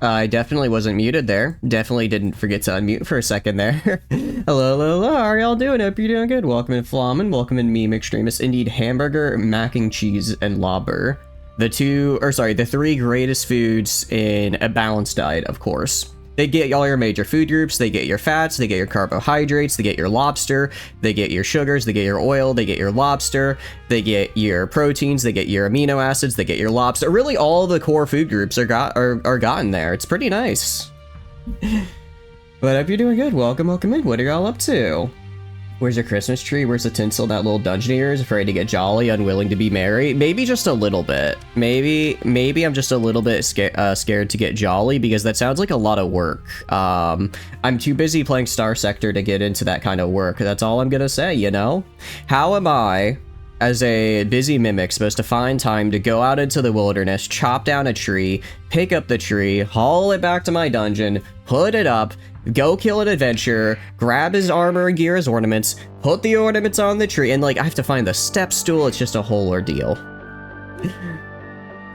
I definitely wasn't muted there. Definitely didn't forget to unmute for a second there. Hello, hello, hello. How are y'all doing? Hope you're doing good. Welcome in Flamin. Welcome in Meme Extremist. Indeed, hamburger, mac and cheese, and lobster. The three greatest foods in a balanced diet, of course. They get all your major food groups, they get your fats, they get your carbohydrates, they get your lobster, they get your sugars, they get your oil, they get your lobster, they get your proteins, they get your amino acids, they get your lobster. Really, all the core food groups are gotten there. It's pretty nice. But I hope you're doing good. Welcome in. What are y'all up to? Where's your Christmas tree? Where's the tinsel? That little dungeoneer is afraid to get jolly, unwilling to be merry. Maybe just a little bit. Maybe I'm just a little bit scared to get jolly because that sounds like a lot of work. I'm too busy playing Starsector to get into that kind of work. That's all I'm gonna say, you know? How am I, as a busy mimic, supposed to find time to go out into the wilderness, chop down a tree, pick up the tree, haul it back to my dungeon, put it up, go kill an adventurer, grab his armor and gear, his ornaments, put the ornaments on the tree, and like I have to find the step stool. It's just a whole ordeal.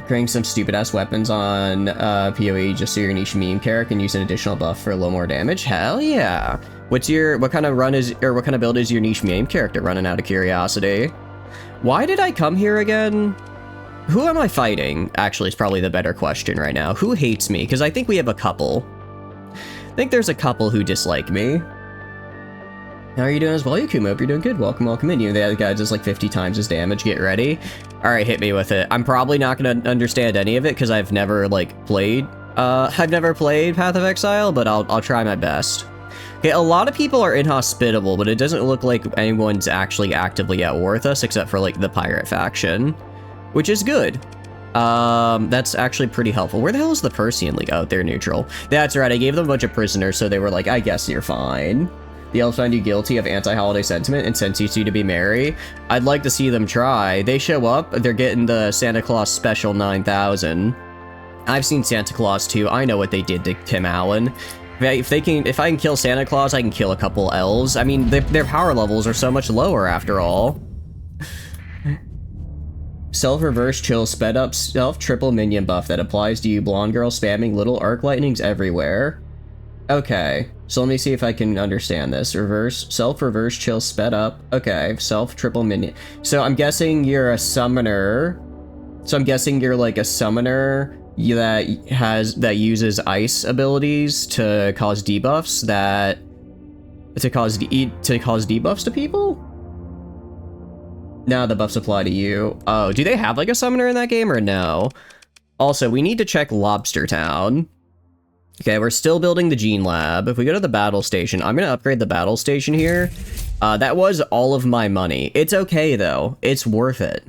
Creating some stupid ass weapons on PoE just so your niche meme character can use an additional buff for a little more damage. Hell yeah! What kind of build is your niche meme character running, out of curiosity? Why did I come here again? Who am I fighting? Actually, it's probably the better question right now. Who hates me? Because I think we have a couple. I think there's a couple who dislike me. How are you doing as well, Yakuma? Hope you're doing good. Welcome in. You, the other guy does like 50 times his damage. Get ready. All right, hit me with it. I'm probably not going to understand any of it because I've never played Path of Exile, but I'll try my best. Okay, a lot of people are inhospitable, but it doesn't look like anyone's actually actively at war with us except for like the pirate faction, which is good. That's actually pretty helpful. Where the hell is the Persian League? Oh, they're neutral. That's right, I gave them a bunch of prisoners, so they were like, I guess you're fine. The elves find you guilty of anti-holiday sentiment and sentence you to be merry. I'd like to see them try. They show up, they're getting the Santa Claus Special 9000. I've seen Santa Claus too. I know what they did to Tim Allen. If I can kill Santa Claus, I can kill a couple elves. I mean, their power levels are so much lower after all. Self-reverse chill sped up self-triple minion buff that applies to you blonde girl spamming little arc lightnings everywhere. Okay, so let me see if I can understand this. Self-reverse chill sped up. Okay, self-triple minion. So I'm guessing you're a summoner. So I'm guessing you're like a summoner that uses ice abilities to cause debuffs to cause debuffs to people? Now the buffs apply to you. Oh, do they have like a summoner in that game or no? Also, we need to check Lobster Town. Okay, we're still building the Gene Lab. If we go to the battle station, I'm gonna upgrade the battle station here. That was all of my money. It's okay though, it's worth it.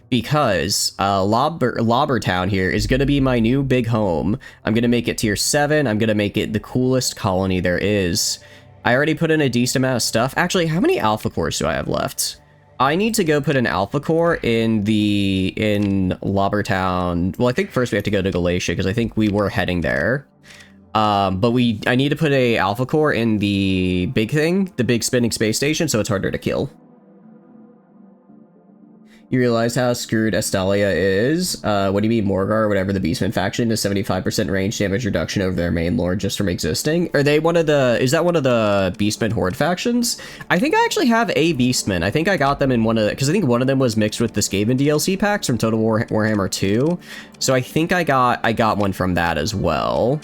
Because Lobster Town here is gonna be my new big home. I'm gonna make it tier 7, I'm gonna make it the coolest colony there is. I already put in a decent amount of stuff. Actually, how many alpha cores do I have left? I need to go put an alpha core in Lobster Town. Well, I think first we have to go to Galatia because I think we were heading there. But I need to put a alpha core in the big thing, the big spinning space station, so it's harder to kill. You realize how screwed Estalia is? What do you mean, Morgar, or whatever, the Beastman faction is 75% range damage reduction over their main lord just from existing? Are they is that one of the Beastman Horde factions? I think I actually have a Beastman. I think I got them in one of the, because I think one of them was mixed with the Skaven DLC packs from Total Warhammer 2. So I think I got one from that as well.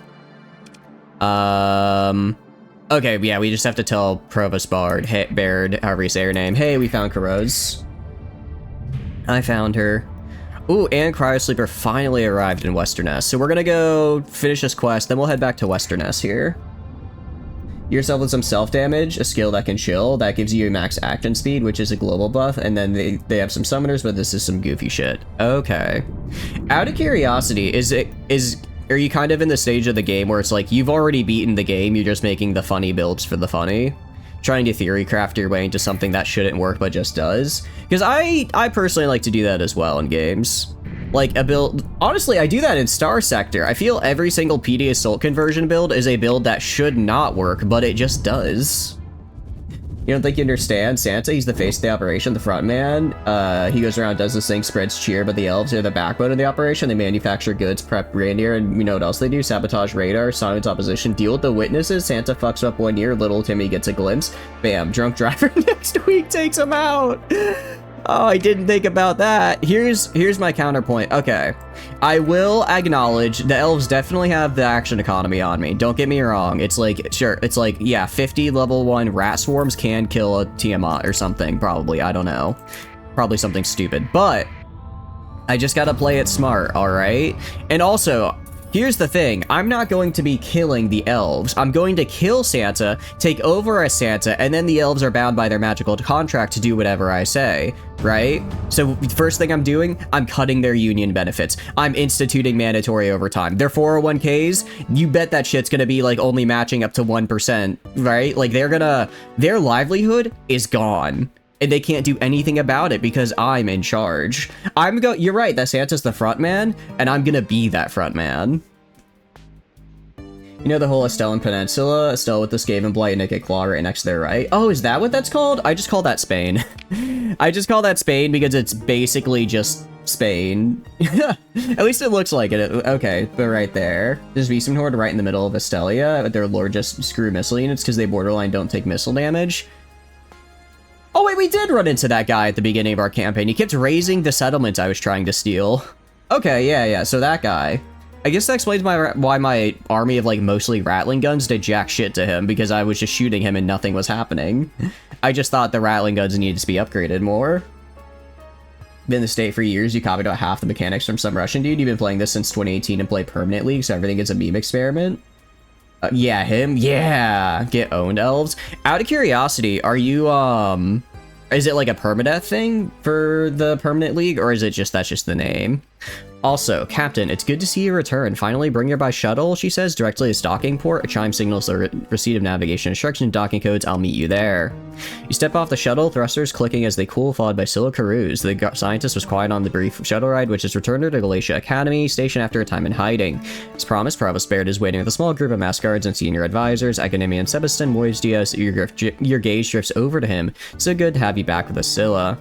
Okay, yeah, we just have to tell Provost Baird, however you say her name, hey, we found Karoz. I found her. Ooh, and Cryosleeper finally arrived in Westerness. So we're gonna go finish this quest, then we'll head back to Westerness here. Yourself with some self-damage, a skill that can chill, that gives you a max action speed, which is a global buff, and then they have some summoners, but this is some goofy shit. Okay. Out of curiosity, are you kind of in the stage of the game where it's like, you've already beaten the game, you're just making the funny builds for the funny? Trying to theory craft your way into something that shouldn't work but just does? Because I personally like to do that as well in games. Like a build, honestly, I do that in Starsector. I feel every single PD Assault conversion build is a build that should not work, but it just does. You don't think you understand? Santa, he's the face of the operation, the front man. He goes around, does this thing, spreads cheer, but the elves are the backbone of the operation. They manufacture goods, prep reindeer, and you know what else they do? Sabotage radar, silence opposition, deal with the witnesses. Santa fucks up 1 year, little Timmy gets a glimpse. Bam, drunk driver next week takes him out. Oh, I didn't think about that. Here's my counterpoint. Okay, I will acknowledge the elves definitely have the action economy on me. Don't get me wrong. It's like, sure, it's like, yeah, 50 level 1 rat swarms can kill a Tiamat or something, probably. I don't know. Probably something stupid. But I just gotta play it smart, alright? And also, here's the thing, I'm not going to be killing the elves. I'm going to kill Santa, take over as Santa, and then the elves are bound by their magical contract to do whatever I say, right? So first thing I'm doing, I'm cutting their union benefits. I'm instituting mandatory overtime. Their 401ks, you bet that shit's gonna be like only matching up to 1%, right? Like their livelihood is gone. And they can't do anything about it because I'm in charge. You're right, that Santa's the front man, and I'm gonna be that front man. You know the whole Estellan Peninsula? Estelle with the Skaven Blight and Naked Claw right next to their right. Oh, is that what that's called? I just call that Spain. I just call that Spain because it's basically just Spain. At least it looks like it. Okay, but right there. There's Beastman Horde right in the middle of Estelia. Their lord just screw missile units because they borderline don't take missile damage. Oh wait, we did run into that guy at the beginning of our campaign. He kept raising the settlements I was trying to steal. Okay, yeah, so that guy. I guess that explains why my army of like mostly rattling guns did jack shit to him, because I was just shooting him and nothing was happening. I just thought the rattling guns needed to be upgraded more. Been in the state for years, you copied about half the mechanics from some Russian dude. You've been playing this since 2018 and play permanently, so everything is a meme experiment. Yeah, him? Yeah! Get owned, elves. Out of curiosity, are you, is it like a permadeath thing for the permanent league, or is it just, that's just the name? Also, Captain, it's good to see you return. Finally, bring her by shuttle, she says, directly to docking port. A chime signals the receipt of navigation instructions, docking codes. I'll meet you there. You step off the shuttle, thrusters clicking as they cool, followed by Scylla Carews. The scientist was quiet on the brief shuttle ride, which has returned her to Galatia Academy, stationed after a time in hiding. As promised, Provost Baird is waiting with a small group of mass guards and senior advisors. Academia and Sebastin, Moise Diaz, your gaze drifts over to him. So good to have you back with us, Scylla.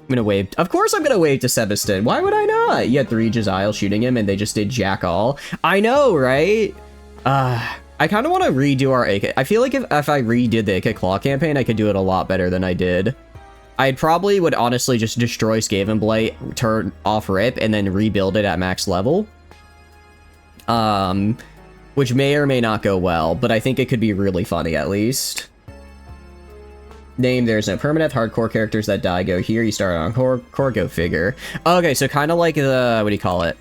I'm gonna wave. Of course I'm gonna wave to Sebastin. Why would I not? You had 3 Jezzail shooting him and they just did jack all. I know, right? I kind of want to redo our AK. I feel like if I redid the AK Claw campaign, I could do it a lot better than I did. I probably would honestly just destroy Skaven Blight, turn off Rip, and then rebuild it at max level. Which may or may not go well, but I think it could be really funny at least. Name, there's no permanent hardcore characters that die, go here. You start on core, go figure. Okay, so kind of like the, what do you call it?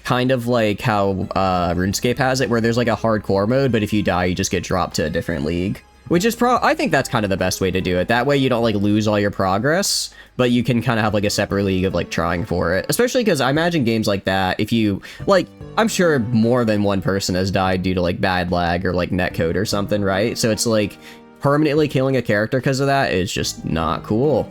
Kind of like how RuneScape has it, where there's like a hardcore mode, but if you die, you just get dropped to a different league. Which is I think that's kind of the best way to do it. That way you don't like lose all your progress, but you can kind of have like a separate league of like trying for it. Especially because I imagine games like that, if you, like, I'm sure more than one person has died due to like bad lag or like netcode or something, right? So it's like, permanently killing a character because of that is just not cool.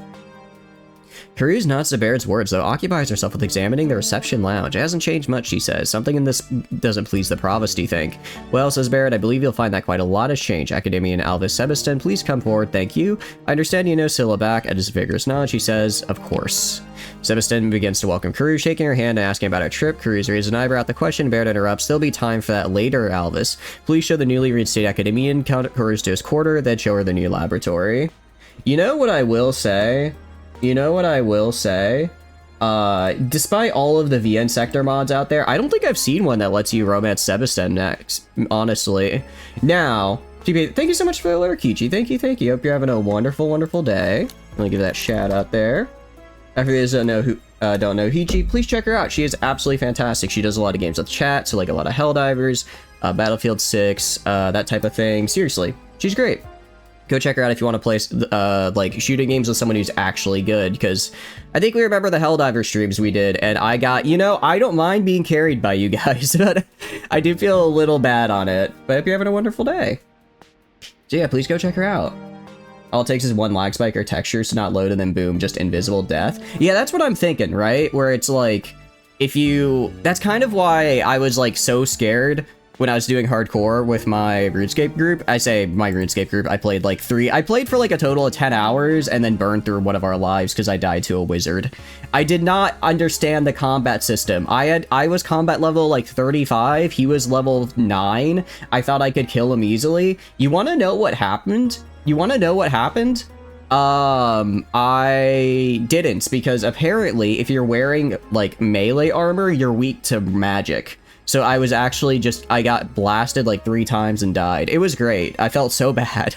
Carews nods to Baird's words, though occupies herself with examining the reception lounge. It hasn't changed much, she says. Something in this doesn't please the Provost, do you think? Well, says Baird, I believe you'll find that quite a lot has changed. Academian Alvis Sebastin, please come forward, thank you. I understand you know Scylla back. At his vigorous nod, she says, of course. Sebastin begins to welcome Carews, shaking her hand and asking about her trip. Carews raises an eyebrow at the question. Baird interrupts. There'll be time for that later, Alvis. Please show the newly reinstated Academian Carews to his quarter, then show her the new laboratory. You know what I will say? Despite all of the VN sector mods out there, I don't think I've seen one that lets you romance Sebastin next, honestly. Now, thank you so much for the alert, Kichi. Thank you. Hope you're having a wonderful, wonderful day. Let me give that shout out there. After those don't know Hichi, please check her out. She is absolutely fantastic. She does a lot of games with chat, so like a lot of Helldivers, Battlefield 6, that type of thing. Seriously, she's great. Go check her out if you want to play, like, shooting games with someone who's actually good, because I think we remember the Helldiver streams we did, and I got, you know, I don't mind being carried by you guys, but I do feel a little bad on it. But I hope you're having a wonderful day. So yeah, please go check her out. All it takes is one lag spike or textures to not load, and then boom, just invisible death. Yeah, that's what I'm thinking, right? Where it's like, if you... That's kind of why I was, like, so scared when I was doing hardcore with my RuneScape group. I say my RuneScape group, I played like I played for like a total of 10 hours and then burned through one of our lives because I died to a wizard. I did not understand the combat system. I was combat level like 35, he was level 9. I thought I could kill him easily. You want to know what happened? I didn't, because apparently if you're wearing like melee armor, you're weak to magic. So I was actually I got blasted like 3 times and died. It was great. I felt so bad.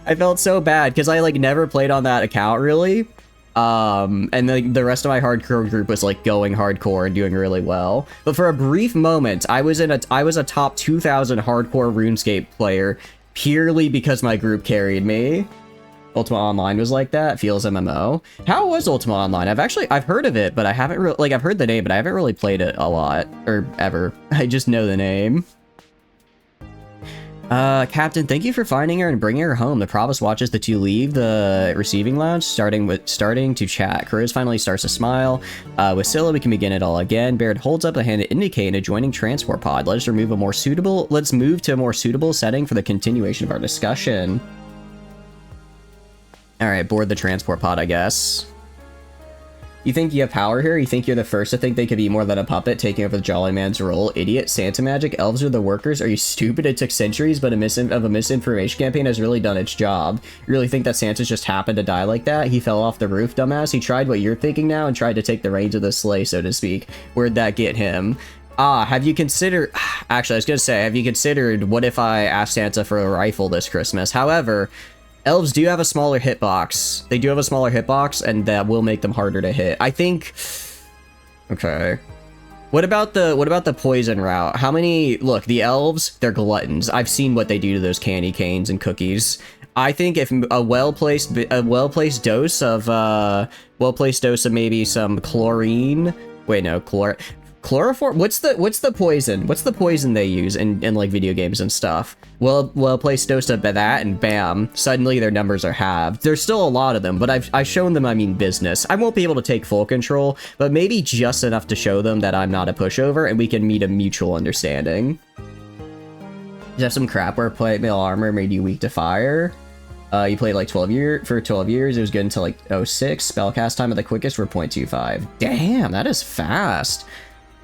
I felt so bad because I like never played on that account really. And the rest of my hardcore group was like going hardcore and doing really well. But for a brief moment, I was a top 2000 hardcore RuneScape player purely because my group carried me. Ultima Online was like that. Feels MMO. How was Ultima Online? I've heard of it, but I haven't really, like, I've heard the name, but I haven't really played it a lot, or ever. I just know the name. Captain, thank you for finding her and bringing her home. The provost watches the two leave the receiving lounge, starting to chat. Cruz finally starts to smile. With Scylla, we can begin it all again. Baird holds up a hand to indicate an adjoining transport pod. Let's move to a more suitable setting for the continuation of our discussion. Alright, board the transport pod, I guess. You think you have power here? You think you're the first to think they could be more than a puppet taking over the Jolly Man's role? Idiot. Santa magic? Elves are the workers? Are you stupid? It took centuries, but a misinformation campaign has really done its job. You really think that Santa just happened to die like that? He fell off the roof, dumbass. He tried what you're thinking now and tried to take the reins of the sleigh, so to speak. Where'd that get him? Have you considered... Actually, I was gonna say, have you considered what if I asked Santa for a rifle this Christmas? However... Elves do have a smaller hitbox. They do have a smaller hitbox, and that will make them harder to hit. I think... Okay. What about the poison route? How many... Look, the elves, they're gluttons. I've seen what they do to those candy canes and cookies. I think if a well-placed dose of maybe some chlorine... Wait, no, chloroform? What's the poison? What's the poison they use in like video games and stuff? Well-placed dose of that, and bam, suddenly their numbers are halved. There's still a lot of them, but I've shown them, I mean, business. I won't be able to take full control, but maybe just enough to show them that I'm not a pushover, and we can meet a mutual understanding. You have some crap where plate mail armor made you weak to fire. You played like 12 years. It was good until like 06. Spellcast time at the quickest were 0.25. Damn, that is fast.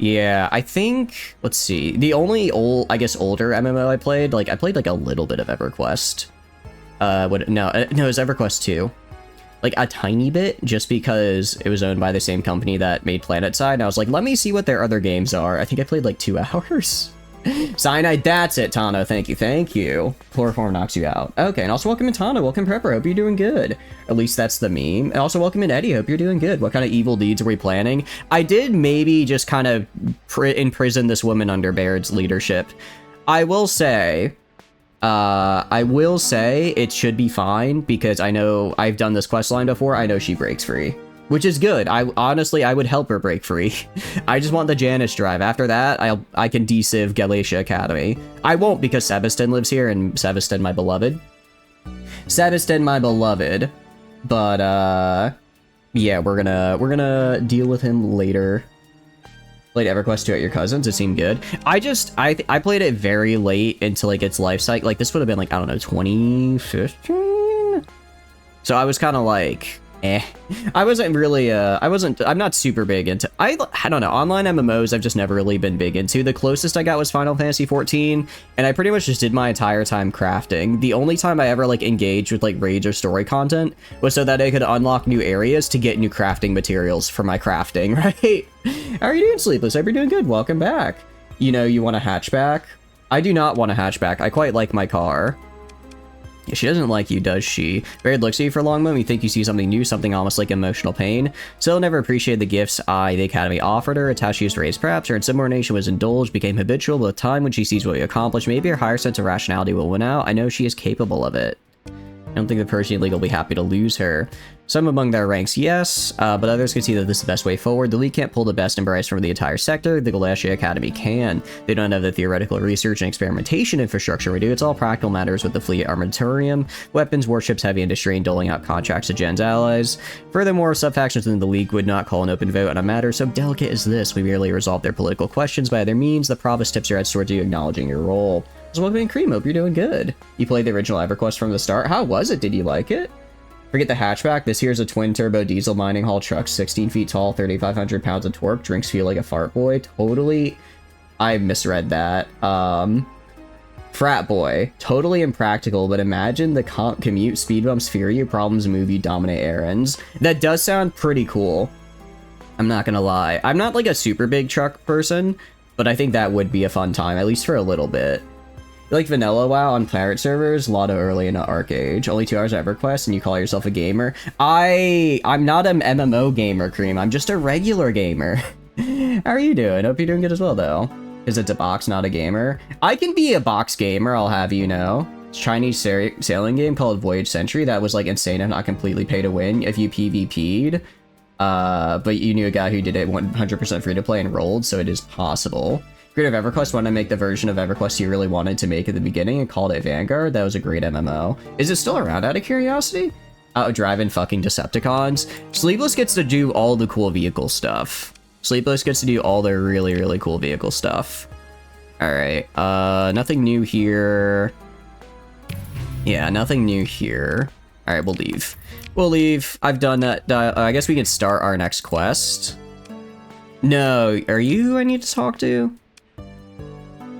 Yeah, I think, let's see, the only older MMO I played like a little bit of EverQuest. No, it was EverQuest 2. Like a tiny bit, just because it was owned by the same company that made PlanetSide, and I was like, let me see what their other games are. I think I played like 2 hours. Cyanide, that's it, Tano. Thank you. Chloroform knocks you out. Okay, and also welcome in Tano. Welcome Prepper. Hope you're doing good. At least that's the meme. And also welcome in Eddie. Hope you're doing good. What kind of evil deeds are we planning? I did maybe just kind of imprison this woman under Baird's leadership. I will say it should be fine, because I know I've done this quest line before. I know she breaks free. Which is good. I would help her break free. I just want the Janus drive. After that, I can de-civ Galatia Academy. I won't, because Sebastin lives here, and Sebastin, my beloved. But, yeah, we're gonna deal with him later. Played EverQuest 2 at your cousin's. It seemed good. I played it very late into, like, its life cycle. Like, this would have been, like, I don't know, 2015? So I was kind of like... I wasn't really, I'm not super big into, I don't know, online MMOs I've just never really been big into. The closest I got was Final Fantasy 14, and I pretty much just did my entire time crafting. The only time I ever, like, engaged with, like, raids or story content was so that I could unlock new areas to get new crafting materials for my crafting, right? How are you doing, Sleepless? Hope you're doing good. Welcome back. You know, you want a hatchback? I do not want a hatchback. I quite like my car. She doesn't like you, does she? Baird looks at you for a long moment. You think you see something new, something almost like emotional pain. Still never appreciated the gifts the Academy offered her. It's how she used to raise perhaps. Her insubordination was indulged, became habitual. With time, when she sees what you accomplished, maybe her higher sense of rationality will win out. I know she is capable of it. I don't think the Persian League will be happy to lose her. Some among their ranks, yes, but others can see that this is the best way forward. The League can't pull the best and brightest from the entire sector. The Glacier Academy can. They don't have the theoretical research and experimentation infrastructure we do. It's all practical matters with the fleet armamentarium, weapons, warships, heavy industry, and doling out contracts to Gen's allies. Furthermore, sub-factions within the League would not call an open vote on a matter so delicate as this. We merely resolve their political questions by other means. The provost tips your heads towards you, acknowledging your role. So welcome in, Cream. Hope you're doing good. You played the original EverQuest from the start. How was it? Did you like it? Forget the hatchback. This here's a twin-turbo diesel mining haul truck, 16 feet tall, 3,500 pounds of torque, drinks feel like a fart boy. Totally, I misread that. Frat boy. Totally impractical, but imagine the commute, speed bumps, fear you, problems move you, dominate errands. That does sound pretty cool. I'm not gonna lie. I'm not like a super big truck person, but I think that would be a fun time, at least for a little bit. Like vanilla WoW on pirate servers, a lot of early in the Arc Age. Only 2 hours of EverQuest and you call yourself a gamer. I'm not an MMO gamer, Cream. I'm just a regular gamer. How are you doing? Hope you're doing good as well, though. Because it's a box, not a gamer. I can be a box gamer, I'll have you know. It's a Chinese sailing game called Voyage Century that was like insane and not completely pay to win if you PvP'd. But you knew a guy who did it 100% free to play and rolled, so it is possible. Creator of EverQuest wanted to make the version of EverQuest you really wanted to make at the beginning and called it Vanguard. That was a great MMO. Is it still around out of curiosity? Out driving fucking Decepticons. Sleepless gets to do all the cool vehicle stuff. Sleepless gets to do all their really, really cool vehicle stuff. Alright, nothing new here. Yeah, nothing new here. Alright, we'll leave. We'll leave. I've done that. I guess we can start our next quest. No, are you who I need to talk to?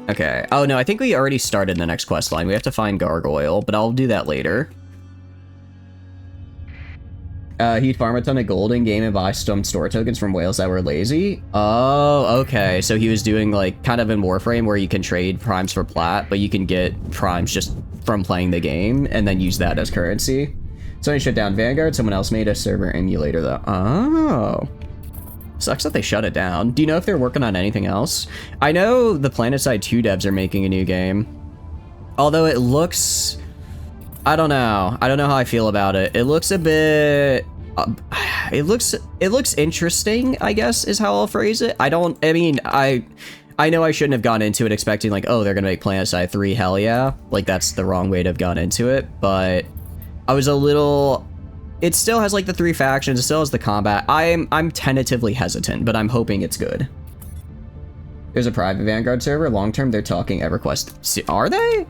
Okay. Oh, no, I think we already started the next quest line. We have to find Gargoyle, but I'll do that later. He'd farm a ton of gold in game and buy some store tokens from whales that were lazy. Oh, okay. So he was doing like kind of in Warframe where you can trade primes for plat, but you can get primes just from playing the game and then use that as currency. So he shut down Vanguard. Someone else made a server emulator though. Oh. Sucks that they shut it down. Do you know if they're working on anything else? I know the PlanetSide 2 devs are making a new game. Although it looks... I don't know. I don't know how I feel about it. It looks a bit... it looks interesting, I guess, is how I'll phrase it. I mean, I know I shouldn't have gone into it expecting, like, oh, they're gonna make PlanetSide 3, hell yeah. Like, that's the wrong way to have gone into it, but I was a little... It still has, like, the 3 factions, it still has the combat. I'm tentatively hesitant, but I'm hoping it's good. There's a private Vanguard server. Long-term, they're talking EverQuest. Are they?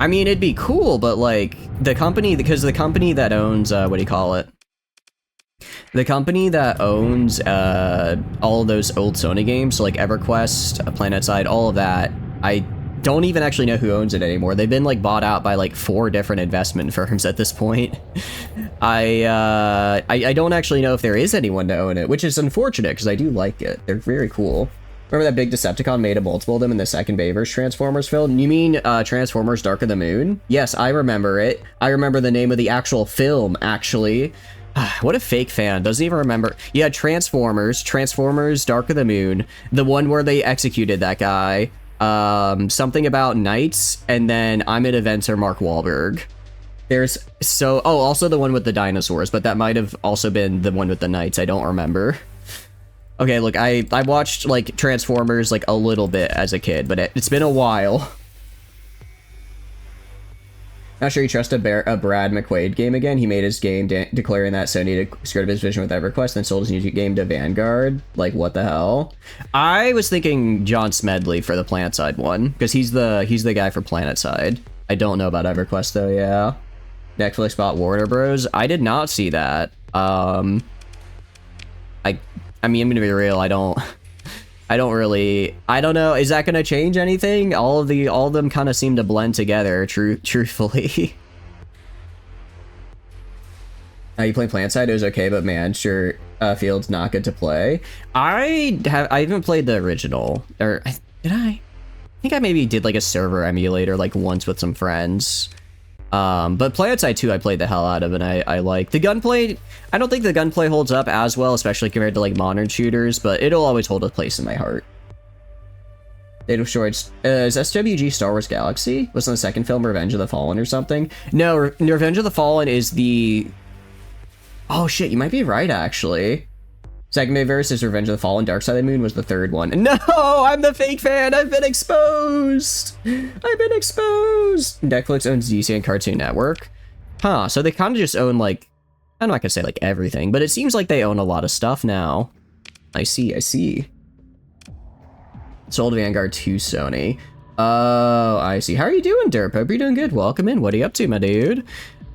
I mean, it'd be cool, but, like, the company... Because the company that owns, what do you call it? The company that owns, all of those old Sony games, so, like, EverQuest, PlanetSide, all of that, I don't even actually know who owns it anymore. They've been like bought out by like 4 different investment firms at this point. I don't actually know if there is anyone to own it, which is unfortunate because I do like it. They're very cool. Remember that big Decepticon made a multiple of them in the second Bayverse Transformers film? You mean Transformers Dark of the Moon? Yes, I remember it. I remember the name of the actual film, actually. What a fake fan. Doesn't even remember. Yeah, Transformers Dark of the Moon. The one where they executed that guy. Something about Knights, and then I'm an Inventor Mark Wahlberg. There's also the one with the dinosaurs, but that might have also been the one with the Knights. I don't remember. Okay, look, I watched like Transformers like a little bit as a kid, but it's been a while. Not sure you trust a Brad McQuaid game again. He made his game declaring that Sony screwed up his vision with EverQuest and sold his new game to Vanguard. Like, what the hell? I was thinking John Smedley for the PlanetSide one, because he's the guy for PlanetSide. I don't know about EverQuest though, yeah. Netflix bought Warner Bros. I did not see that. I mean, I'm gonna be real, I don't know, is that gonna change anything? All of them kind of seem to blend together, truthfully. You play PlanetSide, it was okay, but man, sure, Field's not good to play. I haven't played the original, or did I? I think I maybe did like a server emulator like once with some friends. But PlanetSide 2 I played the hell out of, and I like the gunplay. I don't think the gunplay holds up as well, especially compared to like modern shooters, but it'll always hold a place in my heart. They destroyed... is SWG Star Wars Galaxy? Wasn't the second film Revenge of the Fallen or something? No, Revenge of the Fallen is the... Oh shit, you might be right, actually. Second Mayverse is Revenge of the Fallen. Dark Side of the Moon was the third one. No, I'm the fake fan. I've been exposed. I've been exposed. Netflix owns DC and Cartoon Network. Huh, so they kind of just own, like... I'm not gonna say, like, everything, but it seems like they own a lot of stuff now. I see, I see. Sold Vanguard to Sony. Oh, I see. How are you doing, Derp? Hope you're doing good. Welcome in. What are you up to, my dude?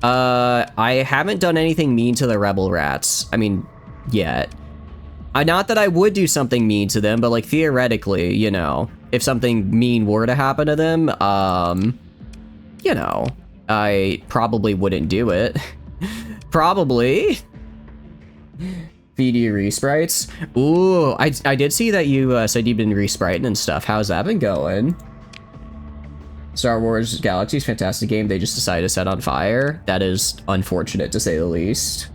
I haven't done anything mean to the Rebel Rats. I mean, yet. Not that I would do something mean to them, but, like, theoretically, you know, if something mean were to happen to them, you know, I probably wouldn't do it. Probably. Feed you resprites. Ooh, I did see that you said you've been respriting and stuff. How's that been going? Star Wars Galaxy's fantastic game. They just decided to set on fire. That is unfortunate, to say the least.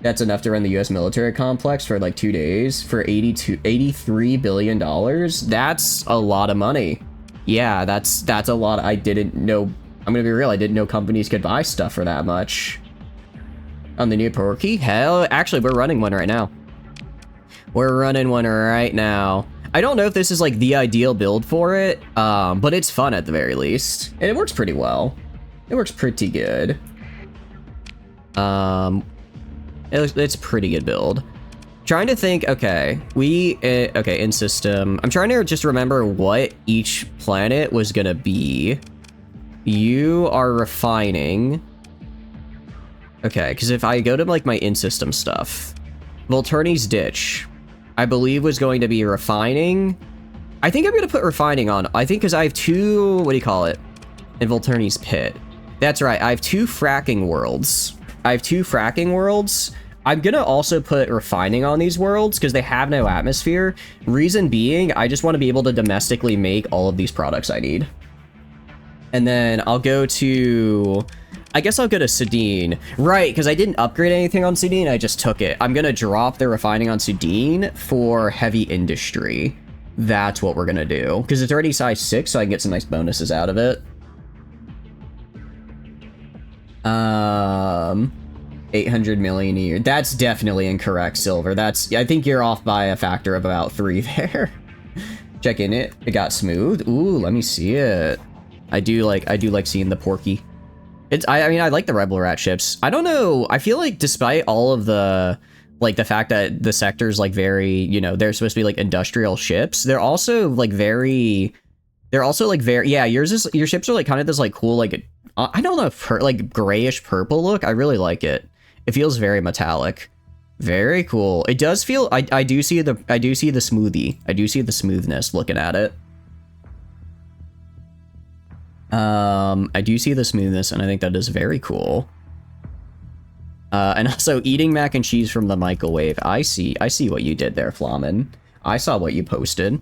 That's enough to run the U.S. military complex for like 2 days for $83 billion. That's a lot of money. Yeah, that's a lot. I didn't know. I'm gonna be real. I didn't know companies could buy stuff for that much. On the new Porky? Hell, actually, we're running one right now. We're running one right now. I don't know if this is like the ideal build for it, but it's fun at the very least, and it works pretty well. It works pretty good. It's a pretty good build. Trying to think, okay, okay, in system. I'm trying to just remember what each planet was gonna be. You are refining. Okay, because if I go to like my in-system stuff, Volturni's Ditch, I believe was going to be refining. I think I'm gonna put refining on. I think because I have two, what do you call it? In Volturni's Pit. That's right, I have two fracking worlds. I'm gonna also put refining on these worlds because they have no atmosphere. Reason being, I just want to be able to domestically make all of these products I need. And then I'll go to... I guess I'll go to Sudine. Right, because I didn't upgrade anything on Sudine, I just took it. I'm gonna drop the refining on Sudine for heavy industry. That's what we're gonna do. Because it's already size 6, so I can get some nice bonuses out of it. 800 million a year. That's definitely incorrect, Silver. I think you're off by a factor of about 3 there. Check in it. It got smooth. Ooh, let me see it. I do like seeing the Porky. I mean, I like the Rebel Rat ships. I don't know. I feel like despite all of the, like, the fact that the sector's, like, very, you know, they're supposed to be, like, industrial ships, they're also, like, very, yeah, your ships are, like, kind of this, like, cool, like, I don't know, like, grayish purple look. I really like it. It feels very metallic. Very cool. It does feel, I do see the smoothie. I do see the smoothness looking at it. I do see the smoothness, and I think that is very cool. And also eating mac and cheese from the microwave. I see what you did there, Flamin. I saw what you posted.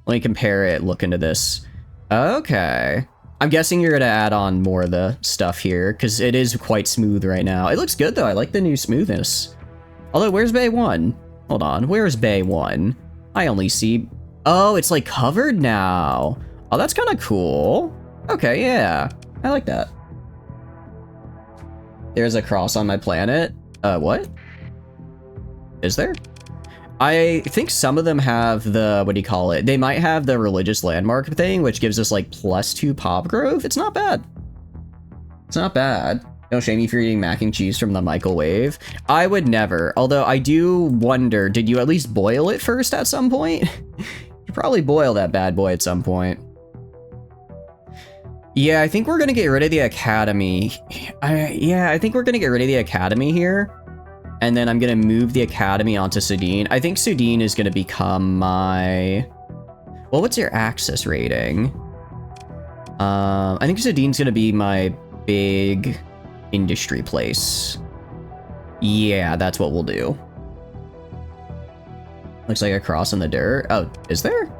Let me compare it, look into this. Okay. I'm guessing you're gonna add on more of the stuff here, because it is quite smooth right now. It looks good, though. I like the new smoothness. Although, where's Bay 1? Hold on, where's Bay 1? I only see... Oh, it's, like, covered now. Oh, that's kind of cool. Okay, yeah. I like that. There's a cross on my planet. What? Is there? I think some of them have the, what do you call it? They might have the religious landmark thing, which gives us like +2 pop growth. It's not bad. It's not bad. No shame if you're eating mac and cheese from the microwave. I would never. Although I do wonder, did you at least boil it first at some point? You probably boil that bad boy at some point. Yeah, I think we're gonna get rid of the academy. I think we're gonna get rid of the academy here. And then I'm gonna move the academy onto Sudine. I think Sudine is gonna become my... Well, what's your access rating? I think Sudine's gonna be my big industry place. Yeah, that's what we'll do. Looks like a cross in the dirt. Oh, is there?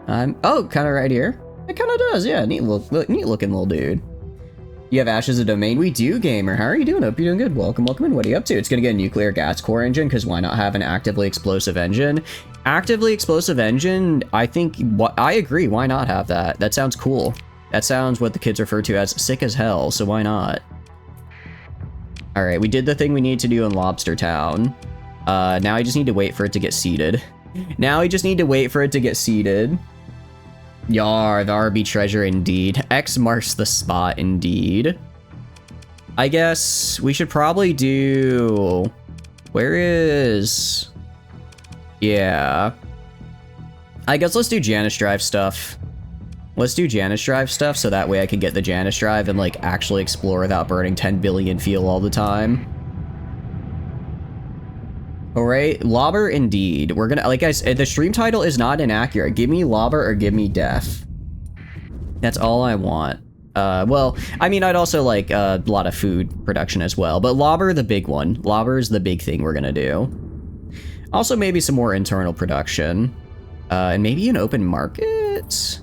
Oh, kind of right here. It kind of does, yeah. Neat looking little dude. You have Ash as a domain? We do, gamer. How are you doing? Hope you're doing good. Welcome in. What are you up to? It's gonna get a nuclear gas core engine, because why not have an actively explosive engine? Actively explosive engine, I think, I agree, why not have that? That sounds cool. That sounds what the kids refer to as sick as hell, so why not? Alright, we did the thing we need to do in Lobster Town. Now I just need to wait for it to get seeded. Now I just need to wait for it to get seeded. Yar, the RB treasure indeed. X marks the spot indeed. I guess we should probably do... Where is... Yeah. I guess let's do Janus Drive stuff. Let's do Janus Drive stuff so that way I can get the Janus Drive and like actually explore without burning 10 billion fuel all the time. Alright, Lobber indeed. We're gonna, like I said, the stream title is not inaccurate. Give me Lobber or give me Death. That's all I want. Well, I mean, I'd also like a lot of food production as well, but Lobber, the big one. Lobber is the big thing we're gonna do. Also, maybe some more internal production, and maybe an open market.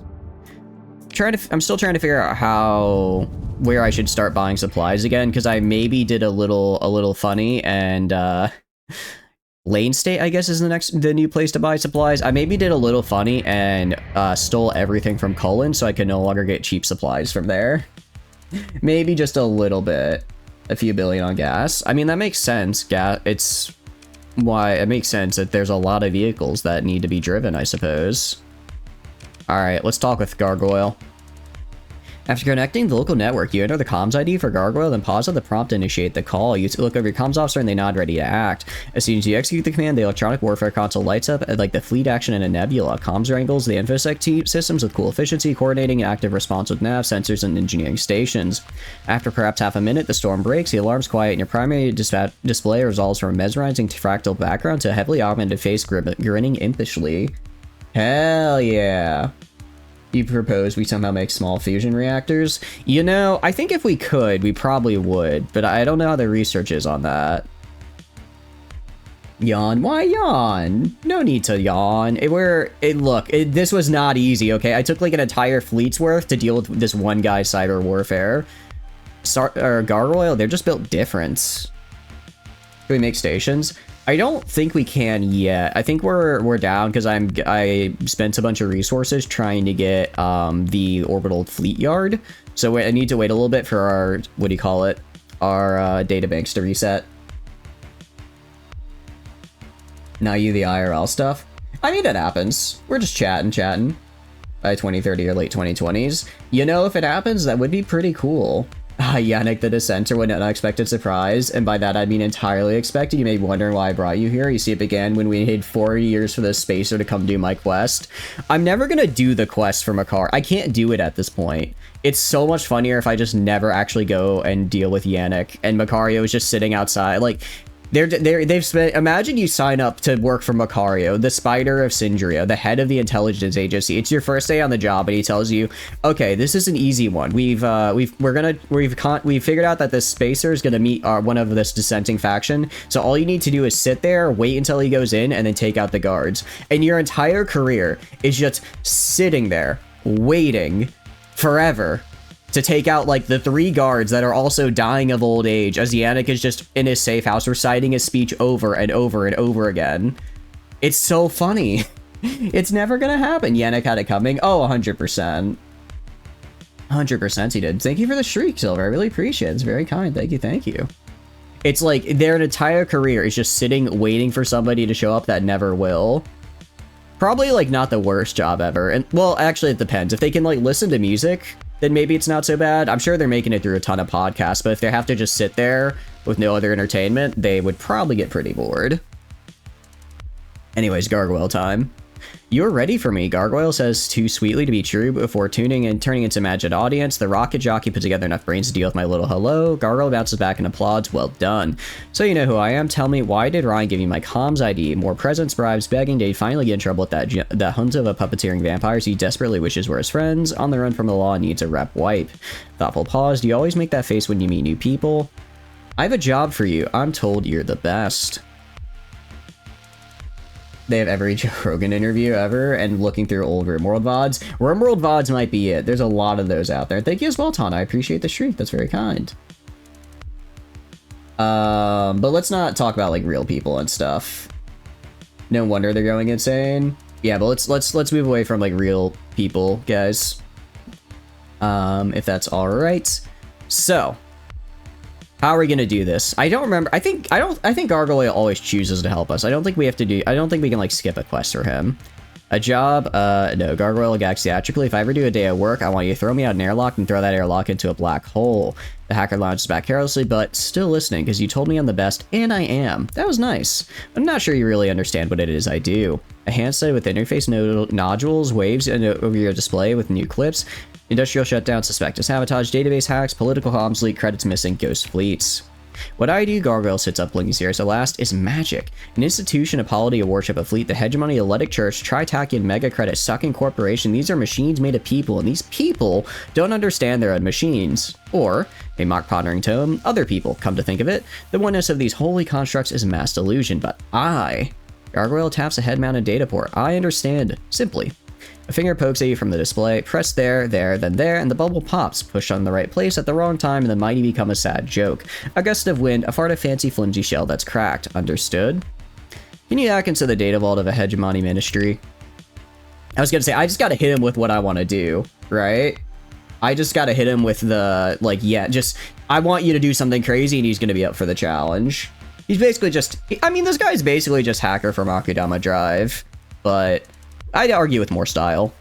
I'm still trying to figure out where I should start buying supplies again, because I maybe did a little funny, and Lane State, I guess, is the new place to buy supplies. I maybe did a little funny and stole everything from Colon, so I can no longer get cheap supplies from there. Maybe just a little bit, a few billion on gas. I mean, that makes sense. It makes sense that there's a lot of vehicles that need to be driven, I suppose. Alright, let's talk with Gargoyle. After connecting the local network, you enter the comms ID for Gargoyle, then pause at the prompt to initiate the call. You look over your comms officer and they nod ready to act. As soon as you execute the command, the electronic warfare console lights up like the fleet action in a nebula. Comms wrangles the infosec systems with cool efficiency, coordinating active response with nav, sensors, and engineering stations. After perhaps half a minute, the storm breaks, the alarms quiet, and your primary display resolves from a mesmerizing fractal background to a heavily augmented face grinning impishly. Hell yeah. You propose we somehow make small fusion reactors? You know, I think if we could, we probably would, but I don't know how the research is on that. Yawn? Why yawn? No need to yawn. This was not easy, okay? I took like an entire fleet's worth to deal with this one guy's cyber warfare. Gargoyle, they're just built different. Can we make stations? I don't think we can yet. I think we're down because I spent a bunch of resources trying to get the orbital fleet yard. So I need to wait a little bit for our our databanks to reset. Now the IRL stuff. I mean, it happens. We're just chatting by 2030 or late 2020s. You know, if it happens, that would be pretty cool. Yannick the Dissenter, what an unexpected surprise, and by that I mean entirely expected. You may be wondering why I brought you here. You see, it began when we waited 4 years for the spacer to come do my quest. I'm never gonna do the quest for Makar. I can't do it at this point. It's so much funnier if I just never actually go and deal with Yannick, and Macario is just sitting outside. Like, they've spent, imagine you sign up to work for Macario, the spider of Syndria, the head of the intelligence agency. It's your first day on the job, and he tells you, okay, this is an easy one. We've figured out that this spacer is gonna meet one of this dissenting faction. So all you need to do is sit there, wait until he goes in, and then take out the guards. And your entire career is just sitting there, waiting forever to take out like the 3 guards that are also dying of old age as Yannick is just in his safe house reciting his speech over and over and over again. It's so funny. It's never gonna happen. Yannick had it coming. Oh, 100%. 100% he did. Thank you for the shriek, Silver. I really appreciate it. It's very kind. Thank you. It's like their entire career is just sitting waiting for somebody to show up that never will. Probably like not the worst job ever. And well, actually it depends. If they can like listen to music, then maybe it's not so bad. I'm sure they're making it through a ton of podcasts, but if they have to just sit there with no other entertainment, they would probably get pretty bored. Anyways, Gargoyle time. You're ready for me, Gargoyle says too sweetly to be true before turning into imagined audience. The rocket jockey put together enough brains to deal with my little hello. Gargoyle bounces back and applauds. Well done. So you know who I am. Tell me, why did Ryan give me my comms ID? More presents, bribes, begging. Did he finally get in trouble with that hunt of a puppeteering vampires he desperately wishes were his friends? On the run from the law, needs a rep wipe. Thoughtful pause. Do you always make that face when you meet new people? I have a job for you. I'm told you're the best. They have every Joe Rogan interview ever, and looking through old RimWorld VODs. RimWorld VODs might be it. There's a lot of those out there. Thank you as well, Ton. I appreciate the shriek. That's very kind. But let's not talk about like real people and stuff. No wonder they're going insane. Yeah, but let's move away from like real people, guys. If that's all right. So, how are we gonna do this? I don't remember. I think Gargoyle always chooses to help us. I don't think we can like skip a quest for him. A job? No. Gargoyle acts theatrically. If I ever do a day of work, I want you to throw me out an airlock and throw that airlock into a black hole. The hacker lounges back carelessly, but still listening, because you told me I'm the best, and I am. That was nice. I'm not sure you really understand what it is I do. A hand study with interface nodules, waves over your display with new clips, industrial shutdown, suspected sabotage, database hacks, political comms leak, credits missing, ghost fleets. What I do, Gargoyle sits up blinking serious at last, is magic. An institution, a polity, a worship, a fleet, the hegemony, Eletic Church, Tritakian mega credit, sucking corporation. These are machines made of people, and these people don't understand their own machines. Or, a mock pondering tome, other people, come to think of it. The oneness of these holy constructs is a mass delusion, but Gargoyle taps a head-mounted data port. I understand. Simply. A finger pokes at you from the display. Press there, then there, and the bubble pops. Push on the right place at the wrong time, and the mighty become a sad joke. A gust of wind, a fart of fancy flimsy shell that's cracked. Understood? Can you hack into the data vault of a hegemony ministry? I was gonna say, I just gotta hit him with what I want to do, right? I just gotta hit him with the, like, yeah, just, I want you to do something crazy, and he's gonna be up for the challenge. He's basically just, I mean, this guy's basically just hacker from Akudama Drive, but I'd argue with more style.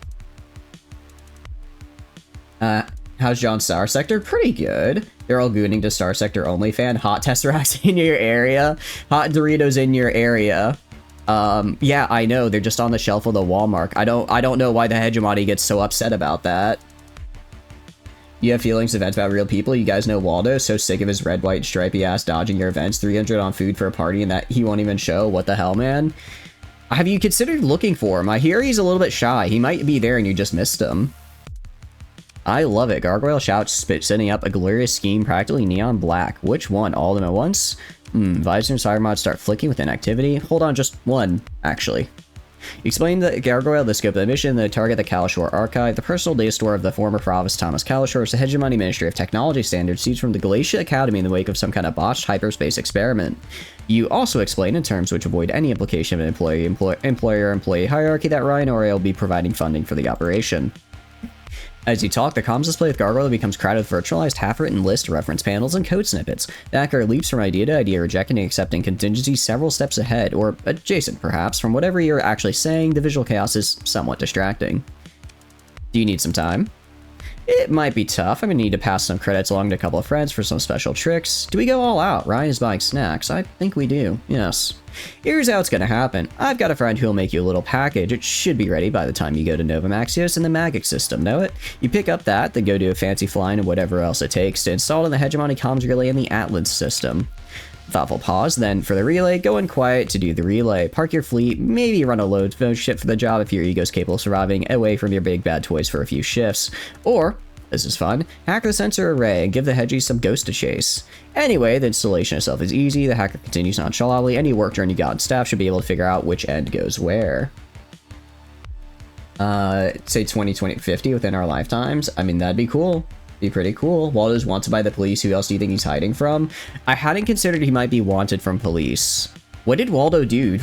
How's John's Starsector? Pretty good. They're all gooning to Starsector only fan. Hot Tesseracts in your area. Hot Doritos in your area. Yeah, I know. They're just on the shelf of the Walmart. I don't know why the hegemony gets so upset about that. You have feelings events about real people. You guys know Waldo, so sick of his red, white, stripy ass dodging your events. 300 on food for a party and that he won't even show. What the hell, man? Have you considered looking for him? I hear he's a little bit shy. He might be there and you just missed him. I love it. Gargoyle shouts, setting up a glorious scheme, practically neon black. Which one? All of them at once? Visor and cyber mods start flicking with inactivity. Hold on, just one, actually. Explain the Gargoyle the scope of the mission, the target, the Kalashore Archive, the personal data store of the former provost Thomas Kalashore, the hegemony Ministry of Technology standards, seeds from the Galatia Academy in the wake of some kind of botched hyperspace experiment. You also explain in terms which avoid any implication of an employer-employee hierarchy that Ryan Oriel will be providing funding for the operation. As you talk, the comms display with Gargoyle becomes crowded with virtualized half-written list, reference panels, and code snippets. The hacker leaps from idea to idea, rejecting and accepting contingencies several steps ahead, or adjacent perhaps, from whatever you're actually saying. The visual chaos is somewhat distracting. Do you need some time? It might be tough. I'm gonna need to pass some credits along to a couple of friends for some special tricks. Do we go all out? Ryan is buying snacks. I think we do. Yes. Here's how it's gonna happen. I've got a friend who'll make you a little package. It should be ready by the time you go to Nova Maxios and the Magic system. Know it? You pick up that, then go do a fancy flying and whatever else it takes to install it in the Hegemony comms relay in the Atlas system. Thoughtful pause, then for the relay, go in quiet to do the relay. Park your fleet, maybe run a load ship for the job if your ego's capable of surviving away from your big bad toys for a few shifts. Or, this is fun, hack the sensor array and give the Hedgies some ghost to chase. Anyway, the installation itself is easy, the hacker continues nonchalantly, any work done you got on staff should be able to figure out which end goes where. Say 2050 within our lifetimes. I mean, that'd be cool. Be pretty cool. Waldo's wanted by the police. Who else do you think he's hiding from? I hadn't considered he might be wanted from police. What did Waldo do?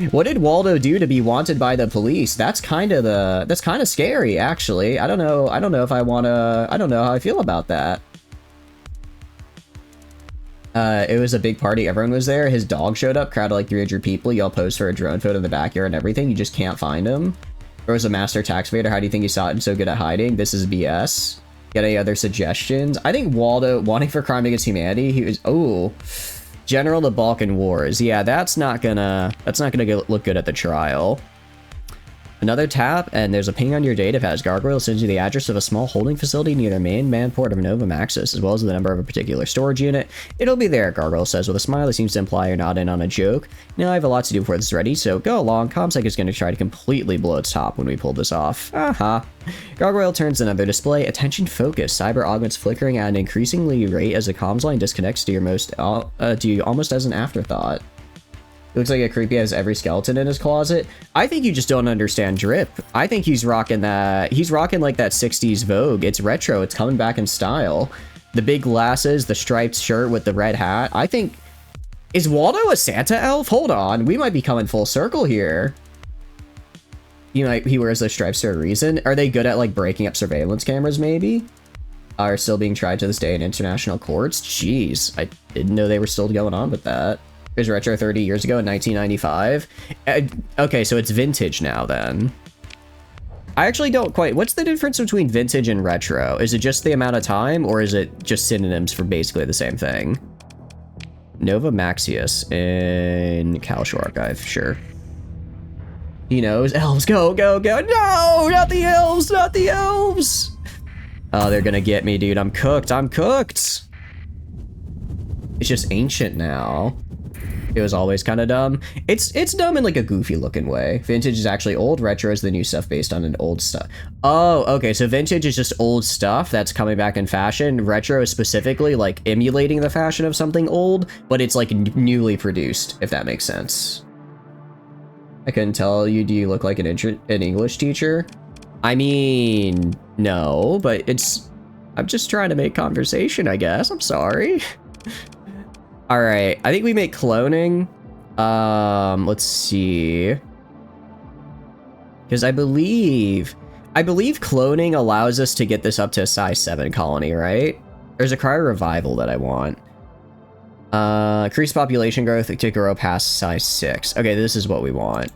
What did Waldo do to be wanted by the police? That's kind of scary, actually. I don't know if I wanna. I don't know how I feel about that. It was a big party. Everyone was there. His dog showed up. Crowd of like 300 people. Y'all posed for a drone photo in the backyard and everything. You just can't find him. There was a master tax evader. How do you think he saw it and so good at hiding? This is BS. Got any other suggestions? I think Waldo, wanting for crime against humanity, he was, oh, General the Balkan Wars. Yeah, that's not gonna look good at the trial. Another tap, and there's a ping on your data pad. Gargoyle sends you the address of a small holding facility near the main manport of Nova Maxis, as well as the number of a particular storage unit. It'll be there, Gargoyle says with a smile that seems to imply you're not in on a joke. Now I have a lot to do before this is ready, so go along. ComSec is going to try to completely blow its top when we pull this off. Aha. Gargoyle turns another display. Attention focus. Cyber augments flickering at an increasingly rate as the comms line disconnects to you almost as an afterthought. It looks like a creepy has every skeleton in his closet. I think you just don't understand drip. I think he's rocking that. He's rocking like that 60s Vogue. It's retro. It's coming back in style. The big glasses, the striped shirt with the red hat. I think Is Waldo a Santa elf? Hold on, we might be coming full circle here. He wears those stripes for a reason. Are they good at like breaking up surveillance cameras maybe? Are still being tried to this day in international courts? Jeez, I didn't know they were still going on with that. There's retro 30 years ago in 1995. Okay, so it's vintage now then. I actually don't quite... What's the difference between vintage and retro? Is it just the amount of time, or is it just synonyms for basically the same thing? Nova Maxius in Calshore Archive, sure. He knows. Elves, go, go, go. No, not the elves, not the elves. Oh, they're gonna get me, dude. I'm cooked. I'm cooked. It's just ancient now. It was always kind of dumb. It's dumb in like a goofy looking way. Vintage is actually old. Retro is the new stuff based on an old stuff. Oh, okay. So vintage is just old stuff that's coming back in fashion. Retro is specifically like emulating the fashion of something old, but it's like newly produced, if that makes sense. I couldn't tell you. Do you look like an English teacher? I mean, no, but I'm just trying to make conversation, I guess. I'm sorry. All right, I think we make cloning. Let's see. Because I believe cloning allows us to get this up to a size 7 colony, right? There's a cryo revival that I want. Increase population growth to grow past size 6. Okay, this is what we want.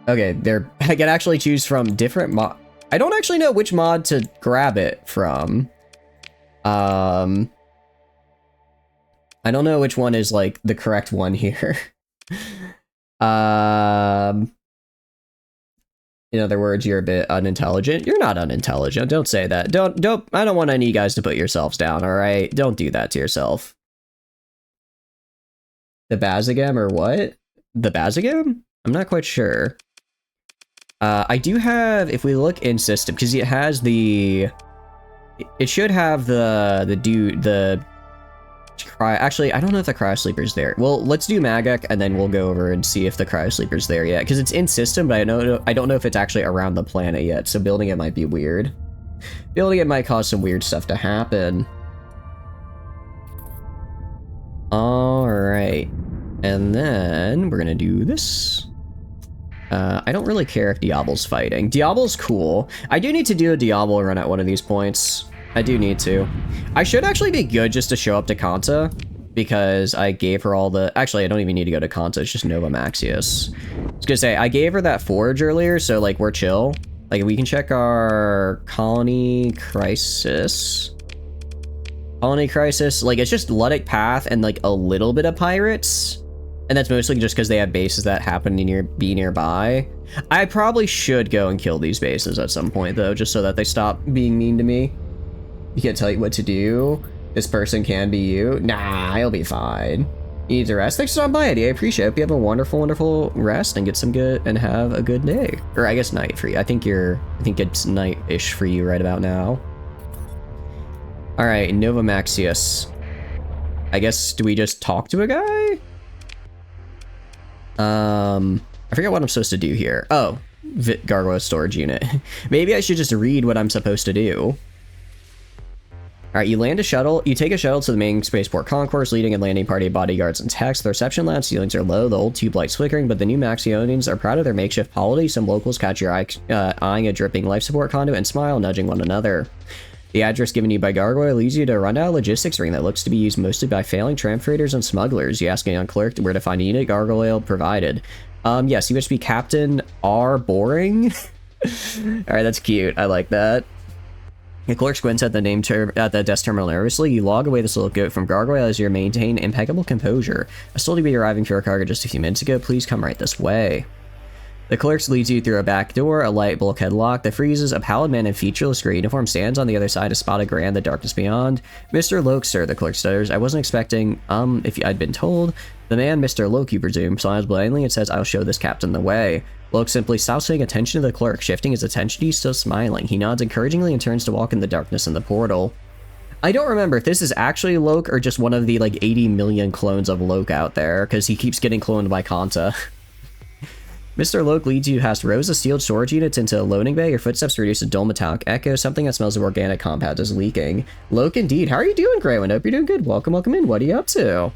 Okay, I can actually choose from different mod. I don't actually know which mod to grab it from. I don't know which one is like the correct one here. In other words, you're a bit unintelligent. You're not unintelligent. Don't say that. Don't, I don't want any of you guys to put yourselves down, all right? Don't do that to yourself. The Bazagam or what? The Bazagam? I'm not quite sure. I do have, if we look in system, because it has the, it should have actually, I don't know if the cryo sleeper's there. Well, let's do Magek and then we'll go over and see if the cryo sleeper's there yet, because it's in system, but I don't know if it's actually around the planet yet, so building it might be weird. Building it might cause some weird stuff to happen. All right, and then we're gonna do this. I don't really care if Diablo's fighting. Diablo's cool. I do need to do a Diablo run at one of these points. I do need to. I should actually be good just to show up to Kanta, because I gave her all the... Actually, I don't even need to go to Kanta. It's just Nova Maxius. I was gonna say, I gave her that forge earlier, so, like, we're chill. Like, we can check our colony crisis. Colony crisis. Like, it's just Luddic Path and, like, a little bit of pirates. And that's mostly just because they have bases that happen to be nearby. I probably should go and kill these bases at some point, though, just so that they stop being mean to me. You can't tell you what to do. This person can be you. Nah, I'll be fine. You need to rest. Thanks for stopping by, Eddie. I appreciate it. Hope you have a wonderful, wonderful rest and get some good and have a good day. Or I guess night for you. I think it's night-ish for you right about now. All right, Nova Maxius. I guess, do we just talk to a guy? I forget what I'm supposed to do here. Oh, Gargoyle storage unit. Maybe I should just read what I'm supposed to do. All right, you land a shuttle. You take a shuttle to the main spaceport concourse, leading and landing party of bodyguards and techs. The reception lounge ceilings are low, the old tube lights flickering, but the new Maxionians are proud of their makeshift polity. Some locals catch your eye eyeing a dripping life support conduit and smile, nudging one another. The address given you by Gargoyle leads you to a rundown logistics ring that looks to be used mostly by failing tramp freighters and smugglers. You ask a young clerk where to find a unit. Gargoyle provided. Yes, you must be Captain R. Boring. Alright, that's cute. I like that. The clerk squints at the desk terminal nervously. You log away this little goat from Gargoyle as you maintain impeccable composure. I still to be arriving for your cargo just a few minutes ago. Please come right this way. The clerk leads you through a back door, a light bulkhead lock that freezes. A pallid man in featureless gray uniform stands on the other side, a spotted gray in the darkness beyond. Mr. Lobster, the clerk stutters. I wasn't expecting, if I'd been told. The man, Mr. Loke, you presume, smiles blindly and says, I'll show this captain the way. Loke simply stops paying attention to the clerk, shifting his attention. He's still smiling. He nods encouragingly and turns to walk in the darkness in the portal. I don't remember if this is actually Loke or just one of the, like, 80 million clones of Loke out there, because he keeps getting cloned by Kanta. Mr. Loke leads you past rows of sealed storage units into a loading bay. Your footsteps reduce a dull metallic echo. Something that smells of organic compound is leaking. Loke indeed. How are you doing, Graywind? Hope you're doing good. Welcome in. What are you up to?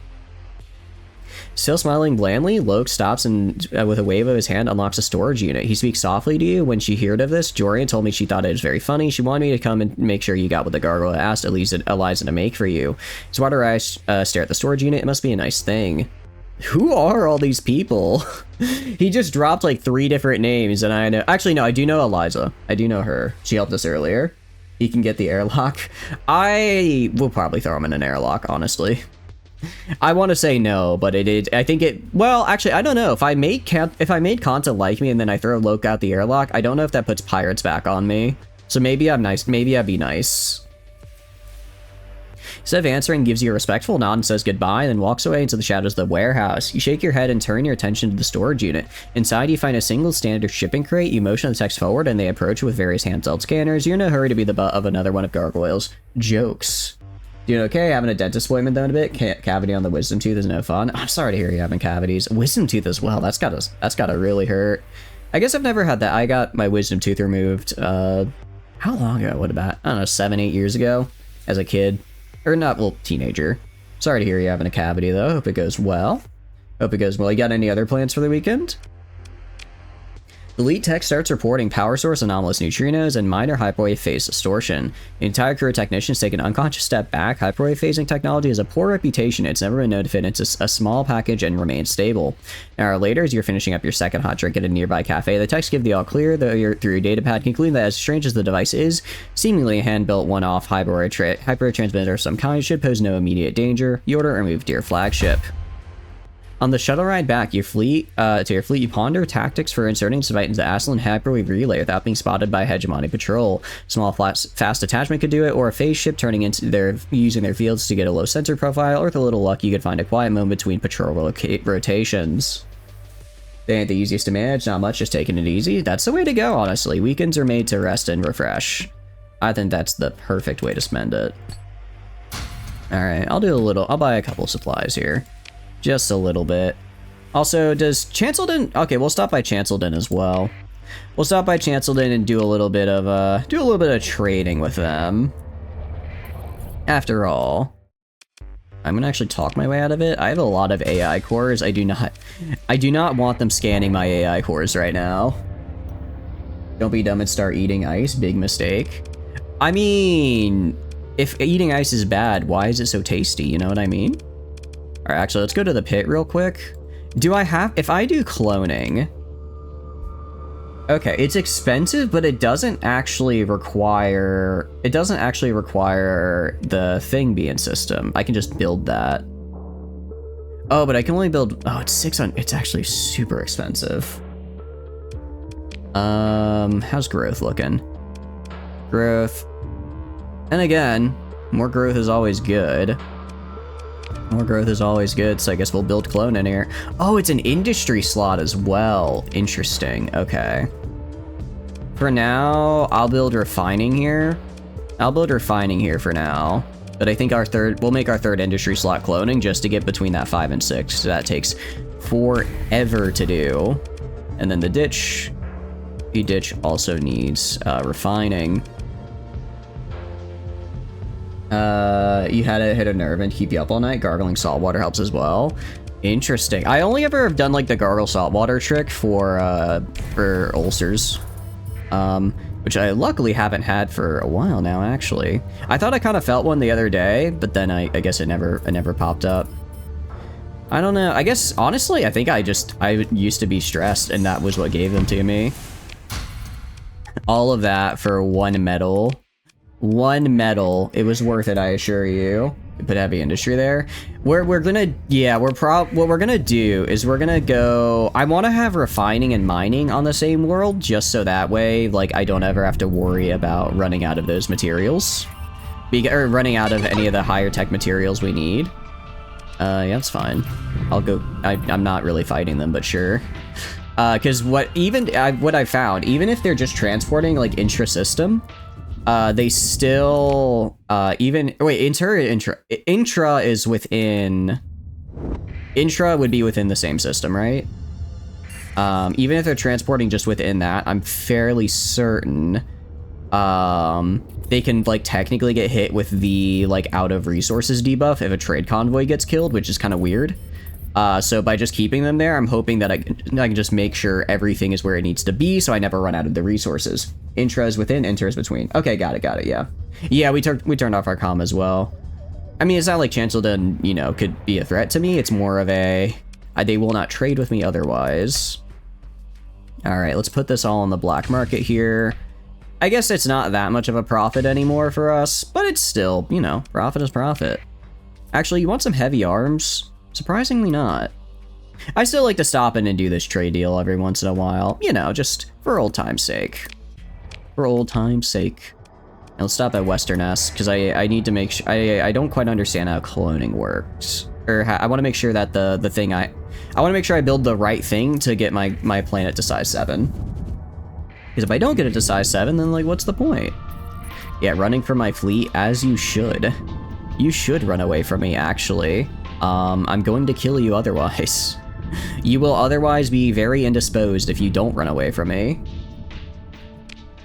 Still smiling blandly, Loke stops and, with a wave of his hand, unlocks a storage unit. He speaks softly to you. When she heard of this, Jorian told me she thought it was very funny. She wanted me to come and make sure you got what the gargoyle asked Eliza to make for you. His water eyes stare at the storage unit. It must be a nice thing. Who are all these people? He just dropped like 3 different names, and I know... Actually, no, I do know Eliza. I do know her. She helped us earlier. He can get the airlock. I will probably throw him in an airlock, honestly. I want to say no, but I think it... Well, actually, I don't know. If I made Kanta like me and then I throw Loke out the airlock, I don't know if that puts pirates back on me. So maybe I'm nice. Maybe I'd be nice. Instead of answering, gives you a respectful nod and says goodbye, and then walks away into the shadows of the warehouse. You shake your head and turn your attention to the storage unit. Inside, you find a single standard shipping crate. You motion the text forward, and they approach with various handheld scanners. You're in a hurry to be the butt of another one of Gargoyle's jokes. Doing okay? Having a dentist appointment though in a bit? Cavity on the wisdom tooth is no fun. I'm sorry to hear you're having cavities. Wisdom tooth as well. That's gotta really hurt. I guess I've never had that. I got my wisdom tooth removed, how long ago? What about, I don't know, 7-8 years ago as a kid. Or not, well, teenager. Sorry to hear you're having a cavity, though. Hope it goes well. Hope it goes well. You got any other plans for the weekend? The lead tech starts reporting power source anomalous neutrinos and minor hyperwave phase distortion. The entire crew of technicians take an unconscious step back. Hyperwave phasing technology has a poor reputation. It's never been known to fit into a small package and remain stable. An hour later, as you're finishing up your second hot drink at a nearby cafe, the techs give the all clear, though you're through your datapad, concluding that as strange as the device is, seemingly a hand-built one-off hyperwave transmitter of some kind should pose no immediate danger. You order or move to your flagship. On the shuttle ride back to your fleet, you ponder tactics for inserting this device into the Aslan Hyperwave relay without being spotted by a hegemony patrol. Small fast attachment could do it, or a phase ship turning into using their fields to get a low sensor profile, or with a little luck you could find a quiet moment between patrol rotations. They ain't the easiest to manage, not much, just taking it easy. That's the way to go, honestly. Weekends are made to rest and refresh. I think that's the perfect way to spend it. Alright, I'll buy a couple supplies here. Just a little bit. Also, does Chanceldon... Okay, we'll stop by Chanceldon as well. We'll stop by Chanceldon and do a little bit of trading with them. After all, I'm gonna actually talk my way out of it. I have a lot of AI cores. I do not want them scanning my AI cores right now. Don't be dumb and start eating ice. Big mistake. I mean, if eating ice is bad, why is it so tasty? You know what I mean? Alright, actually, let's go to the pit real quick. If I do cloning... Okay, it's expensive, but it doesn't actually require the thing be in system. I can just build that. Oh, but I can only build... Oh, it's 600... It's actually super expensive. How's growth looking? Growth. And again, more growth is always good. More growth is always good, so I guess we'll build clone in here. Oh, it's an industry slot as well. Interesting. Okay. For now, I'll build refining here. I'll build refining here for now. But I think we'll make our third industry slot cloning just to get between that 5 and 6. So that takes forever to do. And then the ditch also needs refining. You had to hit a nerve and keep you up all night. Gargling saltwater helps as well. Interesting. I only ever have done like the gargle saltwater trick for ulcers, which I luckily haven't had for a while now. Actually, I thought I kind of felt one the other day, but then I guess it never popped up. I don't know. I guess honestly, I think I used to be stressed, and that was what gave them to me. All of that for one medal. One medal. It was worth it, I assure you. Put heavy industry there. What we're gonna do is we're gonna go... I want to have refining and mining on the same world, just so that way, like, I don't ever have to worry about running out of those materials. Or running out of any of the higher tech materials we need. Yeah, that's fine. I'll go... I'm not really fighting them, but sure. Because what I found, even if they're just transporting, like, intra-system... they still, intra is within, intra would be within the same system, right? Even if they're transporting just within that, I'm fairly certain they can like technically get hit with the like out of resources debuff if a trade convoy gets killed, which is kind of weird. So by just keeping them there, I'm hoping that I can just make sure everything is where it needs to be, so I never run out of the resources. Intras within, inters between. Okay, got it, yeah. Yeah, we turned off our comm as well. I mean, it's not like Chanceldon, you know, could be a threat to me. It's more of a, they will not trade with me otherwise. Alright, let's put this all on the black market here. I guess it's not that much of a profit anymore for us, but it's still, you know, profit is profit. Actually, you want some heavy arms? Surprisingly not. I still like to stop in and do this trade deal every once in a while. You know, just for old time's sake. For old time's sake. And let's stop at Western S, because I need to make sure... I don't quite understand how cloning works. Or I want to make sure that the thing I want to make sure I build the right thing to get my planet to size 7. Because if I don't get it to size 7, then, like, what's the point? Yeah, running from my fleet, as you should. You should run away from me, actually. I'm going to kill you otherwise. You will otherwise be very indisposed if you don't run away from me.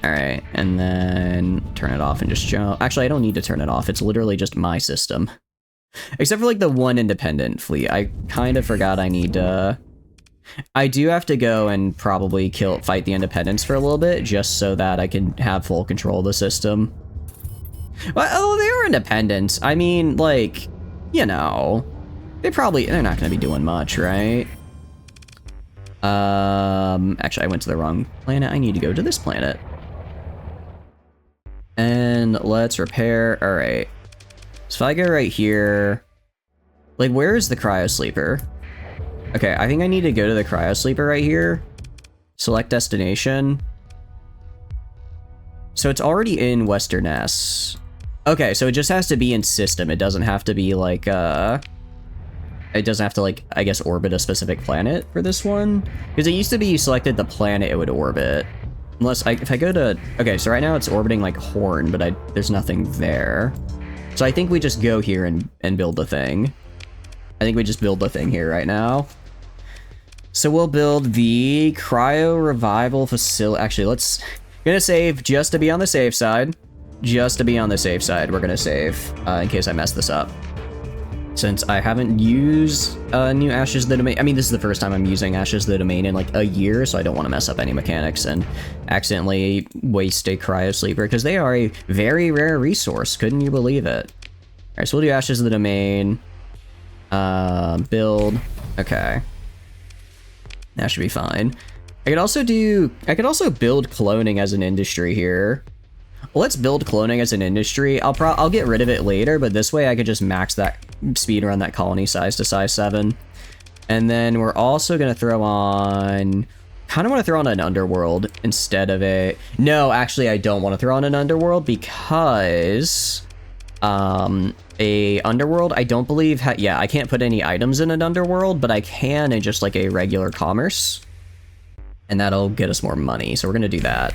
Alright, and then turn it off and just jump. Actually, I don't need to turn it off. It's literally just my system. Except for, like, the one independent fleet. I kind of forgot I need to... I do have to go and probably fight the independents for a little bit, just so that I can have full control of the system. Well, oh, they are independent. I mean, like, you know... they're not going to be doing much, right? Actually, I went to the wrong planet. I need to go to this planet. And let's repair. All right. So if I go right here, like, where is the cryo sleeper? Okay, I think I need to go to the cryo sleeper right here. Select destination. So it's already in Western S. Okay, so it just has to be in system. It doesn't have to be like, it doesn't have to, like, I guess, orbit a specific planet for this one. Because it used to be you selected the planet it would orbit. Unless, if I go to... okay, so right now it's orbiting, like, Horn, but there's nothing there. So I think we just go here and build the thing. I think we just build the thing here right now. So we'll build the Cryo Revival Facility... actually, let's... gonna save just to be on the safe side. Just to be on the safe side, we're gonna save, in case I mess this up. Since I haven't used new Ashes of the Domain. I mean, this is the first time I'm using Ashes of the Domain in like a year, so I don't want to mess up any mechanics and accidentally waste a Cryo Sleeper, because they are a very rare resource. Couldn't you believe it? Alright, so we'll do Ashes of the Domain. Build. Okay. That should be fine. I could also build cloning as an industry here. Let's build cloning as an industry. I'll get rid of it later, but this way I could just max that speed run that colony size to size 7. And then we're also gonna throw on... kind of want to throw on an underworld instead of a... no, actually I don't want to throw on an underworld because... a underworld, I don't believe... yeah, I can't put any items in an underworld, but I can in just like a regular commerce. And that'll get us more money, so we're gonna do that.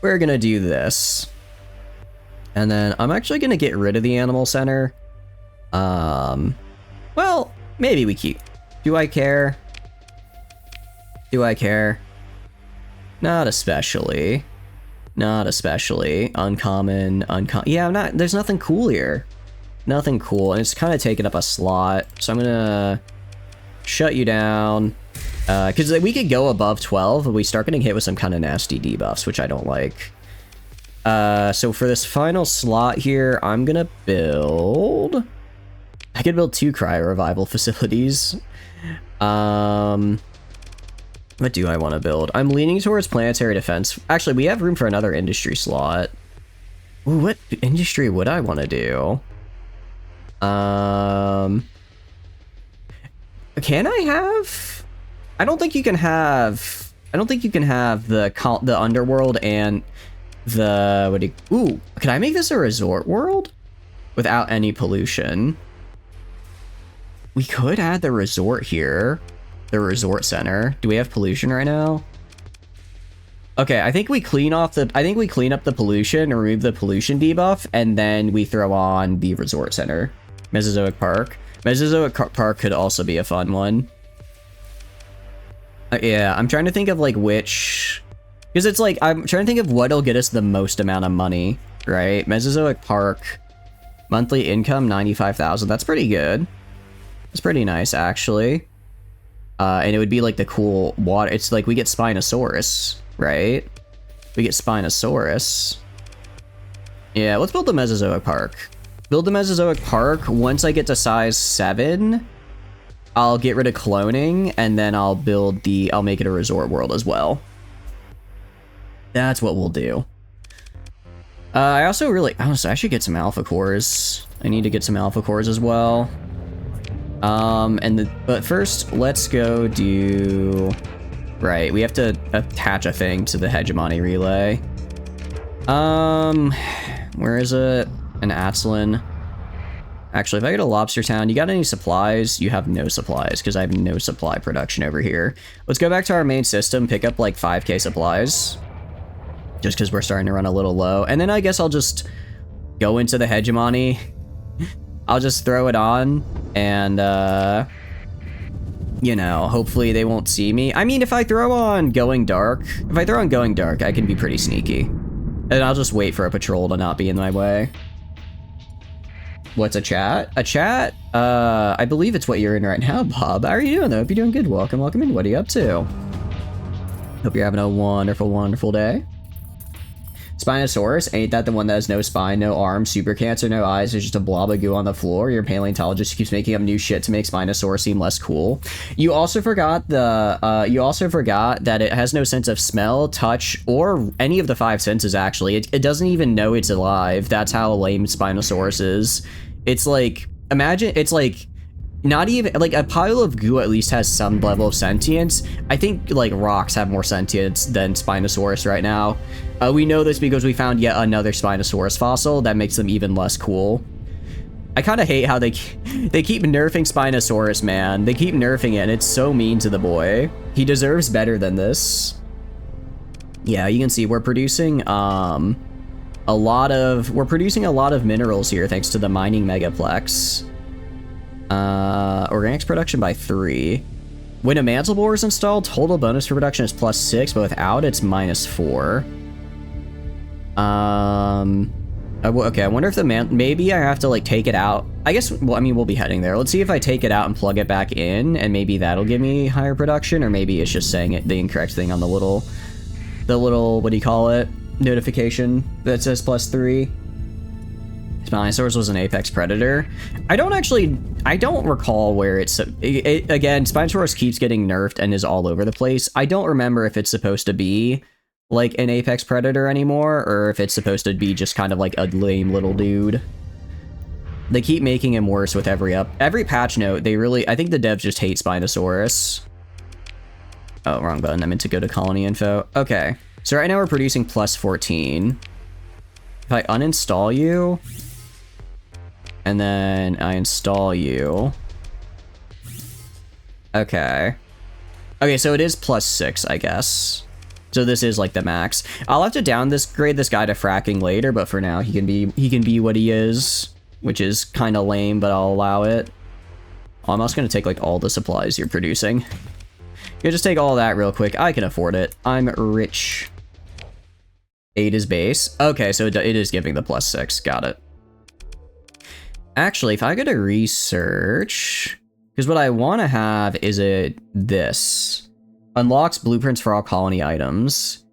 We're gonna do this. And then I'm actually gonna get rid of the animal center. Well, maybe we keep... do I care? Do I care? Not especially. Not especially. Uncommon, yeah, there's nothing cool here. Nothing cool, and it's kind of taking up a slot. So I'm gonna shut you down. Because we could go above 12, but we start getting hit with some kind of nasty debuffs, which I don't like. So for this final slot here, I'm gonna build... I could build 2 Cryo Revival facilities. What do I want to build? I'm leaning towards planetary defense. Actually, we have room for another industry slot. Ooh, what industry would I want to do? Can I have... I don't think you can have the underworld and the... ooh, can I make this a resort world? Without any pollution. We could add the resort here. The resort center. Do we have pollution right now? Okay, I think we clean up the pollution, remove the pollution debuff, and then we throw on the resort center. Mesozoic Park. Mesozoic Park could also be a fun one. Yeah, I'm trying to think of like which, because it's like I'm trying to think of what'll get us the most amount of money, right? Mesozoic Park, monthly income 95,000. That's pretty good. It's pretty nice actually. And it would be like the cool water. It's like we get Spinosaurus, right? We get Spinosaurus. Yeah, let's build the Mesozoic Park. Build the Mesozoic Park. Once I get to size 7, I'll get rid of cloning, and then I'll make it a resort world as well. That's what we'll do. I should get some alpha cores. I need to get some alpha cores as well. But first, let's go do... Right, we have to attach a thing to the hegemony relay. Where is it? An Atslin. Actually, if I go to Lobster Town, you got any supplies? You have no supplies, because I have no supply production over here. Let's go back to our main system, pick up like 5k supplies. Just because we're starting to run a little low. And then I guess I'll just go into the hegemony. I'll just throw it on, and, you know, hopefully they won't see me. I mean, if I throw on Going Dark, I can be pretty sneaky. And I'll just wait for a patrol to not be in my way. What's a chat? A chat? I believe it's what you're in right now, Bob. How are you doing, though? Hope you're doing good. Welcome in. What are you up to? Hope you're having a wonderful, wonderful day. Spinosaurus, ain't that the one that has no spine, no arms, super cancer, no eyes, there's just a blob of goo on the floor? Your paleontologist keeps making up new shit to make Spinosaurus seem less cool. You also forgot that it has no sense of smell, touch, or any of the 5 senses, actually. It doesn't even know it's alive. That's how lame Spinosaurus is. It's like, imagine, it's like, not even, like, a pile of goo at least has some level of sentience. I think, like, rocks have more sentience than Spinosaurus right now. We know this because we found yet another Spinosaurus fossil that makes them even less cool. I kind of hate how they keep nerfing Spinosaurus, man. They keep nerfing it, and it's so mean to the boy. He deserves better than this. Yeah, you can see we're producing a lot of minerals here thanks to the mining megaplex. Organics production by 3. When a mantle borer is installed, total bonus for production is +6, but without it's -4. Okay, I wonder if maybe I have to like take it out. I guess, well, I mean, we'll be heading there. Let's see if I take it out and plug it back in, and maybe that'll give me higher production, or maybe it's just saying the incorrect thing on the little, what do you call it? Notification that says +3. Spinosaurus was an apex predator. I don't recall where again, Spinosaurus keeps getting nerfed and is all over the place. I don't remember if it's supposed to be like an apex predator anymore, or if it's supposed to be just kind of like a lame little dude. They keep making him worse with every patch note. I think the devs just hate Spinosaurus. Oh, wrong button. I meant to go to colony info. Okay, so right now we're producing +14. If I uninstall you, and then I install you. Okay. Okay, so it is +6, I guess. So this is like the max. I'll have to grade this guy to fracking later, but for now he can be what he is, which is kind of lame, but I'll allow it. I'm also gonna take like all the supplies you're producing. You just take all that real quick. I can afford it. I'm rich. 8 is base. Okay, so it is giving the +6. Got it. Actually, if I go to research, because what I want to have is this. Unlocks blueprints for all colony items.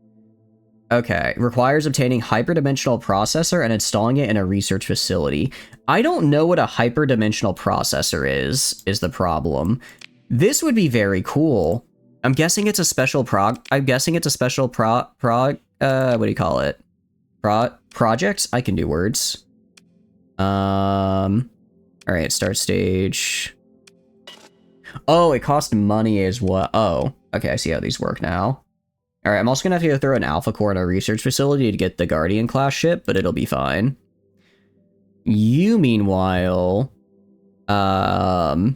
Okay, requires obtaining hyperdimensional processor and installing it in a research facility. I don't know what a hyperdimensional processor is the problem. This would be very cool. I'm guessing it's a special what do you call it? Projects? I can do words. Alright, start stage. Oh, it costs money as well. Oh, okay, I see how these work now. Alright, I'm also gonna have to go throw an alpha core in a research facility to get the Guardian class ship, but it'll be fine. You, meanwhile, I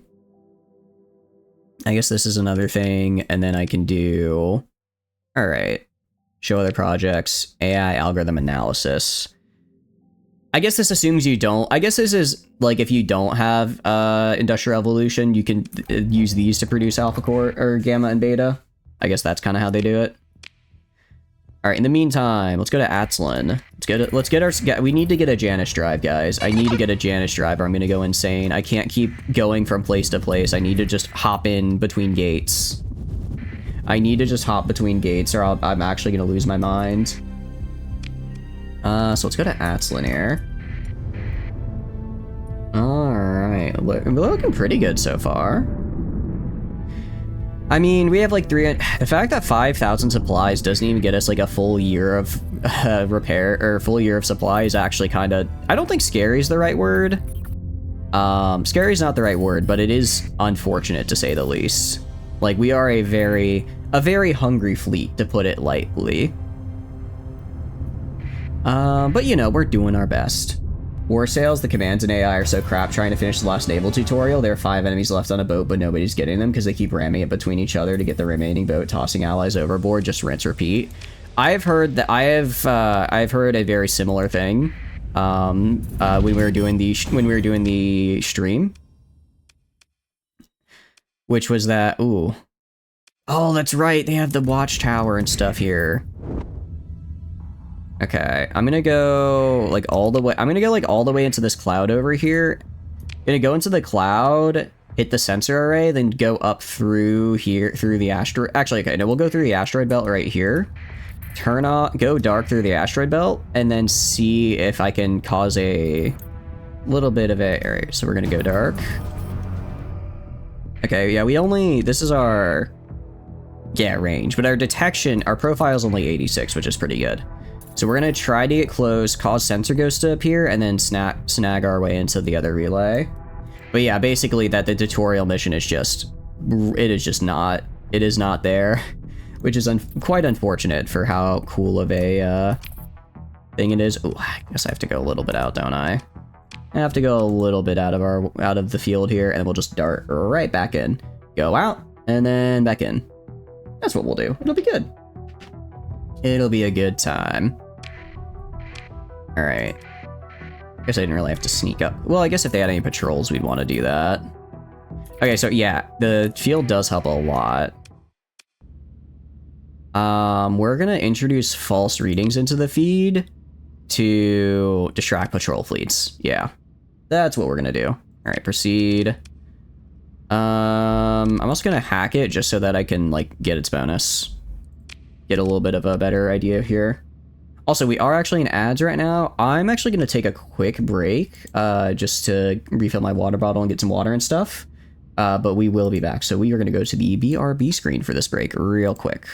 guess this is another thing, and then I can do... Alright. Show other projects. AI algorithm analysis. I guess this assumes you don't... I guess this is, like, if you don't have Industrial Evolution, you can use these to produce Alpha Core, or Gamma and Beta. I guess that's kind of how they do it. All right, in the meantime, let's go to Atslin. We need to get a Janus drive, guys. I need to get a Janus drive or I'm gonna go insane. I can't keep going from place to place. I need to just hop in between gates. I need to just hop between gates or I'm actually gonna lose my mind. So let's go to Atslin here. Alright, we're looking pretty good so far. I mean, we have like the fact that 5,000 supplies doesn't even get us like a full year of repair, or full year of supply is actually kind of, I don't think scary is the right word. Scary is not the right word, but it is unfortunate to say the least. Like, we are a very hungry fleet, to put it lightly. But you know, we're doing our best. War Sails, the commands in AI are so crap. Trying to finish the last naval tutorial, there are 5 enemies left on a boat, but nobody's getting them because they keep ramming it between each other to get the remaining boat, tossing allies overboard. Just rinse, repeat. I've heard a very similar thing. When we were doing the stream, which was that. Ooh, oh, that's right. They have the watchtower and stuff here. Okay, I'm gonna go like all the way. I'm gonna go like all the way into this cloud over here. Gonna go into the cloud, hit the sensor array, then go up through here, through the asteroid. Actually, okay, no, we'll go through the asteroid belt right here. Turn off, go dark through the asteroid belt, and then see if I can cause a little bit of a. Alright, so we're gonna go dark. Okay, yeah, this is our, range, but our detection, our profile is only 86, which is pretty good. So we're gonna try to get close, cause sensor ghosts to appear, and then snag our way into the other relay. But yeah, basically the tutorial mission is it is not there, which is quite unfortunate for how cool of a thing it is. Ooh, I guess I have to go a little bit out, don't I? I have to go a little bit out of the field here, and then we'll just dart right back in. Go out, and then back in. That's what we'll do. It'll be good. It'll be a good time. Alright. Guess I didn't really have to sneak up. Well, I guess if they had any patrols, we'd want to do that. Okay, so yeah, the field does help a lot. We're gonna introduce false readings into the feed to distract patrol fleets. Yeah, that's what we're gonna do. Alright, proceed. I'm also gonna hack it just so that I can, like, get its bonus. Get a little bit of a better idea here. Also, we are actually in ads right now. I'm actually going to take a quick break just to refill my water bottle and get some water and stuff. But we will be back. So we are going to go to the BRB screen for this break real quick.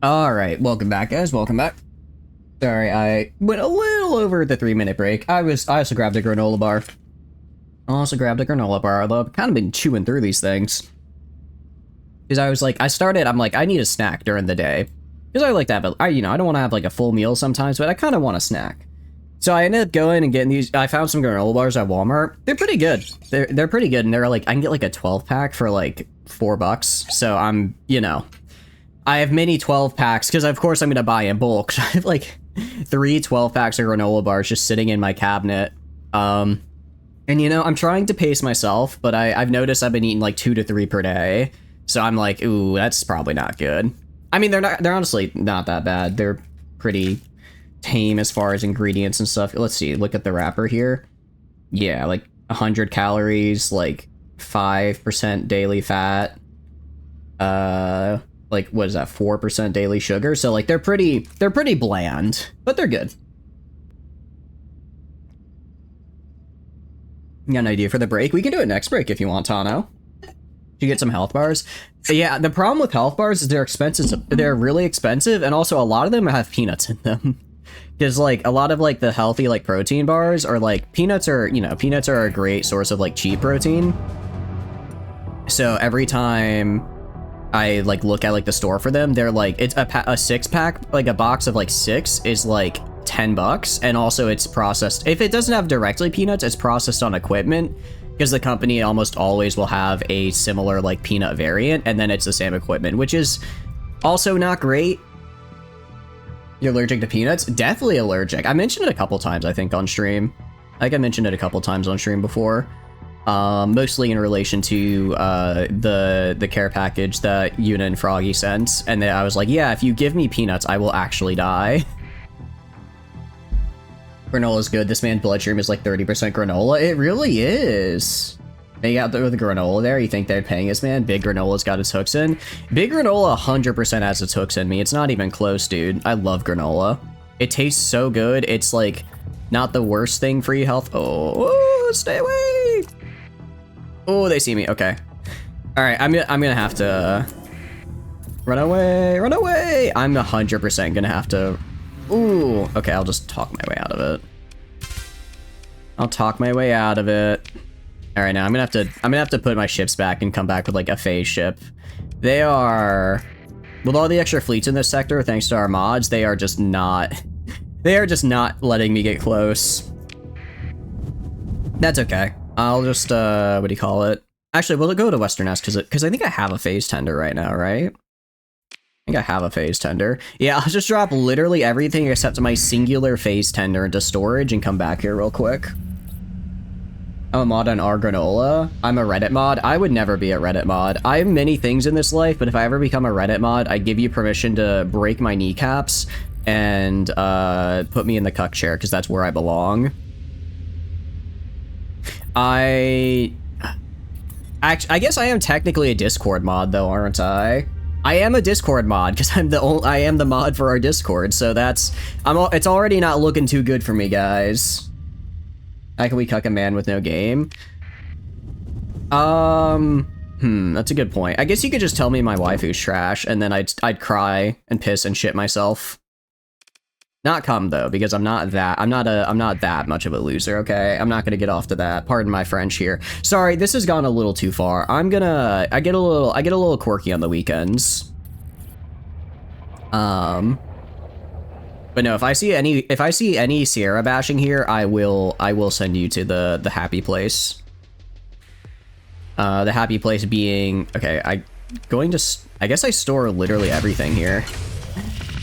Alright, welcome back, guys. Welcome back. Sorry, I went a little over the 3-minute break. I also grabbed a granola bar. Although I've kind of been chewing through these things. Because I was like, I'm like, I need a snack during the day. Because I like that, but I don't want to have like a full meal sometimes, but I kind of want a snack. So I ended up going and getting these. I found some granola bars at Walmart. They're pretty good. They're pretty good, and they're like, I can get like a 12-pack for like $4. So I'm, I have many 12-packs, because of course I'm going to buy in bulk. So I have like 3 12-packs of granola bars just sitting in my cabinet. And I'm trying to pace myself, but I've noticed I've been eating like 2 to 3 per day. So I'm like, ooh, that's probably not good. I mean, they're honestly not that bad. They're pretty tame as far as ingredients and stuff. Let's see, look at the wrapper here. Yeah, like 100 calories, like 5% daily fat. Like, what is that, 4% daily sugar? So like they're pretty bland, but they're good. You got an idea for the break? We can do it next break if you want, Tano. You get some health bars. Yeah, the problem with health bars is they're expensive. They're really expensive, and also a lot of them have peanuts in them. Because like a lot of like the healthy like protein bars are like peanuts are a great source of like cheap protein. So every time I like look at like the store for them, they're like, it's a 6-pack, like a box of like 6 is like $10, and also it's processed. If it doesn't have directly peanuts, it's processed on equipment, because the company almost always will have a similar like peanut variant, and then it's the same equipment, which is also not great. You're allergic to peanuts? Definitely allergic. I mentioned it a couple times, I think, on stream. I think I mentioned it a couple times on stream before. Mostly in relation to the care package that Yuna and Froggy sent, and then I was like, yeah, if you give me peanuts, I will actually die. Granola's good. This man's bloodstream is like 30% granola. It really is. And you got the granola there. You think they're paying this man? Big Granola's got its hooks in. Big Granola 100% has its hooks in me. It's not even close, dude. I love granola. It tastes so good. It's like not the worst thing for your health. Oh, stay away. Oh, they see me. Okay. All right. I'm gonna have to run away. Run away. I'm 100% gonna have to. Ooh. Okay. I'll just talk my way out of it. I'll talk my way out of it. All right, now I'm gonna have to put my ships back and come back with like a phase ship. They are, with all the extra fleets in this sector, thanks to our mods, they are just not letting me get close. That's okay. I'll just what do you call it? Actually, we'll go to Western S because I think I have a phase tender right now, right? I think I have a phase tender. Yeah, I'll just drop literally everything except my singular phase tender into storage and come back here real quick. I'm a mod on our granola. I'm a Reddit mod. I would never be a Reddit mod. I have many things in this life, but if I ever become a Reddit mod, I give you permission to break my kneecaps and put me in the cuck chair, because that's where I belong. I guess I am technically a Discord mod, though, aren't I? I am a Discord mod because I am the mod for our Discord, so it's already not looking too good for me, guys. How can we cuck a man with no game? That's a good point. I guess you could just tell me my waifu's trash, and then I'd cry and piss and shit myself. Not come though, because I'm not that much of a loser, okay? I'm not gonna get off to that. Pardon my French here. Sorry, this has gone a little too far. I get a little quirky on the weekends. But no, if I see any Sierra bashing here, I will send you to the happy place. The happy place being, okay, I guess I store literally everything here.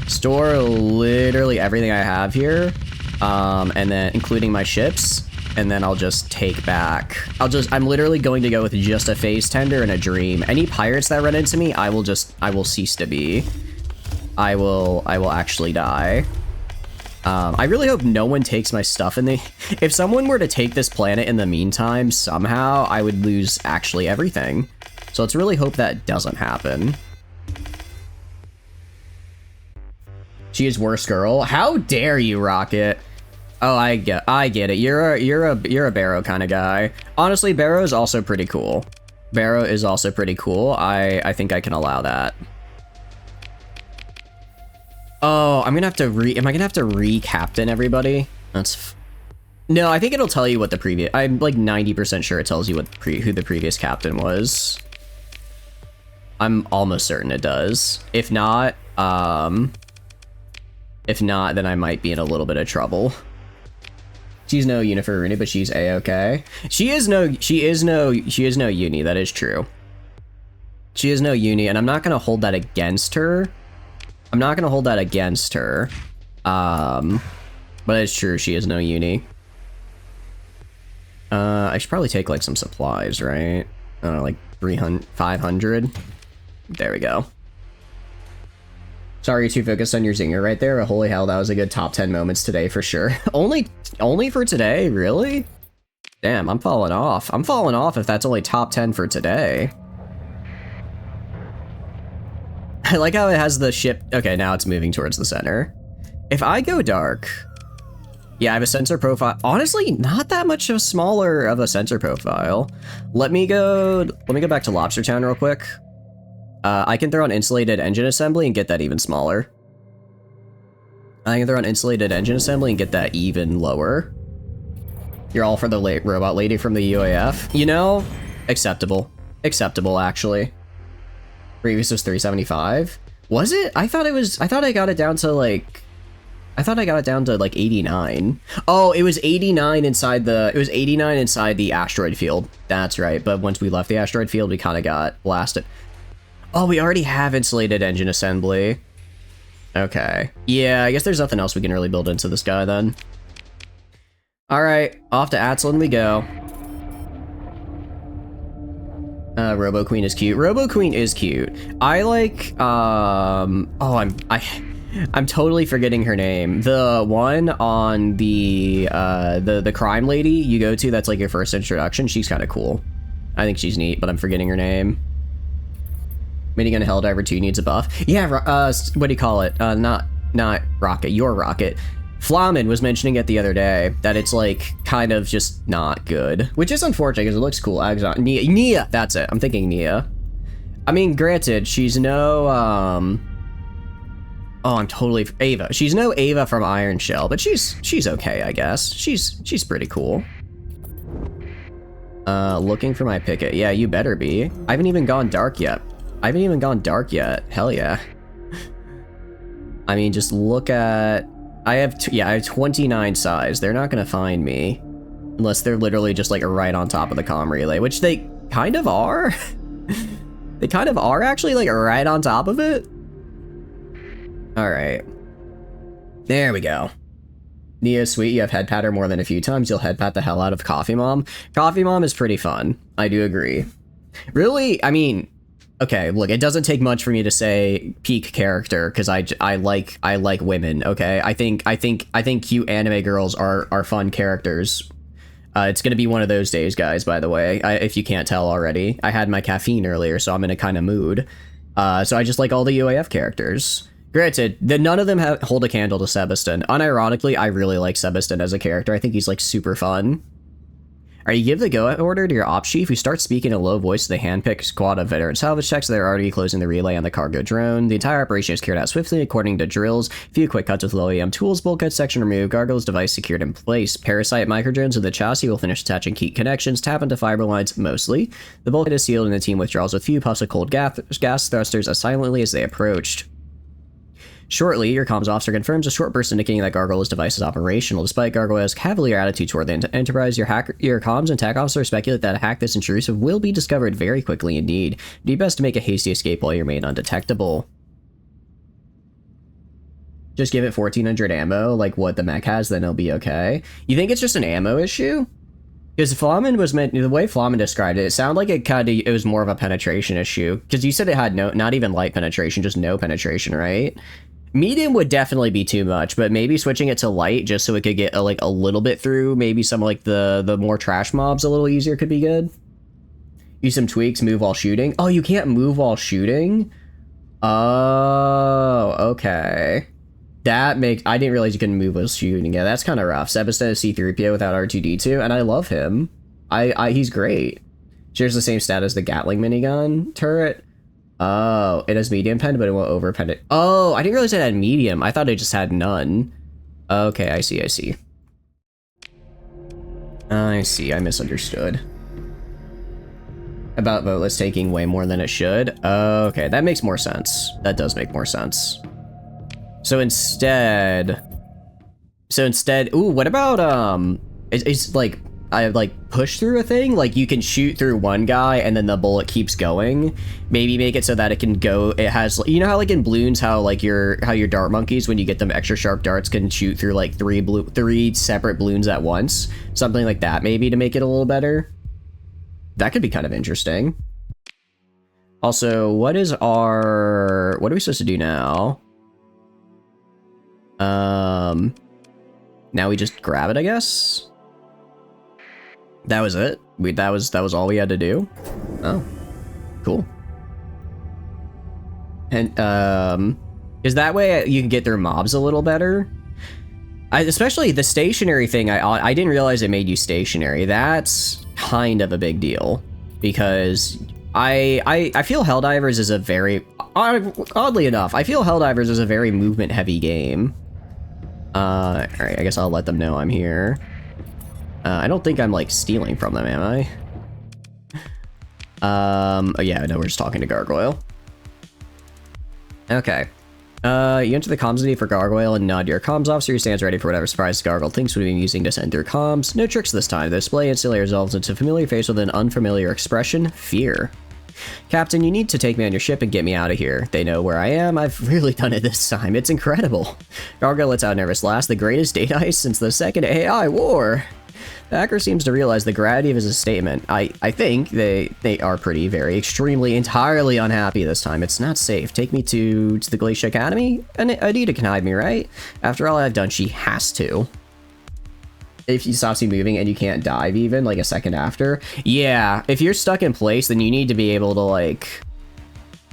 Store literally everything I have here, and then including my ships, and then I'll just take back. I'm literally going to go with just a phase tender and a dream. Any pirates that run into me, I will cease to be. I will actually die. I really hope no one takes my stuff if someone were to take this planet in the meantime, somehow, I would lose actually everything. So let's really hope that doesn't happen. She is worst girl. How dare you, Rocket? Oh, I get it. You're a Barrow kind of guy. Honestly, Barrow is also pretty cool. I think I can allow that. Oh, I'm gonna have to am I gonna have to re-captain everybody? No, I think it'll tell you what the previous, I'm like 90% sure it tells you what who the previous captain was. I'm almost certain it does. If not, then I might be in a little bit of trouble. She's no Uniforuni, but she's A-okay. She is no uni, that is true. She is no uni, and I'm not gonna hold that against her. But it's true, she is no uni. I should probably take like some supplies, right? I don't know, like 300, 500. There we go. Sorry, you're too focused on your zinger right there, but holy hell, that was a good top 10 moments today for sure. Only for today, really? Damn, I'm falling off. I'm falling off if that's only top 10 for today. I like how it has the ship. Okay, now it's moving towards the center. If I go dark, yeah, I have a sensor profile. Honestly, not that much of a smaller of a sensor profile. Let me go back to Lobster Town real quick. I can throw on insulated engine assembly and get that even smaller. I can throw on insulated engine assembly and get that even lower. You're all for the robot lady from the UAF. You know, acceptable. Acceptable, actually. Previous was 375. Was it? I thought I got it down to like 89. Oh, it was 89 inside the asteroid field. That's right. But once we left the asteroid field, we kind of got blasted. Oh, we already have insulated engine assembly. Okay. Yeah, I guess there's nothing else we can really build into this guy then. All right, off to Atslin we go. Robo Queen is cute. Robo Queen is cute. I like, oh, I'm totally forgetting her name. The one on the crime lady you go to that's like your first introduction. She's kind of cool. I think she's neat, but I'm forgetting her name. Minigun Helldiver 2 needs a buff. Yeah, what do you call it? Not Rocket, your Rocket. Flamen was mentioning it the other day, that it's like kind of just not good. Which is unfortunate because it looks cool. Nia, that's it. I'm thinking Nia. I mean, granted, she's no, oh, I'm totally, Ava. She's no Ava from Iron Shell, but she's okay, I guess. She's pretty cool. Looking for my picket. Yeah, you better be. I haven't even gone dark yet. Hell yeah. I mean, just look at... I have 29 size. They're not gonna find me. Unless they're literally just like right on top of the comm relay, which they kind of are. They kind of are actually like right on top of it. Alright. There we go. Nia's sweet, you have head pat her more than a few times. You'll head pat the hell out of Coffee Mom. Coffee Mom is pretty fun. I do agree. Really, I mean... Okay, look, it doesn't take much for me to say peak character because I like women. Okay, I think cute anime girls are fun characters. It's gonna be one of those days, guys. By the way, if you can't tell already, I had my caffeine earlier, so I'm in a kind of mood. So I just like all the UAF characters. Granted, none of them hold a candle to Sebastin. Unironically, I really like Sebastin as a character. I think he's like super fun. Alright, you give the go order to your ops chief, who starts speaking in a low voice to the handpicked squad of veteran salvage techs that are already closing the relay on the cargo drone. The entire operation is carried out swiftly according to drills. Few quick cuts with low EM tools, bulkhead section removed, gargoyle's device secured in place. Parasite microdrones with the chassis will finish attaching key connections, tap into fiber lines mostly. The bulkhead is sealed and the team withdraws with few puffs of cold gas thrusters as silently as they approached. Shortly, your comms officer confirms a short burst indicating that Gargoyle's device is operational. Despite Gargoyle's cavalier attitude toward the Enterprise, your comms and tech officer speculate that a hack this intrusive will be discovered very quickly indeed. Do best to make a hasty escape while you remain undetectable. Just give it 1400 ammo, like what the mech has, then it'll be okay. You think it's just an ammo issue? Because Flamen was meant, the way Flamen described it, it sounded like it was more of a penetration issue. Because you said it had not even light penetration, just no penetration, right? Medium would definitely be too much, but maybe switching it to light just so it could get like a little bit through maybe some like the more trash mobs a little easier could be good. Use some tweaks, move while shooting. Oh, you can't move while shooting? Oh, okay. That makes... I didn't realize you couldn't move while shooting. Yeah, that's kind of rough. Sebastin is C-3PO without R2-D2, and I love him. He's great. Shares the same stat as the Gatling minigun turret. Oh, it has medium pen, but it won't overpen it. Oh, I didn't realize it had medium. I thought it just had none. Okay, I see, I see. I see, I misunderstood. About voteless taking way more than it should. Okay, that makes more sense. That does make more sense. So instead, ooh, what about, is like, I like push through a thing? Like you can shoot through one guy and then the bullet keeps going. Maybe make it so that it can go, it has, you know how like in balloons, how like your dart monkeys, when you get them extra sharp darts, can shoot through like three separate balloons at once? Something like that maybe to make it a little better. That could be kind of interesting. Also, what are we supposed to do now? Now we just grab it, I guess. That was it. That was all we had to do. Oh, cool. And is that way you can get through mobs a little better? Especially the stationary thing. I didn't realize it made you stationary. That's kind of a big deal because I feel Helldivers is a very oddly enough, I feel Helldivers is a very movement heavy game. All right, I guess I'll let them know I'm here. I don't think I'm like stealing from them, am I? Oh yeah, no, we're just talking to Gargoyle. Okay. You enter the comms meeting for Gargoyle and nod to your comms officer who stands ready for whatever surprise Gargoyle thinks would be using to send through comms. No tricks this time. The display instantly resolves into a familiar face with an unfamiliar expression, fear. Captain, you need to take me on your ship and get me out of here. They know where I am. I've really done it this time. It's incredible. Gargoyle lets out a nervous laugh. The greatest data heist since the second AI war. The hacker seems to realize the gravity of his statement. I think they are very, extremely, entirely unhappy this time. It's not safe. Take me to the Glacier Academy? Anita can hide me, right? After all I've done, she has to. If you stops you moving and you can't dive even, like a second after. Yeah, if you're stuck in place, then you need to be able to, like...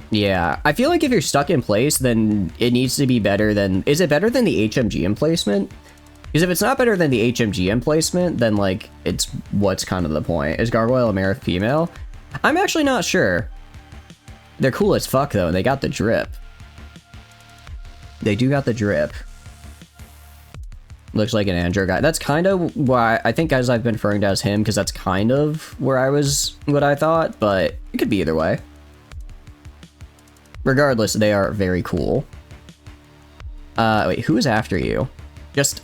Yeah, I feel like if you're stuck in place, then it needs to be better than... Is it better than the HMG emplacement? Because if it's not better than the HMG emplacement, then, like, it's what's kind of the point. Is Gargoyle a male or female? I'm actually not sure. They're cool as fuck, though, and they got the drip. They do got the drip. Looks like an Andro guy. That's kind of why I think as I've been referring to as him, because that's kind of where I was, what I thought, but it could be either way. Regardless, they are very cool. Wait, who is after you? Just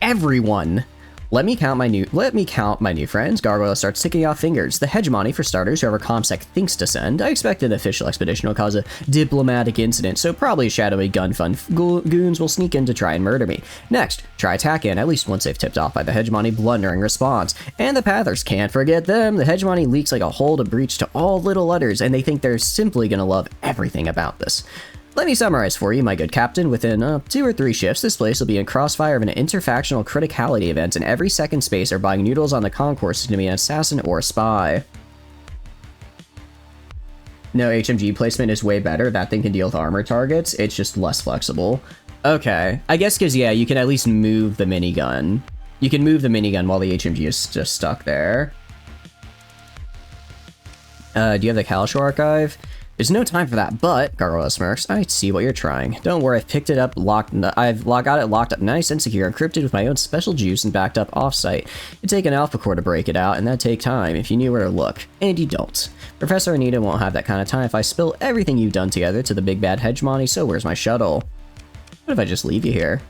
everyone. Let me count my new friends. Gargoyle starts ticking off fingers. The hegemony for starters, whoever ComSec thinks to send. I expect an official expedition will cause a diplomatic incident, so probably shadowy gun fun goons will sneak in to try and murder me. Next, try attack in, at least once they've tipped off by the hegemony blundering response. And the Pathers, can't forget them. The hegemony leaks like a hole to breach to all little udders, and they think they're simply gonna love everything about this. Let me summarize for you, my good captain. Within 2 or 3 shifts, this place will be in crossfire of an interfactional criticality event, and every second space are buying noodles on the concourse to be an assassin or a spy. No, HMG placement is way better. That thing can deal with armor targets. It's just less flexible. Okay. I guess because, yeah, you can at least move the minigun. You can move the minigun while the HMG is just stuck there. Do you have the Kalisho archive? There's no time for that, but, Gargoyle smirks, I see what you're trying. Don't worry, I've picked it up, got it locked up nice and secure, encrypted with my own special juice and backed up off-site. It'd take an alpha core to break it out, and that'd take time if you knew where to look. And you don't. Professor Anita won't have that kind of time if I spill everything you've done together to the big bad hegemony, so where's my shuttle? What if I just leave you here?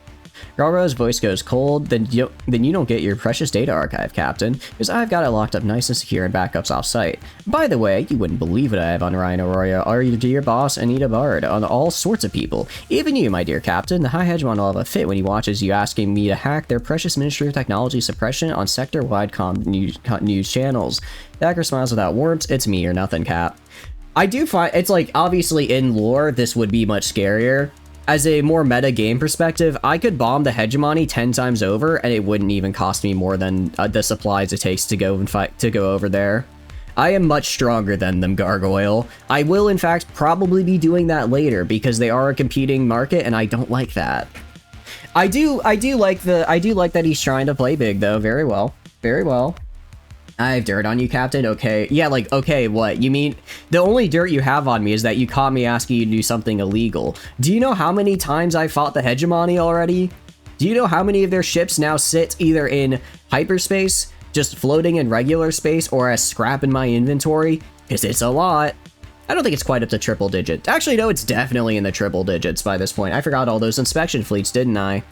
Gargoyle's voice goes cold, then you don't get your precious data archive, Captain, because I've got it locked up nice and secure and backups off-site. By the way, you wouldn't believe what I have on Ryan Aurora, or your dear boss, Anita Bard, on all sorts of people. Even you, my dear Captain, the High Hegemon will have a fit when he watches you asking me to hack their precious Ministry of Technology suppression on sector-wide news channels. The hacker smiles without warmth. It's me or nothing, Cap. I do find, it's like, obviously in lore, this would be much scarier. As a more meta game perspective, I could bomb the hegemony 10 times over and it wouldn't even cost me more than the supplies it takes to go and fight to go over there. I am much stronger than them, Gargoyle. I will in fact probably be doing that later because they are a competing market and I don't like that. I do like that he's trying to play big though, very well. Very well. I have dirt on you, Captain? Okay. Yeah, like, okay, what? You mean the only dirt you have on me is that you caught me asking you to do something illegal. Do you know how many times I fought the hegemony already? Do you know how many of their ships now sit either in hyperspace, just floating in regular space, or as scrap in my inventory? Because it's a lot. I don't think it's quite up to triple digits. Actually, no, it's definitely in the triple digits by this point. I forgot all those inspection fleets, didn't I?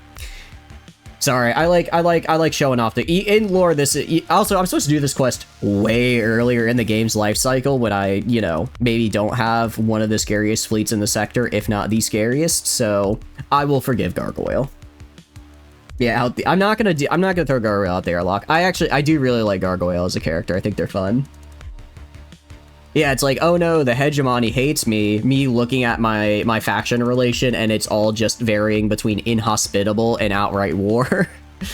Sorry, I like showing off the in lore. This also, I'm supposed to do this quest way earlier in the game's life cycle when I, you know, maybe don't have one of the scariest fleets in the sector, if not the scariest. So I will forgive Gargoyle. Yeah, I'm not gonna throw Gargoyle out there, Locke. I do really like Gargoyle as a character. I think they're fun. Yeah, it's like, oh no, the hegemony hates me. Me looking at my faction relation, and it's all just varying between inhospitable and outright war. I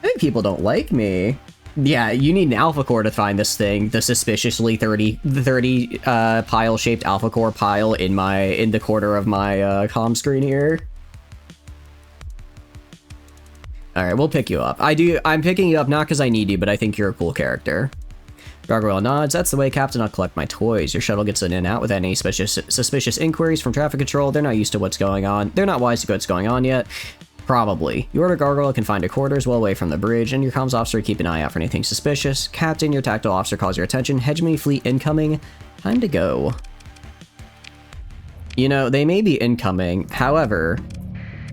think people don't like me. Yeah, you need an alpha core to find this thing. The suspiciously 30 pile shaped alpha core pile in the corner of my comm screen here. All right, we'll pick you up. I'm picking you up not because I need you, but I think you're a cool character. Gargoyle nods. That's the way, Captain. I'll collect my toys. Your shuttle gets in and out with any suspicious inquiries from traffic control. They're not used to what's going on. They're not wise to what's going on yet. Probably. You order Gargoyle can find a quarters well away from the bridge, and your comms officer keep an eye out for anything suspicious. Captain, your tactical officer calls your attention. Hegemony fleet incoming. Time to go. You know, they may be incoming. However,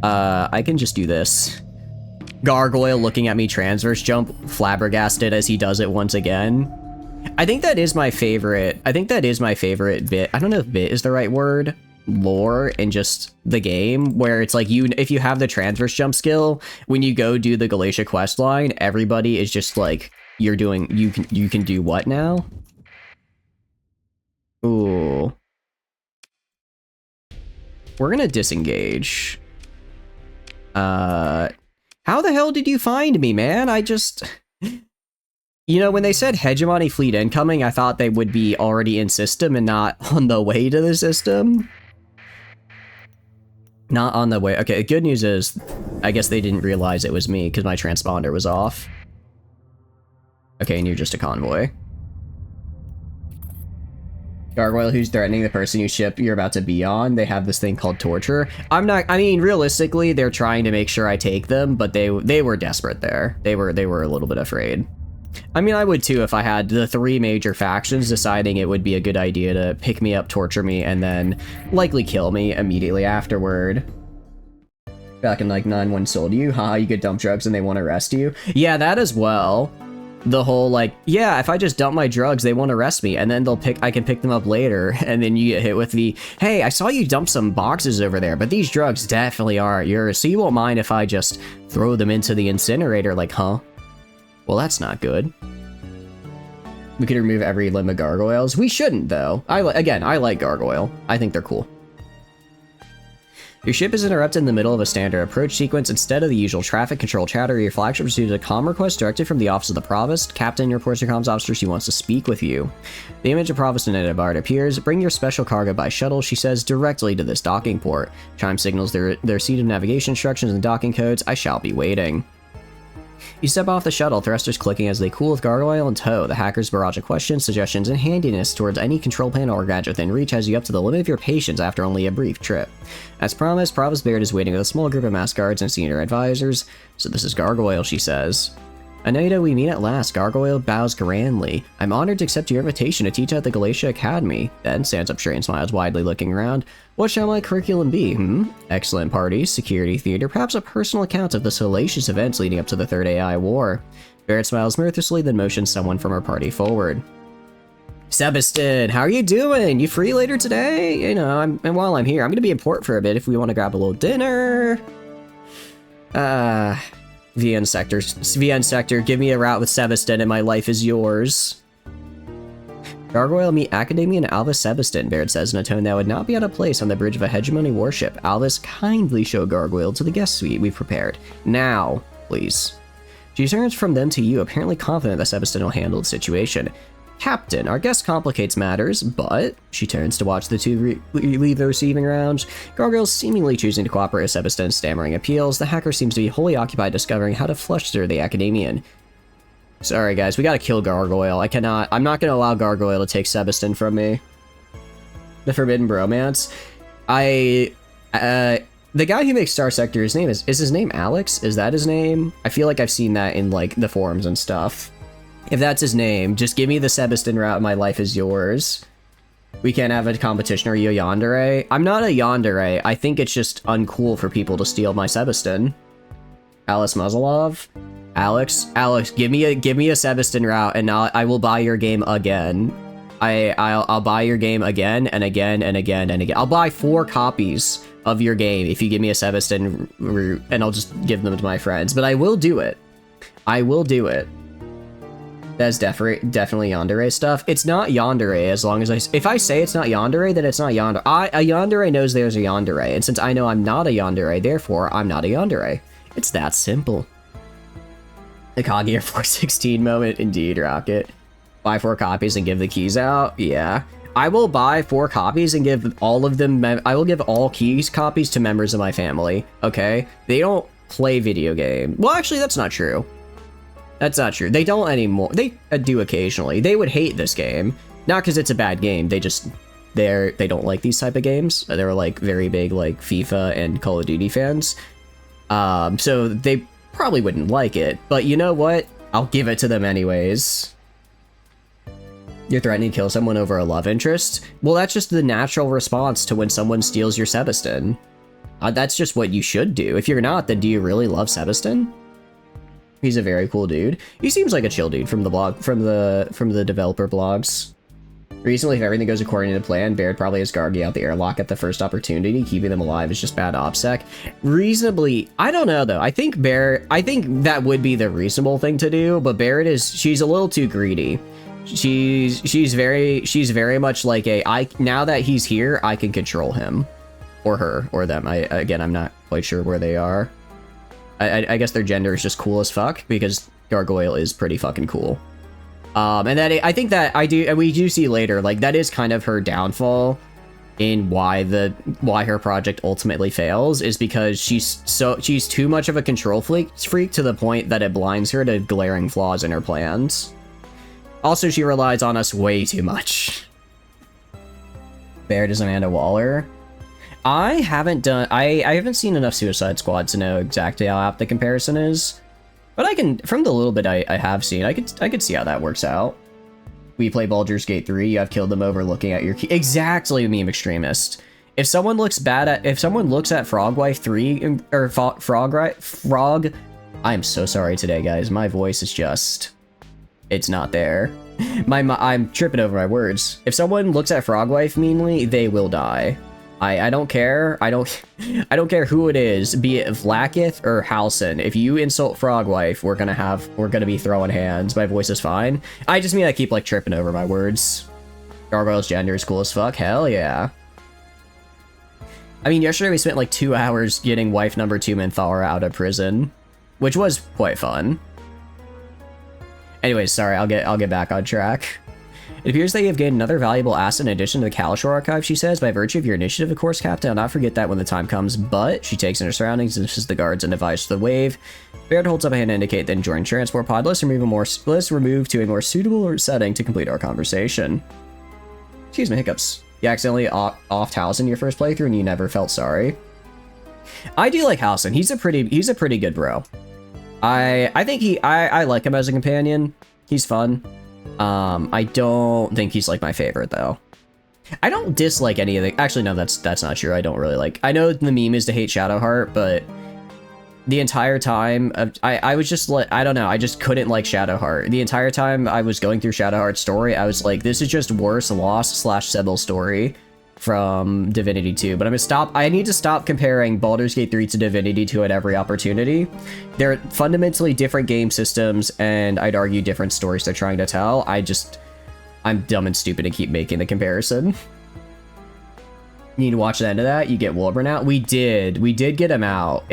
I can just do this. Gargoyle looking at me transverse jump, flabbergasted as he does it once again. I think that is my favorite. I think that is my favorite bit. I don't know if bit is the right word. Lore in just the game, where it's like if you have the transverse jump skill, when you go do the Galatia quest line, everybody is just like, you can do what now? Ooh. We're gonna disengage. How the hell did you find me, man? You know, when they said Hegemony Fleet incoming, I thought they would be already in system and not on the way to the system. Not on the way. Okay, good news is, I guess they didn't realize it was me because my transponder was off. Okay, and you're just a convoy. Gargoyle, who's threatening the person you're about to be on. They have this thing called torture. I mean, realistically, they're trying to make sure I take them, but they were desperate there. They were a little bit afraid. I mean, I would too if I had the 3 major factions deciding it would be a good idea to pick me up, torture me, and then likely kill me immediately afterward. Back in like 9-1 sold you, haha, you get dump drugs and they want to arrest you. Yeah, that as well. The whole like, yeah, if I just dump my drugs, they won't arrest me, and then I can pick them up later, and then you get hit with the, hey, I saw you dump some boxes over there, but these drugs definitely aren't yours, so you won't mind if I just throw them into the incinerator, like, huh? Well, that's not good. We could remove every limb of gargoyles. We shouldn't, though. I like gargoyle. I think they're cool. Your ship is interrupted in the middle of a standard approach sequence. Instead of the usual traffic control chatter, your flagship receives a comm request directed from the office of the Provost. Captain reports your comms officer she wants to speak with you. The image of Provost and Edvard appears. Bring your special cargo by shuttle, she says, directly to this docking port. Chime signals their seat of navigation instructions and docking codes. I shall be waiting. You step off the shuttle, thrusters clicking as they cool with Gargoyle in tow. The hackers barrage of questions, suggestions, and handiness towards any control panel or gadget within reach has you up to the limit of your patience after only a brief trip. As promised, Provost Baird is waiting with a small group of masked guards and senior advisors. So this is Gargoyle, she says. Anita, we meet at last. Gargoyle bows grandly. I'm honored to accept your invitation to teach at the Galatia Academy. Then stands up straight and smiles widely, looking around. What shall my curriculum be, Excellent parties, security theater, perhaps a personal account of the salacious events leading up to the Third AI War. Barrett smiles mirthlessly, then motions someone from her party forward. Sebastin, how are you doing? You free later today? You know, and while I'm here, I'm gonna be in port for a bit if we want to grab a little dinner. VN Sector, give me a route with Sebastin and my life is yours. Gargoyle meet Academia and Alvis Sebastin, Baird says in a tone that would not be out of place on the bridge of a hegemony warship. Alvis kindly show Gargoyle to the guest suite we've prepared. Now, please. She turns from them to you, apparently confident that Sebastin will handle the situation. Captain, our guest complicates matters, but... She turns to watch the two leave the receiving lounge. Gargoyle's seemingly choosing to cooperate with Sebastin's stammering appeals. The hacker seems to be wholly occupied discovering how to fluster the Academian. Sorry, guys. We gotta kill Gargoyle. I'm not gonna allow Gargoyle to take Sebastin from me. The Forbidden Bromance. The guy who makes Starsector, is his name Alex? Is that his name? I feel like I've seen that in, like, the forums and stuff. If that's his name, just give me the Sebastin route, my life is yours. We can't have a competition. Are you a Yandere? I'm not a Yandere. I think it's just uncool for people to steal my Sebastin. Alice Muzzlov? Alex, give me a Sebastin route, and I will buy your game again. I'll buy your game again and again and again and again. I'll buy 4 copies of your game if you give me a Sebastin route, and I'll just give them to my friends. But I will do it. I will do it. That's definitely Yandere stuff. It's not Yandere as long as if I say it's not Yandere, then it's not Yandere. A Yandere knows there's a Yandere, and since I know I'm not a Yandere, therefore I'm not a Yandere. It's that simple. Akagi Air 416 moment, indeed, Rocket. Buy 4 copies and give the keys out. Yeah, I will buy 4 copies and give all of them. I will give all keys copies to members of my family. Okay, they don't play video game. Well, actually, that's not true. That's not true. They don't anymore. They do occasionally. They would hate this game, not because it's a bad game. They just they don't like these type of games. They're like very big like FIFA and Call of Duty fans. So they probably wouldn't like it. But you know what? I'll give it to them anyways. You're threatening to kill someone over a love interest? Well, that's just the natural response to when someone steals your Sebastin. That's just what you should do. If you're not, then do you really love Sebastin? He's a very cool dude. He seems like a chill dude from the blog, from the developer blogs. Recently, if everything goes according to plan, Baird probably has Gargi out the airlock at the first opportunity. Keeping them alive is just bad OPSEC. Reasonably, I don't know though. I think that would be the reasonable thing to do, but Baird she's a little too greedy. She's very much like now that he's here, I can control him. Or her, or them. Again, I'm not quite sure where they are. I guess their gender is just cool as fuck, because Gargoyle is pretty fucking cool. And that I think that we do see later, like, that is kind of her downfall in why her project ultimately fails, is because she's too much of a control freak to the point that it blinds her to glaring flaws in her plans. Also, she relies on us way too much. Baird is Amanda Waller. I haven't seen enough Suicide Squad to know exactly how apt the comparison is, but from the little bit I have seen, I could see how that works out. We play Baldur's Gate 3, you have killed them over looking at your key. Exactly, meme extremist. If someone looks at Frogwife 3 or Frog, I am so sorry today, guys. My voice is just, it's not there. I'm tripping over my words. If someone looks at Frogwife meanly, they will die. I don't care. I don't care who it is, be it Vlakith or Halson. If you insult Frogwife, we're gonna be throwing hands. My voice is fine. I just mean I keep like tripping over my words. Gargoyle's gender is cool as fuck. Hell yeah. I mean, yesterday we spent like 2 hours getting wife number 2 Minthara out of prison, which was quite fun. Anyways, sorry, I'll get back on track. It appears that you have gained another valuable asset in addition to the Kalashor archive, she says, by virtue of your initiative, of course, Captain. I'll not forget that when the time comes, but she takes in her surroundings and dismisses the guards and divides to the wave. Baird holds up a hand to indicate then join transport pod. Let's remove to a more suitable setting to complete our conversation. Excuse me, hiccups. You accidentally offed Halson your first playthrough and you never felt sorry. I do like Halson. He's a pretty good bro. I think I like him as a companion. He's fun. I don't think he's like my favorite though. I don't dislike any of the, actually no, that's not true. I don't really like, I know the meme is to hate Shadowheart, but the entire time I was just like, I don't know, I just couldn't like Shadowheart. The entire time I was going through Shadowheart's story, I was like, this is just worse Lost/Sybil story from Divinity 2, but I need to stop comparing Baldur's Gate 3 to Divinity 2 at every opportunity. They're fundamentally different game systems, and I'd argue different stories they're trying to tell. I'm dumb and stupid and keep making the comparison. You need to watch the end of that. You get Wilburn out. We did get him out.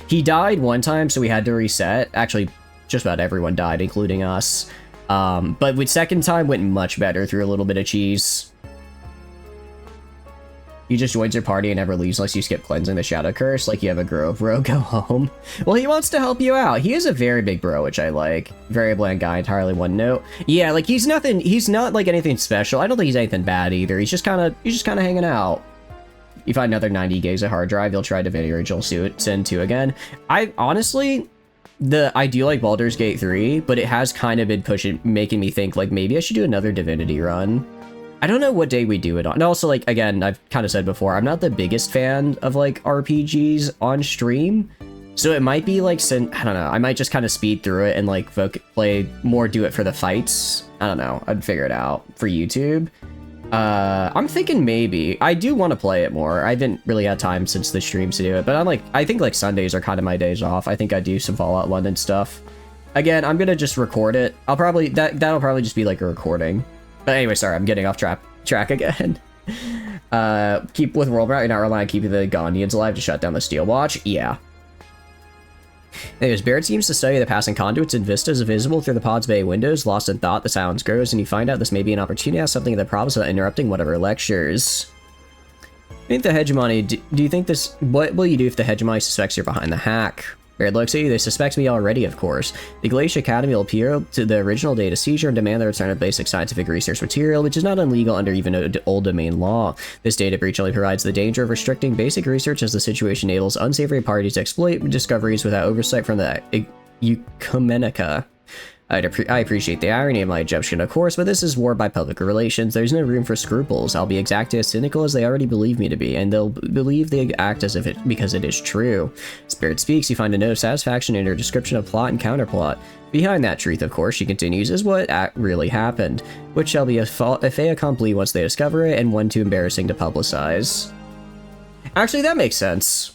He died one time, so we had to reset. Actually, just about everyone died, including us. But with second time went much better through a little bit of cheese. He just joins your party and never leaves unless you skip cleansing the shadow curse. Like, you have a grow, bro, go home. Well, he wants to help you out. He is a very big bro, which I like. Very bland guy, entirely one note. Yeah, like, he's not like anything special. I don't think he's anything bad either. He's just kind of hanging out. You find another 90 gigs of hard drive, you'll try Divinity Original Sin 2 again. I honestly, I do like Baldur's Gate 3, but it has kind of been making me think, like, maybe I should do another Divinity run. I don't know what day we do it on. And also, like, again, I've kind of said before, I'm not the biggest fan of, like, RPGs on stream. So it might be, like, I don't know, I might just kind of speed through it and, like, play more, do it for the fights. I don't know, I'd figure it out for YouTube. I'm thinking maybe. I do want to play it more. I haven't really had time since the streams to do it, but I think, like, Sundays are kind of my days off. I think I do some Fallout London stuff. Again, I'm gonna just record it. That'll probably just be, like, a recording. But anyway, sorry, I'm getting off track again. Keep with World Route, you're not relying on keeping the Gondians alive to shut down the Steel Watch? Yeah. Anyways, Barrett seems to study the passing conduits and vistas visible through the pod's bay windows. Lost in thought, the silence grows, and you find out this may be an opportunity to ask something in the province without interrupting one of her lectures. I think the hegemony, do you think this, what will you do if the hegemony suspects you're behind the hack? Barrett looks at you, they suspect me already, of course. The Glacier Academy will appeal to the original data seizure and demand the return of basic scientific research material, which is not illegal under even old domain law. This data breach only provides the danger of restricting basic research as the situation enables unsavory parties to exploit discoveries without oversight from the Ecumenica. I appreciate the irony of my assumption, of course, but this is war by public relations. There's no room for scruples. I'll be exactly as cynical as they already believe me to be, and they'll believe they act as if because it is true. Spirit speaks, you find a note of satisfaction in her description of plot and counterplot. Behind that truth, of course, she continues, is what really happened, which shall be a fait accompli once they discover it, and one too embarrassing to publicize. Actually, that makes sense.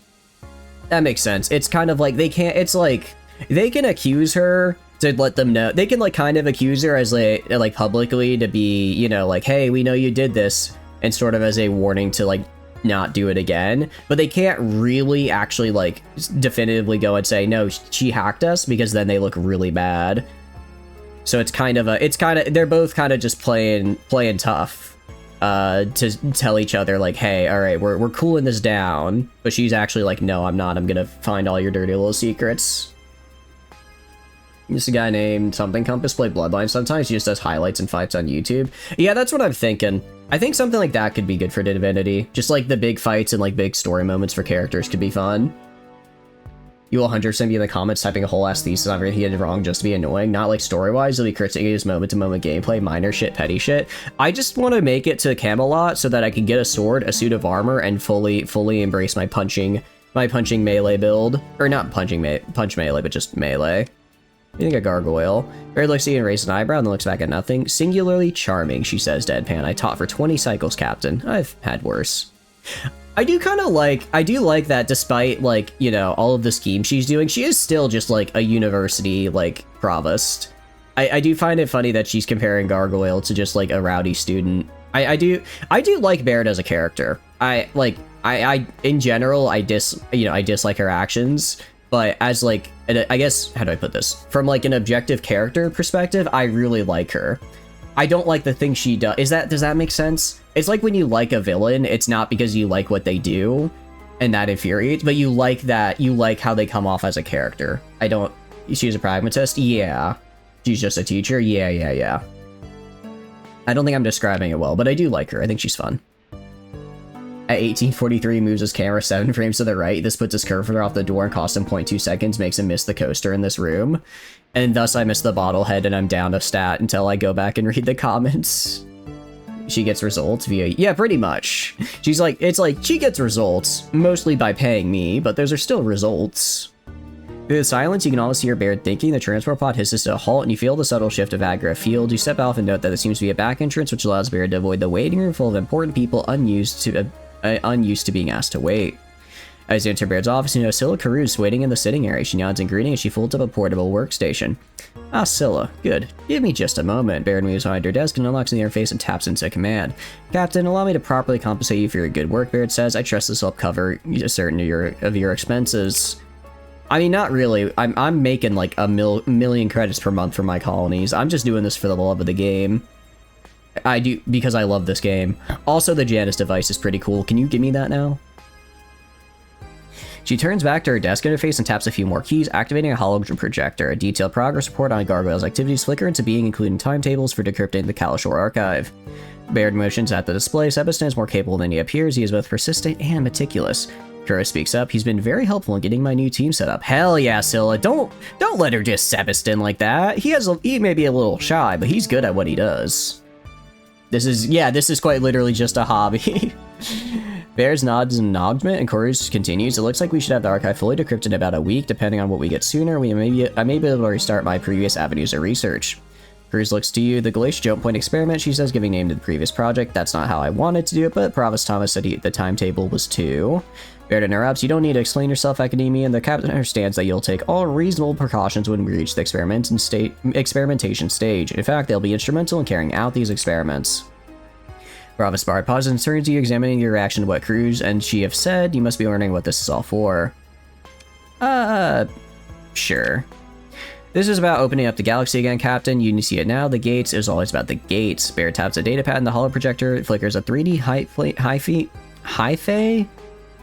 That makes sense. It's kind of like, they can accuse her to let them know. They can, like, kind of accuse her as, like publicly to be, you know, like, hey, we know you did this, and sort of as a warning to, like, not do it again. But they can't really actually, like, definitively go and say, no, she hacked us, because then they look really bad. So it's kind of they're both kind of just playing tough to tell each other, like, hey, all right, we're cooling this down. But she's actually like, no, I'm not. I'm gonna find all your dirty little secrets. Just a guy named something Compass play Bloodline. Sometimes he just does highlights and fights on YouTube. Yeah, that's what I'm thinking. I think something like that could be good for Divinity. Just like the big fights and like big story moments for characters could be fun. You will 100% be in the comments typing a whole ass thesis on everything he did wrong just to be annoying. Not like story-wise, you'll be critiquing his moment-to-moment gameplay, minor shit, petty shit. I just want to make it to Camelot so that I can get a sword, a suit of armor, and fully embrace my punching melee build. Or not punch melee, but just melee. You think a gargoyle? Barry looks at you and raises an eyebrow and then looks back at nothing. Singularly charming, she says deadpan. I taught for 20 cycles, Captain. I've had worse. I do like that despite, like, you know, all of the schemes she's doing, she is still just, like, a university, like, provost. I do find it funny that she's comparing Gargoyle to just, like, a rowdy student. I do like Barrett as a character. In general, I dislike her actions. But as, like, I guess, how do I put this? From, like, an objective character perspective, I really like her. I don't like the thing she does. Does that make sense? It's like when you like a villain, it's not because you like what they do, and that infuriates, but you like how they come off as a character. She's a pragmatist? Yeah. She's just a teacher? Yeah. I don't think I'm describing it well, but I do like her. I think she's fun. At 1843, moves his camera 7 frames to the right. This puts his cursor off the door and costs him 0.2 seconds, makes him miss the coaster in this room. And thus I miss the bottlehead and I'm down a stat until I go back and read the comments. She gets results via... Yeah, pretty much. She's like... It's like, she gets results, mostly by paying me, but those are still results. Through the silence, you can almost hear Baird thinking. The transport pod hisses to a halt, and you feel the subtle shift of Agra field. You step off and note that there seems to be a back entrance, which allows Baird to avoid the waiting room full of important people unused to being asked to wait. As you enter Baird's office, you know Scylla Caruso waiting in the sitting area. She nods in greeting as she folds up a portable workstation. Ah, Scylla. Good. Give me just a moment. Baird moves behind her desk and unlocks the interface and taps into command. Captain, allow me to properly compensate you for your good work, Baird says. I trust this will cover a certain of your expenses. I mean, not really. I'm making like a million credits per month for my colonies. I'm just doing this for the love of the game. I do, because I love this game. Also, the Janus device is pretty cool. Can you give me that now? She turns back to her desk interface and taps a few more keys, activating a hologram projector. A detailed progress report on Gargoyle's activities flicker into being, including timetables for decrypting the Kalashor archive. Baird motions at the display. Sebastin is more capable than he appears. He is both persistent and meticulous. Kuro speaks up. He's been very helpful in getting my new team set up. Hell yeah, Scylla. Don't let her just Sebastin like that. He may be a little shy, but he's good at what he does. This is quite literally just a hobby. Bears nods in acknowledgement, and Corus continues. It looks like we should have the archive fully decrypted in about a week. Depending on what we get sooner, I may be able to restart my previous avenues of research. Cruz looks to you. The Glacier Jump Point experiment, she says, giving name to the previous project. That's not how I wanted to do it, but Provost Thomas said the timetable was too. Baird interrupts. You don't need to explain yourself, Academia, and the captain understands that you'll take all reasonable precautions when we reach the experimentation stage. In fact, they'll be instrumental in carrying out these experiments. Provost Bard pauses and turns to you, examining your reaction to what Cruz and she have said. You must be wondering what this is all for. Sure. This is about opening up the galaxy again, Captain. You see it now. The gates is always about the gates. Bear taps a data pad in the holo projector. It flickers a 3D hi-fi?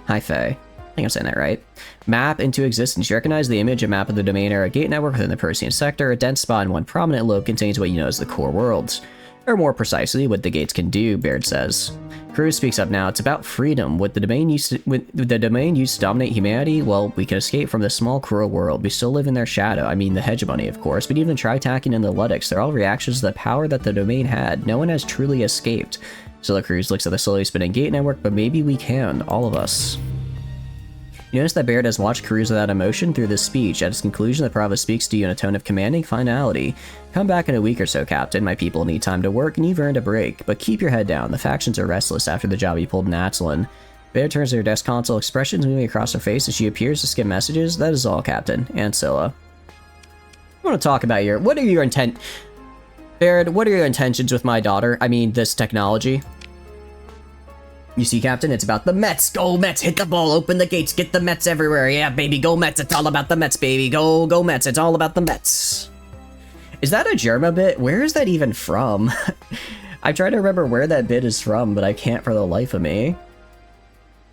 I think I'm saying that right. Map into existence. You recognize the image and map of the domain era gate network within the Persean sector. A dense spot in one prominent lobe contains what you know as the core worlds. Or more precisely, what the gates can do, Baird says. Cruz speaks up now. It's about freedom. With the domain used to dominate humanity, well, we can escape from this small, cruel world. We still live in their shadow. I mean, the hegemony, of course, but even Tritacking and the Luddics, they're all reactions to the power that the domain had. No one has truly escaped. Scylla Cruz looks at the slowly spinning gate network, but maybe we can, all of us. You notice that Baird has watched Cruz without emotion through this speech. At its conclusion, the Provost speaks to you in a tone of commanding finality. Come back in a week or so, Captain. My people need time to work, and you've earned a break. But keep your head down. The factions are restless after the job you pulled in Attilan. Baird turns to her desk console, expressions moving across her face as she appears to skim messages. That is all, Captain. And Scylla. I want to talk about what are your Baird, what are your intentions with my daughter? I mean, this technology. You see, Captain, it's about the Mets. Go Mets, hit the ball, open the gates, get the Mets everywhere. Yeah, baby, go Mets. It's all about the Mets, baby. Go Mets. It's all about the Mets. Is that a Germa bit? Where is that even from? I try to remember where that bit is from, but I can't for the life of me.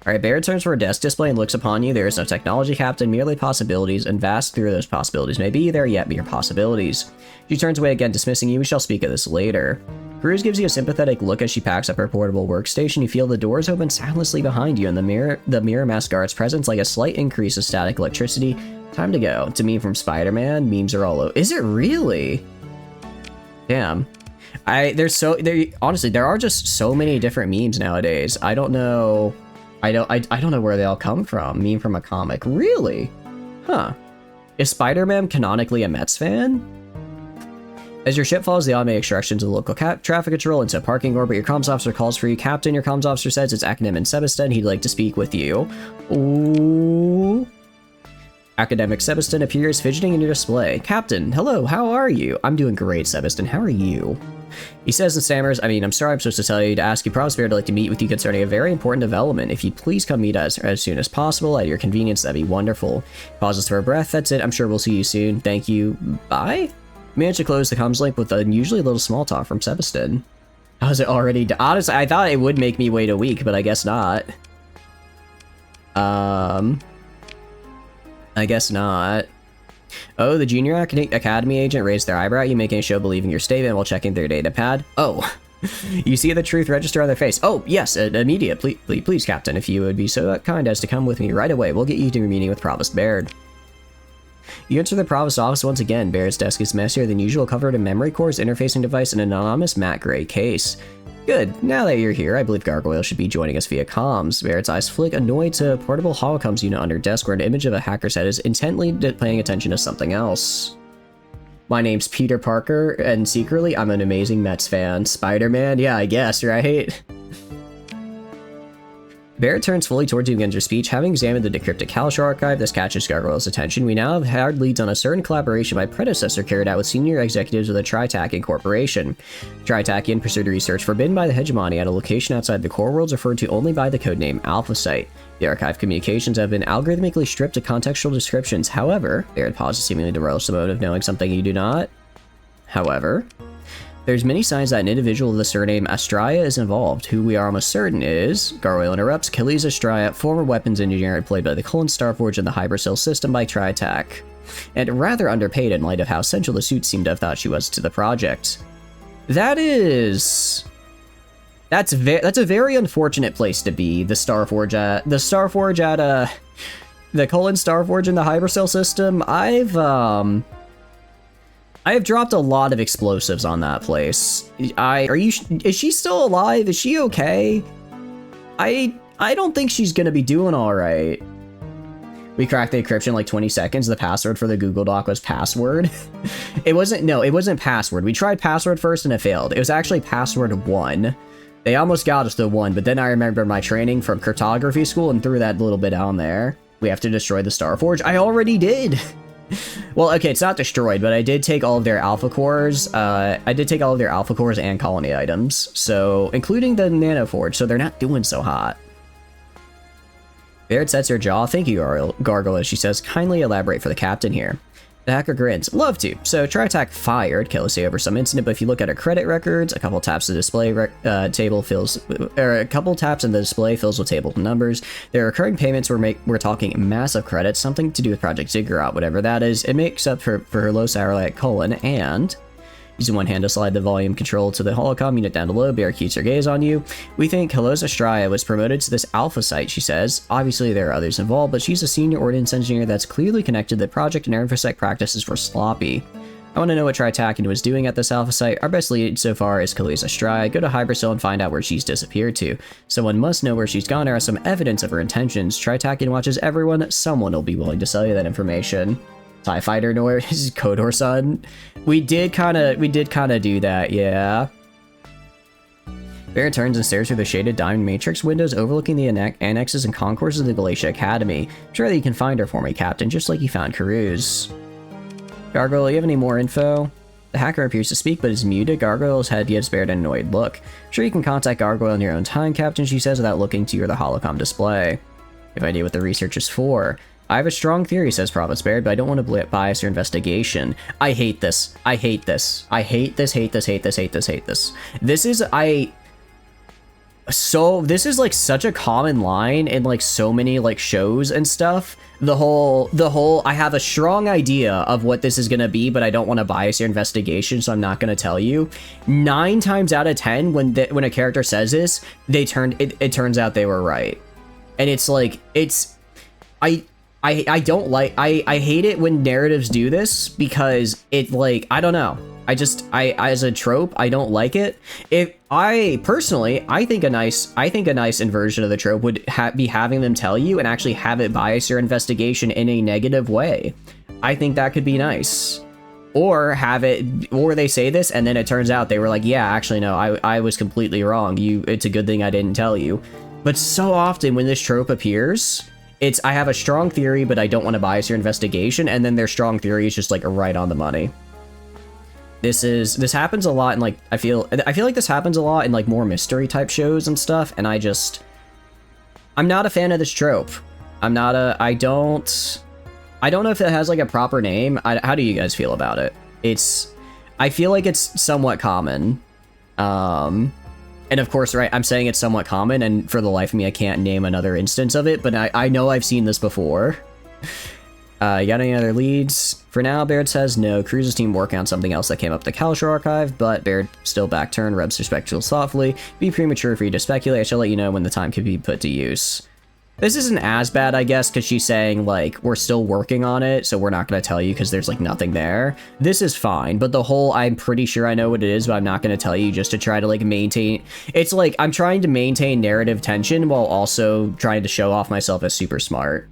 Alright, Baird turns for a desk display and looks upon you. There is no technology, Captain, merely possibilities, and vast through those possibilities may be there yet mere possibilities. She turns away again, dismissing you. We shall speak of this later. Cruz gives you a sympathetic look as she packs up her portable workstation. You feel the doors open soundlessly behind you, and the mirror mask guard's presence like a slight increase of static electricity. Time to go. To meme from Spider-Man, memes are all over. Is it really? Damn. Honestly, there are just so many different memes nowadays. I don't know. I don't know where they all come from. Meme from a comic. Really? Huh. Is Spider-Man canonically a Mets fan? As your ship follows the automated extraction to the local traffic control into a parking orbit, your comms officer calls for you. Captain, your comms officer says it's Academic Sebastin. He'd like to speak with you. Ooh. Academic Sebastin appears, fidgeting in your display. Captain, hello, how are you? I'm doing great, Sebastin. How are you? He says and stammers, I'm sorry I'm supposed to tell you to ask you. Provost Baird would like to meet with you concerning a very important development. If you'd please come meet us as soon as possible at your convenience, that'd be wonderful. Pauses for a breath. That's it. I'm sure we'll see you soon. Thank you. Bye? Managed to close the comms link with unusually little small talk from Sebastin. How's it already done? Honestly, I thought it would make me wait a week, but I guess not. I guess not. Oh, the junior academy agent raised their eyebrow at you, making a show believing your statement while checking their data pad. Oh. You see the truth register on their face. Oh, yes, immediate. Please, Captain, if you would be so kind as to come with me right away, we'll get you to your meeting with Provost Baird. You enter the Provost office once again. Baird's desk is messier than usual, covered in memory cores, interfacing device, and an anonymous matte gray case. Good. Now that you're here, I believe Gargoyle should be joining us via comms. Baird's eyes flick, annoyed, to a portable holocomms unit under desk where an image of a hacker's head is intently paying attention to something else. My name's Peter Parker, and secretly, I'm an amazing Mets fan. Spider-Man? Yeah, I guess, right? Baird turns fully towards you and begins her speech. Having examined the decrypted Kalashor archive, this catches Gargoyle's attention. We now have hard leads on a certain collaboration my predecessor carried out with senior executives of the Tritacking Corporation. Tritackian pursued research forbidden by the hegemony at a location outside the core worlds referred to only by the codename Alpha Site. The archive communications have been algorithmically stripped of contextual descriptions. However, Baird pauses seemingly to relish the mode of knowing something you do not. However, There's many signs that an individual with the surname Astraya is involved. Who we are almost certain is... Gargoyle interrupts. Achilles Astraya, former weapons engineer employed by the Colon Starforge and the Hypercell system by TriAttack. And rather underpaid in light of how central the suit seemed to have thought she was to the project. That is... That's a very unfortunate place to be, the Starforge at... The Starforge at, the Colon Starforge in the Hypercell system. I have dropped a lot of explosives on that place. Is she still alive? Is she okay? I don't think she's gonna be doing all right. We cracked the encryption in like 20 seconds. The password for the Google Doc was password. It wasn't password. We tried password first and it failed. It was actually password 1. They almost got us to 1, but then I remembered my training from cryptography school and threw that little bit on there. We have to destroy the Starforge. I already did. Well, okay, it's not destroyed, but I did take all of their alpha cores. I did take all of their alpha cores and colony items, so including the nanoforge, so they're not doing so hot. Baird sets her jaw. Thank you, Gargoyle, she says. Kindly elaborate for the captain here. The hacker grins. Love to. So TriAttack fired Kelly over some incident, but if you look at her credit records, a couple taps the display table fills, or a couple taps in the display fills with table numbers. There are recurring payments. We're talking massive credits, something to do with Project Ziggurat, whatever that is. It makes up for her low salary at Colon, and using one hand to slide the volume control to the holocom unit down below, Bear keeps her gaze on you. We think Kalos Astraya was promoted to this alpha site, she says. Obviously, there are others involved, but she's a senior ordnance engineer that's clearly connected to the project, and her infosec practices were sloppy. I want to know what TriAttack was doing at this alpha site. Our best lead so far is Kalos Astraya. Go to Hypercell and find out where she's disappeared to. Someone must know where she's gone or has some evidence of her intentions. TriAttack watches everyone. Someone will be willing to sell you that information. TIE Fighter Noir is Kodor son. We did kind of do that, yeah. Baron turns and stares through the shaded diamond matrix windows overlooking the annexes and concourses of the Galatia Academy. I'm sure that you can find her for me, Captain, just like you found Karuz. Gargoyle, you have any more info? The hacker appears to speak, but is muted. Gargoyle's head gives Baird an annoyed look. I'm sure you can contact Gargoyle in your own time, Captain, she says without looking to you or the holocom display. You have no idea what the research is for. I have a strong theory, says Province Baird, but I don't want to bias your investigation. I hate this. I hate this. I hate this, hate this, hate this, hate this, hate this. This is like such a common line in like so many like shows and stuff. The whole I have a strong idea of what this is gonna be, but I don't want to bias your investigation, so I'm not gonna tell you. 9 times out of 10, when a character says this, it turns out they were right. And it's like, I don't like, I hate it when narratives do this because it like, I don't know. As a trope, I don't like it. I think a nice inversion of the trope would be having them tell you and actually have it bias your investigation in a negative way. I think that could be nice. Or they say this and then it turns out they were like, yeah, actually no, I was completely wrong. It's a good thing I didn't tell you. But so often when this trope appears, it's, I have a strong theory, but I don't want to bias your investigation, and then their strong theory is just like right on the money. This happens a lot in like, I feel like this happens a lot in like more mystery type shows and stuff, and I'm not a fan of this trope. I don't know if it has like a proper name. How do you guys feel about it? I feel like it's somewhat common. And of course, right, I'm saying it's somewhat common, and for the life of me, I can't name another instance of it, but I know I've seen this before. You got any other leads? For now, Baird says no. Cruz's team working on something else that came up the Kalishar archive, but Baird still back-turned, rubs her spectacles thoughtfully. Be premature for you to speculate. I shall let you know when the time could be put to use. This isn't as bad, I guess, because she's saying, like, we're still working on it, so we're not going to tell you because there's, like, nothing there. This is fine, but the whole, I'm pretty sure I know what it is, but I'm not going to tell you just to try to, like, maintain... It's like, I'm trying to maintain narrative tension while also trying to show off myself as super smart.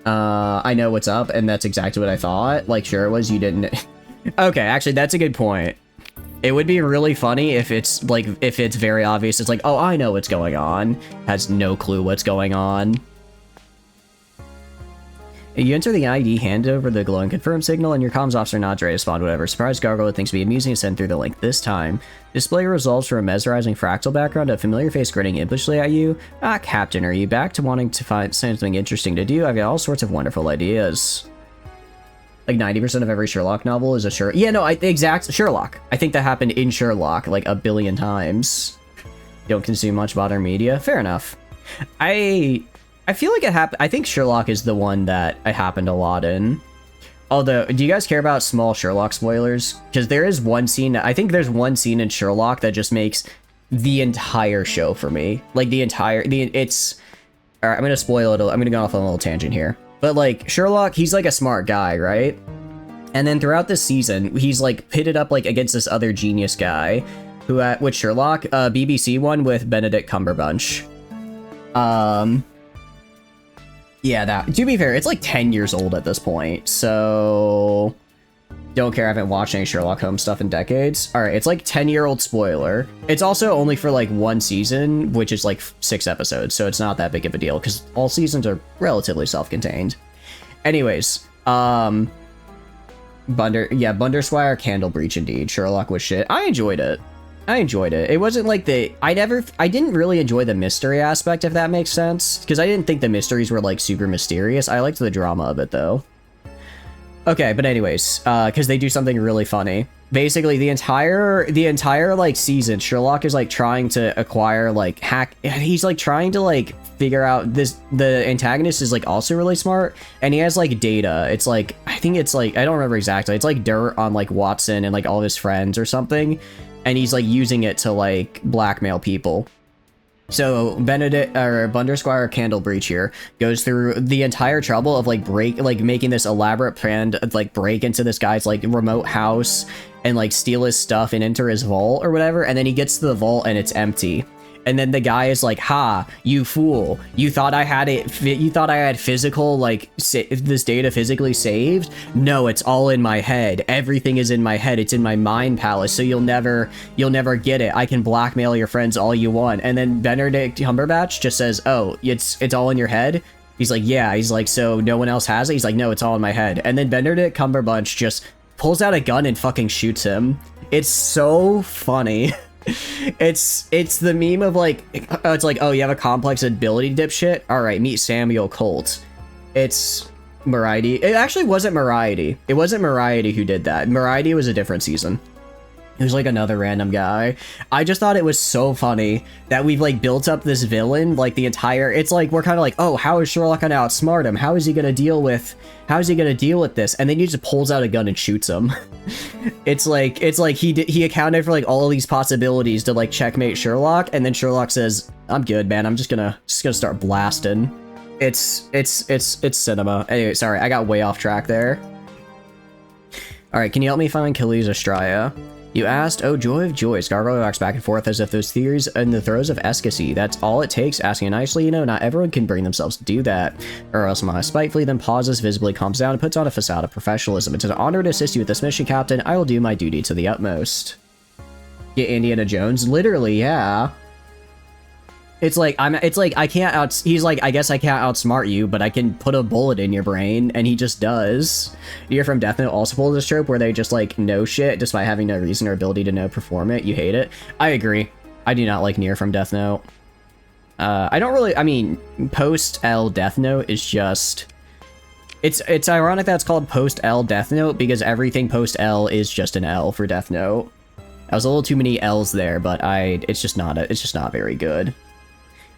I know what's up, and that's exactly what I thought. Like, sure it was, you didn't... Okay, actually, that's a good point. It would be really funny if it's very obvious. It's like, oh, I know what's going on. Has no clue what's going on. You enter the ID, hand over the glowing confirm signal, and your comms officer nods ready to respond to whatever surprise Gargoyle thinks would be amusing to send through the link this time. Display results from a mesmerizing fractal background, a familiar face grinning impishly at you. Ah, Captain, are you back to wanting to find something interesting to do? I've got all sorts of wonderful ideas. Like 90% of every Sherlock novel is a Sherlock. Yeah, no, exact Sherlock. I think that happened in Sherlock like a billion times. Don't consume much modern media. Fair enough. I feel like it happened. I think Sherlock is the one that it happened a lot in. Although, do you guys care about small Sherlock spoilers? Because there is one scene, I think there's one scene in Sherlock that just makes the entire show for me. Like it's, alright, I'm gonna spoil it, I'm gonna go off on a little tangent here. But like, Sherlock, he's like a smart guy, right? And then throughout this season, he's like pitted up like against this other genius guy, who with Sherlock, BBC one with Benedict Cumberbatch. Yeah, that, to be fair, it's like 10 years old at this point, so don't care, I haven't watched any Sherlock Holmes stuff in decades. All right, it's like 10-year-old spoiler. It's also only for like one season, which is like 6 episodes, so it's not that big of a deal because all seasons are relatively self-contained. Anyways, Bundersquire, Candle Breach indeed. Sherlock was shit. I enjoyed it. It wasn't like I didn't really enjoy the mystery aspect, if that makes sense, because I didn't think the mysteries were like super mysterious. I liked the drama of it though. Okay, but anyways, because they do something really funny. Basically, the entire like season, Sherlock is like trying to acquire like he's like trying to like figure out this. The antagonist is like also really smart, and he has like data. It's like, I think it's like, I don't remember exactly. It's like dirt on like Watson and like all of his friends or something. And he's like using it to like blackmail people. So Bundersquire Candle Breach here goes through the entire trouble of like making this elaborate plan to like break into this guy's like remote house and like steal his stuff and enter his vault or whatever. And then he gets to the vault and it's empty. And then the guy is like, ha, you fool. You thought I had it. You thought I had physical, like, this data physically saved? No, it's all in my head. Everything is in my head. It's in my mind palace. So you'll never get it. I can blackmail your friends all you want. And then Benedict Cumberbatch just says, oh, it's all in your head? He's like, yeah. He's like, so no one else has it? He's like, no, it's all in my head. And then Benedict Cumberbatch just pulls out a gun and fucking shoots him. It's so funny. It's the meme of like, it's like, oh, you have a complex ability, dipshit? All right, meet Samuel Colt. It's Moriarty. It actually wasn't Moriarty. It wasn't Moriarty who did that. Moriarty was a different season. It was like another random guy. I just thought it was so funny that we've like built up this villain, like the entire, it's like, we're kind of like, oh, how is Sherlock gonna outsmart him? How is he gonna deal with this? And then he just pulls out a gun and shoots him. It's like he accounted for like all of these possibilities to like checkmate Sherlock. And then Sherlock says, I'm good, man. I'm just gonna start blasting. It's cinema. Anyway, sorry, I got way off track there. All right, can you help me find Achilles Estrella? You asked? Oh, joy of joys. Gargoyle walks back and forth as if those theories in the throes of ecstasy. That's all it takes. Asking nicely, you know, not everyone can bring themselves to do that. Or else Maya spitefully, then pauses, visibly calms down, and puts on a facade of professionalism. It's an honor to assist you with this mission, Captain. I will do my duty to the utmost. Get Indiana Jones? Literally, yeah. It's like, I can't he's like, I guess I can't outsmart you, but I can put a bullet in your brain, and he just does. You're from Death Note also pull this trope where they just like know shit despite having no reason or ability to perform it. You hate it. I agree. I do not like Nier from Death Note. I don't really, I mean, post L Death Note is just, it's ironic that it's called post L Death Note because everything post L is just an L for Death Note. I was a little too many L's there, but it's just not very good.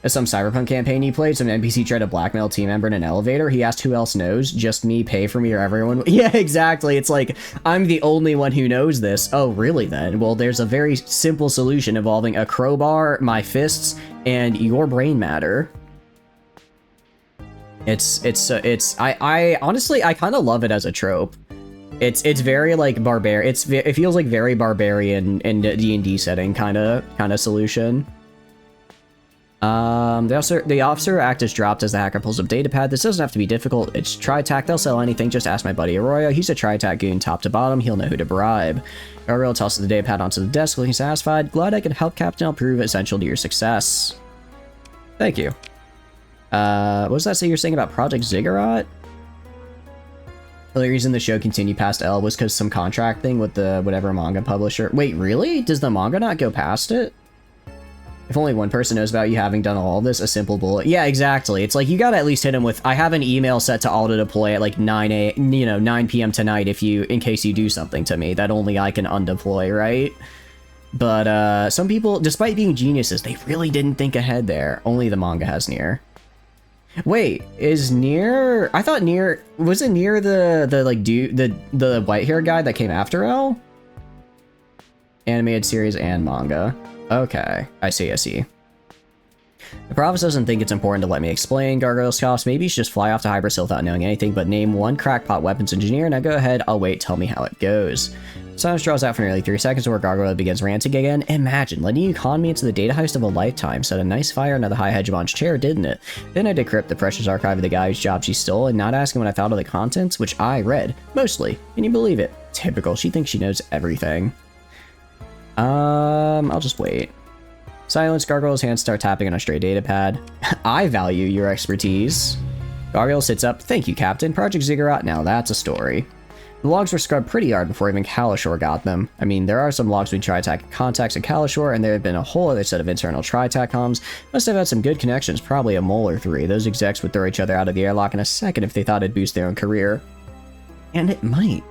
Some cyberpunk campaign he played, some NPC tried to blackmail a team member in an elevator. He asked who else knows. Just me, pay for me, or everyone. Yeah, exactly. It's like, I'm the only one who knows this. Oh, really then? Well, there's a very simple solution involving a crowbar, my fists, and your brain matter. I honestly, I kind of love it as a trope. It's very like barbarian. It feels like very barbarian in the D&D setting kind of solution. The officer act is dropped as the hacker pulls up datapad. This doesn't have to be difficult. It's TriTac. They'll sell anything. Just ask my buddy Arroyo. He's a TriTac goon top to bottom. He'll know who to bribe. Arroyo tosses the datapad onto the desk, looking satisfied. Glad I can help, Captain. I'll prove essential to your success. Thank you. What does that say you're saying about Project Ziggurat? The only reason the show continued past L was because some contract thing with the whatever manga publisher. Wait, really? Does the manga not go past it? If only one person knows about you having done all of this, a simple bullet. Yeah, exactly. It's like, you gotta at least hit him with, I have an email set to auto-deploy at like 9 p.m. tonight in case you do something to me that only I can undeploy, right? But, some people, despite being geniuses, they really didn't think ahead there. Only the manga has Nier. Wait, is Nier... I thought Nier... Was it Nier the like, dude, the white-haired guy that came after L? Animated series and manga. Okay, I see. The province doesn't think it's important to let me explain, Gargoyle scoffs. Maybe you should just fly off to Hypersylph without knowing anything, but name one crackpot weapons engineer. Now go ahead, I'll wait, tell me how it goes. Silence draws out for nearly 3 seconds before Gargoyle begins ranting again. Imagine letting you con me into the data heist of a lifetime. Set a nice fire under the High Hegemon's chair, didn't it? Then I decrypt the precious archive of the guy whose job she stole and not asking what I thought of the contents, which I read. Mostly. Can you believe it? Typical. She thinks she knows everything. I'll just wait. Silence. Gargoyle's hands start tapping on a stray data pad. I value your expertise. Gargoyle sits up. Thank you, Captain. Project Ziggurat. Now that's a story. The logs were scrubbed pretty hard before even Kalashore got them. I mean, there are some logs between Tri-Tac contacts in Kalashore, and there have been a whole other set of internal Tri-Tac comms. Must have had some good connections, probably a mole or 3. Those execs would throw each other out of the airlock in a second if they thought it'd boost their own career. And it might.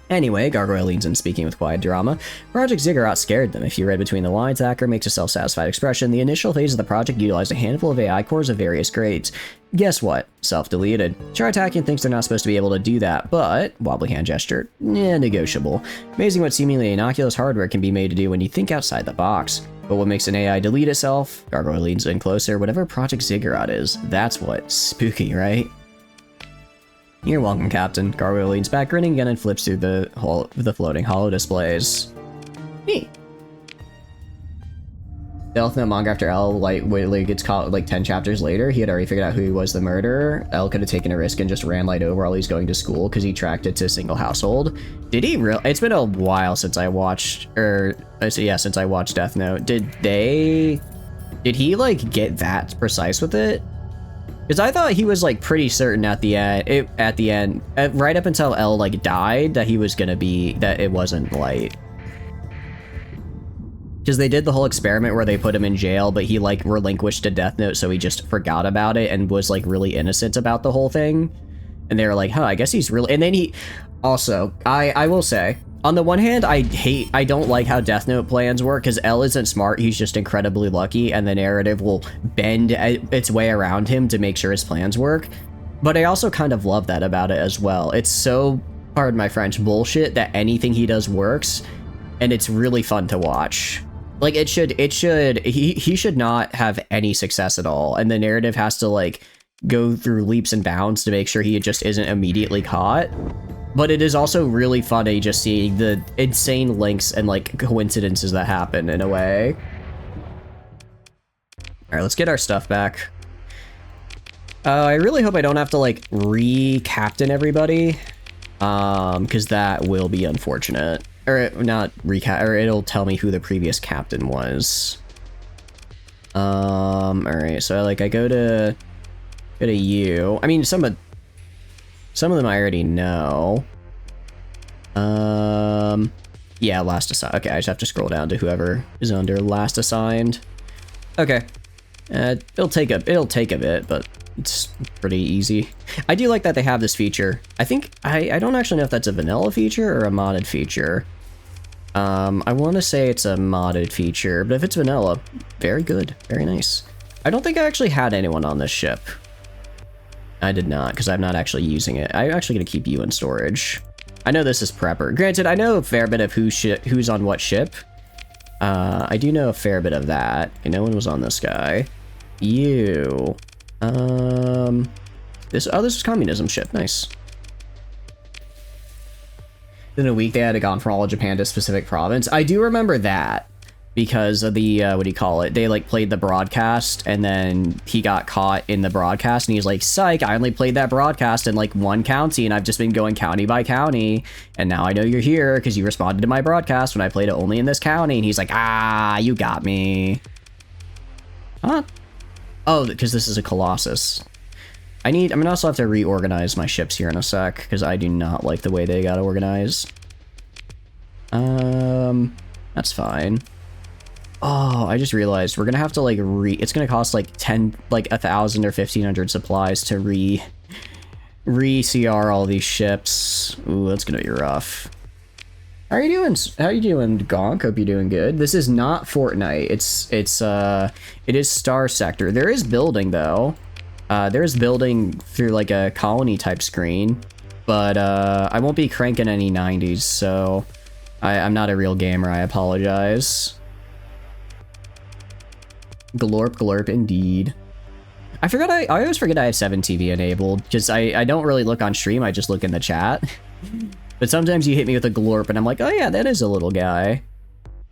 Anyway, Gargoyle leans in, speaking with quiet drama. Project Ziggurat scared them. If you read between the lines, Hacker makes a self-satisfied expression. The initial phase of the project utilized a handful of AI cores of various grades. Guess what? Self-deleted. Chartakian thinks they're not supposed to be able to do that, but, wobbly hand gesture, negotiable. Amazing what seemingly innocuous hardware can be made to do when you think outside the box. But what makes an AI delete itself? Gargoyle leans in closer. Whatever Project Ziggurat is, that's what. Spooky, right? You're welcome, Captain. Gargoyle leans back, grinning again, and flips through the floating holo displays. Neat. Death Note manga after L literally gets caught like 10 chapters later. He had already figured out who he was the murderer. L could have taken a risk and just ran light over while he's going to school because he tracked it to a single household. Did he really? It's been a while since I watched, since I watched Death Note. Did he like get that precise with it? Because I thought he was like pretty certain at the end, right up until L like died, that he was gonna be, that it wasn't light. Because they did the whole experiment where they put him in jail, but he like relinquished a Death Note, so he just forgot about it and was like really innocent about the whole thing. And they were like, huh, I guess he's really, and then he, also, I will say, on the one hand, I don't like how Death Note plans work, because L isn't smart, he's just incredibly lucky, and the narrative will bend its way around him to make sure his plans work. But I also kind of love that about it as well. It's so, pardon my French, bullshit that anything he does works, and it's really fun to watch. Like, he should not have any success at all, and the narrative has to, like, go through leaps and bounds to make sure he just isn't immediately caught. But it is also really funny just seeing the insane links and, like, coincidences that happen in a way. Alright, let's get our stuff back. I really hope I don't have to, like, re-captain everybody. Because that will be unfortunate. Or, not recap, or it'll tell me who the previous captain was. Alright, so, like, I go to you. I mean, some of them I already know. Yeah, last assigned. Okay, I just have to scroll down to whoever is under last assigned. Okay. It'll take a bit, but it's pretty easy. I do like that they have this feature. I think, I don't actually know if that's a vanilla feature or a modded feature. I want to say it's a modded feature, but if it's vanilla, very good, very nice. I don't think I actually had anyone on this ship. I did not, because I'm not actually using it. I'm actually going to keep you in storage. I know this is Prepper. Granted, I know a fair bit of who's on what ship. I do know a fair bit of that. Okay, no one was on this guy. You. This is communism ship. Nice. In a week, they had gone from all of Japan to a specific province. I do remember that. Because of the, what do you call it? They, like, played the broadcast, and then he got caught in the broadcast, and he's like, psych, I only played that broadcast in, like, one county, and I've just been going county by county, and now I know you're here, because you responded to my broadcast when I played it only in this county, and he's like, ah, you got me. Huh? Oh, because this is a Colossus. I'm gonna also have to reorganize my ships here in a sec, because I do not like the way they got organized. That's fine. Oh, I just realized we're gonna have to like it's gonna cost like 1,000 or 1,500 supplies to re-CR all these ships. Ooh, that's gonna be rough. How are you doing? How are you doing, Gonk? Hope you're doing good. This is not Fortnite. It is Starsector. There is building though. There is building through like a colony type screen, but I won't be cranking any 90s, so I'm not a real gamer. I apologize. Glorp, glorp, indeed. I always forget I have 7TV enabled, because I don't really look on stream, I just look in the chat. But sometimes you hit me with a glorp and I'm like, oh yeah, that is a little guy.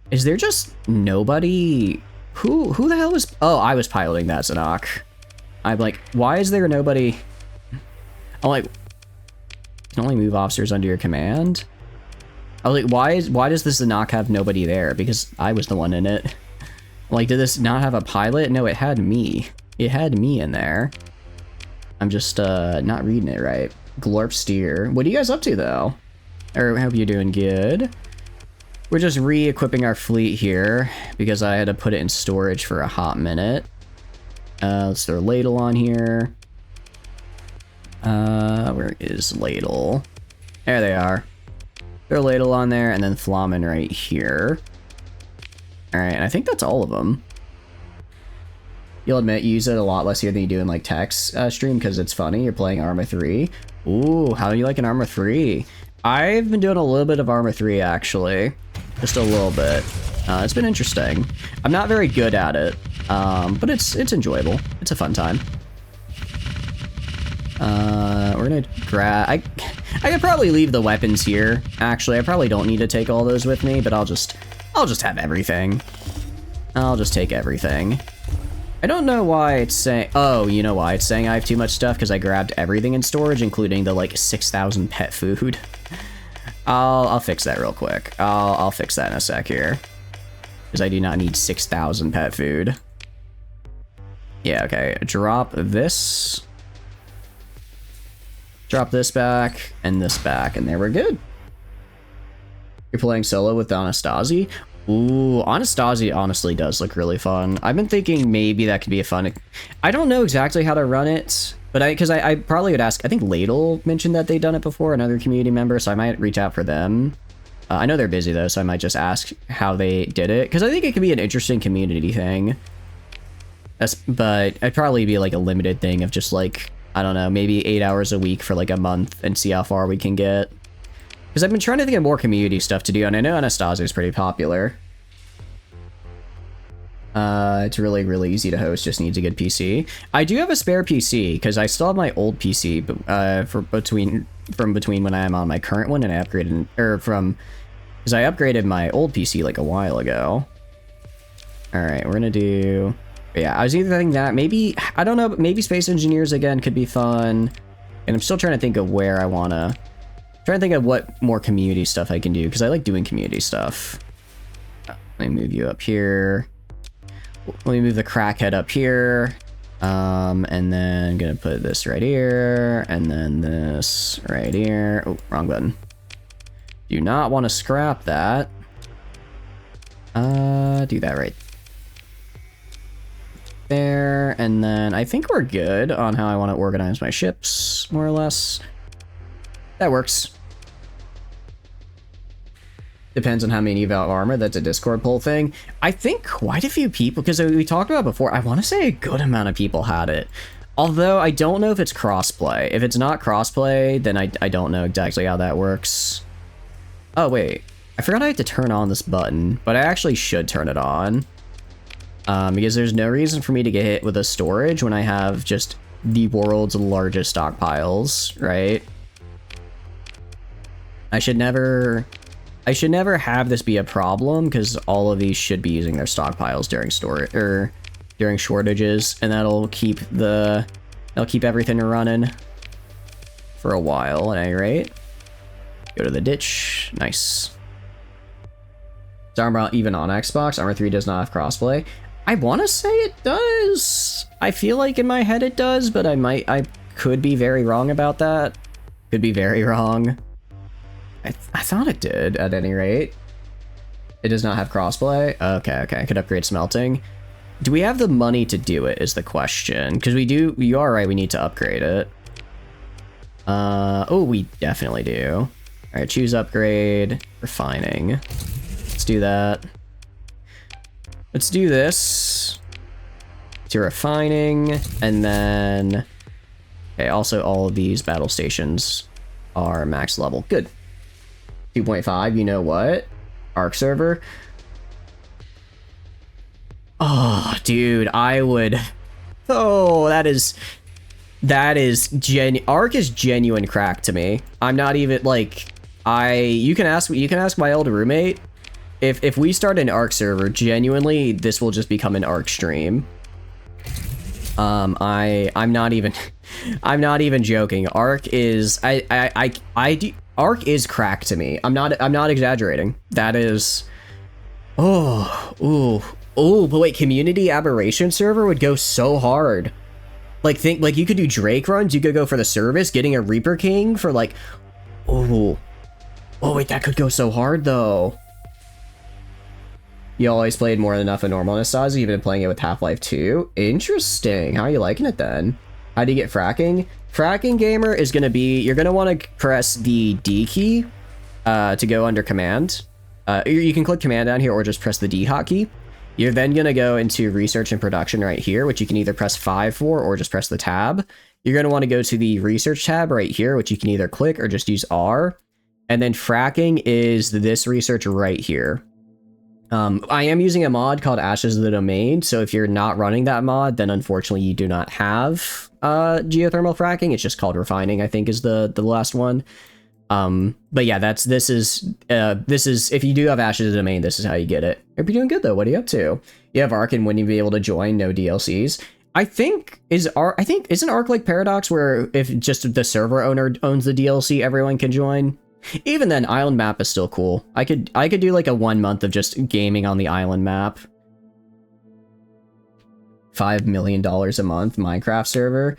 Is there just nobody? Who the hell was... Oh, I was piloting that, Zanok. I'm like, why is there nobody? I'm like, you can only move officers under your command? I was like, why does this Zanok have nobody there? Because I was the one in it. Like, did this not have a pilot? No, it had me. It had me in there. I'm just not reading it right. Glorp steer. What are you guys up to though? Or hope you're doing good. We're just re-equipping our fleet here because I had to put it in storage for a hot minute. Let's throw Ladle on here. Where is Ladle? There they are. Throw Ladle on there and then Flamen right here. Alright, and I think that's all of them. You'll admit you use it a lot less here than you do in like text stream because it's funny. You're playing Arma 3. Ooh, how do you like an Arma 3? I've been doing a little bit of Arma 3 actually. Just a little bit. It's been interesting. I'm not very good at it, but it's enjoyable. It's a fun time. We're gonna grab... I could probably leave the weapons here. Actually, I probably don't need to take all those with me, but I'll just have everything. I'll just take everything. I don't know why it's saying... Oh, you know why it's saying I have too much stuff? Because I grabbed everything in storage, including the, like, 6,000 pet food. I'll fix that real quick. I'll fix that in a sec here. Because I do not need 6,000 pet food. Yeah, okay. Drop this. Drop this back, and this back, and there we're good. You're playing solo with Anastasi? Ooh, Anastasi honestly does look really fun. I've been thinking maybe that could be a fun... I don't know exactly how to run it, but because I probably would ask... I think Ladle mentioned that they'd done it before, another community member, so I might reach out for them. I know they're busy though, so I might just ask how they did it, because I think it could be an interesting community thing. But it'd probably be like a limited thing of just like, I don't know, maybe 8 hours a week for like a month and see how far we can get. Because I've been trying to think of more community stuff to do, and I know Anastasia is pretty popular. It's really, really easy to host, just needs a good PC. I do have a spare PC, because I still have my old PC from between when I am on my current one and I upgraded, because I upgraded my old PC like a while ago. Alright, we're gonna do... Yeah, I was either thinking that, maybe, I don't know, maybe Space Engineers again could be fun. And I'm still trying to think of where I wanna... Trying to think of what more community stuff I can do, because I like doing community stuff. Let me move you up here. Let me move the crackhead up here. And then I'm gonna put this right here, and then this right here. Oh, wrong button. Do not want to scrap that. Do that right there, and then I think we're good on how I want to organize my ships, more or less. That works. Depends on how many you have armor. That's a Discord poll thing. I think quite a few people, because we talked about it before, I want to say a good amount of people had it. Although I don't know if it's crossplay. If it's not crossplay, then I don't know exactly how that works. Oh wait, I forgot I had to turn on this button, but I actually should turn it on. Because there's no reason for me to get hit with a storage when I have just the world's largest stockpiles, right? I should never have this be a problem, because all of these should be using their stockpiles during during shortages, and that'll keep everything running for a while at any rate. Go to the ditch. Nice. Is Arma even on Xbox? Arma 3 does not have crossplay. I want to say it does. I feel like in my head it does, but I could be very wrong about that. Could be very wrong. I thought it did, at any rate. It does not have crossplay? Okay, okay. I could upgrade smelting. Do we have the money to do it is the question. Because you are right, we need to upgrade it. Oh, we definitely do. All right, choose upgrade, refining. Let's do that. Let's do this. To refining, and then... Okay, also all of these battle stations are max level. Good. 2.5, you know what? Arc server. Oh, dude, I would... Oh, that is Arc is genuine crack to me. I'm not even, like... You can ask my old roommate. If we start an Arc server, genuinely, this will just become an Arc stream. I'm not even joking. Arc is Arc is crack to me. I'm not exaggerating. That is but wait, community aberration server would go so hard. Like you could do Drake runs, you could go for the service, getting a Reaper King for like oh wait, that could go so hard though. You always played more than enough of normal Anastasia. You've been playing it with Half-Life 2. Interesting. How are you liking it then? How do you get fracking? Fracking gamer is going to be, you're going to want to press the D key to go under command. You can click command down here or just press the D hotkey. You're then going to go into research and production right here, which you can either press 5 for or just press the tab. You're going to want to go to the research tab right here, which you can either click or just use R. And then fracking is this research right here. I am using a mod called Ashes of the Domain, so if you're not running that mod, then unfortunately you do not have geothermal fracking. It's just called refining, I think is the last one. But yeah, this is if you do have Ashes of the Domain, this is how you get it. Hope you're doing good though. What are you up to? You have Arc, and when you be able to join, no DLCs. Isn't Arc like Paradox, where if just the server owner owns the DLC, everyone can join? Even then, island map is still cool. I could do like a 1 month of just gaming on the island map. $5 million a month Minecraft server.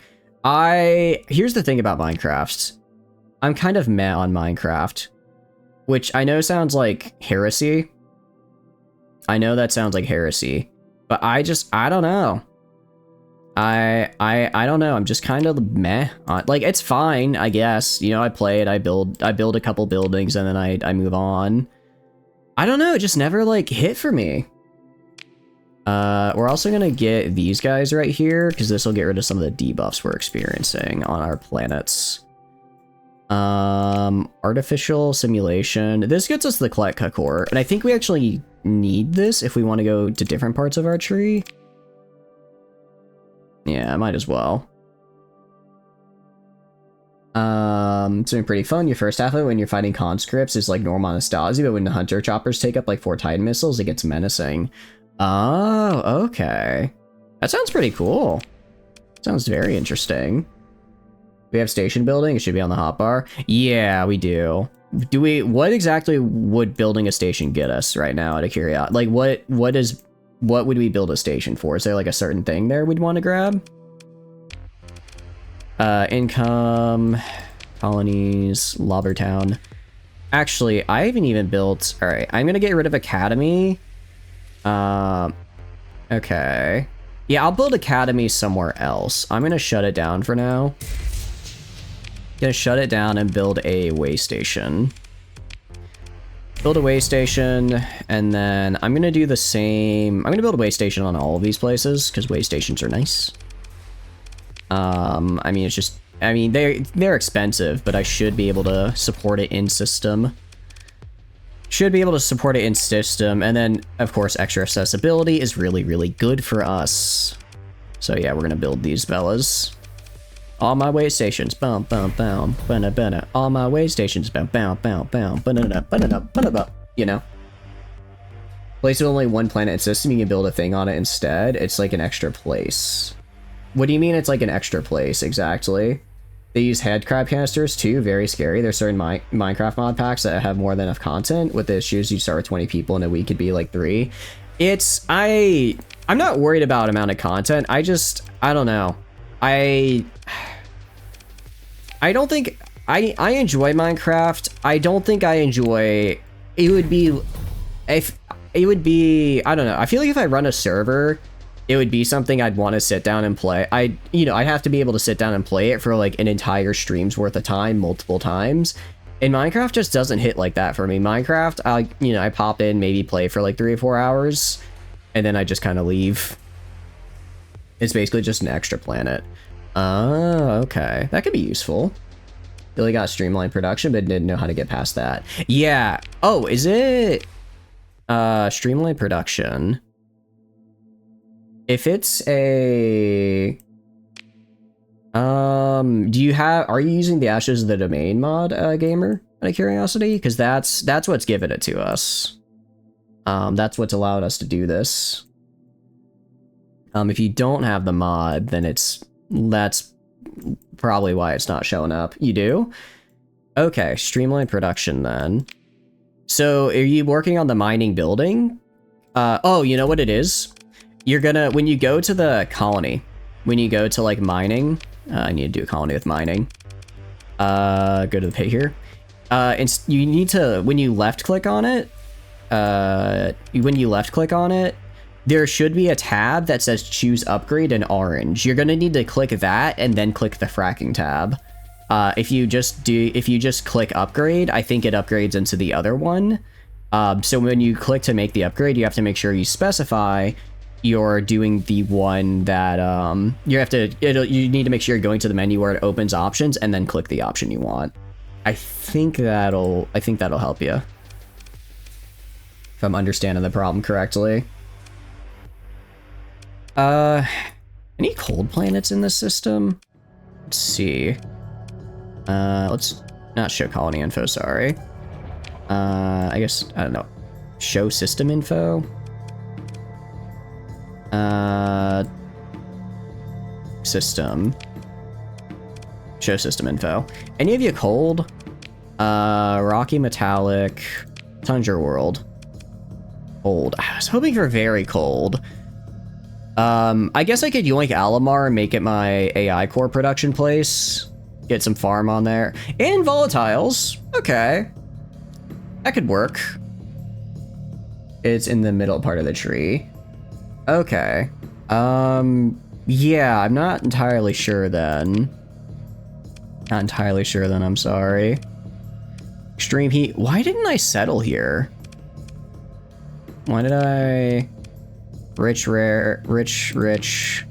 Here's the thing about Minecraft. I'm kind of meh on Minecraft, which I know sounds like heresy. I know that sounds like heresy, but I don't know. I don't know. I'm just kind of meh. Like, it's fine, I guess. You know, I play it, I build a couple buildings, and then I move on. I don't know, it just never, like, hit for me. We're also gonna get these guys right here, because this will get rid of some of the debuffs we're experiencing on our planets. Artificial simulation. This gets us the Kletka core, and I think we actually need this if we want to go to different parts of our tree. Yeah, I might as well. It's been pretty fun. Your first half of it when you're fighting conscripts is like normal Anastasia, but when the hunter choppers take up like 4 Titan missiles, it gets menacing. Oh, okay. That sounds pretty cool. Sounds very interesting. We have station building. It should be on the hotbar. Yeah, we do. What exactly would building a station get us right now, out of curiosity? Like, what would we build a station for? Is there like a certain thing there we'd want to grab? Income, colonies, Lobster. Actually, I haven't even built... Alright, I'm gonna get rid of Academy. Okay. Yeah, I'll build Academy somewhere else. I'm gonna shut it down for now. Gonna shut it down and build a way station. Build a way station, and then I'm gonna do the same. I'm gonna build a way station on all of these places because way stations are nice. I mean, it's just, I mean, they're expensive, but I should be able to support it in system. Should be able to support it in system, and then of course extra accessibility is really, really good for us. So yeah, we're gonna build these Bellas. All my way stations, boom, boom, boom, banna, banna. All my way stations, boom, boom, boom, boom, banana, banana, banana. You know. Place with only one planet system, you can build a thing on it instead. It's like an extra place. What do you mean it's like an extra place exactly? They use head crab canisters too, very scary. There's certain Minecraft mod packs that have more than enough content. With the issues, you start with 20 people and a week could be like 3. I'm not worried about amount of content. I don't know. I don't think I enjoy Minecraft. I don't think I enjoy, it would be, if it would be, I don't know. I feel like if I run a server, it would be something I'd want to sit down and play. I'd have to be able to sit down and play it for like an entire stream's worth of time, multiple times. And Minecraft just doesn't hit like that for me. Minecraft, I pop in, maybe play for like 3 or 4 hours, and then I just kind of leave. It's basically just an extra planet. Oh, okay. That could be useful. Really got streamlined production, but didn't know how to get past that. Yeah. Oh, is it streamlined production? If it's a are you using the Ashes of the Domain mod, gamer, out of curiosity? Because that's what's given it to us. That's what's allowed us to do this. If you don't have the mod, then that's probably why it's not showing up. You do? Okay, streamline production then. So, are you working on the mining building? Oh, you know what it is? You're gonna, when you go to the colony, when you go to like mining, I need to do a colony with mining. Go to the pit here. You need to, when you left click on it, there should be a tab that says choose upgrade in orange. You're gonna need to click that and then click the fracking tab. If you just click upgrade, I think it upgrades into the other one. So when you click to make the upgrade, you have to make sure you specify you're doing the one that you need to make sure you're going to the menu where it opens options and then click the option you want. I think that'll help you, if I'm understanding the problem correctly. Any cold planets in this system? Let's see. Let's not show colony info, sorry. I guess, I don't know. Show system info? System. Show system info. Any of you cold? Rocky Metallic. Tundra World. Cold. I was hoping for very cold. I guess I could yoink Alamar and make it my AI core production place. Get some farm on there. And volatiles. Okay. That could work. It's in the middle part of the tree. Okay. Yeah, I'm not entirely sure then. I'm sorry. Extreme heat. Why didn't I settle here? Why did I... Rich, rare, rich, rich.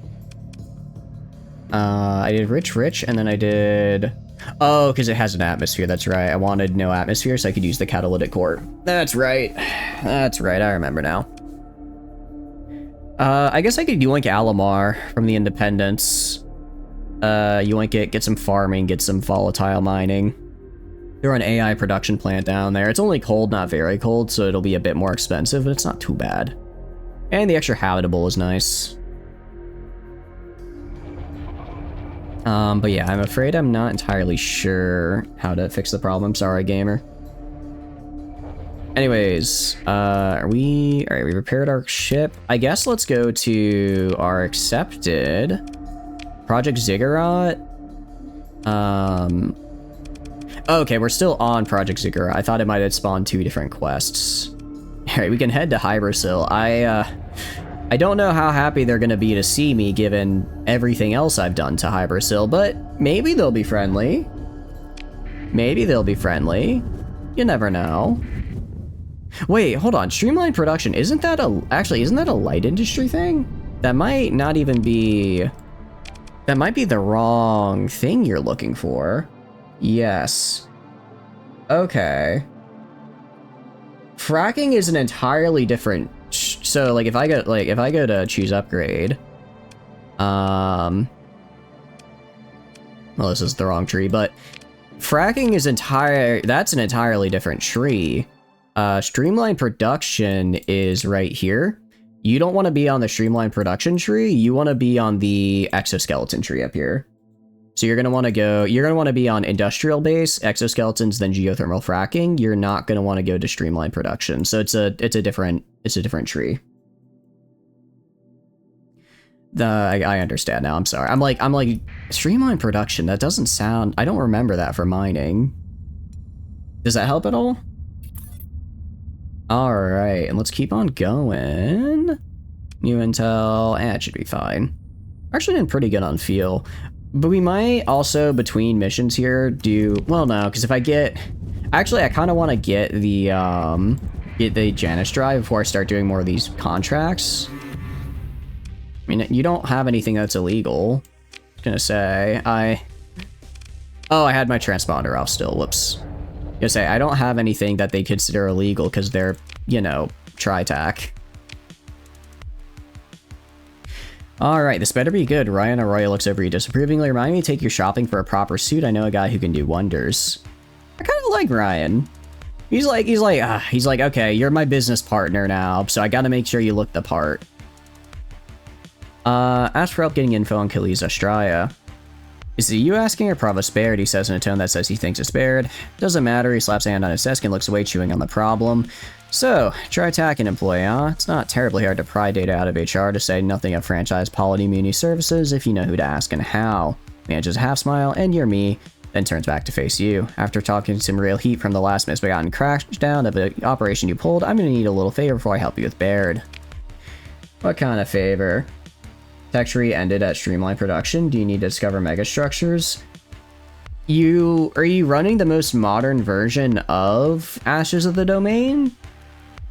I did rich, and then I did... Oh, because it has an atmosphere, that's right. I wanted no atmosphere so I could use the catalytic core. That's right, I remember now. I guess I could yoink Alamar from the Independence. Yoink it, get some farming, get some volatile mining. They're an AI production plant down there. It's only cold, not very cold, so it'll be a bit more expensive, but it's not too bad. And the extra habitable is nice. But yeah, I'm afraid I'm not entirely sure how to fix the problem. Sorry, gamer. Anyways, alright, we repaired our ship. I guess let's go to our accepted Project Ziggurat. Okay, we're still on Project Ziggurat. I thought it might have spawned 2 different quests. Alright, we can head to Hybersil. I don't know how happy they're gonna be to see me given everything else I've done to Hybersil, but maybe they'll be friendly. You never know. Wait, hold on. Streamline production, isn't that a light industry thing? That might not even be... That might be the wrong thing you're looking for. Yes. Okay. Fracking is an entirely different... So, like, if I go to choose upgrade... Well, this is the wrong tree, but... Fracking is that's an entirely different tree. Streamline production is right here. You don't want to be on the streamline production tree. You want to be on the exoskeleton tree up here. So you're going to want to be on industrial base, exoskeletons, then geothermal fracking. You're not going to want to go to streamline production. So it's a different tree. I understand now. I'm sorry. I'm like streamline production. That doesn't sound, I don't remember that for mining. Does that help at all? Alright, and let's keep on going. New intel, it should be fine. Actually doing pretty good on feel. But we might also, between missions here, do... Well, no, because if I get... Actually, I kind of want to get the Janus drive before I start doing more of these contracts. I mean, you don't have anything that's illegal. I was gonna say, Oh, I had my transponder off still, whoops. Gonna say, I don't have anything that they consider illegal because they're, you know, tri-tac. Alright, this better be good. Ryan Arroyo looks over you disapprovingly. Remind me to take your shopping for a proper suit. I know a guy who can do wonders. I kind of like Ryan. He's like, okay, you're my business partner now, so I gotta make sure you look the part. Ask for help getting info on Kali's Australia. Is it you asking or Provost Baird? He says in a tone that says he thinks it's Baird. Doesn't matter, he slaps a hand on his desk and looks away, chewing on the problem. So, try attacking employee, huh? It's not terribly hard to pry data out of HR, to say nothing of franchise Polity Muni services if you know who to ask and how. Manages a half smile, and you're me, then turns back to face you. After talking some real heat from the last misbegotten crash down of the operation you pulled, I'm gonna need a little favor before I help you with Baird. What kind of favor? Tech tree ended at Streamline Production. Do you need to discover megastructures? Are you running the most modern version of Ashes of the Domain?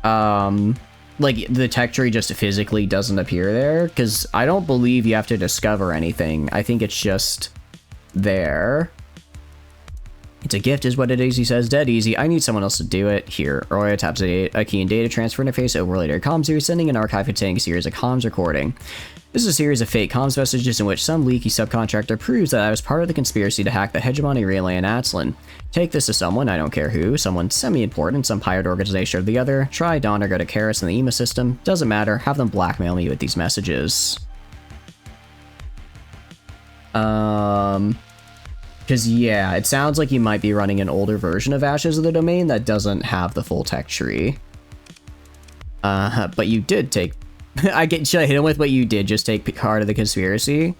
Like the tech tree just physically doesn't appear there? Because I don't believe you have to discover anything. I think it's just there. It's a gift is what it is, he says. Dead easy. I need someone else to do it. Here. Roya taps a key and data transfer interface overlaid to comms series, sending an archive containing a series of comms recording. This is a series of fake comms messages in which some leaky subcontractor proves that I was part of the conspiracy to hack the hegemony relay in Atslin. Take this to someone, I don't care who, someone semi-important, some pirate organization or the other. Try Dawn or go to Karis in the EMA system. Doesn't matter, have them blackmail me with these messages. Because yeah, it sounds like you might be running an older version of Ashes of the Domain that doesn't have the full tech tree. But you did take... should I hit him with what you did just take part of the conspiracy?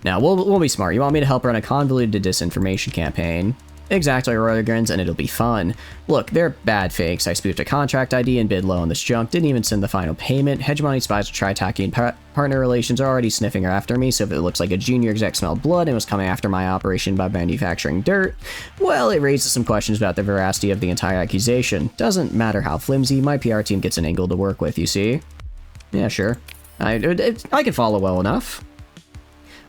Now, we'll be smart. You want me to help run a convoluted disinformation campaign? Exactly, Roy grins, and it'll be fun. Look, they're bad fakes. I spoofed a contract ID and bid low on this junk. Didn't even send the final payment. Hegemony spies will try attacking partner relations are already sniffing after me, so if it looks like a junior exec smelled blood and was coming after my operation by manufacturing dirt, well, it raises some questions about the veracity of the entire accusation. Doesn't matter how flimsy, my PR team gets an angle to work with, you see? Yeah, sure. I can follow well enough.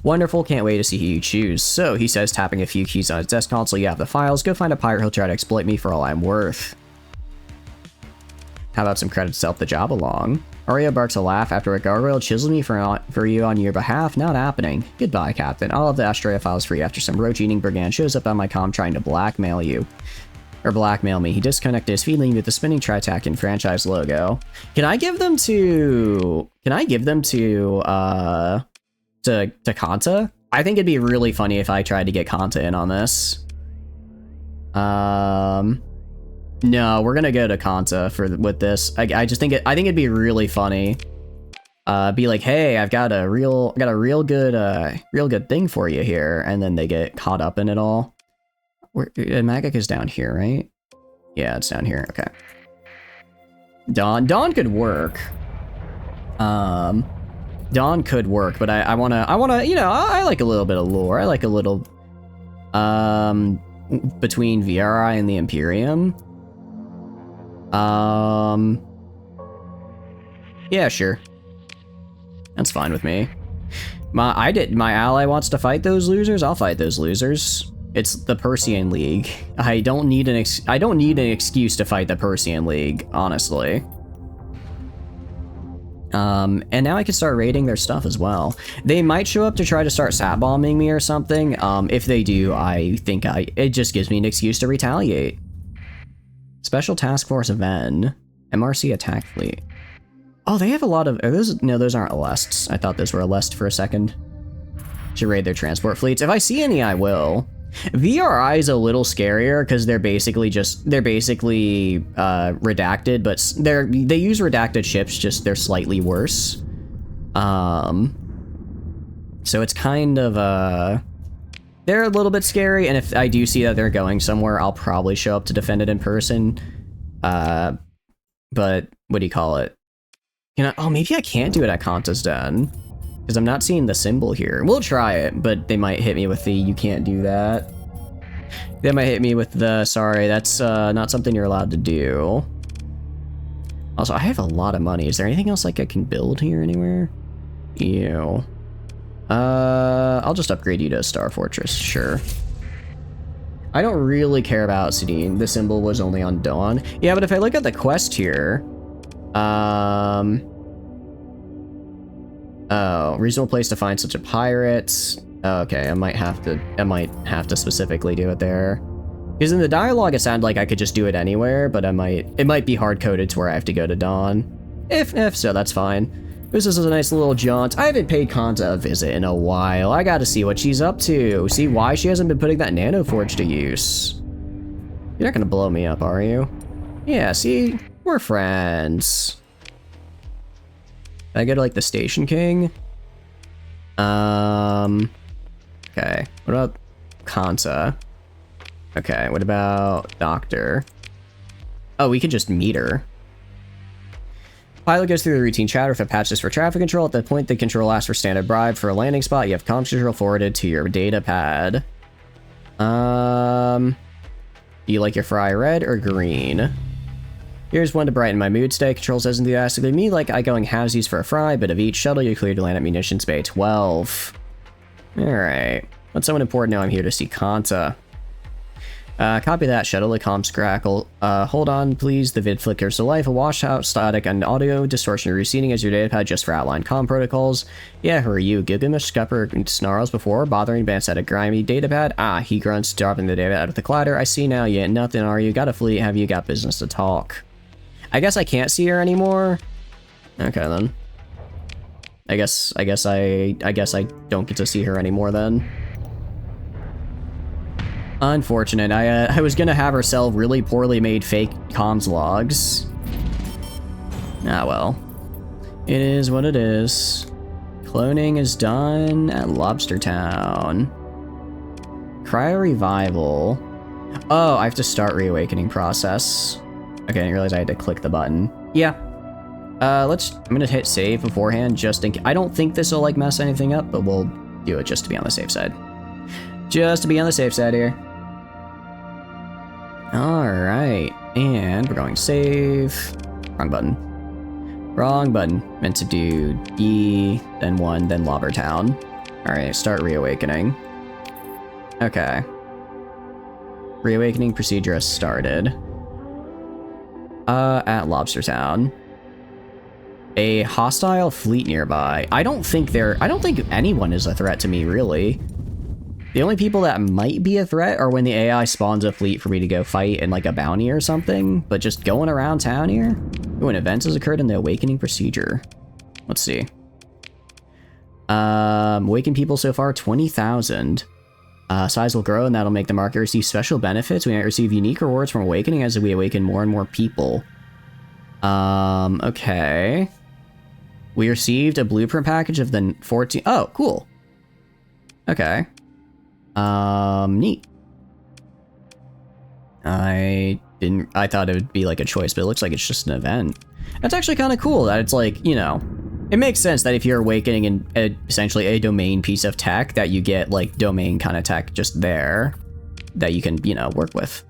Wonderful, can't wait to see who you choose. So, he says, tapping a few keys on his desk console, you have the files, go find a pirate who'll try to exploit me for all I'm worth. How about some credits to help the job along? Arya barks a laugh after a gargoyle chisels me for you on your behalf, not happening. Goodbye, Captain. I'll have the Australia files for you after some roach-eating brigand shows up on my comm trying to blackmail you. Or blackmail me. He disconnected his feed, leaving with the spinning Tritac and franchise logo. Can I give them to Kanta? I think it'd be really funny if I tried to get Kanta in on this. No, we're gonna go to Kanta with this. I just think I think it'd be really funny. Be like, hey, I've got a real good thing for you here, and then they get caught up in it all. Magic is down here, right? Yeah, it's down here. Okay. Dawn could work. Dawn could work, but I wanna, you know, I like a little bit of lore. I like a little, between VRI and the Imperium. Yeah, sure. That's fine with me. My ally wants to fight those losers. I'll fight those losers. It's the Persian League. I don't need an excuse to fight the Persian League, honestly. And now I can start raiding their stuff as well. They might show up to try to start sat bombing me or something. If they do, I think it just gives me an excuse to retaliate. Special Task Force event. MRC attack fleet. Oh, they have a lot of... No, those aren't Alests. I thought those were Alest for a second. Should raid their transport fleets. If I see any, I will. VRI is a little scarier because they're basically redacted, but they use redacted ships, just they're slightly worse. So it's kind of they're a little bit scary, and if I do see that they're going somewhere, I'll probably show up to defend it in person. But, what do you call it? You know, oh, maybe I can't do it at Kanta's Den. Because I'm not seeing the symbol here. We'll try it, but they might hit me with the, you can't do that. They might hit me with the, sorry, that's not something you're allowed to do. Also, I have a lot of money. Is there anything else like I can build here anywhere? Ew. I'll just upgrade you to Star Fortress, sure. I don't really care about Sedin. The symbol was only on Dawn. Yeah, but if I look at the quest here, oh, reasonable place to find such a pirate. Okay, I might have to specifically do it there. Because in the dialogue, it sounded like I could just do it anywhere, but it might be hard-coded to where I have to go to Dawn. If so, that's fine. This is a nice little jaunt. I haven't paid Kanta a visit in a while. I gotta see what she's up to. See why she hasn't been putting that nano forge to use. You're not gonna blow me up, are you? Yeah, see? We're friends. Can I go to, like, the Station King? Okay. What about Kanta? Okay, what about Doctor? Oh, we could just meet her. Pilot goes through the routine chatter if it patches for traffic control. At that point, the control asks for standard bribe for a landing spot. You have comms control forwarded to your data pad. Do you like your fry red or green? Here's one to brighten my mood today. Control says enthusiastically, me like I going halvesies for a fry, but of each shuttle you clear to land at munitions bay 12. Alright. Let someone important know I'm here to see Kanta. Copy that, shuttle, the comms crackle. Hold on, please. The vid flickers to life. A washout, static, and audio distortion receding as your datapad just for outline comm protocols. Yeah, who are you? Gilgamesh, Scupper, snarls before, bothering Bance at a grimy datapad. Ah, he grunts, dropping the data out of the clatter. I see now, you ain't nothing, are you? Got a fleet, have you got business to talk? I guess I can't see her anymore. Okay, then. I guess I don't get to see her anymore, then. Unfortunate. I was gonna have her sell really poorly made fake comms logs. Ah, well. It is what it is. Cloning is done at Lobster Town. Cryo Revival. Oh, I have to start reawakening process. Okay, I didn't realize I had to click the button. Yeah. I'm gonna hit save beforehand just in case. I don't think this will like mess anything up, but we'll do it just to be on the safe side. Just to be on the safe side here. Alright, and we're going save. Wrong button. Wrong button. Meant to do D, then 1, then Lobber Town. Alright, start reawakening. Okay. Reawakening procedure has started. At Lobster Town. A hostile fleet nearby. I don't think anyone is a threat to me, really. The only people that might be a threat are when the AI spawns a fleet for me to go fight in like a bounty or something, but just going around town here? Ooh, an event has occurred in the awakening procedure. Let's see. Awakened people so far, 20,000. Size will grow and that'll make the market receive special benefits. We might receive unique rewards from awakening as we awaken more and more people. Okay. We received a blueprint package of the 14... Oh, cool. Okay. Neat. I thought it would be like a choice, but it looks like it's just an event. That's actually kind of cool that it's like, you know, it makes sense that if you're awakening in essentially a domain piece of tech that you get like domain kind of tech just there that you can, you know, work with.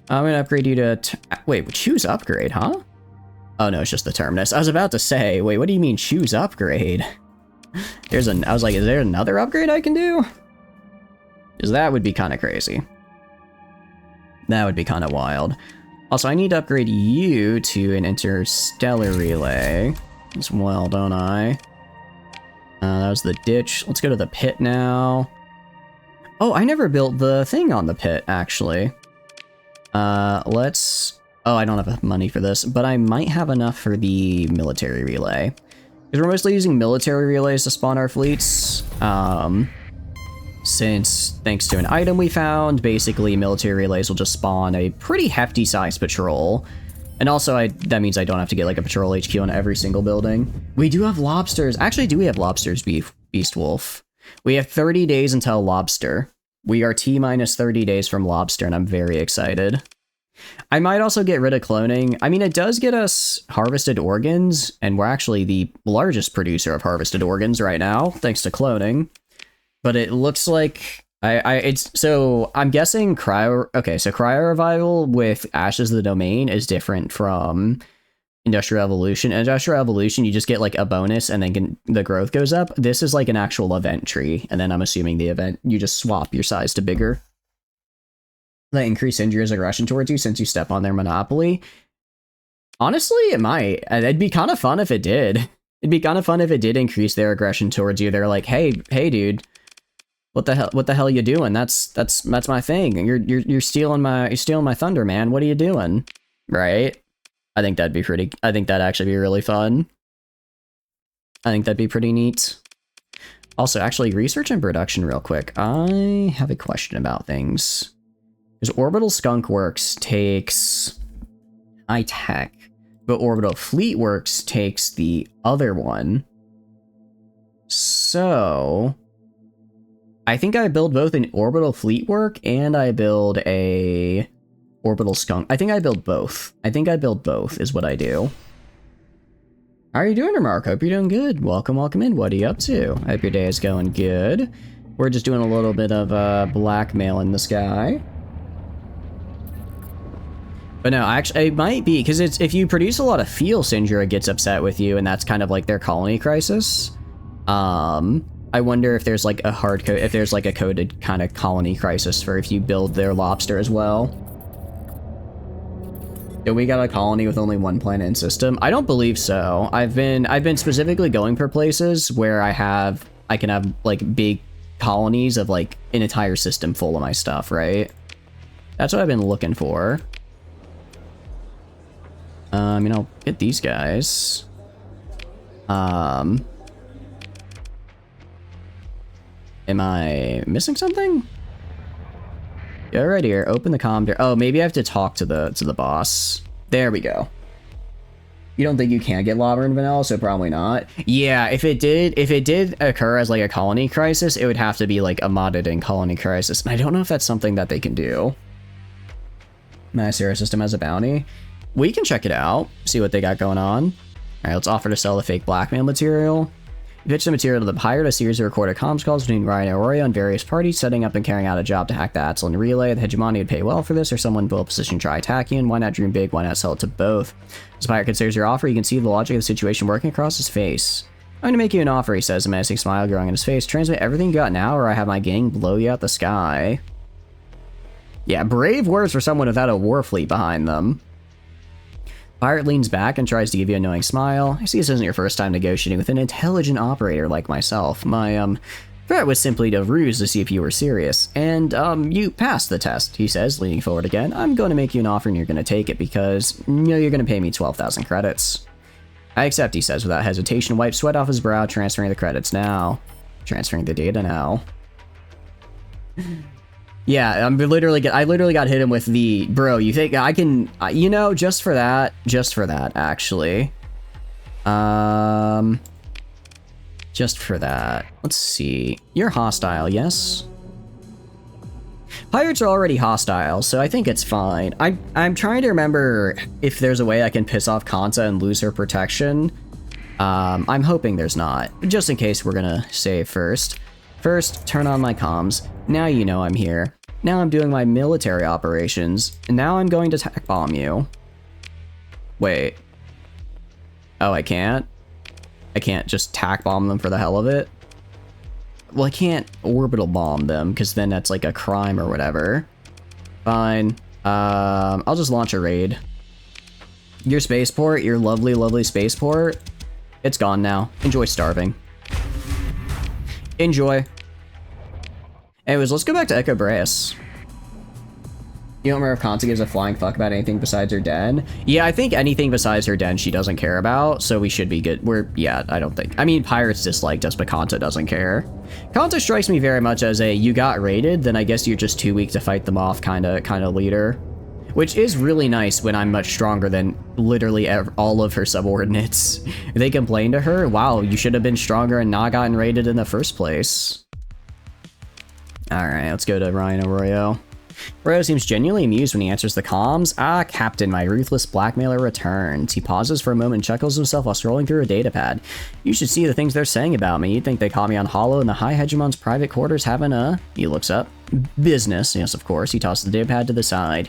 I'm gonna upgrade you to, wait, choose upgrade, huh? Oh no, it's just the terminus. I was about to say, wait, what do you mean choose upgrade? I was like, is there another upgrade I can do? Because that would be kind of crazy. That would be kind of wild. Also, I need to upgrade you to an interstellar relay as well, don't I? That was the ditch. Let's go to the pit now. Oh, I never built the thing on the pit, actually. Oh, I don't have enough money for this, but I might have enough for the military relay. Because we're mostly using military relays to spawn our fleets. Since, thanks to an item we found, basically military relays will just spawn a pretty hefty sized patrol. And also, that means I don't have to get like a patrol HQ on every single building. We do have lobsters. Actually, do we have lobsters, Beast Wolf? We have 30 days until Lobster. We are T-minus 30 days from Lobster, and I'm very excited. I might also get rid of cloning. I mean, it does get us harvested organs, and we're actually the largest producer of harvested organs right now, thanks to cloning. But it looks like so I'm guessing cryo revival with Ashes of the Domain is different from Industrial Evolution. Industrial Evolution, you just get like a bonus and then the growth goes up. This is like an actual event tree, and then I'm assuming the event, you just swap your size to bigger. That increase injuries aggression towards you since you step on their monopoly. Honestly, it might. It'd be kind of fun if it did. It'd be kind of fun if it did increase their aggression towards you. They're like, hey, dude, what the hell are you doing? That's my thing. You're stealing my thunder, man. What are you doing? Right? I think that'd actually be really fun. I think that'd be pretty neat. Also, actually, research and production real quick. I have a question about things. Because Orbital Skunk Works takes high tech, but Orbital Fleet Works takes the other one. So I think I build both an Orbital Fleet Work and I build a Orbital Skunk. I think I build both. Is what I do. How are you doing, Remark? Hope you're doing good. Welcome in. What are you up to? Hope your day is going good. We're just doing a little bit of blackmail in the sky. But no, actually, it might be, because if you produce a lot of fuel, Syndra gets upset with you, and that's kind of like their colony crisis. I wonder if there's like a coded kind of colony crisis for if you build their lobster as well. Do we got a colony with only one planet in system? I don't believe so. I've been specifically going for places where I can have like big colonies of like an entire system full of my stuff, right? That's what I've been looking for. I mean, I'll get these guys. Am I missing something? Yeah, right here. Open the comm door. Oh, maybe I have to talk to the boss. There we go. You don't think you can get lava and vanilla, so probably not. Yeah, if it did occur as like a colony crisis, it would have to be like a modded in colony crisis. And I don't know if that's something that they can do. My Sarah system has a bounty. We can check it out, see what they got going on. All right, let's offer to sell the fake blackmail material. You pitch the material to the pirate, a series of recorded comms calls between Ryan and Aurora and various parties, setting up and carrying out a job to hack the Atlan relay. The hegemony would pay well for this, or someone will position try attack you, and why not dream big, why not sell it to both? As the pirate considers your offer, you can see the logic of the situation working across his face. I'm going to make you an offer, he says, a menacing smile growing on his face. Transmit everything you got now, or I have my gang blow you out the sky. Yeah, brave words for someone without a war fleet behind them. Pirate leans back and tries to give you a knowing smile. I see this isn't your first time negotiating with an intelligent operator like myself. My, threat was simply a ruse to see if you were serious. And, you passed the test, he says, leaning forward again. I'm going to make you an offer and you're going to take it because, you know, you're going to pay me 12,000 credits. I accept, he says without hesitation, wipes sweat off his brow, transferring the credits now. Transferring the data now. Yeah, I literally got hit him with the, bro, you think I can, you know, just for that, actually. Just for that. Let's see. You're hostile, yes? Pirates are already hostile, so I think it's fine. I'm trying to remember if there's a way I can piss off Kanta and lose her protection. I'm hoping there's not. Just in case, we're gonna save first. First, turn on my comms. Now you know I'm here. Now I'm doing my military operations. And now I'm going to attack bomb you. Wait. Oh, I can't? I can't just tack bomb them for the hell of it? Well, I can't orbital bomb them, because then that's like a crime or whatever. Fine. I'll just launch a raid. Your spaceport, your lovely, lovely spaceport, it's gone now. Enjoy starving. Enjoy. Anyways, let's go back to Echo Brass. You don't remember if Kanta gives a flying fuck about anything besides her den? Yeah, I think anything besides her den she doesn't care about, so we should be good. Yeah, I don't think. I mean, Pirates disliked us, but Kanta doesn't care. Kanta strikes me very much as a, you got raided, then I guess you're just too weak to fight them off kind of leader. Which is really nice when I'm much stronger than literally all of her subordinates. They complain to her, wow, you should have been stronger and not gotten raided in the first place. Alright, let's go to Ryan Arroyo. Royo seems genuinely amused when he answers the comms. Ah, Captain, my ruthless blackmailer returns. He pauses for a moment and chuckles himself while scrolling through a datapad. You should see the things they're saying about me. You'd think they caught me on Hollow in the High Hegemon's private quarters having a... He looks up. Business. Yes, of course. He tosses the datapad to the side.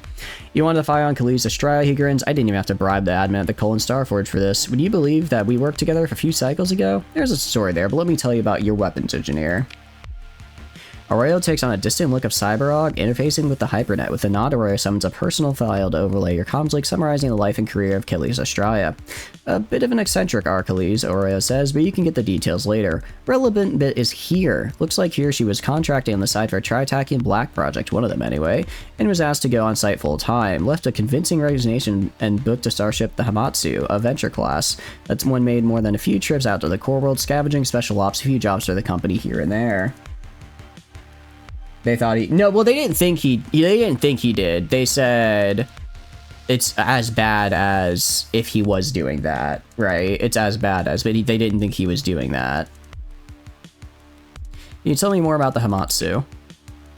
You wanted to fire on Khalees Estrella, he grins. I didn't even have to bribe the admin at the Colon Starforge for this. Would you believe that we worked together a few cycles ago? There's a story there, but let me tell you about your weapons engineer. Aurelio takes on a distant look of Cyberog, interfacing with the Hypernet. With a nod, Aurelio summons a personal file to overlay your comms link, summarizing the life and career of Khalees Estrella. A bit of an eccentric Khalees, Aurelio says, but you can get the details later. Relevant bit is here. Looks like here she was contracting on the side for a Tritakian Black project, one of them anyway, and was asked to go on site full time. Left a convincing resignation and booked a starship, the Hamatsu, a venture class. That's one made more than a few trips out to the core world, scavenging special ops, a few jobs for the company here and there. They thought he... No, well, they didn't think he did. They said it's as bad as if he was doing that, right? It's as bad as, but they didn't think he was doing that. Can you tell me more about the Hamatsu?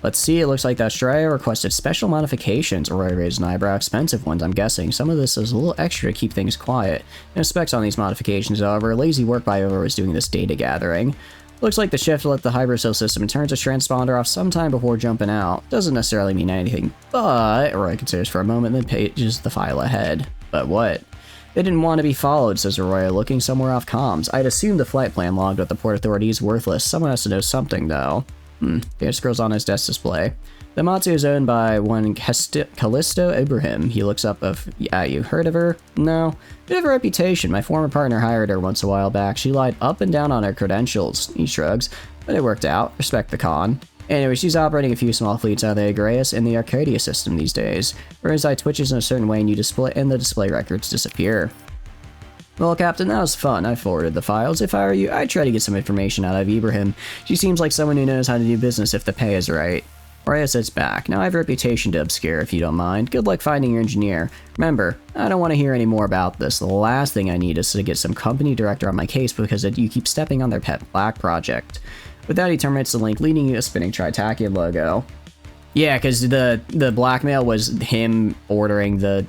Let's see, it looks like the Australia requested special modifications, or raised an eyebrow, expensive ones, I'm guessing. Some of this is a little extra to keep things quiet. No specs on these modifications, however. Lazy work by whoever was doing this data gathering. Looks like the shift let the hyperscale system and turns its transponder off sometime before jumping out. Doesn't necessarily mean anything, but... Roy considers for a moment, then pages the file ahead. But what? They didn't want to be followed, says Arroyo, looking somewhere off comms. I'd assumed the flight plan logged with the Port Authority is worthless. Someone has to know something, though. He scrolls on his desk display. The Matsu is owned by one Callisto Ibrahim. He looks up of, yeah, you heard of her? No. Bit of a reputation. My former partner hired her once a while back. She lied up and down on her credentials. He shrugs. But it worked out. Respect the con. Anyway, she's operating a few small fleets out of the Agreus and the Arcadia system these days. Her inside twitches in a certain way and the display records disappear. Well, Captain, that was fun. I forwarded the files. If I were you, I'd try to get some information out of Ibrahim. She seems like someone who knows how to do business if the pay is right. Raya sits back. Now I have a reputation to obscure, if you don't mind. Good luck finding your engineer. Remember, I don't want to hear any more about this. The last thing I need is to get some company director on my case because you keep stepping on their pet black project. With that, he terminates the link, leading you to a spinning Tritakian logo. Yeah, because the blackmail was him ordering the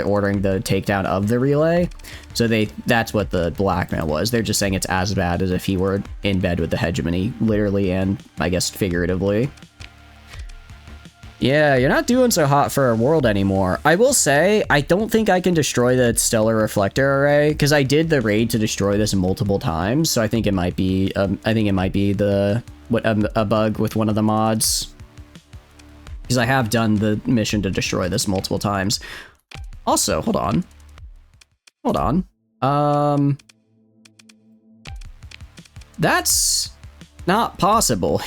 ordering the takedown of the relay. So that's what the blackmail was. They're just saying it's as bad as if he were in bed with the hegemony, literally and I guess figuratively. Yeah, you're not doing so hot for a world anymore. I will say, I don't think I can destroy the stellar reflector array because I did the raid to destroy this multiple times. So I think it might be, a bug with one of the mods. Because I have done the mission to destroy this multiple times. Also, hold on. That's not possible.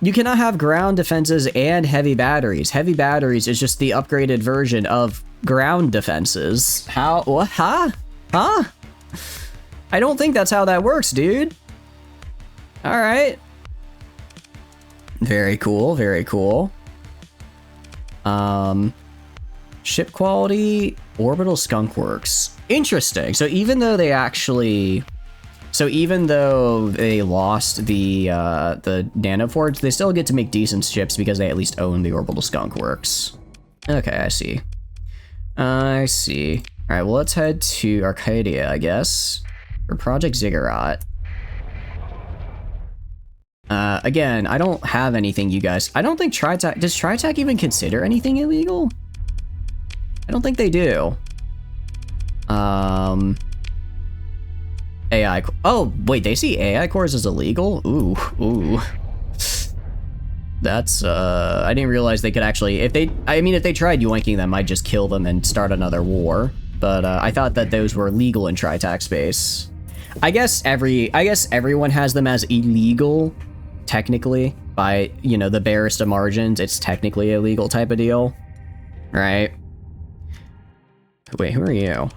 You cannot have ground defenses and heavy batteries. Heavy batteries is just the upgraded version of ground defenses. How? What? Huh? Huh? I don't think that's how that works, dude. All right. Very cool, very cool. Ship quality, orbital skunk works. Interesting. So even though they lost the nanoforge, they still get to make decent ships because they at least own the orbital skunk works. Okay, I see. I see. All right, well, let's head to Arcadia, I guess, for Project Ziggurat. Again, I don't have anything, you guys. I don't think Tritac... Does Tritac even consider anything illegal? I don't think they do. AI... Oh, wait, they see AI cores as illegal? Ooh. That's, I didn't realize they could actually... If they tried yoinking them, I'd just kill them and start another war. But, I thought that those were legal in Tritac space. I guess everyone has them as illegal... Technically, by, you know, the barest of margins, it's technically a legal type of deal. Right? Wait, who are you?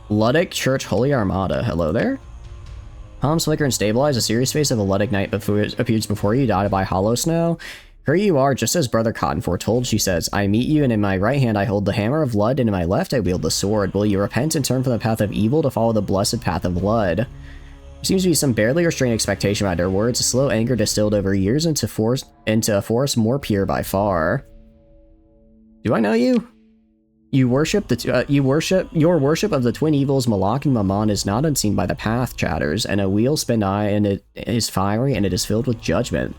Luddic Church Holy Armada. Hello there? Palms flicker and stabilize. A serious face of a Luddic knight appears before you, dotted by hollow snow. Here you are, just as Brother Cotton foretold, she says. I meet you, and in my right hand I hold the hammer of Lud, and in my left I wield the sword. Will you repent and turn from the path of evil to follow the blessed path of Lud? Seems to be some barely restrained expectation behind her words, a slow anger distilled over years into a force more pure by far. Do I know you? Your worship of the twin evils Malak and Mammon is not unseen by the path, chatters, and a wheel spin eye, and it is fiery and it is filled with judgment.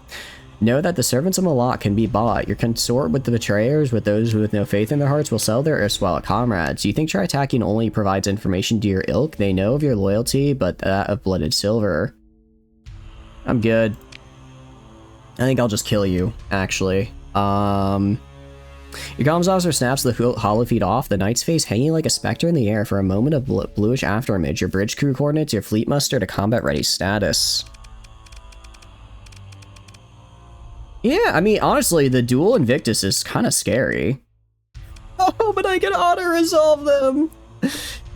Know that the servants of Malak can be bought. Your consort with the betrayers, with those with no faith in their hearts, will sell their erstwhile comrades. You think Tri-attacking only provides information to your ilk? They know of your loyalty, but that of blooded silver. I'm good. I think I'll just kill you, actually. Your comms officer snaps the hollow feet off, the knight's face hanging like a specter in the air for a moment of bluish afterimage. Your bridge crew coordinates, your fleet muster to combat ready status. Yeah, I mean, honestly, the dual Invictus is kind of scary. Oh, but I can auto-resolve them!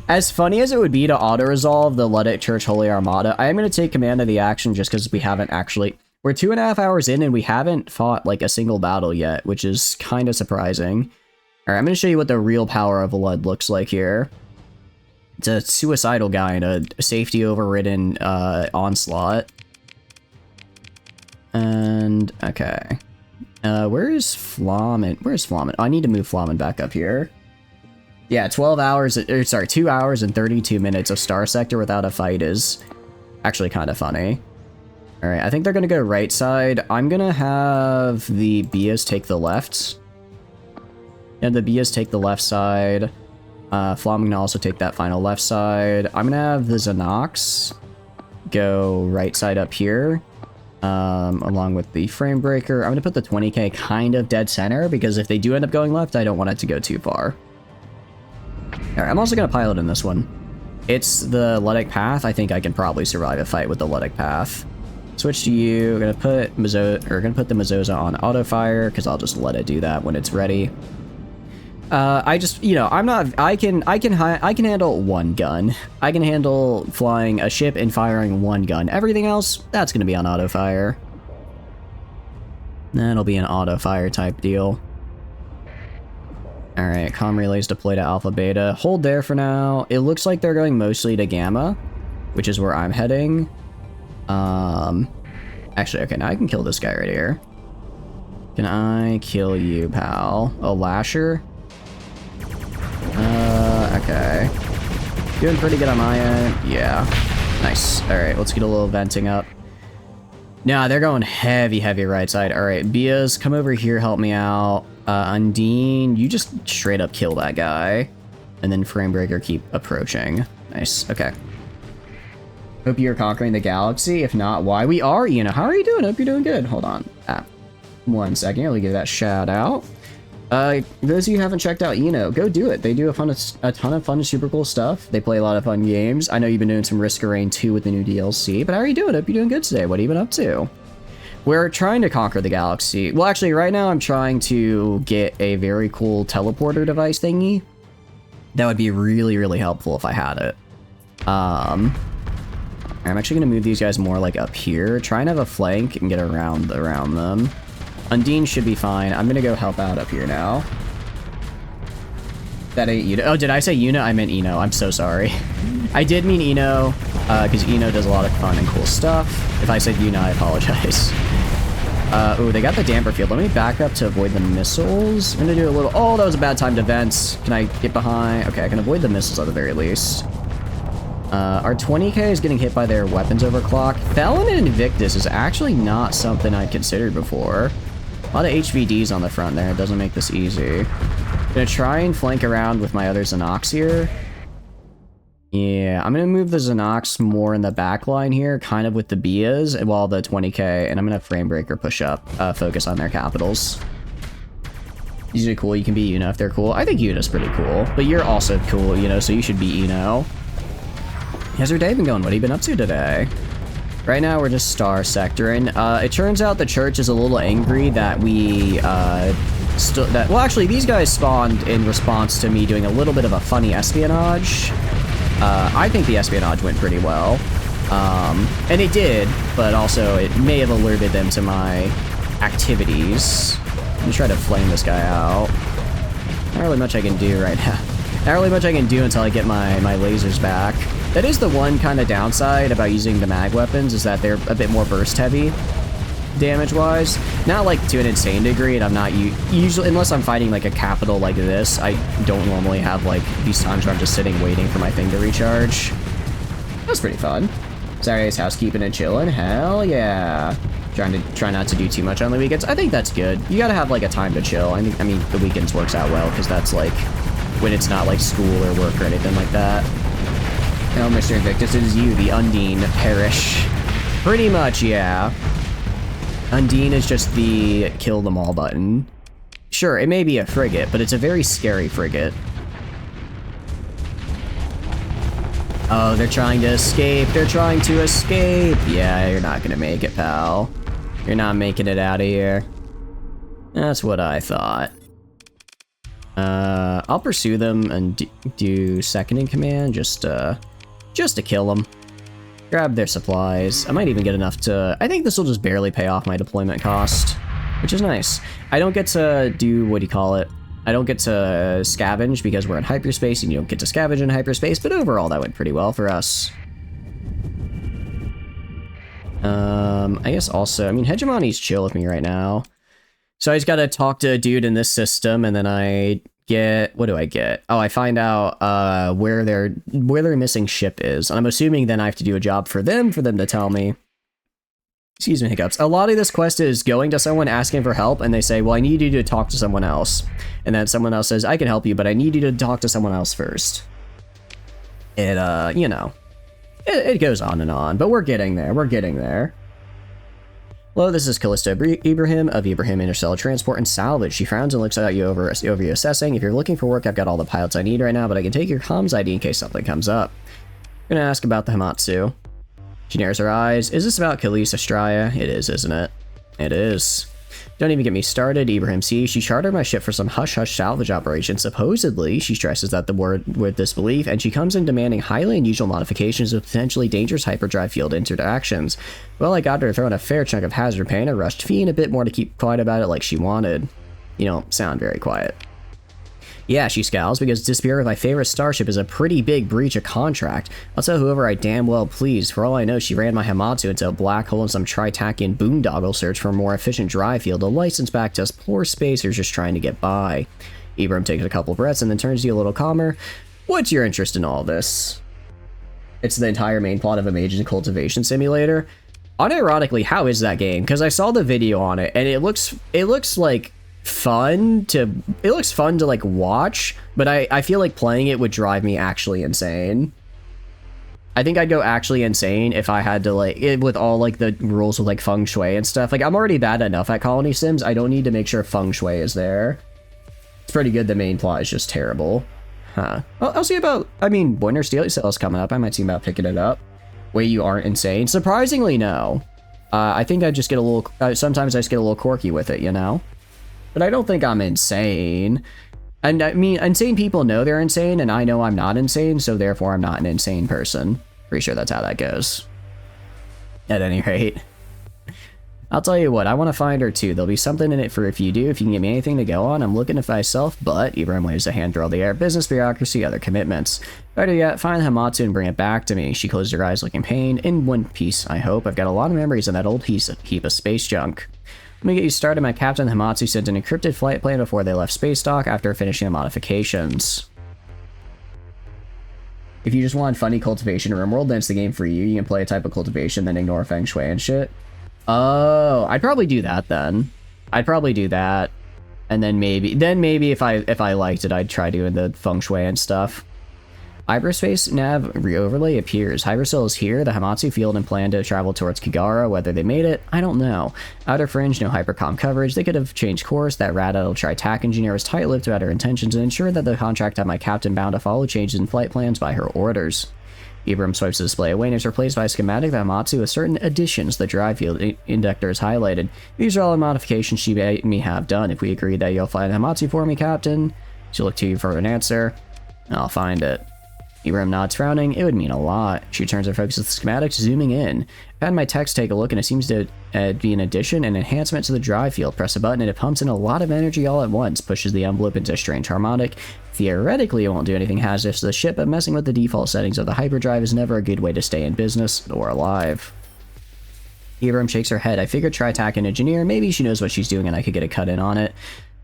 As funny as it would be to auto-resolve the Ludic Church Holy Armada, I am going to take command of the action just because we haven't actually... We're 2.5 hours in and we haven't fought, like, a single battle yet, which is kind of surprising. Alright, I'm going to show you what the real power of Blood looks like here. It's a suicidal guy in a safety overridden onslaught. And, okay. Where's Flamen? Where's Flamen? Oh, I need to move Flamen back up here. Yeah, 2 hours and 32 minutes of Starsector without a fight is actually kind of funny. Alright, I think they're gonna go right side. I'm gonna have the Bias take the left. And the Bias take the left side. Flamen can also take that final left side. I'm gonna have the Xenox go right side up here. Along with the frame breaker. I'm gonna put the 20k kind of dead center because if they do end up going left, I don't want it to go too far. Alright, I'm also gonna pilot in this one. It's the Ludic Path. I think I can probably survive a fight with the Ludic Path. Switch to you. Gonna put the Mazoza on auto fire because I'll just let it do that when it's ready. I just, you know, I can handle one gun. I can handle flying a ship and firing one gun. Everything else, that's gonna be on auto fire. That'll be an auto fire type deal. Alright, comm relays deploy to Alpha Beta. Hold there for now. It looks like they're going mostly to Gamma, which is where I'm heading. Actually, okay, now I can kill this guy right here. Can I kill you, pal? Oh, Lasher? Okay. Doing pretty good on my end. Yeah. Nice. Alright, let's get a little venting up. Nah, they're going heavy right side. Alright, Bias, come over here, help me out. Undine, you just straight up kill that guy. And then Framebreaker, keep approaching. Nice, okay. Hope you're conquering the galaxy. If not, why? We are, you know. How are you doing? Hope you're doing good. Hold on. 1 second. Let me give that shout out. Those of you who haven't checked out Eno, go do it. They do a ton of fun, super cool stuff. They play a lot of fun games. I know you've been doing some Risk of Rain 2 with the new DLC, but how are you doing? Hope you're doing good today. What have you been up to? We're trying to conquer the galaxy. Well, actually, right now I'm trying to get a very cool teleporter device thingy. That would be really helpful if I had it. I'm actually going to move these guys more like up here. Try and have a flank and get around them. Undine should be fine. I'm going to go help out up here now. That ain't Una. Oh, did I say Una? I meant Eno. I'm so sorry. I did mean Eno, because Eno does a lot of fun and cool stuff. If I said Una, I apologize. Oh, they got the damper field. Let me back up to avoid the missiles. I'm going to do a little... Oh, that was a bad time to vent. Can I get behind? Okay, I can avoid the missiles at the very least. Our 20k is getting hit by their weapons overclock. Felon and Invictus is actually not something I'd considered before. A lot of HVDs on the front there. It doesn't make this easy. Gonna try and flank around with my other Xenox here. Yeah, I'm gonna move the Xenox more in the back line here, kind of with the Bias, while the 20k, and I'm gonna Framebreaker push up, focus on their capitals. These are cool. You can be Una if they're cool. I think Una's pretty cool, but you're also cool, you know, so you should be Eno. How's your day been going? What have you been up to today? Right now, we're just Starsectoring. It turns out the church is a little angry that we, well, actually, these guys spawned in response to me doing a little bit of a funny espionage. I think the espionage went pretty well. And it did, but also it may have alerted them to my activities. Let me try to flame this guy out. Not really much I can do right now. Not really much I can do until I get my lasers back. That is the one kind of downside about using the mag weapons, is that they're a bit more burst heavy, damage-wise. Not like to an insane degree, and I'm not usually, unless I'm fighting like a capital like this, I don't normally have like these times where I'm just sitting waiting for my thing to recharge. That's pretty fun. Saturday's housekeeping and chilling. Hell yeah. Try not to do too much on the weekends. I think that's good. You gotta have like a time to chill. I mean the weekends works out well because that's like when it's not like school or work or anything like that. Oh, Mr. Invictus, it is you, the Undine Parish. Pretty much, yeah. Undine is just the kill them all button. Sure, it may be a frigate, but it's a very scary frigate. Oh, they're trying to escape. They're trying to escape. Yeah, you're not gonna make it, pal. You're not making it out of here. That's what I thought. I'll pursue them and do second in command just to kill them. Grab their supplies. I might even get enough to... I think this will just barely pay off my deployment cost, which is nice. I don't get to do... what do you call it? I don't get to scavenge because we're in hyperspace and you don't get to scavenge in hyperspace, but overall that went pretty well for us. I guess also... I mean, Hegemony's chill with me right now. So I just gotta talk to a dude in this system, and then I get... what do I get? Oh, I find out where their missing ship is. And I'm assuming then I have to do a job for them to tell me. Excuse me, hiccups. A lot of this quest is going to someone asking for help, and they say, well, I need you to talk to someone else. And then someone else says, I can help you, but I need you to talk to someone else first. It, you know, it goes on and on, but we're getting there. We're getting there. Hello, this is Callisto Ibrahim of Ibrahim Interstellar Transport and Salvage. She frowns and looks at you over you assessing. If you're looking for work, I've got all the pilots I need right now, but I can take your comms ID in case something comes up. I'm gonna ask about the Hamatsu. She narrows her eyes. Is this about Khalees Astraya? It is, isn't it? It is. Don't even get me started. Ibrahim C. She chartered my ship for some hush-hush salvage operation. Supposedly, she stresses that the word with disbelief, and she comes in demanding highly unusual modifications with potentially dangerous hyperdrive field interactions. Well, I got her to throw in a fair chunk of hazard pay and a rushed fee and a bit more to keep quiet about it like she wanted. You don't sound very quiet. Yeah, she scowls, because disappearing with my favorite starship is a pretty big breach of contract. I'll tell whoever I damn well please. For all I know, she ran my Hamatsu into a black hole in some Tritakian boondoggle search for a more efficient drive field, a license back to us poor spacers just trying to get by. Ibram takes a couple breaths and then turns to you a little calmer. What's your interest in all this? It's the entire main plot of a Mage's Cultivation Simulator. Unironically, how is that game? Because I saw the video on it, and it looks like... it looks fun to like watch, but I feel like playing it would drive me actually insane. I think I'd go actually insane if I had to like with all like the rules with like feng shui and stuff. Like I'm already bad enough at colony sims. I don't need to make sure feng shui is there. It's pretty good. The main plot is just terrible. Huh. I'll see about, I mean, Winter Steel sales coming up. I might see about picking it up. Wait, you aren't insane? Surprisingly, no. I think I just get a little, sometimes I just get a little quirky with it, you know? But I don't think I'm insane. And I mean, insane people know they're insane, and I know I'm not insane, so therefore I'm not an insane person. Pretty sure that's how that goes. At any rate. I'll tell you what, I want to find her too. There'll be something in it for if you do. If you can give me anything to go on, I'm looking at myself, but Ibrahim waves a hand through all the air. Business, bureaucracy, other commitments. Better yet, find the Hamatsu and bring it back to me. She closed her eyes looking pain. In one piece, I hope. I've got a lot of memories in that old heap of space junk. Let me get you started. My captain Hamatsu sent an encrypted flight plan before they left space dock after finishing the modifications. If you just want funny cultivation RimWorld, then it's the game for you. You can play a type of cultivation, then ignore feng shui and shit. Oh, I'd probably do that then. I'd probably do that. And then maybe if I liked it, I'd try doing the feng shui and stuff. Hyperspace nav re-overlay appears. Hypersol is here, the Hamatsu field, and plan to travel towards Kigara. Whether they made it, I don't know. Outer fringe, no hypercom coverage. They could have changed course. That rat-addled Tritac engineer was tight-lipped about her intentions and ensured that the contract had my captain bound to follow changes in flight plans by her orders. Ibram swipes the display away and is replaced by a schematic of Hamatsu with certain additions. The drive field inductor is highlighted. These are all the modifications she made me have done. If we agree that you'll find the Hamatsu for me, Captain, she'll look to you for an answer. I'll find it. Ibram nods, frowning. It would mean a lot. She turns her focus to the schematics, zooming in. I've had my text take a look, and it seems to be an addition and enhancement to the drive field. Press a button, and it pumps in a lot of energy all at once, pushes the envelope into a strange harmonic. Theoretically, it won't do anything hazardous to the ship, but messing with the default settings of the hyperdrive is never a good way to stay in business or alive. Ibram shakes her head. I figured try attack an engineer. Maybe she knows what she's doing, and I could get a cut in on it.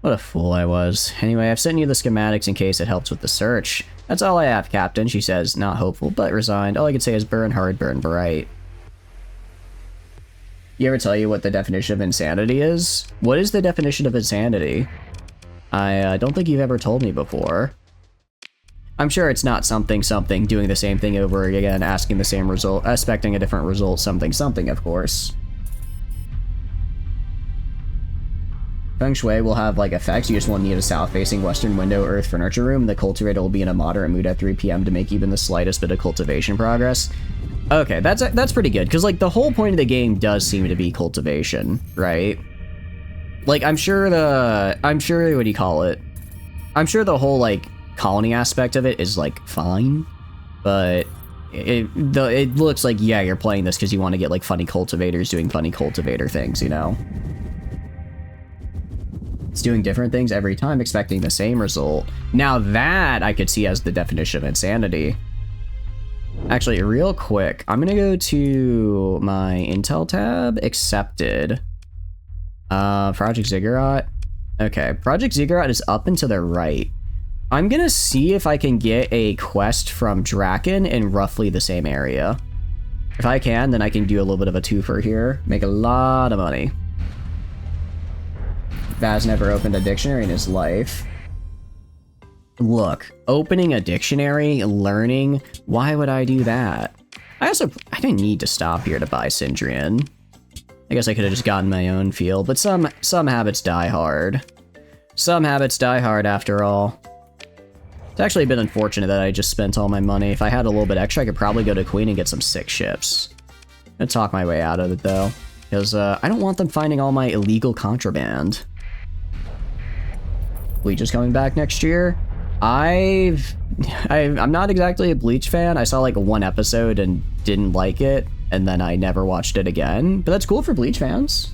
What a fool I was. Anyway, I've sent you the schematics in case it helps with the search. That's all I have, Captain, she says, not hopeful, but resigned. All I can say is burn hard, burn bright. You ever tell you what the definition of insanity is? What is the definition of insanity? I don't think you've ever told me before. I'm sure it's not something, doing the same thing over again, asking the same result, expecting a different result, something, of course. Feng Shui will have, like, effects. You just will need a south-facing western window earth furniture room. The cultivator will be in a moderate mood at 3 p.m. to make even the slightest bit of cultivation progress. Okay, that's pretty good, because, like, the whole point of the game does seem to be cultivation, right? Like, I'm sure, what do you call it? I'm sure the whole, like, colony aspect of it is, like, fine, but it looks like, yeah, you're playing this because you want to get, like, funny cultivators doing funny cultivator things, you know? It's doing different things every time, expecting the same result. Now that I could see as the definition of insanity. Actually, real quick, I'm gonna go to my Intel tab, accepted. Project Ziggurat. Okay, Project Ziggurat is up and to the right. I'm gonna see if I can get a quest from Draken in roughly the same area. If I can, then I can do a little bit of a twofer here, make a lot of money. Baz never opened a dictionary in his life. Look, opening a dictionary, learning, why would I do that? I didn't need to stop here to buy Syndrian. I guess I could have just gotten my own field, but some habits die hard. Some habits die hard after all. It's actually a bit unfortunate that I just spent all my money. If I had a little bit extra, I could probably go to Queen and get some sick ships. I'm gonna talk my way out of it though, because I don't want them finding all my illegal contraband. Bleach is coming back next year. I'm not exactly a Bleach fan. I saw like one episode and didn't like it, and then I never watched it again. But that's cool for Bleach fans.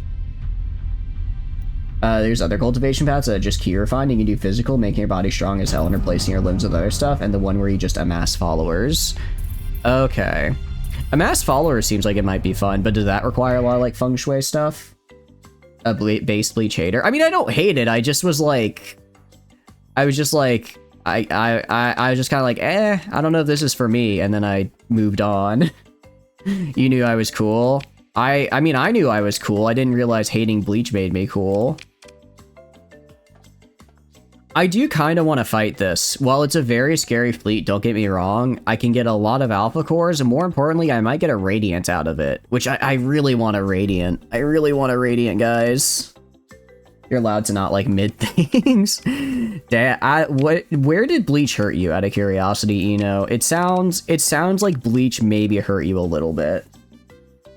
There's other cultivation paths that just key refining. You can do physical, making your body strong as hell and replacing your limbs with other stuff, and the one where you just amass followers. Okay. Amass followers seems like it might be fun, but does that require a lot of like feng shui stuff? A base Bleach hater? I mean, I don't hate it. I was just kind of like, I don't know if this is for me, and then I moved on. You knew I was cool. I mean, I knew I was cool. I didn't realize hating Bleach made me cool. I do kind of want to fight this. While it's a very scary fleet, don't get me wrong, I can get a lot of alpha cores, and more importantly, I might get a Radiant out of it, which I really want a Radiant. I really want a Radiant, guys. You're allowed to not like mid things. Where did Bleach hurt you, out of curiosity, you know? It sounds like Bleach maybe hurt you a little bit.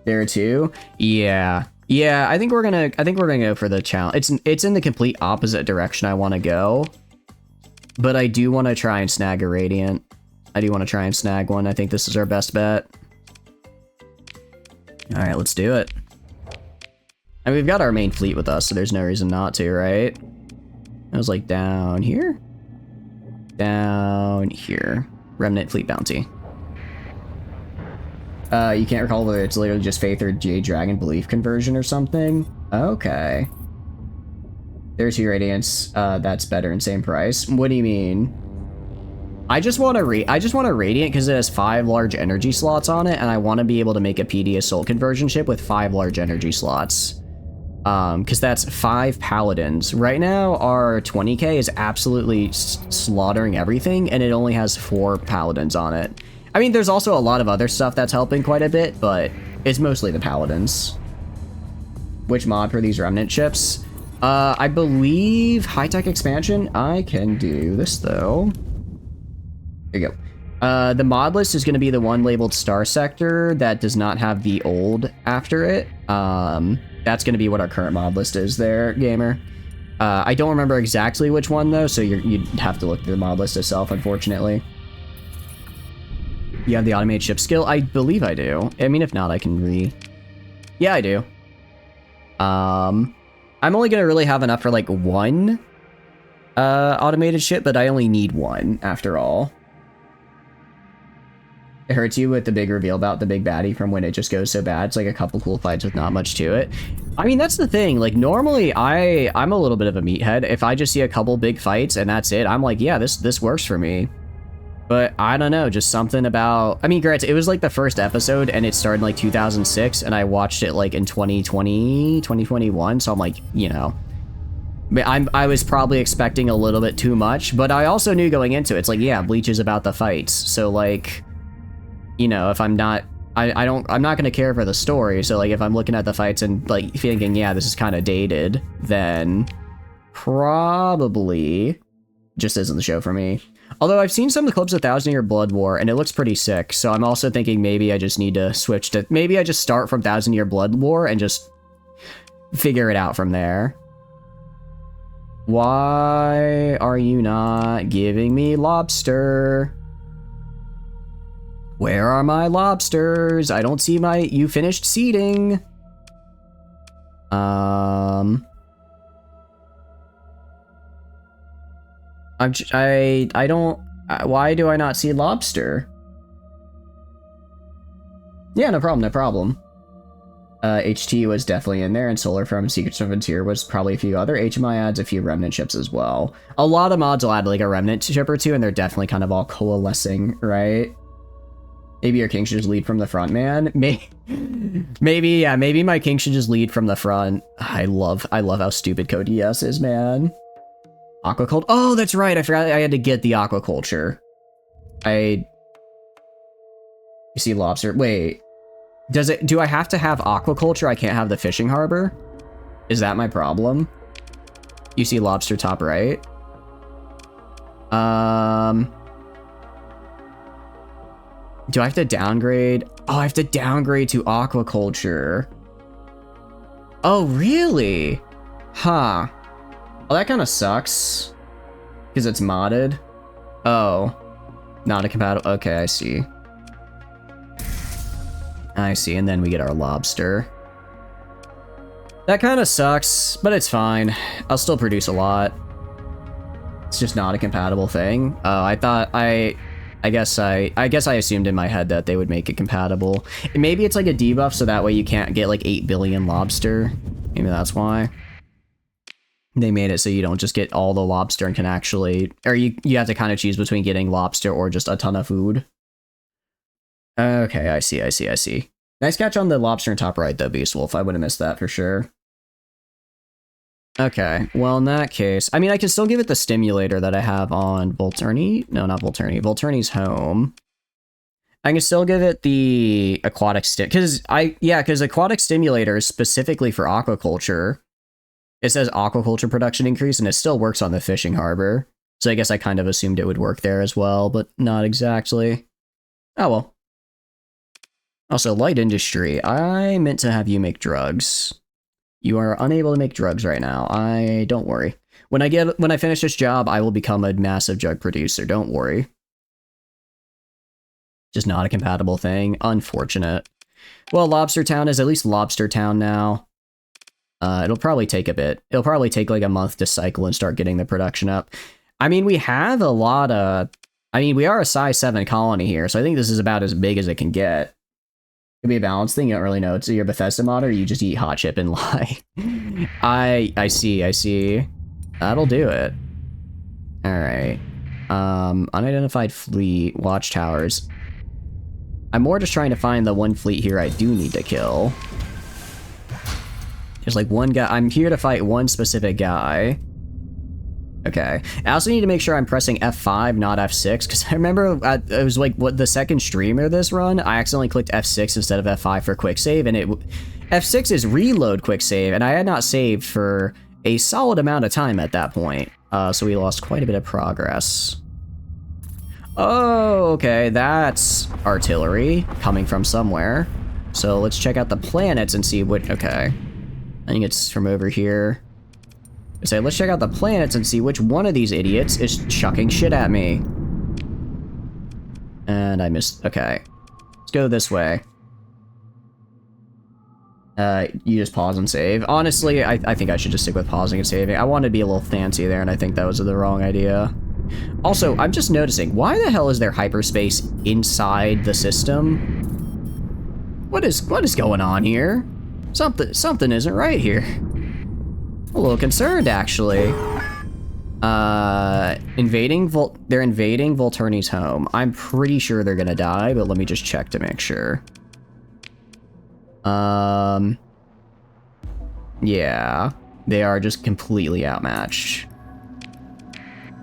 There too? Yeah. Yeah, I think we're gonna go for the challenge. It's in the complete opposite direction I want to go. But I do want to try and snag a Radiant. I do want to try and snag one. I think this is our best bet. Alright, let's do it. I mean, we've got our main fleet with us, so there's no reason not to, right? I was like, down here? Down here. Remnant Fleet Bounty. You can't recall whether it's literally just Faith or Jade Dragon Belief conversion or something? Okay. There's your Radiance. That's better and same price. What do you mean? I just want a Radiant because it has 5 large energy slots on it, and I want to be able to make a PD Assault conversion ship with 5 large energy slots. Because that's 5 Paladins. Right now, our 20k is absolutely slaughtering everything, and it only has 4 Paladins on it. I mean, there's also a lot of other stuff that's helping quite a bit, but it's mostly the Paladins. Which mod for these Remnant ships? I believe high-tech expansion. I can do this, though. There you go. The mod list is going to be the one labeled Starsector that does not have the old after it. That's going to be what our current mod list is there, gamer. I don't remember exactly which one, though, so you'd have to look through the mod list itself, unfortunately. You have the automated ship skill? I believe I do. I mean, if not, I can Yeah, I do. I'm only gonna really have enough for like one automated ship, but I only need one after all. It hurts you with the big reveal about the big baddie from when it just goes so bad. It's like a couple cool fights with not much to it. I mean, that's the thing. Like, normally I'm a little bit of a meathead. If I just see a couple big fights and that's it, I'm like, yeah, this works for me. But I don't know, just something about... I mean, granted, it was like the first episode and it started in like 2006 and I watched it like in 2020, 2021. So I'm like, you know, I was probably expecting a little bit too much, but I also knew going into it, it's like, yeah, Bleach is about the fights. So like... You know, if I'm not, I'm not gonna care for the story. So like, if I'm looking at the fights and like thinking, yeah, this is kind of dated, then probably just isn't the show for me. Although I've seen some of the clips of 1000-Year Blood War and it looks pretty sick. So I'm also thinking maybe I just need to switch to, maybe I just start from 1000-Year Blood War and just figure it out from there. Why are you not giving me lobster? Where are my lobsters? I don't see my... You finished seeding. I don't... Why do I not see lobster? Yeah, no problem, no problem. HT was definitely in there, and Solar from Secrets of Frontier was probably a few other. HMI adds a few remnant ships as well. A lot of mods will add like a remnant ship or two, and they're definitely kind of all coalescing, right? Maybe your king should just lead from the front, man. Maybe, yeah, maybe my king should just lead from the front. I love how stupid Code ES is, man. Aquaculture. Oh, that's right. I forgot I had to get the aquaculture. You see lobster. Wait. Do I have to have aquaculture? I can't have the fishing harbor? Is that my problem? You see lobster top right? Do I have to downgrade? Oh, I have to downgrade to aquaculture. Oh, really? Huh. Well, that kind of sucks. Because it's modded. Oh. Not a compatible... Okay, I see. I see, and then we get our lobster. That kind of sucks, but it's fine. I'll still produce a lot. It's just not a compatible thing. Oh, I thought I guess I assumed in my head that they would make it compatible. Maybe it's like a debuff so that way you can't get like 8 billion lobster. Maybe that's why. They made it so you don't just get all the lobster and can actually... Or you have to kind of choose between getting lobster or just a ton of food. Okay, I see. Nice catch on the lobster in top right though, Beast Wolf. I would have missed that for sure. Okay, well in that case, I mean I can still give it the stimulator that I have on Volturni. No, not Volturni. Volturni's home. I can still give it the aquatic because aquatic stimulator is specifically for aquaculture. It says aquaculture production increase and it still works on the fishing harbor. So I guess I kind of assumed it would work there as well, but not exactly. Oh well. Also, light industry. I meant to have you make drugs. You are unable to make drugs right now. Don't worry. When I finish this job, I will become a massive drug producer. Don't worry. Just not a compatible thing. Unfortunate. Well, Lobster Town is at least Lobster Town now. It'll probably take a bit. It'll probably take like a month to cycle and start getting the production up. I mean, we have a lot of... I mean, we are a size 7 colony here, so I think this is about as big as it can get. Could be a balance thing, you don't really know. It's your Bethesda mod or you just eat hot chip and lie. I see. That'll do it. Alright. Unidentified fleet, watchtowers. I'm more just trying to find the one fleet here I do need to kill. There's like one guy. I'm here to fight one specific guy. Okay. I also need to make sure I'm pressing F5, not F6, because I remember it was like the second stream of this run, I accidentally clicked F6 instead of F5 for quick save, and F6 is reload quick save, and I had not saved for a solid amount of time at that point. So we lost quite a bit of progress. Oh, okay, that's artillery coming from somewhere. So let's check out the planets and see what... Okay. I think it's from over here. So let's check out the planets and see which one of these idiots is chucking shit at me. And I missed. Okay. Let's go this way. You just pause and save. Honestly, I think I should just stick with pausing and saving. I wanted to be a little fancy there, and I think that was the wrong idea. Also, I'm just noticing, why the hell is there hyperspace inside the system? What is going on here? Something isn't right here. I'm a little concerned, actually. They're invading Volturni's home. I'm pretty sure they're gonna die, but let me just check to make sure. Yeah, they are just completely outmatched.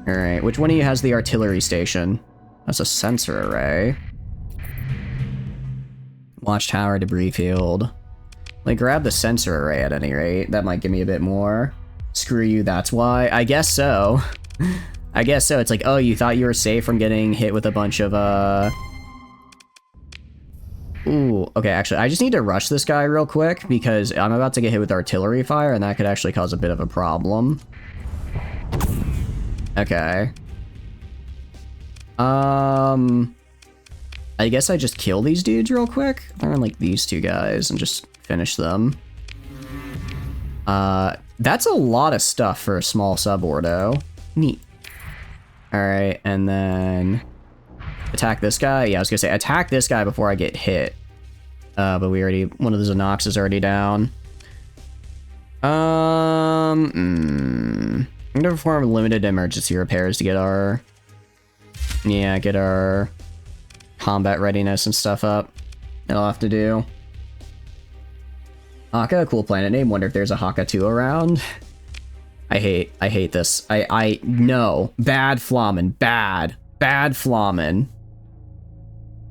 Alright, which one of you has the artillery station? That's a sensor array. Watchtower, debris field. Like, grab the sensor array at any rate. That might give me a bit more. Screw you, that's why. I guess so. I guess so. It's like, oh, you thought you were safe from getting hit with a bunch of, Ooh, okay, actually, I just need to rush this guy real quick because I'm about to get hit with artillery fire, and that could actually cause a bit of a problem. Okay. I guess I just kill these dudes real quick. They're on, like, these two guys and just finish them. That's a lot of stuff for a small subordo. Neat. Alright, and then... attack this guy? Yeah, I was gonna say, attack this guy before I get hit. But we already... one of the Xenox is already down. I'm gonna perform limited emergency repairs to get our... yeah, get our... combat readiness and stuff up. That'll have to do. Haka, cool planet name. Wonder if there's a Haka 2 around. I hate this. No. Bad Flamen. Bad Flamen.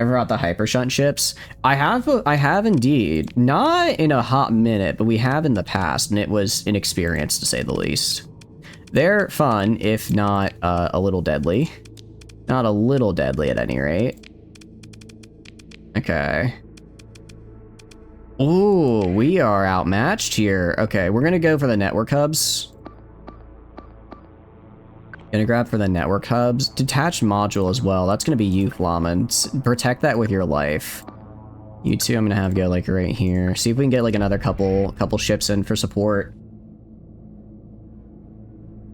Ever brought the hypershunt ships? I have indeed. Not in a hot minute, but we have in the past, and it was an experience to say the least. They're fun, if not a little deadly. Not a little deadly at any rate. Okay. Ooh, we are outmatched here. Okay, we're gonna go for the network hubs. Gonna grab for the network hubs. Detached module as well. That's gonna be you, Flamen. Protect that with your life. You two, I'm gonna have go like right here. See if we can get like another couple ships in for support.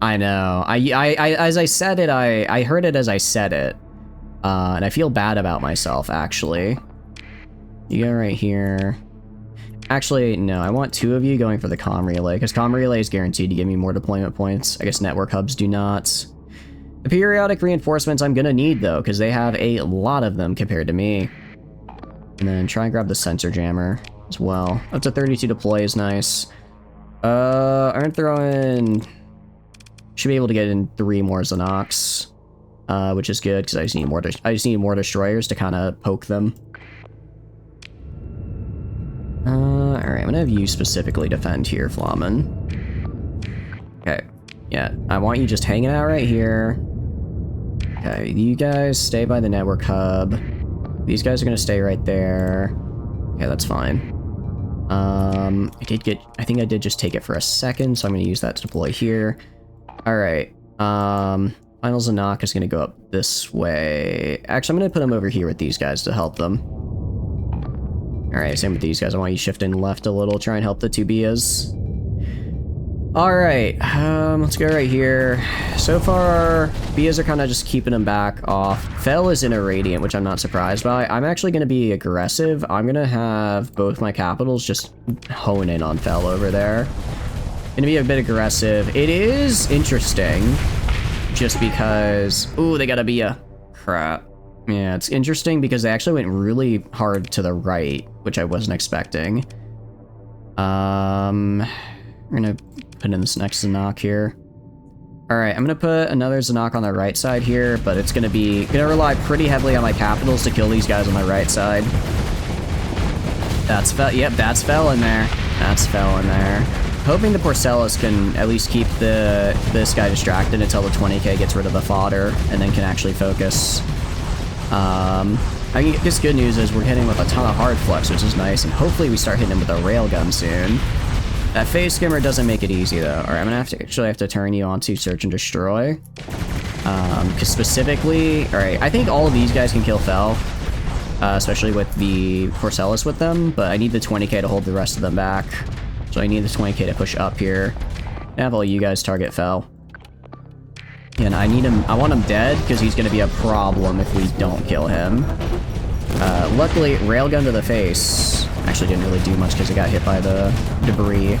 I know. As I said it, I heard it as I said it. And I feel bad about myself, actually. You go right here. Actually, no, I want two of you going for the comm relay, because comm relay is guaranteed to give me more deployment points. I guess network hubs do not. The periodic reinforcements I'm gonna need, though, because they have a lot of them compared to me. And then try and grab the sensor jammer as well. Up to 32 deploy is nice. I'm gonna throw in... should be able to get in 3 more Xenox, which is good, because I just need more destroyers to kind of poke them. Alright, I'm gonna have you specifically defend here, Flamen. Okay, yeah, I want you just hanging out right here. Okay, you guys stay by the network hub. These guys are gonna stay right there. Okay, that's fine. I think I did just take it for a second, so I'm gonna use that to deploy here. Alright, Final Xenoc is gonna go up this way. Actually, I'm gonna put him over here with these guys to help them. Alright, same with these guys. I want you shifting left a little, try and help the two Bias. Alright, let's go right here. So far, Bias are kind of just keeping them back off. Fel is in a Radiant, which I'm not surprised by. I'm actually going to be aggressive. I'm going to have both my capitals just hone in on Fel over there. Going to be a bit aggressive. It is interesting, just because... ooh, they got a Bia. Crap. Yeah, it's interesting because they actually went really hard to the right, which I wasn't expecting. We're gonna put in this next Xenoc here. Alright, I'm gonna put another Xenoc on the right side here, but it's gonna rely pretty heavily on my capitals to kill these guys on the right side. That's Fel, yep, that's Fel in there. That's Fel in there. Hoping the Porcellus can at least keep this guy distracted until the 20k gets rid of the fodder, and then can actually focus. I mean, this good news is we're hitting with a ton of hard flux, which is nice, and hopefully we start hitting him with a railgun soon. That phase skimmer doesn't make it easy, though. Alright, I'm gonna actually have to turn you onto search and destroy. Because specifically, alright, I think all of these guys can kill Fel. Especially with the Porcellus with them, but I need the 20k to hold the rest of them back. So I need the 20k to push up here. And have all you guys target Fel. And I need him, I want him dead, because he's going to be a problem if we don't kill him. Luckily, railgun to the face. Actually didn't really do much because it got hit by the debris.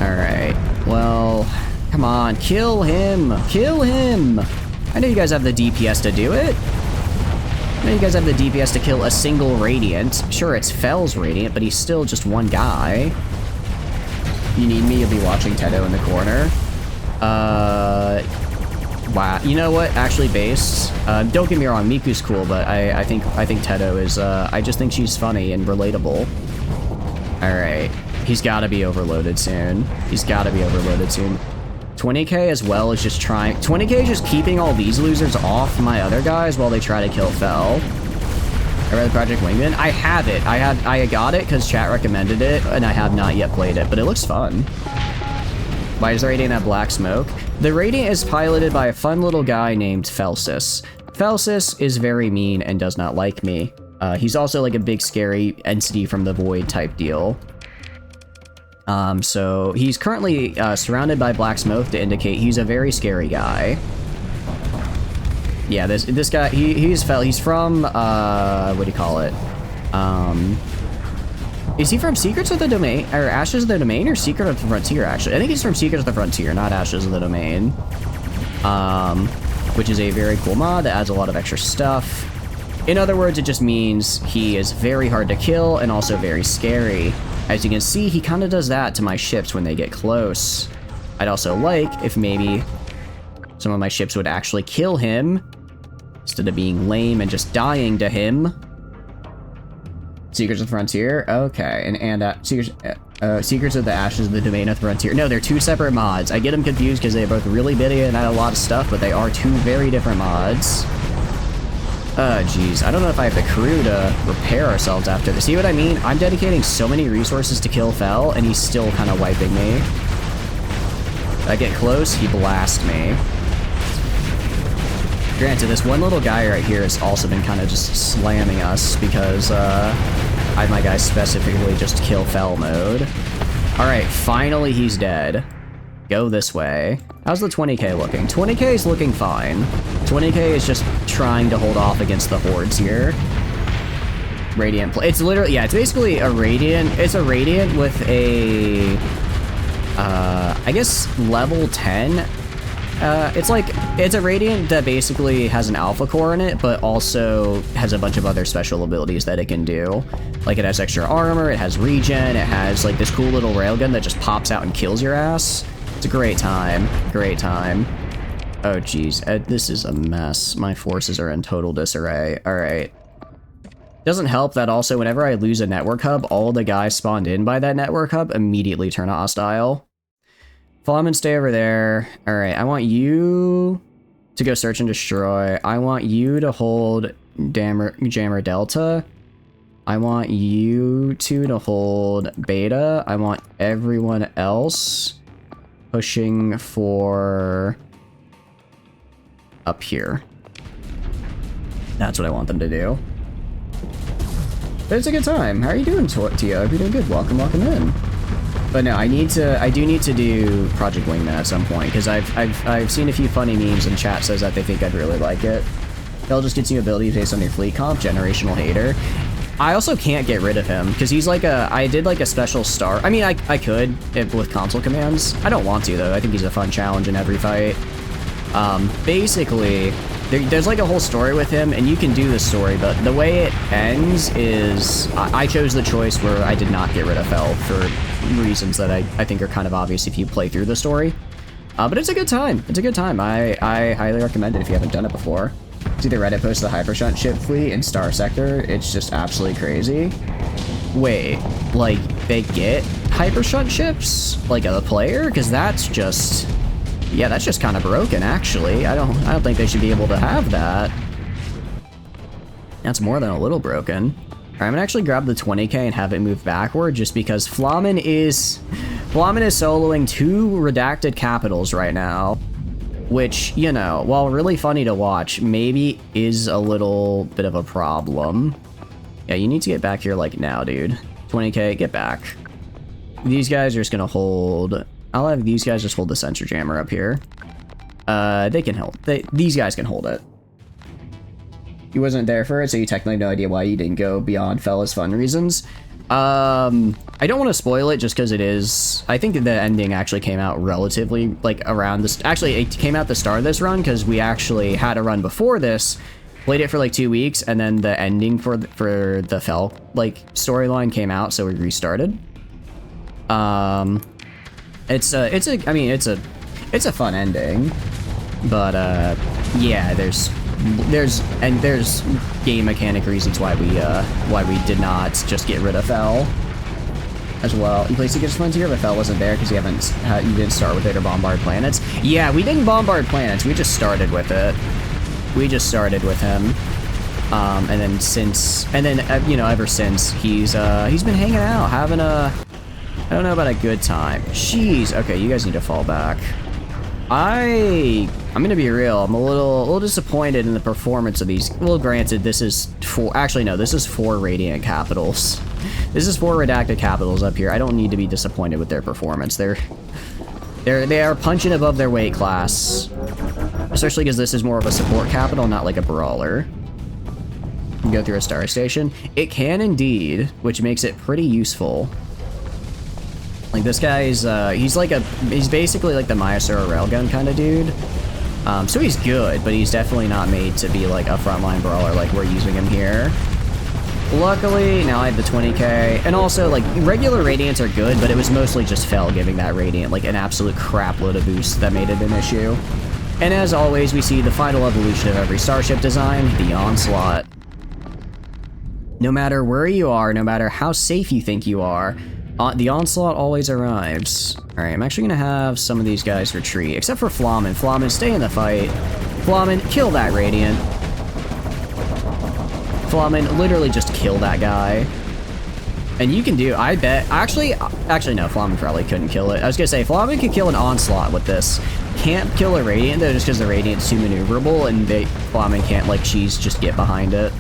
Alright, well, come on, kill him! Kill him! I know you guys have the DPS to do it. I know you guys have the DPS to kill a single Radiant. Sure, it's Fel's Radiant, but he's still just one guy. You need me, you'll be watching Tedo in the corner. Wow. You know what? Actually, base. Don't get me wrong, Miku's cool, but I think Tedo is, I just think she's funny and relatable. Alright. He's gotta be overloaded soon. He's gotta be overloaded soon. 20k as well is just trying. 20k is just keeping all these losers off my other guys while they try to kill Fel. I read the Project Wingman. I have it. I got it because chat recommended it, and I have not yet played it, but it looks fun. Why does the Radiant have black smoke? The Radiant is piloted by a fun little guy named Felsis. Felsis is very mean and does not like me. He's also like a big scary entity from the void type deal. So he's currently surrounded by black smoke to indicate he's a very scary guy. Yeah, this guy, he's from, what do you call it? Is he from Secrets of the Domain, or Ashes of the Domain, or Secret of the Frontier, actually? I think he's from Secrets of the Frontier, not Ashes of the Domain. Which is a very cool mod that adds a lot of extra stuff. In other words, it just means he is very hard to kill and also very scary. As you can see, he kind of does that to my ships when they get close. I'd also like if maybe some of my ships would actually kill him instead of being lame and just dying to him. Secrets of the Frontier? Okay, and Secrets of the Ashes of the Domain of the Frontier. No, they're two separate mods. I get them confused because they're both really big and add a lot of stuff, but they are two very different mods. Geez, I don't know if I have the crew to repair ourselves after this. See what I mean? I'm dedicating so many resources to kill Fel, and he's still kind of wiping me. If I get close, he blasts me. Granted, this one little guy right here has also been kind of just slamming us because, I had my guy specifically just kill Fel mode. Alright, finally he's dead. Go this way. How's the 20k looking? 20k is looking fine. 20k is just trying to hold off against the hordes here. Radiant it's literally, yeah, it's basically a Radiant. It's a Radiant with a, I guess level 10. It's a Radiant that basically has an Alpha Core in it, but also has a bunch of other special abilities that it can do. Like, it has extra armor, it has regen, it has, like, this cool little railgun that just pops out and kills your ass. It's a great time. Great time. Oh, geez. This is a mess. My forces are in total disarray. Alright. Doesn't help that also whenever I lose a network hub, all the guys spawned in by that network hub immediately turn hostile. Flamen, stay over there. Alright, I want you to go search and destroy. I want you to hold Jammer Delta. I want you two to hold Beta. I want everyone else pushing for up here. That's what I want them to do. But it's a good time. How are you doing, Tio? Hope you're doing good. Welcome, welcome in. But no, I do need to do Project Wingman at some point, because I've seen a few funny memes and chat says that they think I'd really like it. They'll just get new abilities based on your fleet comp, generational hater. I also can't get rid of him, because he's like I did like a special star. I mean, I could with console commands. I don't want to, though. I think he's a fun challenge in every fight. Basically, there's like a whole story with him, and you can do this story, but the way it ends is I chose the choice where I did not get rid of Fel for reasons that I think are kind of obvious if you play through the story. But it's a good time. It's a good time. I highly recommend it if you haven't done it before. See the Reddit post of the Hypershunt ship fleet in Starsector? It's just absolutely crazy. Wait, like, they get Hypershunt ships? Like, a player? Because that's just... yeah, that's just kind of broken, actually. I don't think they should be able to have that. That's more than a little broken. Alright, I'm gonna actually grab the 20k and have it move backward, just because Flamen is soloing 2 redacted capitals right now. which, you know, while really funny to watch, maybe is a little bit of a problem. Yeah, you need to get back here like now, dude. 20k, get back. These guys are just gonna hold... I'll have these guys just hold the sensor jammer up here. They can hold... These guys can hold it. You wasn't there for it, so you technically have no idea why you didn't go beyond Fella's fun reasons. I don't want to spoil it just because it is... I think the ending actually came out relatively, like, around this... Actually, it came out the start of this run because we actually had a run before this, played it for like 2 weeks, and then the ending for the Fell, like, storyline came out, so we restarted. It's a fun ending, but, yeah, there's game mechanic reasons why we did not just get rid of Fell as well. You placed against Frontier, but Fell wasn't there because you didn't start with it or bombard planets. Yeah, we didn't bombard planets. We just started with it. We just started with him, and then you know, ever since he's been hanging out, having a, I don't know about a good time. Jeez. Okay, you guys need to fall back. I'm gonna be real. I'm a little disappointed in the performance of these. Well, granted, this is this is 4 Radiant Capitals. This is 4 Redacted Capitals up here. I don't need to be disappointed with their performance. They are punching above their weight class, especially because this is more of a support capital, not like a brawler. You can go through a star station. It can indeed, which makes it pretty useful. Like, this guy's, he's basically like the Myasura railgun kind of dude. So he's good, but he's definitely not made to be like a frontline brawler like we're using him here. Luckily, now I have the 20k, and also, like, regular Radiants are good, but it was mostly just Fell giving that Radiant, like, an absolute crap load of boost that made it an issue. And as always, we see the final evolution of every Starship design, the Onslaught. No matter where you are, no matter how safe you think you are, the Onslaught always arrives. Alright, I'm actually gonna have some of these guys retreat, except for Flamen. Flamen, stay in the fight. Flamen, kill that Radiant. Flamen, literally just kill that guy. And you can do, I bet, actually no, Flamen probably couldn't kill it. I was gonna say, Flamen could kill an Onslaught with this. Can't kill a Radiant though, just because the Radiant's too maneuverable, and Flamen can't, like, cheese just get behind it.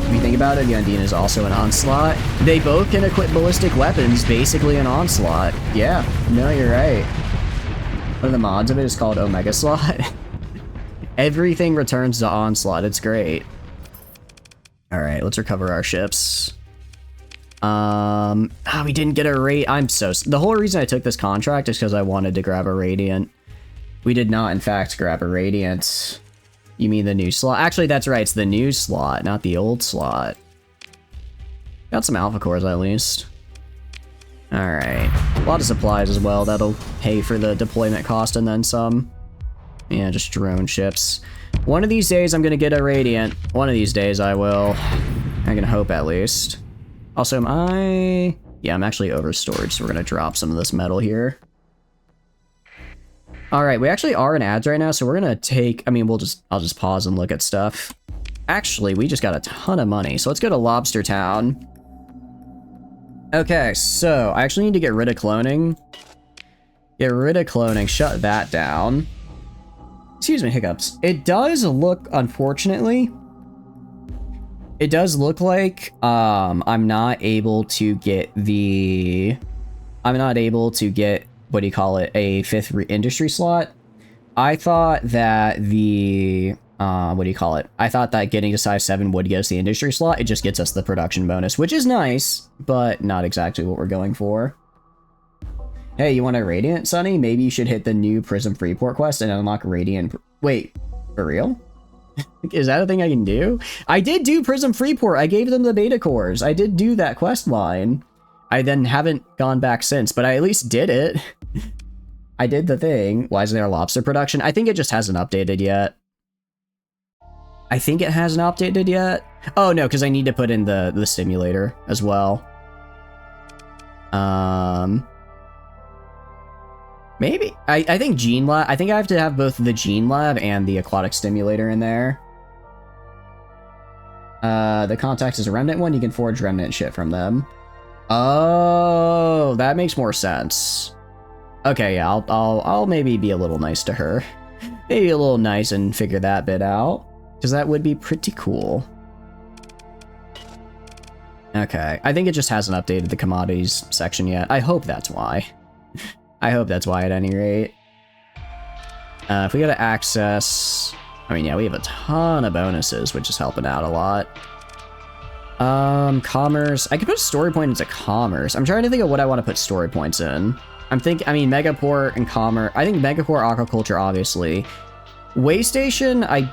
If you think about it, the Undine is also an Onslaught. They both can equip ballistic weapons, basically an Onslaught. Yeah, no, you're right. One of the mods of it is called Omega Slot. Everything returns to Onslaught, it's great. Alright, let's recover our ships. We didn't get a rate. The whole reason I took this contract is because I wanted to grab a Radiant. We did not, in fact, grab a Radiant. You mean the new slot? Actually, that's right. It's the new slot, not the old slot. Got some Alpha Cores, at least. Alright. A lot of supplies as well. That'll pay for the deployment cost and then some. Yeah, just drone ships. One of these days, I'm gonna get a Radiant. One of these days, I will. I can hope, at least. Also, am I... Yeah, I'm actually over storage, so we're gonna drop some of this metal here. Alright, we actually are in ads right now, so we're gonna take... I mean, I'll just pause and look at stuff. Actually, we just got a ton of money, so let's go to Lobster Town. Okay, so I actually need to get rid of cloning. Get rid of cloning, shut that down. Excuse me, hiccups. It does look, unfortunately... It does look like, I'm not able to get the... I'm not able to get... What do you call it? A 5th industry slot. I thought that the what do you call it? I thought that getting to size 7 would get us the industry slot. It just gets us the production bonus, which is nice, but not exactly what we're going for. Hey, you want a Radiant, Sonny? Maybe you should hit the new Prism Freeport quest and unlock Radiant. Wait, for real? Is that a thing I can do? I did do Prism Freeport. I gave them the beta cores. I did do that quest line. I then haven't gone back since, but I at least did it. I did the thing. Why isn't there a lobster production? I think it just hasn't updated yet. I think it hasn't updated yet. Oh, no, because I need to put in the simulator as well. Maybe. I think Gene Lab... I think I have to have both the Gene Lab and the Aquatic Stimulator in there. The contact is a Remnant one. You can forge Remnant shit from them. Oh, that makes more sense. Okay, yeah, I'll maybe be a little nice to her. Maybe a little nice and figure that bit out. Because that would be pretty cool. Okay, I think it just hasn't updated the commodities section yet. I hope that's why. I hope that's why at any rate. If we go to access... I mean, yeah, we have a ton of bonuses, which is helping out a lot. Commerce. I could put a story point into commerce. I'm trying to think of what I want to put story points in. I mean, Megaport and commerce. I think Megaport, aquaculture, obviously. Waystation, I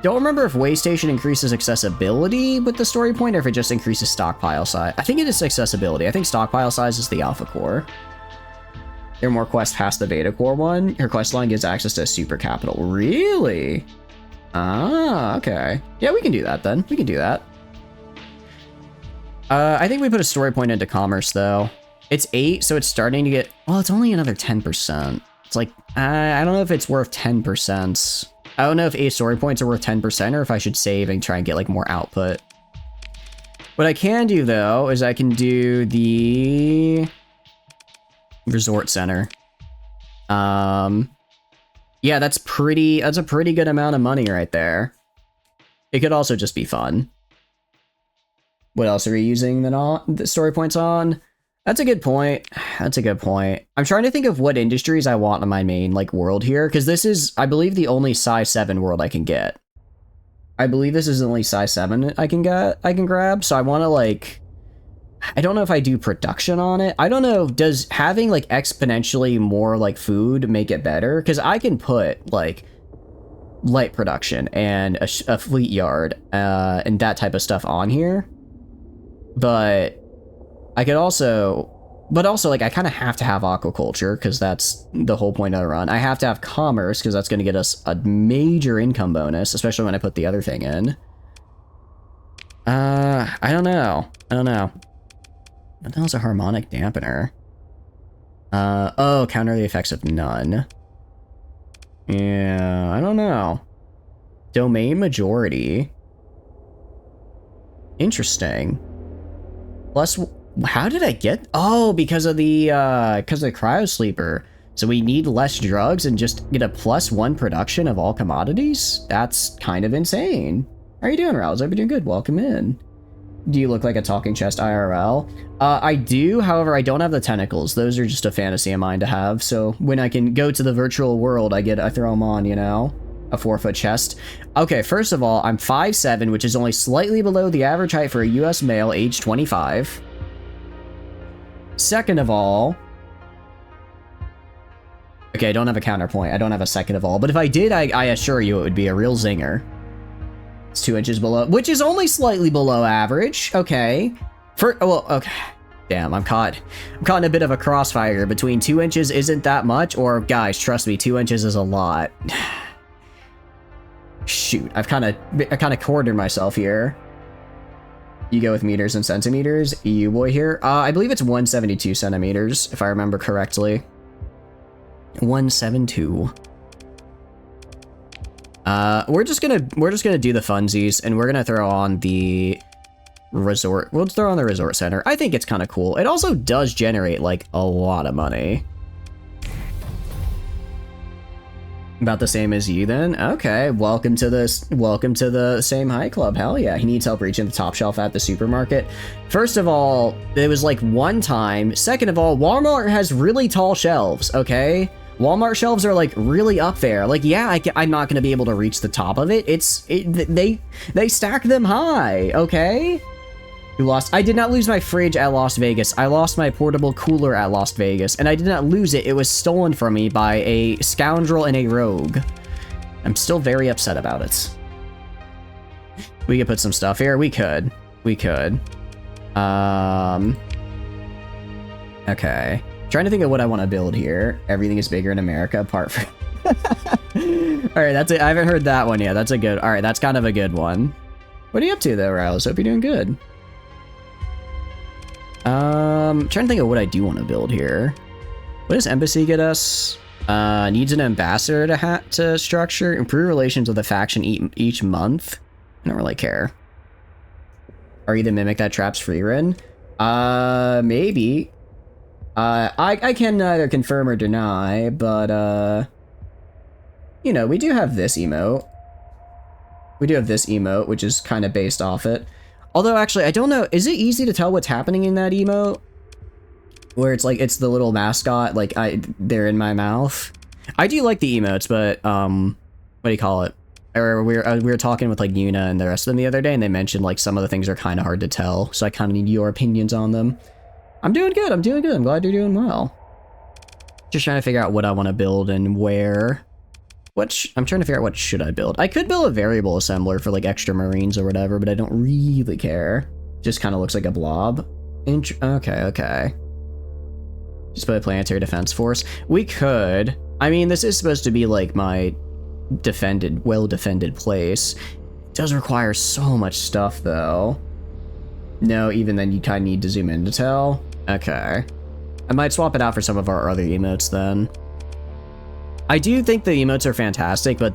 don't remember if Waystation increases accessibility with the story point or if it just increases stockpile size. I think it is accessibility. I think stockpile size is the alpha core. There are more quests past the beta core one. Her quest line gives access to a super capital. Really? Ah, okay. Yeah, we can do that then. We can do that. I think we put a story point into commerce though. It's 8, so it's starting to get... Well, it's only another 10%. It's like, I don't know if it's worth 10%. I don't know if 8 story points are worth 10% or if I should save and try and get like more output. What I can do though is I can do the resort center. Yeah, that's a pretty good amount of money right there. It could also just be fun. What else are we using the story points on? That's a good point. That's a good point. I'm trying to think of what industries I want in my main like world here, because this is, I believe, the only size 7 world I can get. I believe this is the only size 7 I can grab, so I want to like, I don't know if I do production on it. I don't know, does having like exponentially more like food make it better? Because I can put like light production and a fleet yard and that type of stuff on here. But I could also, like, I kind of have to have aquaculture because that's the whole point of the run. I have to have commerce because that's going to get us a major income bonus, especially when I put the other thing in. I don't know. What the hell's a harmonic dampener? Oh, counter the effects of none. Yeah, I don't know. Domain majority. Interesting. Plus, how did I get? Oh, because of the cryo sleeper. So we need less drugs and just get a +1 production of all commodities? That's kind of insane. How are you doing, Rouse? I've been doing good. Welcome in. Do you look like a talking chest IRL? I do, however, I don't have the tentacles. Those are just a fantasy of mine to have. So when I can go to the virtual world, I throw them on, you know? A 4-foot chest. Okay, first of all, I'm 5'7", which is only slightly below the average height for a US male age 25. Second of all... Okay, I don't have a counterpoint. I don't have a second of all. But if I did, I assure you it would be a real zinger. It's 2 inches below, which is only slightly below average. Okay. Well, okay. Damn, I'm caught in a bit of a crossfire between 2 inches isn't that much, or guys, trust me, 2 inches is a lot. Shoot, I kind of cornered myself here. You go with meters and centimeters. EU boy here. I believe it's 172 centimeters, if I remember correctly. 172. We're just gonna do the funsies, and we're gonna throw on the resort. We'll throw on the resort center. I think it's kind of cool. It also does generate like a lot of money. About the same as you then? Okay, welcome to the same high club. Hell yeah, he needs help reaching the top shelf at the supermarket. First of all, it was like one time. Second of all, Walmart has really tall shelves, okay? Walmart shelves are like really up there. Like, yeah, I'm not gonna be able to reach the top of it. They stack them high, okay? You lost. I did not lose my fridge at Las Vegas. I lost my portable cooler at Las Vegas, and I did not lose it. It was stolen from me by a scoundrel and a rogue. I'm still very upset about it. We could put some stuff here. We could. Okay. Trying to think of what I want to build here. Everything is bigger in America apart from... Alright, that's it. I haven't heard that one yet. That's a good... Alright, that's kind of a good one. What are you up to though, Rouse? Hope you're doing good. Trying to think of what I do want to build here. What does embassy get us? Needs an ambassador to structure. Improve relations with the faction each month. I don't really care. Are you the mimic that traps Freerin? Maybe. I can neither confirm or deny, but, you know, we do have this emote. We do have this emote, which is kind of based off it. Although, actually, I don't know. Is it easy to tell what's happening in that emote? Where it's like, it's the little mascot, like, they're in my mouth. I do like the emotes, but, what do you call it? Or we were talking with, like, Yuna and the rest of them the other day, and they mentioned, like, some of the things are kind of hard to tell. So I kind of need your opinions on them. I'm doing good. I'm doing good. I'm glad you're doing well. Just trying to figure out what I want to build and where. I'm trying to figure out what should I build. I could build a variable assembler for like extra marines or whatever, but I don't really care. Just kind of looks like a blob. Okay. Just put a planetary defense force. We could. I mean, this is supposed to be like my well-defended place. It does require so much stuff though. No, even then you kind of need to zoom in to tell. Okay. I might swap it out for some of our other emotes then. I do think the emotes are fantastic, but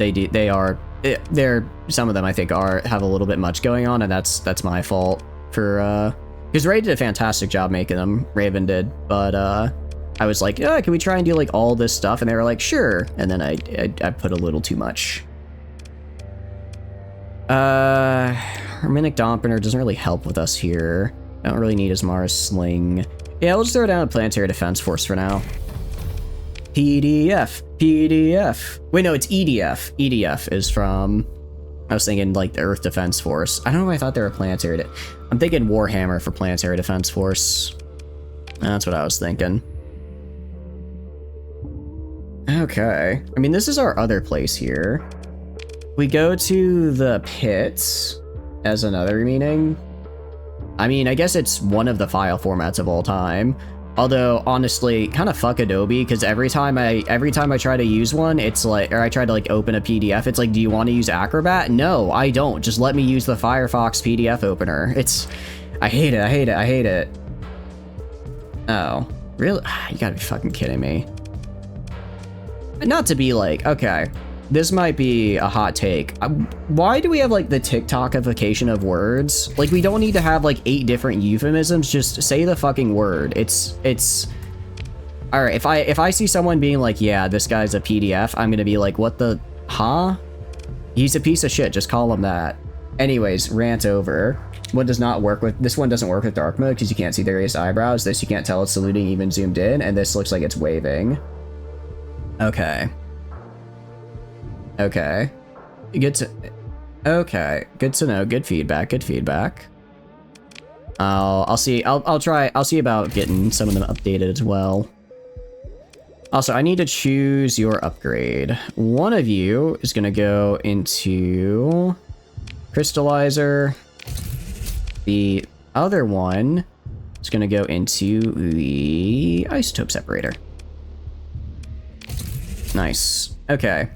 some of them I think have a little bit much going on, and that's my fault for, because Ray did a fantastic job making them, Raven did, but, I was like, oh, can we try and do like all this stuff? And they were like, sure. And then I put a little too much. Herminic Dampener doesn't really help with us here. I don't really need Asmara's Sling. Yeah, we'll just throw down a planetary defense force for now. PDF. Wait, no, it's EDF. EDF is from... I was thinking, like, the Earth Defense Force. I don't know why I thought they were planetary... I'm thinking Warhammer for Planetary Defense Force. That's what I was thinking. Okay. I mean, this is our other place here. We go to the pits as another meaning. I mean, I guess it's one of the file formats of all time. Although, honestly, kind of fuck Adobe, because every time I try to use one, it's like, or I try to like open a PDF, it's like, do you want to use Acrobat? No, I don't. Just let me use the Firefox PDF opener. I hate it. Oh, really? You gotta be fucking kidding me. Not to be like, okay, this might be a hot take. Why do we have like the TikTokification of words? Like, we don't need to have like 8 different euphemisms. Just say the fucking word. It's all right. If I see someone being like, yeah, this guy's a PDF, I'm gonna be like, what the, huh? He's a piece of shit. Just call him that. Anyways, rant over. What does not work with this one doesn't work with dark mode because you can't see the raised eyebrows. This you can't tell it's saluting even zoomed in, and this looks like it's waving. Okay. Okay. Good to know. Good feedback. I'll see about getting some of them updated as well. Also, I need to choose your upgrade. One of you is gonna go into Crystallizer. The other one is gonna go into the Isotope Separator. Nice. Okay.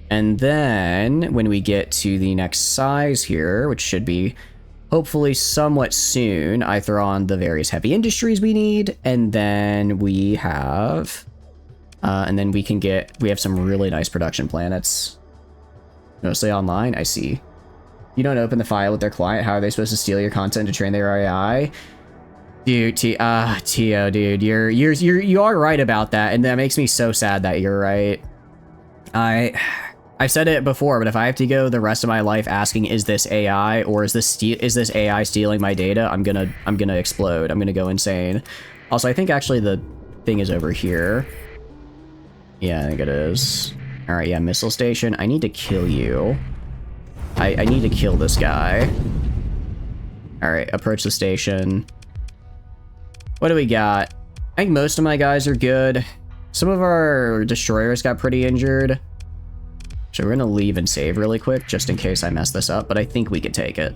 And then when we get to the next size here, which should be hopefully somewhat soon, I throw on the various heavy industries we need, and then we have, we have some really nice production planets. Mostly online, I see. You don't open the file with their client, how are they supposed to steal your content to train their AI? Dude, Tio, dude, you are right about that, and that makes me so sad that you're right. I've said it before, but if I have to go the rest of my life asking, is this AI or is this AI stealing my data? I'm gonna explode. I'm gonna go insane. Also, I think actually the thing is over here. Yeah, I think it is. All right, yeah, missile station. I need to kill you. I need to kill this guy. All right, approach the station. What do we got? I think most of my guys are good. Some of our destroyers got pretty injured. So we're gonna leave and save really quick, just in case I mess this up, but I think we can take it.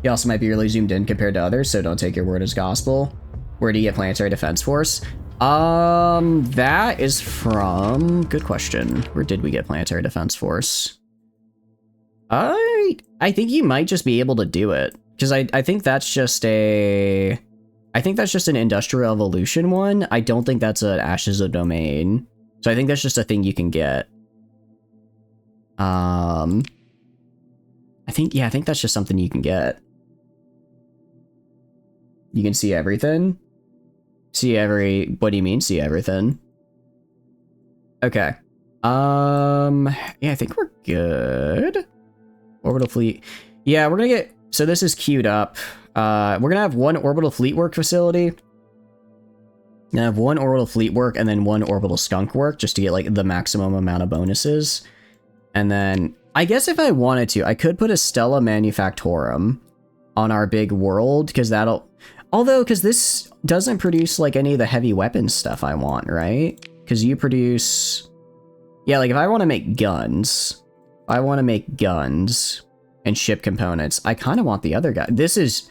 You also might be really zoomed in compared to others, so don't take your word as gospel. Where do you get Planetary Defense Force? That is from... Good question. Where did we get Planetary Defense Force? I think you might just be able to do it, because I think that's just a... I think that's just an Industrial Evolution one. I don't think that's an Ashes of Domain. So I think that's just a thing you can get. I think that's just something you can get. You can see everything? What do you mean, see everything? Okay. Yeah, I think we're good. Orbital fleet. Yeah, we're gonna get, so this is queued up. We're gonna have one orbital fleet work facility. Gonna have one orbital fleet work and then one orbital skunk work just to get like the maximum amount of bonuses. And then I guess if I wanted to, I could put a Stella Manufactorum on our big world, because that'll, although, because this doesn't produce like any of the heavy weapons stuff I want, right? Because you produce, yeah, like if I want to make guns, and ship components, I kind of want the other guy. This is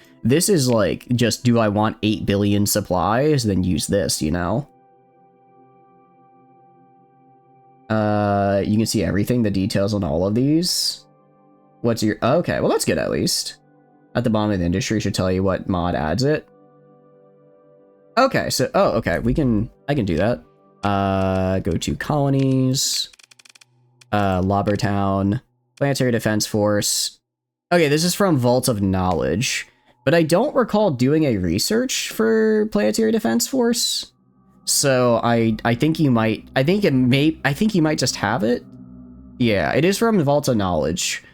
like, just, do I want 8 billion supplies? Then use this, you know? You can see everything, the details on all of these. What's your, okay, well that's good at least. At the bottom of the industry should tell you what mod adds it. Okay, so, oh, okay, I can do that. Go to colonies, Lobbertown, Planetary Defense Force. Okay, this is from Vault of Knowledge, but I don't recall doing a research for Planetary Defense Force. So I think you might, I think you might just have it. Yeah, it is from Vault of Knowledge.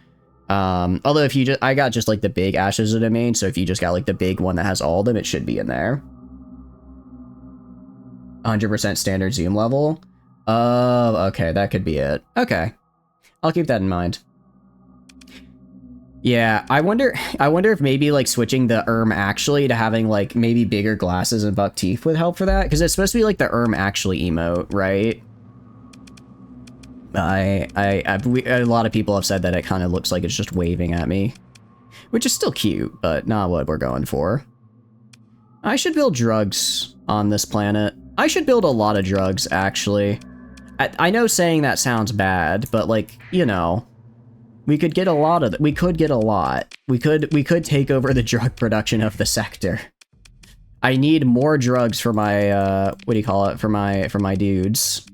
Although if you just, I got just like the big Ashes of Domain, so if you just got like the big one that has all of them, it should be in there. 100% standard zoom level. Okay, that could be it. Okay, I'll keep that in mind. Yeah, I wonder if maybe like switching the actually to having like maybe bigger glasses and buck teeth would help for that, because it's supposed to be like the actually emote, right? A lot of people have said that it kind of looks like it's just waving at me, which is still cute, but not what we're going for. I should build drugs on this planet. I should build a lot of drugs, actually. I know saying that sounds bad, but like, you know, we could get a lot of we could get a lot. We could take over the drug production of the sector. I need more drugs for my what do you call it, for my dudes.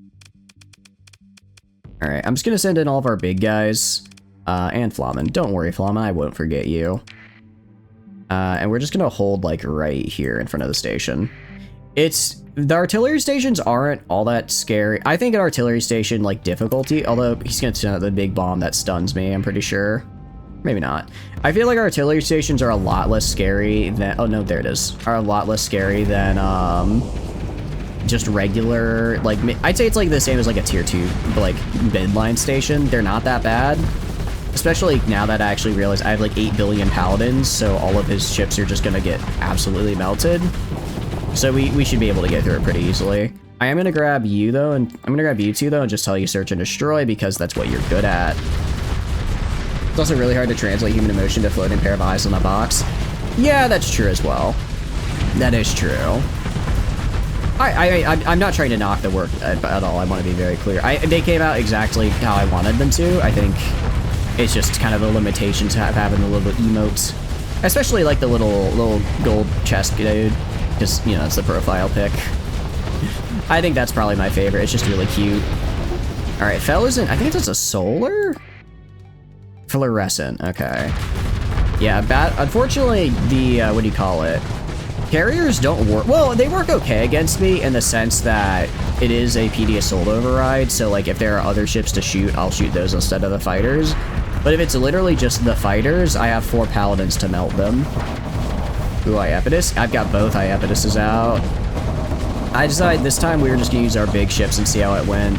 All right, I'm just gonna send in all of our big guys, and Flamen. Don't worry, Flamen, I won't forget you. And we're just gonna hold like right here in front of the station. The artillery stations aren't all that scary. I think an artillery station, like, difficulty, although he's gonna send out the big bomb that stuns me, I'm pretty sure. Maybe not. I feel like artillery stations are a lot less scary than, oh no, there it is. Are a lot less scary than, just regular, like, I'd say it's like the same as like a tier 2, like, midline station. They're not that bad. Especially now that I actually realize I have like 8 billion paladins, so all of his ships are just gonna get absolutely melted. So we should be able to get through it pretty easily. I am gonna grab you though, and I'm gonna grab you two though, and just tell you search and destroy because that's what you're good at. It's also really hard to translate human emotion to floating pair of eyes on a box. Yeah, that's true as well. That is true. I'm not trying to knock the work at all. I want to be very clear. They came out exactly how I wanted them to. I think it's just kind of a limitation to having the little emotes, especially like the little gold chest dude. Just, you know, it's the profile pic. I think that's probably my favorite. It's just really cute. All right, fellas, I think it's a solar? Fluorescent, okay. Yeah, unfortunately, the, what do you call it? Carriers don't work, well, they work okay against me in the sense that it is a PD assault override, so like if there are other ships to shoot, I'll shoot those instead of the fighters. But if it's literally just the fighters, I have 4 paladins to melt them. Ooh, Iapetus. I've got both Iapetuses out. I decided this time we were just gonna use our big ships and see how it went.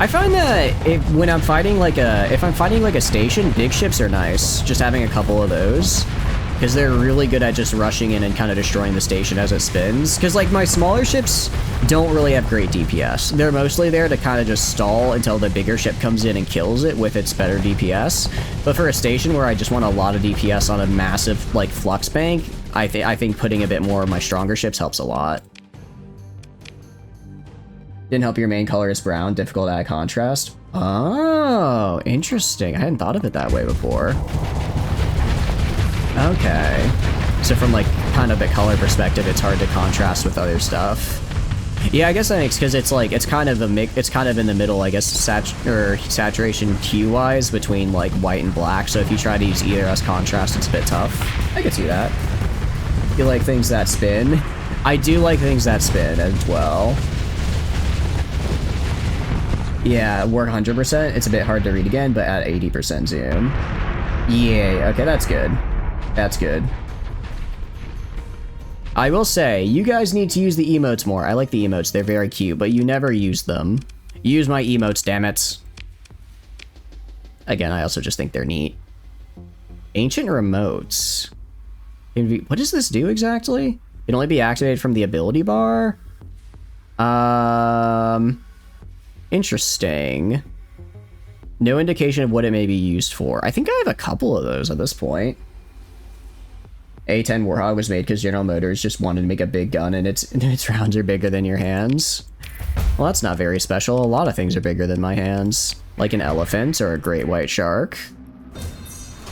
I find that when I'm fighting like if I'm fighting like a station, big ships are nice. Just having a couple of those, because they're really good at just rushing in and kind of destroying the station as it spins. Because like my smaller ships don't really have great DPS. They're mostly there to kind of just stall until the bigger ship comes in and kills it with its better DPS. But for a station where I just want a lot of DPS on a massive like flux bank, I think putting a bit more of my stronger ships helps a lot. Didn't help your main color is brown, difficult to add contrast. Oh, interesting. I hadn't thought of it that way before. Okay. So from like kind of a color perspective, it's hard to contrast with other stuff. Yeah, I guess that makes, because it's like, it's kind of in the middle, I guess, saturation hue-wise between like white and black. So if you try to use either as contrast, it's a bit tough. I could see that. You like things that spin? I do like things that spin as well. Yeah, work 100%. It's a bit hard to read again, but at 80% zoom. Yay. Okay, that's good. That's good. I will say, you guys need to use the emotes more. I like the emotes. They're very cute, but you never use them. Use my emotes, damn it. Again, I also just think they're neat. Ancient remotes. What does this do exactly? It can only be activated from the ability bar? Interesting. No indication of what it may be used for. I think I have a couple of those at this point. A10 Warhog was made because General Motors just wanted to make a big gun and its rounds are bigger than your hands. Well, that's not very special. A lot of things are bigger than my hands. Like an elephant or a great white shark.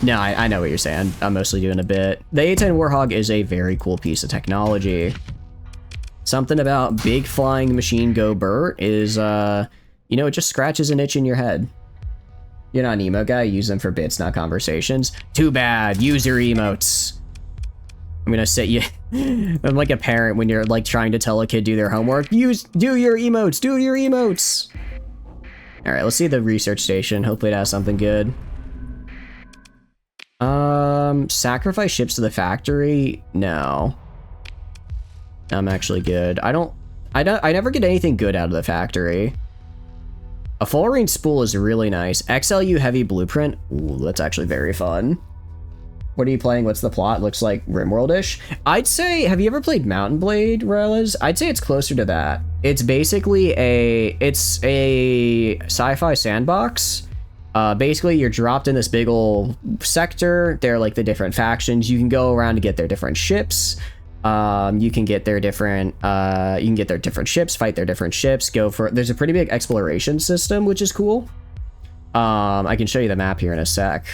No, I know what you're saying. I'm mostly doing a bit. The A10 Warhog is a very cool piece of technology. Something about big flying machine go Burt is, you know, it just scratches an itch in your head. You're not an emote guy, use them for bits, not conversations. Too bad, use your emotes. I'm gonna sit you. I'm like a parent when you're like trying to tell a kid do their homework. Do your emotes, do your emotes. All right, let's see the research station. Hopefully it has something good. Sacrifice ships to the factory? No. I'm actually good. I never get anything good out of the factory. A full range spool is really nice. XLU heavy blueprint. Ooh, that's actually very fun. What are you playing? What's the plot? Looks like Rimworld-ish. I'd say, have you ever played Mountain Blade, Relas? I'd say it's closer to that. It's basically a sci-fi sandbox. Basically, you're dropped in this big old sector. They're like the different factions. You can go around to get their different ships. You can get their different ships, fight their different ships, there's a pretty big exploration system, which is cool. I can show you the map here in a sec.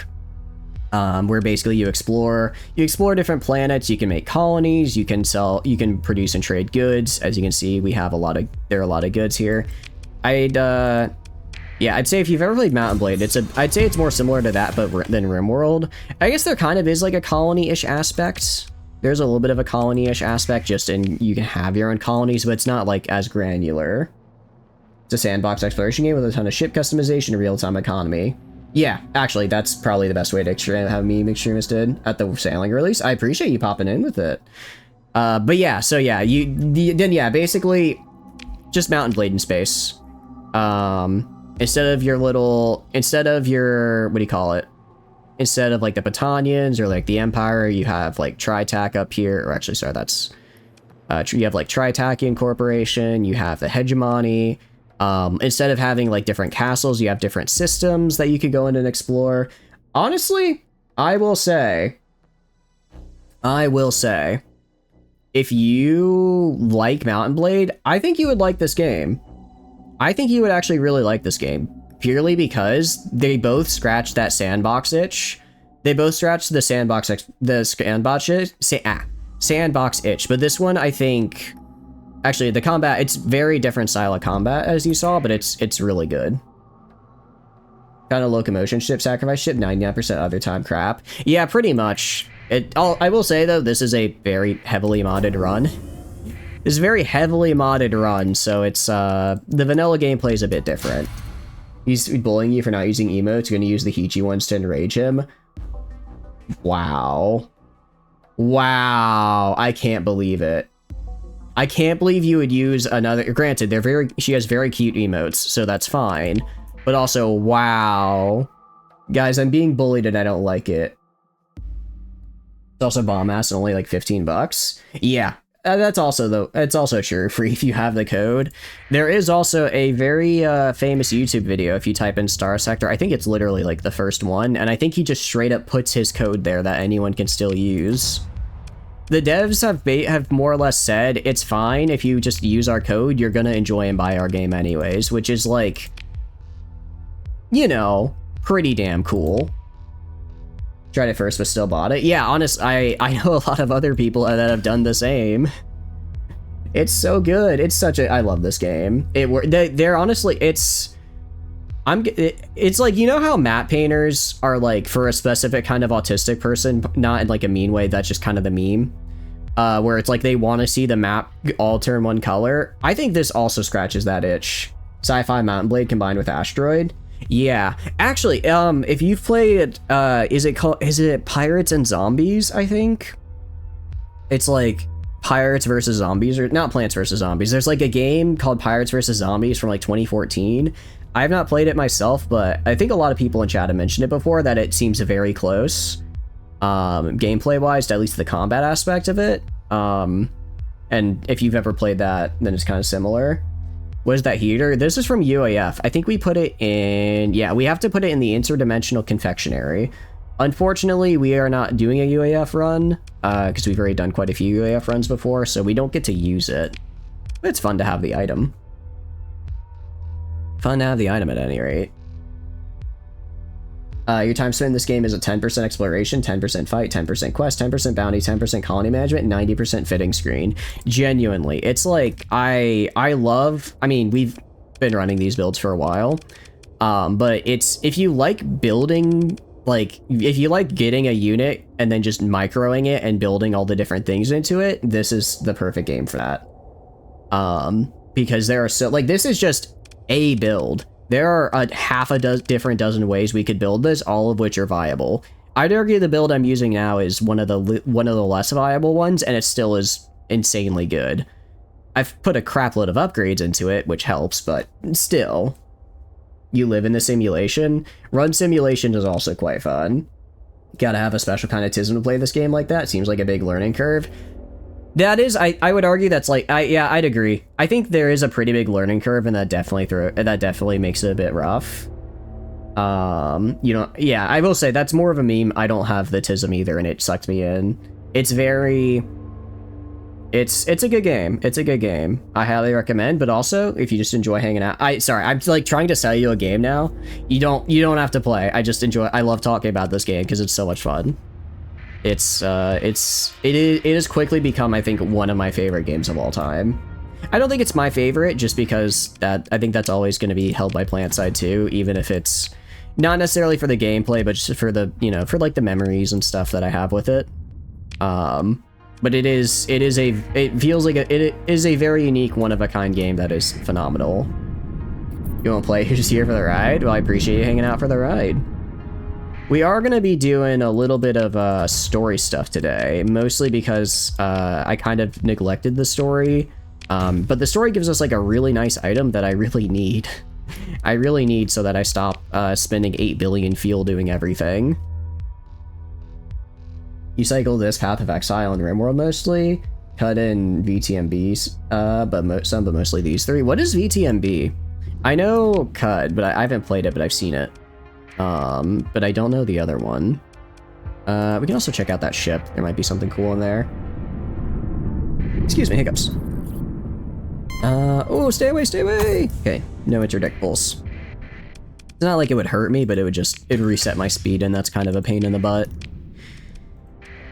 Where basically you explore different planets, you can make colonies, you can produce and trade goods. As you can see, there are a lot of goods here. I'd say if you've ever played Mountain Blade, I'd say it's more similar to that, but than Rimworld. I guess there kind of is like a colony-ish aspect. There's a little bit of a colony-ish aspect, just in you can have your own colonies, but it's not like as granular. It's a sandbox exploration game with a ton of ship customization and real-time economy. Yeah, actually, that's probably the best way to extreme how Meme Extremist did at the sailing release. I appreciate you popping in with it. But yeah, so yeah, basically just Mountain Blade in space. Instead of like the Battanians or like the Empire, you have like Tritac up here, or actually, sorry, that's, you have like Tritacian Corporation, you have the Hegemony. Instead of having like different castles, you have different systems that you could go in and explore. Honestly, I will say, if you like Mountain Blade, I think you would like this game. I think you would actually really like this game. Purely because they both scratch that sandbox itch. They both scratch the sandbox itch. But this one, I think, actually the combat, it's very different style of combat as you saw, but it's really good. Kind of locomotion ship, sacrifice ship, 99% other time crap. Yeah, pretty much. I will say though, this is a very heavily modded run. This is a very heavily modded run, so it's the vanilla gameplay is a bit different. He's bullying you for not using emotes. You're gonna use the Heechee ones to enrage him. Wow. Wow. I can't believe it. I can't believe you would use another. Granted, she has very cute emotes, so that's fine. But also, wow. Guys, I'm being bullied and I don't like it. It's also bomb ass and only like 15 bucks. Yeah. That's also it's also sure free if you have the code. There is also a very famous YouTube video if you type in Starsector. I think it's literally like the first one, and I think he just straight up puts his code there that anyone can still use. The devs have more or less said it's fine if you just use our code, you're gonna enjoy and buy our game anyways, which is like, you know, pretty damn cool. Tried it first, but still bought it. Yeah, honest, I know a lot of other people that have done the same. It's so good. It's such a. I love this game. They're honestly. It's like, you know how map painters are like for a specific kind of autistic person, not in like a mean way. That's just kind of the meme. where it's like they want to see the map all turn one color. I think this also scratches that itch. Sci-fi Mountain Blade combined with Asteroid. Yeah, actually, if you've played, is it Pirates and Zombies, I think? It's like Pirates versus Zombies, or not Plants versus Zombies. There's like a game called Pirates versus Zombies from like 2014. I've not played it myself, but I think a lot of people in chat have mentioned it before, that it seems very close, gameplay-wise, to at least the combat aspect of it. And if you've ever played that, then it's kind of similar. What is that heater? This is from UAF. I think we put it in... Yeah, we have to put it in the interdimensional confectionery. Unfortunately, we are not doing a UAF run, because we've already done quite a few UAF runs before, so we don't get to use it. But it's fun to have the item. Fun to have the item at any rate. Your time spent in this game is a 10% exploration, 10% fight, 10% quest, 10% bounty, 10% colony management, 90% fitting screen. Genuinely, it's like, I mean, we've been running these builds for a while, but it's, if you like building, like, if you like getting a unit and then just microing it and building all the different things into it, this is the perfect game for that. Because there are so, like, this is just a build. There are a half a different dozen ways we could build this, all of which are viable. I'd argue the build I'm using now is one of the less viable ones, and it still is insanely good. I've put a crap load of upgrades into it, which helps, but still. You live in the simulation. Run simulation is also quite fun. Gotta have a special kind of tism to play this game like that. Seems like a big learning curve. That is, I would argue that's like, yeah, I'd agree. I think there is a pretty big learning curve, and that definitely makes it a bit rough. You know, yeah, I will say that's more of a meme. I don't have the tism either, and it sucked me in. It's very, it's a good game. It's a good game. I highly recommend, but also if you just enjoy hanging out, sorry, I'm like trying to sell you a game now. You don't have to play. I love talking about this game because it's so much fun. It has quickly become, I think, one of my favorite games of all time. I don't think it's my favorite, just because I think that's always going to be held by PlantSide too, even if it's not necessarily for the gameplay, but just for the, you know, for like the memories and stuff that I have with it. But it feels like it is a very unique, one of a kind game that is phenomenal. You won't play? You're just here for the ride? Well, I appreciate you hanging out for the ride. We are going to be doing a little bit of story stuff today, mostly because I kind of neglected the story. But the story gives us like a really nice item that I really need. I really need so that I stop spending 8 billion fuel doing everything. You cycle this Path of Exile and Rimworld mostly. Cut in VTMBs, but mostly these three. What is VTMB? I know Cud, but I haven't played it, but I've seen it. But I don't know the other one. We can also check out that ship. There might be something cool in there. Excuse me, hiccups. Oh, stay away, stay away! Okay, no interdict pulse. It's not like it would hurt me, but it'd reset my speed, and that's kind of a pain in the butt.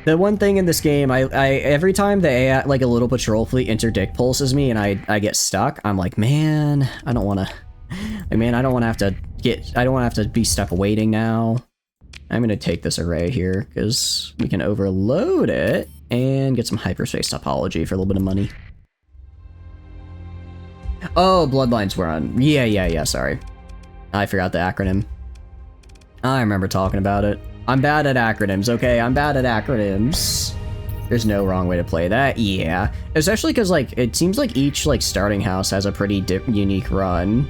The one thing in this game, every time the AI, like a little patrol fleet interdict pulses me and I get stuck, I'm like, man, I don't want to have to be stuck waiting now. I'm going to take this array here because we can overload it and get some hyperspace topology for a little bit of money. Oh, Bloodlines were on. Yeah, sorry. I forgot the acronym. I remember talking about it. I'm bad at acronyms, okay? I'm bad at acronyms. There's no wrong way to play that. Yeah. Especially because, like, it seems like each, like, starting house has a pretty unique run.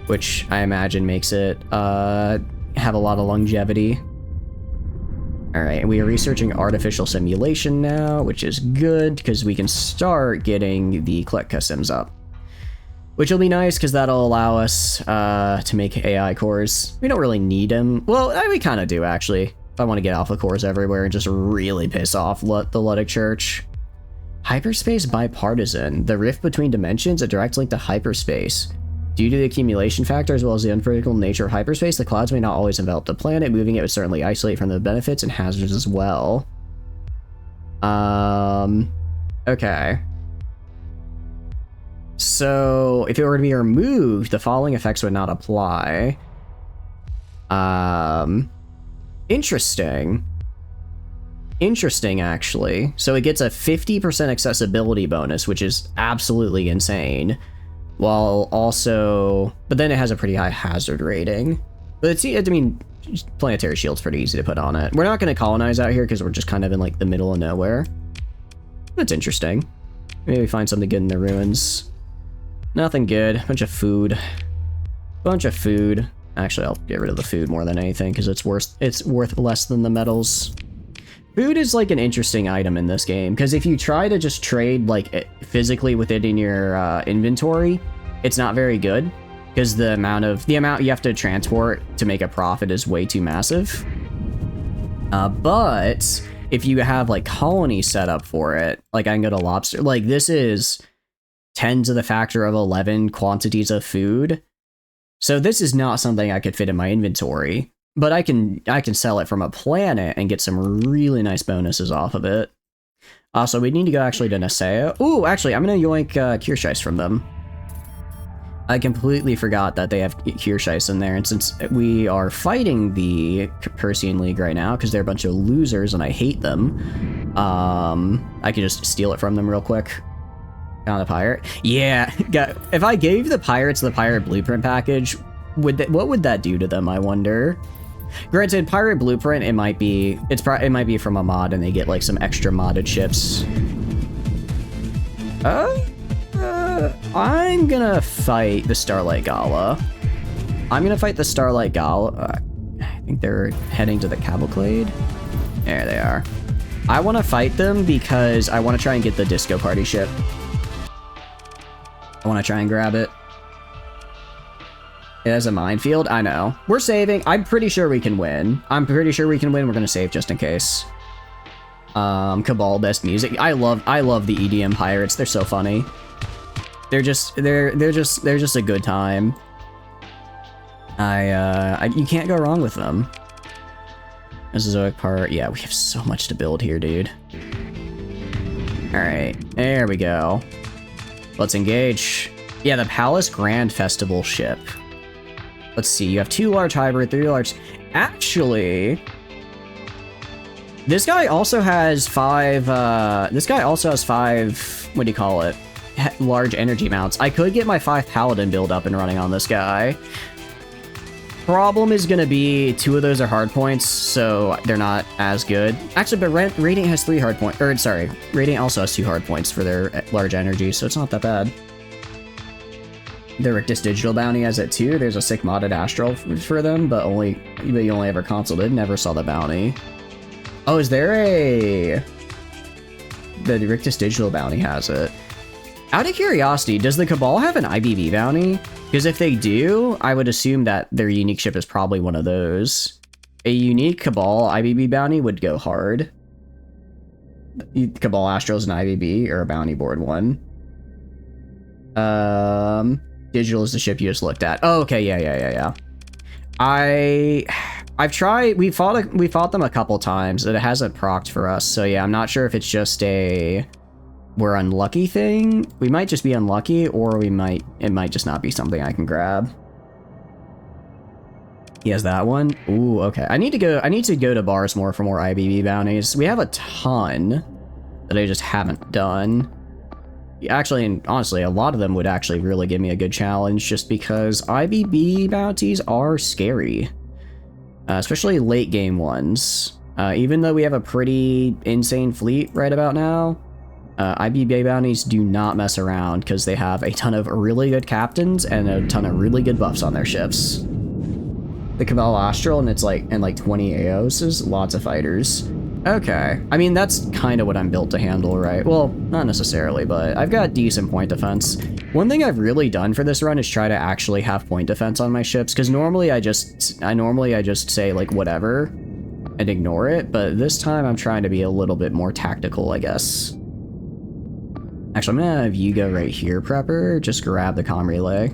Which I imagine makes it, have a lot of longevity. Alright, and we are researching artificial simulation now, which is good, because we can start getting the Click customs up. Which will be nice, because that'll allow us to make AI cores. We don't really need them. Well, we kind of do, actually. If I want to get alpha cores everywhere and just really piss off the Ludic Church. Hyperspace bipartisan. The rift between dimensions, a direct link to hyperspace. Due to the accumulation factor, as well as the unpredictable nature of hyperspace, the clouds may not always envelop the planet. Moving it would certainly isolate from the benefits and hazards as well. Okay. So, if it were to be removed, the following effects would not apply. Interesting. interesting, actually. So it gets a 50% accessibility bonus, which is absolutely insane. While also... But then it has a pretty high hazard rating. But it's, I mean, planetary shield's pretty easy to put on it. We're not going to colonize out here because we're just kind of in, like, the middle of nowhere. That's interesting. Maybe find something good in the ruins. Nothing good. Bunch of food. Bunch of food. Actually, I'll get rid of the food more than anything because it's worth less than the metals. Food is like an interesting item in this game because if you try to just trade like physically with it in your inventory, it's not very good because the amount you have to transport to make a profit is way too massive. But if you have like colony set up for it, like I can go to Lobster, like this is 10 to the factor of 11 quantities of food. So this is not something I could fit in my inventory, but I can sell it from a planet and get some really nice bonuses off of it. So we need to go actually to Naseo. Ooh, actually, I'm going to yoink Cure Shice from them. I completely forgot that they have Cure Shice in there, and since we are fighting the Persian League right now, because they're a bunch of losers and I hate them, I can just steal it from them real quick. Found a pirate. Yeah, if I gave the pirates the pirate blueprint package, what would that do to them, I wonder? Granted, pirate blueprint, it might be from a mod and they get like some extra modded ships. I'm gonna fight the Starlight Gala. I think they're heading to the Cavalcade. There they are. I want to fight them because I want to try and get the Disco Party ship. I want to try and grab it. It has a minefield. I know. We're saving. I'm pretty sure we can win. We're going to save just in case. Cabal best music. I love the EDM pirates. They're so funny. They're just a good time. You can't go wrong with them. Mesozoic part. Yeah, we have so much to build here, dude. All right, there we go. Let's engage. Yeah, the Palace Grand Festival ship. Let's see, you have 2 large hybrid, 3 large... Actually... This guy also has 5, what do you call it? Large energy mounts. I could get my 5 Paladin build up and running on this guy. Problem is gonna be 2 of those are hard points, so they're not as good. Actually, but Radiant has 3 hard points, or sorry, Radiant also has 2 hard points for their large energy, so it's not that bad. The Rictus Digital Bounty has it too. There's a sick modded Astral for them, but you only ever consulted, never saw the bounty. Oh, is there a... The Rictus Digital Bounty has it. Out of curiosity, does the Cabal have an IBB bounty? Because if they do, I would assume that their unique ship is probably one of those. A unique Cabal IBB bounty would go hard. Cabal Astral's an IBB, or a bounty board one. Digital is the ship you just looked at. Oh, okay, yeah. I've tried, we fought them a couple times, and it hasn't procced for us, so yeah, I'm not sure if it's just a... we're unlucky thing. We might just be unlucky, or it might just not be something I can grab. He has that one. Ooh, okay. I need to go to bars more for more IBB bounties. We have a ton that I just haven't done. Actually, and honestly, a lot of them would actually really give me a good challenge just because IBB bounties are scary. Especially late game ones. Even though we have a pretty insane fleet right about now, IBB bounties do not mess around because they have a ton of really good captains and a ton of really good buffs on their ships. The Cabal Astral and it's like 20 AOs is lots of fighters. Okay, I mean that's kind of what I'm built to handle, right? Well, not necessarily, but I've got decent point defense. One thing I've really done for this run is try to actually have point defense on my ships because normally I just say like whatever and ignore it, but this time I'm trying to be a little bit more tactical, I guess. Actually, I'm gonna have you go right here, Prepper. Just grab the comm relay.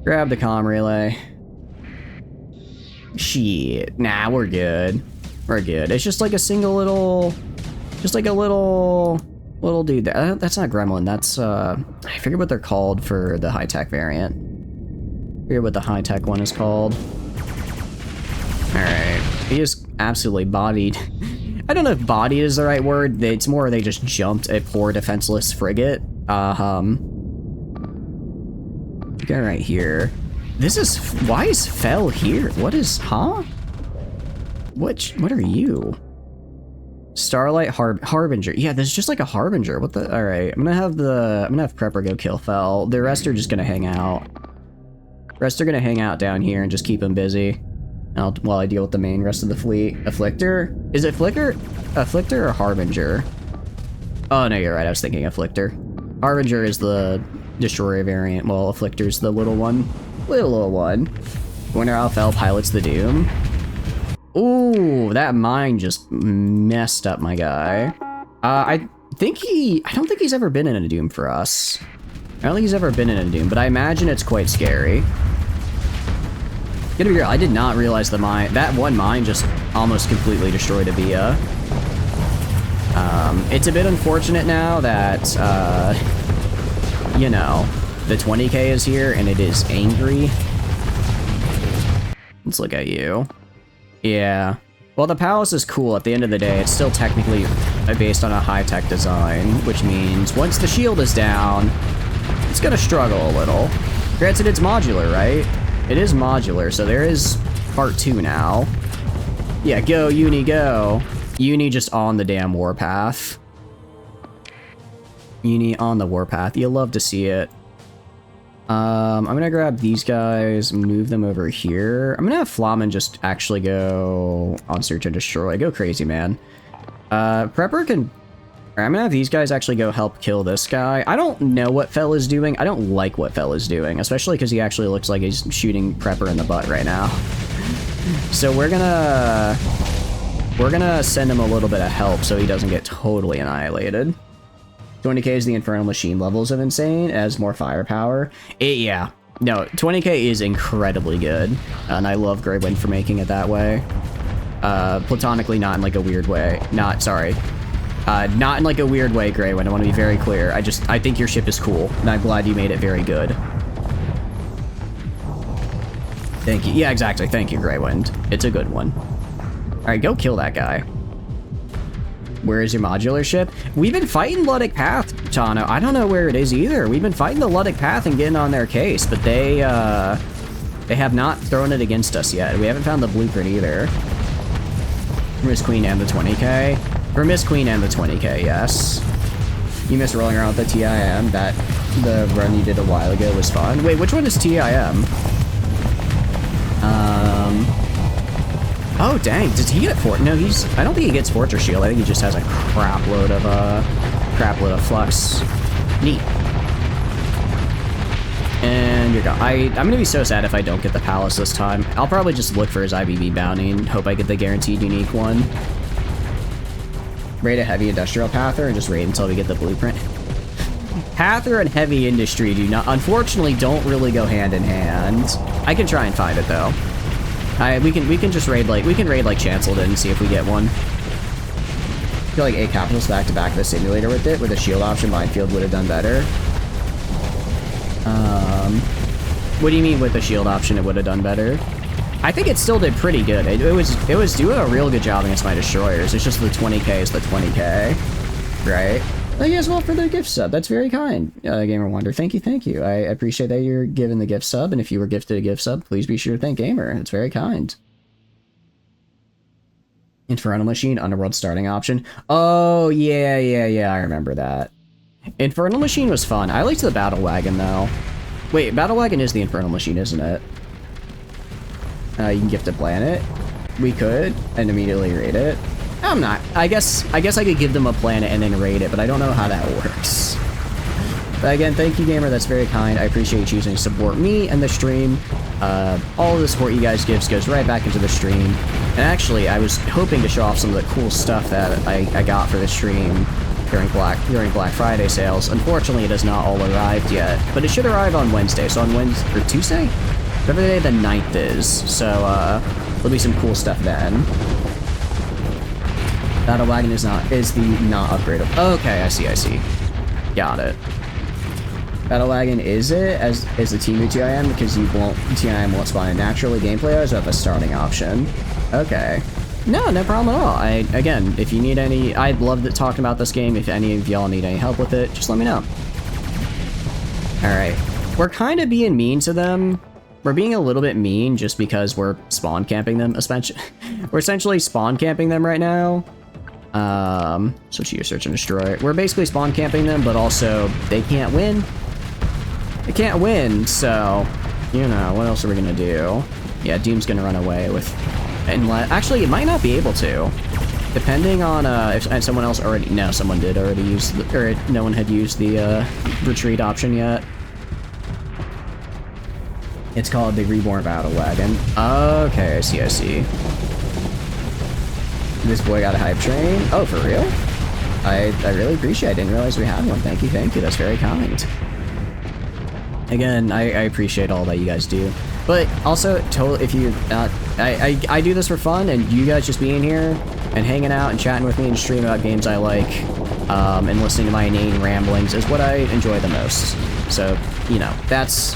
Grab the comm relay. Shit. Nah, we're good. We're good. It's just like a single little... Just like a little dude. That's not Gremlin. That's, I forget what they're called for the high-tech variant. I forget what the high-tech one is called. Alright. He just absolutely bodied... I don't know if bodied is the right word. It's more they just jumped a poor defenseless frigate. Go right here. Why is Fell here? What is, huh? What are you? Starlight Harbinger. Yeah, there's just like a Harbinger. What the, all right. I'm gonna have Prepper go kill Fell. The rest are just gonna hang out. Rest are gonna hang out down here and just keep them busy. While I deal with the main rest of the fleet. Afflictor? Is it Afflictor or Harbinger? Oh, no, you're right. I was thinking Afflictor. Harbinger is the destroyer variant, while Afflictor's the little one. Little one. Wonder how Fell pilots the Doom. Ooh, that mine just messed up my guy. I don't think he's ever been in a Doom for us. I don't think he's ever been in a Doom, but I imagine it's quite scary. Gonna be real, I did not realize that one mine just almost completely destroyed a Via. It's a bit unfortunate now that, you know, the 20k is here and it is angry. Let's look at you. Yeah. Well, the palace is cool. At the end of the day, it's still technically based on a high-tech design, which means once the shield is down, it's gonna struggle a little. Granted, it's modular, right? It is modular, so there is part 2 now. Yeah, go, Uni, go. Uni just on the damn warpath. Uni on the warpath. You'll love to see it. I'm gonna grab these guys, move them over here. I'm gonna have Flamen just actually go on search and destroy. Go crazy, man. Prepper can... I'm gonna have these guys actually go help kill this guy. I don't know what Fell is doing. I don't like what Fell is doing, especially because he actually looks like he's shooting Prepper in the butt right now. So we're gonna send him a little bit of help so he doesn't get totally annihilated. 20k is the Infernal Machine levels of insane, as more firepower. Yeah. No, 20k is incredibly good, and I love Grey Wind for making it that way. Platonically, not in like a weird way. Not in like a weird way, Grey Wind. I want to be very clear. I think your ship is cool, and I'm glad you made it very good. Thank you. Yeah, exactly. Thank you, Grey Wind. It's a good one. Alright, go kill that guy. Where is your modular ship? We've been fighting Luddic Path, Tano. I don't know where it is either. We've been fighting the Luddic Path and getting on their case, but they have not thrown it against us yet. We haven't found the blueprint either. Miss Queen and the 20k. For Miss Queen and the 20k, yes. You miss rolling around with the TIM. The run you did a while ago was fun. Wait, which one is TIM? Oh, dang. Does he get Fort? No, I don't think he gets Fortress Shield. I think he just has a crap load of flux. Neat. And you're gone. I'm gonna be so sad if I don't get the palace this time. I'll probably just look for his IBB bounty and hope I get the guaranteed unique one. Raid a heavy industrial Pather and just raid until we get the blueprint. Pather and heavy industry unfortunately don't really go hand in hand. I can try and find it though. We can just raid like Chanceled and see if we get one. I feel like 8 capitals back to back the simulator with it, with a shield option minefield would have done better. What do you mean with the shield option it would have done better? I think it still did pretty good. It was doing a real good job against my destroyers. It's just the 20k is the 20k, right? Thank you as well for the gift sub. That's very kind, Gamer Wonder. Thank you. I appreciate that you're giving the gift sub, and if you were gifted a gift sub, please be sure to thank Gamer. It's very kind. Infernal Machine, Underworld starting option. Oh, yeah, I remember that. Infernal Machine was fun. I liked the Battle Wagon, though. Wait, Battle Wagon is the Infernal Machine, isn't it? You can gift a planet. We could, and immediately raid it. I'm not. I guess I could give them a planet and then raid it, but I don't know how that works. But again, thank you, Gamer. That's very kind. I appreciate you choosing to support me and the stream. All of the support you guys give goes right back into the stream. And actually, I was hoping to show off some of the cool stuff that I got for the stream during Black Friday sales. Unfortunately, it has not all arrived yet, but it should arrive on Wednesday. So on Wednesday or Tuesday, whatever day the 9th is. So there'll be some cool stuff then. Battle Wagon is not upgradable. Okay, I see. Got it. Battle Wagon is the Timu TIM because TIM won't spawn in naturally gameplay, or is that the starting option? Okay. No problem at all. Again, if you need any, I'd love to talk about this game. If any of y'all need any help with it, just let me know. All right, we're kind of being mean to them. We're being a little bit mean just because we're spawn camping them. We're essentially spawn camping them right now. Switch to your search and destroy. We're basically spawn camping them, but also they can't win. They can't win, so you know what else are we gonna do? Yeah, Doom's gonna run away with. Actually, it might not be able to, depending on if someone else already. No, someone did already use or no one had used the retreat option yet. It's called the Reborn Battle Wagon. Okay, I see. This boy got a hype train. Oh, for real? I really appreciate it. I didn't realize we had one. Thank you. That's very kind. Again, I appreciate all that you guys do. But also, if you, I do this for fun, and you guys just being here and hanging out and chatting with me and streaming about games I like, and listening to my inane ramblings is what I enjoy the most. So, you know, that's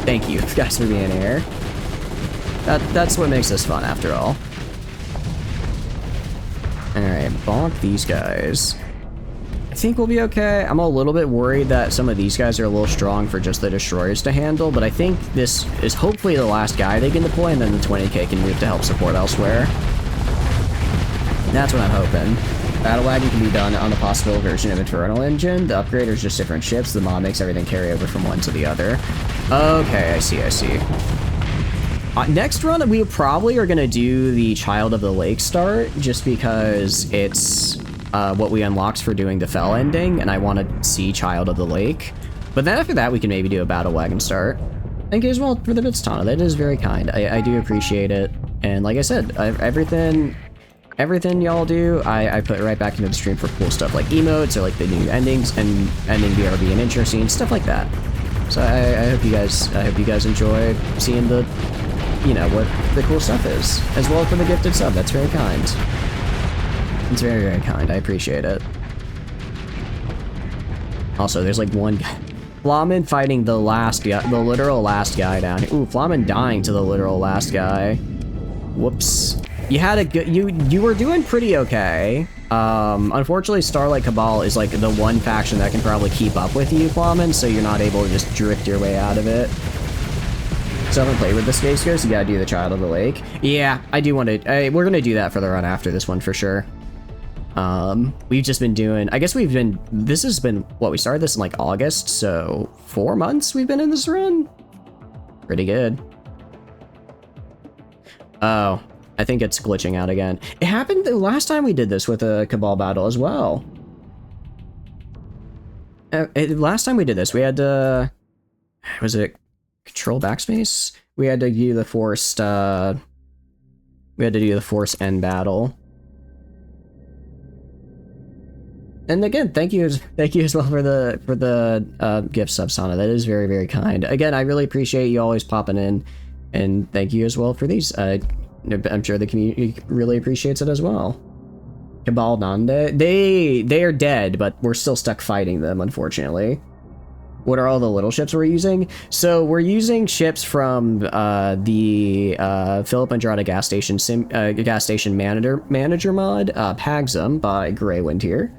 thank you guys for being here. That's what makes this fun after all. Alright, bonk these guys. I think we'll be okay. I'm a little bit worried that some of these guys are a little strong for just the destroyers to handle, but I think this is hopefully the last guy they can deploy, and then the 20k can move to help support elsewhere. That's what I'm hoping. Battle Wagon can be done on the possible version of Infernal Engine. The upgrade is just different ships. The mod makes everything carry over from one to the other. Okay, I see. Next run, we probably are going to do the Child of the Lake start, just because it's what we unlocked for doing the Fell ending, and I want to see Child of the Lake. But then after that, we can maybe do a Battle Wagon start. Thank you as well for the bits, Tana. That is very kind. I do appreciate it. And like I said, everything y'all do, I put right back into the stream for cool stuff like emotes or like the new endings and ending BRB and intro scenes, stuff like that. So I hope you guys enjoy seeing the, you know, what the cool stuff is, as well for the gifted sub. That's very kind. It's very, very kind. I appreciate it. Also, there's like one guy, Flamin fighting the last guy, the literal last guy down here. Ooh, Flamin dying to the literal last guy. Whoops. You had a good, you were doing pretty okay. Unfortunately, Starlight Cabal is like the one faction that can probably keep up with you, Flamin, so you're not able to just drift your way out of it. So I haven't played with the Space Ghost, you gotta do the Child of the Lake. Yeah, I do want to, we're gonna do that for the run after this one for sure. We've just been doing, I guess this has been, what, we started this in like August, so 4 months we've been in this run? Pretty good. Oh, I think it's glitching out again. It happened the last time we did this with a Cabal battle as well. Last time we did this, we had to, was it Control Backspace? We had to do the forced, end battle. And again, thank you as well for the gift sub, Sana. That is very, very kind. Again, I really appreciate you always popping in, and thank you as well for these. I'm sure the community really appreciates it as well. Cabal Nande, they are dead, but we're still stuck fighting them, unfortunately. What are all the little ships we're using? So we're using ships from the Philip Andrade gas station manager mod, Pagsum by Greywind here.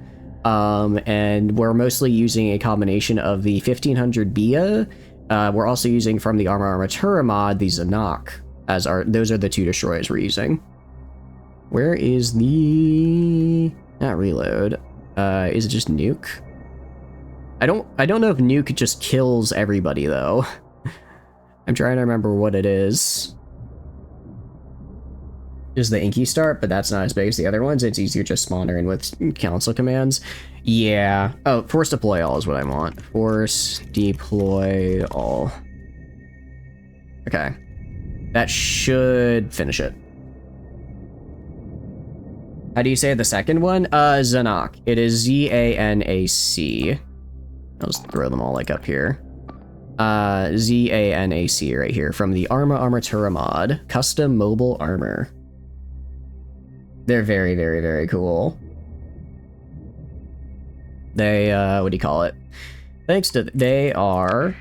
And we're mostly using a combination of the 1500 Bia. We're also using from the Armatura mod the Zanak, as those are the two destroyers we're using. Where is the not reload? Is it just nuke? I don't know if nuke just kills everybody though. I'm trying to remember what it is. Is the Inky start, but that's not as big as the other ones. It's easier just spawn her in with council commands. Yeah. Oh, force deploy all is what I want. Force deploy all. Okay. That should finish it. How do you say the second one? Zanak. It is Z-A-N-A-C. I'll just throw them all like up here. Z-A-N-A-C right here from the Armatura mod. Custom mobile armor. They're very, very, very cool. They, what do you call it? They are,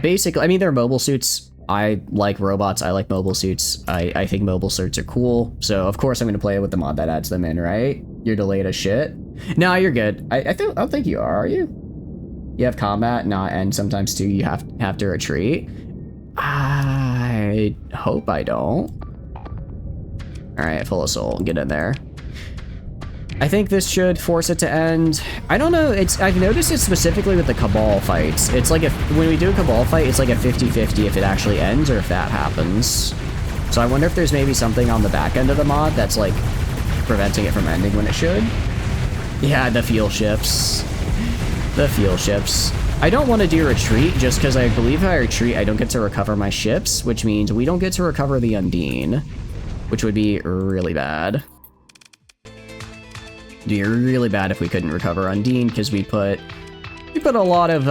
basically, I mean, they're mobile suits I like robots, I like mobile suits, I think mobile suits are cool, so of course I'm gonna play it with the mod that adds them in, right? You're delayed as shit? No, you're good. I don't think you are you? You have combat, not, and sometimes too you have to retreat. I hope I don't. Alright, full of soul, get in there. I think this should force it to end. I don't know, I've noticed it specifically with the Cabal fights. It's like when we do a Cabal fight, it's like a 50-50 if it actually ends or if that happens. So I wonder if there's maybe something on the back end of the mod that's like preventing it from ending when it should. Yeah, the fuel ships. The fuel ships. I don't want to do retreat just because I believe if I retreat, I don't get to recover my ships, which means we don't get to recover the Undine, which would be really bad. It'd be really bad if we couldn't recover Undine because we put a lot of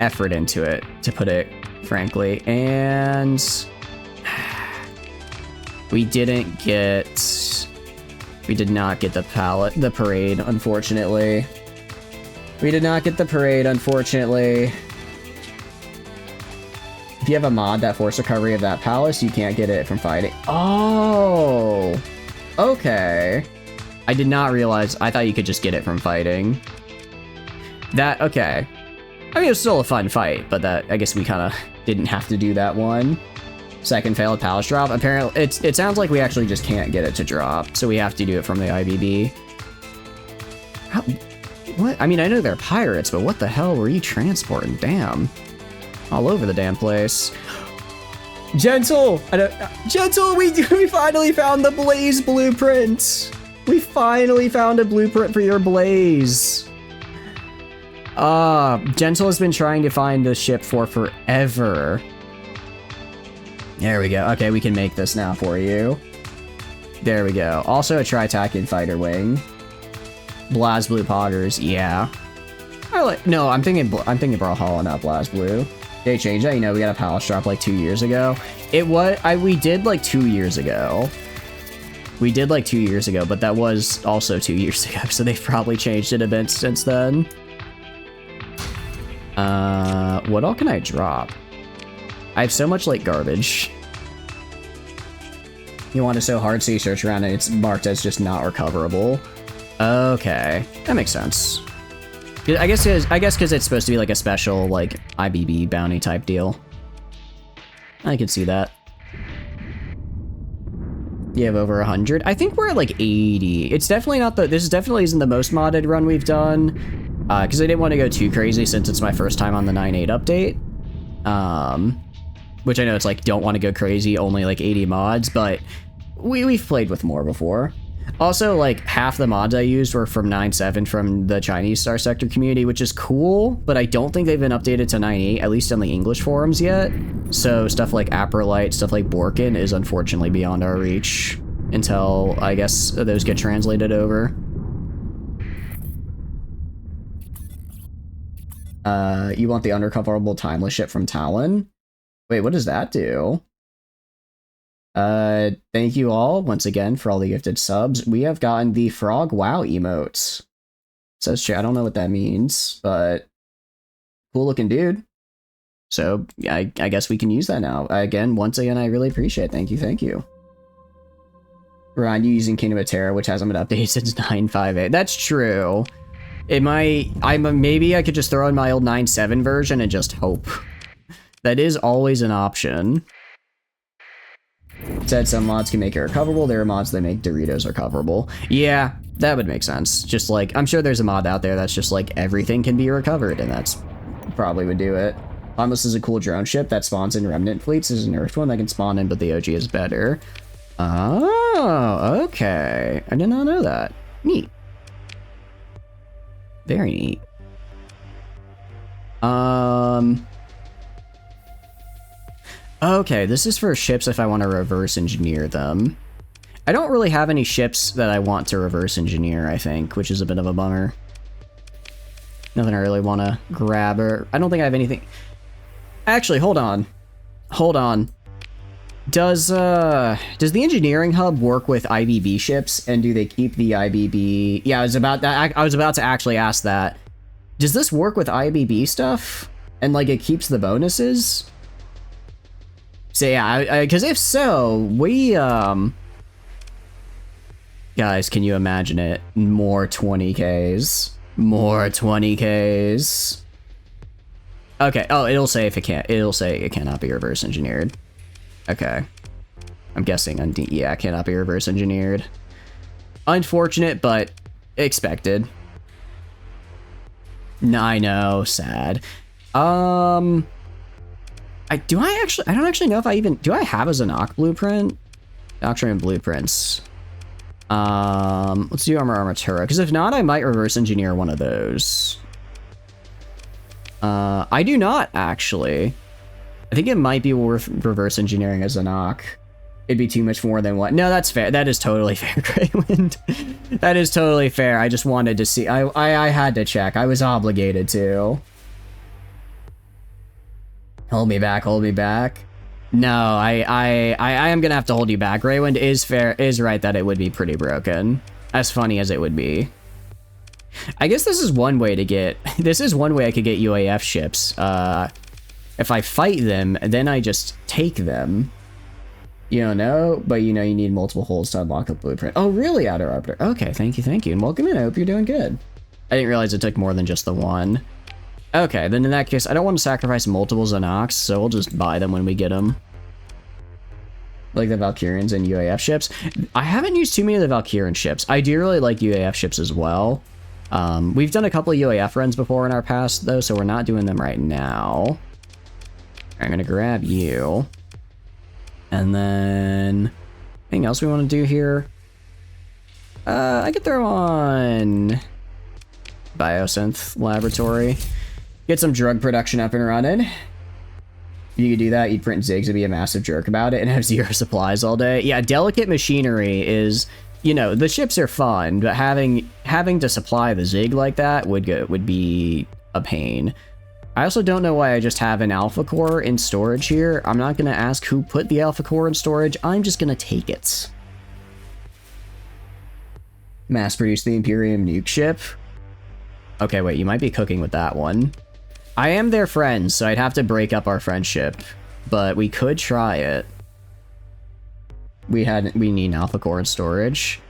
effort into it, to put it frankly, and we did not get the parade, unfortunately. We did not get the parade, unfortunately. If you have a mod that forces recovery of that palace, you can't get it from fighting. Oh, okay. I did not realize, I thought you could just get it from fighting. Okay. I mean, it was still a fun fight, but I guess we kind of didn't have to do that one. Second failed palace drop. Apparently, it sounds like we actually just can't get it to drop, so we have to do it from the IBB. What? I mean, I know they're pirates, but what the hell were you transporting? Damn. All over the damn place. Gentle! Gentle, we finally found the Blaze blueprint! We finally found a blueprint for your Blaze. Gentle has been trying to find this ship for forever. There we go. Okay, we can make this now for you. There we go. Also a Tri-Tacan fighter wing. BlazBlue poggers, yeah. No, I'm thinking Brawlhalla, not BlazBlue. They changed that, you know, we got a palace drop like 2 years ago. We did like 2 years ago. We did like 2 years ago, but that was also 2 years ago, so they've probably changed it a bit since then. What all can I drop? I have so much like garbage. You want it so hard, so you search around and it's marked as just not recoverable. Okay, that makes sense. I guess because it's supposed to be like a special like IBB bounty type deal. I can see that. You have over 100. I think we're at like 80. It's definitely not this definitely isn't the most modded run we've done, because I didn't want to go too crazy since it's my first time on the 9.8 update. Which I know it's like don't want to go crazy, only like 80 mods, but we've played with more before. Also, like half the mods I used were from 9.7 from the Chinese Starsector community, which is cool, but I don't think they've been updated to 9.8, at least on the English forums yet. So stuff like Aprolite, stuff like Borkin is unfortunately beyond our reach until, I guess, those get translated over. You want the unrecoverable timeless ship from Talon? Wait, what does that do? Thank you all once again for all the gifted subs. We have gotten the Frog Wow emotes. Says I don't know what that means, but cool looking dude. So I guess we can use that now. Again, once again, I really appreciate it. Thank you, thank you. Ryan, you using Kingdom of Terror, which hasn't been updated since 9.5.8. That's true. It might. Maybe I could just throw in my old 9.7 version and just hope. That is always an option. Said some mods can make it recoverable. There are mods that make Doritos recoverable. Yeah, that would make sense. Just like, I'm sure there's a mod out there that's just like everything can be recovered, and that's probably would do it. Almost is a cool drone ship that spawns in Remnant fleets. There's a nerfed one that can spawn in, but the OG is better. Oh, okay. I did not know that. Neat. Very neat. Okay, this is for ships if I want to reverse engineer them. I don't really have any ships that I want to reverse engineer, I think, which is a bit of a bummer. Nothing I really want to grab, or I don't think I have anything. Actually, hold on. Hold on. Does the engineering hub work with IBB ships, and do they keep the IBB? Yeah, I was about to actually ask that. Does this work with IBB stuff? And like it keeps the bonuses? So yeah, because if so, we guys, can you imagine it? More 20Ks. More 20Ks. Okay, oh, it'll say if it can't. It'll say it cannot be reverse engineered. Okay. I'm guessing, yeah, it cannot be reverse engineered. Unfortunate, but expected. I know, sad. I don't actually know if I even, do I have a Zanok blueprint? Doctrine and blueprints. Let's do Armatura, because if not, I might reverse engineer one of those. I do not, actually. I think it might be worth reverse engineering a Zanok. It'd be too much more than what? No, that's fair. That is totally fair, Greywind. That is totally fair. I just wanted to see. I had to check. I was obligated to. Hold me back. Hold me back. No, I am gonna have to hold you back. Greywind is right that it would be pretty broken. As funny as it would be. I guess this is one way to get. This is one way I could get UAF ships. If I fight them, then I just take them. You don't know, but you know you need multiple holes to unlock a blueprint. Oh, really, Outer Arbiter? Okay, thank you, and welcome in. I hope you're doing good. I didn't realize it took more than just the one. Okay, then in that case, I don't want to sacrifice multiple Zanox, so we'll just buy them when we get them. Like the Valkyrians and UAF ships. I haven't used too many of the Valkyrian ships. I do really like UAF ships as well. We've done a couple of UAF runs before in our past, though, so we're not doing them right now. I'm gonna grab you. And then, anything else we want to do here? I could throw on Biosynth Laboratory. Get some drug production up and running. If you could do that, you'd print Ziggs and be a massive jerk about it and have zero supplies all day. Yeah, delicate machinery is, you know, the ships are fun, but having to supply the Zig like that would be a pain. I also don't know why I just have an alpha core in storage here. I'm not going to ask who put the alpha core in storage. I'm just going to take it. Mass produce the Imperium nuke ship. Okay, wait, you might be cooking with that one. I am their friend, so I'd have to break up our friendship, but we could try it. We need an alpha core in storage.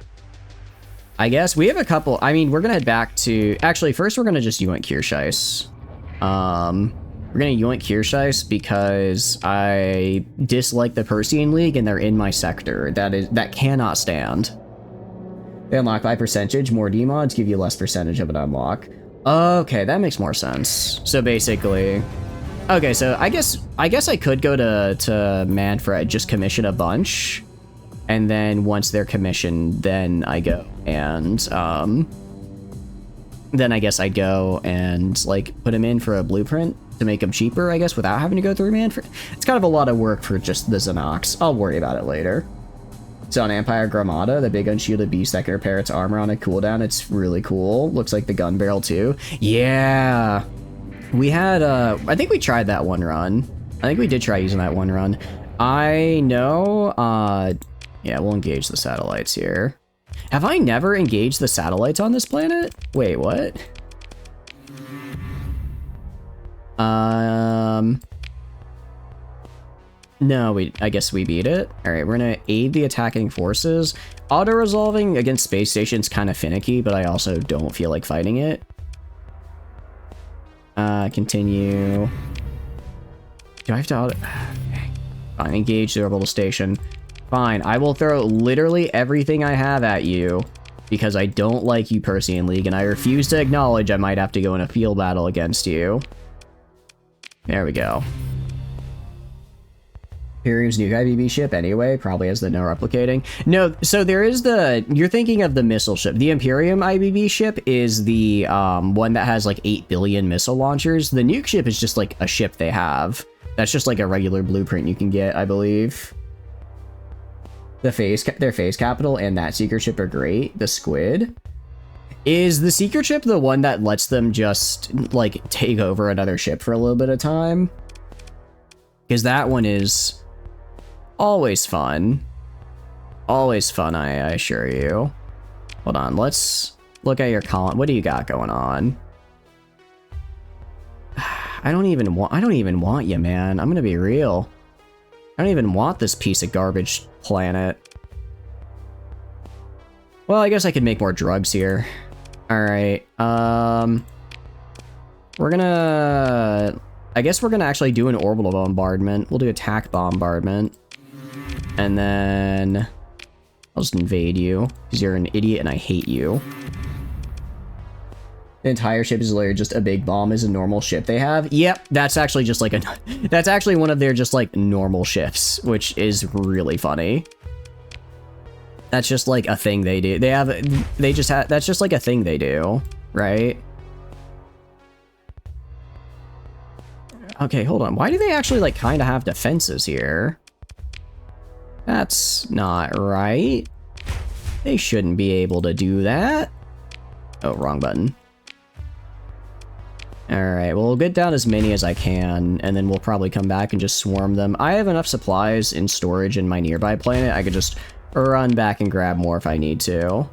I guess we have a couple. I mean, we're going to head back to, actually, first we're going to just Yoink Kirscheiss. We're gonna Yoink Kirscheiss because I dislike the Persean League and they're in my sector. That cannot stand. They unlock by percentage. More demods give you less percentage of an unlock. Okay, that makes more sense. So basically, okay, so I guess I could go to Manfred, just commission a bunch, and then once they're commissioned, then I go and then I guess I'd go and, like, put them in for a blueprint to make them cheaper, I guess, without having to go through Manfred. It's kind of a lot of work for just the Zanox. I'll worry about it later. So on Empire Gramada, the big unshielded beast that can repair its armor on a cooldown, it's really cool. Looks like the gun barrel, too. Yeah! We had, I think we tried that one run. I think we did try using that one run. I know, yeah, we'll engage the satellites here. Have I never engaged the satellites on this planet? Wait, what? No, I guess we beat it. All right, we're gonna aid the attacking forces. Auto-resolving against space station's kind of finicky, but I also don't feel like fighting it. Continue. Do I have to auto? Fine, engage the orbital station. Fine, I will throw literally everything I have at you because I don't like you, Persean League, and I refuse to acknowledge I might have to go in a field battle against you. There we go. Imperium's new IBB ship anyway, probably has the no replicating. No, so there is the, you're thinking of the missile ship. The Imperium IBB ship is the one that has like 8 billion missile launchers. The nuke ship is just like a ship they have. That's just like a regular blueprint you can get, I believe. Their phase capital and that secret ship are great. The squid. Is the secret ship the one that lets them just, like, take over another ship for a little bit of time? Because that one is always fun. Always fun, I assure you. Hold on, let's look at your column. What do you got going on? I don't even want you, man. I'm gonna be real. I don't even want this piece of garbage planet. Well, I guess I could make more drugs here. Alright, we're gonna... I guess we're gonna actually do an orbital bombardment. We'll do attack bombardment. And then... I'll just invade you, because you're an idiot and I hate you. The entire ship is literally just a big bomb is a normal ship they have. Yep, that's actually just like a... That's actually one of their just like normal ships, which is really funny. That's just like a thing they do. They just have... That's just like a thing they do, right? Okay, hold on. Why do they actually like kind of have defenses here? That's not right. They shouldn't be able to do that. Oh, wrong button. Alright, well, we'll get down as many as I can, and then we'll probably come back and just swarm them. I have enough supplies in storage in my nearby planet. I could just run back and grab more if I need to.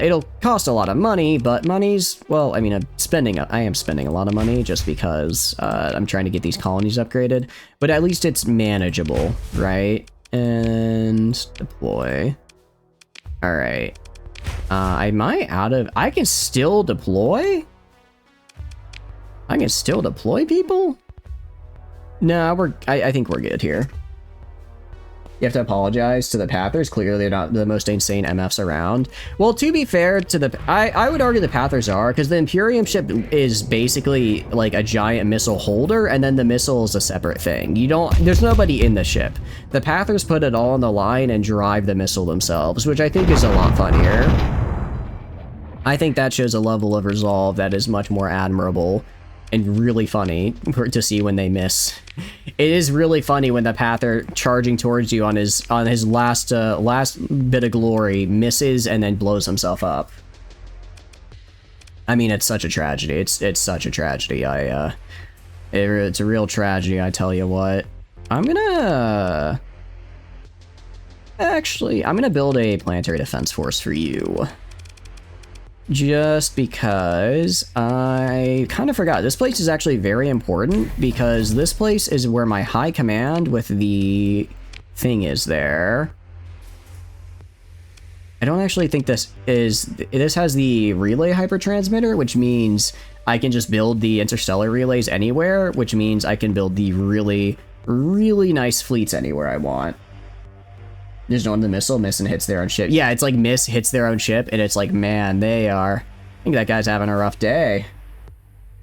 It'll cost a lot of money, but money's... Well, I mean, I am spending a lot of money just because I'm trying to get these colonies upgraded. But at least it's manageable, right? And deploy. Alright. Am I out of... I can still deploy? I can still deploy people? No, I think we're good here. You have to apologize to the Pathers. Clearly, they're not the most insane MFs around. Well, to be fair to the... I would argue the Pathers are, because the Imperium ship is basically like a giant missile holder, and then the missile is a separate thing. You don't... There's nobody in the ship. The Pathers put it all on the line and drive the missile themselves, which I think is a lot funnier. I think that shows a level of resolve that is much more admirable and really funny to see when they miss. It is really funny when the Pather charging towards you on his last bit of glory misses and then blows himself up. I mean, it's such a tragedy. It's such a tragedy. It's a real tragedy, I tell you what. I'm gonna build a planetary defense force for you. Just because I kind of forgot. This place is actually very important because this place is where my high command with the thing is there. I don't actually think this has the relay hypertransmitter, which means I can just build the interstellar relays anywhere, which means I can build the really, really nice fleets anywhere I want. There's no one the missile, miss and hits their own ship. Yeah, it's like miss, hits their own ship, and it's like, man, I think that guy's having a rough day.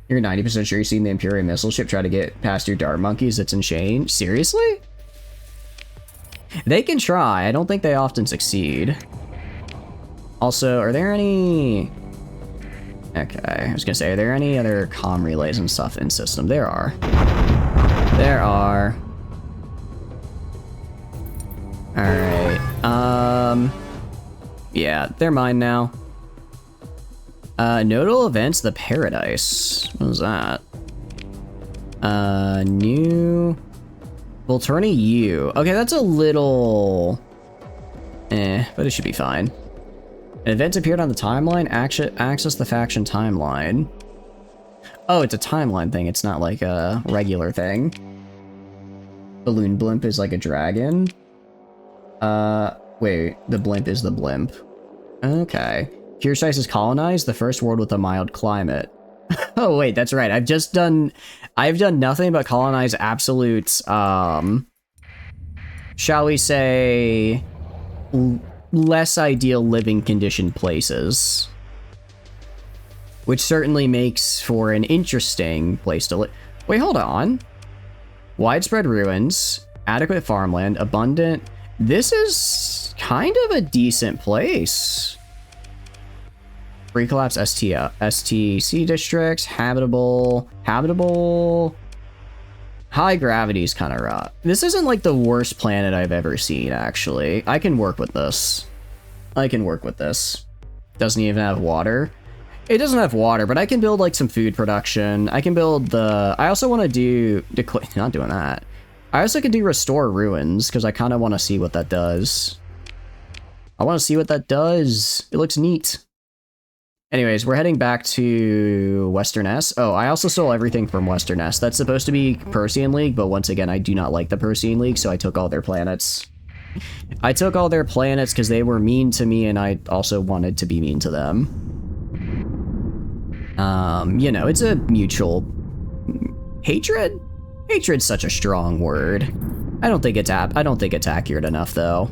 You're 90% sure you've seen the Imperial missile ship try to get past your dart monkeys that's in chain? Seriously? They can try. I don't think they often succeed. Also, are there any... Okay, I was gonna say, are there any other comm relays and stuff in system? There are. There are. Alright, yeah, they're mine now. Nodal events, the Paradise. What was that? New... Volturni U. Okay, that's a little... but it should be fine. An event appeared on the timeline, access the faction timeline. Oh, it's a timeline thing, it's not like a regular thing. Balloon Blimp is like a dragon. Wait, the blimp is the blimp. Okay. Kirsice is colonized, the first world with a mild climate. Oh wait, that's right. I've done nothing but colonize absolute, shall we say, less ideal living condition places. Which certainly makes for an interesting place to live. Wait, hold on. Widespread ruins, adequate farmland, abundant... This is kind of a decent place. Pre-collapse STC districts, habitable. High gravity is kind of rough. This isn't like the worst planet I've ever seen, actually. I can work with this. Doesn't even have water. It doesn't have water, but I can build like some food production. I can build the... I also want to do... Not doing that. I also could do restore ruins, because I kind of want to see what that does. It looks neat. Anyways, we're heading back to Western S. Oh, I also stole everything from Western S. That's supposed to be Persean League, but once again, I do not like the Persean League, so I took all their planets. I took all their planets because they were mean to me, and I also wanted to be mean to them. You know, it's a mutual hatred. Hatred's such a strong word. I don't think it's accurate enough, though.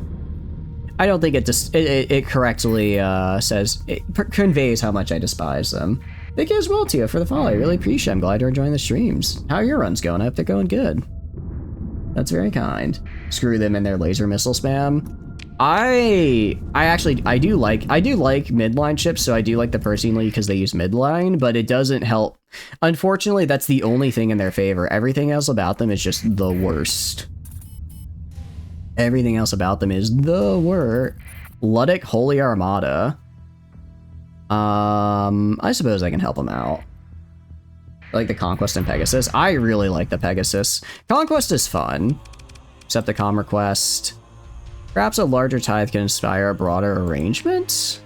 I don't think it correctly conveys how much I despise them. Thank you as well, Tia, for the follow. I really appreciate it. I'm glad you're enjoying the streams. How are your runs going? I hope they're going good. That's very kind. Screw them and their laser missile spam. I do like midline ships, so I do like the Persean League because they use midline, but it doesn't help. Unfortunately, that's the only thing in their favor. Everything else about them is just the worst. Everything else about them is the worst. Luddic Holy Armada. I suppose I can help them out. I like the Conquest and Pegasus. I really like the Pegasus. Conquest is fun. Septicom request. Perhaps a larger tithe can inspire a broader arrangement?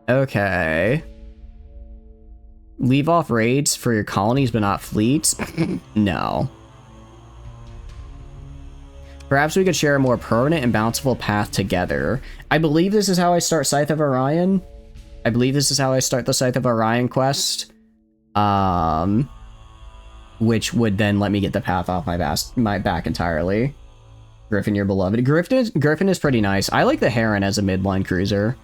Okay. Leave off raids for your colonies but not fleets? No. Perhaps we could share a more permanent and bountiful path together. I believe this is how I start Scythe of Orion. I believe this is how I start the Scythe of Orion quest. Which would then let me get the path off my back entirely. Griffin, your beloved. Griffin is pretty nice. I like the Heron as a midline cruiser.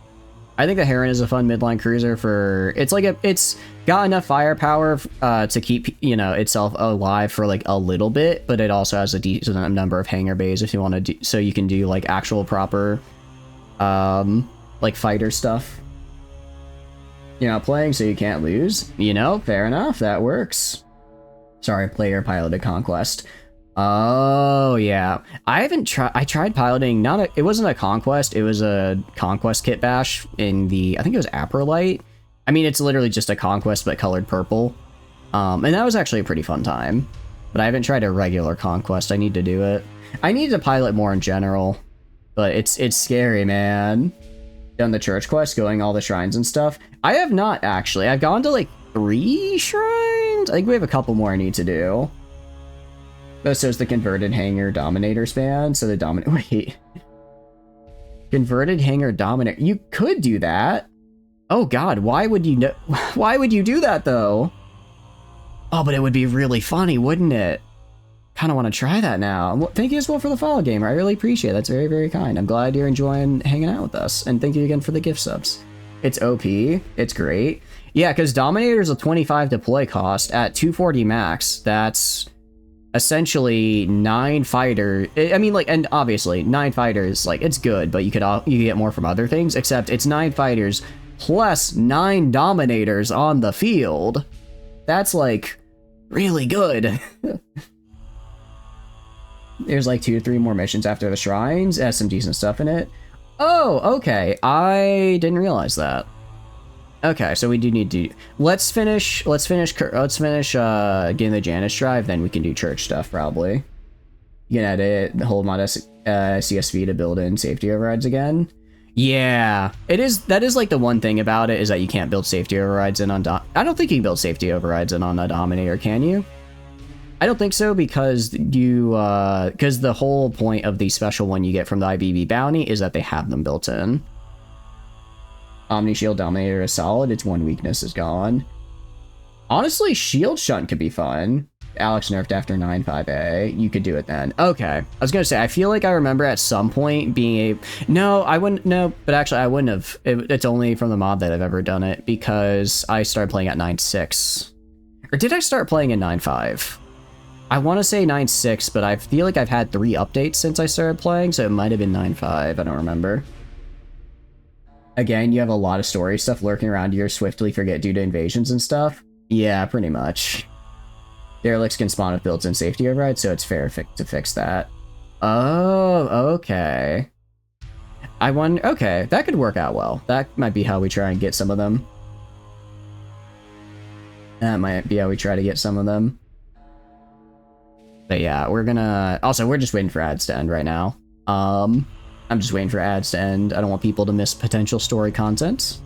I think the Heron is a fun midline cruiser for... It's got enough firepower to keep, you know, itself alive for like a little bit, but it also has a decent number of hangar bays if you want to do... So you can do like actual proper, like fighter stuff. You're not playing so you can't lose. You know, fair enough, that works. Sorry, player piloted Conquest. Oh, yeah. I tried piloting, it wasn't a Conquest, it was a Conquest kit bash in the, I think it was Aprolite. I mean, it's literally just a Conquest, but colored purple. And that was actually a pretty fun time. But I haven't tried a regular Conquest, I need to do it. I need to pilot more in general. But it's scary, man. Done the church quest, going all the shrines and stuff. I have not, actually. I've gone to, like, 3 shrines? I think we have a couple more I need to do. Oh, so it's the converted hangar dominator span. So the wait. Converted hangar dominator. You could do that. Oh god, why would you why would you do that though? Oh, but it would be really funny, wouldn't it? Kind of want to try that now. Well, thank you as well for the follow, gamer. I really appreciate it. That's very, very kind. I'm glad you're enjoying hanging out with us. And thank you again for the gift subs. It's OP. It's great. Yeah, because Dominator's a 25 deploy cost at 240 max. That's essentially 9 fighters. I mean, like, and obviously 9 fighters, like, it's good, but you could get more from other things, except it's 9 fighters plus 9 dominators on the field. That's like really good. There's like 2 to 3 more missions after the shrines. It has some decent stuff in it. Oh, okay. I didn't realize that. Okay, so we do need to... Let's finish getting the Janus drive, then we can do church stuff, probably. You can edit the whole mod CSV to build in safety overrides again. Yeah, that is like the one thing about it, is that you can't build safety overrides in on... I don't think you can build safety overrides in on a Dominator, can you? I don't think so, because because the whole point of the special one you get from the IBB bounty is that they have them built in. Omni Shield Dominator is solid, its one weakness is gone. Honestly, Shield Shunt could be fun. Alex nerfed after 9.5A. You could do it then. Okay. I was gonna say, I feel like I remember at some point being a... No, I wouldn't... No, but actually I wouldn't have. It's only from the mod that I've ever done it, because I started playing at 9.6. Or did I start playing at 9.5? I want to say 9.6, but I feel like I've had 3 updates since I started playing, so it might have been 9.5. I don't remember. Again, you have a lot of story stuff lurking around you swiftly forget due to invasions and stuff. Yeah, pretty much. Derelicts can spawn with built-in safety override, so it's fair to fix that. Oh, okay. Okay, that could work out well. That might be how we try and get some of them. That might be how we try to get some of them. But yeah, we're gonna... Also, we're just waiting for ads to end right now. I'm I'm just waiting for ads to end. I don't want people to miss potential story content.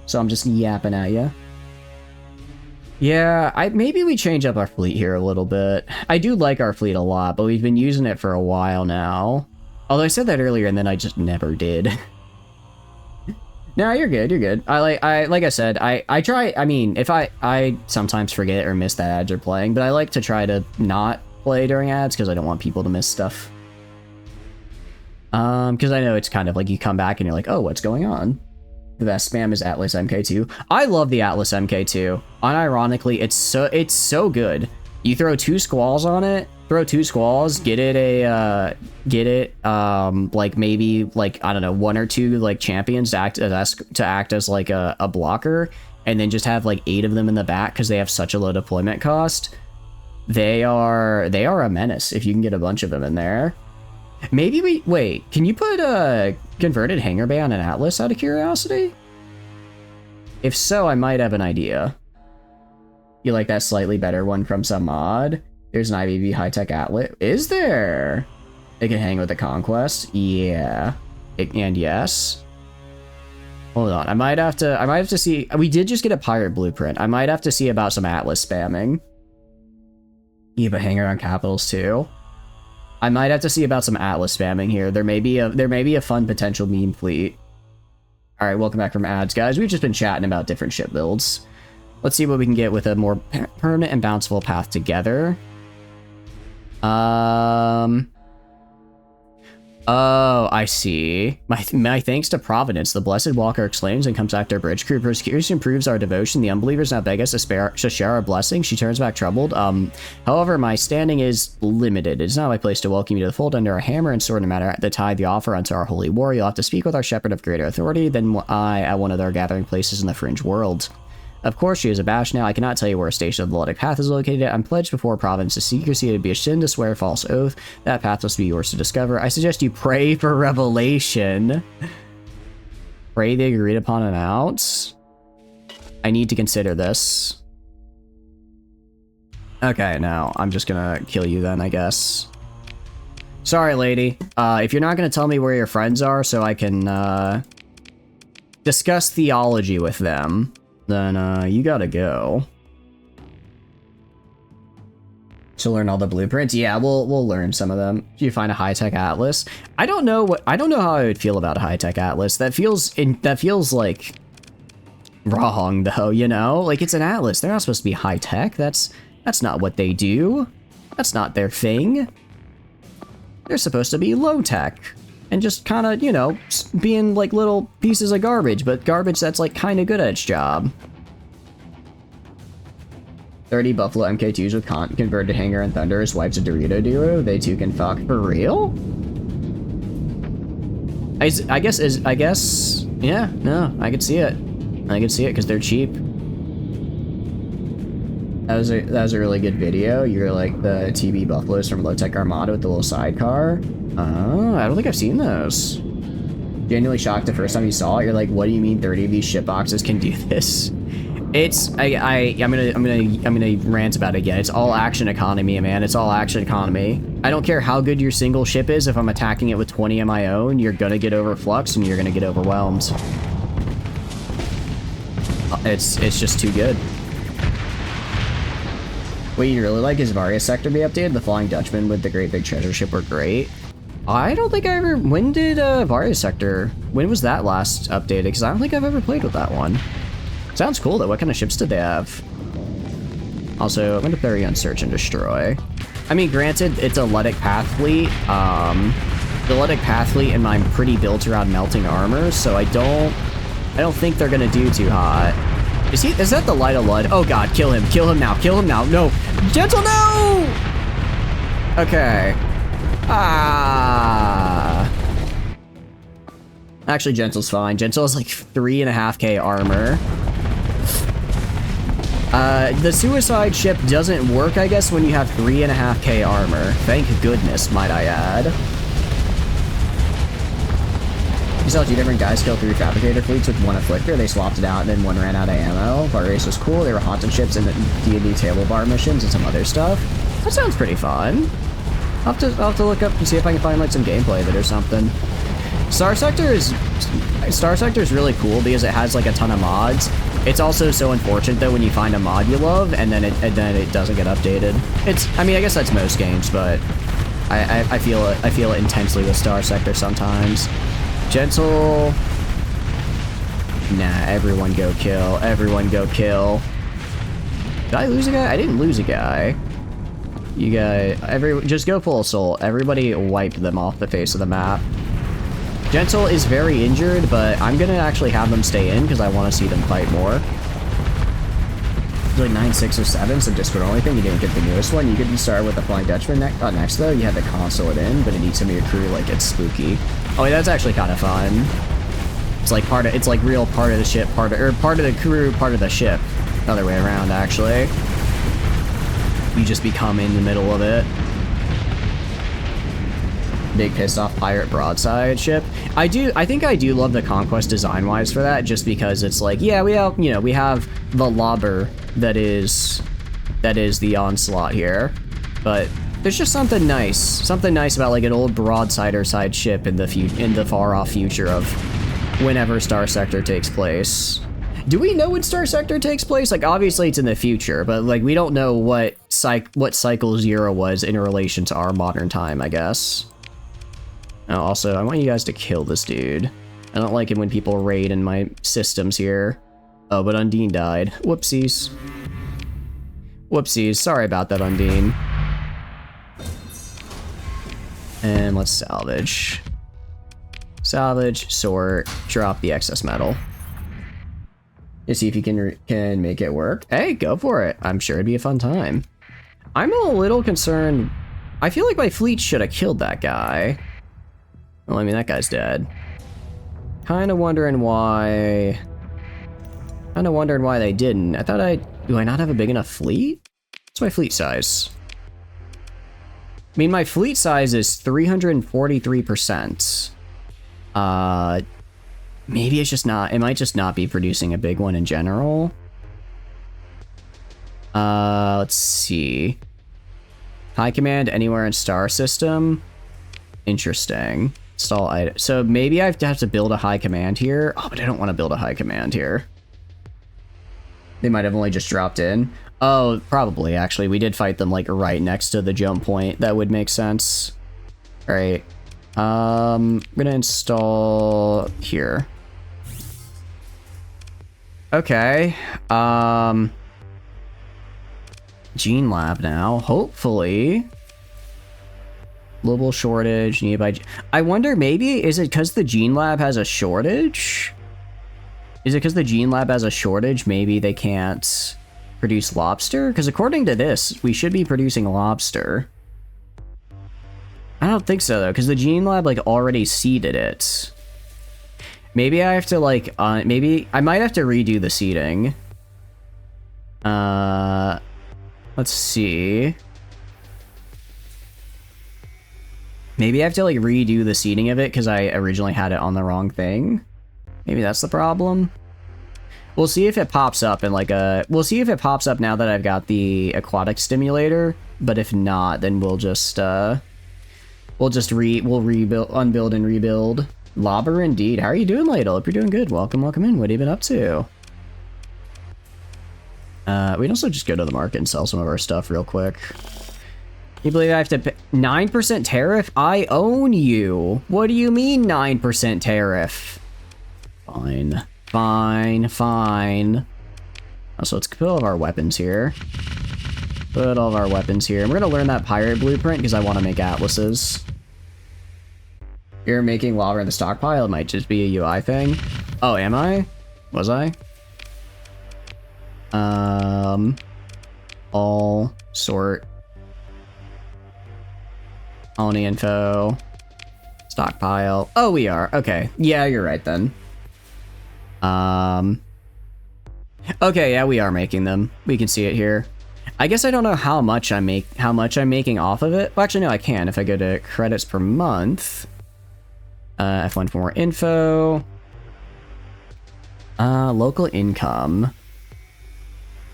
So I'm just yapping at you. Yeah, maybe we change up our fleet here a little bit. I do like our fleet a lot, but we've been using it for a while now. Although I said that earlier and then I just never did. No, you're good, you're good. Like I said, I try, I mean, if I sometimes forget or miss that ads are playing, but I like to try to not play during ads because I don't want people to miss stuff. Because I know it's kind of like you come back and you're like, oh, what's going on? The best spam is Atlas MK2. I love the Atlas MK2. Unironically, it's so good. You throw 2 squalls on it, get it like maybe like, I don't know, 1 or 2 like champions to act as like a blocker, and then just have like 8 of them in the back because they have such a low deployment cost. They are a menace if you can get a bunch of them in there. Maybe wait, can you put a converted hangar bay on an Atlas out of curiosity? If so, I might have an idea. You like that slightly better one from some mod? There's an IBB high-tech Atlas. Is there? It can hang with the Conquest? Yeah. And yes. Hold on, I might have to see. We did just get a pirate blueprint. I might have to see about some Atlas spamming. You have a hangar on capitals too. I might have to see about some Atlas spamming here. There may be a fun potential meme fleet. All right, welcome back from ads, guys. We've just been chatting about different ship builds. Let's see what we can get with a more permanent and bountiful path together. Oh, I see. My thanks to Providence, the Blessed Walker exclaims and comes after bridge crew. Persecution proves our devotion. The unbelievers now beg us to share our blessing. She turns back troubled. However, my standing is limited. It is not my place to welcome you to the fold under our hammer and sword, no matter the tide you offer unto our holy war. You'll have to speak with our shepherd of greater authority than I at one of their gathering places in the fringe world. Of course, she is abashed now. I cannot tell you where a station of the Ludic Path is located. I'm pledged before Providence's secrecy. It would be a sin to swear a false oath. That path must be yours to discover. I suggest you pray for revelation. Pray the agreed upon amount. I need to consider this. Okay, now I'm just gonna kill you then, I guess. Sorry, lady. If you're not gonna tell me where your friends are so I can discuss theology with them, then you gotta go. To learn all the blueprints? Yeah, we'll learn some of them. If you find a high-tech Atlas. I don't know how I would feel about a high-tech Atlas. That feels like wrong though, you know? Like, it's an Atlas. They're not supposed to be high-tech. That's not what they do. That's not their thing. They're supposed to be low-tech. And just kind of, you know, being like little pieces of garbage, but garbage that's like kind of good at its job. 30 Buffalo MK2s with converted hangar and thunder as wives a Dorito duo. They too can fuck for real. I guess, yeah, no, I could see it. I could see it because they're cheap. That was a really good video. You're like the TB Buffaloes from Low Tech Armada with the little sidecar. Oh, I don't think I've seen those. Genuinely shocked the first time you saw it. You're like, what do you mean 30 of these ship boxes can do this? It's I'm gonna rant about it again. It's all action economy, man. It's all action economy. I don't care how good your single ship is. If I'm attacking it with 20 of my own, you're gonna get overfluxed and you're gonna get overwhelmed. It's just too good. What you really like is Starsector be updated. The Flying Dutchman with the Great Big Treasure Ship were great. I don't think I ever... When did Starsector... When was that last updated? Because I don't think I've ever played with that one. Sounds cool, though. What kind of ships did they have? Also, I'm going to throw you on Search and Destroy. I mean, granted, it's a Ludic Path fleet. The Ludic Path fleet and mine pretty built around melting armor, so I don't think they're going to do too hot. Is that the Light of Lud? Oh god, kill him now, no! Gentle, no! Okay. Actually, Gentle's fine. Gentle has like 3.5k armor. The suicide ship doesn't work, I guess, when you have 3.5k armor. Thank goodness, might I add. You saw 2 different guys kill 3 fabricator fleets with 1 afflictor. They swapped it out and then 1 ran out of ammo. Bar race was cool. They were haunted ships in the D&D table bar missions and some other stuff. That sounds pretty fun. I'll have to look up and see if I can find like some gameplay of it or something. Star Sector is really cool because it has like a ton of mods. It's also so unfortunate though when you find a mod you love and then it doesn't get updated. I mean, I guess that's most games, but I feel it intensely with Star Sector sometimes. Gentle. Nah, everyone go kill. Everyone go kill. Did I lose a guy? I didn't lose a guy. You guys, just go full assault. Everybody wiped them off the face of the map. Gentle is very injured, but I'm gonna actually have them stay in because I want to see them fight more. It's like 9, 6, or 7, so Discord only thing. You didn't get the newest one. You could start with the Flying Dutchman next though. You had to console it in, but it needs some of your crew like it's spooky. Oh, yeah, that's actually kind of fun. It's like real part of the ship, part of the crew, part of the ship. Other way around, actually. You just become in the middle of it. Big pissed off pirate broadside ship. I think I do love the Conquest design wise for that, just because it's like, yeah, we have the Lobster that is the Onslaught here, but there's just something nice about like an old broadsider side ship in the far off future of whenever Starsector takes place. Do we know when Starsector takes place? Like, obviously it's in the future, but like we don't know what cycle 0 was in relation to our modern time, I guess. Oh, also, I want you guys to kill this dude. I don't like it when people raid in my systems here. Oh, but Undine died. Whoopsies. Whoopsies. Sorry about that, Undine. And let's salvage. Salvage, sort, drop the excess metal. To see if you can make it work. Hey, go for it. I'm sure it'd be a fun time. I'm a little concerned. I feel like my fleet should have killed that guy. Well, I mean, that guy's dead. Kind of wondering why they didn't. Do I not have a big enough fleet? What's my fleet size? I mean, my fleet size is 343%. Maybe it's just not, it might just not be producing a big one in general. Let's see. High command anywhere in star system. Interesting. Install item. So maybe I have to build a high command here. Oh, but I don't want to build a high command here. They might have only just dropped in. Oh, probably, actually. We did fight them, like, right next to the jump point. That would make sense. All right. I'm gonna install here. Okay. Gene Lab now. Hopefully. Global shortage nearby. I wonder, maybe, is it because the Gene Lab has a shortage? Is it because the Gene Lab has a shortage? Maybe they can't produce lobster? Because according to this, we should be producing lobster. I don't think so, though, because the Gene Lab, like, already seeded it. Maybe I have to, like, maybe I might have to redo the seeding. Let's see. Maybe I have to, like, redo the seeding of it because I originally had it on the wrong thing. Maybe that's the problem. We'll see if it pops up in, like, we'll see if it pops up now that I've got the aquatic stimulator, but if not, then we'll just, we'll rebuild, unbuild and rebuild. Lobber indeed. How are you doing, Ladle? Hope you're doing good. Welcome in. What have you been up to? We can also just go to the market and sell some of our stuff real quick. You believe I have to pay 9% tariff? I own you. What do you mean 9% tariff? Fine. Fine. Fine. So let's put all of our weapons here. Put all of our weapons here. And we're going to learn that pirate blueprint because I want to make atlases. You're making lava in the stockpile? It might just be a UI thing. Oh, am I? Was I? All sort. Only info. Stockpile. Oh, we are. Okay. Yeah, you're right then. Okay, yeah, we are making them. We can see it here. I guess I don't know how much I'm making off of it. Well, actually, no, I can if I go to credits per month. F1 for more info. Local income.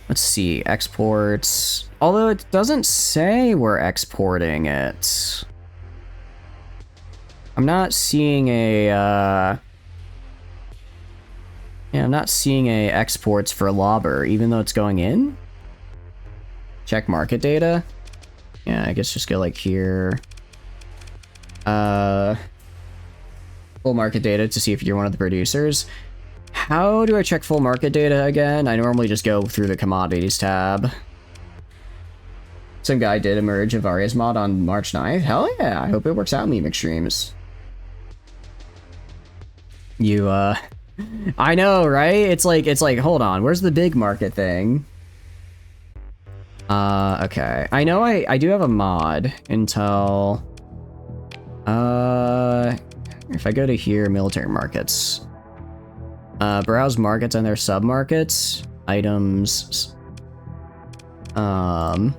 Let's see, exports. Although it doesn't say we're exporting it. I'm not seeing a, yeah, I'm not seeing a exports for Lobster, even though it's going in. Check market data. Yeah, I guess just go like here. Full market data to see if you're one of the producers. How do I check full market data again? I normally just go through the commodities tab. Some guy did emerge a Various mod on March 9th. Hell yeah, I hope it works out, meme extremes. You, I know, right? It's like, hold on, where's the big market thing? Okay. I know I do have a mod until... if I go to here, military markets. Browse markets and their sub-markets. Items. Not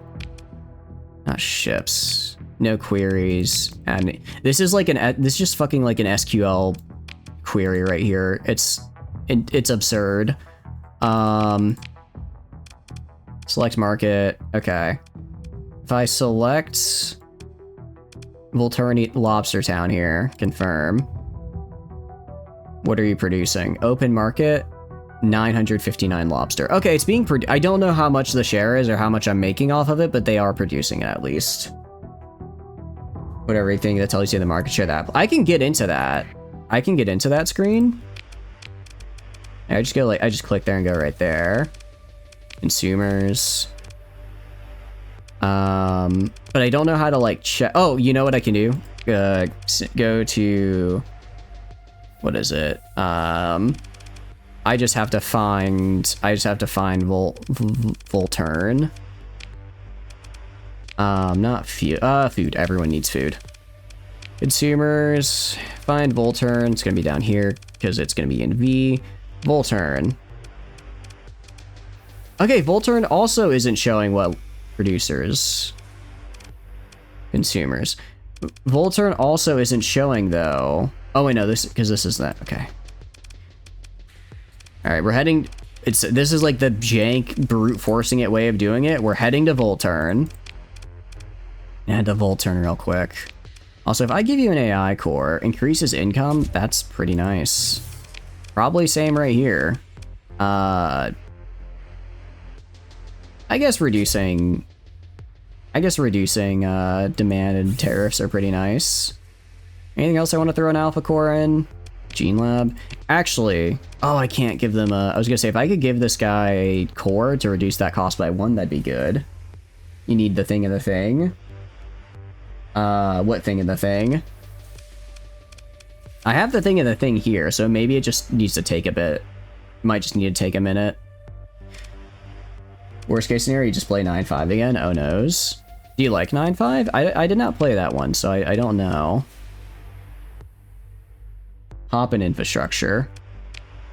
ships. No queries. And this is like this is just fucking like an SQL query right here. It's absurd. Select market. Okay. If I select Volturni Lobster Town here, confirm. What are you producing? Open market, 959 lobster. Okay, it's being I don't know how much the share is or how much I'm making off of it, but they are producing it at least. Put everything that tells you the market share that. I can get into that. I can get into that screen. I just go like, I just click there and go right there. Consumers. But I don't know how to like check. Oh, you know what I can do? Go to, what is it? I just have to find Volturn. Not food. Everyone needs food. Consumers, find Volturn. It's gonna be down here because it's gonna be in V. Volturn. Okay, Volturn also isn't showing what producers. Consumers. Volturn also isn't showing though. Oh wait, no, this is that. Okay. All right, we're heading. This is like the jank brute forcing it way of doing it. We're heading to Volturn. And to Volturn real quick. Also, if I give you an AI core, increases income, that's pretty nice. Probably same right here. I guess reducing demand and tariffs are pretty nice. Anything else I want to throw an alpha core in? Gene Lab. Actually, oh, I can't give them a... I was gonna say, if I could give this guy a core to reduce that cost by 1, that'd be good. You need the thing of the thing. What thing of the thing? I have the thing of the thing here, so maybe it just needs to take a bit. Might just need to take a minute. Worst case scenario, you just play 9-5 again? Oh noes. Do you like 9-5? I did not play that one, so I don't know. Hop in infrastructure.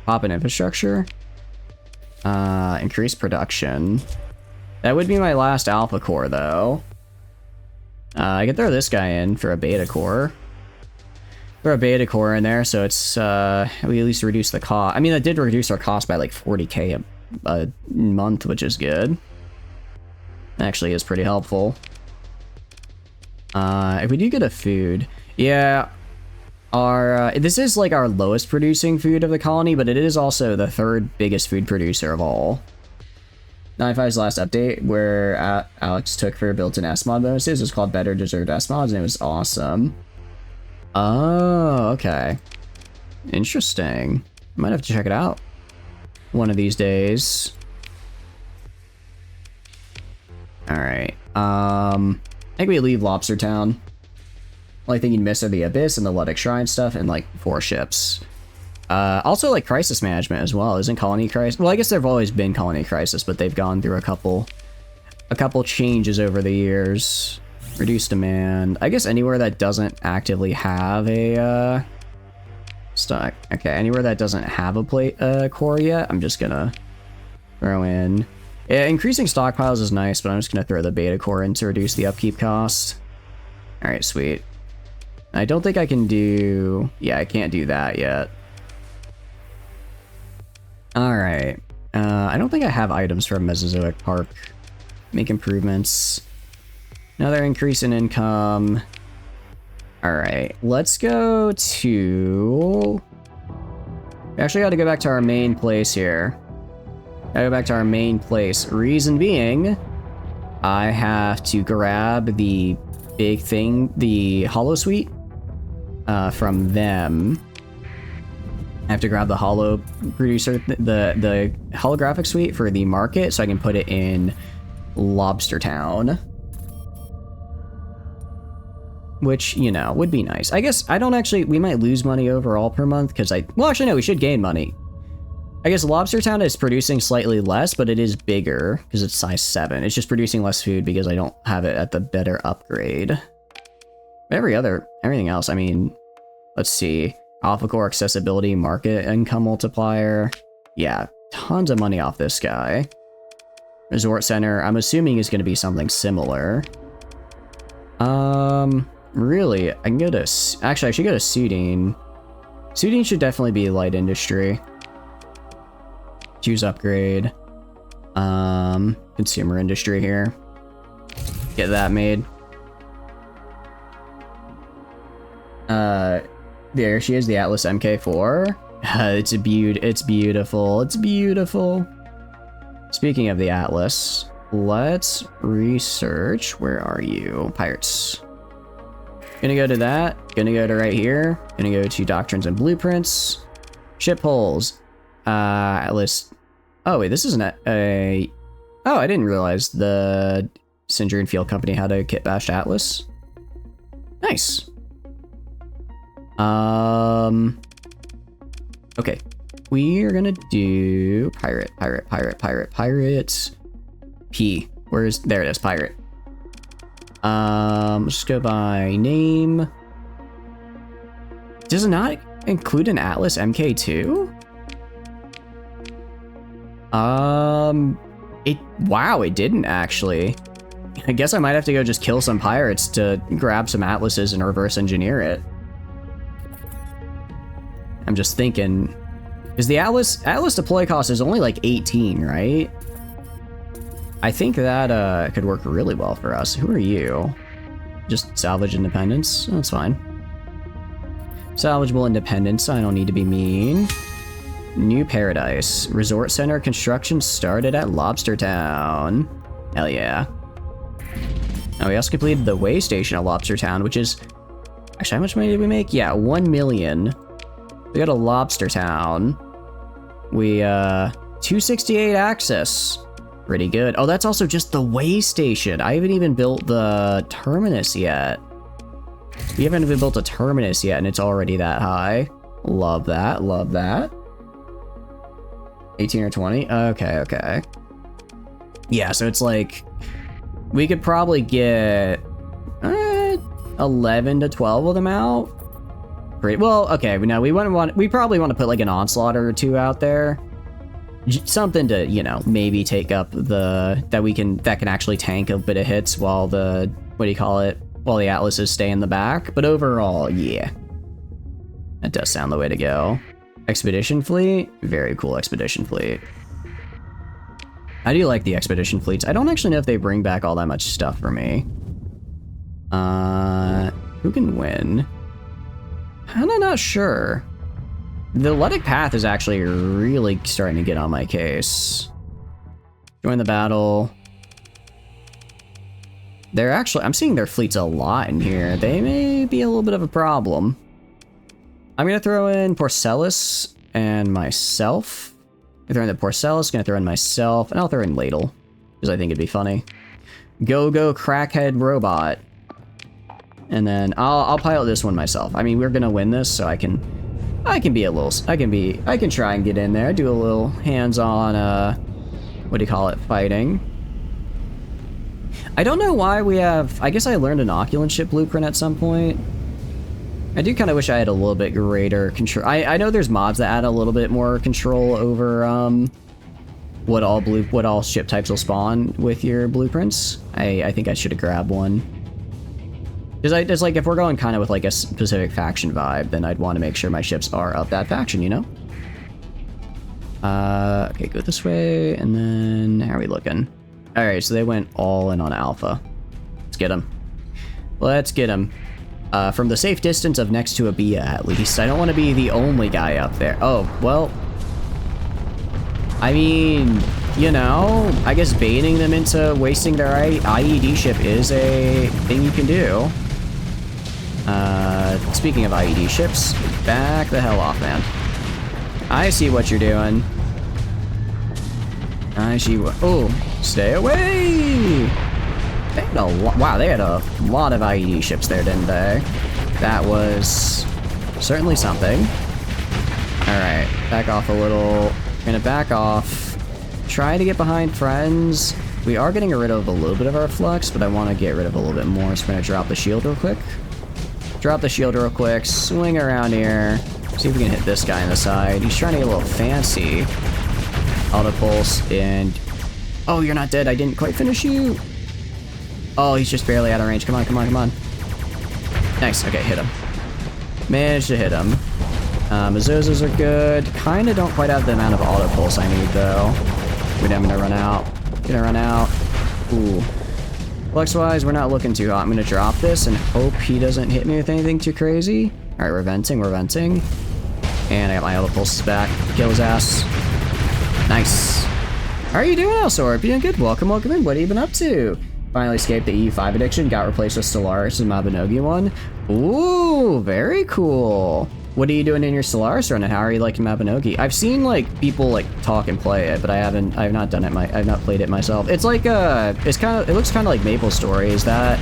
Hop in infrastructure. Increase production. That would be my last alpha core, though. I could throw this guy in for a beta core. Throw a beta core in there, so it's, we at least reduce the cost. I mean, that did reduce our cost by like 40k a month, which is good. Actually is pretty helpful. If we do get a food, yeah, our this is like our lowest producing food of the colony, but it is also the 3rd biggest food producer of all. 9.5's last update, where Alex took for built-in S-mod bonuses, was called Better Deserved S-mods, and it was awesome. Oh, okay. Interesting. Might have to check it out one of these days. Alright, I think we leave Lobster Town. Only thing you'd miss are the Abyss and the Luddic Shrine stuff and like 4 ships. Also like crisis management as well. Isn't Colony Crisis? Well, I guess there've always been Colony Crisis, but they've gone through a couple changes over the years. Reduce demand. I guess anywhere that doesn't actively have a stock. Okay, anywhere that doesn't have a core yet, I'm just gonna throw in. Yeah, increasing stockpiles is nice, but I'm just gonna throw the beta core in to reduce the upkeep cost. All right, sweet. I don't think I can do. Yeah, I can't do that yet. Alright, I don't think I have items from Mesozoic Park. Make improvements. Another increase in income. Alright, let's go to... We actually got to go back to our main place here. Gotta go back to our main place. Reason being, I have to grab the big thing, the hollow suite, from them. I have to grab the hollow producer, the holographic suite for the market, so I can put it in Lobster Town. Which, you know, would be nice. I guess I don't actually, we might lose money overall per month because well, actually, no, we should gain money. I guess Lobster Town is producing slightly less, but it is bigger because it's size 7. It's just producing less food because I don't have it at the better upgrade. Everything else, I mean, let's see. Alpha Core accessibility, market income multiplier. Yeah, tons of money off this guy. Resort Center, I'm assuming is going to be something similar. Really, I can go to... Actually, I should go to Sudine. Sudine should definitely be light industry. Choose upgrade. Consumer industry here. Get that made. There she is, the Atlas MK4. It's beautiful. It's beautiful. Speaking of the Atlas, let's research. Where are you? Pirates. Gonna go to that. Gonna go to right here. Gonna go to Doctrines and Blueprints. Ship holes. Atlas. Oh, wait, this isn't a... Oh, I didn't realize the Syndrome Field Company had a kit bashed Atlas. Nice. Okay. We're gonna do pirate. P. There it is, pirate. Let's go by name. Does it not include an Atlas MK2? Wow, it didn't actually. I guess I might have to go just kill some pirates to grab some Atlases and reverse engineer it. I'm just thinking, is the Atlas deploy cost is only like 18, right? I think that could work really well for us. Who are you? Just salvage independence? That's fine. Salvageable independence, I don't need to be mean. New Paradise. Resort Center construction started at Lobster Town. Hell yeah. Now we also completed the way station at Lobster Town, which is... Actually, how much money did we make? Yeah, 1 million. We got a Lobster Town. We, 268 access. Pretty good. Oh, that's also just the way station. I haven't even built the terminus yet. We haven't even built a terminus yet, and it's already that high. Love that, love that. 18 or 20? Okay. Yeah, so it's like... We could probably get... 11 to 12 of them out. Great. Well, okay, no, we probably want to put like an onslaught or two out there. Something to, you know, maybe take up that can actually tank a bit of hits while the, while the Atlases stay in the back. But overall, yeah. That does sound the way to go. Expedition fleet? Very cool expedition fleet. I do like the expedition fleets. I don't actually know if they bring back all that much stuff for me. Who can win? I'm not sure. The Letic Path is actually really starting to get on my case. Join the battle. I'm seeing their fleets a lot in here. They may be a little bit of a problem. I'm gonna throw in Porcellus and myself. I'm throwing the Porcellus, gonna throw in myself, and I'll throw in Ladle, because I think it'd be funny. Go crackhead robot. And then I'll pilot this one myself. I mean, we're gonna win this, so I can try and get in there, do a little hands-on, fighting. I don't know why we have, I guess I learned an Inoculant ship blueprint at some point. I do kind of wish I had a little bit greater control. I know there's mods that add a little bit more control over, what all ship types will spawn with your blueprints. I think I should have grabbed one. Because like, if we're going kind of with like a specific faction vibe, then I'd want to make sure my ships are of that faction, you know? Okay, go this way, and then how are we looking? Alright, so they went all in on Alpha. Let's get them. Let's get them. From the safe distance of next to a Bia, at least. I don't want to be the only guy up there. Oh, well... I mean, you know, I guess baiting them into wasting their IED ship is a thing you can do. Speaking of IED ships, back the hell off, man. I see what you're doing. I see what... Oh, stay away! They had wow, they had a lot of IED ships there, didn't they? That was certainly something. Alright, back off a little. Gonna back off. Try to get behind friends. We are getting rid of a little bit of our flux, but I want to get rid of a little bit more, so we're gonna drop the shield real quick. Drop the shield real quick, swing around here. See if we can hit this guy on the side. He's trying to get a little fancy. Auto pulse, and... Oh, you're not dead. I didn't quite finish you. Oh, he's just barely out of range. Come on, come on, come on. Nice. Okay, hit him. Managed to hit him. Mazozas are good. Kinda don't quite have the amount of auto pulse I need, though. Wait, I'm gonna run out. Gonna run out. Ooh. Flux-wise, we're not looking too hot. I'm gonna drop this and hope he doesn't hit me with anything too crazy. Alright, we're venting, we're venting. And I got my auto pulses back. Kill his ass. Nice. How are you doing, Elsorp? You doing good? Welcome, welcome in. What have you been up to? Finally escaped the EU5 addiction, got replaced with Stellaris and Mabinogi one. Ooh, very cool. What are you doing in your Stellaris run, and how are you liking Mabinogi? I've seen like people like talk and play it, but I have not done it. I've not played it myself. It's like it looks kind of like Maple Story. Is that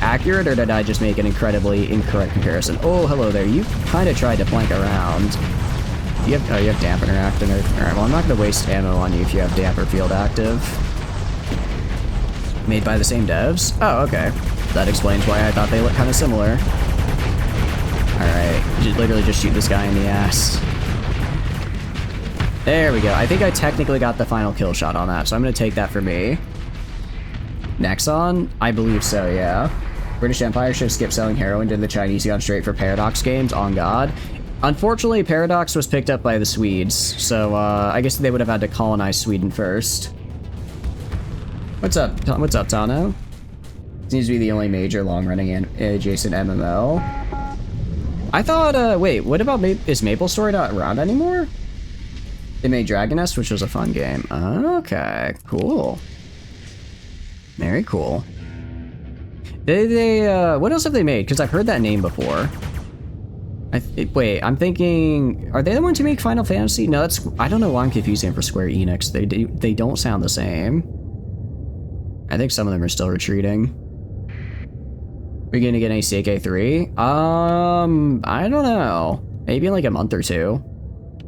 accurate, or did I just make an incredibly incorrect comparison? Oh, hello there. You kind of tried to flank around. You have dampener active. Alright, well I'm not gonna waste ammo on you if you have damper field active. Made by the same devs? Oh, okay. That explains why I thought they look kind of similar. Alright, literally just shoot this guy in the ass. There we go. I think I technically got the final kill shot on that, so I'm gonna take that for me. Nexon? I believe so, yeah. British Empire should skip selling heroin to the Chinese, gone straight for Paradox games, on God. Unfortunately, Paradox was picked up by the Swedes, so I guess they would have had to colonize Sweden first. What's up, Tano? Seems to be the only major long-running and adjacent MMO. I thought, wait, what about is Maple Story not around anymore? They made Dragon Nest, which was a fun game. Okay, cool. Very cool. What else have they made? Because I've heard that name before. Wait, I'm thinking, are they the ones who make Final Fantasy? No, I don't know why I'm confusing for Square Enix. They don't sound the same. I think some of them are still retreating. We're gonna get any CK3? I don't know. Maybe in like a month or two.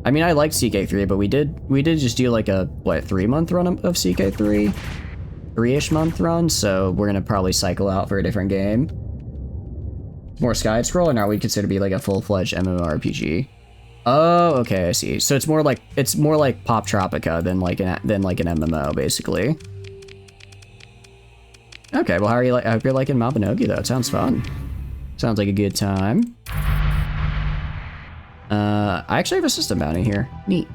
I mean, I liked CK3, but we did just do like a, what, 3-month run of CK3? 3-ish month run, so we're gonna probably cycle out for a different game. More side scroll, or not? We'd consider to be like a full-fledged MMORPG. Oh, okay, I see. So it's more like Pop Tropica than like an MMO, basically. Okay, well, I hope you're liking Mabinogi, though. It sounds fun. Sounds like a good time. I actually have a system bounty here. Neat.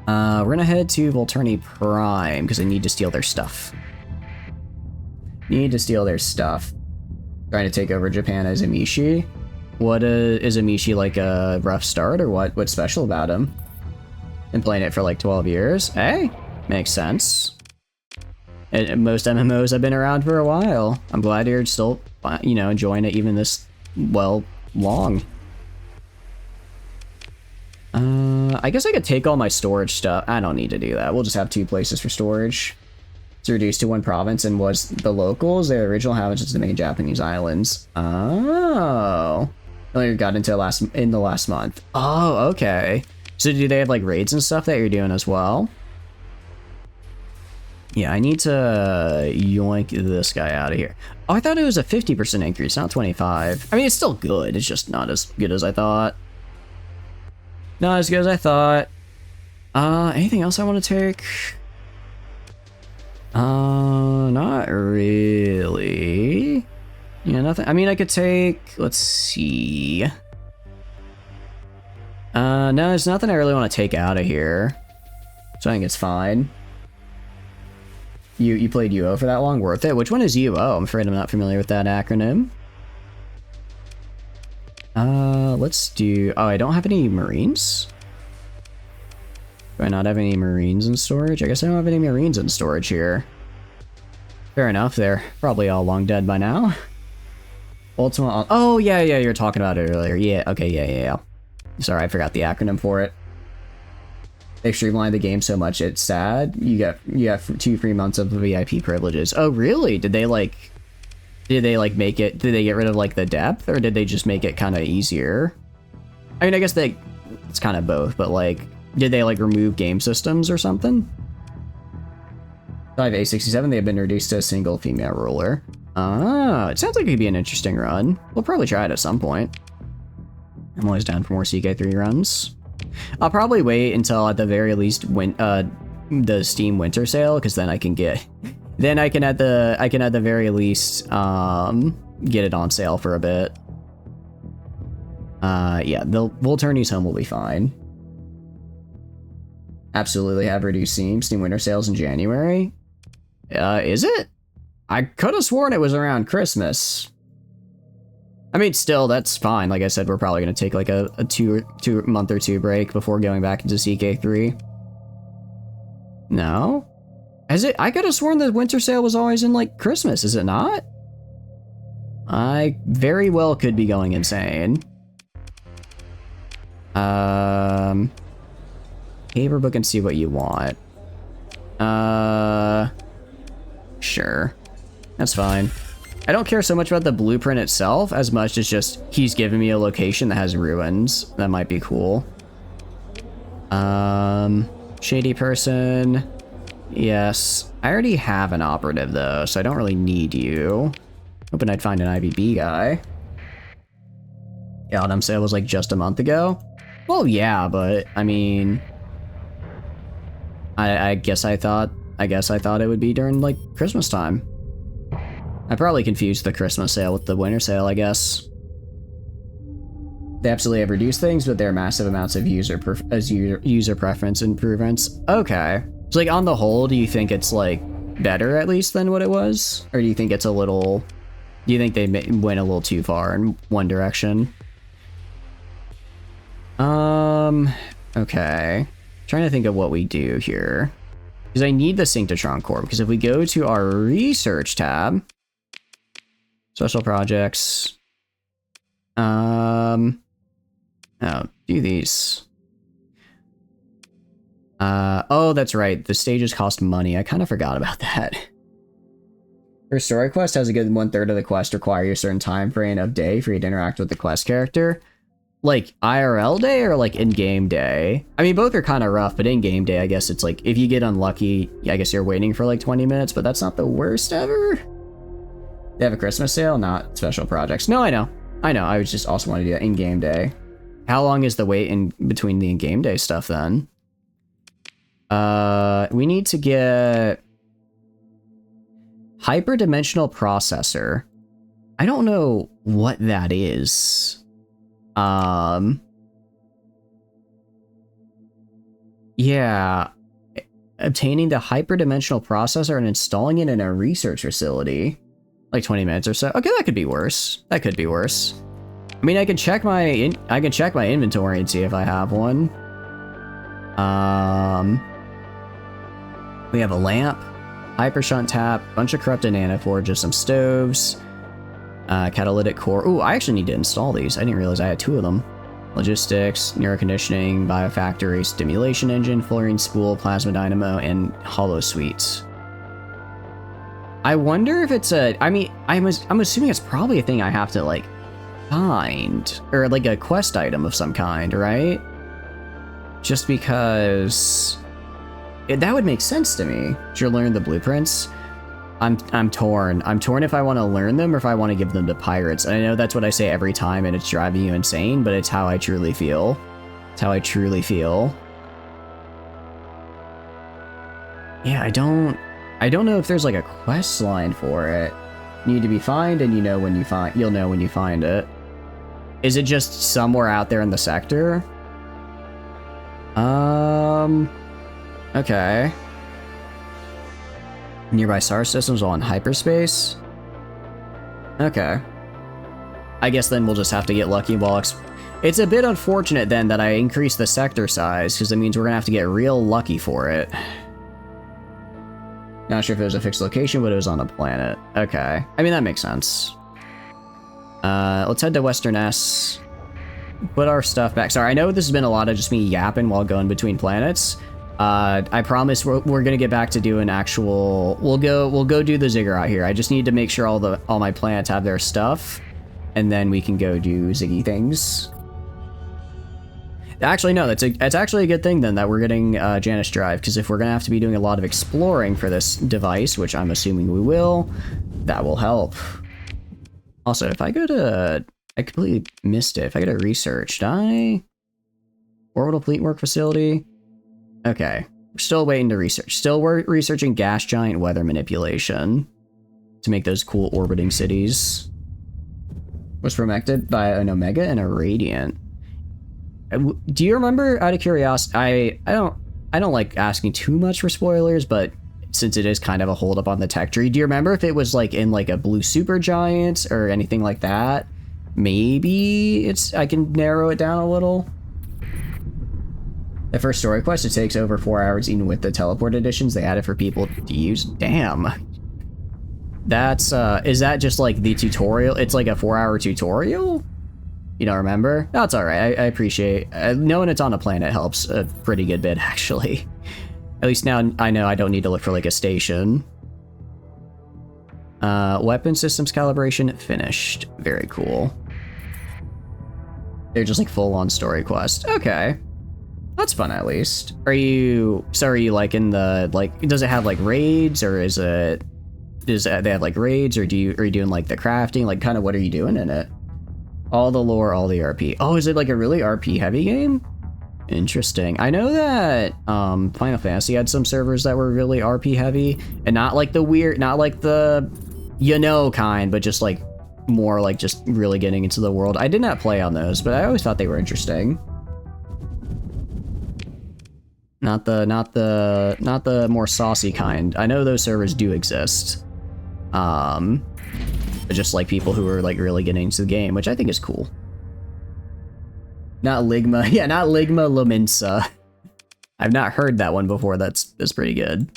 We're gonna head to Volturni Prime, because I need to steal their stuff. Trying to take over Japan as Amishi. What, is Amishi like a rough start, or what? What's special about him? Been playing it for like 12 years. Hey, makes sense. And most MMOs have been around for a while. I'm glad you're still, you know, enjoying it even this, well, long. I guess I could take all my storage stuff. I don't need to do that. We'll just have 2 places for storage. It's reduced to 1 province, and was the locals, their original inhabitants, the main Japanese islands. Oh. Only got into in the last month. Oh, okay. So do they have like raids and stuff that you're doing as well? Yeah, I need to yoink this guy out of here. Oh, I thought it was a 50% increase, not 25. I mean, it's still good. It's just not as good as I thought. Not as good as I thought. Anything else I want to take? Not really. Yeah, nothing. I mean, I could take, let's see. No, there's nothing I really want to take out of here. So I think it's fine. You played UO for that long? Worth it? Which one is UO? I'm afraid I'm not familiar with that acronym. Let's do... Oh, I don't have any Marines? Do I not have any Marines in storage? I guess I don't have any Marines in storage here. Fair enough, they're probably all long dead by now. Ultima... Oh, yeah, you're talking about it earlier. Yeah, okay, yeah. Sorry, I forgot the acronym for it. They streamlined the game so much, it's sad. You get 2 free months of VIP privileges. Oh, really? Did they make it... Did they get rid of, like, the depth? Or did they just make it kind of easier? I mean, I guess it's kind of both, but, like... Did they, like, remove game systems or something? 5A67, they have been reduced to a single female ruler. Ah, it sounds like it could be an interesting run. We'll probably try it at some point. I'm always down for more CK3 runs. I'll probably wait until at the very least the Steam Winter Sale, because then I can get... Then I can at the very least get it on sale for a bit. Yeah, Volturni's Home will be fine. Absolutely have reduced Steam Winter Sales in January. Is it? I could have sworn it was around Christmas. I mean, still, that's fine. Like I said, we're probably going to take like a two month or two break before going back into CK3. No? Is it? I could have sworn the winter sale was always in like Christmas, is it not? I very well could be going insane. Paper book and see what you want. Sure. That's fine. I don't care so much about the blueprint itself as much as just he's giving me a location that has ruins. That might be cool. Shady person. Yes. I already have an operative though, so I don't really need you. Hoping I'd find an IBB guy. Yeah, Autumn sale was like just a month ago. Well, yeah, but I mean, I guess I thought it would be during like Christmas time. I probably confused the Christmas sale with the winter sale, I guess. They absolutely have reduced things, but there are massive amounts of user preference improvements. Okay. So like on the whole, do you think it's like better at least than what it was? Or do you think it's a little... Do you think they went a little too far in one direction? Okay. Trying to think of what we do here. Because I need the Synctotron Core, because if we go to our research tab, special projects, oh, do these. Oh, that's right. The stages cost money. I kind of forgot about that. Her story quest has a good 1/3 of the quest require you a certain time frame of day for you to interact with the quest character. Like IRL day or like in-game day? I mean, both are kind of rough, but in-game day, I guess it's like, if you get unlucky, I guess you're waiting for like 20 minutes, but that's not the worst ever. They have a Christmas sale, not special projects. No, I know. I was just also want to do that in-game day. How long is the wait in between the in-game day stuff then? We need to get hyperdimensional processor. I don't know what that is. Yeah. Obtaining the hyperdimensional processor and installing it in a research facility. Like 20 minutes or so. Okay, that could be worse. That could be worse. I mean, I can check my inventory and see if I have one. We have a lamp, hyper shunt tap, bunch of corrupted nanoforges, some stoves, catalytic core. Ooh, I actually need to install these. I didn't realize I had 2 of them. Logistics, neuroconditioning, biofactory, stimulation engine, fluorine spool, plasma dynamo, and hollow suites. I wonder if it's a... I mean, I'm assuming it's probably a thing I have to, like, find. Or, like, a quest item of some kind, right? Just because... that would make sense to me. Should you learn the blueprints? I'm torn. I'm torn if I want to learn them or if I want to give them to pirates. And I know that's what I say every time and it's driving you insane, but it's how I truly feel. It's how I truly feel. Yeah, I don't know if there's like a quest line for it. Need to be found, and you'll know when you find it. Is it just somewhere out there in the sector? Okay. Nearby star systems while in hyperspace? Okay. I guess then we'll just have to get lucky while it's a bit unfortunate then that I increased the sector size, because it means we're gonna have to get real lucky for it. Not sure if it was a fixed location, but it was on a planet. Okay. I mean, that makes sense. Let's head to Western S. Put our stuff back. Sorry, I know this has been a lot of just me yapping while going between planets. I promise we're gonna get back to doing actual... We'll go do the ziggurat here. I just need to make sure all my planets have their stuff, and then we can go do ziggy things. Actually, no, it's actually a good thing then that we're getting Janus Drive, because if we're gonna have to be doing a lot of exploring for this device, which I'm assuming we will, that will help. Also, if I go to... I completely missed it. If I go to research, Orbital Fleet Work Facility? Okay. We're still waiting to research. Still we're researching gas giant weather manipulation to make those cool orbiting cities. Was protected by an Omega and a Radiant. Do you remember, out of curiosity, I don't like asking too much for spoilers, but since it is kind of a holdup on the tech tree, do you remember if it was like in like a blue supergiant or anything like that? Maybe I can narrow it down a little. The first story quest, it takes over 4 hours even with the teleport editions they added for people to use. Damn. That's, is that just like the tutorial? It's like a 4-hour tutorial? You don't remember? That's alright, I appreciate knowing it's on a planet helps a pretty good bit, actually. At least now I know I don't need to look for like a station. Weapon systems calibration finished. Very cool. They're just like full-on story quest. Okay. That's fun at least. Are you like in the, like, does it have like raids, or is it, they have like raids, or are you doing like the crafting? Like, kind of what are you doing in it? All the lore, all the RP. Oh, is it like a really RP heavy game? Interesting. I know that Final Fantasy had some servers that were really RP heavy, and not like the weird, not like the, kind, but just like more like just really getting into the world. I did not play on those, but I always thought they were interesting. Not the more saucy kind. I know those servers do exist. But just like people who are like really getting into the game, which I think is cool. Not Ligma. Yeah, not Ligma Lominsa. I've not heard that one before. That's pretty good.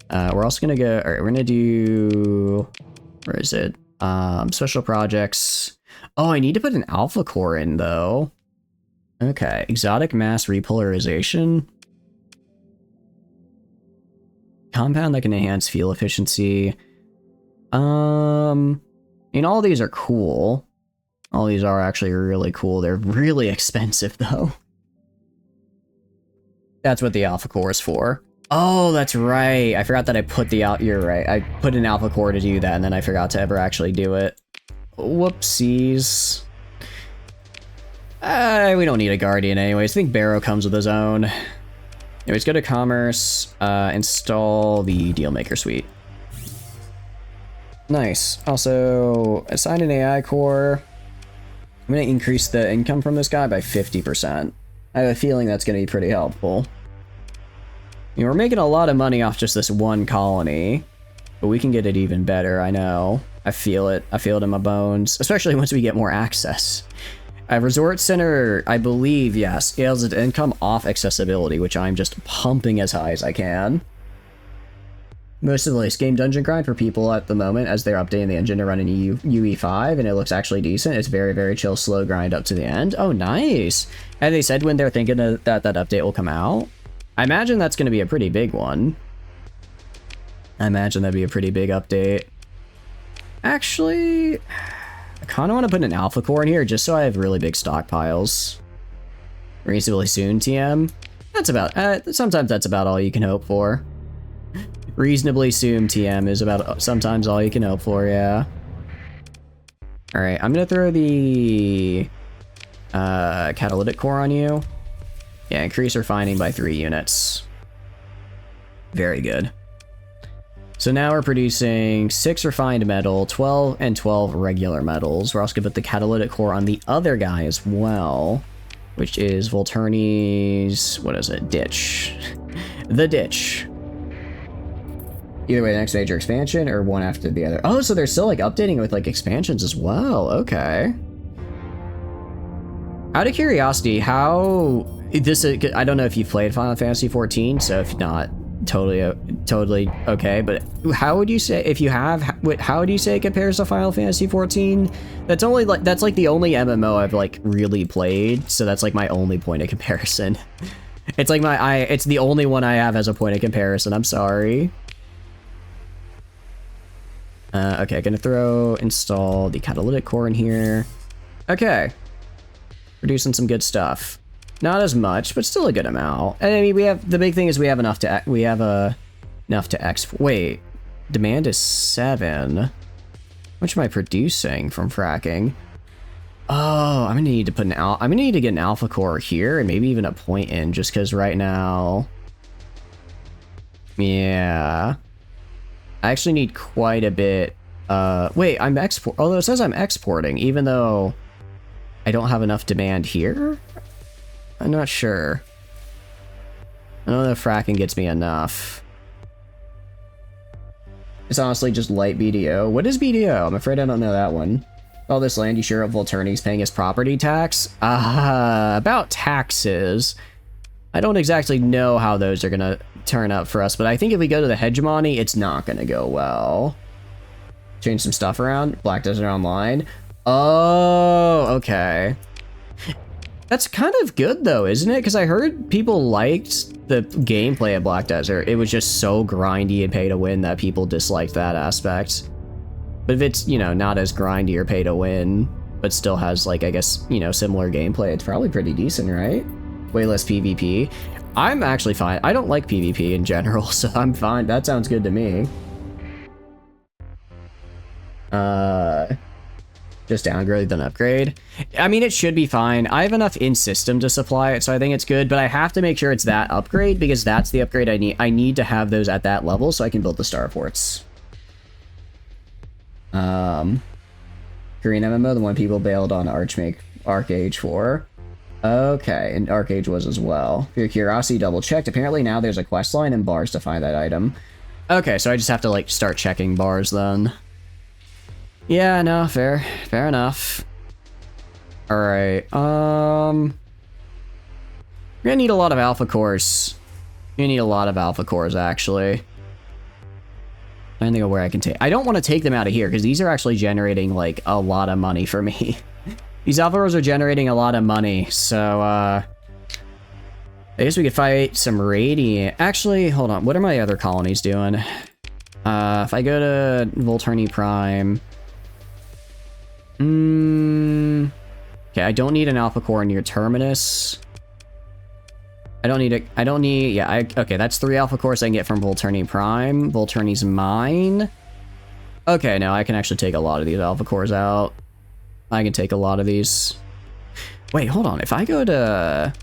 We're also gonna go, alright, we're gonna do, where is it? Special projects. Oh, I need to put an alpha core in though. Okay, exotic mass repolarization. Compound that can enhance fuel efficiency. All these are cool. All these are actually really cool. They're really expensive though. That's what the alpha core is for. Oh, that's right. I forgot that I put you're right. I put an alpha core to do that, and then I forgot to ever actually do it. Whoopsies. We don't need a guardian anyways. I think Barrow comes with his own. Anyways, go to commerce, install the dealmaker suite. Nice. Also, assign an AI core. I'm gonna increase the income from this guy by 50%. I have a feeling that's gonna be pretty helpful. We're making a lot of money off just this one colony, but we can get it even better, I know. I feel it. I feel it in my bones, especially once we get more access. A resort center, I believe, yes, scales its income off accessibility, which I'm just pumping as high as I can. Most of the latest game dungeon grind for people at the moment, as they're updating the engine to run in UE5, and it looks actually decent. It's very, very chill, slow grind up to the end. Oh, nice! Have they said when they're thinking that update will come out? I imagine that's going to be a pretty big one. I imagine that'd be a pretty big update. Actually, I kind of want to put an alpha core in here just so I have really big stockpiles. Reasonably soon, TM. That's about, sometimes that's about all you can hope for. Reasonably soon, TM is about sometimes all you can hope for, yeah. Alright, I'm gonna throw the catalytic core on you. Yeah, increase refining by 3 units. Very good. So now we're producing 6 refined metal, 12 and 12 regular metals. We're also gonna put the catalytic core on the other guy as well, which is Volturni's, what is it, ditch. The ditch. Either way, the next major expansion or one after the other. Oh, so they're still like updating it with like expansions as well. Okay. Out of curiosity, how this is, I don't know if you've played Final Fantasy 14, so if not, totally okay. But how would you say, if you have, how would you say it compares to Final Fantasy 14? That's like the only MMO I've like really played, so that's like my only point of comparison. It's like it's the only one I have as a point of comparison. I'm sorry. Okay, gonna install the catalytic core in here. Okay. Producing some good stuff. Not as much, but still a good amount. And I mean, the big thing is we have enough to export. Wait, demand is 7. How much am I producing from fracking? Oh, I'm gonna need to get an alpha core here and maybe even a point in, just because right now. Yeah. I actually need quite a bit. Wait, although it says I'm exporting, even though I don't have enough demand here? I'm not sure. I don't know if fracking gets me enough. It's honestly just light BDO. What is BDO? I'm afraid I don't know that one. All this land, you sure Volturni's paying his property tax? About taxes. I don't exactly know how those are gonna turn up for us, but I think if we go to the hegemony, it's not gonna go well. Change some stuff around. Black Desert Online. Oh, okay. That's kind of good though, isn't it? Because I heard people liked the gameplay of Black Desert. It was just so grindy and pay to win that people disliked that aspect. But if it's, you know, not as grindy or pay to win, but still has like, I guess, you know, similar gameplay, it's probably pretty decent, right? Way less PvP. I'm actually fine. I don't like PvP in general, so I'm fine. That sounds good to me. Just downgrade then upgrade. I mean, it should be fine. I have enough in system to supply it, so I think it's good, but I have to make sure it's that upgrade because that's the upgrade I need. I need to have those at that level so I can build the starports. Korean MMO, the one people bailed on Arcage for. Okay, and Arcage was as well. For your curiosity, double checked. Apparently now there's a quest line and bars to find that item. Okay, so I just have to like start checking bars then. Yeah, no, fair enough. Alright, we're gonna need a lot of alpha cores. We're gonna need a lot of alpha cores, actually. I don't think of where I can take. I don't want to take them out of here, because these are actually generating, like, a lot of money for me. These alpha cores are generating a lot of money, so, I guess we could fight some Radiant. Actually, hold on, what are my other colonies doing? If I go to Volturni Prime... Okay, I don't need an alpha core near Terminus. Okay, that's 3 alpha cores I can get from Volturni Prime. Volturni's mine. Okay, no, I can actually take a lot of these alpha cores out. I can take a lot of these. Wait, hold on. If I go to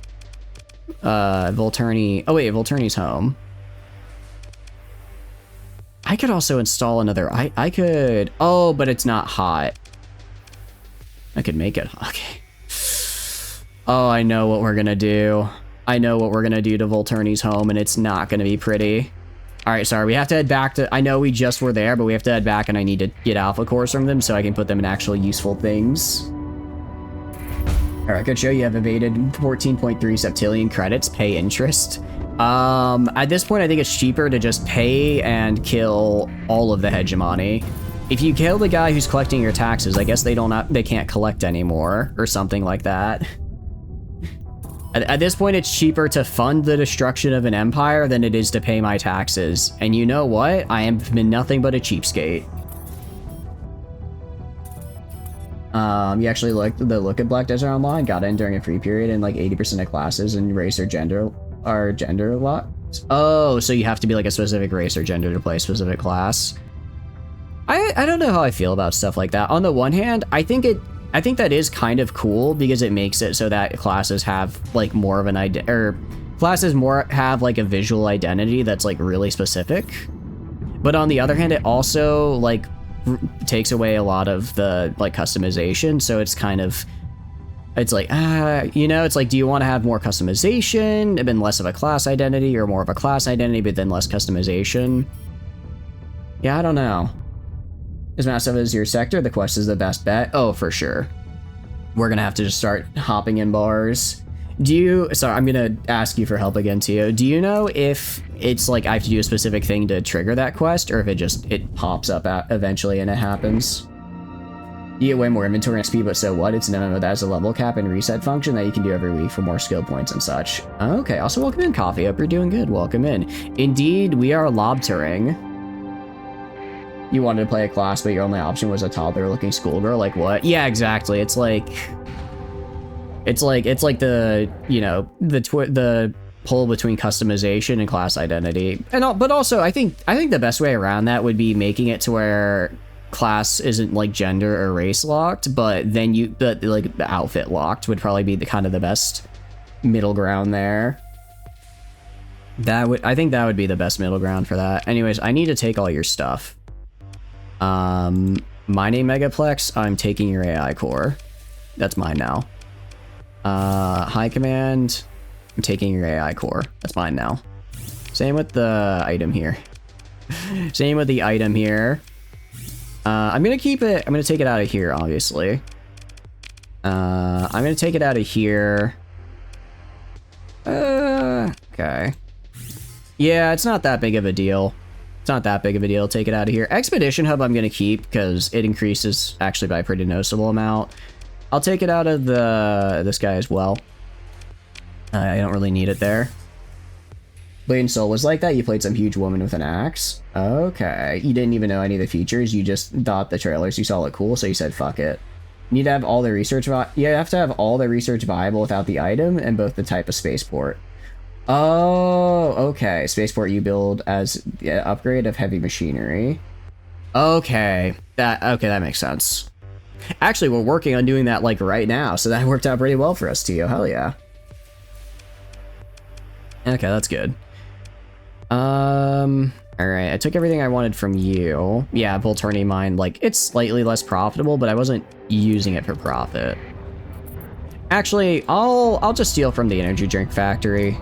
Volturni... Oh wait, Volturni's home. I could also install another... I could... Oh, but it's not hot. I could make it... Okay. Oh, I know what we're gonna do. I know what we're gonna do to Volturni's home, and it's not gonna be pretty. Alright, sorry, we have to head back to... I know we just were there, but we have to head back, and I need to get alpha cores from them so I can put them in actually useful things. Alright, good show. You have evaded 14.3 septillion credits. Pay interest. At this point, I think it's cheaper to just pay and kill all of the hegemony. If you kill the guy who's collecting your taxes, I guess they can't collect anymore, or something like that. At this point, it's cheaper to fund the destruction of an empire than it is to pay my taxes. And you know what? I have been nothing but a cheapskate. You actually like the look at Black Desert Online, got in during a free period, and like 80% of classes and race or gender are gender locked. Oh, so you have to be like a specific race or gender to play a specific class. I don't know how I feel about stuff like that. On the one hand, I think that is kind of cool because it makes it so that classes have like more of an have like a visual identity that's like really specific. But on the other hand, it also like takes away a lot of the like customization. So it's kind of, it's like, you know, it's like, do you want to have more customization and then less of a class identity, or more of a class identity but then less customization? Yeah, I don't know. As massive as your sector, the quest is the best bet. Oh, for sure. We're gonna have to just start hopping in bars. Sorry, I'm gonna ask you for help again, Tio. Do you know if it's like I have to do a specific thing to trigger that quest, or if it pops up eventually and it happens? You get way more inventory XP, but so what? It's an MMO that has a level cap and reset function that you can do every week for more skill points and such. Okay, also welcome in, Coffee. Hope you're doing good. Welcome in. Indeed, we are lobstering. You wanted to play a class, but your only option was a toddler-looking schoolgirl. Like what? Yeah, exactly. It's like the, you know, the pull between customization and class identity. But also, I think the best way around that would be making it to where class isn't like gender or race locked, but then the outfit locked would probably be the best middle ground there. I think that would be the best middle ground for that. Anyways, I need to take all your stuff. Mining Megaplex, I'm taking your AI core. That's mine now. High Command, I'm taking your AI core. That's mine now. Same with the item here. Same with the item here. I'm gonna keep it. I'm gonna take it out of here, obviously. I'm gonna take it out of here. Okay. Yeah, it's not that big of a deal. It's not that big of a deal. Take it out of here. Expedition Hub I'm gonna keep because it increases actually by a pretty noticeable amount. I'll take it out of this guy as well. I don't really need it there. Blade and Soul was like that. You played some huge woman with an axe. Okay. You didn't even know any of the features. You just thought the trailers you saw looked cool, so you said fuck it. You need to have all the research. You have to have all the research viable without the item and both the type of spaceport. Oh, okay. Spaceport you build as the upgrade of heavy machinery. Okay. That makes sense. Actually, we're working on doing that like right now, so that worked out pretty well for us, Tio. Hell yeah. Okay, that's good. Alright, I took everything I wanted from you. Yeah, Volturni mine, like, it's slightly less profitable, but I wasn't using it for profit. Actually, I'll just steal from the energy drink factory.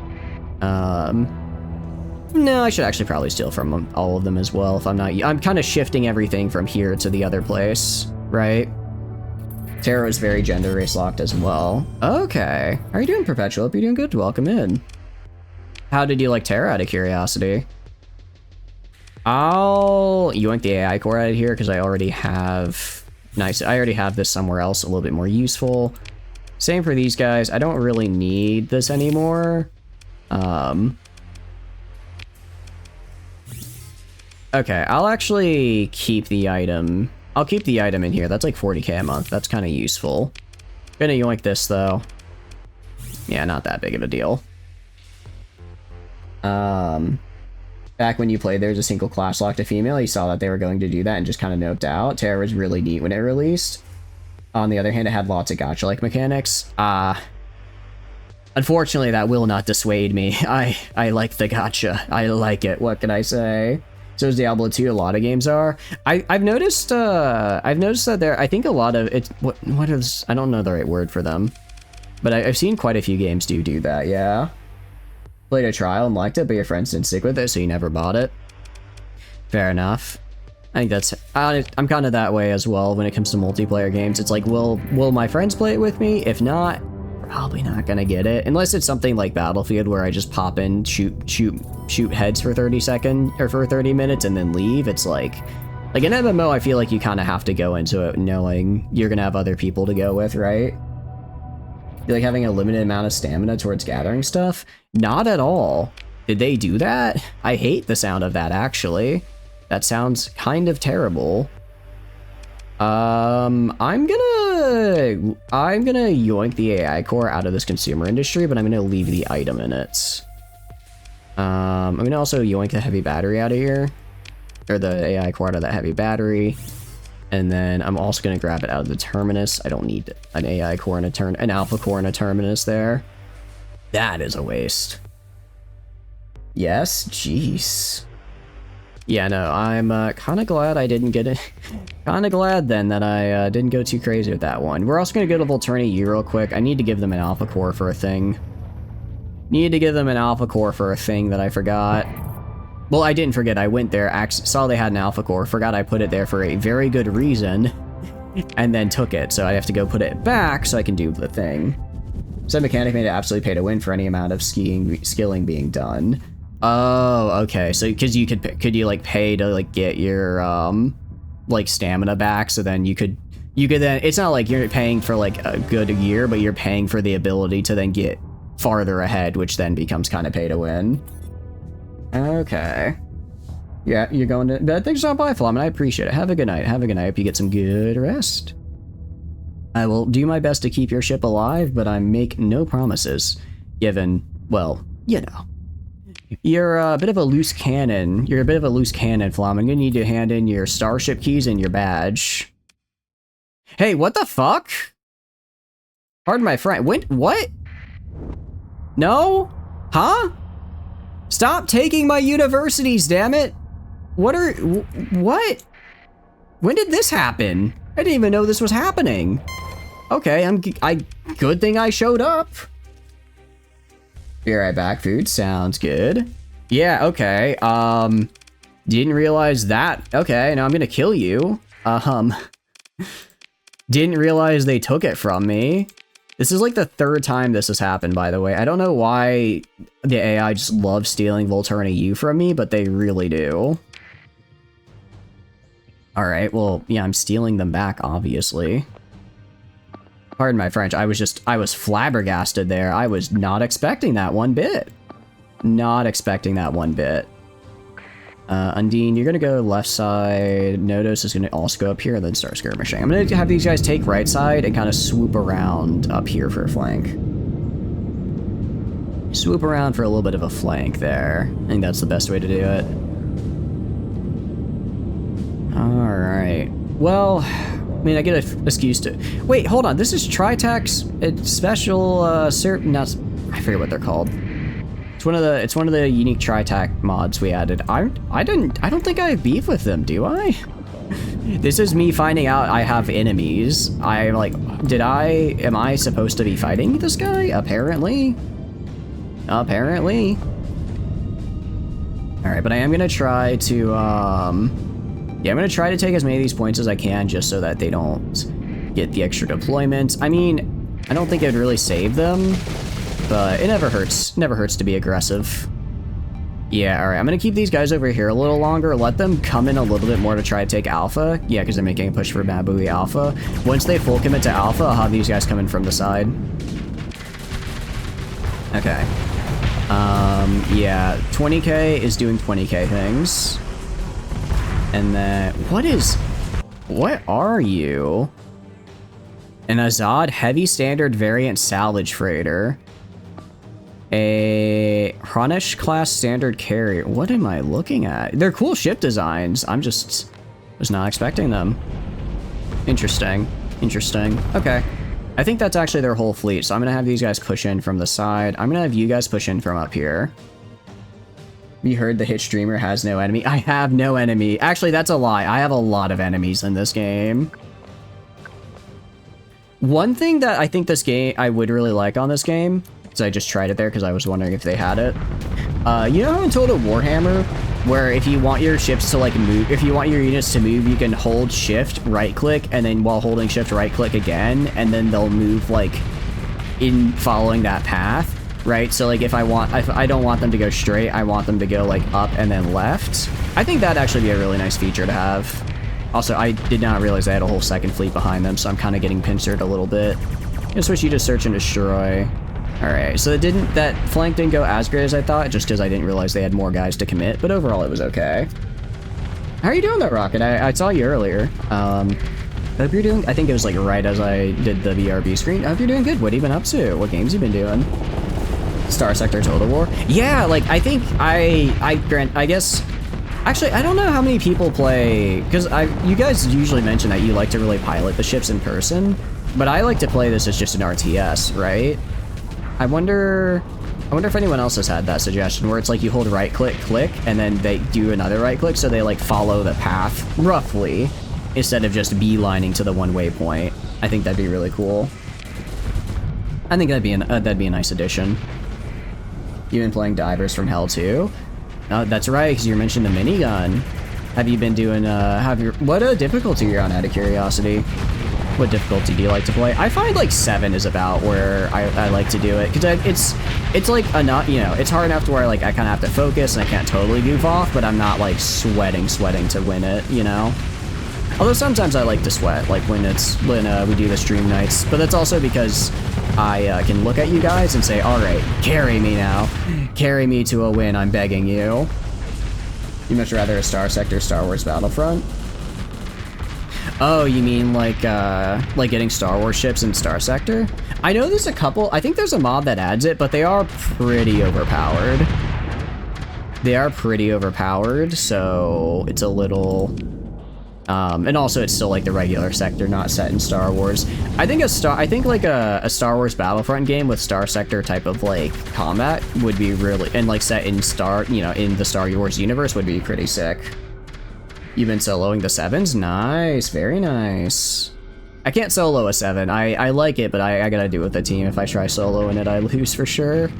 No, I should actually probably steal from all of them as well if I'm not... I'm kind of shifting everything from here to the other place, right? Terra is very gender race locked as well. Okay. How are you doing, Perpetual? Hope you're doing good. Welcome in. How did you like Terra, out of curiosity? I'll yoink the AI core out of here because I already have... Nice. I already have this somewhere else a little bit more useful. Same for these guys. I don't really need this anymore. Okay, I'll actually keep the item. I'll keep the item in here. That's like 40k a month. That's kind of useful. Gonna yoink this though. Yeah, not that big of a deal. Back when you played, there was a single class locked to female. You saw that they were going to do that and just kind of noped out. Terra was really neat when it released. On the other hand, it had lots of gacha-like mechanics. Unfortunately, that will not dissuade me. I like the gacha. I like it. What can I say? So is Diablo 2. A lot of games are. I've noticed that there. I think a lot of it's what is. I don't know the right word for them, but I've seen quite a few games do that. Yeah. Played a trial and liked it, but your friends didn't stick with it, so you never bought it. Fair enough. I think that's... I'm kind of that way as well when it comes to multiplayer games. It's like, will my friends play it with me? If not, probably not gonna get it. Unless it's something like Battlefield where I just pop in, shoot heads for 30 seconds, or for 30 minutes and then leave. It's like an MMO, I feel like you kind of have to go into it knowing you're gonna have other people to go with, right? You like having a limited amount of stamina towards gathering stuff? Not at all. Did they do that? I hate the sound of that, actually. That sounds kind of terrible. I'm gonna yoink the AI core out of this consumer industry, but I'm gonna leave the item in it. I'm gonna also yoink the heavy battery out of here. Or the AI core out of that heavy battery. And then I'm also gonna grab it out of the terminus. I don't need an AI core and an alpha core and a terminus there. That is a waste. Yes, jeez. Yeah, no, I'm kind of glad I didn't get it. Kind of glad then that I didn't go too crazy with that one. We're also gonna go to Volturni U real quick. I need to give them an alpha core for a thing. Need to give them an alpha core for a thing that I forgot. Well, I didn't forget. I went there, saw they had an alpha core, forgot I put it there for a very good reason, and then took it. So I have to go put it back so I can do the thing. Said mechanic made it absolutely pay to win for any amount of skilling being done. Oh, okay. So because you could you like pay to like get your like stamina back, so then you could then, it's not like you're paying for like a good year, but you're paying for the ability to then get farther ahead, which then becomes kind of pay to win. Okay. Yeah, you're going to bed. Thanks for stopping by, Flamin. I appreciate it. Have a good night. Have a good night. Hope you get some good rest. I will do my best to keep your ship alive, but I make no promises, given, well, you know. You're a bit of a loose cannon. You're a bit of a loose cannon, Flamin. I'm gonna need to hand in your starship keys and your badge. Hey, what the fuck? Pardon my friend. What? No? Huh? Stop taking my universities, damn it! What? When did this happen? I didn't even know this was happening. Okay, good thing I showed up. Be right back, food. Sounds good. Yeah, okay. Didn't realize that. Okay, now I'm gonna kill you. Didn't realize they took it from me. This is like the third time this has happened, by the way. I don't know why the AI just loves stealing Volturna U from me, but they really do. Alright, well, yeah, I'm stealing them back, obviously. Pardon my French, I was flabbergasted there. I was not expecting that one bit. Not expecting that one bit. Undine, you're gonna go left side. Nodos is gonna also go up here and then start skirmishing. I'm gonna have these guys take right side and kind of swoop around up here for a flank. Swoop around for a little bit of a flank there. I think that's the best way to do it. Alright. Well, I mean, I get an excuse to... Wait, hold on. This is Tritax. It's special, I forget what they're called. It's one of the unique Tritac mods we added. I don't think I have beef with them, do I? This is me finding out I have enemies. I'm like, am I supposed to be fighting this guy? Apparently. Apparently. Alright, but I am gonna try to, yeah, I'm gonna try to take as many of these points as I can just so that they don't get the extra deployments. I mean, I don't think it'd really save them, but it never hurts to be aggressive. Yeah, alright, I'm gonna keep these guys over here a little longer, let them come in a little bit more to try to take Alpha. Yeah, because they're making a push for Mabui Alpha. Once they full commit to Alpha, I'll have these guys come in from the side. Okay. Yeah, 20k is doing 20k things. And then, what are you? An Azad Heavy Standard Variant Salvage Freighter. A Hranish class standard carrier. What am I looking at? They're cool ship designs. Was not expecting them. Interesting. Interesting. Okay. I think that's actually their whole fleet, so I'm gonna have these guys push in from the side. I'm gonna have you guys push in from up here. You heard the hit streamer has no enemy. I have no enemy. Actually, that's a lie. I have a lot of enemies in this game. One thing that I think I would really like on this game, because I just tried it there because I was wondering if they had it. You know how in Total Warhammer, where if you want your ships to like move, if you want your units to move, you can hold shift, right click, and then while holding shift, right click again, and then they'll move like in following that path, right? So like if I don't want them to go straight, I want them to go like up and then left. I think that'd actually be a really nice feature to have. Also, I did not realize they had a whole second fleet behind them, so I'm kind of getting pincered a little bit. I'm gonna switch you to search and destroy. Alright, so that flank didn't go as great as I thought, just because I didn't realize they had more guys to commit, but overall it was okay. How are you doing, that Rocket? I saw you earlier. Hope you're doing... I think it was like right as I did the VRB screen. I hope you're doing good. What have you been up to? What games you been doing? Starsector Total War? Yeah, like, I think I guess... Actually, I don't know how many people play... Because you guys usually mention that you like to really pilot the ships in person, but I like to play this as just an RTS, right? I wonder if anyone else has had that suggestion where it's like you hold right click, click, and then they do another right click so they like follow the path roughly instead of just beelining to the one waypoint. I think that'd be really cool. I think that'd be a nice addition. You've been playing Divers from Hell too? That's right, because you mentioned the minigun. Have you been doing, what difficulty you're on, out of curiosity? What difficulty do you like to play? I find like 7 is about where I like to do it, because it's like enough, you know, it's hard enough to where like I kind of have to focus and I can't totally goof off, but I'm not like sweating to win it, you know? Although sometimes I like to sweat, like when we do the stream nights, but that's also because I can look at you guys and say, all right, carry me now. Carry me to a win, I'm begging you. You much rather a Starsector Star Wars Battlefront? Oh, you mean like getting Star Wars ships in Starsector? I know there's a couple, I think there's a mod that adds it, but they are pretty overpowered. They are pretty overpowered, so it's a little... and also it's still like the regular sector, not set in Star Wars. I think like a Star Wars Battlefront game with Starsector type of like combat would be really, and like set in in the Star Wars universe would be pretty sick. You've been soloing the 7s? Nice, very nice. I can't solo a 7. I like it, but I gotta do it with the team. If I try soloing it, I lose for sure.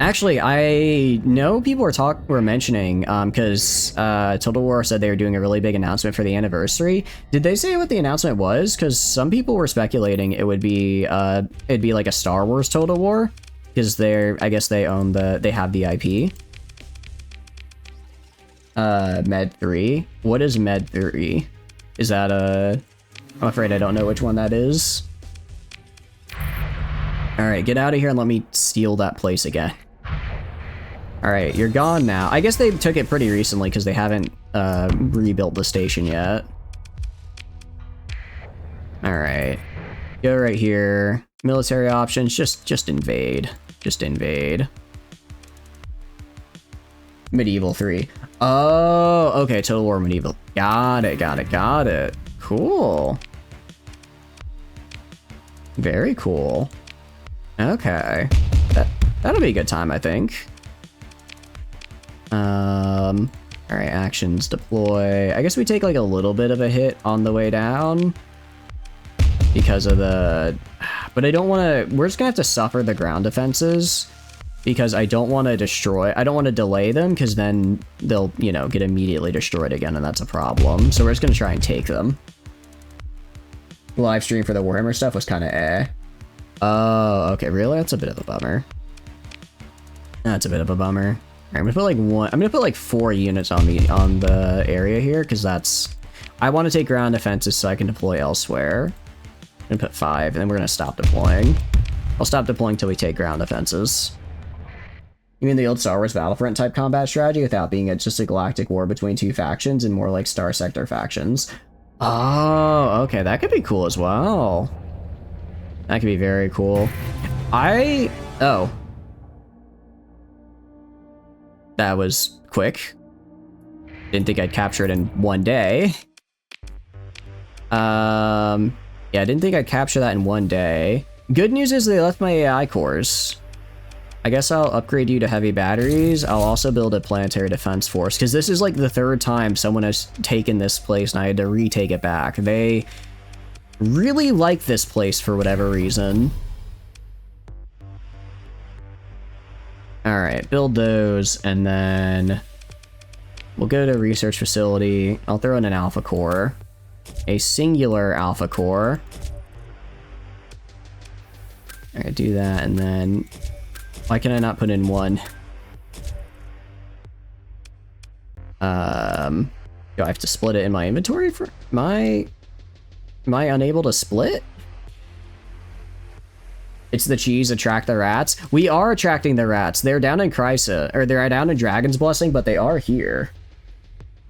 Actually, I know people were mentioning, because Total War said they were doing a really big announcement for the anniversary. Did they say what the announcement was? Because some people were speculating it'd be like a Star Wars Total War, because I guess they have the IP. Med 3. What is Med 3? Is that I'm afraid I don't know which one that is. Alright, get out of here and let me steal that place again. Alright, you're gone now. I guess they took it pretty recently because they haven't rebuilt the station yet. Alright. Go right here. Military options, just invade. Just invade. Medieval 3. Oh, okay, Total War Medieval. Got it. Cool. Very cool. Okay. That'll be a good time, I think. Alright, actions, deploy. I guess we take like a little bit of a hit on the way down. Because of the... But I don't want to... We're just gonna have to suffer the ground defenses. Because I don't want to destroy... I don't want to delay them, because then they'll, you know, get immediately destroyed again, and that's a problem. So we're just gonna try and take them. Live stream for the Warhammer stuff was kind of eh. Oh, okay, really? That's a bit of a bummer. That's a bit of a bummer. Alright, I'm gonna put like 4 units on the area here, because that's... I want to take ground defenses so I can deploy elsewhere. I'm gonna put 5, and then we're gonna stop deploying. I'll stop deploying till we take ground defenses. You mean the old Star Wars Battlefront type combat strategy without being just a galactic war between 2 factions and more like Starsector factions? Oh, okay, that could be cool as well. That could be very cool. Oh. That was quick. Didn't think I'd capture it in one day. Yeah, I didn't think I'd capture that in one day. Good news is they left my AI cores. I guess I'll upgrade you to heavy batteries. I'll also build a planetary defense force, because this is like the 3rd time someone has taken this place and I had to retake it back. They really like this place for whatever reason. Alright, build those, and then we'll go to research facility. I'll throw in an alpha core. A singular alpha core. Alright, do that, and then... Why can I not put in 1? Do I have to split it in my inventory for... Am I unable to split? It's the cheese, attract the rats. We are attracting the rats. They're down in Chrysa, or they're down in Dragon's Blessing, but they are here.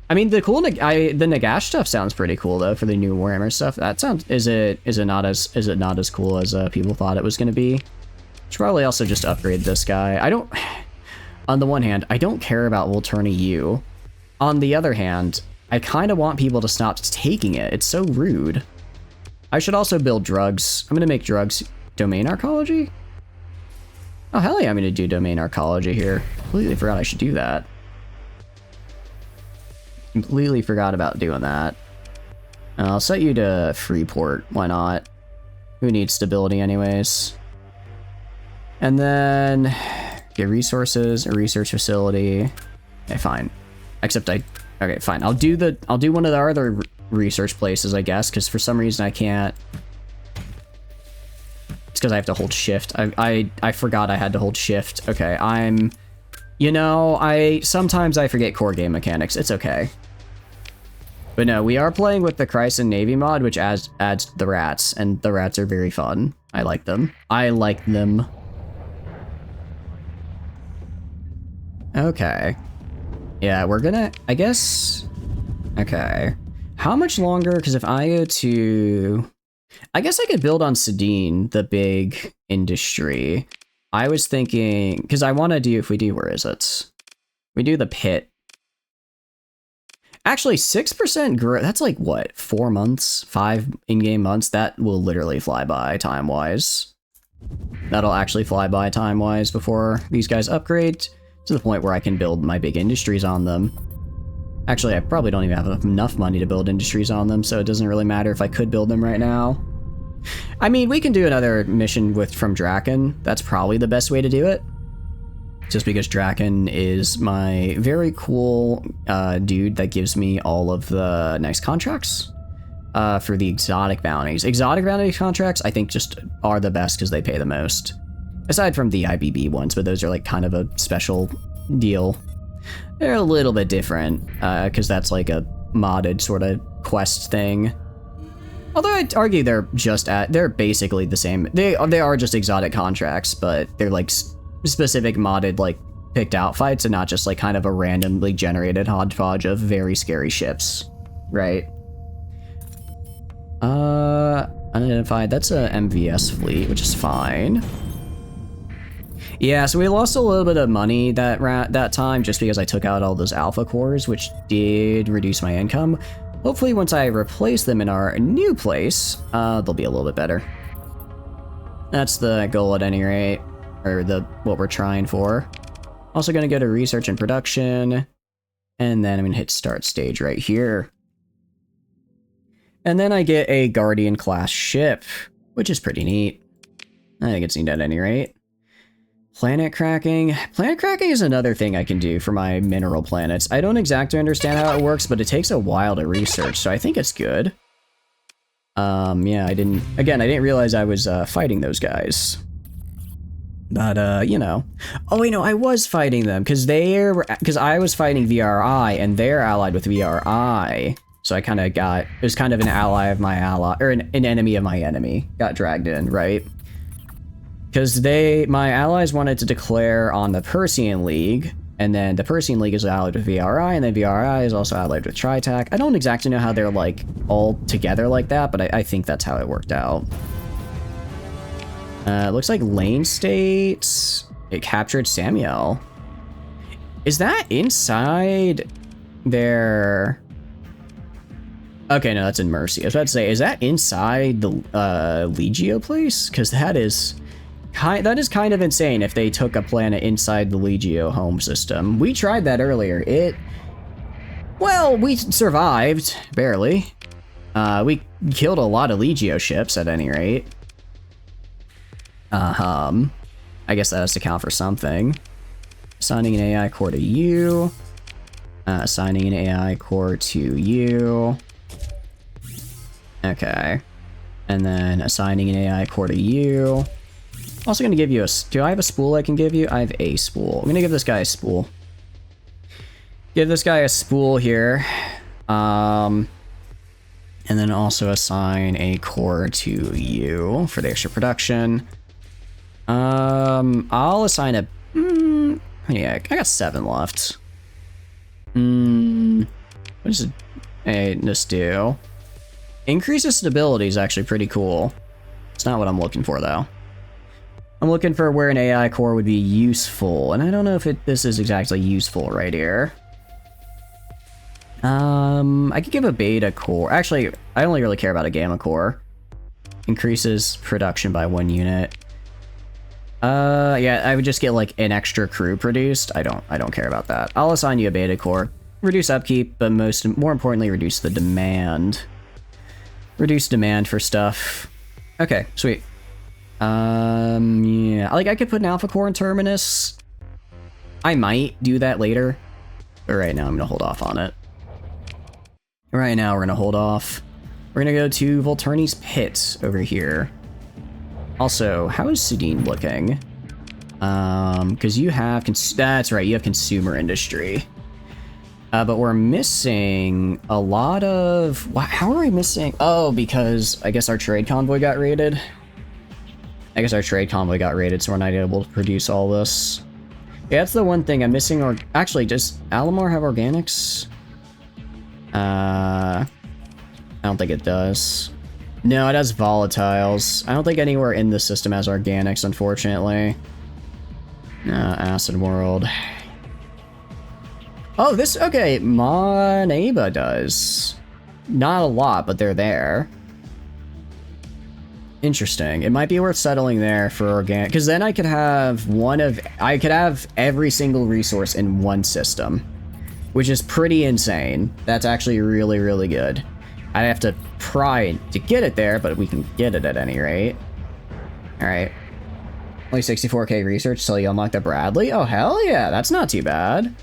I mean, the Nagash stuff sounds pretty cool though for the new Warhammer stuff. That sounds... Is it not as cool as people thought it was going to be? Should probably also just upgrade this guy. I don't... On the one hand, I don't care about Volturni U. On the other hand, I kind of want people to stop taking it. It's so rude. I should also build drugs. I'm going to make drugs domain arcology? Oh, hell yeah, I'm going to do domain arcology here. Completely forgot I should do that. Completely forgot about doing that. I'll set you to Freeport. Why not? Who needs stability anyways? And then Get resources, a research facility. Okay, fine. Except okay, fine. I'll do one of the other research places, I guess, because for some reason I can't. It's because I have to hold shift. I forgot I had to hold shift. Okay, you know, sometimes I forget core game mechanics. It's okay. But no, we are playing with the Chrysler Navy mod, which adds the rats, and the rats are very fun. I like them. Okay. Yeah, we're gonna, I guess. Okay. How much longer? Because if I go to, I guess I could build on Sedine, the big industry. I was thinking, because I want to do, if we do, where is it? We do the pit. Actually, 6% growth, that's like what, 4 months? 5 in-game months? That will literally fly by time-wise. That'll actually fly by time-wise before these guys upgrade to the point where I can build my big industries on them. Actually, I probably don't even have enough money to build industries on them, so it doesn't really matter if I could build them right now. I mean, we can do another mission from Draken. That's probably the best way to do it. Just because Draken is my very cool dude that gives me all of the nice contracts for the exotic bounties. Exotic bounty contracts, I think, just are the best because they pay the most. Aside from the IBB ones, but those are like kind of a special deal. They're a little bit different because that's like a modded sort of quest thing. Although I'd argue they're basically the same. They are just exotic contracts, but they're like specific modded, like picked out fights and not just like kind of a randomly generated hodgepodge of very scary ships, right? Unidentified, that's a MVS fleet, which is fine. Yeah, so we lost a little bit of money that time just because I took out all those alpha cores, which did reduce my income. Hopefully once I replace them in our new place, they'll be a little bit better. That's the goal at any rate. Or what we're trying for. Also gonna go to research and production, and then I'm gonna hit start stage right here. And then I get a Guardian class ship, which is pretty neat. I think it's neat at any rate. Planet cracking. Planet cracking is another thing I can do for my mineral planets. I don't exactly understand how it works, but it takes a while to research, so I think it's good. Yeah, I didn't realize I was fighting those guys. But, you know. Oh, wait, no, I was fighting them, because I was fighting VRI, and they're allied with VRI. So I kind of it was kind of an ally of my ally, or an enemy of my enemy, got dragged in, right? Because my allies wanted to declare on the Persian League, and then the Persian League is allied with VRI, and then VRI is also allied with Tritac. I don't exactly know how they're, like, all together like that, but I think that's how it worked out. It looks like Lane State, it captured Samuel. Is that inside their... Okay, no, that's in Mercy. I was about to say, is that inside the Legio place? Because that is kind of insane if they took a planet inside the Legio home system. We tried that earlier. Well, we survived, barely. We killed a lot of Legio ships at any rate. I guess that has to count for something. Assigning an AI core to you. Assigning an AI core to you. Okay. And then assigning an AI core to you. Also gonna give you do I have a spool I can give you? I have a spool. I'm gonna give this guy a spool. Give this guy a spool here. And then also assign a core to you for the extra production. I'll assign yeah, I got 7 left. What does this do? Increases stability is actually pretty cool. It's not what I'm looking for, though. I'm looking for where an AI core would be useful, and I don't know if this is exactly useful right here. I could give a beta core. Actually, I only really care about a gamma core. Increases production by 1 unit. Yeah, I would just get like an extra crew produced. I don't care about that. I'll assign you a beta core. Reduce upkeep, but more importantly, reduce the demand. Reduce demand for stuff. Okay, sweet. Yeah, like I could put an alpha core in Terminus. I might do that later, but right now I'm gonna hold off on it. Right now we're gonna hold off. We're gonna go to Volturni's Pit over here. Also, how is Sudine looking? Because you have, that's right, you have consumer industry. But we're missing a lot of, how are we missing? Oh, because I guess our trade convoy got raided. I guess our trade convoy got raided, so we're not able to produce all this. Yeah, that's the one thing I'm missing, or actually, does Alamar have organics? I don't think it does. No, it has volatiles. I don't think anywhere in the system has organics, unfortunately. Acid World. Oh, this, okay, Monaba does. Not a lot, but they're there. Interesting. It might be worth settling there for organic, because then I could have I could have every single resource in one system, which is pretty insane. That's actually really, really good. I'd have to try to get it there, but we can get it at any rate. All right. Only 64k research till you unlock the Bradley? Oh, hell yeah, that's not too bad.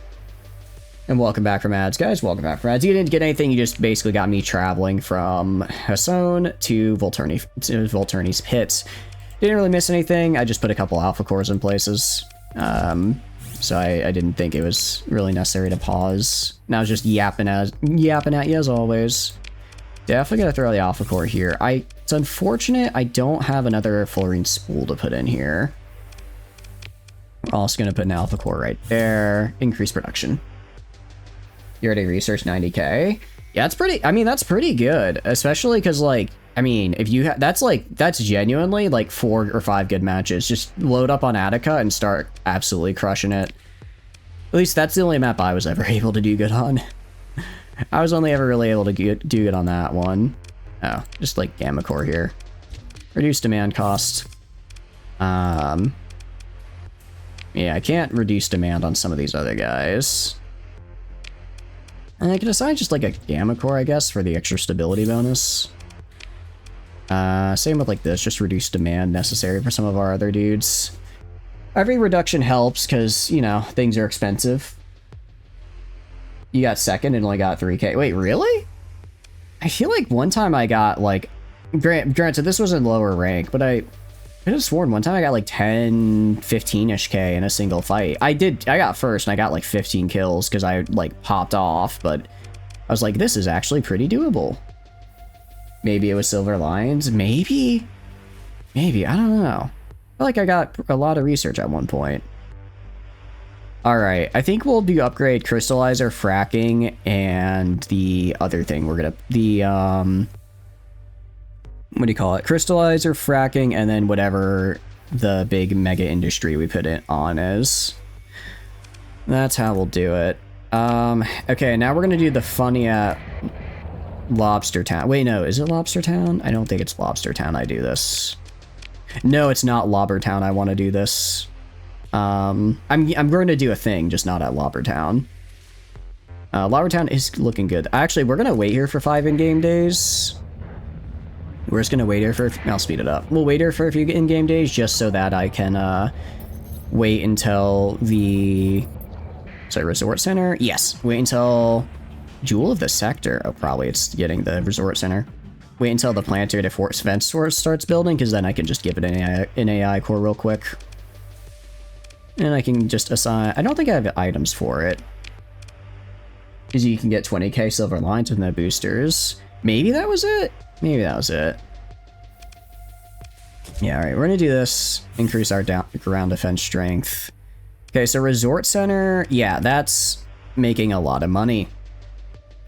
And welcome back from ads, guys. Welcome back from ads. You didn't get anything, you just basically got me traveling from Hasson to Volturni's Pits. Didn't really miss anything, I just put a couple alpha cores in places. So I didn't think it was really necessary to pause. And I was just yapping at you as always. Definitely gotta throw the alpha core here. It's unfortunate I don't have another fluorine spool to put in here. We're also gonna put an alpha core right there. Increase production. You already researched 90k. Yeah, that's pretty, I mean, that's pretty good, especially because, like, I mean, if you that's genuinely like 4 or 5 good matches. Just load up on Attica and start absolutely crushing it. At least that's the only map I was ever able to do good on. I was only ever really able to do good on that one. Oh, just like Gamma Core here. Reduce demand cost. Yeah, I can't reduce demand on some of these other guys. And I can assign just like a Gamma Core, I guess, for the extra stability bonus. Same with like this, just reduce demand necessary for some of our other dudes. Every reduction helps because, you know, things are expensive. You got second and only got 3k. Wait, really? I feel like one time I got like, granted this was in lower rank, but I could have sworn one time I got like 10, 15-ish K in a single fight. I got first and I got like 15 kills because I like popped off, but I was like, this is actually pretty doable. Maybe it was Silver Lions, maybe, I don't know. I feel like I got a lot of research at one point. All right, I think we'll do upgrade crystallizer, fracking, and the other thing we're gonna, what do you call it? Crystallizer, fracking, and then whatever the big mega industry we put it on is. That's how we'll do it. Okay, now we're gonna do the funny at Lobster Town. Wait, no, is it Lobster Town? I don't think it's Lobster Town I do this. No, it's not Lobber Town I want to do this. I'm going to do a thing, just not at Lobber Town. Lobber Town is looking good. Actually, we're gonna wait here for 5 in-game days. We're just gonna wait here for, I'll speed it up. We'll wait here for a few in-game days just so that I can wait until the, sorry, resort center? Yes, wait until Jewel of the Sector. Oh, probably it's getting the resort center. Wait until the planetary force vent source starts building, because then I can just give it an AI core real quick. And I can just assign, I don't think I have items for it. Because you can get 20k silver lines with no boosters. Maybe that was it? Maybe that was it. Yeah, alright, we're gonna do this. Increase our ground defense strength. Okay, so resort center, yeah, that's making a lot of money.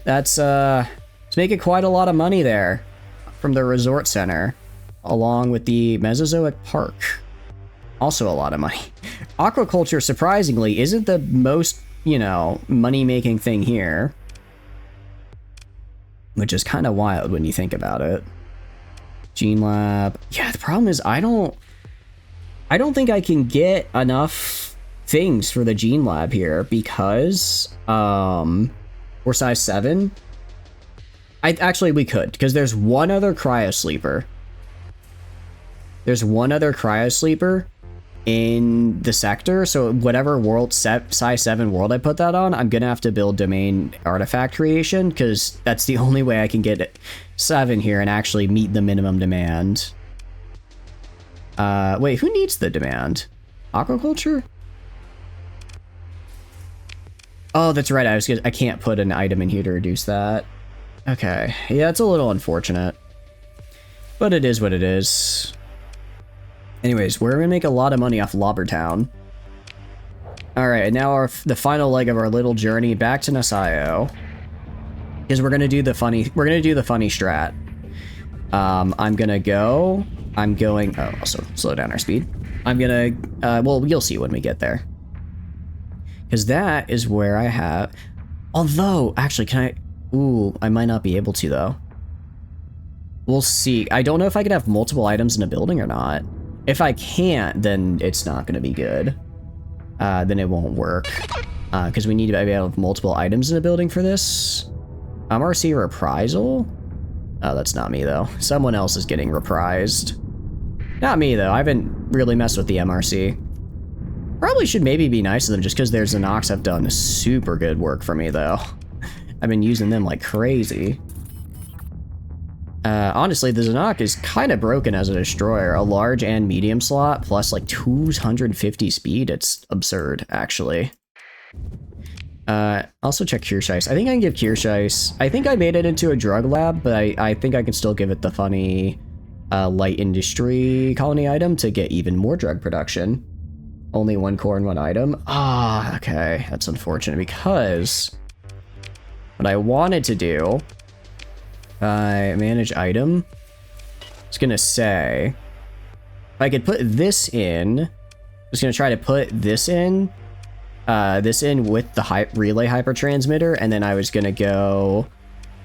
It's making quite a lot of money there from the resort center, along with the Mesozoic Park. Also a lot of money. Aquaculture, surprisingly, isn't the most, you know, money-making thing here. Which is kind of wild when you think about it. Gene Lab. Yeah, the problem is I don't think I can get enough things for the Gene Lab here because we're size 7. Actually, we could, because there's one other cryo sleeper. in the sector, so whatever world size 7 world I put that on, I'm gonna have to build domain artifact creation, because that's the only way I can get 7 here and actually meet the minimum demand. Wait, who needs the demand? Aquaculture? Oh, that's right, I can't put an item in here to reduce that. Okay, yeah, it's a little unfortunate, but it is what it is. Anyways, we're gonna make a lot of money off Lobbertown. Alright, and now the final leg of our little journey back to Nasayo. Because we're gonna do the funny strat. Also slow down our speed. Well, you'll see when we get there. Because that is where I have, although, actually, I might not be able to though. We'll see. I don't know if I can have multiple items in a building or not. If I can't, then it's not going to be good. Then it won't work. Because we need to be able to have multiple items in a building for this. MRC reprisal? Oh, that's not me, though. Someone else is getting reprised. Not me, though. I haven't really messed with the MRC. Probably should maybe be nice to them, just because their Xenox have done super good work for me, though. I've been using them like crazy. Honestly, the Xenoc is kind of broken as a destroyer. A large and medium slot, plus like 250 speed. It's absurd, actually. Also check Kirscheiss. I think I can give Kirscheiss. I think I made it into a drug lab, but I think I can still give it the funny light industry colony item to get even more drug production. Only 1 core and 1 item. Ah, okay. That's unfortunate because what I wanted to do, manage item. I was gonna say, if I could put this in, I was gonna try to put this in with the relay hypertransmitter, and then I was gonna go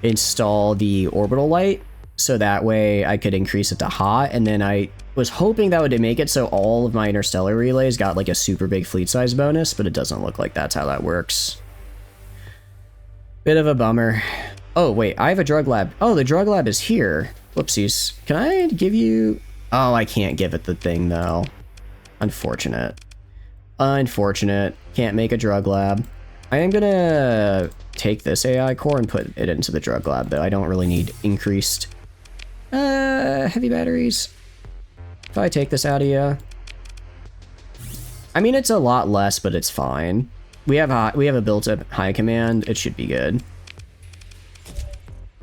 install the orbital light, so that way I could increase it to hot, and then I was hoping that would make it so all of my interstellar relays got like a super big fleet size bonus, but it doesn't look like that's how that works. Bit of a bummer. Oh, wait, I have a drug lab. Oh, the drug lab is here. Whoopsies. Can I give you... Oh, I can't give it the thing, though. Unfortunate. Unfortunate. Can't make a drug lab. I am gonna take this AI core and put it into the drug lab, though. I don't really need increased heavy batteries. If I take this out of you... I mean, it's a lot less, but it's fine. We have a built-up high command. It should be good.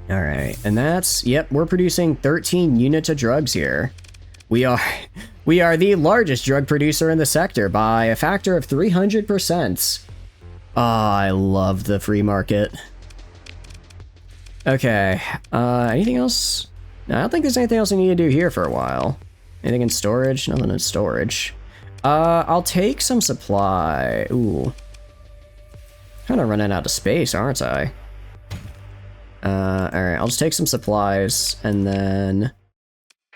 All right, and that's, yep, we're producing 13 units of drugs here. We are the largest drug producer in the sector by a factor of 300%. Ah, I love the free market. Okay, anything else? No, I don't think there's anything else I need to do here for a while. Anything in storage? Nothing in storage. I'll take some supply. Ooh. Kind of running out of space, aren't I? Alright, I'll just take some supplies and then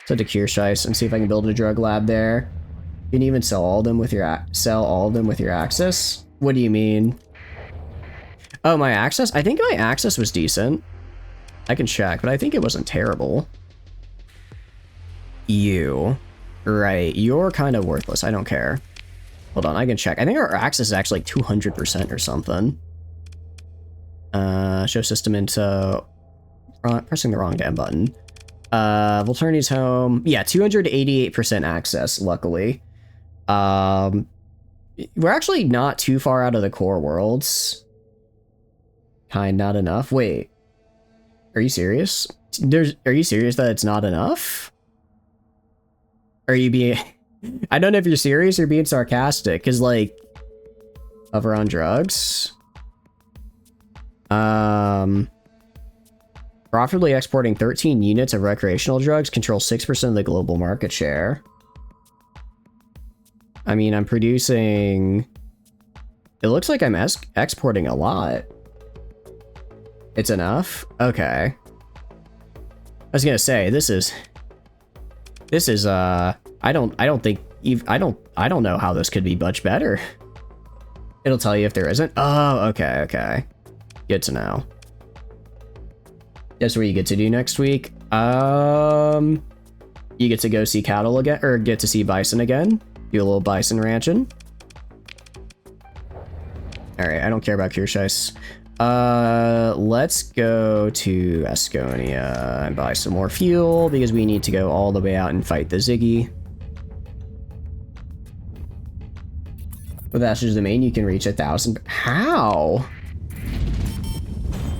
send to Kirscheiss and see if I can build a drug lab there. You can even sell all of them with your access? What do you mean? Oh, my access? I think my access was decent. I can check, but I think it wasn't terrible. You. Right, you're kind of worthless. I don't care. Hold on, I can check. I think our access is actually like 200% or something. Show system into... pressing the wrong damn button. Volturni's home. Yeah, 288% access, luckily. We're actually not too far out of the core worlds. Not enough. Wait. Are you serious? Are you serious that it's not enough? Are you being... I don't know if you're serious or being sarcastic, because, like... Hover on drugs? Profitably exporting 13 units of recreational drugs controls 6% of the global market share. I mean, I'm producing... It looks like I'm exporting a lot. It's enough? Okay. I was gonna say, this is, I don't know how this could be much better. It'll tell you if there isn't. Oh, okay. Good to know. Guess what you get to do next week? You get to go see cattle again, or get to see bison again. Do a little bison ranching. Alright, I don't care about Kirscheiss. Let's go to Asconia and buy some more fuel because we need to go all the way out and fight the Ziggy. With Ashes Domain, you can reach 1,000. How?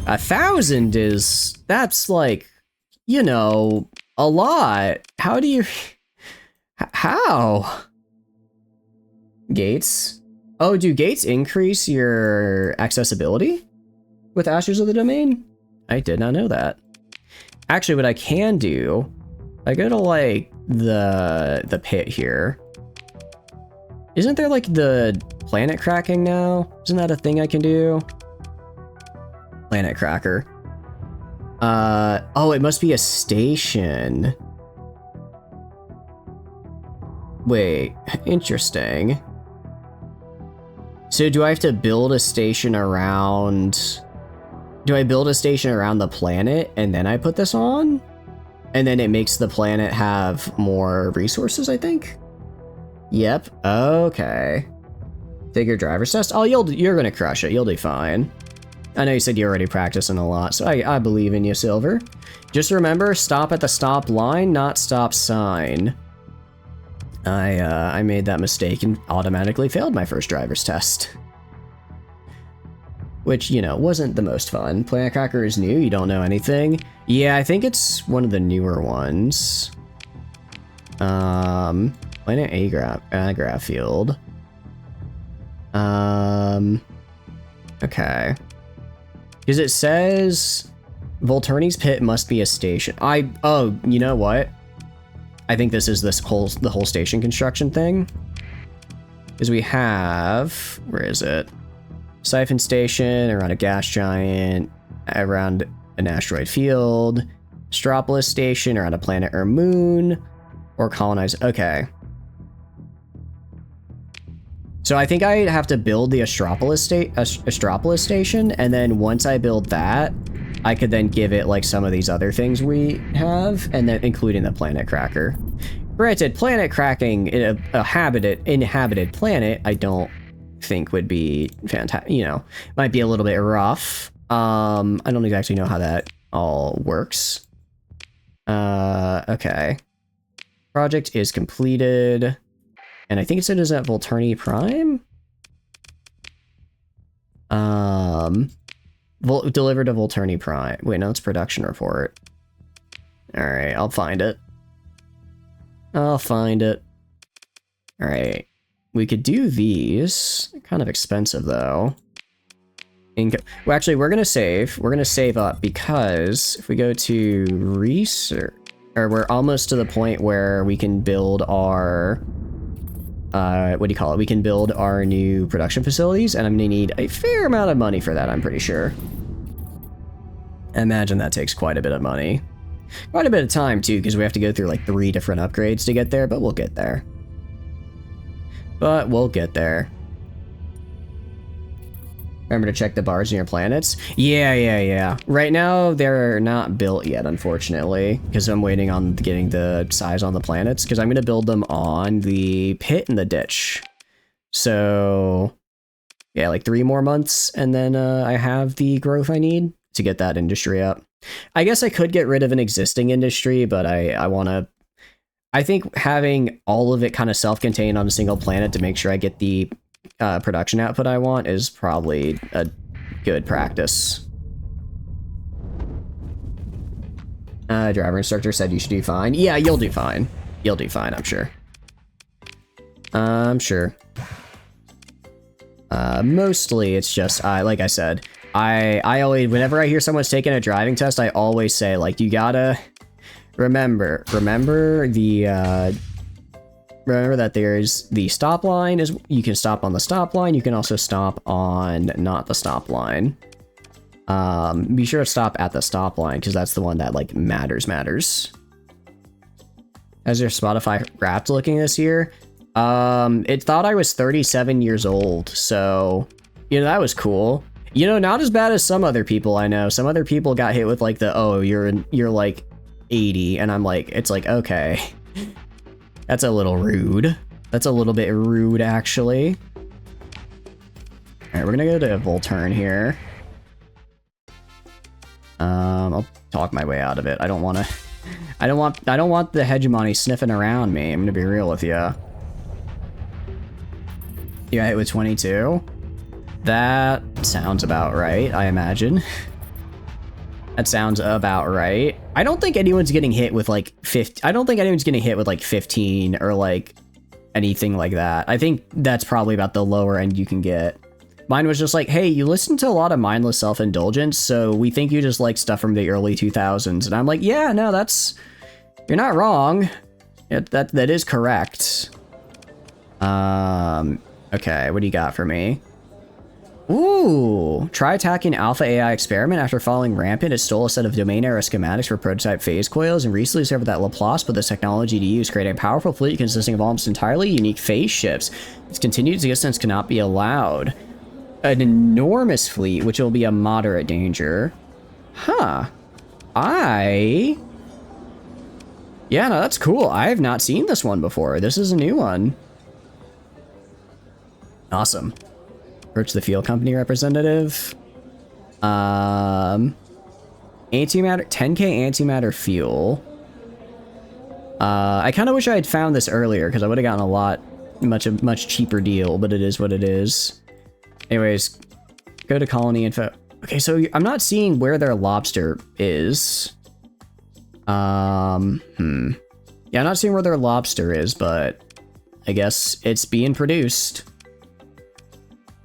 1,000 is... That's like, you know, a lot. How do you... How? Gates? Oh, do gates increase your accessibility with Ashes of the Domain? I did not know that. Actually, what I can do, I go to like the pit here. Isn't there like the planet cracking now? Isn't that a thing I can do? Planet cracker. Oh, it must be a station. Wait, interesting. So do I have to build a station around... Do I build a station around the planet and then I put this on? And then it makes the planet have more resources, I think? Yep, okay. Figure driver's test? Oh, you're gonna crush it, you'll do fine. I know you said you're already practicing a lot, so I believe in you, Silver. Just remember, stop at the stop line, not stop sign. I made that mistake and automatically failed my first driver's test. Which, you know, wasn't the most fun. Planet Cracker is new, you don't know anything. Yeah, I think it's one of the newer ones. Planet Agraph Field. Okay. Because it says Volturni's Pit must be a station. Oh, you know what? I think this is the whole station construction thing. Because we have, where is it? Siphon station around a gas giant, around an asteroid field, Astropolis station around a planet or moon, or colonize. Okay. So I think I have to build the Astropolis station, and then once I build that, I could then give it like some of these other things we have, and then including the planet cracker. Granted, planet cracking in a inhabited planet, I don't think would be fantastic. You know, might be a little bit rough. I don't exactly know how that all works. Okay. Project is completed. And I think it said is at Volturni Prime? Delivered to Volturni Prime. Wait, no, it's production report. Alright, I'll find it. Alright. We could do these. Kind of expensive, though. Well, actually, we're gonna save. We're gonna save up because if we go to research, or we're almost to the point where we can build our, what do you call it? We can build our new production facilities, and I'm gonna need a fair amount of money for that, I'm pretty sure. I imagine that takes quite a bit of money. Quite a bit of time, too, because we have to go through like 3 different upgrades to get there, but we'll get there. Remember to check the bars in your planets? Yeah. Right now, they're not built yet, unfortunately, because I'm waiting on getting the size on the planets, because I'm going to build them on the pit and the ditch. So, yeah, like 3 more months, and then I have the growth I need to get that industry up. I guess I could get rid of an existing industry, but I think having all of it kind of self-contained on a single planet to make sure I get the production output I want is probably a good practice. Driver instructor said you should do fine. Yeah, you'll do fine. I'm sure. Mostly it's just, like I said, I always, whenever I hear someone's taking a driving test, I always say, like, you gotta remember that there's the stop line. Is you can stop on the stop line. You can also stop on not the stop line. Be sure to stop at the stop line because that's the one that like matters. How's your Spotify Wrapped looking this year? It thought I was 37 years old, so you know that was cool. You know, not as bad as some other people I know. Some other people got hit with like the, oh, you're like 80, and I'm like, it's like, okay. That's a little rude. That's a little bit rude, actually. Alright, we're gonna go to Volturn here. I'll talk my way out of it. I don't want the hegemony sniffing around me. I'm gonna be real with you. You got hit with 22? That sounds about right, I imagine. That sounds about right. I don't think anyone's getting hit with like 50. I don't think anyone's getting hit with like 15 or like anything like that. I think that's probably about the lower end you can get. Mine was just like, hey, you listen to a lot of mindless self-indulgence, so we think you just like stuff from the early 2000s. And I'm like, yeah, no, you're not wrong. That is correct. Okay, what do you got for me? Ooh, try attacking Alpha AI experiment. After falling rampant, it stole a set of domain era schematics for prototype phase coils and recently discovered that Laplace put this technology to use, creating a powerful fleet consisting of almost entirely unique phase ships. Its continued existence cannot be allowed. An enormous fleet, which will be a moderate danger. Huh. Yeah, no, that's cool. I have not seen this one before. This is a new one. Awesome. Approach the field company representative. Antimatter, 10k antimatter fuel. I kind of wish I had found this earlier because I would have gotten a much cheaper deal, but it is what it is. Anyways, go to colony info. Okay, so I'm not seeing where their lobster is. Yeah, I'm not seeing where their lobster is, but I guess it's being produced.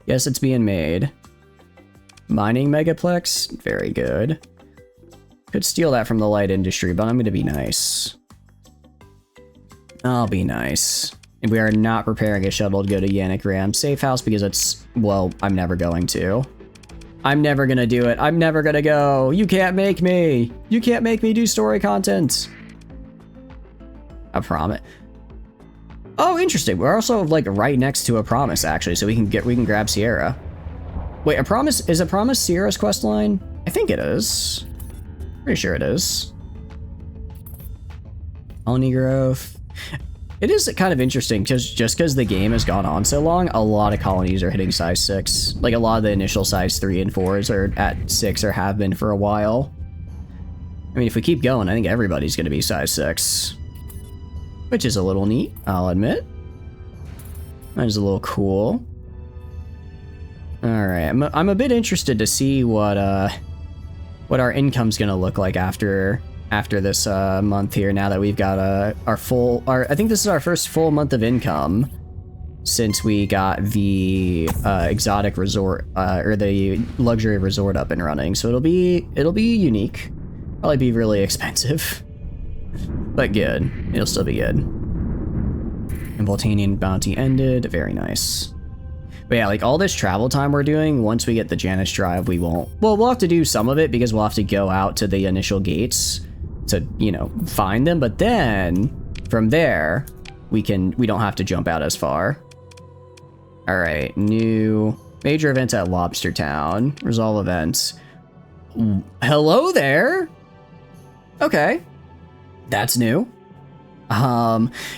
Yes, it's being made. Mining megaplex, very good. Could steal that from the light industry, but I'm gonna be nice. I'll be nice. And we are not preparing a shuttle to go to Yannick Ram safe house because it's, well, I'm never going to. I'm never gonna do it. I'm never gonna go. You can't make me. You can't make me do story content. I promise. Oh, interesting. We're also like right next to a promise actually, so we can grab Sierra. Wait, a promise is a promise Sierra's quest line? I think it is. Pretty sure it is. Colony growth. It is kind of interesting because just because the game has gone on so long, a lot of colonies are hitting size 6. Like a lot of the initial size 3 and 4s are at 6 or have been for a while. I mean, if we keep going, I think everybody's going to be size 6. Which is a little neat, I'll admit. That is a little cool. Alright, I'm a bit interested to see what our income's going to look like after this month here, now that we've got I think this is our first full month of income since we got the exotic resort or the luxury resort up and running. So it'll be unique, probably be really expensive, but good. It'll still be good. And Voltanian bounty ended. Very nice. But yeah, like all this travel time we're doing, once we get the Janus drive, we'll have to do some of it because we'll have to go out to the initial gates to, you know, find them, but then from there we don't have to jump out as far. All right, new major events at Lobster Town. Resolve events. Hello there. Okay, that's new.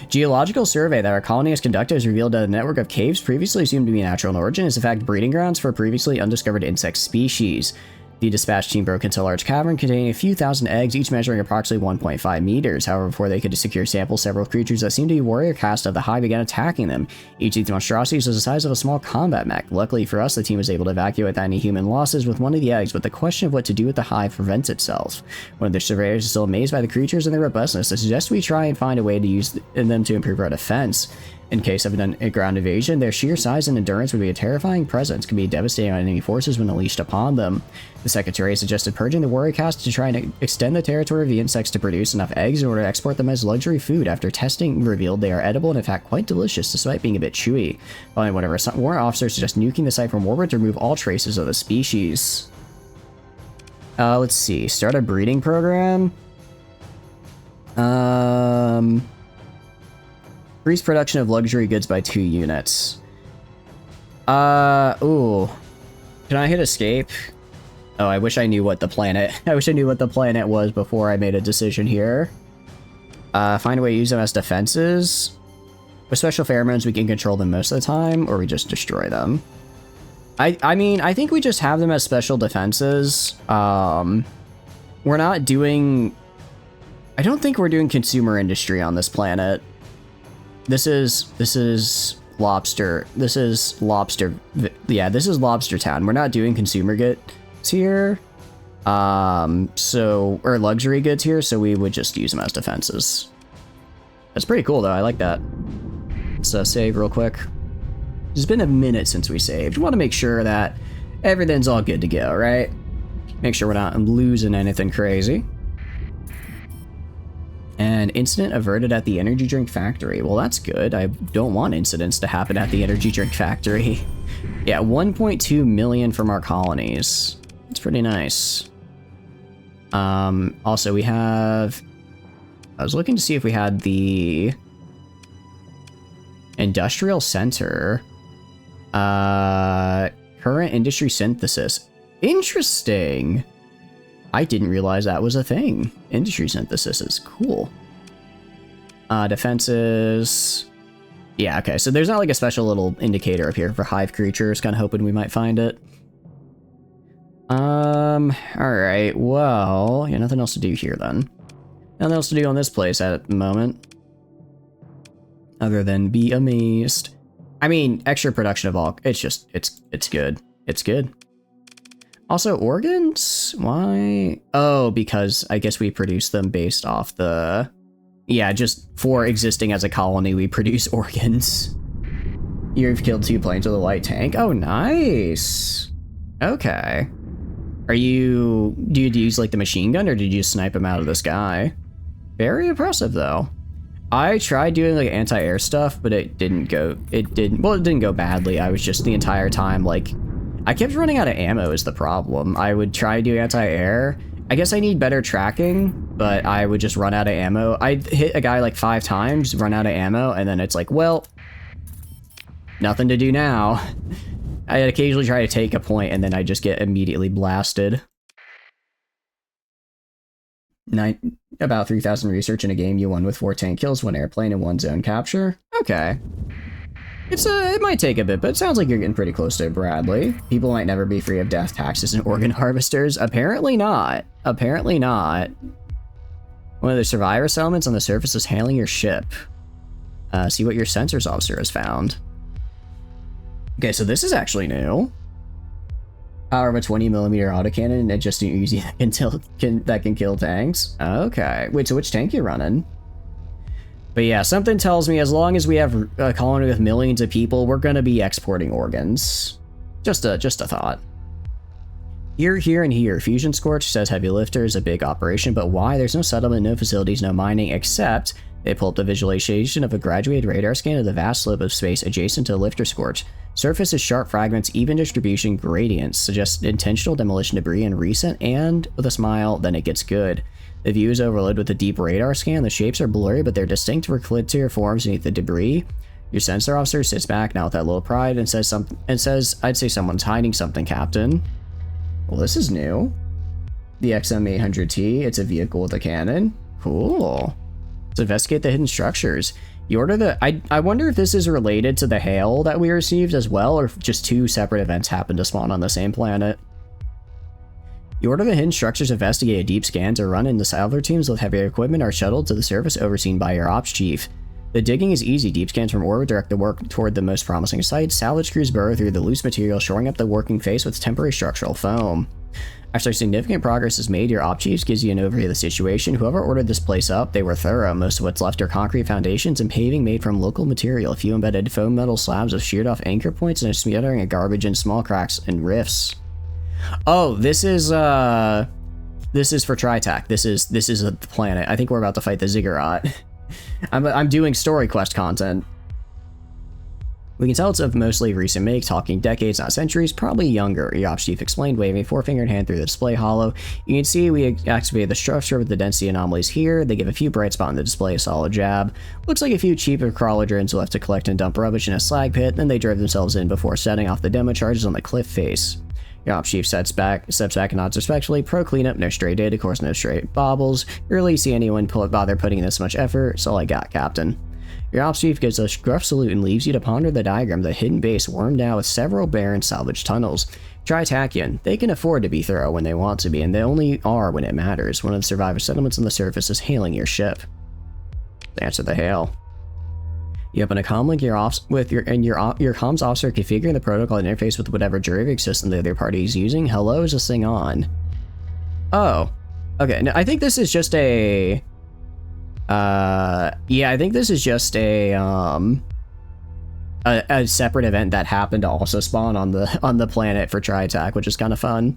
Geological survey that our colony has conducted has revealed that a network of caves previously assumed to be natural in origin is in fact breeding grounds for previously undiscovered insect species. The dispatch team broke into a large cavern containing a few thousand eggs, each measuring approximately 1.5 meters. However, before they could secure samples, several creatures that seemed to be warrior caste of the hive began attacking them. Each of these monstrosities was the size of a small combat mech. Luckily for us, the team was able to evacuate without any human losses with one of the eggs, but the question of what to do with the hive prevents itself. One of the surveyors is still amazed by the creatures and their robustness. They suggest we try and find a way to use them to improve our defense. In case of a ground invasion, their sheer size and endurance would be a terrifying presence, can be devastating on enemy forces when unleashed upon them. The Secretary suggested purging the warrior caste to try and extend the territory of the insects to produce enough eggs in order to export them as luxury food. After testing revealed they are edible and in fact quite delicious, despite being a bit chewy. Finally, whatever, warrant officers suggest nuking the site from orbit to remove all traces of the species. Let's see. Start a breeding program. Increase production of luxury goods by 2 units. Ooh. Can I hit escape? Oh, I wish I knew what the planet was before I made a decision here. Find a way to use them as defenses. With special pheromones, we can control them most of the time, or we just destroy them. I mean, I think we just have them as special defenses. We're not doing... I don't think we're doing consumer industry on this planet. This is Lobster. This is Lobster. Yeah, this is Lobster Town. We're not doing consumer goods here. Or luxury goods here, so we would just use them as defenses. That's pretty cool, though. I like that. Let's save real quick. It's been a minute since we saved. We want to make sure that everything's all good to go, right? Make sure we're not losing anything crazy. An incident averted at the energy drink factory. Well, that's good. I don't want incidents to happen at the energy drink factory. Yeah, 1.2 million from our colonies. That's pretty nice. Also, we have... I was looking to see if we had the... Industrial Center. Current industry synthesis. Interesting. I didn't realize that was a thing. Industry synthesis is cool. Defenses. Yeah, okay. So there's not like a special little indicator up here for hive creatures. Kind of hoping we might find it. Alright. Well, yeah, nothing else to do here then. Nothing else to do on this place at the moment. Other than be amazed. I mean, extra production of all. It's just, it's good. It's good. Also, organs? Why? Oh, because I guess we produce them based off the... Yeah, just for existing as a colony, we produce organs. You've killed 2 planes with a light tank. Oh, nice. Okay. Do you use like the machine gun, or did you just snipe them out of the sky? Very impressive, though. I tried doing like anti-air stuff, but it didn't go badly. I was just the entire time like, I kept running out of ammo is the problem. I would try to do anti-air. I guess I need better tracking, but I would just run out of ammo. I'd hit a guy like 5 times, run out of ammo, and then it's like, well, nothing to do now. I'd occasionally try to take a point, and then I just get immediately blasted. About 3,000 research in a game you won with 4 tank kills, 1 airplane, and 1 zone capture. Okay. It might take a bit, but it sounds like you're getting pretty close to Bradley. People might never be free of death taxes and organ harvesters. Apparently not. Apparently not. One of the survivor settlements on the surface is hailing your ship. See what your sensors officer has found. Okay, so this is actually new. Power of a 20mm autocannon and just an Uzi that can kill tanks. Okay. Wait, so which tank you running? But yeah, something tells me as long as we have a colony with millions of people, we're gonna be exporting organs. Just a thought. Here, and here. Fusion Scorch says heavy lifter is a big operation, but why? There's no settlement, no facilities, no mining, except they pull up the visualization of a graduated radar scan of the vast slope of space adjacent to the lifter scorch. Surface is sharp fragments, even distribution gradients, suggest intentional demolition debris and recent, and with a smile, then it gets good. The view is overlaid with a deep radar scan. The shapes are blurry, but they're distinct verticillary forms beneath the debris. Your sensor officer sits back now with that little pride and says, I'd say someone's hiding something, Captain. Well, this is new. The XM800T, it's a vehicle with a cannon. Cool. Let's investigate the hidden structures. You order the... I wonder if this is related to the hail that we received as well, or if just 2 separate events happen to spawn on the same planet. You order the hidden structures investigated. Deep scans are run, and the salvage teams with heavier equipment are shuttled to the surface, overseen by your ops chief. The digging is easy. Deep scans from orbit direct the work toward the most promising sites. Salvage crews burrow through the loose material, shoring up the working face with temporary structural foam. After significant progress is made, your op chief gives you an overview of the situation. Whoever ordered this place up, they were thorough. Most of what's left are concrete foundations and paving made from local material. A few embedded foam metal slabs with sheared off anchor points and a smattering of garbage and small cracks and rifts. Oh, this is for Tritac. This is a planet. I think we're about to fight the Ziggurat. I'm doing story quest content. We can tell it's of mostly recent make, talking decades, not centuries, probably younger, your ops chief explained, waving a forefingered hand through the display hollow. You can see we activated the structure with the density anomalies here. They give a few bright spots on the display, a solid jab. Looks like a few cheaper crawler drones left to collect and dump rubbish in a slag pit, then they drove themselves in before setting off the demo charges on the cliff face. Your ops chief steps back and nods respectfully. Pro cleanup, no stray data, of course no stray baubles. Rarely see anyone bother putting in this much effort. It's all I got, Captain. Your ops chief gives a gruff salute and leaves you to ponder the diagram of the hidden base wormed out with several barren salvage tunnels. Tritakian. They can afford to be thorough when they want to be, and they only are when it matters. One of the survivor settlements on the surface is hailing your ship. Answer the hail. You open a comm link your comms officer configuring the protocol interface with whatever jury system the other party is using. Hello, is this thing on? Oh. Okay, no, I think this is just a... yeah, I think this is just a separate event that happened to also spawn on the planet for Tri-Attack, which is kind of fun.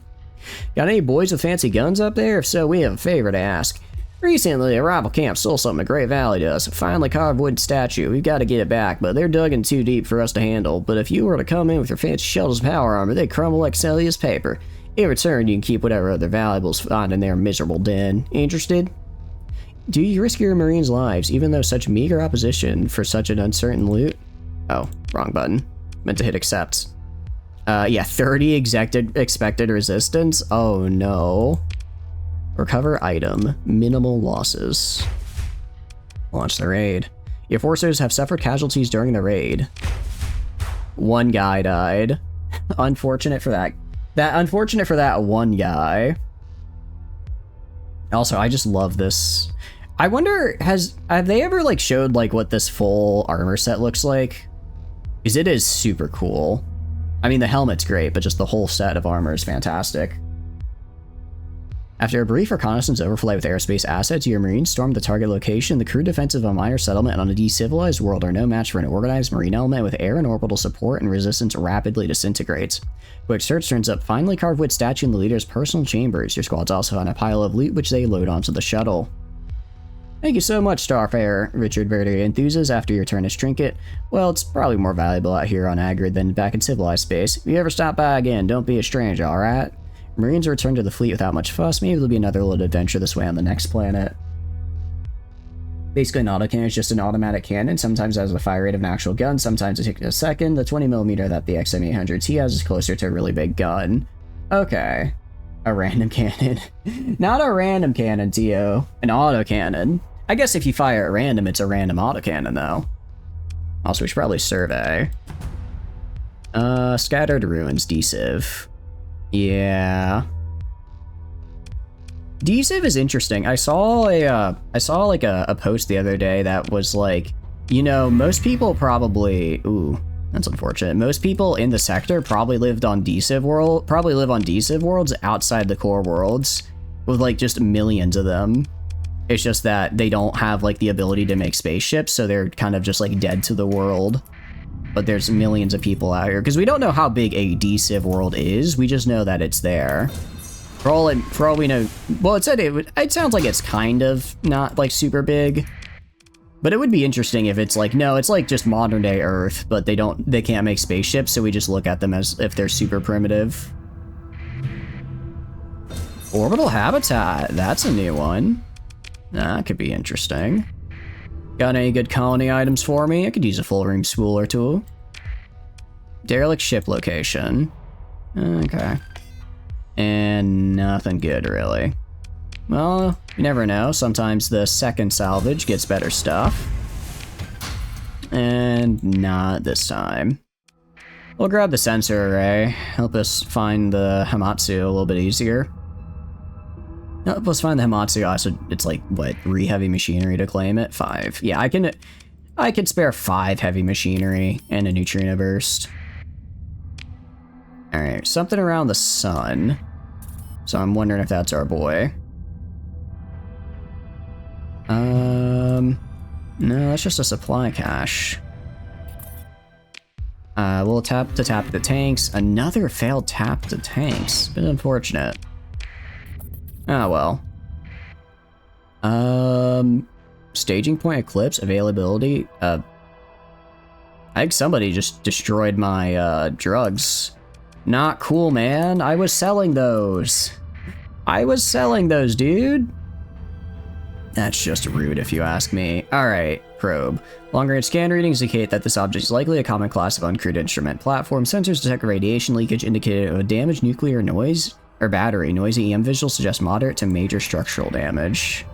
Got any boys with fancy guns up there? If so, we have a favor to ask. Recently, a rival camp stole something a Great Valley to us, a finely carved wood statue. We've got to get it back, but they're dug in too deep for us to handle. But if you were to come in with your fancy shells and power armor, they'd crumble like Celia's paper. In return, you can keep whatever other valuables found in their miserable den. Interested? Do you risk your Marines' lives, even though such meager opposition for such an uncertain loot? Oh, wrong button. Meant to hit accept. Yeah, 30 expected resistance? Oh no. Recover item. Minimal losses. Launch the raid. Your forces have suffered casualties during the raid. One guy died. Unfortunate for that. Unfortunate for that one guy. Also, I just love this. I wonder, have they ever like showed like what this full armor set looks like? Because it is super cool. I mean, the helmet's great, but just the whole set of armor is fantastic. After a brief reconnaissance overflight with aerospace assets, your Marines stormed the target location. The crew defensive of a minor settlement on a decivilized world are no match for an organized Marine element with air and orbital support, and resistance rapidly disintegrates. Quick search turns up finely carved wood statue in the leader's personal chambers. Your squad's also on a pile of loot, which they load onto the shuttle. Thank you so much, Starfarer, Richard Verde enthuses after your turn as trinket. Well, it's probably more valuable out here on Agrid than back in civilized space. If you ever stop by again, don't be a stranger, alright? Marines return to the fleet without much fuss. Maybe there'll be another little adventure this way on the next planet. Basically, an autocannon is just an automatic cannon. Sometimes it has a fire rate of an actual gun, sometimes it takes a second. The 20mm that the XM800T has is closer to a really big gun. Okay. A random cannon. Not a random cannon, Tio. An autocannon. I guess if you fire at random, it's a random autocannon, though. Also, we should probably survey. Scattered Ruins, D-Civ. Yeah. D-Civ is interesting. I saw like a post the other day that was like, you know, most people probably, ooh, that's unfortunate. Most people in the sector probably live on D-Civ worlds outside the core worlds with like just millions of them. It's just that they don't have like the ability to make spaceships, so they're kind of just like dead to the world. But there's millions of people out here because we don't know how big a D-Civ world is. We just know that it's there. For all we know, well, it sounds like it's kind of not like super big, but it would be interesting if it's like, no, it's like just modern day Earth, but they can't make spaceships, so we just look at them as if they're super primitive. Orbital habitat, that's a new one. That could be interesting. Got any good colony items for me? I could use a full ring spool or two. Derelict ship location. Okay. And nothing good, really. Well, you never know. Sometimes the second salvage gets better stuff. And not this time. We'll grab the sensor array. Help us find the Hamatsu a little bit easier. Help us find the Hamatsu. Also, it's like, what, 3 heavy machinery to claim it? 5. Yeah, I can spare 5 heavy machinery and a neutrino burst. Alright, something around the sun. So I'm wondering if that's our boy. No, that's just a supply cache. We'll tap the tanks. Another failed tap to tanks. Bit unfortunate. Oh well. Staging point eclipse availability. I think somebody just destroyed my drugs. Not cool, man. I was selling those. Dude. That's just rude if you ask me. Alright, probe. Long-range scan readings indicate that this object is likely a common class of uncrewed instrument platform. Sensors detect radiation leakage indicated of a damaged nuclear noise or battery. Noisy EM visuals suggest moderate to major structural damage.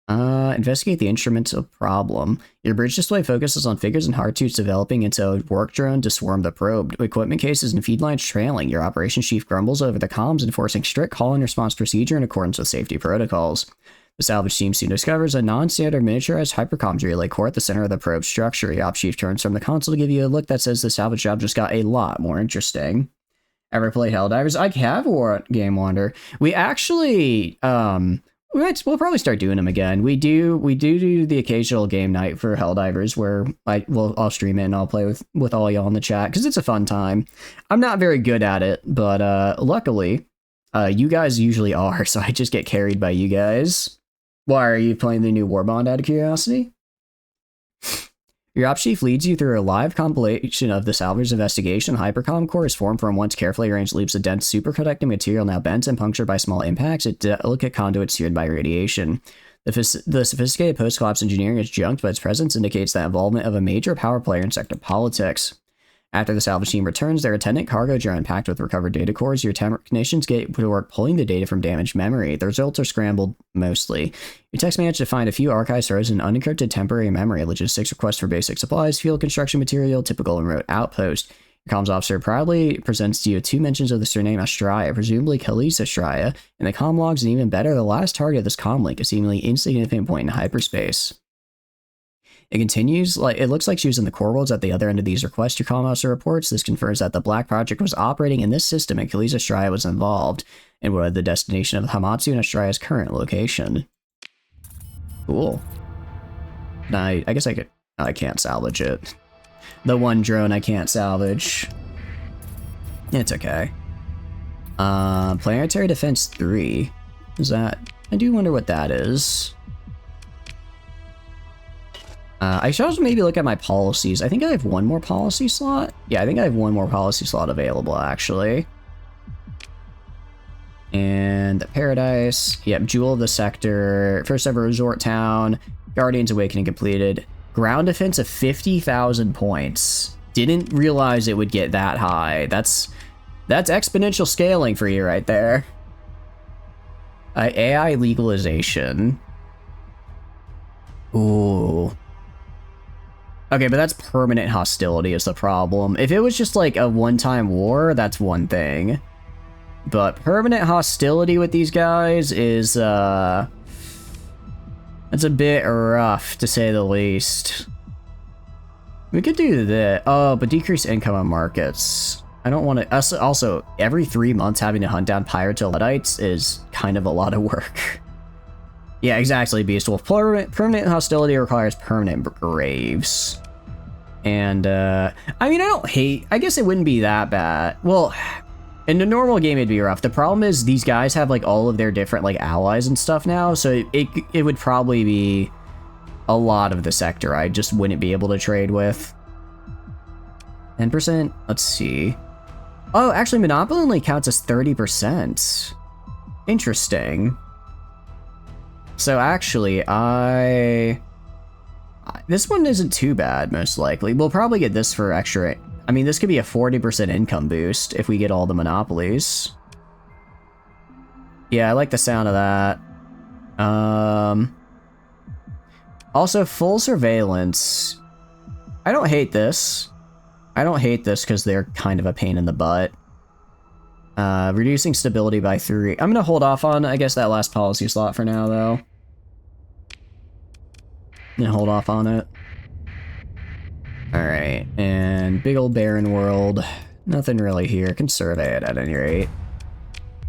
Investigate the instrumental problem. Your bridge display focuses on figures and hard tubes developing into a work drone to swarm the probe. Equipment cases and feed lines trailing. Your operations chief grumbles over the comms, enforcing strict call and response procedure in accordance with safety protocols. The salvage team soon discovers a non-standard miniaturized hypercomms relay core at the center of the probe structure. Your op chief turns from the console to give you a look that says the salvage job just got a lot more interesting. Ever played Helldivers? I have, or Game Wander. We actually, we'll probably start doing them again. We do the occasional game night for Helldivers where I'll stream it and I'll play with all y'all in the chat because it's a fun time. I'm not very good at it, but luckily, you guys usually are, so I just get carried by you guys. Why are you playing the new Warbond out of curiosity? Your op chief leads you through a live compilation of the salvage investigation. Hypercom core is formed from once carefully arranged loops of dense superconducting material now bent and punctured by small impacts. A delicate conduit seared by radiation. The sophisticated post-collapse engineering is junked, but its presence indicates the involvement of a major power player in sector politics. After the salvage team returns, their attendant cargo drone packed with recovered data cores. Your technicians get to work pulling the data from damaged memory. The results are scrambled, mostly. Your techs manage to find a few archives frozen in unencrypted temporary memory, logistics requests for basic supplies, field construction material, typical remote outpost. Your comms officer proudly presents to you 2 mentions of the surname Astraya, presumably Khalees Astraya, and the comm logs, and even better, the last target of this comm link, a seemingly insignificant point in hyperspace. It continues, it looks like she was in the core worlds at the other end of these requests. Your comm officer reports. This confirms that the Black Project was operating in this system and Khalees Astraya was involved, and were the destination of Hamatsu and Astraya's current location. Cool. I guess I could... I can't salvage it. The one drone I can't salvage. It's okay. Planetary Defense 3. Is that... I do wonder what that is. I should also maybe look at my policies. I think I have one more policy slot. Yeah, I think I have one more policy slot available, actually. And Paradise. Yep, Jewel of the Sector. First ever resort town. Guardians Awakening completed. Ground defense of 50,000 points. Didn't realize it would get that high. That's exponential scaling for you right there. AI legalization. Ooh. Okay, but that's permanent hostility is the problem. If it was just like a one-time war, that's one thing. But permanent hostility with these guys is, that's a bit rough, to say the least. We could do that. Oh, but decrease income on markets. I don't want to... Also, every 3 months having to hunt down pirates or Luddites is kind of a lot of work. Yeah, exactly, Beast Wolf. Permanent hostility requires permanent graves. And, I mean, I don't hate... I guess it wouldn't be that bad. Well, in the normal game, it'd be rough. The problem is these guys have, like, all of their different, like, allies and stuff now, so it would probably be a lot of the sector I just wouldn't be able to trade with. 10%? Let's see. Oh, actually, Monopoly only counts as 30%. Interesting. So actually, this one isn't too bad, most likely. We'll probably get this for extra... I mean, this could be a 40% income boost if we get all the monopolies. Yeah, I like the sound of that. Also, full surveillance. I don't hate this. I don't hate this because they're kind of a pain in the butt. Reducing stability by 3. I'm gonna hold off on, I guess, that last policy slot for now, though. I'm gonna hold off on it. Alright, and big old barren world. Nothing really here. Can survey it at any rate.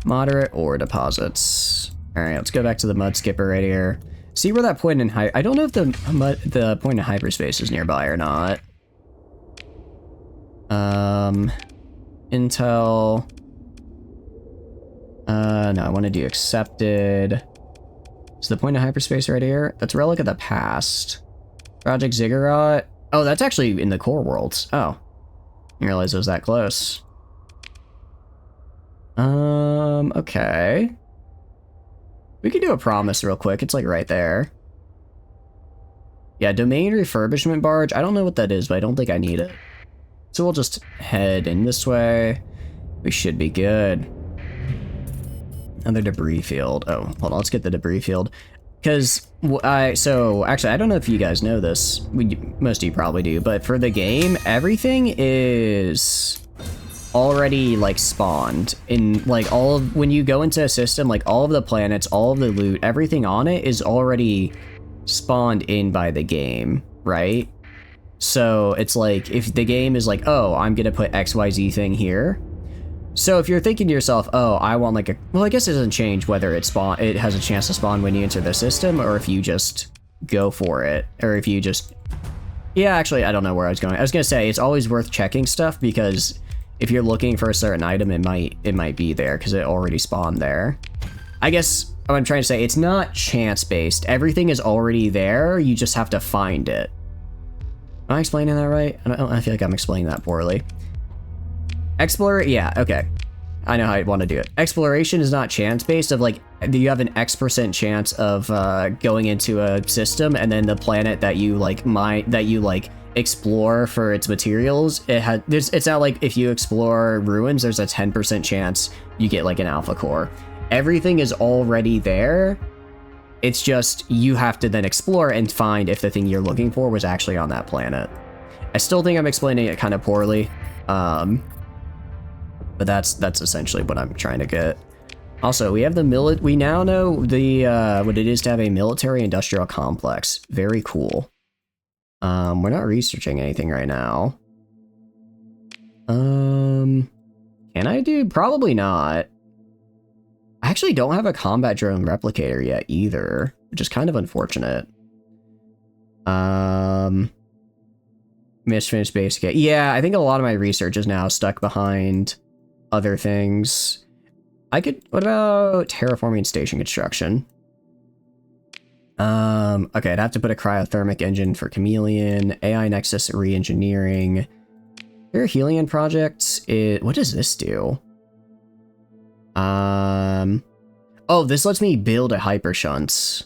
Moderate ore deposits. Alright, let's go back to the mud skipper right here. See where that point in I don't know if the point in hyperspace is nearby or not. Intel... no, I want to do accepted. Is the point of hyperspace right here? That's Relic of the Past. Project Ziggurat. Oh, that's actually in the core worlds. Oh. I didn't realize it was that close. Okay. We could do a promise real quick. It's like right there. Yeah, domain refurbishment barge. I don't know what that is, but I don't think I need it. So we'll just head in this way. We should be good. Another debris field. Oh, hold on. Let's get the debris field. Because so actually, I don't know if you guys know this. Most of you probably do, but for the game, everything is already like spawned in like all of when you go into a system, like all of the planets, all of the loot, everything on it is already spawned in by the game, right? So it's like if the game is like, oh, I'm gonna put XYZ thing here. So if you're thinking to yourself, oh, I want like a, well, I guess it doesn't change whether it has a chance to spawn when you enter the system, or if you just go for it, or if you just, yeah, actually, I don't know where I was going. I was gonna say it's always worth checking stuff, because if you're looking for a certain item, it might be there because it already spawned there. I guess what I'm trying to say, it's not chance based. Everything is already there. You just have to find it. Am I explaining that right? I feel like I'm explaining that poorly. Yeah, okay. I know how I want to do it. Exploration is not chance-based of like, you have an X% chance of going into a system, and then the planet that you like explore for its materials, it's not like if you explore ruins, there's a 10% chance you get like an alpha core. Everything is already there. It's just you have to then explore and find if the thing you're looking for was actually on that planet. I still think I'm explaining it kind of poorly. But that's essentially what I'm trying to get. Also, we have we now know the what it is to have a military industrial complex. Very cool. We're not researching anything right now. Can I do? Probably not. I actually don't have a combat drone replicator yet either, which is kind of unfortunate. Finished basic. Yeah, I think a lot of my research is now stuck behind other things. What about terraforming station construction? Okay, I'd have to put a cryothermic engine for Chameleon, AI Nexus re-engineering. Your Helion project, what does this do? Oh, this lets me build a hypershunt,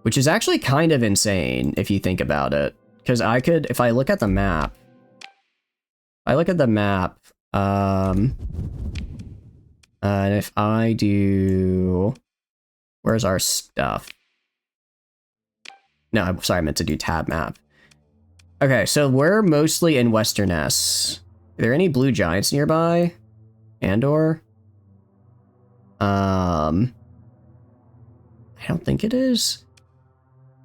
which is actually kind of insane if you think about it. Because I could, if I look at the map, and if I do, where's our stuff? No, I'm sorry, I meant to do tab map. Okay, so we're mostly in Western S. Are there any blue giants nearby? Andor? I don't think it is.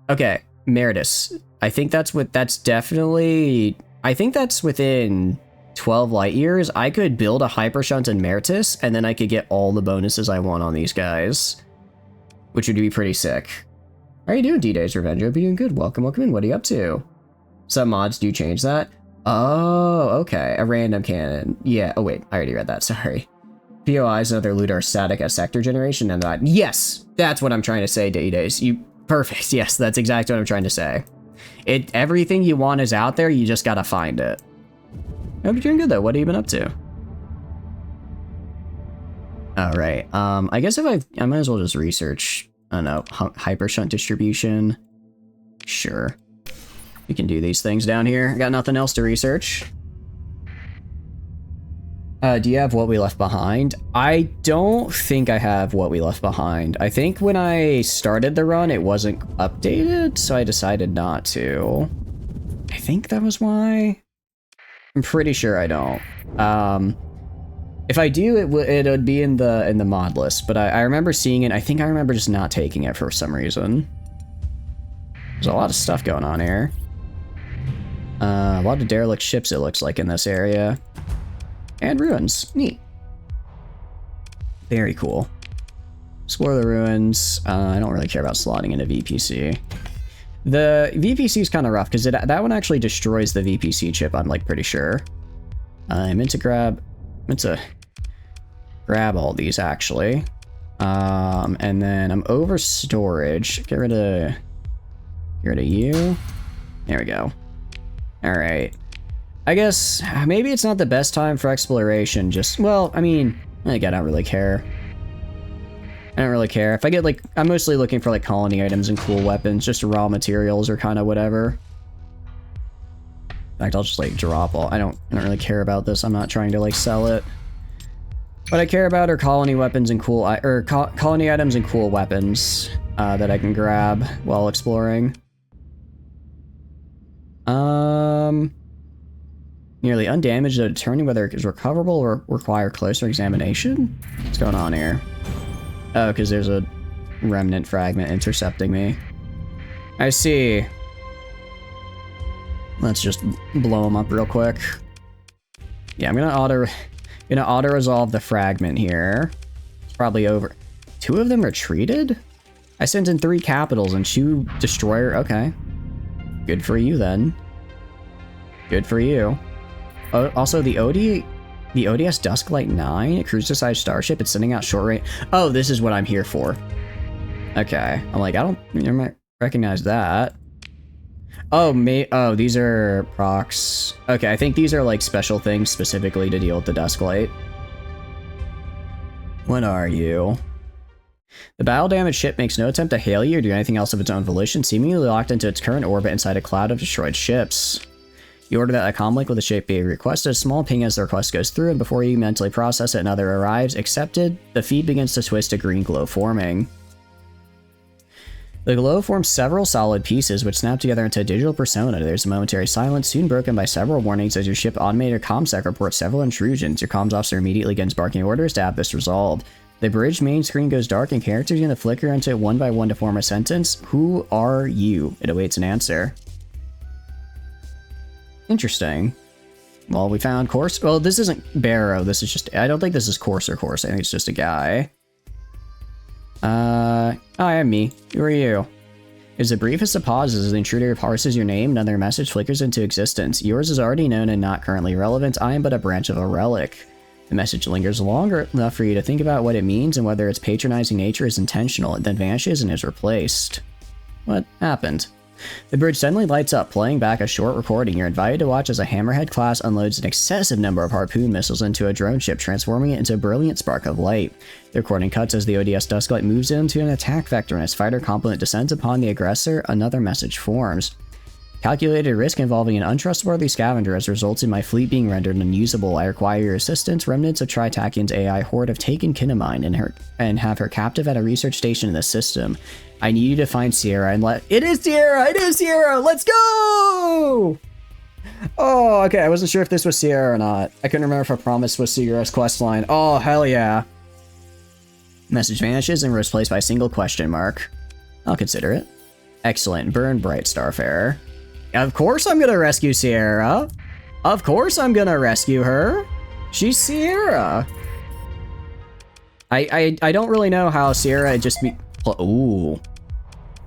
Okay, Meridus. I think that's definitely, I think that's within 12 light years. I could build a hypershunt in Meritus, and then I could get all the bonuses I want on these guys, which would be pretty sick. How are you doing, D-Day's Revenge? Hope you're doing good. Welcome in. What are you up to? Some mods do change that. Oh, okay. A random cannon. Yeah. Oh, wait. I already read that. Sorry. POIs and other loot are static as sector generation, and that. Yes! That's what I'm trying to say, D-Days. Perfect. Yes, that's exactly what I'm trying to say. Everything you want is out there. You just gotta find it. Hope you're doing good though. What have you been up to? All right. I guess I might as well just research. I don't know, hypershunt distribution. Sure. We can do these things down here. Got nothing else to research. Do you have What We Left Behind? I don't think I have What We Left Behind. I think when I started the run, it wasn't updated, so I decided not to. I think that was why. I'm pretty sure I don't. If I do, it would be in the mod list, but I remember seeing it. I think I remember just not taking it for some reason. There's a lot of stuff going on here. A lot of derelict ships, it looks like, in this area. And ruins. Neat. Very cool. Explore the ruins. I don't really care about slotting into VPC. The VPC is kind of rough because that one actually destroys the VPC chip, I'm like pretty sure. I meant to grab all these actually. And then I'm over storage. Get rid of you. There we go. All right. I guess maybe it's not the best time for exploration. Well, I mean, I don't really care. I don't really care. If I get like, I'm mostly looking for like colony items and cool weapons, just raw materials or kind of whatever. In fact, I'll just like drop all. I don't really care about this. I'm not trying to like sell it. What I care about are colony weapons and colony items and cool weapons that I can grab while exploring. Nearly undamaged, though determining whether it is recoverable or require closer examination? What's going on here? Oh, because there's a remnant fragment intercepting me. I see. Let's just blow them up real quick. Yeah, I'm gonna auto resolve the fragment here. It's probably over. 2 of them retreated? I sent in 3 capitals and 2 destroyer. Okay. Good for you then. Good for you. Oh, also the ODS Dusklight 9, a cruiser-sized starship. It's sending out short range. Oh, this is what I'm here for. Okay. I'm like, I don't recognize that. Oh, oh, these are procs. Okay, I think these are like special things specifically to deal with the Dusklight. What are you? The battle-damaged ship makes no attempt to hail you or do anything else of its own volition, seemingly locked into its current orbit inside a cloud of destroyed ships. You order that a comlink with a shape be requested, a small ping as the request goes through, and before you mentally process it, another arrives. Accepted. The feed begins to twist, a green glow forming. The glow forms several solid pieces, which snap together into a digital persona. There's a momentary silence, soon broken by several warnings as your ship automated commsec reports several intrusions. Your comms officer immediately begins barking orders to have this resolved. The bridge main screen goes dark and characters begin to flicker into it one by one to form a sentence. Who are you? It awaits an answer. Interesting. Well, we found Course. Well, this isn't Barrow. This is just. I don't think this is Course. I think it's just a guy. Oh, I am me. Who are you? Is the briefest of pauses as the intruder parses your name, another message flickers into existence. Yours is already known and not currently relevant. I am but a branch of a relic. The message lingers longer enough for you to think about what it means and whether its patronizing nature is intentional. It then vanishes and is replaced. What happened? The bridge suddenly lights up, playing back a short recording. You're invited to watch as a Hammerhead class unloads an excessive number of harpoon missiles into a drone ship, transforming it into a brilliant spark of light. The recording cuts as the ODS Dusklight moves into an attack vector and as fighter complement descends upon the aggressor, another message forms. Calculated risk involving an untrustworthy scavenger has resulted in my fleet being rendered unusable. I require your assistance. Remnants of Tritakian's AI horde have taken Kinemine and have her captive at a research station in the system. I need you to find Sierra and let— It is Sierra! It is Sierra! Let's go! Oh, okay. I wasn't sure if this was Sierra or not. I couldn't remember if I promised was Sierra's questline. Oh, hell yeah. Message vanishes and was replaced by a single question mark. I'll consider it. Excellent. Burn bright, Starfarer. Of course I'm gonna rescue Sierra. Of course I'm gonna rescue her. She's Sierra. I don't really know how Sierra just be— Ooh.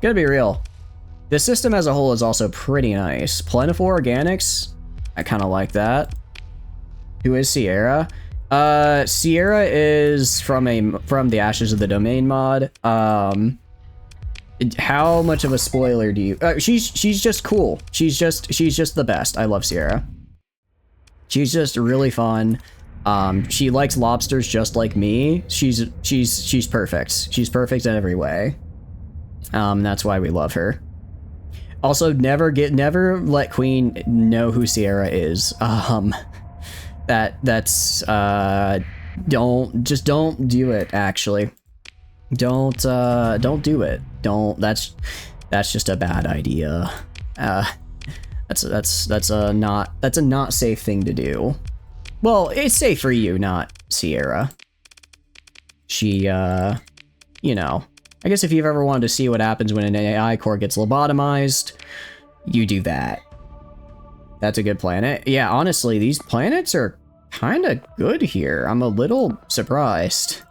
Gonna be real. This system as a whole is also pretty nice. Plentiful organics. I kind of like that. Who is Sierra? Sierra is from the Ashes of the Domain mod. How much of a spoiler do you— she's just cool. She's just the best. I love Sierra. She's just really fun. She likes lobsters just like me. She's perfect. She's perfect in every way. That's why we love her. Also, never let Queen know who Sierra is. That's don't do it, actually. Don't do it. That's just a bad idea. That's a not safe thing to do. Well, it's safe for you, not Sierra. She, you know, I guess if you've ever wanted to see what happens when an AI core gets lobotomized, you do that. That's a good planet. Yeah, honestly, these planets are kind of good here. I'm a little surprised.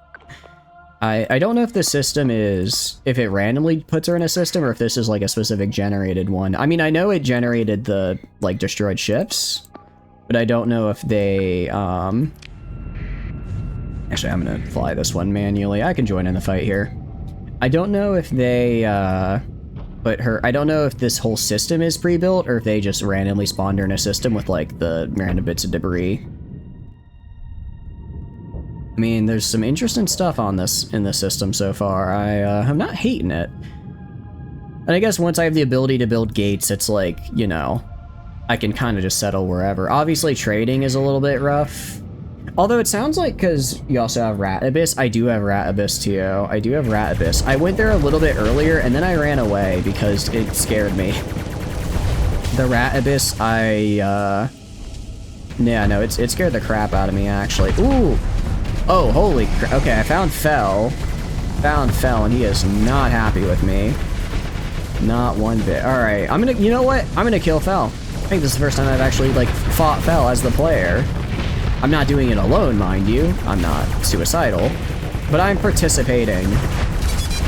I don't know if the system is, if it randomly puts her in a system or if this is like a specific generated one. I mean, I know it generated the, like, destroyed ships, but I don't know if they, actually, I'm gonna fly this one manually. I can join in the fight here. I don't know if they, put her— I don't know if this whole system is pre-built or if they just randomly spawned her in a system with, like, the random bits of debris. I mean, there's some interesting stuff in this system so far. I'm not hating it. And I guess once I have the ability to build gates, it's like, you know, I can kind of just settle wherever. Obviously, trading is a little bit rough, Although it sounds like, because you also have Rat Abyss, I do have Rat Abyss too. I do have Rat Abyss. I went there a little bit earlier, and then I ran away because it scared me. The Rat Abyss, yeah, no, it scared the crap out of me, actually. Ooh! Oh, holy crap. Okay, I found Fel. Found Fel, and he is not happy with me. Not one bit. Alright, you know what? I'm gonna kill Fel. I think this is the first time I've actually, like, fought Fel as the player. I'm not doing it alone, mind you. I'm not suicidal. But I'm participating.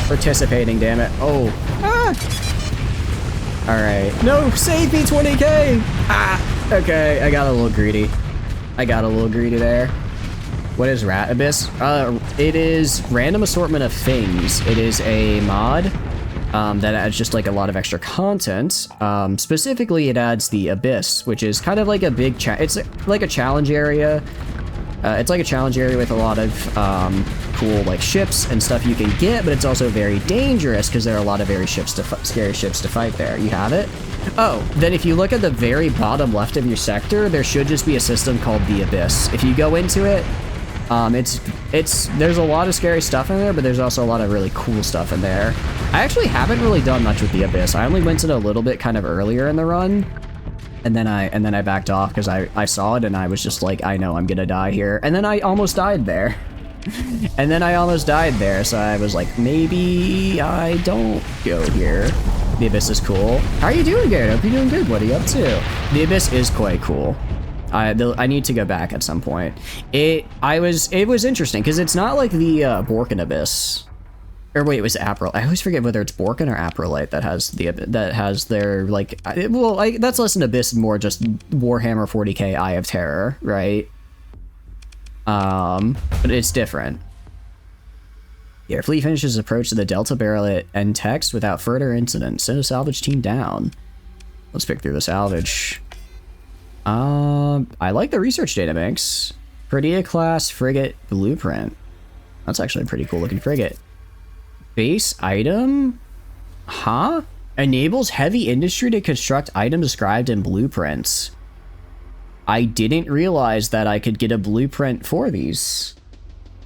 Participating, damn it. Oh. Ah! Alright. No, save me, 20k! Ah! Okay, I got a little greedy. I got a little greedy there. What is Rat Abyss? It is random assortment of things. It is a mod that adds just like a lot of extra content. Specifically, it adds the Abyss, which is kind of like a big it's like a challenge area. It's like a challenge area with a lot of cool like ships and stuff you can get, but it's also very dangerous because there are a lot of scary ships to fight there. You have it? Oh, then if you look at the very bottom left of your sector, there should just be a system called the Abyss. If you go into it, there's a lot of scary stuff in there, but there's also a lot of really cool stuff in there. I actually haven't really done much with the Abyss. I only went in a little bit kind of earlier in the run, and then I backed off because I saw it and I was just like, I know I'm gonna die here. And then I almost died there. So I was like, maybe I don't go here. The Abyss is cool. How are you doing, Garrett? Hope you're doing good. What are you up to? The Abyss is quite cool. I need to go back at some point. It was interesting because it's not like the Borkin Abyss, or wait, it was April. I always forget whether it's Borkin or Aprilite that has their like. That's less an Abyss, more just Warhammer 40k Eye of Terror, right? But it's different. Your fleet finishes approach to the Delta Barrel at end text without further incident. Send a salvage team down. Let's pick through the salvage. I like the research databanks. Pretty class frigate blueprint. That's actually a pretty cool looking frigate. Base item? Huh? Enables heavy industry to construct items described in blueprints. I didn't realize that I could get a blueprint for these.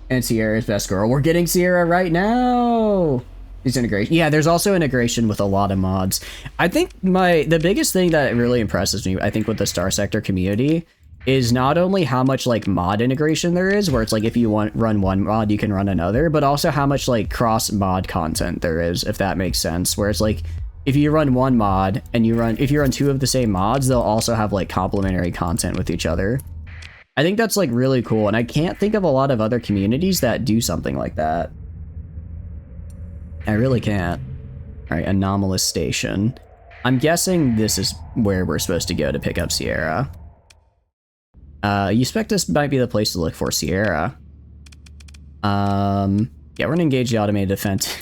And Sierra's best girl. We're getting Sierra right now! These integration. Yeah, there's also integration with a lot of mods. I think the biggest thing that really impresses me, I think, with the Starsector community is not only how much like mod integration there is, where it's like if you run one mod, you can run another, but also how much like cross mod content there is, if that makes sense. Where it's like if you run one mod and if you run two of the same mods, they'll also have like complementary content with each other. I think that's like really cool, and I can't think of a lot of other communities that do something like that. I really can't. Alright, Anomalous Station. I'm guessing this is where we're supposed to go to pick up Sierra. You expect this might be the place to look for Sierra. Yeah, we're gonna engage the automated defense.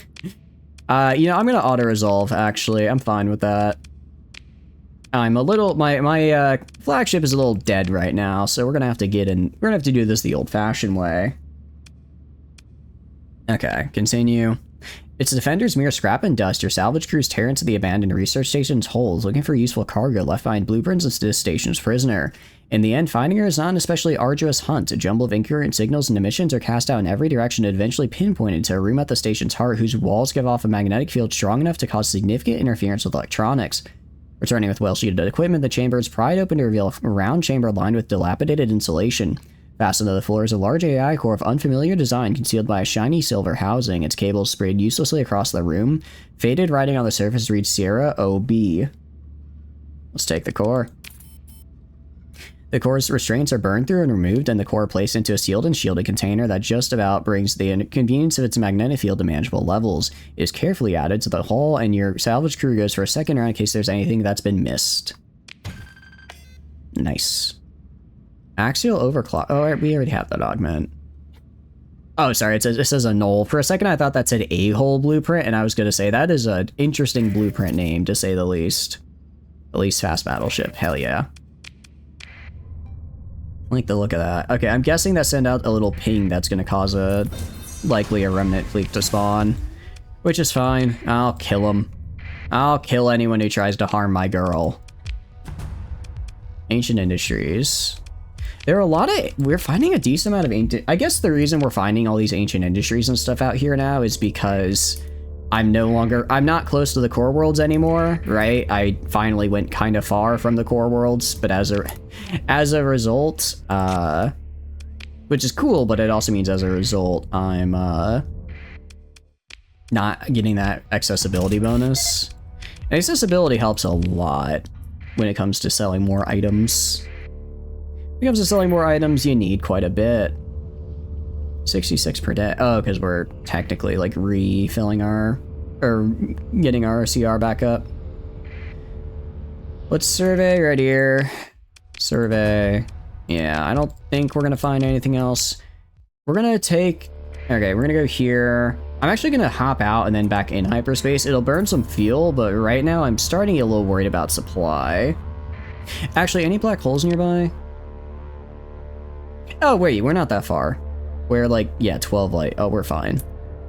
You know, I'm gonna auto-resolve, actually. I'm fine with that. I'm a little... My flagship is a little dead right now, so we're gonna have to get in... We're gonna have to do this the old-fashioned way. Okay, continue. Its defenders mere scrap and dust. Your salvage crews tear into the abandoned research station's holds, looking for useful cargo left behind blueprints and this station's prisoner. In the end, finding her is not an especially arduous hunt. A jumble of incoherent signals and emissions are cast out in every direction and eventually pinpointed to a room at the station's heart whose walls give off a magnetic field strong enough to cause significant interference with electronics. Returning with well-shielded equipment, the chamber is pried open to reveal a round chamber lined with dilapidated insulation. Fastened to the floor is a large AI core of unfamiliar design concealed by a shiny silver housing. Its cables sprayed uselessly across the room. Faded writing on the surface reads Sierra OB. Let's take the core. The core's restraints are burned through and removed, and the core placed into a sealed and shielded container that just about brings the inconvenience of its magnetic field to manageable levels. It is carefully added to the hull, and your salvage crew goes for a second round in case there's anything that's been missed. Nice. Axial overclock. Oh, we already have that augment. Oh, sorry, it says a null. For a second, I thought that said a-hole blueprint, and I was going to say that is an interesting blueprint name, to say the least. At least fast battleship. Hell yeah. I like the look of that. Okay, I'm guessing that sent out a little ping that's going to cause likely a remnant fleet to spawn, which is fine. I'll kill him. I'll kill anyone who tries to harm my girl. Ancient Industries. There are a lot of, we're finding a decent amount of ancient, I guess the reason we're finding all these ancient industries and stuff out here now is because I'm not close to the core worlds anymore, right? I finally went kind of far from the core worlds, but as a result, which is cool, but it also means as a result, I'm not getting that accessibility bonus. And accessibility helps a lot when it comes to selling more items. When it comes to selling more items, you need quite a bit. 66 per day. Oh, because we're technically like refilling getting our CR back up. Let's survey right here. Survey. Yeah, I don't think we're gonna find anything else. We're gonna go here. I'm actually gonna hop out and then back in hyperspace. It'll burn some fuel, but right now I'm starting to get a little worried about supply. Actually, any black holes nearby? Oh wait, we're not that far. We're like, yeah, 12 light. Oh, we're fine.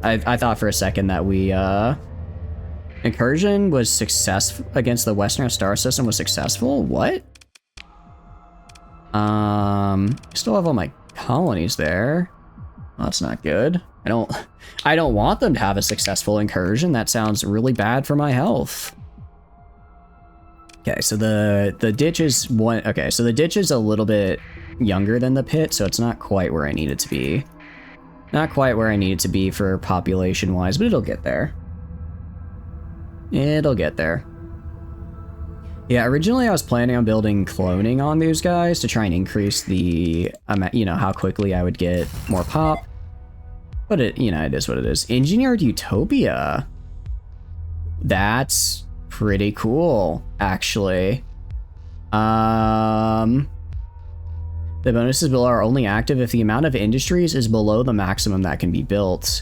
I thought for a second that we, incursion was successful against the Western star system was successful? What? Still have all my colonies there. Well, that's not good. I don't want them to have a successful incursion. That sounds really bad for my health. Okay, so the ditch is so the ditch is a little bit younger than the pit, so it's not quite where I need it to be. Not quite where I need it to be for population-wise, but it'll get there. It'll get there. Yeah, originally I was planning on building cloning on these guys to try and increase the how quickly I would get more pop. But it is what it is. Engineered Utopia. That's pretty cool, actually. The bonuses below are only active if the amount of industries is below the maximum that can be built.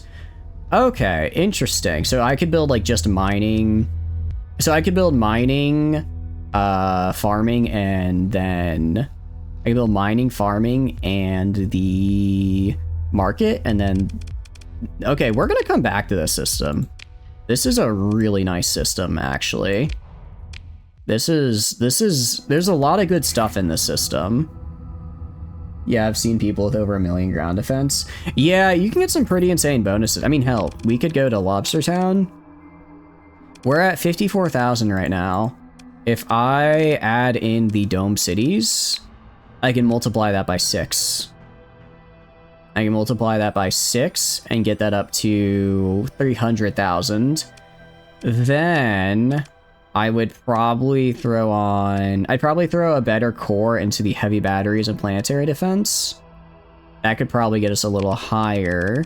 Okay, interesting. So I could build like just mining. So I could build mining, farming, and then I could build mining, farming, and the market, and then okay, we're gonna come back to this system. This is a really nice system, actually. There's a lot of good stuff in this system. Yeah, I've seen people with over 1 million ground defense. Yeah, you can get some pretty insane bonuses. I mean, hell, we could go to Lobster Town. We're at 54,000 right now. If I add in the dome cities, I can multiply that by 6. I can multiply that by 6 and get that up to 300,000. Then I would probably I'd probably throw a better core into the heavy batteries and planetary defense. That could probably get us a little higher.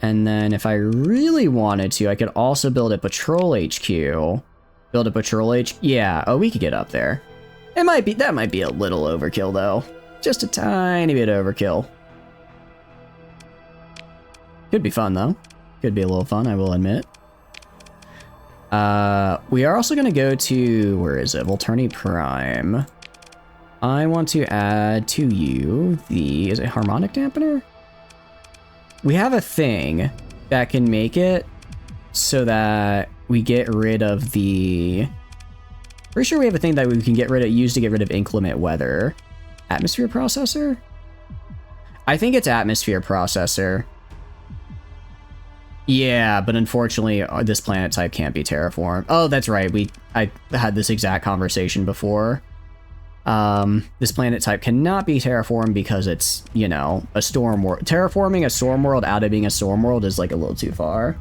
And then if I really wanted to, I could also build a patrol HQ. Yeah, oh, we could get up there. That might be a little overkill though. Just a tiny bit overkill. Could be fun though. Could be a little fun, I will admit. We are also gonna go to, where is it? Volturni Prime. I want to add to you is it harmonic dampener? We have a thing that can make it so that we get rid of pretty sure we have a thing that we can use to get rid of inclement weather. Atmosphere processor? I think it's atmosphere processor. Yeah, but unfortunately, this planet type can't be terraformed. Oh, that's right. I had this exact conversation before. This planet type cannot be terraformed because it's, a storm world. Terraforming a storm world out of being a storm world is like a little too far.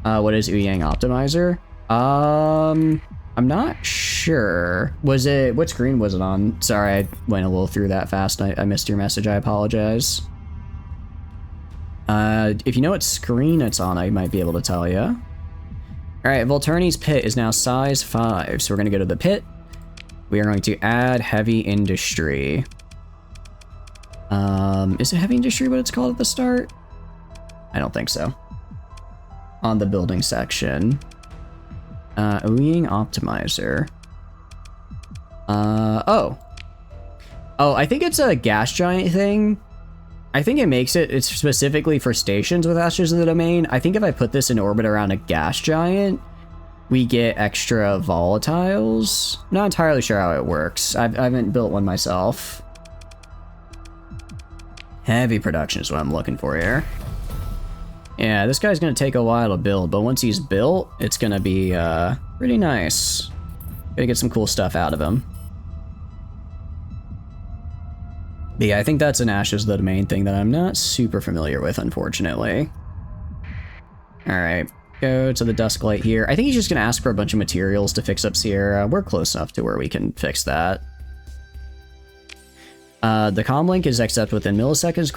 What is Uyang Optimizer? I'm not sure. What screen was it on? Sorry, I went a little through that fast. I missed your message. I apologize. If you know what screen it's on, I might be able to tell you. All right, Volturni's pit is now size 5, so we're going to go to the pit. We are going to add heavy industry. Is it heavy industry what it's called at the start? I don't think so. On the building section. Uyang Optimizer. Oh, I think it's a gas giant thing. I think it's specifically for stations with Ashes of the Domain. I think if I put this in orbit around a gas giant, we get extra volatiles. Not entirely sure how it works. I haven't built one myself. Heavy production is what I'm looking for here. Yeah, this guy's gonna take a while to build, but once he's built, it's gonna be pretty nice. Gonna get some cool stuff out of him. But yeah, I think that's an Ashes the main thing that I'm not super familiar with, unfortunately. Alright, go to the dusk light here. I think he's just gonna ask for a bunch of materials to fix up Sierra. We're close enough to where we can fix that. The comm link is accepted within milliseconds.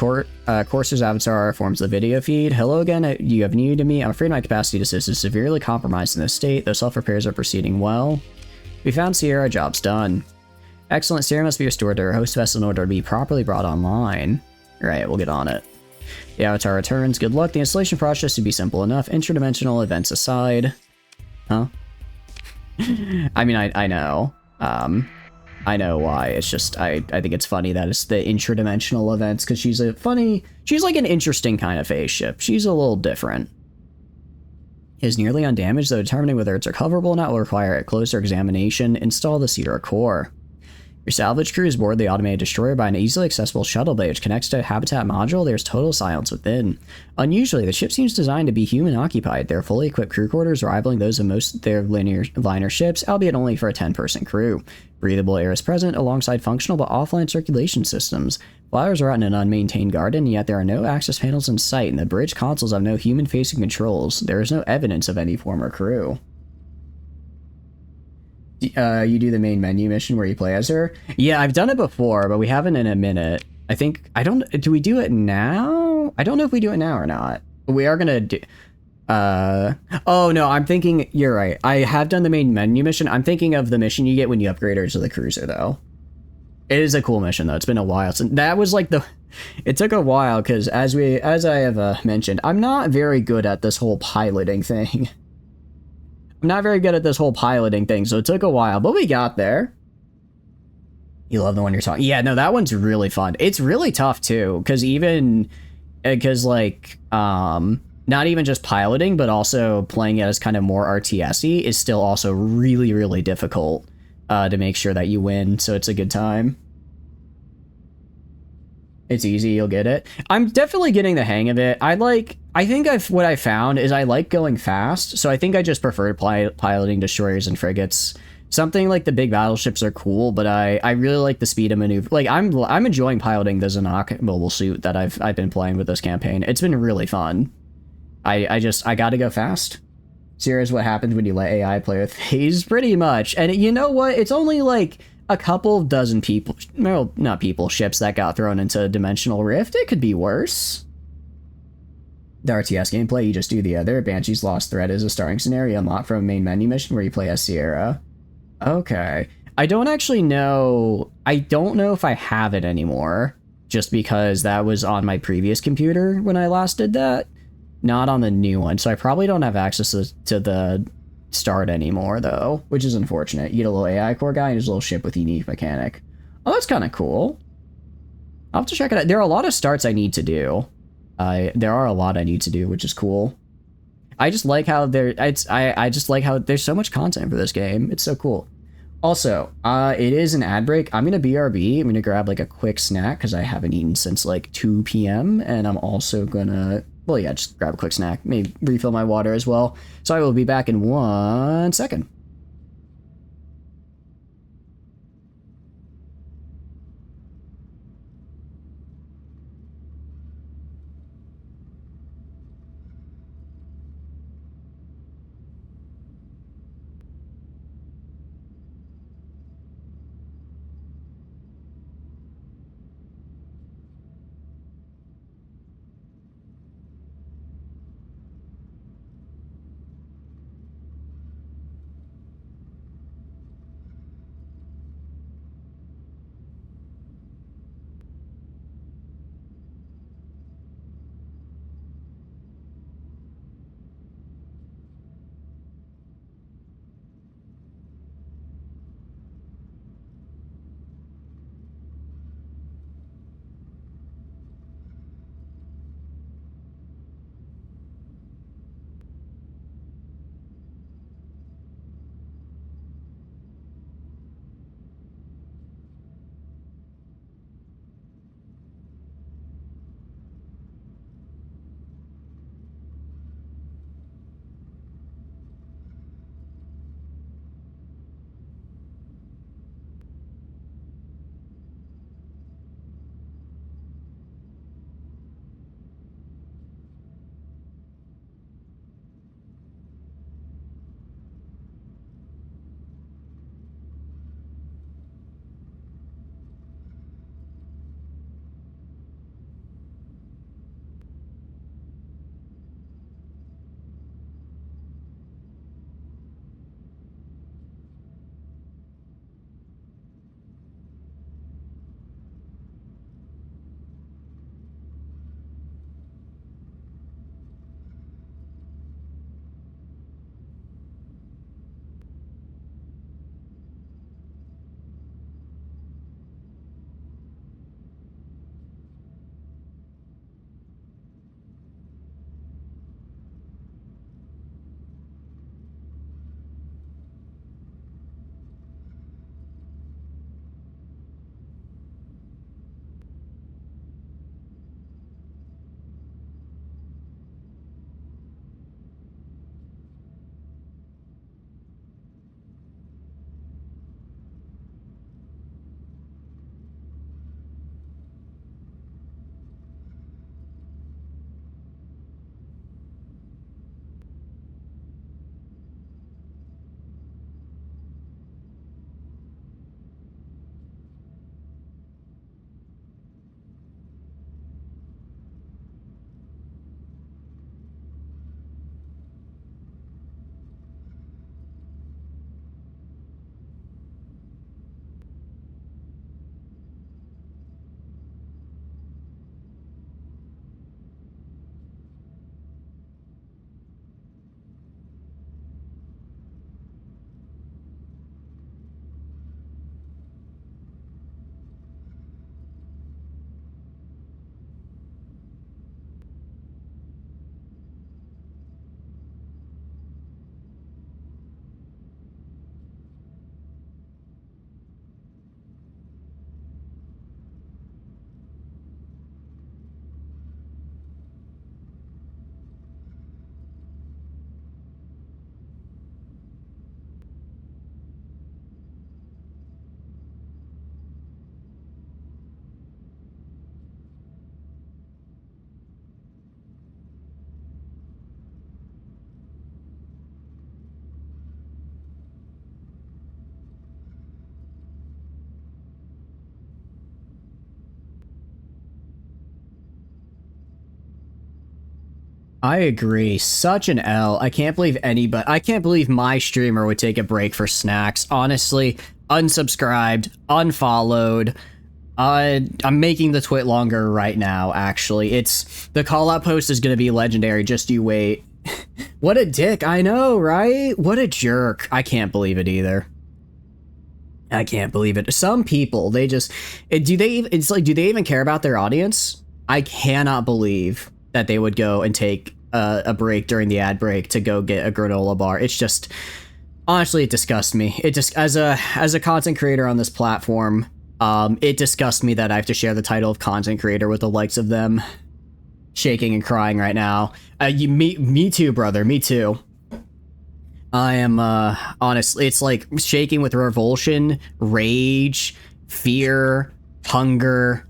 Courser's avatar forms the video feed. Hello again, you have new to me. I'm afraid my capacity to assist is severely compromised in this state, though self-repairs are proceeding well. We found Sierra, job's done. Excellent, Sierra must be restored to her host vessel in order to be properly brought online. Right, we'll get on it. The avatar returns. Good luck. The installation process should be simple enough. Interdimensional events aside. Huh? I mean, I know. I know why. It's just, I think it's funny that it's the intradimensional events, because she's like an interesting kind of phase ship. She's a little different. Is nearly undamaged, though determining whether it's recoverable or not will require a closer examination. Install the Sierra core. Your salvage crew is board the automated destroyer by an easily accessible shuttle bay which connects to a habitat module. There's total silence within. Unusually, the ship seems designed to be human-occupied. There are fully equipped crew quarters rivaling those of most of their liner ships, albeit only for a 10-person crew. Breathable air is present alongside functional but offline circulation systems. Flowers are out in an unmaintained garden, yet there are no access panels in sight, and the bridge consoles have no human-facing controls. There is no evidence of any former crew. You do the main menu mission where you play as her? Yeah, I've done it before, but we haven't in a minute. Do we do it now? I don't know if we do it now or not. But we are gonna do... oh no, I'm thinking, you're right. I have done the main menu mission. I'm thinking of the mission you get when you upgrade her to the cruiser, though. It is a cool mission, though. It's been a while since... That was like the... It took a while, because as I have mentioned, I'm not very good at this whole piloting thing. I'm not very good at this whole piloting thing, so it took a while, but we got there. You love the one you're talking... Yeah, no, that one's really fun. It's really tough, too, because like, not even just piloting, but also playing it as kind of more RTS-y is still also really, really difficult to make sure that you win, so it's a good time. It's easy, you'll get it. I'm definitely getting the hang of it. What I found is I like going fast, so I think I just prefer piloting destroyers and frigates. Something like the big battleships are cool, but I really like the speed of maneuver. Like, I'm enjoying piloting the Zanak mobile suit that I've been playing with this campaign. It's been really fun. I gotta go fast. Here's what happens when you let AI play with phase, pretty much. And you know what? It's only like a couple dozen people, well, not people, ships that got thrown into Dimensional Rift. It could be worse. The RTS gameplay, you just do the other. Banshee's Lost Thread is a starting scenario unlocked from a main menu mission where you play as Sierra. Okay. I don't actually know. I don't know if I have it anymore, just because that was on my previous computer when I last did that. Not on the new one, so I probably don't have access to the start anymore, though, which is unfortunate. You get a little AI core guy and his little ship with unique mechanic. Oh, that's kind of cool. I'll have to check it out. There are a lot of starts I need to do. There are a lot I need to do, which is cool. I just like how I just like how there's so much content for this game. It's so cool. Also, it is an ad break. I'm gonna BRB. I'm gonna grab like a quick snack because I haven't eaten since like 2 p.m. and I'm also gonna, well, yeah, just grab a quick snack. Maybe refill my water as well. So I will be back in 1 second. I agree. Such an L. I can't believe I can't believe my streamer would take a break for snacks. Honestly, unsubscribed, unfollowed. I'm making the twit longer right now, actually. The call out post is gonna be legendary, just you wait. What a dick, I know, right? What a jerk. I can't believe it either. I can't believe it. Some people, they just, do they even care about their audience? I cannot believe that they would go and take a break during the ad break to go get a granola bar. It's just, honestly, it disgusts me. It just, as a content creator on this platform, it disgusts me that I have to share the title of content creator with the likes of them. Shaking and crying right now. Me too, brother. Me too. I am, honestly, it's like shaking with revulsion, rage, fear, hunger.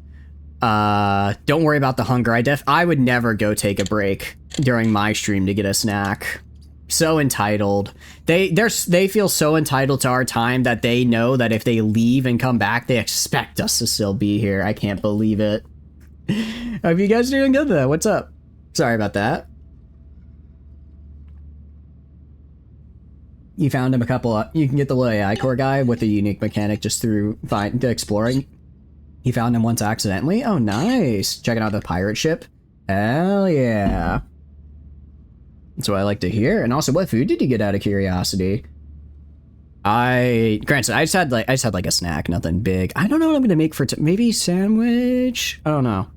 Don't worry about the hunger. I would never go take a break during my stream to get a snack. So entitled. They feel so entitled to our time that they know that if they leave and come back, they expect us to still be here. I can't believe it. Hope you guys doing good though. What's up? Sorry about that. You found him you can get the little AI core guy with a unique mechanic just through exploring. You found him once accidentally? Oh, nice. Checking out the pirate ship? Hell yeah. That's what I like to hear. And also, what food did you get out of curiosity? Granted, I just had like a snack, nothing big. I don't know what I'm gonna make for maybe sandwich? I don't know.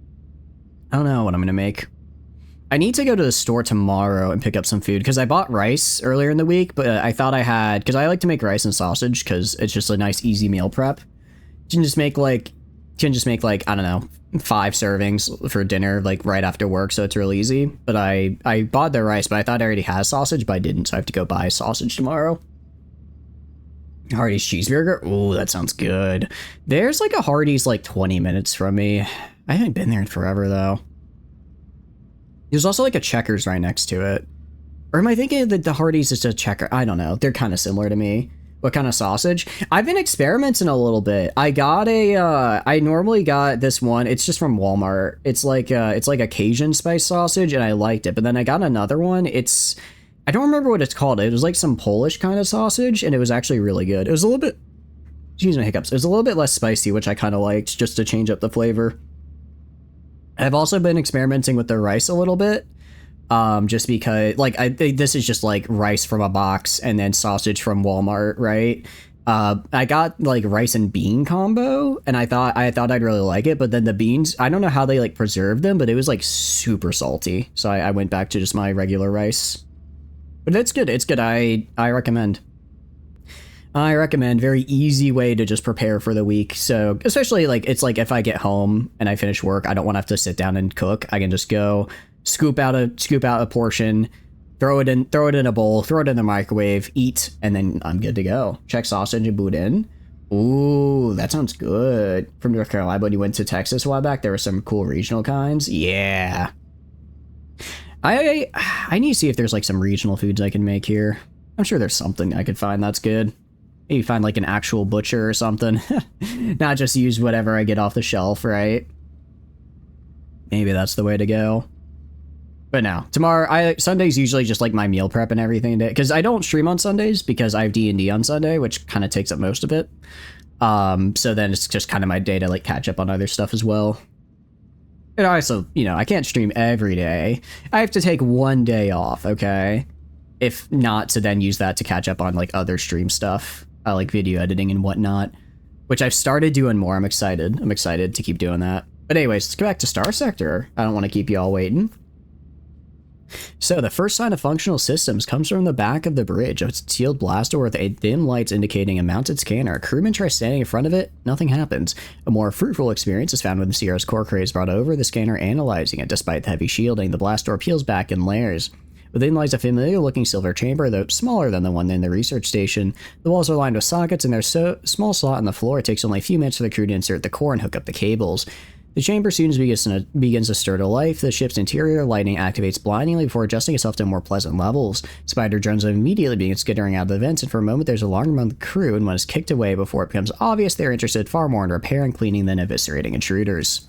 I don't know what I'm gonna make. I need to go to the store tomorrow and pick up some food because I bought rice earlier in the week, but I thought I had, because I like to make rice and sausage because it's just a nice easy meal prep. You can just make like, I don't know, 5 servings for dinner like right after work, so it's real easy. But I bought the rice, but I thought I already had sausage, but I didn't, so I have to go buy sausage tomorrow. Hardee's cheeseburger? Ooh, that sounds good. There's like a Hardee's like 20 minutes from me. I haven't been there in forever though. There's also like a Checkers right next to it. Or am I thinking that the Hardee's is a Checker? I don't know. They're kind of similar to me. What kind of sausage? I've been experimenting a little bit. I got I normally got this one. It's just from Walmart. It's like a Cajun spice sausage and I liked it. But then I got another one. I don't remember what it's called. It was like some Polish kind of sausage, and it was actually really good. It was a little bit, excuse my hiccups. It was a little bit less spicy, which I kind of liked, just to change up the flavor. I've also been experimenting with the rice a little bit, just because, like, this is just like rice from a box and then sausage from Walmart, right? I got like rice and bean combo, and I thought I'd really like it, but then the beans, I don't know how they like preserved them, but it was like super salty, so I went back to just my regular rice. But it's good. It's good. I recommend. I recommend. Very easy way to just prepare for the week. So especially like it's like if I get home and I finish work, I don't want to have to sit down and cook. I can just go scoop out a portion, throw it in a bowl, throw it in the microwave, eat, and then I'm good to go. Check sausage and boudin. Ooh, that sounds good. From North Carolina, when you went to Texas a while back, there were some cool regional kinds. Yeah. I need to see if there's like some regional foods I can make here. I'm sure there's something I could find that's good. Maybe find like an actual butcher or something. Not just use whatever I get off the shelf, right? Maybe that's the way to go. But no, tomorrow, Sunday's usually just like my meal prep and everything, because I don't stream on Sundays because I have D&D on Sunday, which kind of takes up most of it. So then it's just kind of my day to like catch up on other stuff as well. And also, you know, I can't stream every day. I have to take one day off, okay? If not, to then use that to catch up on like other stream stuff, like video editing and whatnot, which I've started doing more. I'm excited. I'm excited to keep doing that. But anyways, let's go back to Starsector. I don't want to keep you all waiting. So the first sign of functional systems comes from the back of the bridge. It's a sealed blast door with a dim lights indicating a mounted scanner. A crewman tries standing in front of it. Nothing happens. A more fruitful experience is found when the Sierra's core crate is brought over, the scanner analyzing it. Despite the heavy shielding, the blast door peels back in layers. Within lies a familiar-looking silver chamber, though smaller than the one in the research station. The walls are lined with sockets, and there's so small slot in the floor it takes only a few minutes for the crew to insert the core and hook up the cables. The chamber soon begins to stir to life. The ship's interior lighting activates blindingly before adjusting itself to more pleasant levels. Spider drones immediately begin skittering out of the vents, and for a moment there's alarm among the crew, and one is kicked away before it becomes obvious they're interested far more in repair and cleaning than eviscerating intruders.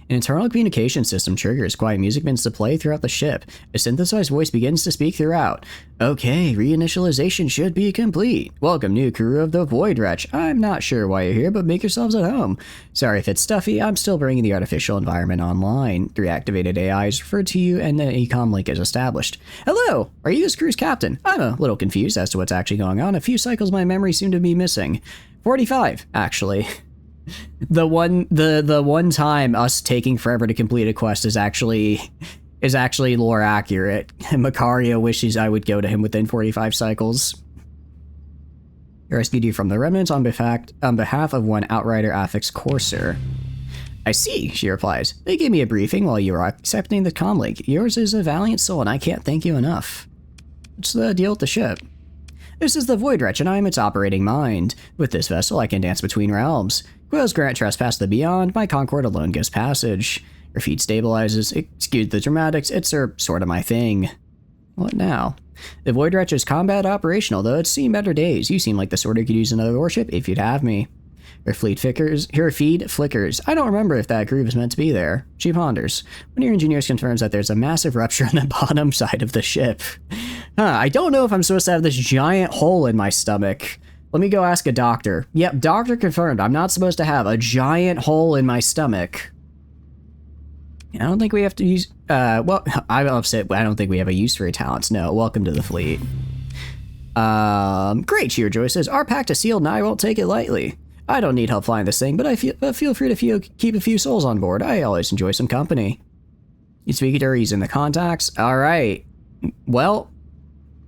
An internal communication system triggers. Quiet music begins to play throughout the ship. A synthesized voice begins to speak throughout. Okay, reinitialization should be complete. Welcome, new crew of the Void Wretch. I'm not sure why you're here, but make yourselves at home. Sorry if it's stuffy, I'm still bringing the artificial environment online. 3 activated AIs referred to you, and the ecom link is established. Hello, are you this crew's captain? I'm a little confused as to what's actually going on. A few cycles my memory seem to be missing. 45, actually. The one time us taking forever to complete a quest is actually lore accurate. Macario wishes I would go to him within 45 cycles. I rescued you from the remnants on behalf of one outrider affix Courser. I see, she replies. They gave me a briefing while you were accepting the comlink. Yours is a valiant soul and I can't thank you enough. What's the deal with the ship? This is the Void Wretch and I am its operating mind. With this vessel I can dance between realms. Quills grant trespass to the beyond, my Concord alone gives passage. Your feet stabilizes, excuse the dramatics, it's sort of my thing. What now? The Void Wretch is combat operational, though it's seen better days. You seem like the sort who could use another warship if you'd have me. Her feed flickers. I don't remember if that groove is meant to be there. She ponders. One of your engineers confirms that there's a massive rupture on the bottom side of the ship. I don't know if I'm supposed to have this giant hole in my stomach. Let me go ask a doctor. Yep, doctor confirmed. I'm not supposed to have a giant hole in my stomach. I don't think we have to use... well, I'm upset. I don't think we have a use for your talents. No, welcome to the fleet. Great, she rejoices. Our pact is sealed and I won't take it lightly. I don't need help flying this thing, but I feel free to keep a few souls on board. I always enjoy some company. You speak to her using the contacts? Alright. Well,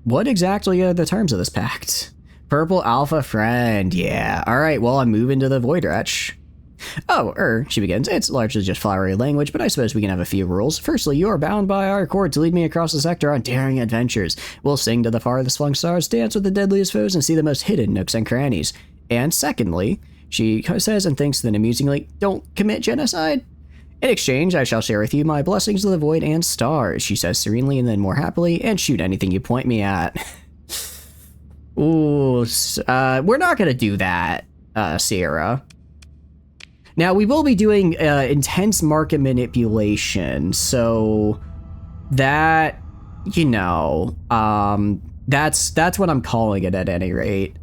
what exactly are the terms of this pact? Purple Alpha Friend, yeah. Alright, well, I'm moving to the Void Wretch. Oh, she begins. It's largely just flowery language, but I suppose we can have a few rules. Firstly, you are bound by our accord to lead me across the sector on daring adventures. We'll sing to the farthest flung stars, dance with the deadliest foes, and see the most hidden nooks and crannies. And secondly, she says and thinks then amusingly, don't commit genocide. In exchange, I shall share with you my blessings of the void and stars, she says serenely and then more happily, and shoot anything you point me at. Ooh, we're not gonna do that, Sierra. Now, we will be doing intense market manipulation, so that, you know, that's what I'm calling it at any rate.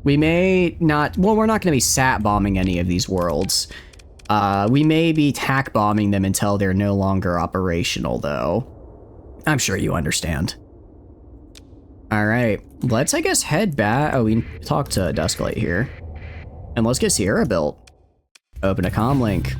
We may not, well, we're not going to be sat bombing any of these worlds. We may be tack bombing them until they're no longer operational, though. I'm sure you understand. All right, let's, I guess, head back. Oh, we can talk to Dusklight here. And let's get Sierra built. Open a comlink.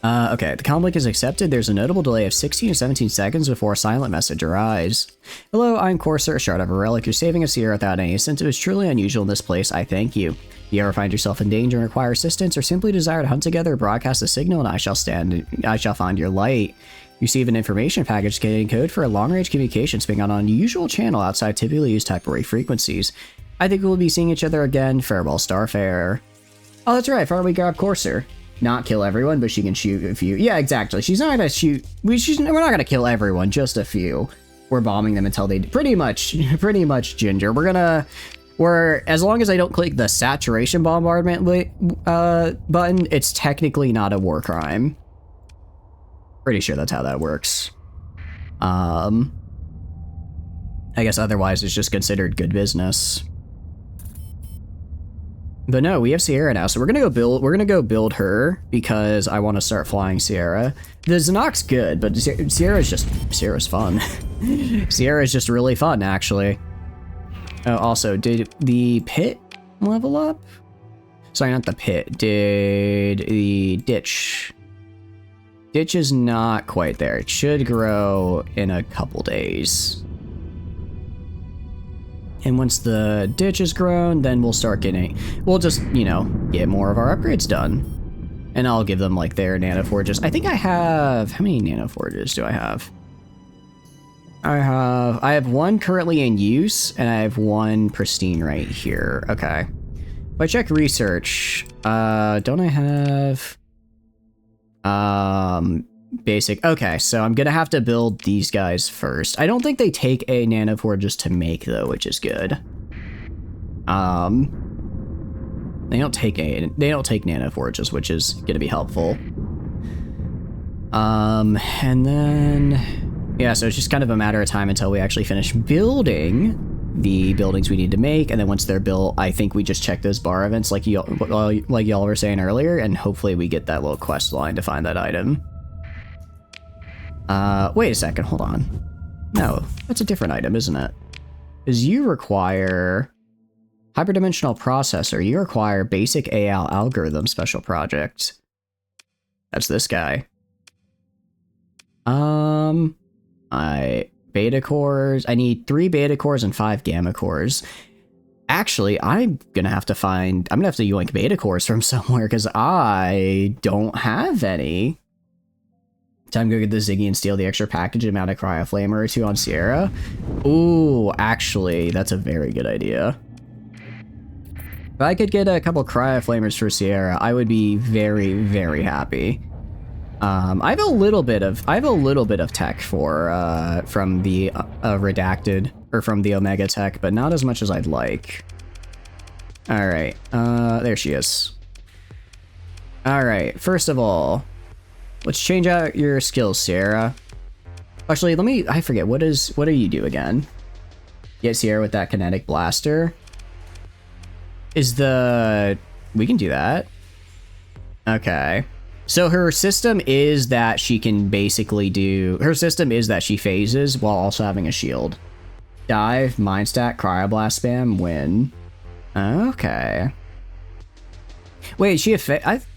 Okay, the comlink is accepted. There's a notable delay of 16 to 17 seconds before a silent message arrives. Hello, I'm Courser, a shard of a relic. You're saving us here without any assistance. It was truly unusual in this place. I thank you. If you ever find yourself in danger and require assistance, or simply desire to hunt together, broadcast a signal, and I shall find your light. Receive an information package containing code for a long-range communication being on an unusual channel outside typically used temporary frequencies. I think we'll be seeing each other again. Farewell, Starfarer. Oh, that's right. Why don't we grab Courser? Not kill everyone, but she can shoot a few. Yeah, exactly. She's not gonna shoot. We're not gonna kill everyone. Just a few. We're bombing them until they pretty much Ginger. We're as long as I don't click the saturation bombardment button, it's technically not a war crime. Pretty sure that's how that works. I guess otherwise it's just considered good business. But no, we have Sierra now, so we're gonna go build her because I want to start flying Sierra. The Zanok's good, but Sierra's fun. Sierra's just really fun, actually. Oh, also, did the pit level up? Sorry, not the pit. Did the ditch? Ditch is not quite there. It should grow in a couple days. And once the ditch is grown, then we'll start we'll just, you know, get more of our upgrades done. And I'll give them like their nanoforges. I think I have, how many nanoforges do I have? I have one currently in use and I have one pristine right here. Okay. If I check research, don't I have, basic. Okay, so I'm gonna have to build these guys first. I don't think they take a nanoforges to make though, which is good. They don't take nano forges, which is gonna be helpful. And then yeah, so it's just kind of a matter of time until we actually finish building the buildings we need to make, and then once they're built, I think we just check those bar events like y'all were saying earlier, and hopefully we get that little quest line to find that item. Wait a second, hold on. No, that's a different item, isn't it? Because you require hyperdimensional processor. You require basic AL algorithm special project. That's this guy. Beta cores. I need 3 beta cores and 5 gamma cores. Actually, I'm gonna have to yoink beta cores from somewhere because I don't have any. Time to go get the Ziggy and steal the extra package and mount a cryo flamer or 2 on Sierra. Ooh, actually, that's a very good idea. If I could get a couple cryo flamers for Sierra, I would be very, very happy. I have a little bit of tech for from the redacted or from the Omega tech, but not as much as I'd like. All right, there she is. All right, first of all, let's change out your skills, Sierra. Actually, I forget what do you do again? Get Sierra with that kinetic blaster. We can do that. Okay. So her system is that she can basically she phases while also having a shield. Dive, mind stack, cryoblast spam, win. Okay. Wait, is she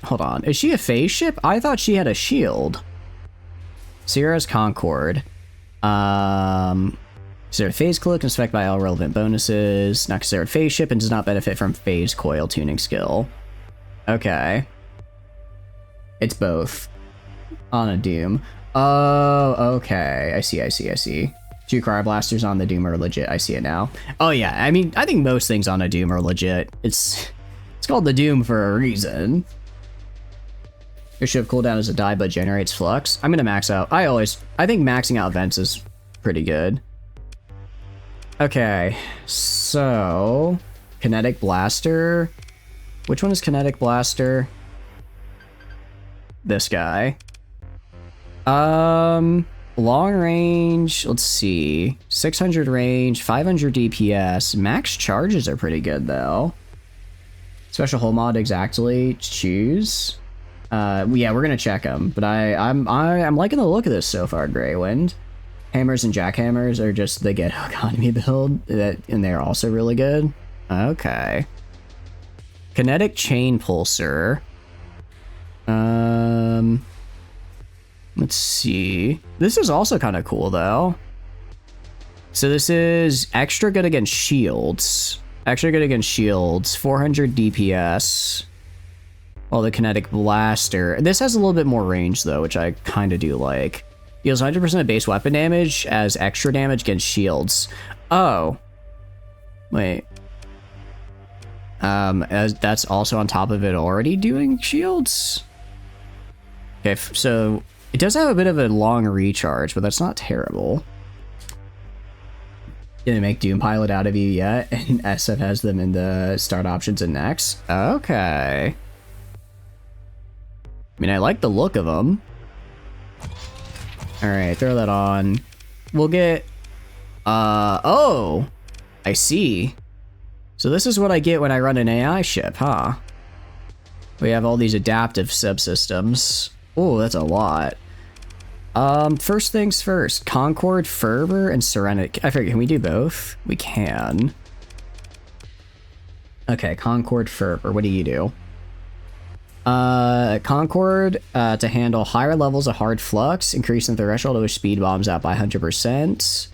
hold on. Is she a phase ship? I thought she had a shield. Sierra's Concord. Considered phase cloak and spec by all relevant bonuses. Not considered phase ship and does not benefit from phase coil tuning skill. Okay. It's both. On a Doom. Oh, okay. I see. 2 cryoblasters on the Doom are legit. I see it now. Oh yeah, I mean, I think most things on a Doom are legit. It's called the Doom for a reason. Your ship cooldown is a die but generates flux. I'm gonna max out. I think maxing out vents is pretty good. Okay, so kinetic blaster. Which one is kinetic blaster? This guy. Long range, let's see. 600 range, 500 DPS. Max charges are pretty good though. Special hull mod exactly. Choose. Yeah, we're gonna check them, but I'm liking the look of this so far, Greywind. Hammers and jackhammers are just the ghetto economy build, and they're also really good. Okay. Kinetic chain pulsar. Let's see. This is also kind of cool though. So this is extra good against shields. 400 DPS. Well, the kinetic blaster. This has a little bit more range though, which I kind of do like. Deals 100% of base weapon damage as extra damage against shields. Oh. Wait. As that's also on top of it already doing shields? Okay, so it does have a bit of a long recharge, but that's not terrible. Didn't make Doom Pilot out of you yet, and SF has them in the start options and next. Okay. I mean, I like the look of them. Alright, throw that on. We'll get... oh! I see. So this is what I get when I run an AI ship, huh? We have all these adaptive subsystems. Oh, that's a lot. First things first. Concord, Fervor, and Serenity. I forget, can we do both? We can. Okay, Concord, Fervor. What do you do? Concord, to handle higher levels of hard flux, increasing the threshold at which speed bombs out by 100%.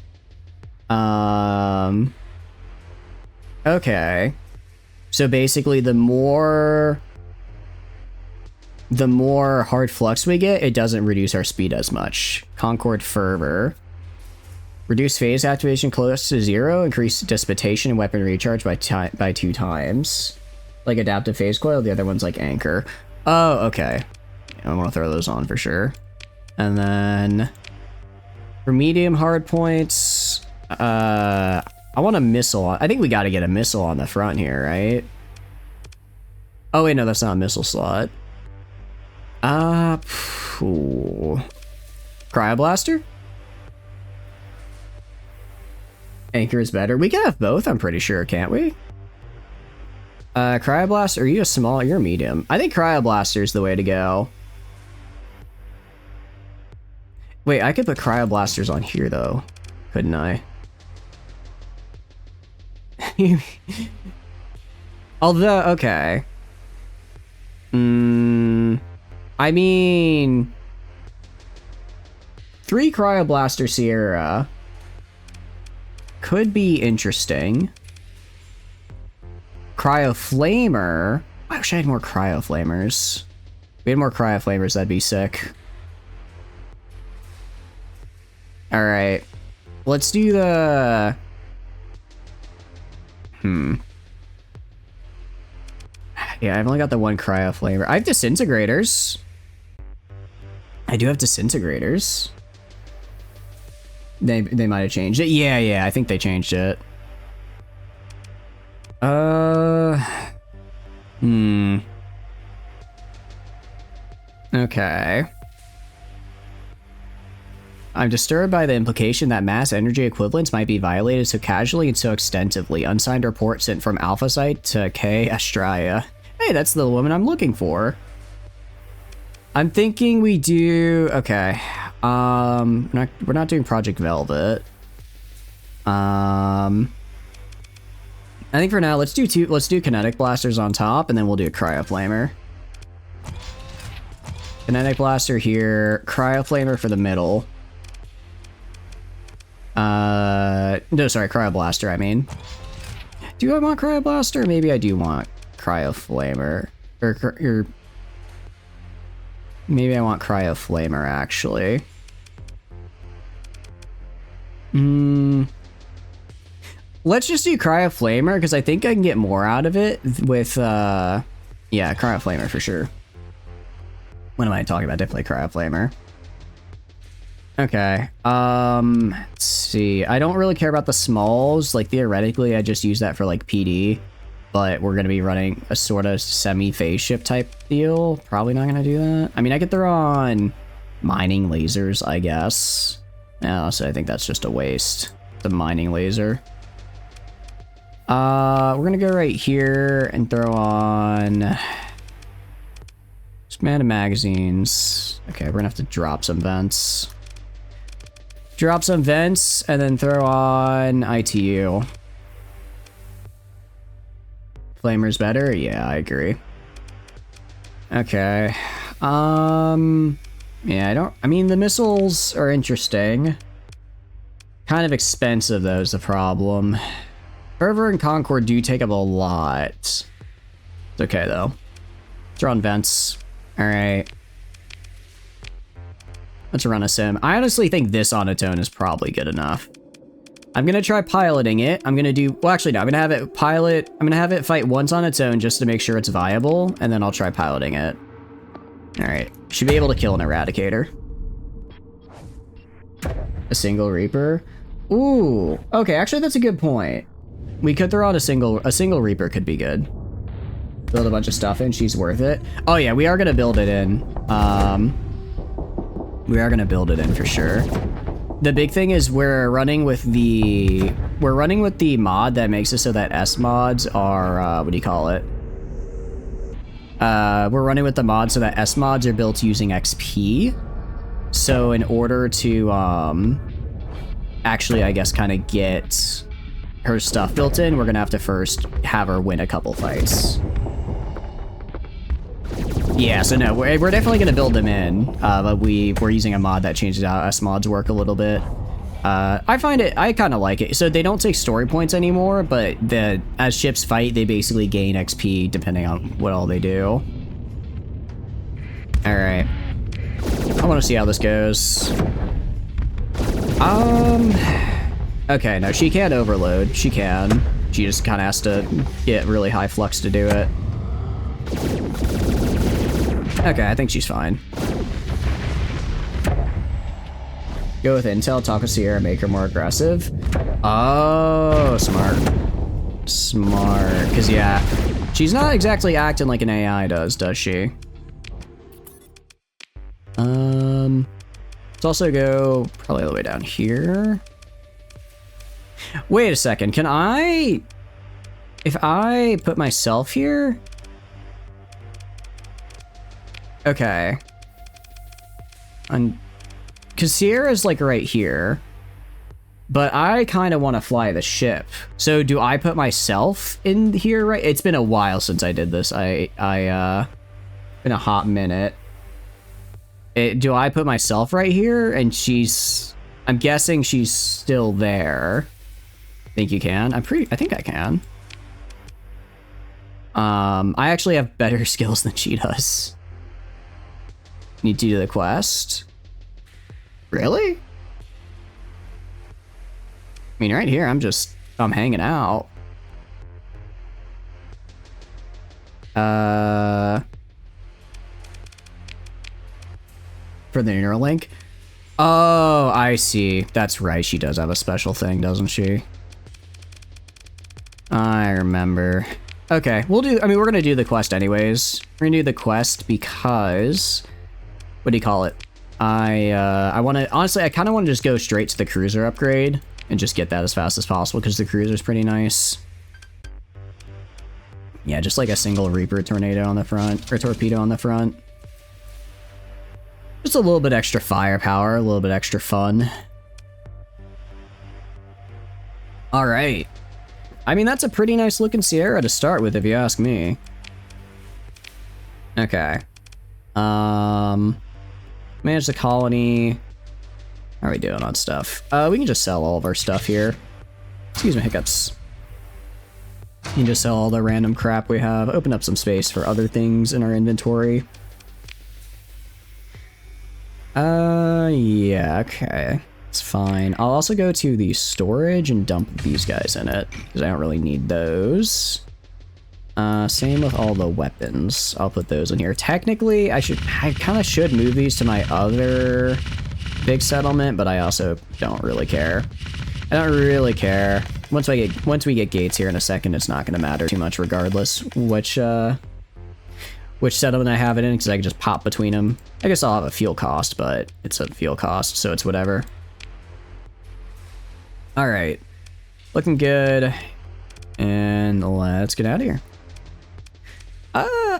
Okay. So basically, the more hard flux we get, it doesn't reduce our speed as much. Concord Fervor. Reduce phase activation close to 0, increase dissipation and weapon recharge by 2 times. Like adaptive phase coil, the other one's like anchor. Oh, okay. I want to throw those on for sure. And then for medium hard points, I want a missile. I think we got to get a missile on the front here, right? Oh wait, no, that's not a missile slot. Cryoblaster? Anchor is better. We can have both, I'm pretty sure, can't we? Cryoblaster, are you a small? You're a medium. I think Cryoblaster is the way to go. Wait, I could put Cryoblasters on here though, couldn't I? Although, okay. I mean, 3 Cryoblaster Sierra could be interesting. Cryoflamer. I wish I had more Cryoflamers. If we had more Cryoflamers, that'd be sick. Alright. Let's do the... Yeah, I've only got the one Cryoflamer. I have Disintegrators. I do have Disintegrators. They might have changed it. Yeah, I think they changed it. Okay. I'm disturbed by the implication that mass energy equivalents might be violated so casually and so extensively. Unsigned report sent from Alpha Site to K. Astraya. Hey, that's the woman I'm looking for. I'm thinking we do... Okay. We're not doing Project Velvet. I think for now, let's do Kinetic Blasters on top, and then we'll do a Cryoflamer. Kinetic Blaster here. Cryoflamer for the middle. No, sorry, Cryoblaster, I mean. Do I want Cryoblaster? Maybe I do want Cryoflamer. Or maybe I want Cryoflamer, actually. Let's just do Cryoflamer, because I think I can get more out of it with, yeah, Cryoflamer for sure. What am I talking about? Definitely Cryoflamer. Okay, let's see. I don't really care about the smalls. Like, theoretically, I just use that for, like, PD. But we're going to be running a sort of semi-phase shift type deal. Probably not going to do that. I mean, I could throw on mining lasers, I guess. Yeah, so I think that's just a waste. The mining laser. We're going to go right here and throw on... Expanded magazines. Okay, we're going to have to drop some vents. Drop some vents, and then throw on ITU. Flamer's better? Yeah, I agree. Okay. Yeah, I mean, the missiles are interesting. Kind of expensive, though, is the problem. Fervor and Concord do take up a lot. It's okay, though. Throw on vents. Alright. Let's run a sim. I honestly think this on its own is probably good enough. I'm gonna try piloting it. I'm gonna do... Well, actually, no. I'm gonna have it pilot... I'm gonna have it fight once on its own just to make sure it's viable, and then I'll try piloting it. Alright. Should be able to kill an Eradicator. A single Reaper. Ooh. Okay, actually, that's a good point. We could throw out a single Reaper could be good. Build a bunch of stuff in. She's worth it. Oh, yeah. We are gonna build it in. We are gonna build it in for sure. The big thing is we're running with the mod that makes it so that S mods are what do you call it? We're running with the mod so that S mods are built using XP. So in order to actually, I guess, kind of get her stuff built in, we're gonna have to first have her win a couple fights. Yeah, so no, we're definitely going to build them in, but we're using a mod that changes how S-mods work a little bit. I kind of like it. So they don't take story points anymore, but as ships fight, they basically gain XP depending on what all they do. Alright. I want to see how this goes. Okay, no, she can't overload. She can. She just kind of has to get really high flux to do it. Okay, I think she's fine. Go with Intel, talk with Sierra, make her more aggressive. Oh, smart. Smart. Because, yeah, She's not exactly acting like an AI does she? Let's also go probably all the way down here. Wait a second, can I... If I put myself here... Okay. Because Sierra's like right here. But I kind of want to fly the ship. So do I put myself in here, right? It's been a while since I did this. Been a hot minute. Do I put myself right here? And I'm guessing she's still there. Think you can? I think I can. I actually have better skills than she does. Need to do the quest. Really? I mean, right here, I'm hanging out. For the inner link? Oh, I see. That's right. She does have a special thing, doesn't she? I remember. Okay, we're gonna do the quest anyways. We're gonna do the quest because... What do you call it? Honestly, I kind of want to just go straight to the cruiser upgrade and just get that as fast as possible because the cruiser's pretty nice. Yeah, just like a single Reaper tornado on the front, or torpedo on the front. Just a little bit extra firepower, a little bit extra fun. All right. I mean, that's a pretty nice looking Sierra to start with, if you ask me. Okay. Manage the colony. How are we doing on stuff? We can just sell all of our stuff here. Excuse me, hiccups. You can just sell all the random crap we have. Open up some space for other things in our inventory. Yeah, okay. It's fine. I'll also go to the storage and dump these guys in it, because I don't really need those. Same with all the weapons. I'll put those in here. Technically, I kind of should move these to my other big settlement, but I also don't really care. I don't really care. Once we get gates here in a second, it's not going to matter too much regardless which settlement I have it in, because I can just pop between them. I guess I'll have a fuel cost, but it's a fuel cost, so it's whatever. All right, looking good, and let's get out of here.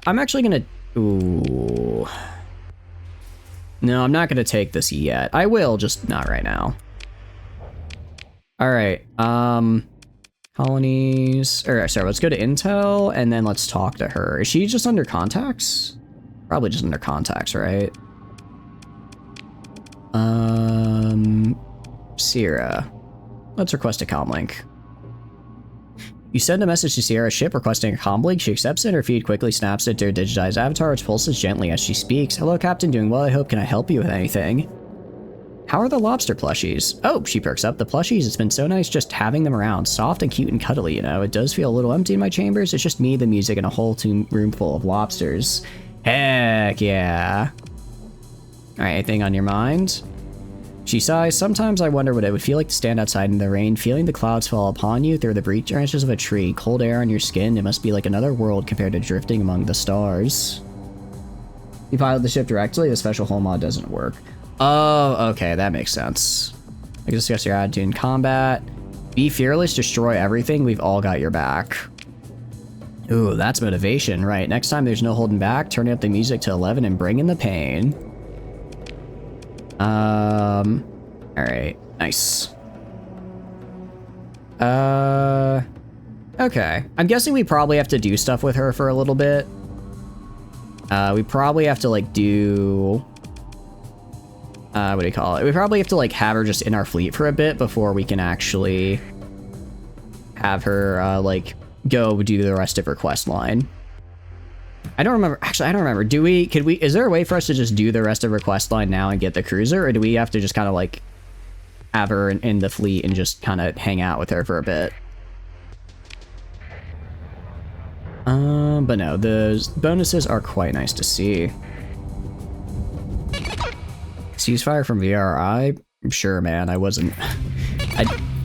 I'm actually gonna... Ooh. No, I'm not gonna take this yet. I will, just not right now. All right, colonies, or sorry, let's go to Intel, and then let's talk to her. Is she just under contacts? Probably just under contacts, right? Sierra. Let's request a comlink. You send a message to Sierra's ship requesting a comlink. She accepts it. Her feed quickly snaps it to her digitized avatar, which pulses gently as she speaks. Hello, Captain. Doing well, I hope. Can I help you with anything? How are the lobster plushies? Oh, she perks up. The plushies, it's been so nice just having them around. Soft and cute and cuddly, you know. It does feel a little empty in my chambers. It's just me, the music, and a whole room full of lobsters. Heck yeah. Alright, anything on your mind? She sighs. Sometimes I wonder what it would feel like to stand outside in the rain, feeling the clouds fall upon you through the branches of a tree, cold air on your skin. It must be like another world compared to drifting among the stars. You pilot the ship directly, the special hull mod doesn't work. Oh, okay, that makes sense. I can discuss your attitude in combat. Be fearless, destroy everything, we've all got your back. Ooh, that's motivation, right. Next time there's no holding back, turn up the music to 11 and bring in the pain. Alright, nice. Okay. I'm guessing we probably have to do stuff with her for a little bit. We probably have to, like, do... what do you call it? We probably have to, like, have her just in our fleet for a bit before we can actually have her, like, go do the rest of her quest line. I don't remember. Actually, I don't remember. Is there a way for us to just do the rest of her quest line now and get the cruiser? Or do we have to just kind of, like, have her in the fleet and just kind of hang out with her for a bit? But no, the bonuses are quite nice to see. Ceasefire from VRI? Sure, man. I wasn't...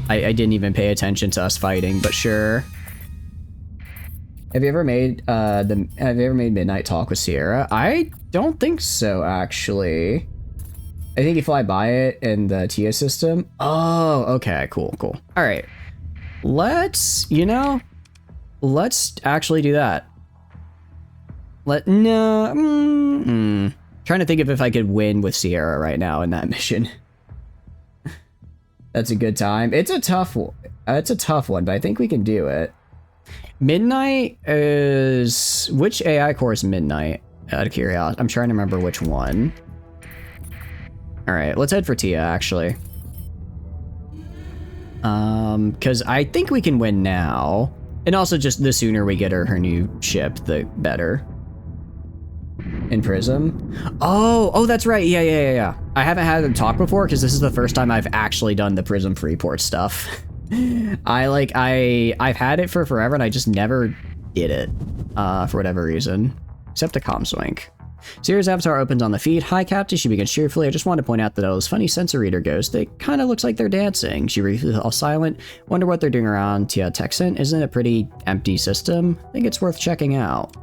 I didn't even pay attention to us fighting, but sure. Have you ever made Midnight Talk with Sierra? I don't think so, actually. I think you fly by it in the TIA system. Oh, okay, cool. All right, let's actually do that. Trying to think of if I could win with Sierra right now in that mission. That's a good time. It's a tough one. It's a tough one, but I think we can do it. Midnight is... Which AI core is Midnight? Out of curiosity. I'm trying to remember which one. Alright, let's head for Tia, actually. Because I think we can win now. And also just the sooner we get her new ship, the better. In Prism? Oh, that's right. Yeah. I haven't had them talk before because this is the first time I've actually done the Prism Freeport stuff. I've had it for forever and I just never did it for whatever reason, except a comm swink. Sierra's avatar opens on the feed. Hi, Captain. She begins cheerfully. I just want to point out that those funny sensor reader ghosts, they kind of looks like they're dancing. She briefly all silent. Wonder what they're doing around Tia Texan. Isn't it a pretty empty system? I think it's worth checking out.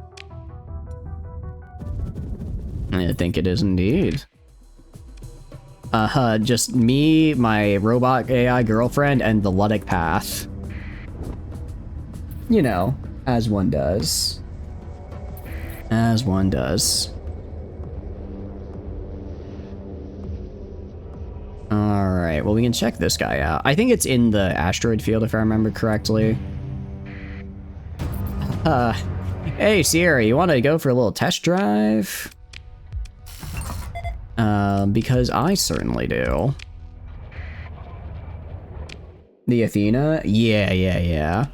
I think it is indeed. Just me, my robot AI girlfriend, and the Luddic path. You know, as one does. As one does. Alright, well we can check this guy out. I think it's in the asteroid field if I remember correctly. Hey Sierra, you want to go for a little test drive? Because I certainly do. The Athena? Yeah.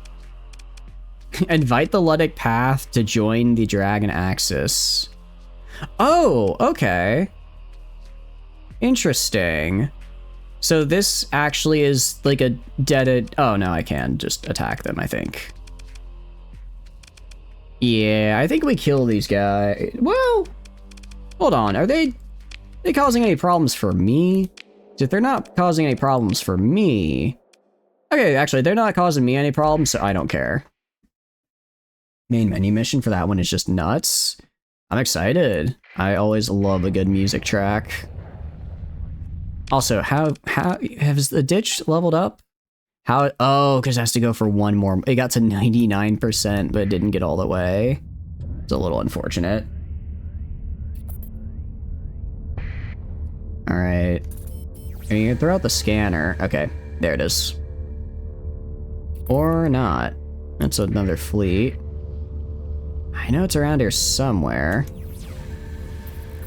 Invite the Luddic path to join the Dragon Axis. Oh, okay. Interesting. So this actually is like a dead... Oh, no, I can just attack them, I think. Yeah, I think we kill these guys. Well, hold on. Are they causing any problems for me? If they're not causing any problems for me... Okay, actually, they're not causing me any problems, so I don't care. Main menu mission for that one is just nuts. I'm excited. I always love a good music track. Also, how has the ditch leveled up? Oh, because it has to go for one more. It got to 99%, but it didn't get all the way. It's a little unfortunate. All right. Are you gonna throw out the scanner? Okay, there it is. Or not. That's another fleet. I know it's around here somewhere.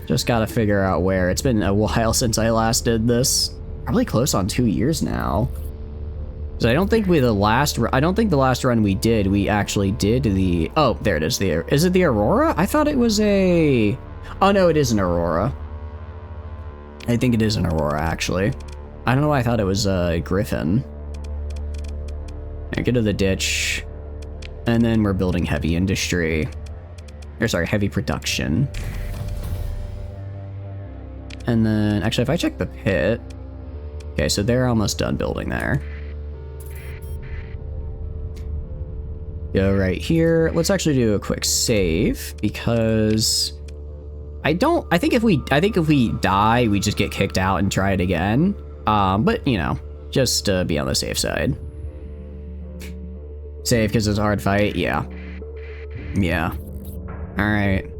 Just gotta figure out where. It's been a while since I last did this. Probably close on 2 years now. So I don't think the last run we did, we actually did the... Oh, there it is. Is it the Aurora? I thought it was a... Oh no, it is an Aurora. I think it is an Aurora, actually. I don't know why I thought it was a Griffin. Right, get to the ditch. And then we're building heavy industry. Or sorry, heavy production. And then, actually, if I check the pit... Okay, so they're almost done building there. Go right here. Let's actually do a quick save, because... I think if we die, we just get kicked out and try it again. But, you know, just be on the safe side. Save because it's a hard fight? Yeah. Alright.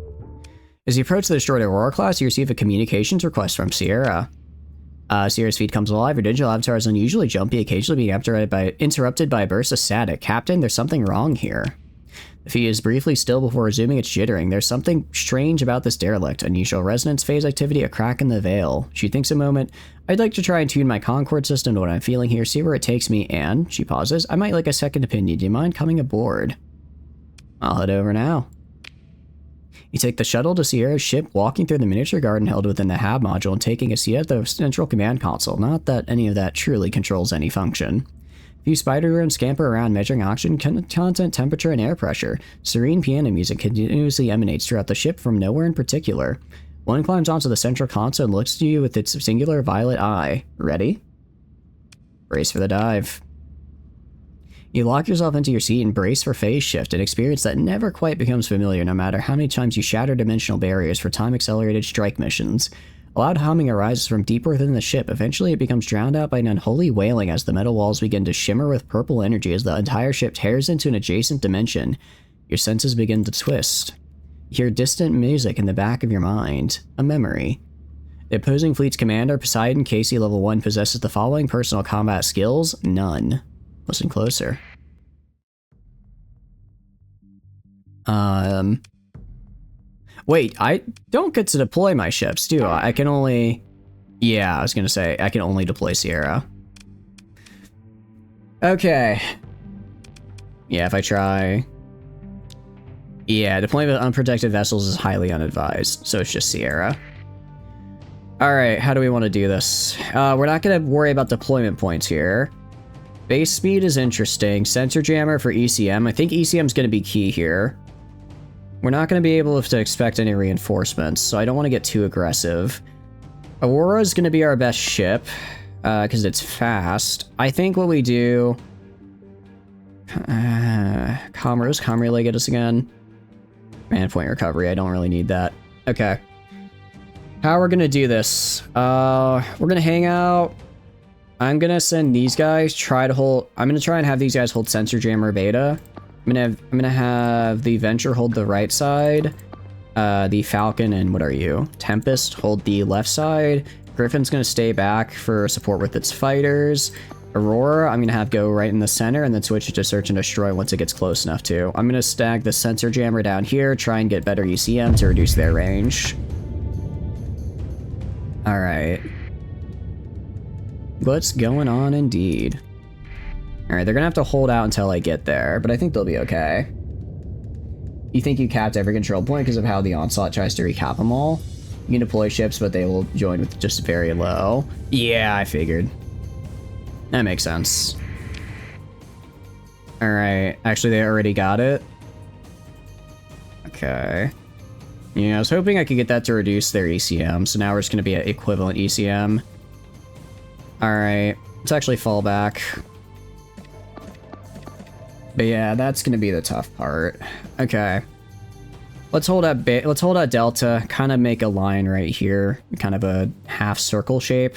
As you approach the destroyed Aurora class, you receive a communications request from Sierra. Sierra's feed comes alive. Your digital avatar is unusually jumpy, occasionally being interrupted by a burst of static. Captain, there's something wrong here. The feed is briefly still before resuming its jittering. There's something strange about this derelict. Unusual resonance phase activity, a crack in the veil. She thinks a moment. I'd like to try and tune my Concord system to what I'm feeling here, see where it takes me, and, she pauses, I might like a second opinion. Do you mind coming aboard? I'll head over now. You take the shuttle to Sierra's ship, walking through the miniature garden held within the HAB module and taking a seat at the central command console. Not that any of that truly controls any function. Few spider drones scamper around measuring oxygen content, temperature, and air pressure. Serene piano music continuously emanates throughout the ship from nowhere in particular. One climbs onto the central console and looks to you with its singular violet eye. Ready? Brace for the dive. You lock yourself into your seat and brace for phase shift, an experience that never quite becomes familiar no matter how many times you shatter dimensional barriers for time-accelerated strike missions. A loud humming arises from deep within the ship. Eventually, it becomes drowned out by an unholy wailing as the metal walls begin to shimmer with purple energy as the entire ship tears into an adjacent dimension. Your senses begin to twist. You hear distant music in the back of your mind. A memory. The opposing fleet's commander, Poseidon Casey Level 1, possesses the following personal combat skills. None. Listen closer. Wait, I don't get to deploy my ships, do I? I can only... Yeah, I was gonna say, I can only deploy Sierra. Okay. Yeah, if I try... Yeah, deploying with unprotected vessels is highly unadvised, so it's just Sierra. Alright, how do we want to do this? We're not gonna worry about deployment points here. Base speed is interesting. Sensor jammer for ECM. I think ECM is gonna be key here. We're not going to be able to expect any reinforcements, so I don't want to get too aggressive. Aurora is going to be our best ship, because it's fast. I think what we do... Commerce, can relay get us again? Man point recovery, I don't really need that. Okay. How we're going to do this? We're going to hang out. I'm going to send these guys, I'm going to try and have these guys hold sensor jammer beta. I'm gonna have the Venture hold the right side, the Falcon and what are you? Tempest hold the left side. Griffin's gonna stay back for support with its fighters. Aurora, I'm gonna have go right in the center and then switch it to search and destroy once it gets close enough to. I'm gonna stack the sensor jammer down here, try and get better ECM to reduce their range. All right. What's going on indeed? Alright, they're gonna have to hold out until I get there, but I think they'll be okay. You think you capped every control point because of how the Onslaught tries to recap them all? You can deploy ships, but they will join with just very low. Yeah, I figured. That makes sense. Alright, actually they already got it. Okay. Yeah, I was hoping I could get that to reduce their ECM, so now we're just gonna be at equivalent ECM. Alright, let's actually fall back. But yeah, that's gonna be the tough part. Okay. Let's hold out Delta, kind of make a line right here, kind of a half circle shape.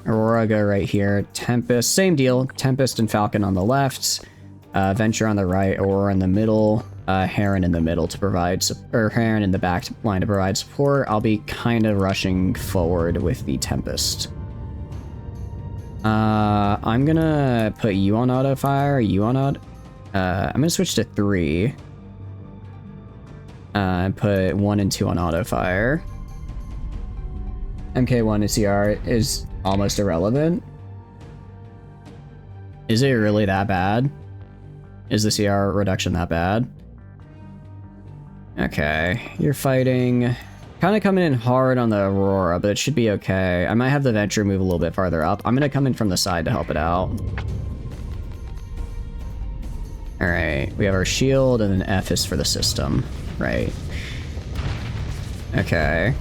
Aurora go right here. Tempest, same deal. Tempest and Falcon on the left. Venture on the right, Aurora in the middle. Heron in the middle to provide, or Heron in the back line to provide support. I'll be kind of rushing forward with the Tempest. I'm gonna put you on auto fire, you on auto... I'm gonna switch to 3. And put 1 and 2 on auto fire. MK1 and CR is almost irrelevant. Is it really that bad? Is the CR reduction that bad? Okay, you're fighting... Kind of coming in hard on the Aurora, but it should be okay. I might have the Venture move a little bit farther up. I'm gonna come in from the side to help it out. Alright, we have our shield and then F is for the system. Right. Okay.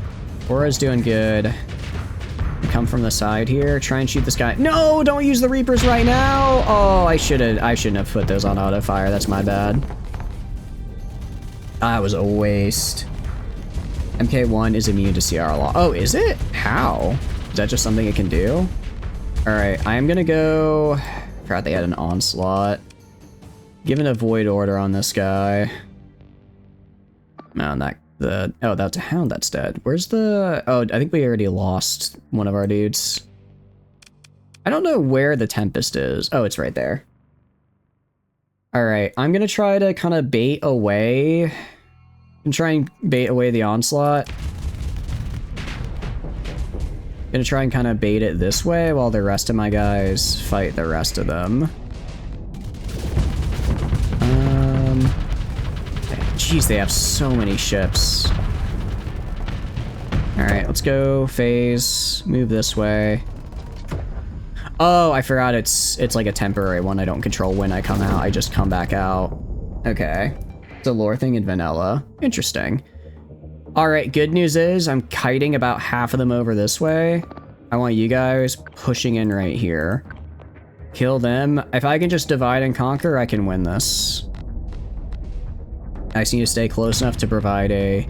Aura's doing good. Come from the side here. Try and shoot this guy. No! Don't use the Reapers right now! Oh, I shouldn't have put those on auto fire. That's my bad. That was a waste. MK1 is immune to CR law. Oh, is it? How? Is that just something it can do? Alright, I am gonna go... Forgot they had an onslaught. Given a void order on this guy. Man, oh, that's a hound that's dead. Where's the... Oh, I think we already lost one of our dudes. I don't know where the Tempest is. Oh, it's right there. Alright, I'm gonna try to kind of bait away... And try and bait away the onslaught. Gonna try and kind of bait it this way while the rest of my guys fight the rest of them. Jeez, they have so many ships. Alright, let's go phase. Move this way. Oh, I forgot it's like a temporary one. I don't control when I come out. I just come back out. Okay. It's a lore thing in vanilla. Interesting. Alright, good news is I'm kiting about half of them over this way. I want you guys pushing in right here. Kill them. If I can just divide and conquer, I can win this. I just need to stay close enough to provide a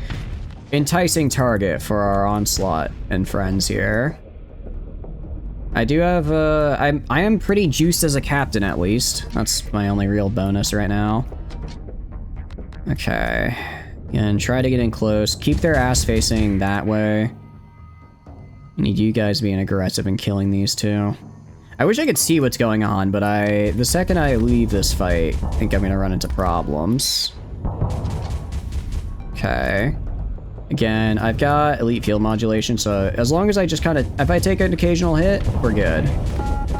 enticing target for our onslaught and friends here. I do have, I am pretty juiced as a captain at least. That's my only real bonus right now. Okay. And try to get in close. Keep their ass facing that way. I need you guys being aggressive and killing these two. I wish I could see what's going on, but the second I leave this fight, I think I'm gonna run into problems. Okay. Again, I've got elite field modulation, so as long as I just kind of, if I take an occasional hit, we're good.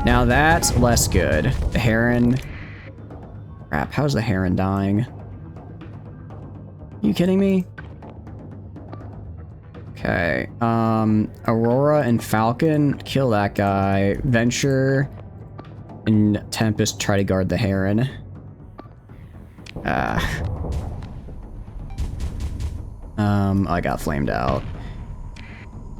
Now that's less good. The heron. Crap, how's the heron dying? You kidding me? Okay, Aurora and Falcon, kill that guy. Venture and Tempest try to guard the heron. I got flamed out.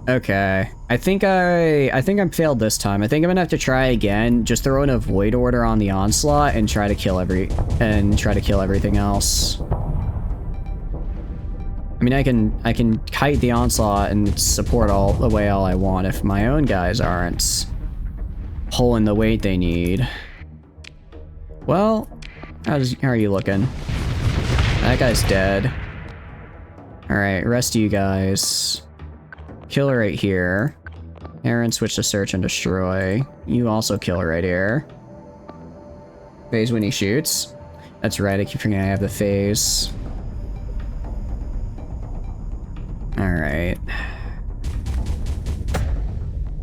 Okay, I think I'm failed this time. I think I'm gonna have to try again. Just throw in a void order on the onslaught and try to kill everything else. I mean, I can kite the onslaught and support all the way all I want if my own guys aren't pulling the weight they need. Well, how are you looking? That guy's dead. All right, rest of you guys. Kill her right here. Aaron, switch to search and destroy. You also kill her right here. Phase when he shoots. That's right, I keep forgetting I have the phase. Alright.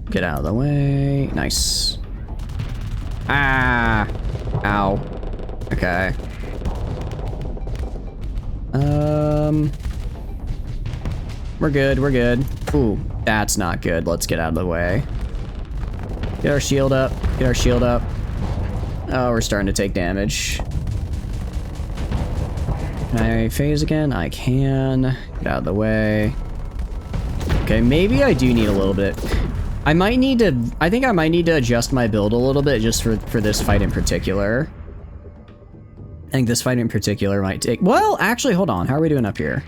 Get out of the way. Nice. Ah! Ow. Okay. We're good, we're good. Ooh, that's not good. Let's get out of the way. Get our shield up. Get our shield up. Oh, we're starting to take damage. Can I phase again? I can. Get out of the way. Okay, maybe I do need a little bit. I think I might need to adjust my build a little bit just for this fight in particular. I think this fight in particular might take... Well, actually, hold on. How are we doing up here?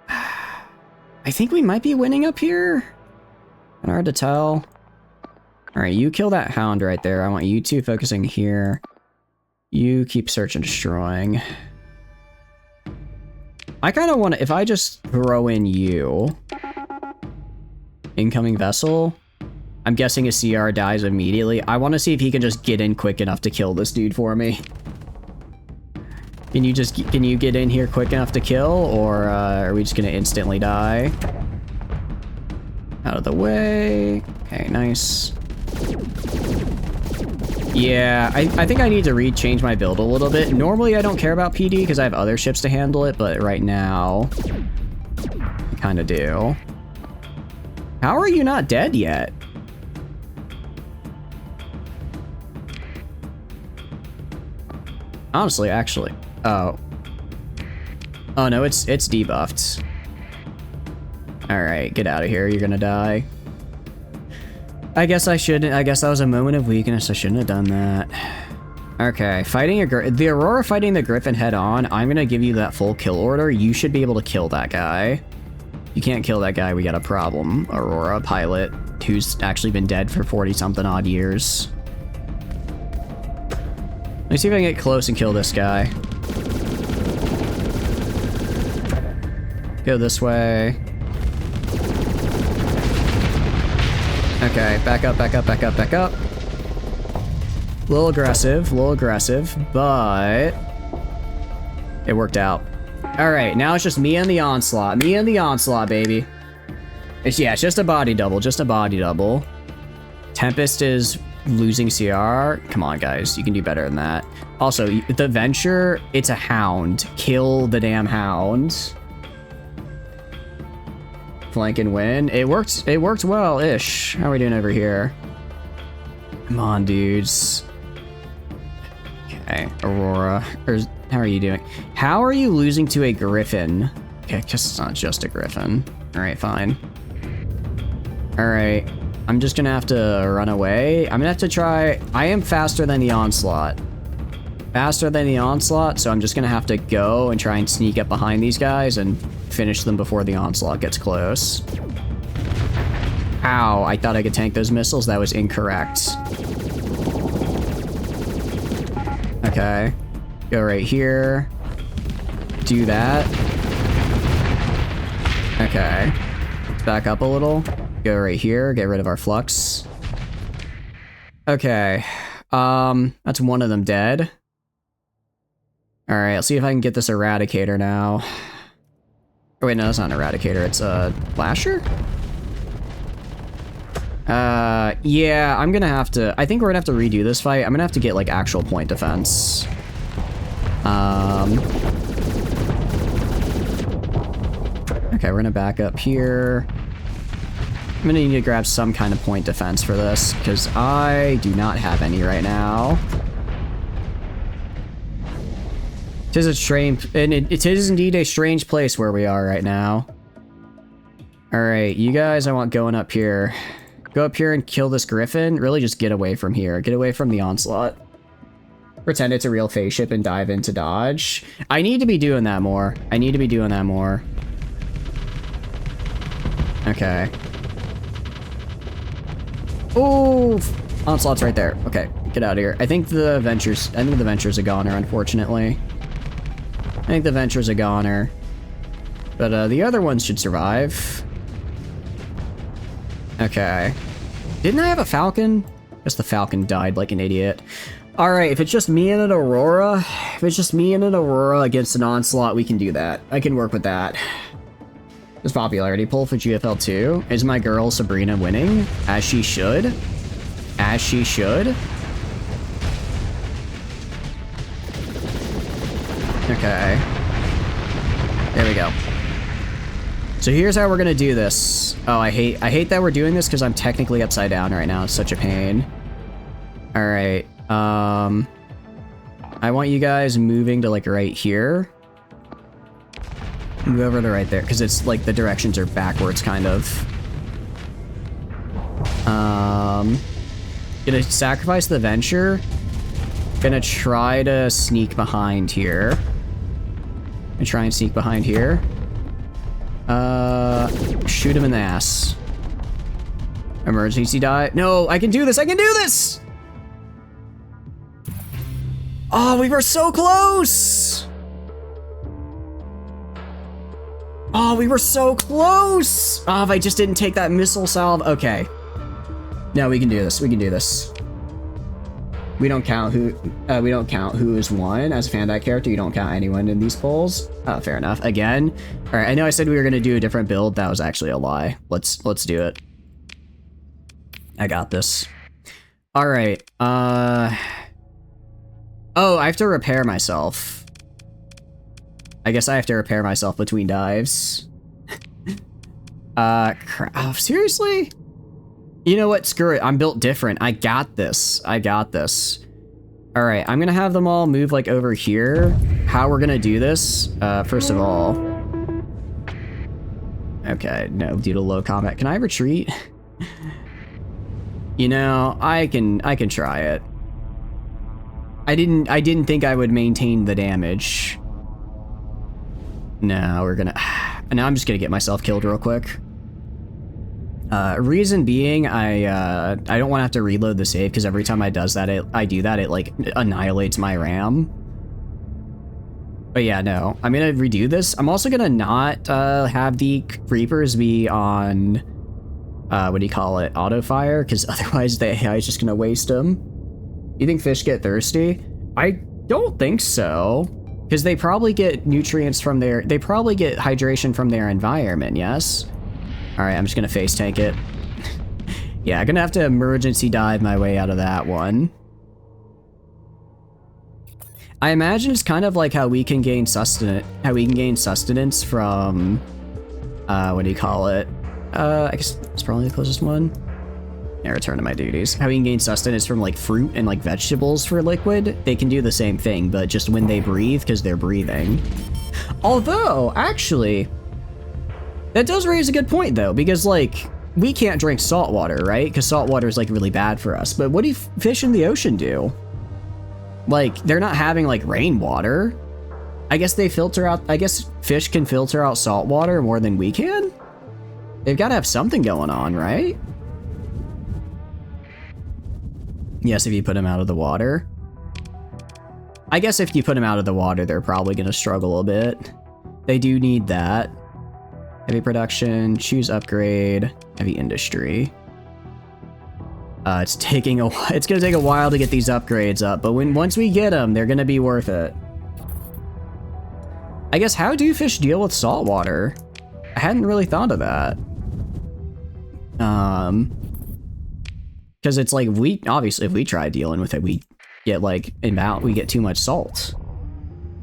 I think we might be winning up here. Kind of hard to tell. All right, you kill that hound right there. I want you two focusing here. You keep search and destroying. I kind of want to, if I just throw in you. Incoming vessel. I'm guessing a CR dies immediately. I want to see if he can just get in quick enough to kill this dude for me. Can you get in here quick enough to kill, or are we just gonna instantly die? Out of the way. Okay, nice. Yeah, I think I need to change my build a little bit. Normally I don't care about PD because I have other ships to handle it, but right now I kind of do. How are you not dead yet? Honestly, actually. Oh. Oh no, it's debuffed. Alright, get out of here. You're gonna die. I guess I shouldn't. I guess that was a moment of weakness. I shouldn't have done that. Okay, the Aurora fighting the Griffin head on. I'm gonna give you that full kill order. You should be able to kill that guy. You can't kill that guy, we got a problem. Aurora pilot, who's actually been dead for 40-something odd years. Let me see if I can get close and kill this guy. Go this way. Okay, back up, back up, back up, back up. A little aggressive, but it worked out. All right, now it's just me and the onslaught. Me and the onslaught, baby. It's just a body double, Tempest is losing CR. Come on, guys, you can do better than that. Also, the Venture, it's a hound. Kill the damn hound. Flank and win. It worked well-ish. How are we doing over here? Come on, dudes. Okay, Aurora. How are you doing? How are you losing to a Griffin? Okay, I guess it's not just a Griffin. Alright, fine. Alright. I'm just gonna have to run away. I'm gonna have to try... I am faster than the Onslaught. Faster than the Onslaught, so I'm just gonna have to go and try and sneak up behind these guys and finish them before the Onslaught gets close. Ow, I thought I could tank those missiles. That was incorrect. Okay. Go right here. Do that. Okay. Let's back up a little. Go right here. Get rid of our flux. Okay. That's one of them dead. Alright, let's see if I can get this Eradicator now. Oh wait, no, that's not an Eradicator. It's a Flasher? Yeah, I'm gonna have to... I think we're gonna have to redo this fight. I'm gonna have to get, like, actual point defense. Okay, we're gonna back up here. I'm gonna need to grab some kind of point defense for this, because I do not have any right now. It is a strange... and it is indeed a strange place where we are right now. Alright, you guys I want going up here. Go up here and kill this Griffin. Really just get away from here. Get away from the Onslaught. Pretend it's a real phase ship and dive into dodge. I need to be doing that more. I need to be doing that more. Okay. Oh, Onslaught's right there. Okay, get out of here. I think the Venture's a goner, unfortunately. I think the Venture's a goner. But the other ones should survive. Okay. Didn't I have a Falcon? Guess the Falcon died like an idiot. Alright, if it's just me and an Aurora, against an Onslaught, we can do that. I can work with that. This popularity poll for GFL 2. Is my girl Sabrina winning? As she should. As she should. Okay. There we go. So here's how we're gonna do this. Oh, I hate that we're doing this because I'm technically upside down right now. It's such a pain. Alright. I want you guys moving to like right here. Move over to right there, because it's like the directions are backwards, kind of. Gonna sacrifice the Venture. Gonna try to sneak behind here. Gonna try and sneak behind here. Shoot him in the ass. Emergency die. No, I can do this! I can do this! Oh, we were so close! Oh, we were so close! Oh, if I just didn't take that missile salve. Okay. No, we can do this. We can do this. We don't count who is won as a Fandite character. You don't count anyone in these polls. Oh, fair enough. Again. Alright, I know I said we were gonna do a different build. That was actually a lie. Let's do it. I got this. Alright, oh, I have to repair myself. I guess I have to repair myself between dives. Crap. Oh, seriously? You know what? Screw it. I'm built different. I got this. I got this. Alright, I'm gonna have them all move, like, over here. How we're gonna do this, first of all... Okay, no, due to low combat. Can I retreat? You know, I can try it. I didn't think I would maintain the damage. No, we're gonna... Now I'm just gonna get myself killed real quick. Reason being, I don't want to have to reload the save, because every time I do that, it like annihilates my RAM. But yeah, no, I'm gonna redo this. I'm also gonna not have the creepers be on what do you call it, auto fire, because otherwise the AI is just gonna waste them. You think fish get thirsty? I don't think so, because they probably get nutrients from their, they probably get hydration from their environment. Yes. Alright, I'm just gonna face tank it. Yeah, I'm gonna have to emergency dive my way out of that one. I imagine it's kind of like how we can gain sustenance from what do you call it? I guess it's probably the closest one. Yeah, return to my duties. How we can gain sustenance from like fruit and like vegetables for liquid. They can do the same thing, but just when they breathe, because they're breathing. Although, actually, that does raise a good point, though, because, like, we can't drink salt water, right? Because salt water is like really bad for us. But what do fish in the ocean do? Like, they're not having like rainwater. I guess they filter out, I guess fish can filter out salt water more than we can? They've got to have something going on, right? Yes, if you put them out of the water. I guess if you put them out of the water, they're probably going to struggle a bit. They do need that. Heavy production, choose upgrade, heavy industry. It's taking a while. It's gonna take a while to get these upgrades up, but once we get them, they're gonna be worth it. I guess, how do fish deal with salt water? I hadn't really thought of that. Because it's like, obviously if we try dealing with it, we get like we get too much salt.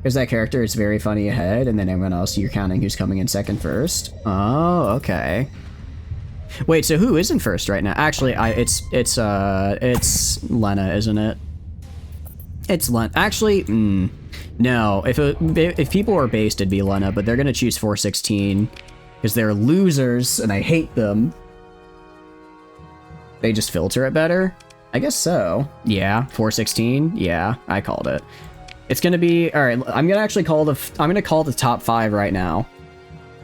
There's that character, it's very funny ahead, and then everyone else, you're counting who's coming in second first. Oh, okay. Wait, so who is in first right now? Actually, it's Lena, isn't it? It's Lena. Actually, no. If people were based, it'd be Lena, but they're gonna choose 416 because they're losers, and I hate them. They just filter it better? I guess so. Yeah, 416. Yeah, I called it. It's gonna be all right. I'm gonna call the top 5 right now.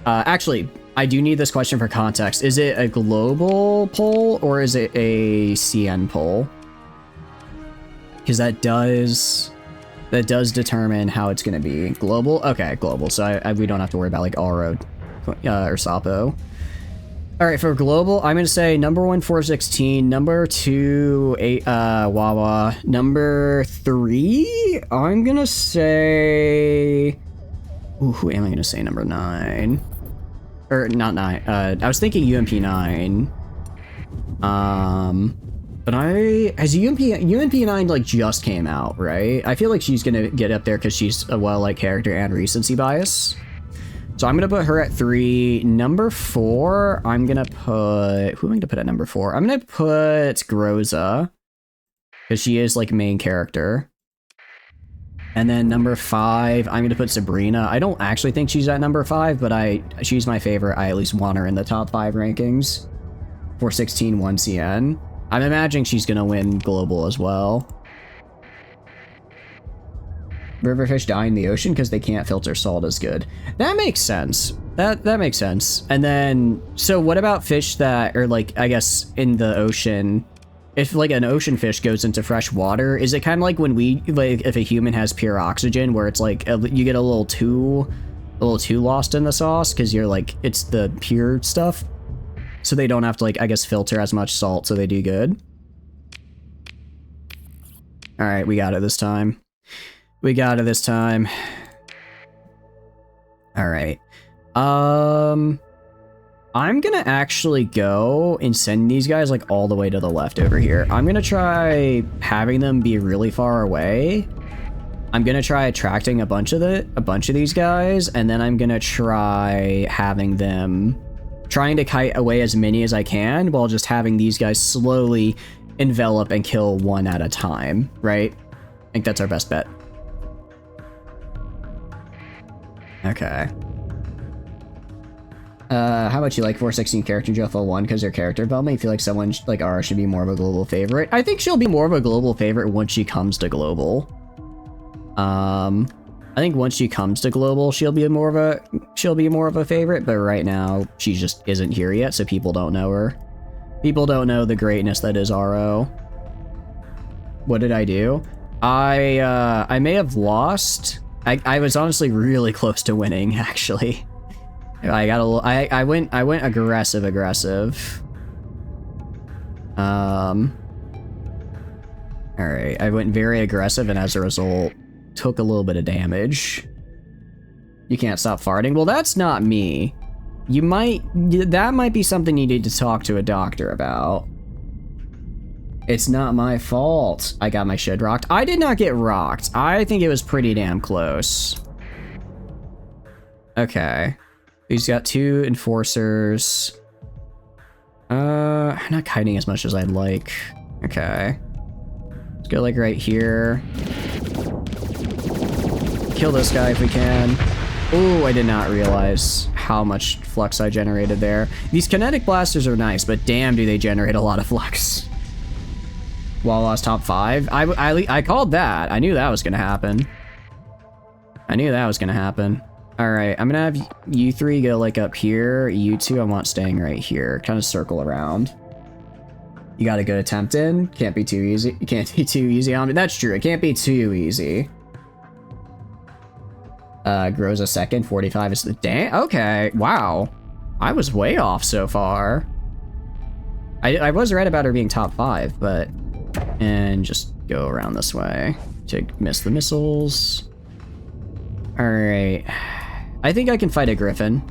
Actually, I do need this question for context. Is it a global poll or is it a CN poll? Because that does determine how it's gonna be. Global? Okay, global. So we don't have to worry about like Aro or Sapo. All right, for global, I'm gonna say number 1, 416, number 2, Wawa, number 3, I'm gonna say, ooh, who am I gonna say number 9? Or not 9, I was thinking UMP9. But has UMP9 like just came out, right? I feel like she's gonna get up there because she's a well-liked character and recency bias. So I'm gonna put her at 3. Number 4, I'm gonna put... Who am I gonna put at number 4? I'm gonna put Groza, because she is like main character. And then number 5, I'm gonna put Sabrina. I don't actually think she's at number 5, but she's my favorite. I at least want her in the top 5 rankings. 416, 1CN. I'm imagining she's gonna win global as well. Riverfish die in the ocean because they can't filter salt as good. That makes sense. That makes sense. And then, so what about fish that are like, I guess, in the ocean? If like an ocean fish goes into fresh water, is it kind of like when if a human has pure oxygen, where it's like you get a little too lost in the sauce because you're like, it's the pure stuff, so they don't have to like, I guess, filter as much salt, so they do good. All right, we got it this time. We got it this time. All right. I'm gonna actually go and send these guys like all the way to the left over here. I'm gonna try having them be really far away. I'm gonna try attracting a bunch of these guys, and then I'm gonna try having them trying to kite away as many as I can while just having these guys slowly envelop and kill one at a time, right? I think that's our best bet. Okay. How about you like 416 character Joffa 1 because their character development? You feel like someone like Ara should be more of a global favorite? I think she'll be more of a global favorite once she comes to global. I think once she comes to global, she'll be more of a favorite, but right now she just isn't here yet, so people don't know her. People don't know the greatness that is RO. What did I do? I may have lost. I was honestly really close to winning, actually. I went aggressive. Alright, I went very aggressive, and as a result, took a little bit of damage. You can't stop farting? Well, that's not me. That might be something you need to talk to a doctor about. It's not my fault. I got my shit rocked. I did not get rocked. I think it was pretty damn close. Okay. He's got 2 enforcers. I'm not kiting as much as I'd like. Okay. Let's go like right here. Kill this guy if we can. Oh, I did not realize how much flux I generated there. These kinetic blasters are nice, but damn do they generate a lot of flux. While I was top 5. I called that. I knew that was gonna happen. I knew that was gonna happen. Alright, I'm gonna have you 3 go like up here. You 2 I want staying right here. Kind of circle around. You got a good attempt in. Can't be too easy. You can't be too easy on me. That's true. It can't be too easy. Grows a second. 45 is the damn. Okay. Wow. I was way off so far. I was right about her being top 5, but... And just go around this way to miss the missiles. Alright. I think I can fight a griffin.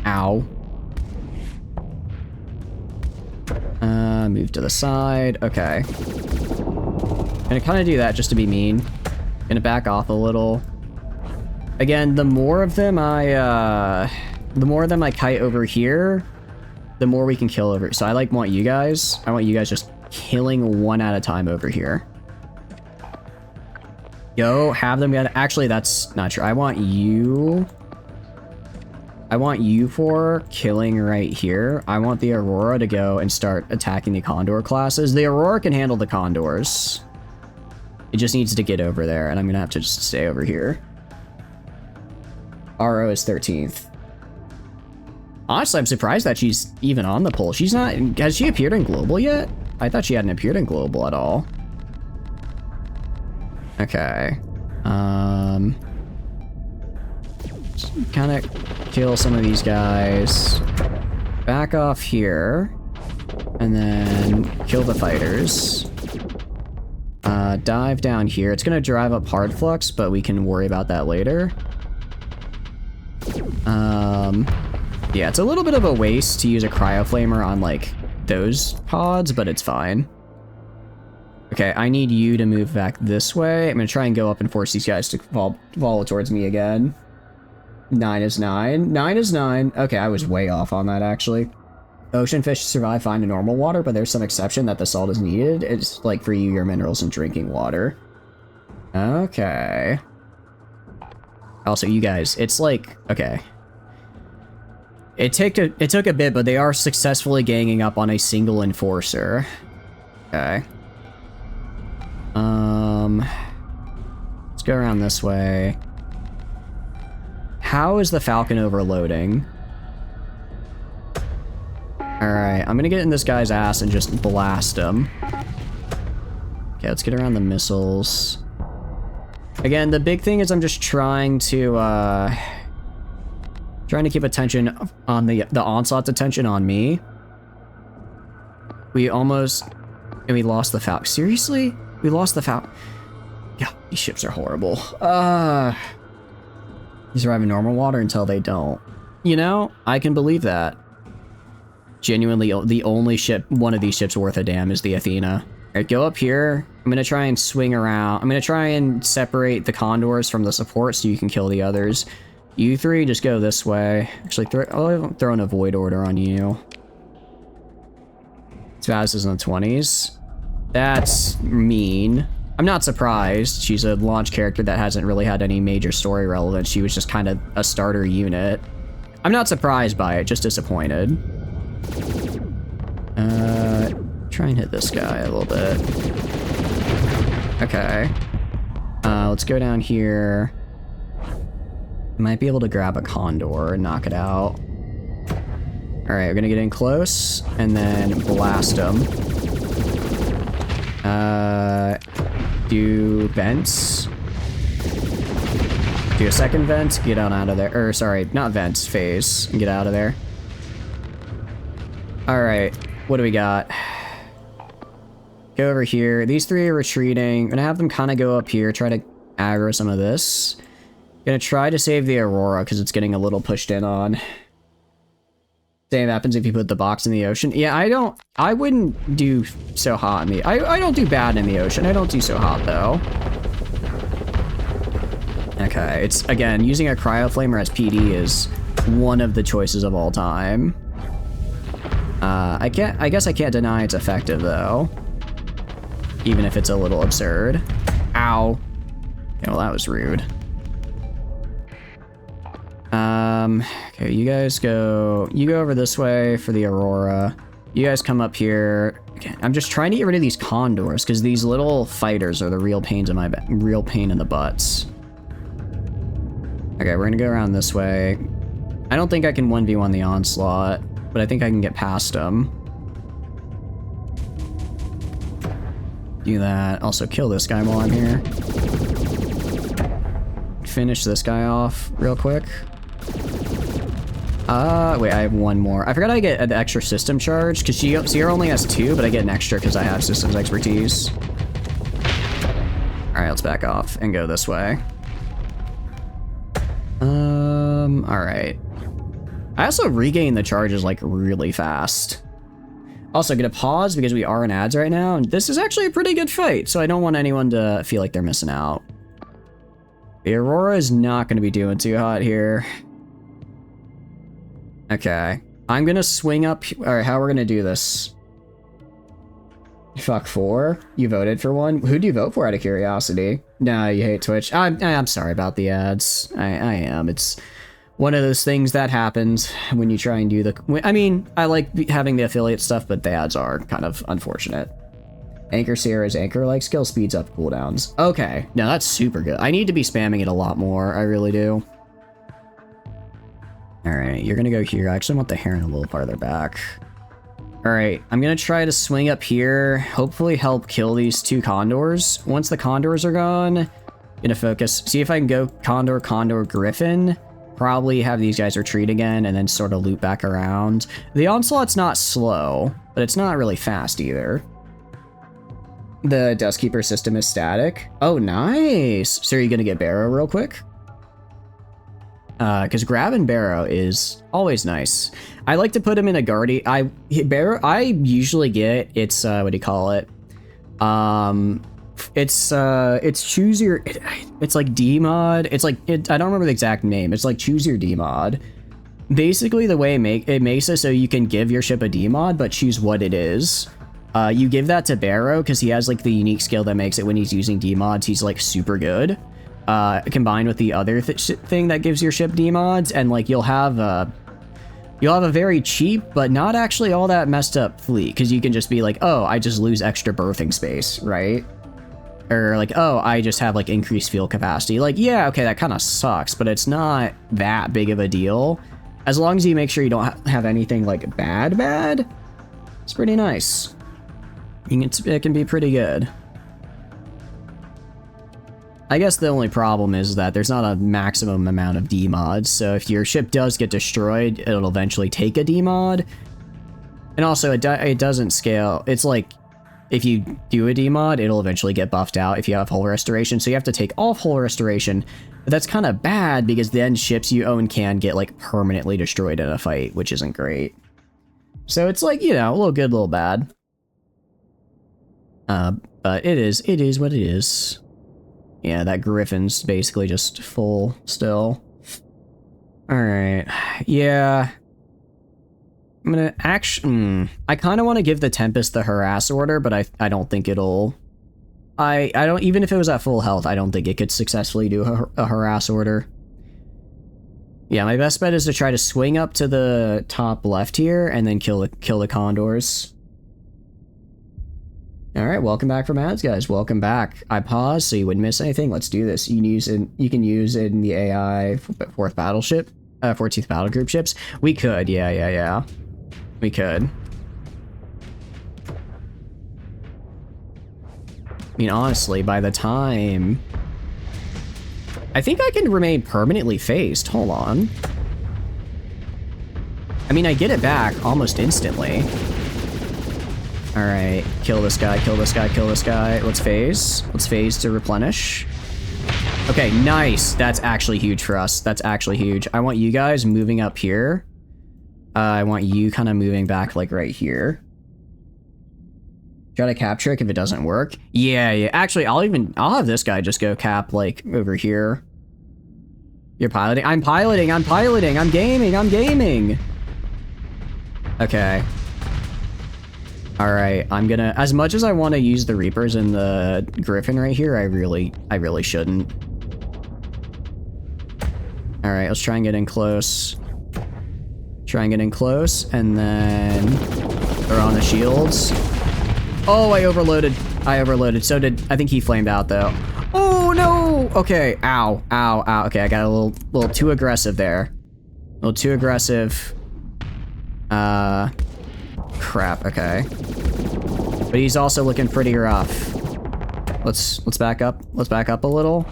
Ow. Move to the side. Okay. Gonna kind of do that just to be mean. Gonna back off a little. Again, the more of them I kite over here, the more we can kill over. So I want you guys. I want you guys just killing one at a time over here. Go, have them get... Actually, that's not true. I want you 4 killing right here. I want the Aurora to go and start attacking the Condor classes. The Aurora can handle the Condors. It just needs to get over there, and I'm gonna have to just stay over here. RO is 13th. Honestly, I'm surprised that she's even on the poll. She's not... Has she appeared in Global yet? I thought she hadn't appeared in Global at all. Okay. Kind of kill some of these guys. Back off here. And then kill the fighters. Dive down here. It's going to drive up hard flux, but we can worry about that later. Yeah, it's a little bit of a waste to use a cryoflamer on, like, those pods, but it's fine. Okay, I need you to move back this way. I'm going to try and go up and force these guys to follow towards me again. 9 is 9. 9 is 9. Okay, I was way off on that, actually. Ocean fish survive fine in normal water, but there's some exception that the salt is needed. It's like for you, your minerals and drinking water. Okay. Also, you guys, it's like... Okay. It took a bit, but they are successfully ganging up on a single enforcer. Okay. Let's go around this way. How is the Falcon overloading? Alright, I'm gonna get in this guy's ass and just blast him. Okay, let's get around the missiles. Again, the big thing is I'm just trying to keep attention on the Onslaught's attention on me. We almost... And we lost the Falcon. Seriously? We lost the Falcon. Yeah, these ships are horrible. You survive in normal water until they don't. You know, I can believe that. Genuinely, the only ship, one of these ships worth a damn is the Athena. Alright, go up here. I'm gonna try and swing around. I'm gonna try and separate the Condors from the support so you can kill the others. You 3, just go this way. Actually, I'll throw in a Void Order on you. Spaz is in the 20s. That's mean. I'm not surprised. She's a launch character that hasn't really had any major story relevance. She was just kind of a starter unit. I'm not surprised by it, just disappointed. Try and hit this guy a little bit. Okay. Let's go down here. Might be able to grab a Condor and knock it out. Alright, we're gonna get in close and then blast him. Do vents. Do a second vent, get on out of there. Or, sorry, not vents, phase, and get out of there. Alright, what do we got? Go over here. These 3 are retreating. I'm gonna have them kind of go up here, try to aggro some of this. Gonna try to save the Aurora, because it's getting a little pushed in on. Same happens if you put the box in the ocean. Yeah, I wouldn't do so hot in the... I don't do bad in the ocean. I don't do so hot, though. Okay, it's, again, using a cryoflamer as PD is one of the choices of all time. I guess I can't deny it's effective, though. Even if it's a little absurd. Ow. Yeah, well, that was rude. Okay, you guys go, you go over this way for the Aurora. You guys come up here. Okay, I'm just trying to get rid of these condors because these little fighters are the real pains in real pain in the butts. Okay, we're gonna go around this way. I don't think I can 1v1 the onslaught, but I think I can get past them. Do that. Also kill this guy while I'm here. Finish this guy off real quick. Wait, I have one more. I forgot I get an extra system charge, because Sierra only has 2, but I get an extra because I have systems expertise. Alright, let's back off and go this way. Alright. I also regain the charges, like, really fast. Also, gonna pause because we are in ads right now, and this is actually a pretty good fight, so I don't want anyone to feel like they're missing out. The Aurora is not gonna be doing too hot here. Okay, I'm gonna swing up. All right, how we're gonna do this? Fuck 4? You voted for one? Who do you vote for out of curiosity? No, you hate Twitch. I'm sorry about the ads. I am. It's one of those things that happens when you try and do the... I mean, I like having the affiliate stuff, but the ads are kind of unfortunate. Anchor Sierra's Anchor like skill speeds up cooldowns. Okay, no, that's super good. I need to be spamming it a lot more. I really do. Alright, you're gonna go here. I actually want the Heron a little farther back. Alright, I'm gonna try to swing up here, hopefully help kill these 2 condors. Once the condors are gone, I'm gonna focus, see if I can go Condor, Condor, Griffin. Probably have these guys retreat again and then sort of loop back around. The onslaught's not slow, but it's not really fast either. The Dustkeeper system is static. Oh, nice! So are you gonna get Barrow real quick? Because grab and Barrow is always nice. I like to put him in a guardian. Barrow, I usually get, it's, what do you call it? It's choose your, it's like D mod. It's like, I don't remember the exact name. It's like choose your D mod. Basically the way it makes it so you can give your ship a D mod, but choose what it is. You give that to Barrow because he has like the unique skill that makes it when he's using D mods, he's like super good. Combined with the other thing that gives your ship D mods, and like you'll have a very cheap but not actually all that messed up fleet, because you can just be like, oh, I just lose extra berthing space, right? Or like, oh, I just have like increased fuel capacity. Like, yeah, okay, that kind of sucks, but it's not that big of a deal. As long as you make sure you don't have anything like bad, it's pretty nice. It can be pretty good. I guess the only problem is that there's not a maximum amount of D mods, so if your ship does get destroyed, it'll eventually take a D mod. And also, it doesn't scale. It's like, if you do a D mod, it'll eventually get buffed out if you have hull restoration, so you have to take off hull restoration. But that's kind of bad, because then ships you own can get, like, permanently destroyed in a fight, which isn't great. So it's like, you know, a little good, a little bad. But it is what it is. Yeah, that Griffin's basically just full still. Alright. Yeah. I'm gonna actually... I kind of want to give the Tempest the harass order, but I don't think it'll... I don't... Even if it was at full health, I don't think it could successfully do a harass order. Yeah, my best bet is to try to swing up to the top left here and then kill the condors. Alright, welcome back from ads, guys. Welcome back. I paused so you wouldn't miss anything. Let's do this. You can use it in the AI 4th battleship, 14th battle group ships. We could, yeah. We could. I mean, honestly, by the time... I think I can remain permanently phased. Hold on. I mean, I get it back almost instantly. Alright, kill this guy, kill this guy, kill this guy. Let's phase. Let's phase to replenish. Okay, nice. That's actually huge for us. That's actually huge. I want you guys moving up here. I want you kind of moving back, like, right here. Try to cap trick if it doesn't work. Yeah. Actually, I'll have this guy just go cap, like, over here. You're piloting? I'm piloting! I'm gaming! Okay. Alright, I'm gonna... As much as I want to use the Reapers and the Griffin right here, I really shouldn't. Alright, let's try and get in close. Try and get in close, and then throw on the shields. Oh, I overloaded. So I think he flamed out, though. Oh, no! Okay, ow, ow, ow. Okay, I got a little too aggressive there. A little too aggressive. Crap, okay. But he's also looking pretty rough. Let's back up. Let's back up a little.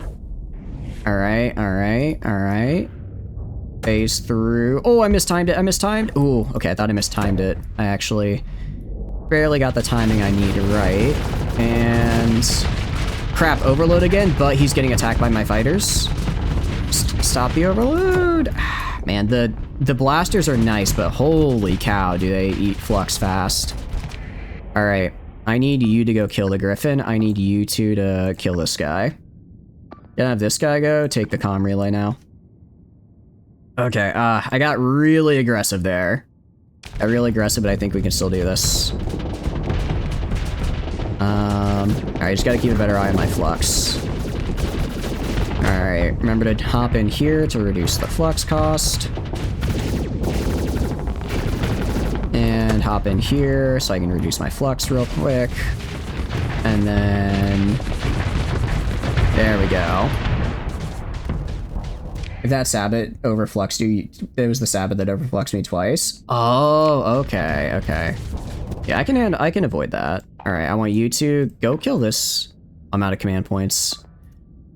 Alright, alright, alright. Phase through. Oh, I mistimed it. I mistimed. Ooh, okay, I thought I mistimed it. I actually barely got the timing I need right. And crap, overload again, but he's getting attacked by my fighters. Stop the overload. Man, the blasters are nice, but holy cow, do they eat flux fast. All right, I need you to go kill the griffin. I need you two to kill this guy. Gonna have this guy go take the comm relay now. Okay, I got really aggressive there. Got really aggressive, but I think we can still do this. Alright, just gotta keep a better eye on my flux. Alright, remember to hop in here to reduce the flux cost. And hop in here so I can reduce my flux real quick. And then... there we go. If that Sabbat overfluxed you, it was the Sabbat that overfluxed me twice. Oh, okay, okay. Yeah, I can avoid that. All right, I want you to go kill this. I'm out of command points.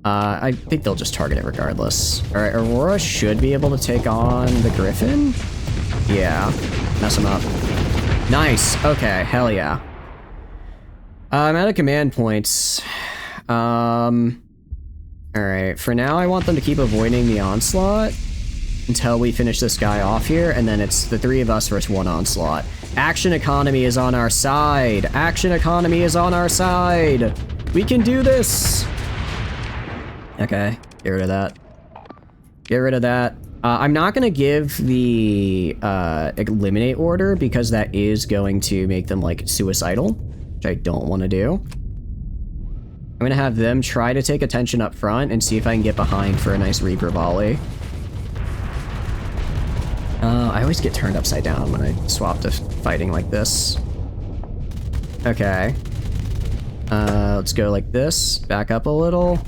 I think they'll just target it regardless. All right, Aurora should be able to take on the Griffin. Yeah, mess him up. Nice. Okay, hell yeah. I'm out of command points. Alright, for now I want them to keep avoiding the onslaught until we finish this guy off here, and then it's the three of us versus one onslaught. Action economy is on our side! Action economy is on our side! We can do this! Okay, get rid of that. Get rid of that. I'm not gonna give the eliminate order because that is going to make them like suicidal, which I don't want to do. I'm gonna have them try to take attention up front and see if I can get behind for a nice Reaper volley. I always get turned upside down when I swap to fighting like this. Okay. Let's go like this. Back up a little.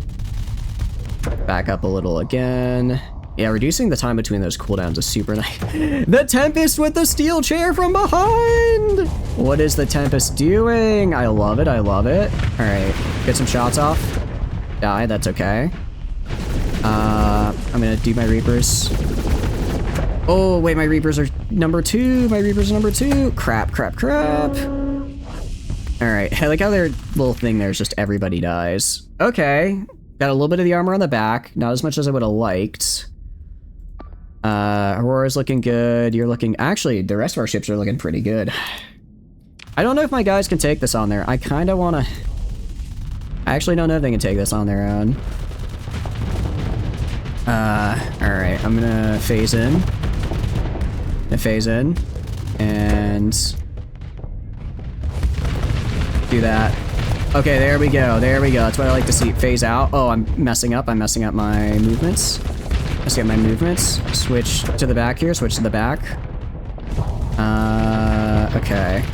Back up a little again. Yeah, reducing the time between those cooldowns is super nice. The Tempest with the steel chair from behind! What is the Tempest doing? I love it, I love it. All right, get some shots off. Die, that's okay. I'm gonna do my Reapers. Oh, wait, my Reapers are number 2. My Reapers are number 2. Crap, crap, crap. All right, I like how their little thing there is just everybody dies. Okay, got a little bit of the armor on the back. Not as much as I would have liked. Aurora's looking good. You're looking... Actually, the rest of our ships are looking pretty good. I don't know if my guys can take this on there. I kind of want to... I actually don't know if they can take this on their own. Alright. I'm gonna phase in. And... do that. Okay, there we go. There we go. That's what I like to see. Phase out. Oh, I'm messing up. I'm messing up my movements. Let's get my movements. Switch to the back here. Switch to the back. Okay.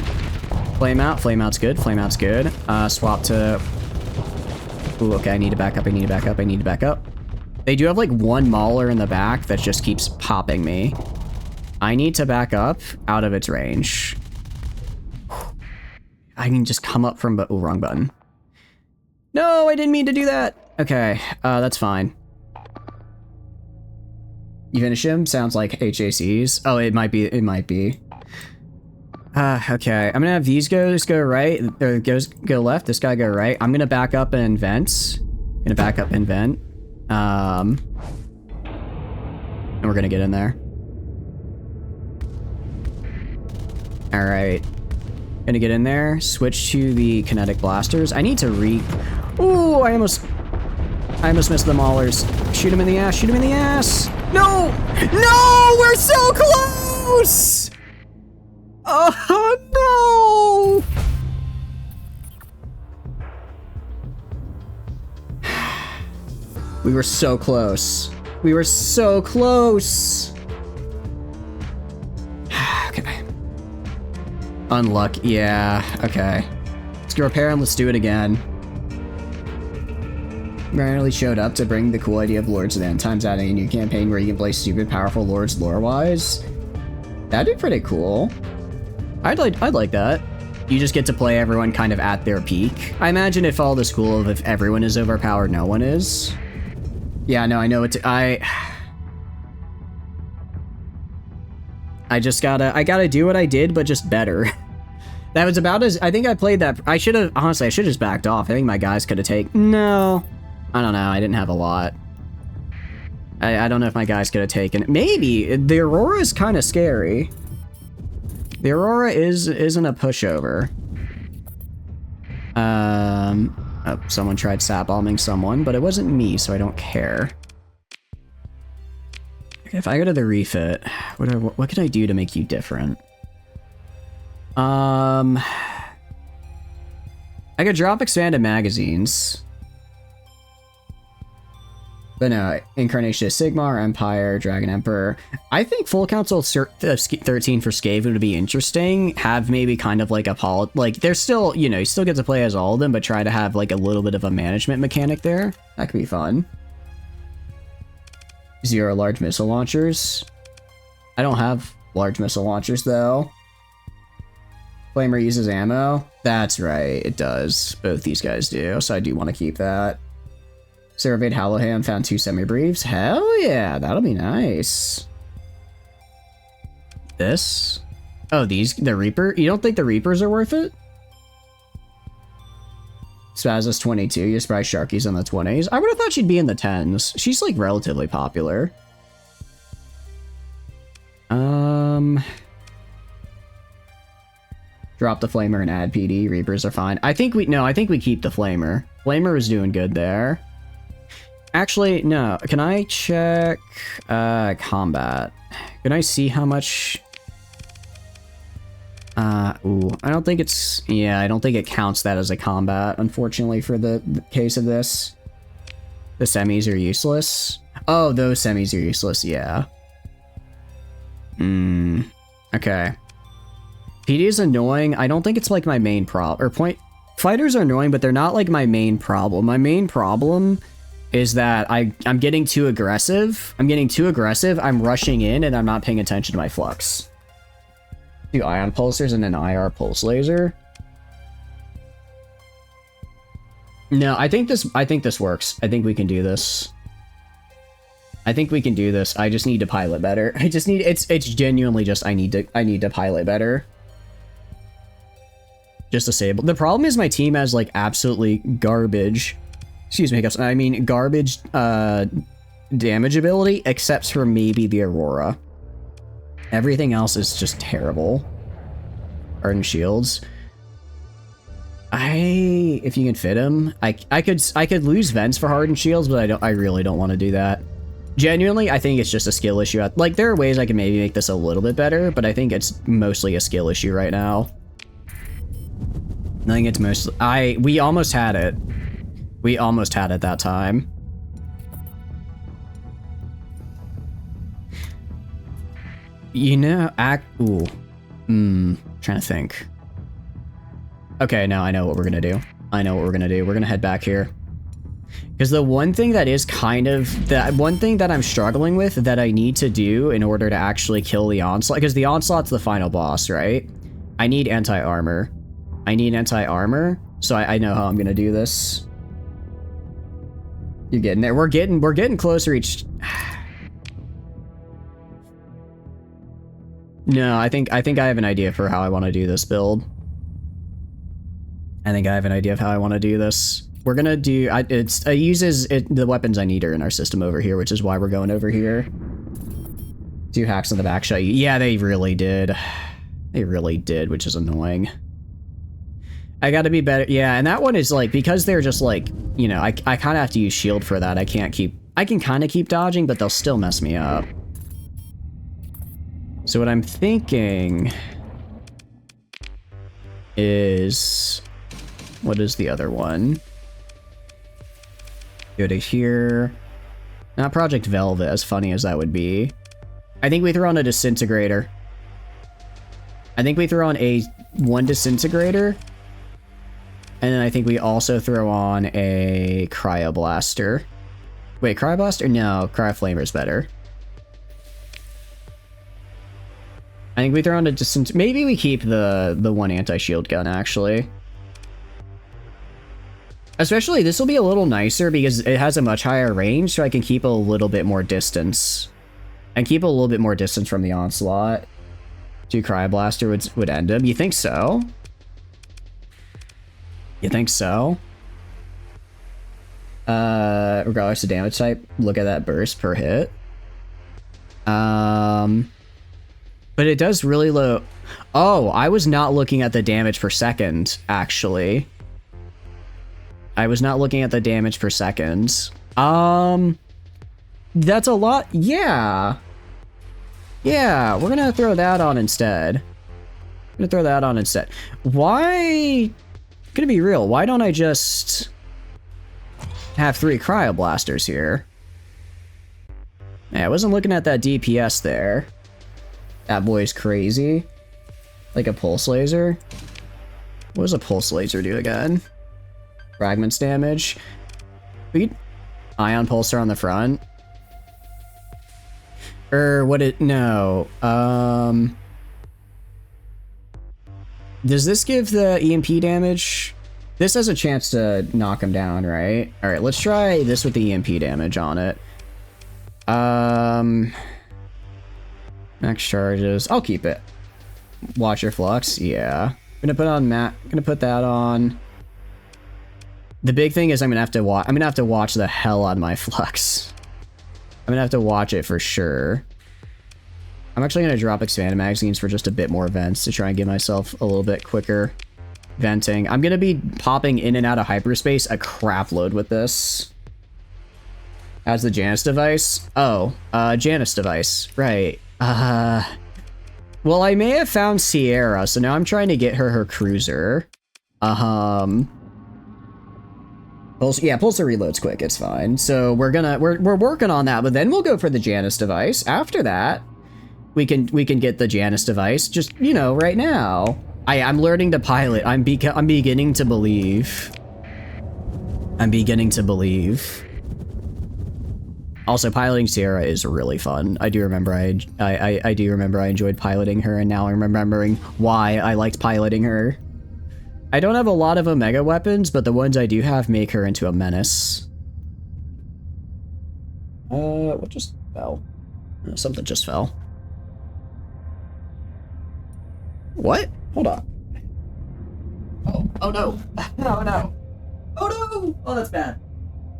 Flame out. Flame out's good. Flame out's good. Swap to... Ooh, okay. I need to back up. I need to back up. I need to back up. They do have like one Mauler in the back that just keeps popping me. I need to back up out of its range. I can just come up from... Oh, wrong button. No, I didn't mean to do that. Okay, that's fine. You finish him? Sounds like HACs. Oh, it might be. It might be. Okay. I'm gonna have these guys go right, or go left. This guy go right. I'm gonna back up and vent. And we're gonna get in there. All right. Gonna get in there. Switch to the kinetic blasters. I need to Ooh, I almost missed the Maulers. Shoot him in the ass. Shoot him in the ass. No! No! We're so close! Oh, no! We were so close. We were so close. Okay. Unlucky. Yeah, okay. Let's go repair and let's do it again. Randomly showed up to bring the cool idea of Lords of the End Times, adding a new campaign where you can play stupid, powerful Lords lore-wise. That'd be pretty cool. I'd like that. You just get to play everyone kind of at their peak. I imagine if all this cool if everyone is overpowered, no one is. Yeah, no, I know it. I gotta do what I did, but just better. That was about as, I think I played that, honestly, I should have just backed off. I think my guys could have taken, no. I don't know, I didn't have a lot. I don't know if my guys could have taken, maybe, the Aurora is kind of scary. The Aurora isn't a pushover. Oh, someone tried sap bombing someone, but it wasn't me, so I don't care. If I go to the refit, what can I do to make you different? I could drop expanded magazines. But no, Incarnation of Sigmar, Empire, Dragon Emperor. I think Full Council 13 for Scave would be interesting. Have maybe kind of like a like there's still, you know, you still get to play as all of them, but try to have like a little bit of a management mechanic there. That could be fun. 0 large missile launchers. I don't have large missile launchers though. Flamer uses ammo. That's right, it does. Both these guys do, so I do want to keep that. Surveyed Hallowhand, found 2 semi-briefs. Hell yeah, that'll be nice. This? Oh, the Reaper? You don't think the Reapers are worth it? Spazza's 22, you surprised Sharky's in the 20s. I would have thought she'd be in the 10s. She's like relatively popular. Drop the Flamer and add PD. Reapers are fine. I think we keep the Flamer. Flamer is doing good there. Actually, no. Can I check combat? Can I see how much? Ooh, I don't think it's, yeah, I don't think it counts that as a combat, unfortunately, for the case of this. The semis are useless. Oh, those semis are useless, yeah. Okay. PD is annoying. I don't think it's like my main fighters are annoying, but they're not like my main problem. My main problem is that I'm getting too aggressive. I'm rushing in and I'm not paying attention to my flux. 2 ion pulsers and an IR pulse laser. No, I think this works. I think we can do this. I just need to pilot better. It's genuinely just I need to pilot better. Just disable. The problem is my team has like absolutely garbage. Excuse me, hiccups. I mean garbage damage ability, except for maybe the Aurora. Everything else is just terrible. Ardent shields. If you can fit him, I could lose vents for hardened shields, but I really don't want to do that. Genuinely, I think it's just a skill issue. Like there are ways I can maybe make this a little bit better, but I think it's mostly a skill issue right now. I think it's mostly we almost had it. We almost had it that time. You know, trying to think. Okay, now I know what we're gonna do. We're gonna head back here. Because the one thing that is one thing that I'm struggling with that I need to do in order to actually kill the Onslaught, because the Onslaught's the final boss, right? I need anti-armor. So I know how I'm gonna do this. You're getting there. We're getting closer each. No, I think I have an idea for how I want to do this build. We're gonna do. It uses the weapons I need are in our system over here, which is why we're going over here. 2 hacks on the back shot. Yeah, they really did. Which is annoying. I gotta be better. Yeah, and that one is like, because they're just like, you know, I kind of have to use shield for that. I can kind of keep dodging, but they'll still mess me up. So what I'm thinking is, what is the other one? Go to here. Not Project Velvet, as funny as that would be. I think we throw on a disintegrator. I think we throw on one disintegrator. And then I think we also throw on a cryoblaster. Wait, cryoblaster? No, cryoflamer's better. I think we throw on a maybe we keep the one anti-shield gun, actually. Especially, this will be a little nicer because it has a much higher range, so I can keep a little bit more distance. And keep a little bit more distance from the onslaught. 2 cryoblaster would end him. You think so? You think so? Regardless of damage type, look at that burst per hit. But it does really low. Oh, I was not looking at the damage per second, actually. I was not looking at the damage per second. That's a lot. Yeah. Yeah, we're gonna throw that on instead. Why? Gonna be real, why don't I just have 3 cryoblasters here? Yeah, I wasn't looking at that DPS there. That boy's crazy. Like a pulse laser. What does a pulse laser do again? Fragments damage. Ion pulsar on the front. No. Does this give the EMP damage? This has a chance to knock him down, right? Alright, let's try this with the EMP damage on it. Max charges. I'll keep it. Watch your flux. Yeah. Gonna put that on. The big thing is I'm gonna have to watch the hell out of my flux. I'm gonna have to watch it for sure. I'm actually gonna drop expanded magazines for just a bit more vents to try and give myself a little bit quicker venting. I'm gonna be popping in and out of hyperspace a crap load with this. As the Janus device? Oh, Janus device. Right. Well, I may have found Sierra, so now I'm trying to get her cruiser. Pulsar reloads quick, it's fine. So we're working on that, but then we'll go for the Janus device. After that, we can get the Janus device just, you know, right now. I'm learning to pilot. I'm beginning to believe. Also, piloting Sierra is really fun. I do remember I enjoyed piloting her, and now I'm remembering why I liked piloting her. I don't have a lot of Omega weapons, but the ones I do have make her into a menace. What just fell? Something just fell. What? Hold on. Oh no. Oh no. Oh no! Oh, that's bad.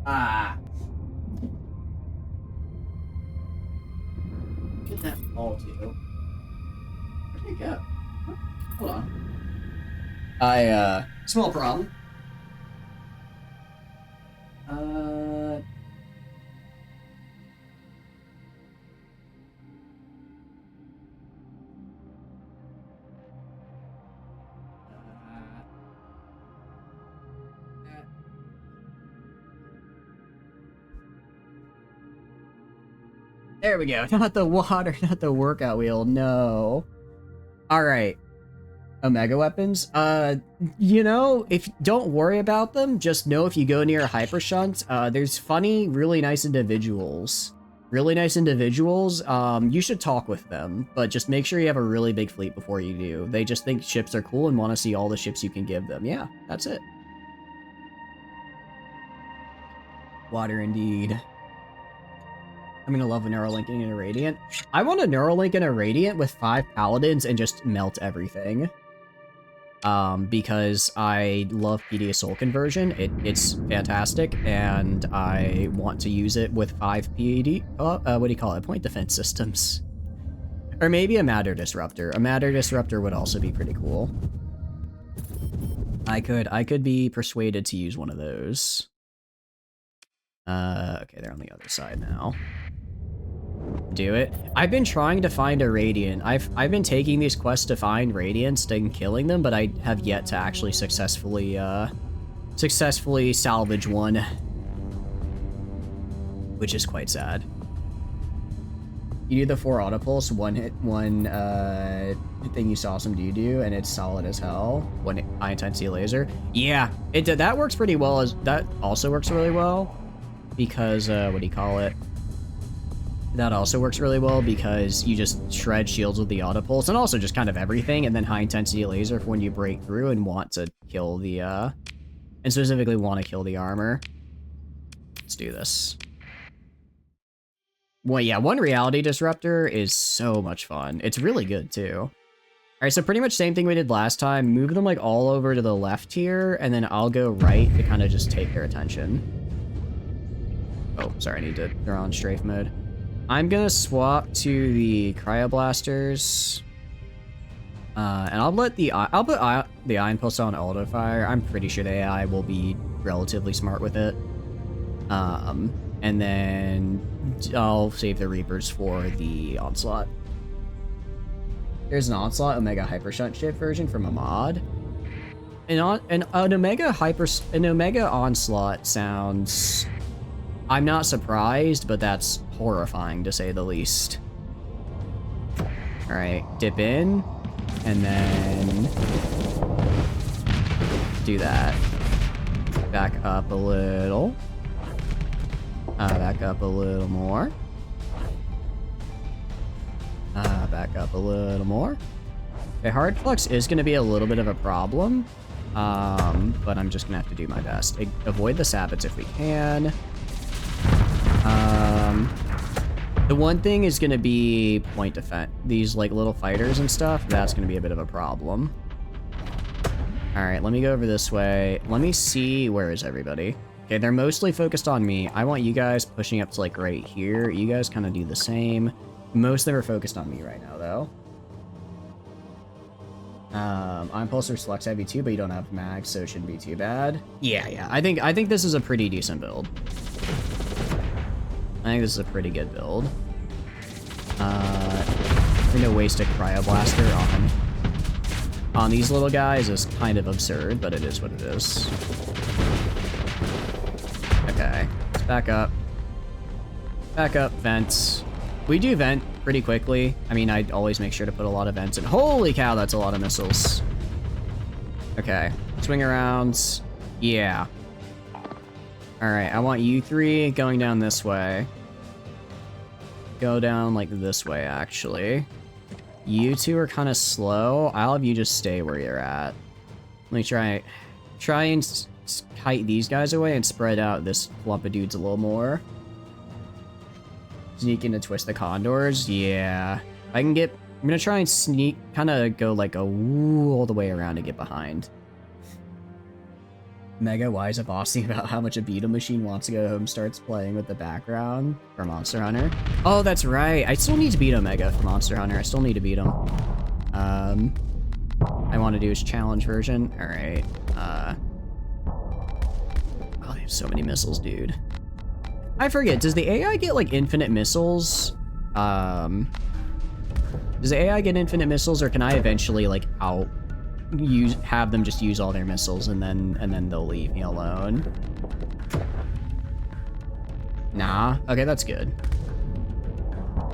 Ah. Get that fall too. Where'd it go? Hold on. Small problem. There we go. Not the water, not the workout wheel. No. All right. Omega weapons. You know, don't worry about them. Just know if you go near a hyper shunt, there's funny, really nice individuals. You should talk with them, but just make sure you have a really big fleet before you do. They just think ships are cool and want to see all the ships you can give them. Yeah, that's it. Water indeed. I'm gonna love a Neurolinking and a Radiant. I want a Neuralink and a Radiant with 5 Paladins and just melt everything. Because I love PDA Soul Conversion. It's fantastic, and I want to use it with 5 PAD, what do you call it? Point defense systems. Or maybe a Matter Disruptor. A Matter Disruptor would also be pretty cool. I could be persuaded to use one of those. Okay, they're on the other side now. Do it. I've been trying to find a Radiant. I've been taking these quests to find Radiants and killing them, but I have yet to actually successfully salvage one. which is quite sad. You do the 4 auto pulse, one thing you saw some dude do, and it's solid as hell. One high intensity laser. Yeah, that works pretty well. That also works really well because what do you call it? That also works really well because you just shred shields with the auto pulse, and also just kind of everything, and then high intensity laser for when you break through and want to kill the and specifically want to kill the armor. Let's do this. Well, yeah, one reality disruptor is so much fun. It's really good too. All right, so pretty much same thing we did last time. Move them like all over to the left here, and then I'll go right to kind of just take their attention. Oh, sorry, I need to, they're on strafe mode. I'm gonna swap to the cryoblasters. And I'll put the ion pulse on auto fire. I'm pretty sure the AI will be relatively smart with it. And then I'll save the Reapers for the Onslaught. There's an Onslaught Omega Hypershunt Shift version from a mod. An Omega Onslaught sounds... I'm not surprised, but that's horrifying to say the least. Alright, dip in, and then do that. Back up a little. Back up a little more. Back up a little more. Okay, hard flux is going to be a little bit of a problem, but I'm just going to have to do my best. Avoid the sabots if we can. The one thing is going to be point defense. These like little fighters and stuff, that's going to be a bit of a problem. All right, let me go over this way. Let me see, where is everybody? Okay, they're mostly focused on me. I want you guys pushing up to like right here. You guys kind of do the same. Most of them are focused on me right now though. I'm Pulsar Flux Heavy too, but you don't have mags, so it shouldn't be too bad. Yeah. I think this is a pretty decent build. I think this is a pretty good build. I'm gonna waste a Cryoblaster on these little guys is kind of absurd, but it is what it is. Okay, let's back up. Back up, vents. We do vent pretty quickly. I mean, I always make sure to put a lot of vents in. Holy cow, that's a lot of missiles. Okay, swing around. Yeah. Alright, I want you three going down this way. Go down like this way, actually. You two are kind of slow. I'll have you just stay where you're at. Let me try and kite these guys away and spread out this lump of dudes a little more. Sneak in to twist the condors. Yeah. I'm gonna try and sneak, kind of go like a woo all the way around to get behind. Mega, why is a bossy about how much a Beetle machine wants to go home starts playing with the background for Monster Hunter? Oh, that's right. I still need to beat Omega for Monster Hunter. I still need to beat him. I want to do his challenge version. All right. Oh, they have so many missiles, dude. I forget. Does the AI get like infinite missiles? Does the AI get infinite missiles, or can I eventually like have them just use all their missiles and then they'll leave me alone? Nah. Okay, that's good.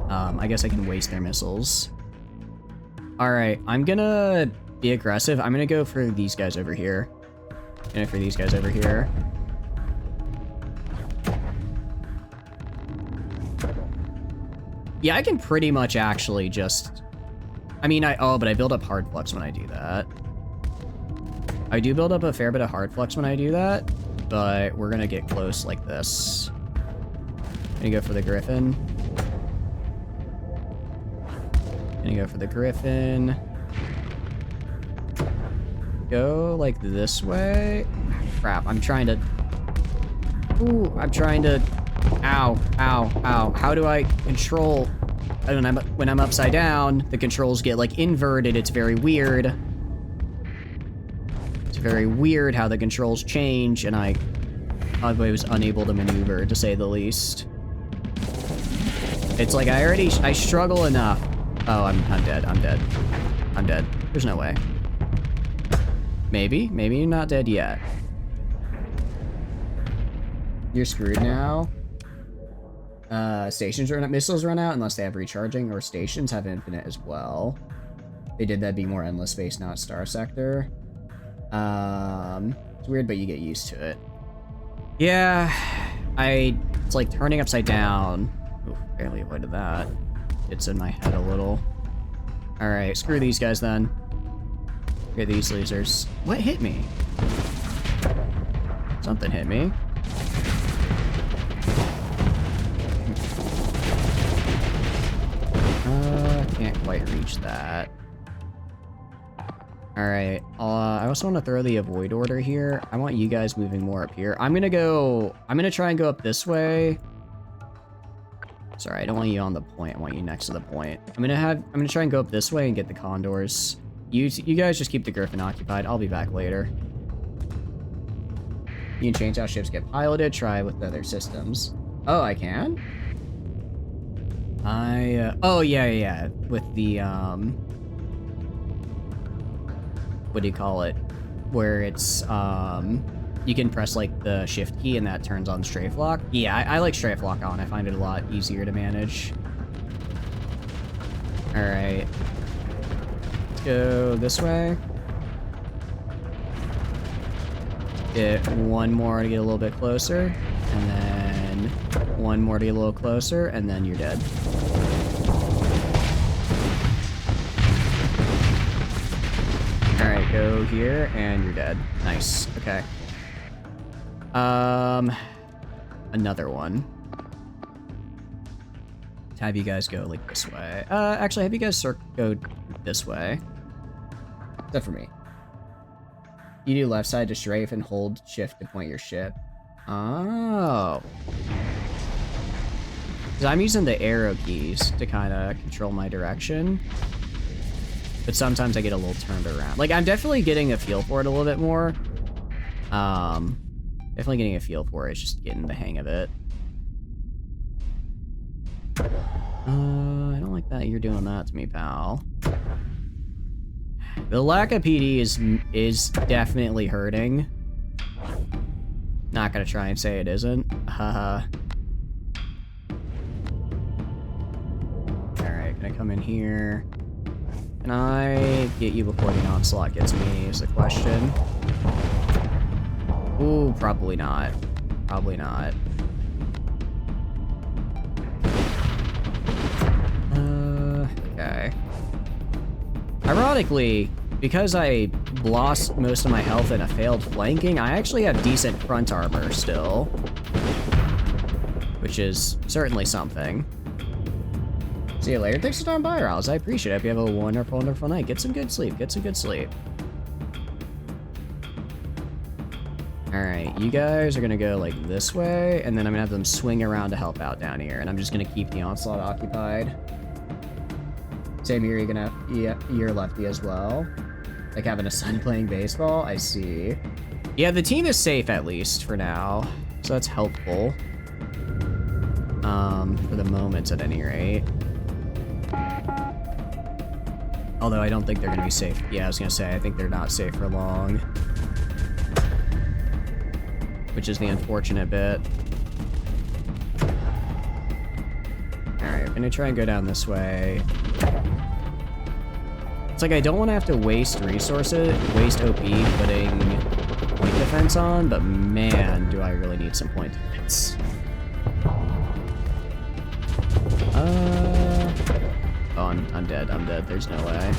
I guess I can waste their missiles. All right, I'm gonna be aggressive. I'm gonna go for these guys over here. And for these guys over here. Yeah, I can pretty much actually just... I mean, but I build up hard flux when I do that. I do build up a fair bit of hard flux when I do that, but we're gonna get close like this. Gonna go for the Griffin. Gonna go for the Griffin. Go like this way. Crap, I'm trying to... Ooh, I'm trying to... Ow, ow, ow. How do I control... When I'm upside down, the controls get like inverted. It's very weird. It's very weird how the controls change, and I was unable to maneuver, to say the least. It's like I struggle enough. Oh, I'm dead. I'm dead. I'm dead. There's no way. Maybe you're not dead yet. You're screwed now. Stations run out, missiles run out unless they have recharging, or stations have infinite as well. They did that be more endless space, not Starsector. It's weird, but you get used to it. Yeah, it's like turning upside down. Ooh, barely avoided that. It's in my head a little. All right, screw these guys then. Screw these losers. What hit me? Something hit me. Can't quite reach that. Alright, I also want to throw the avoid order here. I want you guys moving more up here. I'm gonna try and go up this way. Sorry, I don't want you on the point. I want you next to the point. I'm gonna try and go up this way and get the condors. You guys just keep the Griffin occupied. I'll be back later. You can change how ships get piloted. Try with other systems. Oh, I can? Oh, yeah. With the, what do you call it? Where it's, you can press, like, the shift key and that turns on strafe lock. Yeah, I like strafe lock on. I find it a lot easier to manage. Alright. Let's go this way. Get one more to get a little bit closer, and then one more to get a little closer, and then you're dead. Alright, go here, and you're dead. Nice. Okay. Another one. Have you guys go, like, this way. Actually, have you guys go this way. Except for me. You do left side to strafe and hold shift to point your ship. Oh. Because I'm using the arrow keys to kind of control my direction. But sometimes I get a little turned around. Like, I'm definitely getting a feel for it a little bit more. Definitely getting a feel for it. It's just getting the hang of it. I don't like that you're doing that to me, pal. The lack of PD is definitely hurting. Not gonna try and say it isn't. Haha. Alright, gonna come in here. Can I get you before the onslaught gets me is the question. Ooh, probably not. Probably not. Okay. Ironically, because I lost most of my health in a failed flanking, I actually have decent front armor still. Which is certainly something. See you later. Thanks for stopping by, Rouse. I appreciate it. Hope you have a wonderful, wonderful night. Get some good sleep. Get some good sleep. Alright, you guys are gonna go like this way, and then I'm gonna have them swing around to help out down here, and I'm just gonna keep the onslaught occupied. Same here, you're gonna have, you're lefty as well. Like having a son playing baseball, I see. Yeah, the team is safe at least for now, so that's helpful. For the moment at any rate. Although I don't think they're gonna be safe. Yeah, I was gonna say, I think they're not safe for long. Which is the unfortunate bit. Alright, we're gonna try and go down this way. It's like I don't want to have to waste resources, waste OP putting point defense on, but man, do I really need some point defense. Oh, I'm dead, I'm dead, there's no way.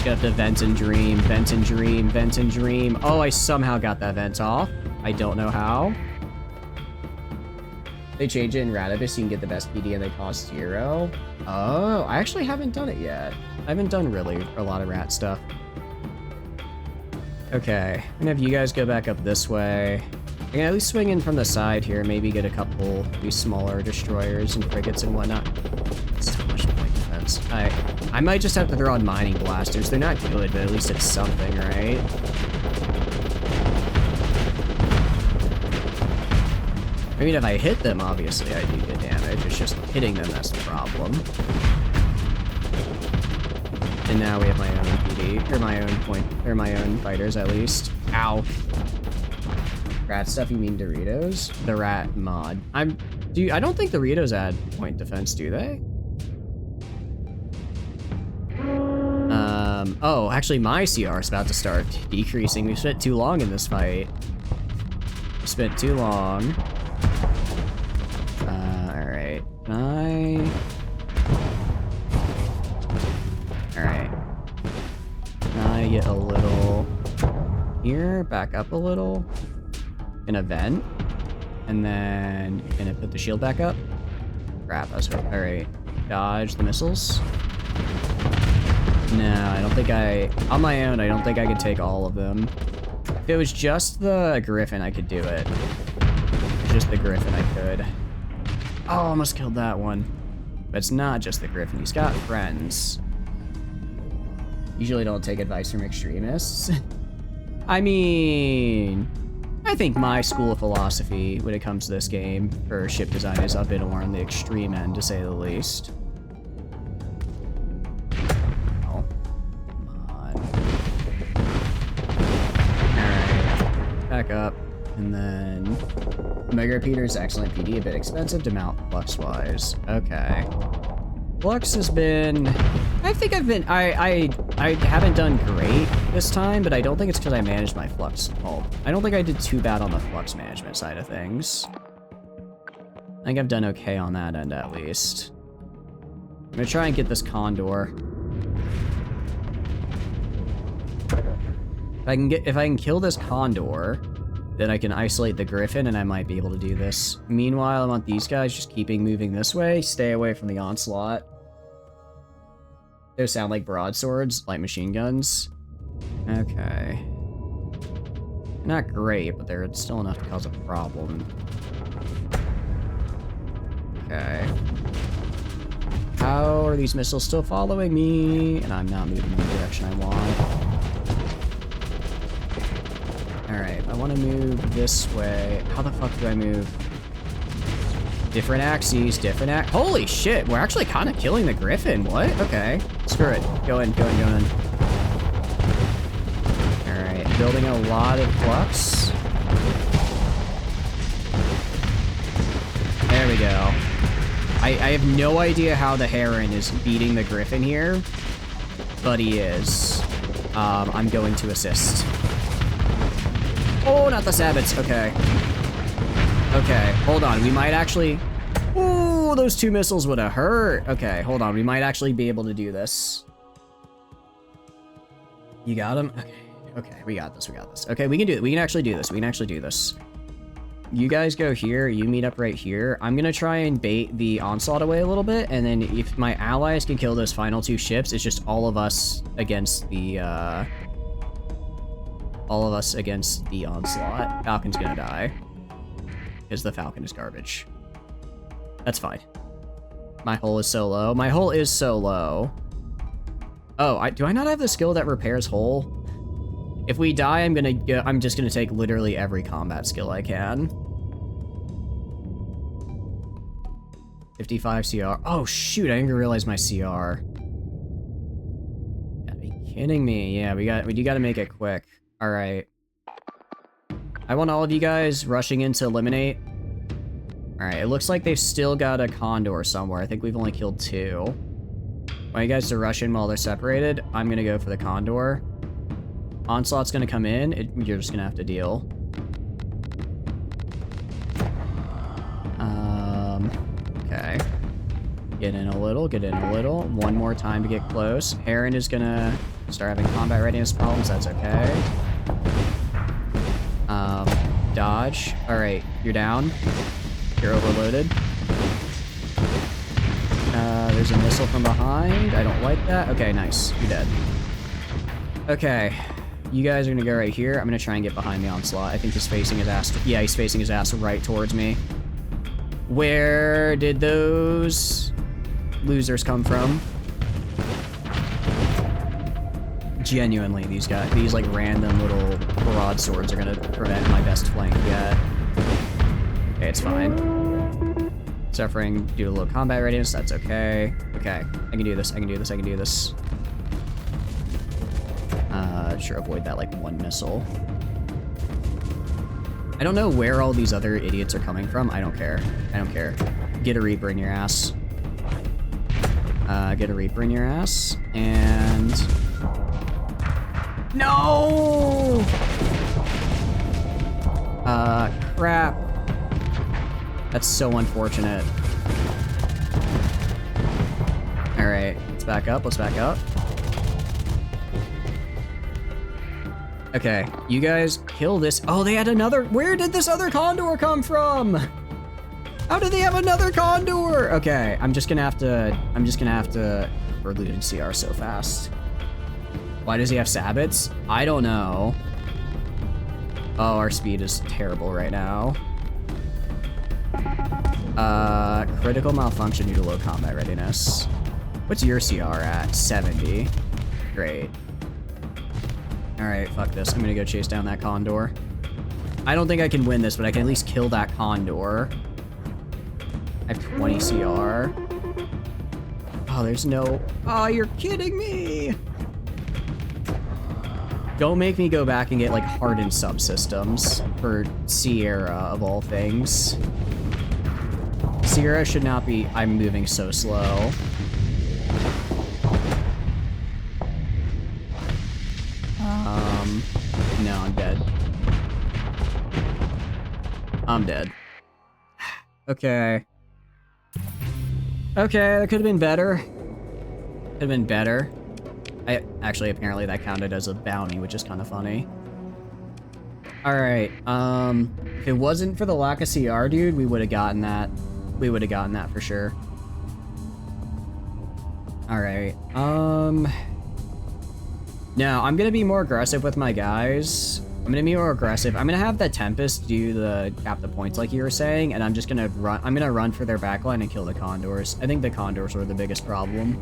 Got the vent and dream, vent and dream, vent and dream. Oh, I somehow got that vent off. I don't know how. They change it in Radibus, you can get the best PD and they cost 0. Oh, I actually haven't done it yet. I haven't done really a lot of rat stuff. Okay, I'm gonna have you guys go back up this way. I can at least swing in from the side here, maybe get a couple of these smaller destroyers and frigates and whatnot. So much point defense. I might just have to throw on mining blasters. They're not good, but at least it's something, right? I mean, if I hit them, obviously I do good damage. It's just hitting them that's the problem. And now we have my own PD, or my own point, or my own fighters at least. Ow. Rat stuff, you mean Doritos? The rat mod. I don't think Doritos add point defense, do they? Oh, actually my CR is about to start decreasing. We spent too long in this fight. We spent too long. Alright. Alright. Can I get a little here? Back up a little. Gonna vent. And then gonna put the shield back up. Crap, that's right. Alright. Dodge the missiles. No, I don't think on my own, I don't think I could take all of them. If it was just the Griffin, I could do it. Just the Griffin, I could. Oh, almost killed that one. But it's not just the Griffin, he's got friends. Usually don't take advice from extremists. I mean, I think my school of philosophy when it comes to this game for ship design is a bit more on the extreme end, to say the least. Back up, and then Mega Repeater is excellent PD, a bit expensive to mount flux-wise. Okay. Flux has been... I think I haven't done great this time, but I don't think it's because I managed my flux. Well, I don't think I did too bad on the flux management side of things. I think I've done okay on that end, at least. I'm gonna try and get this Condor. If I can kill this Condor, then I can isolate the Griffin and I might be able to do this. Meanwhile, I want these guys just moving this way. Stay away from the onslaught. Those sound like broadswords, light machine guns. Okay. Not great, but they're still enough to cause a problem. Okay. How are these missiles still following me? And I'm not moving in the direction I want. Alright, I want to move this way. How the fuck do I move? Different axes, holy shit, we're actually kind of killing the Griffin. What? Okay. Screw it. Go in. Alright, building a lot of flux. There we go. I have no idea how the Heron is beating the Griffin here, but he is. I'm going to assist. Oh, not the Sabbats. Okay. Okay, hold on. We might actually... Ooh, those two missiles would have hurt. Okay, hold on. We might actually be able to do this. You got him? Okay, we got this. Okay, we can do it. We can actually do this. You guys go here. You meet up right here. I'm gonna try and bait the onslaught away a little bit, and then if my allies can kill those final two ships, it's just all of us against the, onslaught. Falcon's gonna die. Because the Falcon is garbage. That's fine. My hull is so low. Oh, do I not have the skill that repairs hull? If we die, I'm just gonna take literally every combat skill I can. 55 CR. Oh shoot, I didn't even realize my CR. You gotta be kidding me. Yeah, you gotta make it quick. Alright. I want all of you guys rushing in to eliminate. Alright, it looks like they've still got a Condor somewhere. I think we've only killed 2. I want you guys to rush in while they're separated. I'm gonna go for the Condor. Onslaught's gonna come in. You're just gonna have to deal. Okay. Get in a little. One more time to get close. Heron is gonna start having combat readiness problems. That's okay. Dodge. Alright, you're down. You're overloaded. There's a missile from behind. I don't like that. Okay, nice. You're dead. Okay. You guys are gonna go right here. I'm gonna try and get behind the onslaught. I think he's facing his ass. Yeah, he's facing his ass right towards me. Where did those losers come from? Genuinely, these like random little broadswords are gonna prevent my best flank yet. Okay, it's fine. Suffering due to low combat readiness, that's okay. Okay, I can do this. Sure, avoid that like one missile. I don't know where all these other idiots are coming from. I don't care. I don't care. Get a Reaper in your ass. Get a Reaper in your ass. And... No! Crap. That's so unfortunate. Alright, let's back up, let's back up. Okay, you guys kill this. Oh, they had another. Where did this other condor come from? How did they have another condor? Okay, I'm just gonna have to. We're losing CR so fast. Why does he have sabots? I don't know. Oh, our speed is terrible right now. Critical malfunction due to low combat readiness. What's your CR at? 70. Great. Alright, fuck this. I'm gonna go chase down that condor. I don't think I can win this, but I can at least kill that condor. I have 20 CR. Oh, there's no... Oh, you're kidding me! Don't make me go back and get, like, hardened subsystems for Sierra, of all things. Sierra should not be... I'm moving so slow. No, I'm dead. I'm dead. Okay. Okay, that could have been better. Could have been better. Actually, apparently that counted as a bounty, which is kind of funny. Alright, if it wasn't for the lack of CR, dude, we would have gotten that. We would have gotten that for sure. Alright, now, I'm gonna be more aggressive with my guys. I'm gonna be more aggressive. I'm gonna have the Tempest do the cap the points like you were saying, and I'm just gonna run. I'm gonna run for their backline and kill the Condors. I think the Condors were the biggest problem.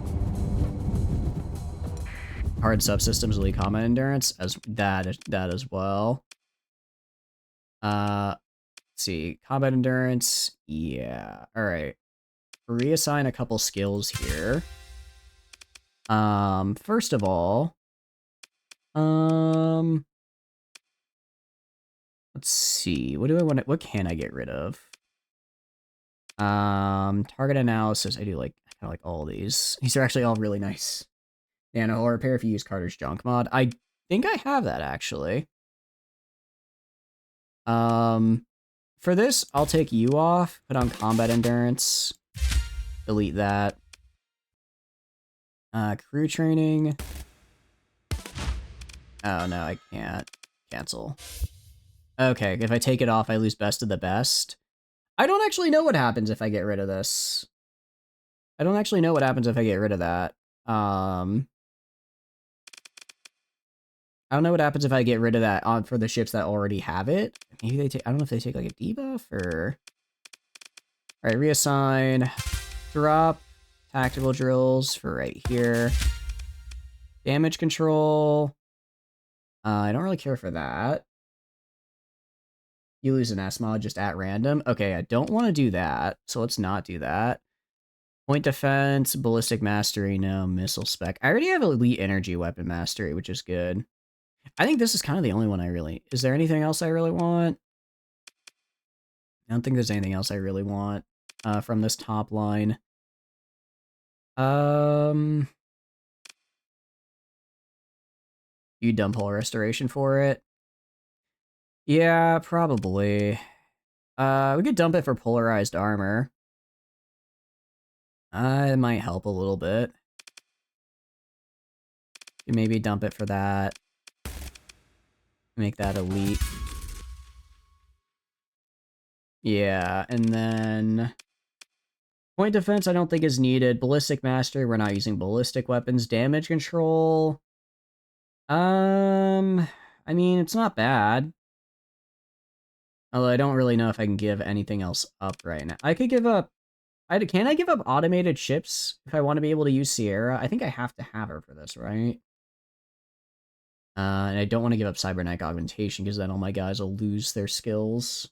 Hard subsystems, elite combat endurance, as that as well. Let's see, combat endurance. Yeah. All right. Reassign a couple skills here. First of all. Let's see. What do I want to, what can I get rid of? Target analysis. I do like, I kind of like all these. These are actually all really nice. Nano hull repair if you use Carter's junk mod. I think I have that actually. For this, I'll take you off, put on combat endurance, delete that. Crew training. Oh no, I can't. Cancel. Okay, if I take it off, I lose best of the best. I don't actually know what happens if I get rid of this. I don't actually know what happens if I get rid of that. I don't know what happens if I get rid of that on for the ships that already have it. Maybe they take, I don't know if they take like a debuff or... Alright, reassign. Drop tactical drills for right here. Damage control. I don't really care for that. You lose an S mod just at random. Okay, I don't want to do that, so let's not do that. Point defense, ballistic mastery, no. Missile spec. I already have elite energy weapon mastery, which is good. I think this is kind of the only one I really... Is there anything else I really want? I don't think there's anything else I really want from this top line. You dump hull restoration for it? Yeah, probably. We could dump it for polarized armor. It might help a little bit. Maybe dump it for that. Make that elite. Yeah, and then... Point defense I don't think is needed. Ballistic mastery, we're not using ballistic weapons. Damage control... I mean, it's not bad. Although I don't really know if I can give anything else up right now. I could give up... Can I give up automated ships if I want to be able to use Sierra? I think I have to have her for this, right? And I don't want to give up cybernetic augmentation because then all my guys will lose their skills.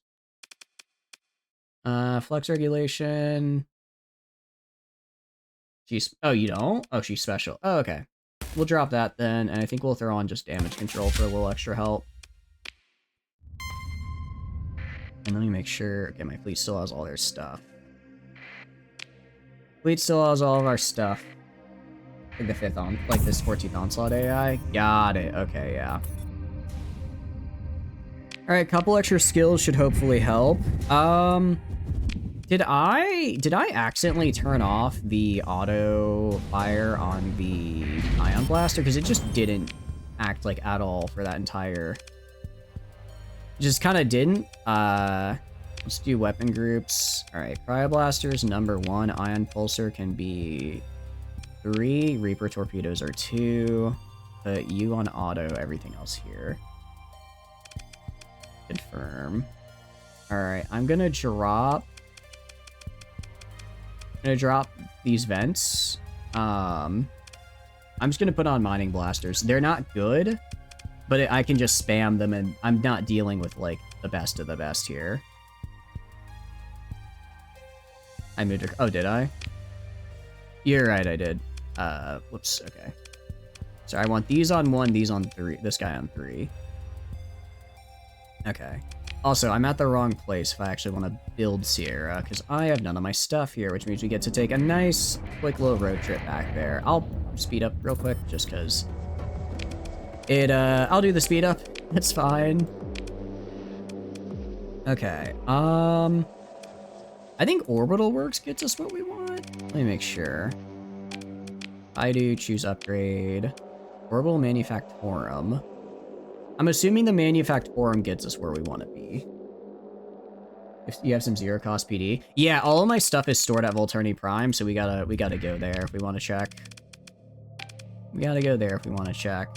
Flex regulation. She's... Oh, you don't? Oh, she's special. Oh, okay. We'll drop that then, and I think we'll throw on just damage control for a little extra help. And let me make sure, okay, my fleet still has all their stuff. Fleet still has all of our stuff. Like the 5th on, like this 14th onslaught AI. Got it, okay, yeah. Alright, couple extra skills should hopefully help. Did I accidentally turn off the auto fire on the ion blaster? Because it just didn't act like at all for that entire... Just kind of didn't. Let's do weapon groups. Alright, cryo blasters, number 1. Ion pulsar can be 3. Reaper torpedoes are 2. Put you on auto, everything else here. Confirm. Alright, I'm gonna drop these vents. I'm just gonna put on mining blasters. They're not good, but I can just spam them, and I'm not dealing with like the best of the best here. I moved. Oh, did I? You're right, I did. Whoops. Okay. So I want these on 1, these on 3. This guy on 3. Okay. Also, I'm at the wrong place if I actually want to build Sierra, because I have none of my stuff here, which means we get to take a nice, quick little road trip back there. I'll speed up real quick, just because I'll do the speed up. It's fine. Okay, I think Orbital Works gets us what we want. Let me make sure. I do choose upgrade. Orbital Manufactorum. I'm assuming the Manufactorum gets us where we want to be. If you have some zero cost PD. Yeah, all of my stuff is stored at Volturni Prime, so we gotta go there if we want to check. We gotta go there if we want to check.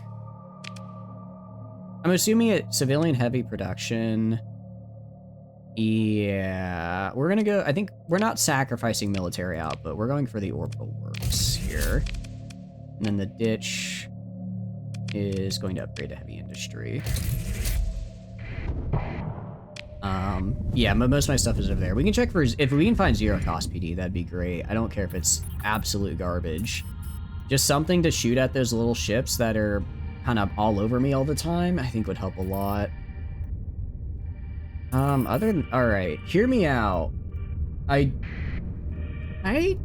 I'm assuming it's civilian heavy production. Yeah, we're gonna go, I think we're not sacrificing military output. We're going for the Orbital Works here. And then the ditch is going to upgrade to heavy industry. Yeah, most of my stuff is over there. We can check for, if we can find zero cost PD, that'd be great. I don't care if it's absolute garbage. Just something to shoot at those little ships that are kind of all over me all the time, I think would help a lot. Alright, hear me out. I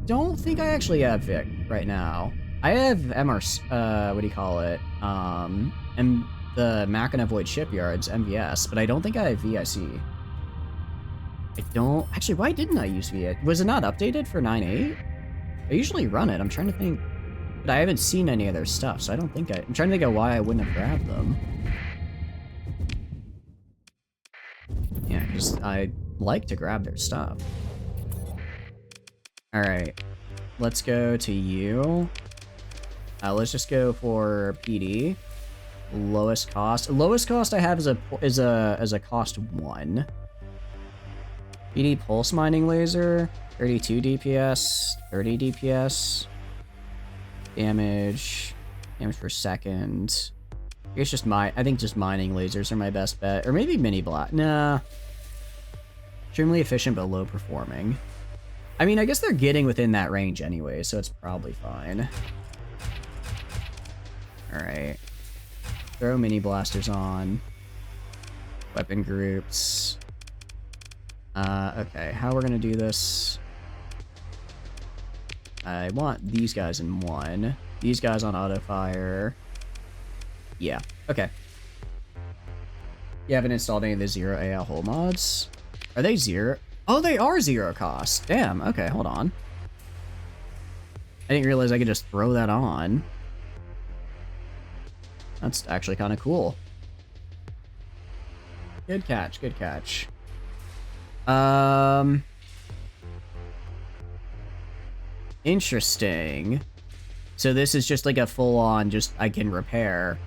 don't think I actually have Vic right now. I have MR, what do you call it? And the Mackinac Void Shipyards, MVS, but I don't think I have VIC. I don't, actually, why didn't I use VIC? Was it not updated for 9.8? I usually run it, I'm trying to think, but I haven't seen any of their stuff, so I don't think I'm trying to think of why I wouldn't have grabbed them. Yeah, because I like to grab their stuff. Alright, let's go to you. Let's just go for PD. Lowest cost. Lowest cost I have is a cost 1. PD pulse mining laser, 32 DPS, 30 DPS. Damage per second. I guess I think just mining lasers are my best bet, or maybe mini blast. Nah. Extremely efficient but low performing. I mean, I guess they're getting within that range anyway, so it's probably fine. Alright. Throw mini blasters on. Weapon groups. Okay, how we're gonna do this. I want these guys in 1. These guys on auto fire. Yeah, okay. You haven't installed any of the zero AI hull mods? Are they zero? Oh, they are zero cost. Damn, okay, hold on. I didn't realize I could just throw that on. That's actually kind of cool. Good catch, good catch. Interesting. So this is just like a full-on, just I can repair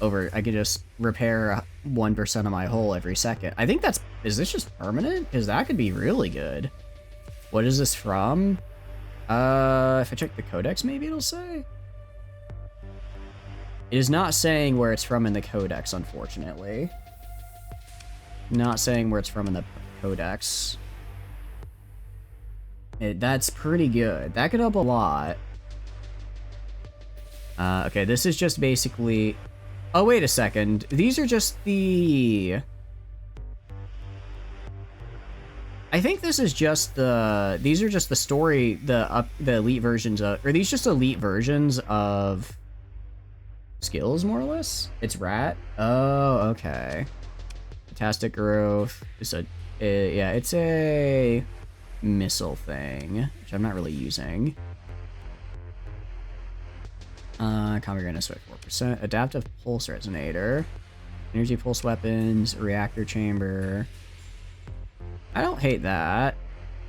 over, I can just repair 1% of my hull every second. I think that's, is this just permanent? Because that could be really good. What is this from? If I check the codex, maybe it'll say? It is not saying where it's from in the codex, unfortunately. Not saying where it's from in the codex. That's pretty good. That could help a lot. Okay, this is just basically... Oh, wait a second. These are just the... I think this is just the, these are just the story, the elite versions of, or these just elite versions of skills, more or less? It's rat? Oh, okay. Fantastic growth. It's a, yeah, it's a missile thing, which I'm not really using. Combat greatness by 4%. Adaptive pulse resonator. Energy pulse weapons. Reactor chamber. I don't hate that.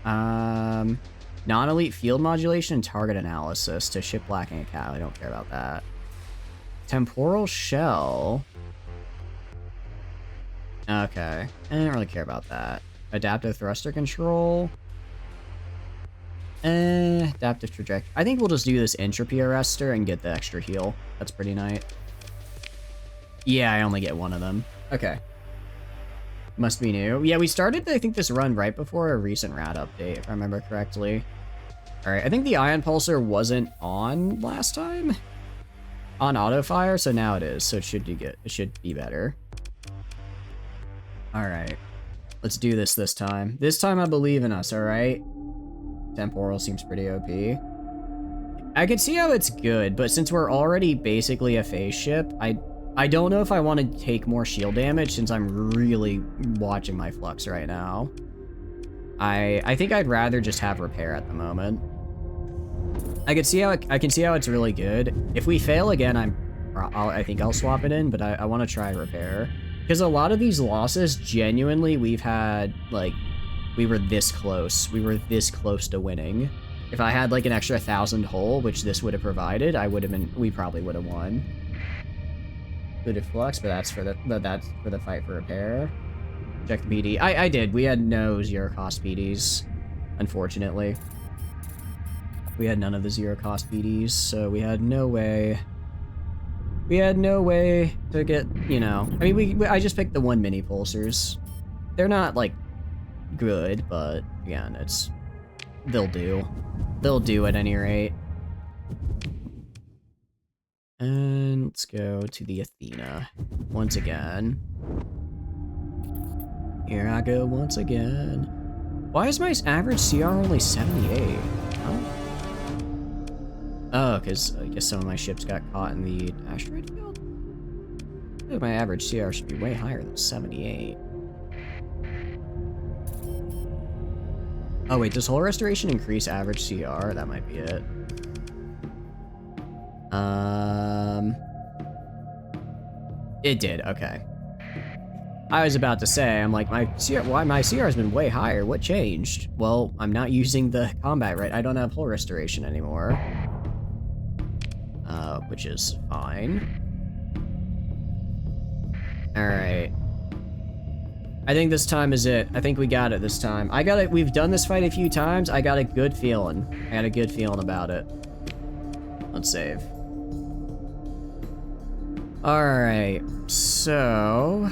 Non-elite field modulation and target analysis to ship lacking a cow. I don't care about that. Temporal shell. Okay. I don't really care about that. Adaptive thruster control. Adaptive trajectory. I think we'll just do this entropy arrestor and get the extra heal. That's pretty nice. Yeah, I only get one of them. Okay. Must be new. Yeah, we started, I think, this run right before a recent rat update, if I remember correctly. Alright, I think the ion pulsar wasn't on last time. On auto fire, so now it is. So it should do good. It should be better. Alright. Let's do this time. This time I believe in us, alright? Temporal seems pretty OP. I could see how it's good, but since we're already basically a phase ship, I don't know if I want to take more shield damage since I'm really watching my flux right now. I think I'd rather just have repair at the moment. I can see how it's really good. If we fail again, I think I'll swap it in, but I want to try repair. Because a lot of these losses, genuinely, we've had, like, we were this close. We were this close to winning. If I had, like, an extra 1,000 hull, which this would have provided, we probably would have won. Included flux, but that's for the fight for repair. Check the BD. I did. We had no zero cost BDs, unfortunately. We had none of the zero cost BDs, so we had no way. We had no way to get, you know. I mean, I just picked the one mini pulsars. They're not like good, but again, they'll do. They'll do at any rate. And let's go to the Athena once again. Here I go once again. Why is my average CR only 78? Huh? Oh, because I guess some of my ships got caught in the asteroid field? I think my average CR should be way higher than 78. Oh wait, does hull restoration increase average CR? That might be it. It did, okay. I was about to say, I'm like, my CR has been way higher. What changed? Well, I'm not using the combat right. I don't have hull restoration anymore. Which is fine. Alright. I think this time is it. I think we got it this time. We've done this fight a few times. I got a good feeling. I got a good feeling about it. Let's save. Alright, so...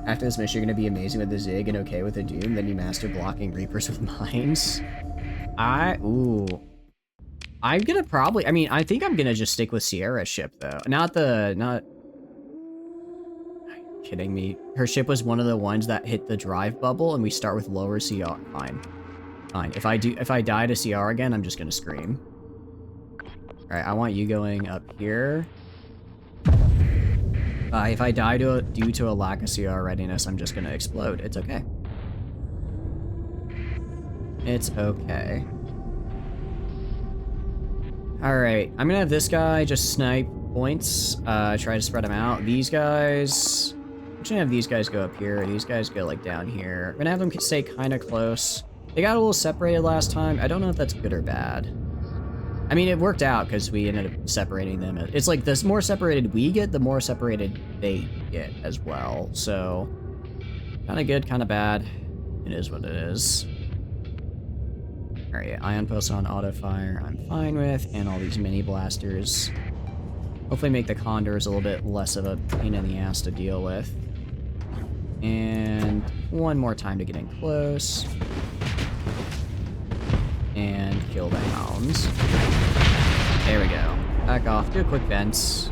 After this mission, you're gonna be amazing with the Zig and okay with the Doom, then you master blocking Reapers with Mines. Ooh. I'm gonna probably, I think I'm gonna just stick with Sierra's ship, though. Not... Are you kidding me? Her ship was one of the ones that hit the drive bubble, and we start with lower CR. Fine. Fine. If I die to CR again, I'm just gonna scream. Alright, I want you going up here. If I die due to a lack of CR readiness, I'm just gonna explode. It's okay. It's okay. Alright, I'm gonna have this guy just snipe points, try to spread them out. These guys... I'm just gonna have these guys go up here, these guys go, like, down here. I'm gonna have them stay kinda close. They got a little separated last time. I don't know if that's good or bad. I mean, it worked out because we ended up separating them. It's like the more separated we get, the more separated they get as well. So, kind of good, kind of bad. It is what it is. Alright, ion post on auto fire, I'm fine with, and all these mini blasters. Hopefully make the condors a little bit less of a pain in the ass to deal with. And one more time to get in close. And kill the hounds. There we go. Back off. Do a quick vents.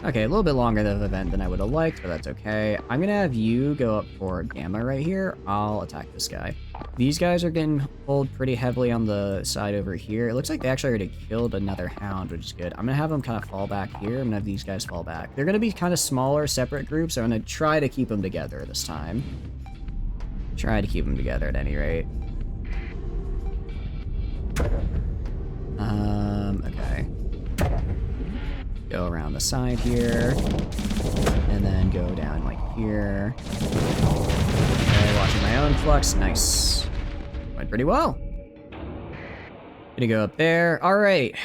Okay, a little bit longer of an event than I would have liked, but that's okay. I'm gonna have you go up for Gamma right here. I'll attack this guy. These guys are getting pulled pretty heavily on the side over here. It looks like they actually already killed another hound, which is good. I'm gonna have them kind of fall back here. I'm gonna have these guys fall back. They're gonna be kind of smaller, separate groups, so I'm gonna try to keep them together this time. Try to keep them together at any rate. Okay. Go around the side here, and then go down like here. Okay, watching my own flux, nice. Went pretty well. Gonna go up there, all right.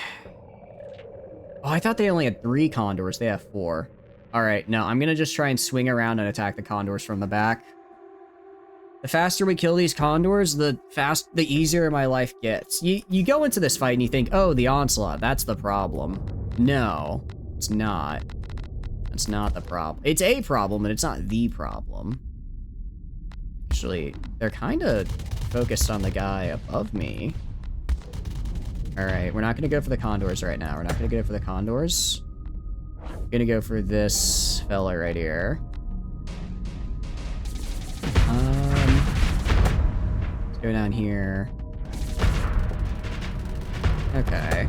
Oh, I thought they only had 3 condors, they have 4. All right, no, I'm gonna just try and swing around and attack the condors from the back. The faster we kill these condors, the easier my life gets. You go into this fight and you think, oh, the onslaught, that's the problem. No, it's not. That's not the problem. It's a problem, but it's not the problem. Actually, they're kind of focused on the guy above me. All right, we're not gonna go for the condors right now. We're not gonna go for the condors. We're gonna go for this fella right here. Let's go down here. Okay.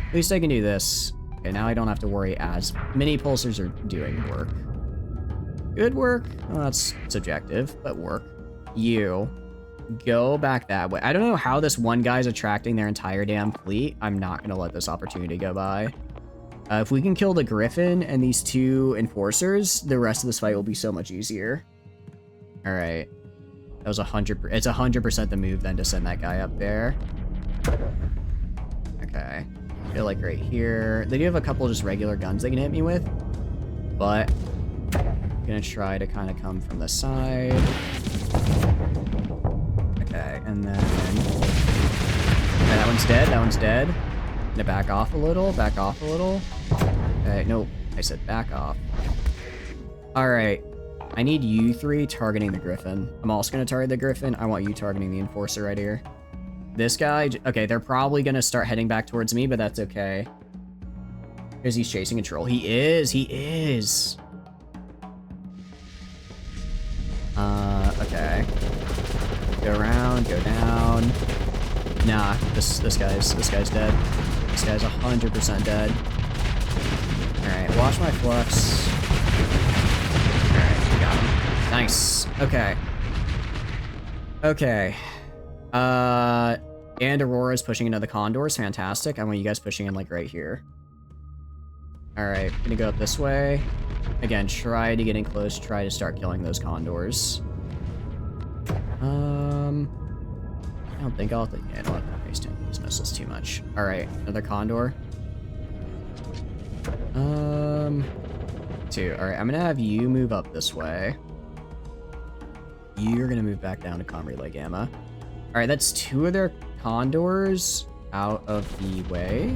At least I can do this. Okay, now I don't have to worry as many pulsars are doing work. Good work. Well, that's subjective, but work. You go back that way. I don't know how this one guy's attracting their entire damn fleet. I'm not gonna let this opportunity go by. If we can kill the Griffin and these 2 enforcers, the rest of this fight will be so much easier. All right. That was 100%. It's 100% the move then to send that guy up there. Okay. I feel like right here. They do have a couple just regular guns they can hit me with. But I'm gonna try to kind of come from the side. Okay, and then... Okay, that one's dead. That one's dead. Gonna back off a little. Back off a little. Okay, nope. I said back off. All right. I need you 3 targeting the Griffin. I'm also going to target the Griffin. I want you targeting the Enforcer right here. This guy... Okay, they're probably going to start heading back towards me, but that's okay. Because he's chasing a troll. He is! He is! Okay. Go around, go down. Nah, this guy's dead. This guy's 100% dead. Alright, watch my flux. Nice. Okay. Okay. And Aurora's pushing into the condors. Fantastic. I want you guys pushing in like right here. Alright, gonna go up this way. Again, try to get in close, try to start killing those condors. I don't think I'll yeah, I don't have to waste these missiles too much. Alright, another condor. 2. Alright, I'm gonna have you move up this way. You're gonna move back down to Com Relay Gamma. Alright, that's 2 of their condors out of the way.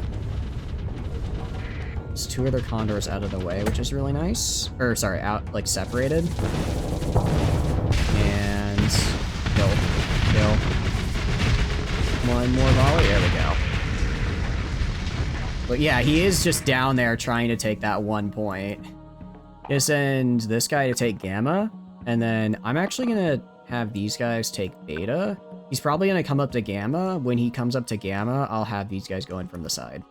It's 2 of their condors out of the way, which is really nice. Or, sorry, out, like, separated. And... Kill. Kill. One more volley. There we go. But yeah, he is just down there trying to take that 1 point. Gonna send this guy to take Gamma. And then I'm actually gonna have these guys take Beta. He's probably gonna come up to Gamma. When he comes up to Gamma, I'll have these guys going from the side.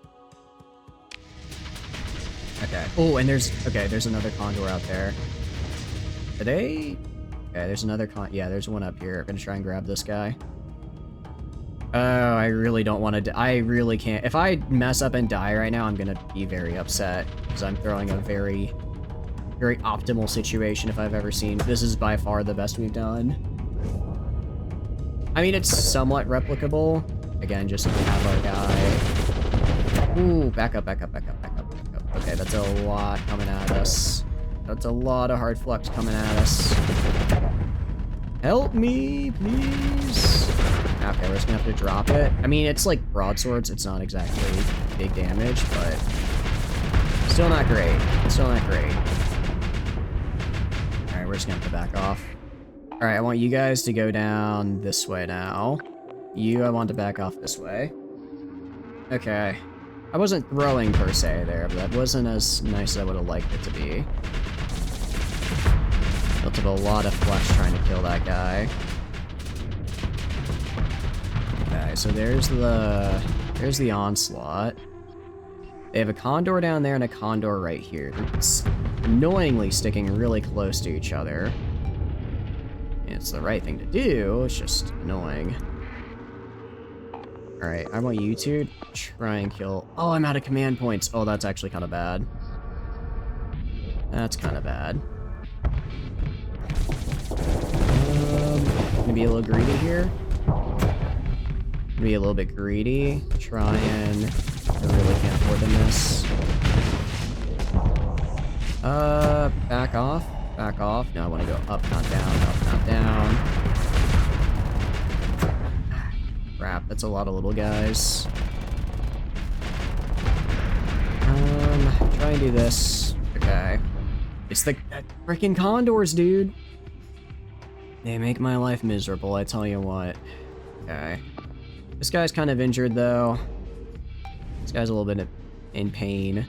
Okay. Oh, and there's another condor out there. Are they? Okay, there's another yeah, there's one up here. I'm gonna try and grab this guy. Oh, I really don't want to. I really can't. If I mess up and die right now, I'm gonna be very upset because I'm throwing a very optimal situation if I've ever seen. This is by far the best we've done. I mean, it's somewhat replicable. Again, just to have our guy. Ooh, back up, back up, back up, back up, back up. Okay, that's a lot coming at us. That's a lot of hard flux coming at us. Help me, please. Okay, we're just gonna have to drop it. I mean, it's like broadswords. It's not exactly big damage, but still not great. Still not great. Alright, we're just gonna have to back off. Alright, I want you guys to go down this way now. You, I want to back off this way. Okay. I wasn't throwing per se there, but that wasn't as nice as I would have liked it to be. Built up a lot of flesh trying to kill that guy. Okay, so there's the onslaught. They have a condor down there and a condor right here. It's annoyingly sticking really close to each other. It's the right thing to do, it's just annoying. Alright, I want you to try and kill... Oh, I'm out of command points. Oh, that's actually kind of bad. That's kind of bad. Gonna be a little greedy here. Gonna be a little bit greedy. Try and... I really can't afford to miss. Back off. Back off. No, I want to go up, not down, up, not down. Crap, that's a lot of little guys. Try and do this. Okay. It's the freaking condors, dude. They make my life miserable, I tell you what. Okay. This guy's kind of injured, though. This guy's a little bit in pain.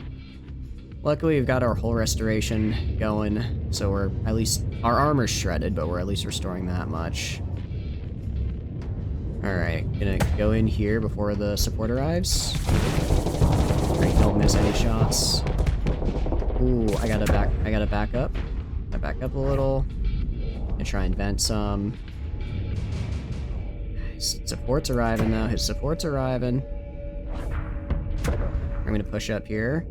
Luckily, we've got our whole restoration going, so we're at least... Our armor's shredded, but we're at least restoring that much. Alright, gonna go in here before the support arrives. Alright, don't miss any shots. Ooh, I gotta back up. I back up a little. And try and vent some. His support's arriving, though. His support's arriving. I'm gonna push up here.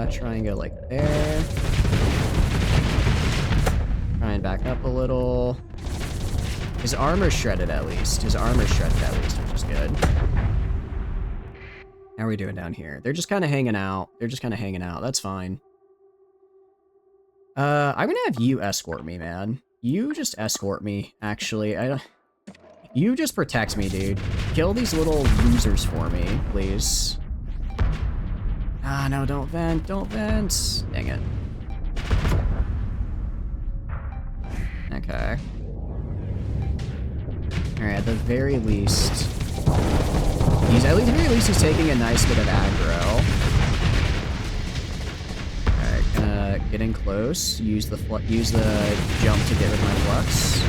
Try and go like there. Try and back up a little. His armor's shredded at least. His armor's shredded at least, which is good. How are we doing down here? They're just kind of hanging out. They're just kind of hanging out. That's fine. I'm gonna have you escort me, man. You just escort me, actually. You just protect me, dude. Kill these little losers for me, please. Ah, no, don't vent. Don't vent. Dang it. Okay. Alright, at the very least... at the very least, he's taking a nice bit of aggro. Alright, gonna get in close. Use the jump to get rid of my flux.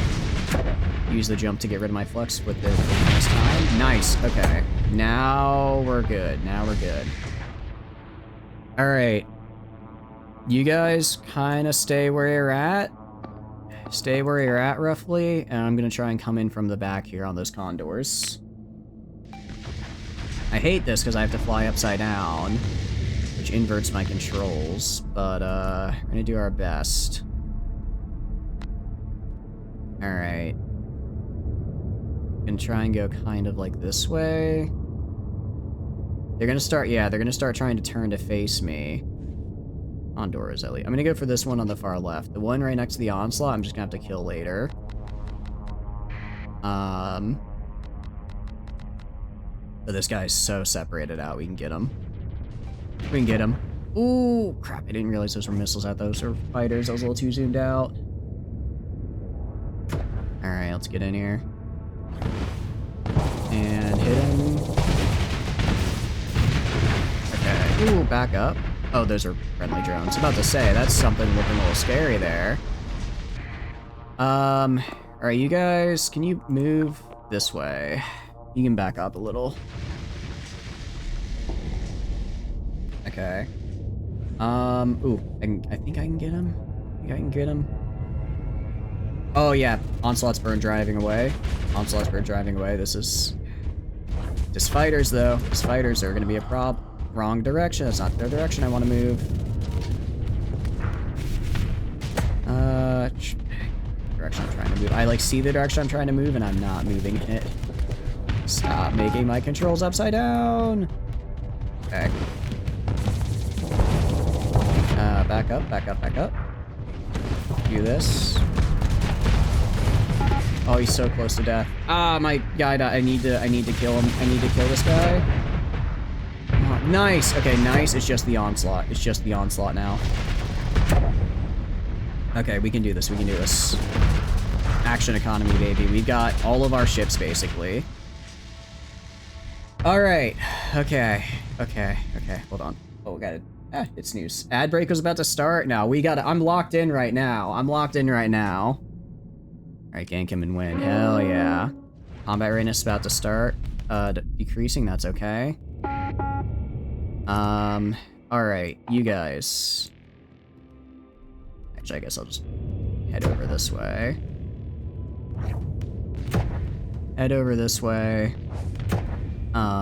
Use the jump to get rid of my flux with the this time. Nice, okay. Now we're good. Now we're good. Alright. You guys kind of stay where you're at. Stay where you're at, roughly. And I'm gonna try and come in from the back here on those condors. I hate this because I have to fly upside down, which inverts my controls, but we're gonna do our best. Alright. Gonna try and go kind of like this way. They're gonna start, yeah, they're gonna start trying to turn to face me. Honduras, at least. I'm gonna go for this one on the far left. The one right next to the onslaught, I'm just gonna have to kill later. But this guy's so separated out, we can get him. We can get him. Ooh, crap, I didn't realize those were missiles at those were fighters. I was a little too zoomed out. Alright, let's get in here. And hit him. Okay. Ooh, back up. Oh, those are friendly drones. I'm about to say, that's something looking a little scary there. Alright, you guys, can you move this way? You can back up a little. Okay. Ooh, I think I can get him. I think I can get him. Oh yeah, Onslaught's bird driving away. Onslaught's bird driving away. This is... Just fighters, though. These fighters are gonna be a prob. Wrong direction. That's not the direction I want to move. Direction I'm trying to move. I like see the direction I'm trying to move and I'm not moving it. Stop making my controls upside down. Okay. Back up, back up, back up. Do this. Oh, he's so close to death. Ah, my guy died. I need to kill him. I need to kill this guy. Oh, nice. Okay, nice. It's just the onslaught. It's just the onslaught now. Okay, we can do this. We can do this. Action economy, baby. We got all of our ships, basically. Alright. Okay. Hold on. Oh, got it. Hit snooze. Ad break was about to start. No, I'm locked in right now. Alright, gank him and win. Hell yeah. Combat readiness is about to start. Decreasing, that's okay. Alright, you guys. Actually, I guess I'll just head over this way.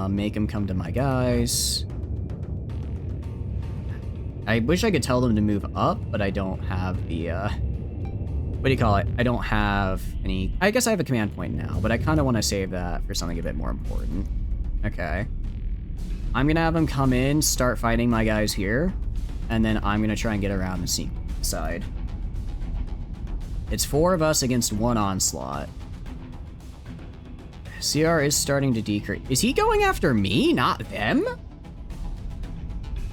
Make him come to my guys. I wish I could tell them to move up, but I don't have the, what do you call it? I don't have any... I guess I have a command point now, but I kind of want to save that for something a bit more important. Okay. I'm gonna have them come in, start fighting my guys here, and then I'm gonna try and get around and sneak side. It's 4 of us against 1 onslaught. CR is starting to decrease. Is he going after me, not them?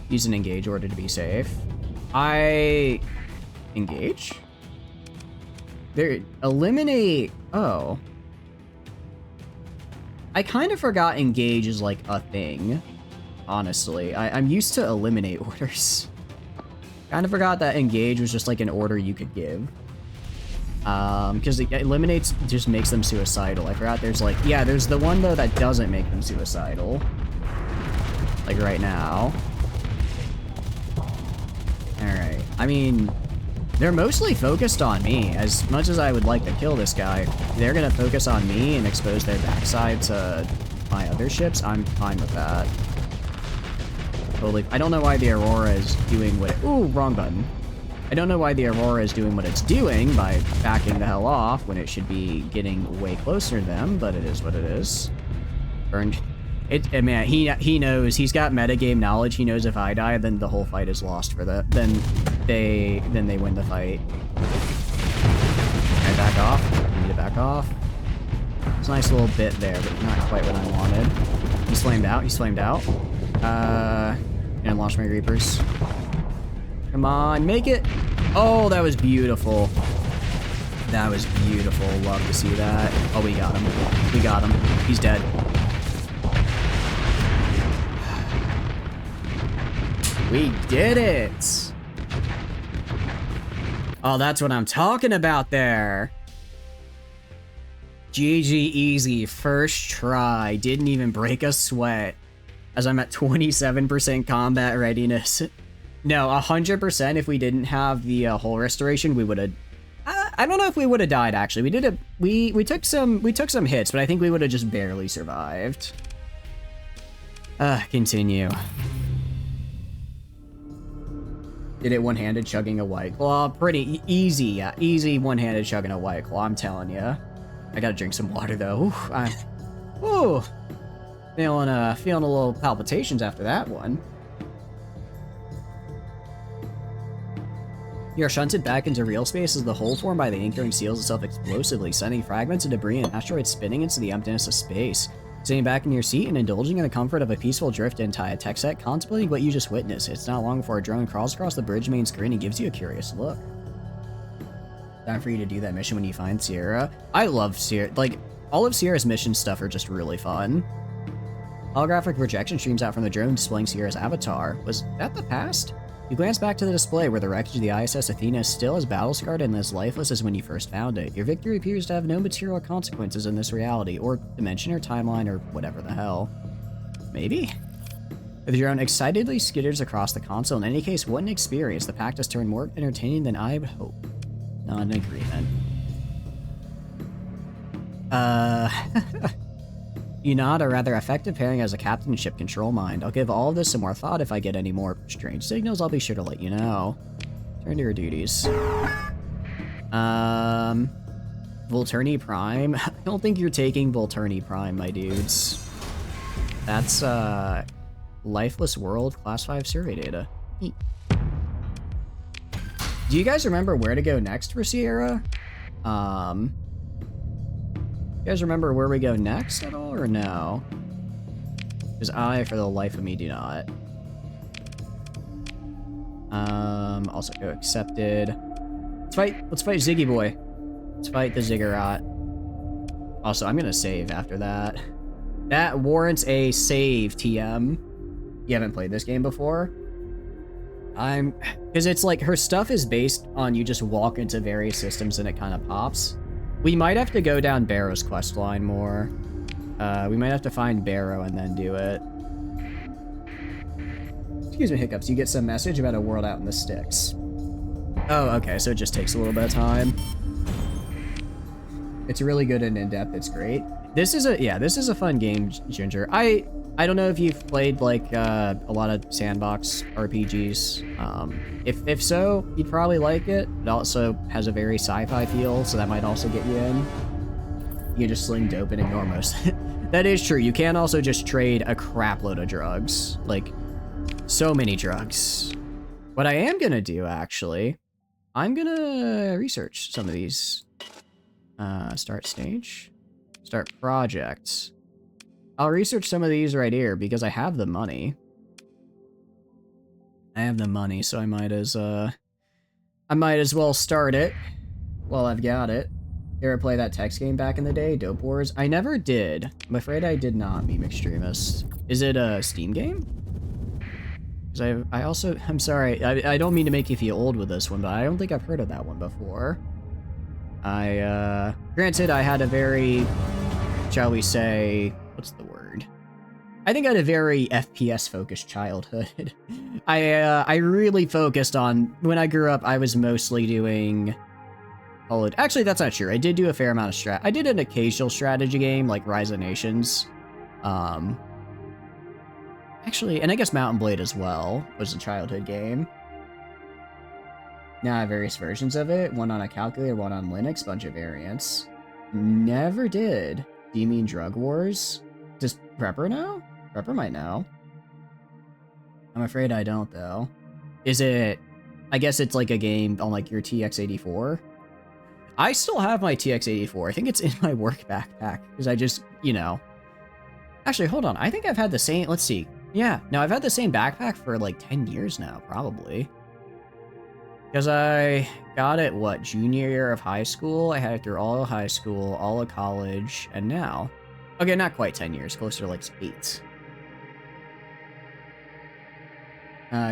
Use an engage order to be safe. I... engage? There... eliminate... oh. I kind of forgot engage is like a thing. Honestly. I'm used to eliminate orders. Kind of forgot that engage was just like an order you could give. Because it eliminates just makes them suicidal. I forgot there's like, yeah, there's the one though that doesn't make them suicidal. Like right now. Alright. I mean, they're mostly focused on me. As much as I would like to kill this guy, they're gonna focus on me and expose their backside to my other ships. I'm fine with that. Totally. I don't know why the Aurora is doing what it... ooh, wrong button. I don't know why the Aurora is doing what it's doing by backing the hell off when it should be getting way closer to them, but it is what it is. Burned. Man, he knows. He's got metagame knowledge. He knows if I die, then the whole fight is lost for the... Then they win the fight. Can I back off? I need to back off. It's a nice little bit there, but not quite what I wanted. He's flamed out. And launch my Reapers. Come on, make it! Oh, that was beautiful. Love to see that. Oh, we got him. He's dead. We did it! Oh, that's what I'm talking about there. GG easy, first try. Didn't even break a sweat. As I'm at 27% combat readiness. No, 100% if we didn't have the hull restoration, we would have... I don't know if we would have died, actually. We took some hits, but I think we would have just barely survived. Continue. Did it one-handed chugging a White Claw? Pretty easy, yeah. Easy one-handed chugging a White Claw, I'm telling you. I gotta drink some water, though. Ooh. Feeling a little palpitations after that one. You are shunted back into real space as the hole formed by the anchoring seals itself explosively, sending fragments of debris and asteroids spinning into the emptiness of space. Sitting back in your seat and indulging in the comfort of a peaceful drift into a tech set, contemplating what you just witnessed. It's not long before a drone crawls across the bridge main screen and gives you a curious look. Time for you to do that mission when you find Sierra. I love Sierra. Like, all of Sierra's mission stuff are just really fun. Holographic projection streams out from the drone displaying Sierra's avatar. Was that the past? You glance back to the display where the wreckage of the ISS Athena is still as battle-scarred and as lifeless as when you first found it. Your victory appears to have no material consequences in this reality, or dimension, or timeline, or whatever the hell. Maybe? The drone excitedly skitters across the console. In any case, what an experience. The pact has turned more entertaining than I would hope. Not an agreement. You nod, a rather effective pairing as a captainship control mind. I'll give all of this some more thought. If I get any more strange signals, I'll be sure to let you know. Turn to your duties. Volturni Prime? I don't think you're taking Volturni Prime, my dudes. That's, Lifeless World Class 5 survey data. Neat. Do you guys remember where to go next for Sierra? You guys remember where we go next at all, or no? Because I, for the life of me, do not. Also go accepted. Let's fight Ziggy Boy. Let's fight the Ziggurat. Also, I'm gonna save after that. That warrants a save, TM. You haven't played this game before? Because it's like her stuff is based on you just walk into various systems and it kind of pops. We might have to go down Barrow's quest line more. We might have to find Barrow and then do it. Excuse me, hiccups. You get some message about a world out in the sticks. Oh, okay, so it just takes a little bit of time. It's really good and in-depth. It's great. This is a fun game, Ginger. I don't know if you've played like a lot of sandbox RPGs. If so, you'd probably like it. It also has a very sci-fi feel, so that might also get you in. You can just sling dope and ignore most. That is true. You can also just trade a crap load of drugs. Like, so many drugs. What I am gonna do, actually, I'm gonna research some of these. Start stage. Start projects. I'll research some of these right here because I have the money. I have the money, so I might as well start it while I've got it. You ever play that text game back in the day, Dope Wars? I never did. I'm afraid I did not, Meme Extremist. Is it a Steam game? Because I'm sorry, I don't mean to make you feel old with this one, but I don't think I've heard of that one before. Granted, I had a very, shall we say, what's the word? I think I had a very FPS-focused childhood. I really focused on, when I grew up, I was mostly doing, actually, that's not true. I did do a fair amount of I did an occasional strategy game, like Rise of Nations. Actually, and I guess Mountain Blade as well was a childhood game. Now I have various versions of it, one on a calculator, one on Linux, bunch of variants. Never did. Do you mean Drug Wars? Does Prepper know? Prepper might know. I'm afraid I don't, though. Is it... I guess it's like a game on like your TX-84? I still have my TX-84. I think it's in my work backpack, because I just, you know... Actually, hold on. I think I've had the same... Let's see. Yeah, no, I've had the same backpack for like 10 years now, probably. Because I got it, what, junior year of high school? I had it through all of high school, all of college, and now. Okay, not quite 10 years, closer to like 8.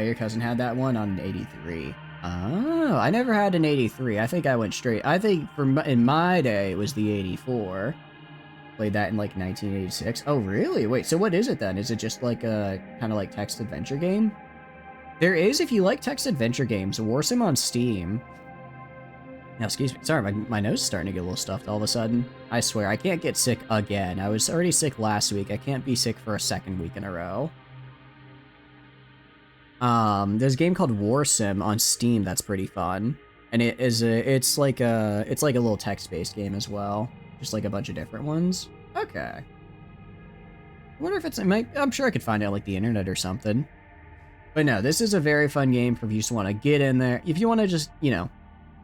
Your cousin had that one on an 83. Oh, I never had an 83. I think I went straight. I think in my day, it was the 84. Played that in like 1986. Oh, really? Wait, so what is it then? Is it just like a kind of like text adventure game? There is, if you like text adventure games, Warsim on Steam. Now, excuse me. Sorry, my nose is starting to get a little stuffed all of a sudden. I swear, I can't get sick again. I was already sick last week. I can't be sick for a second week in a row. There's a game called Warsim on Steam that's pretty fun. And it's like a little text-based game as well. Just like a bunch of different ones. Okay. I wonder if I'm sure I could find it on like the internet or something. But no, this is a very fun game for if you just want to get in there. If you want to just, you know,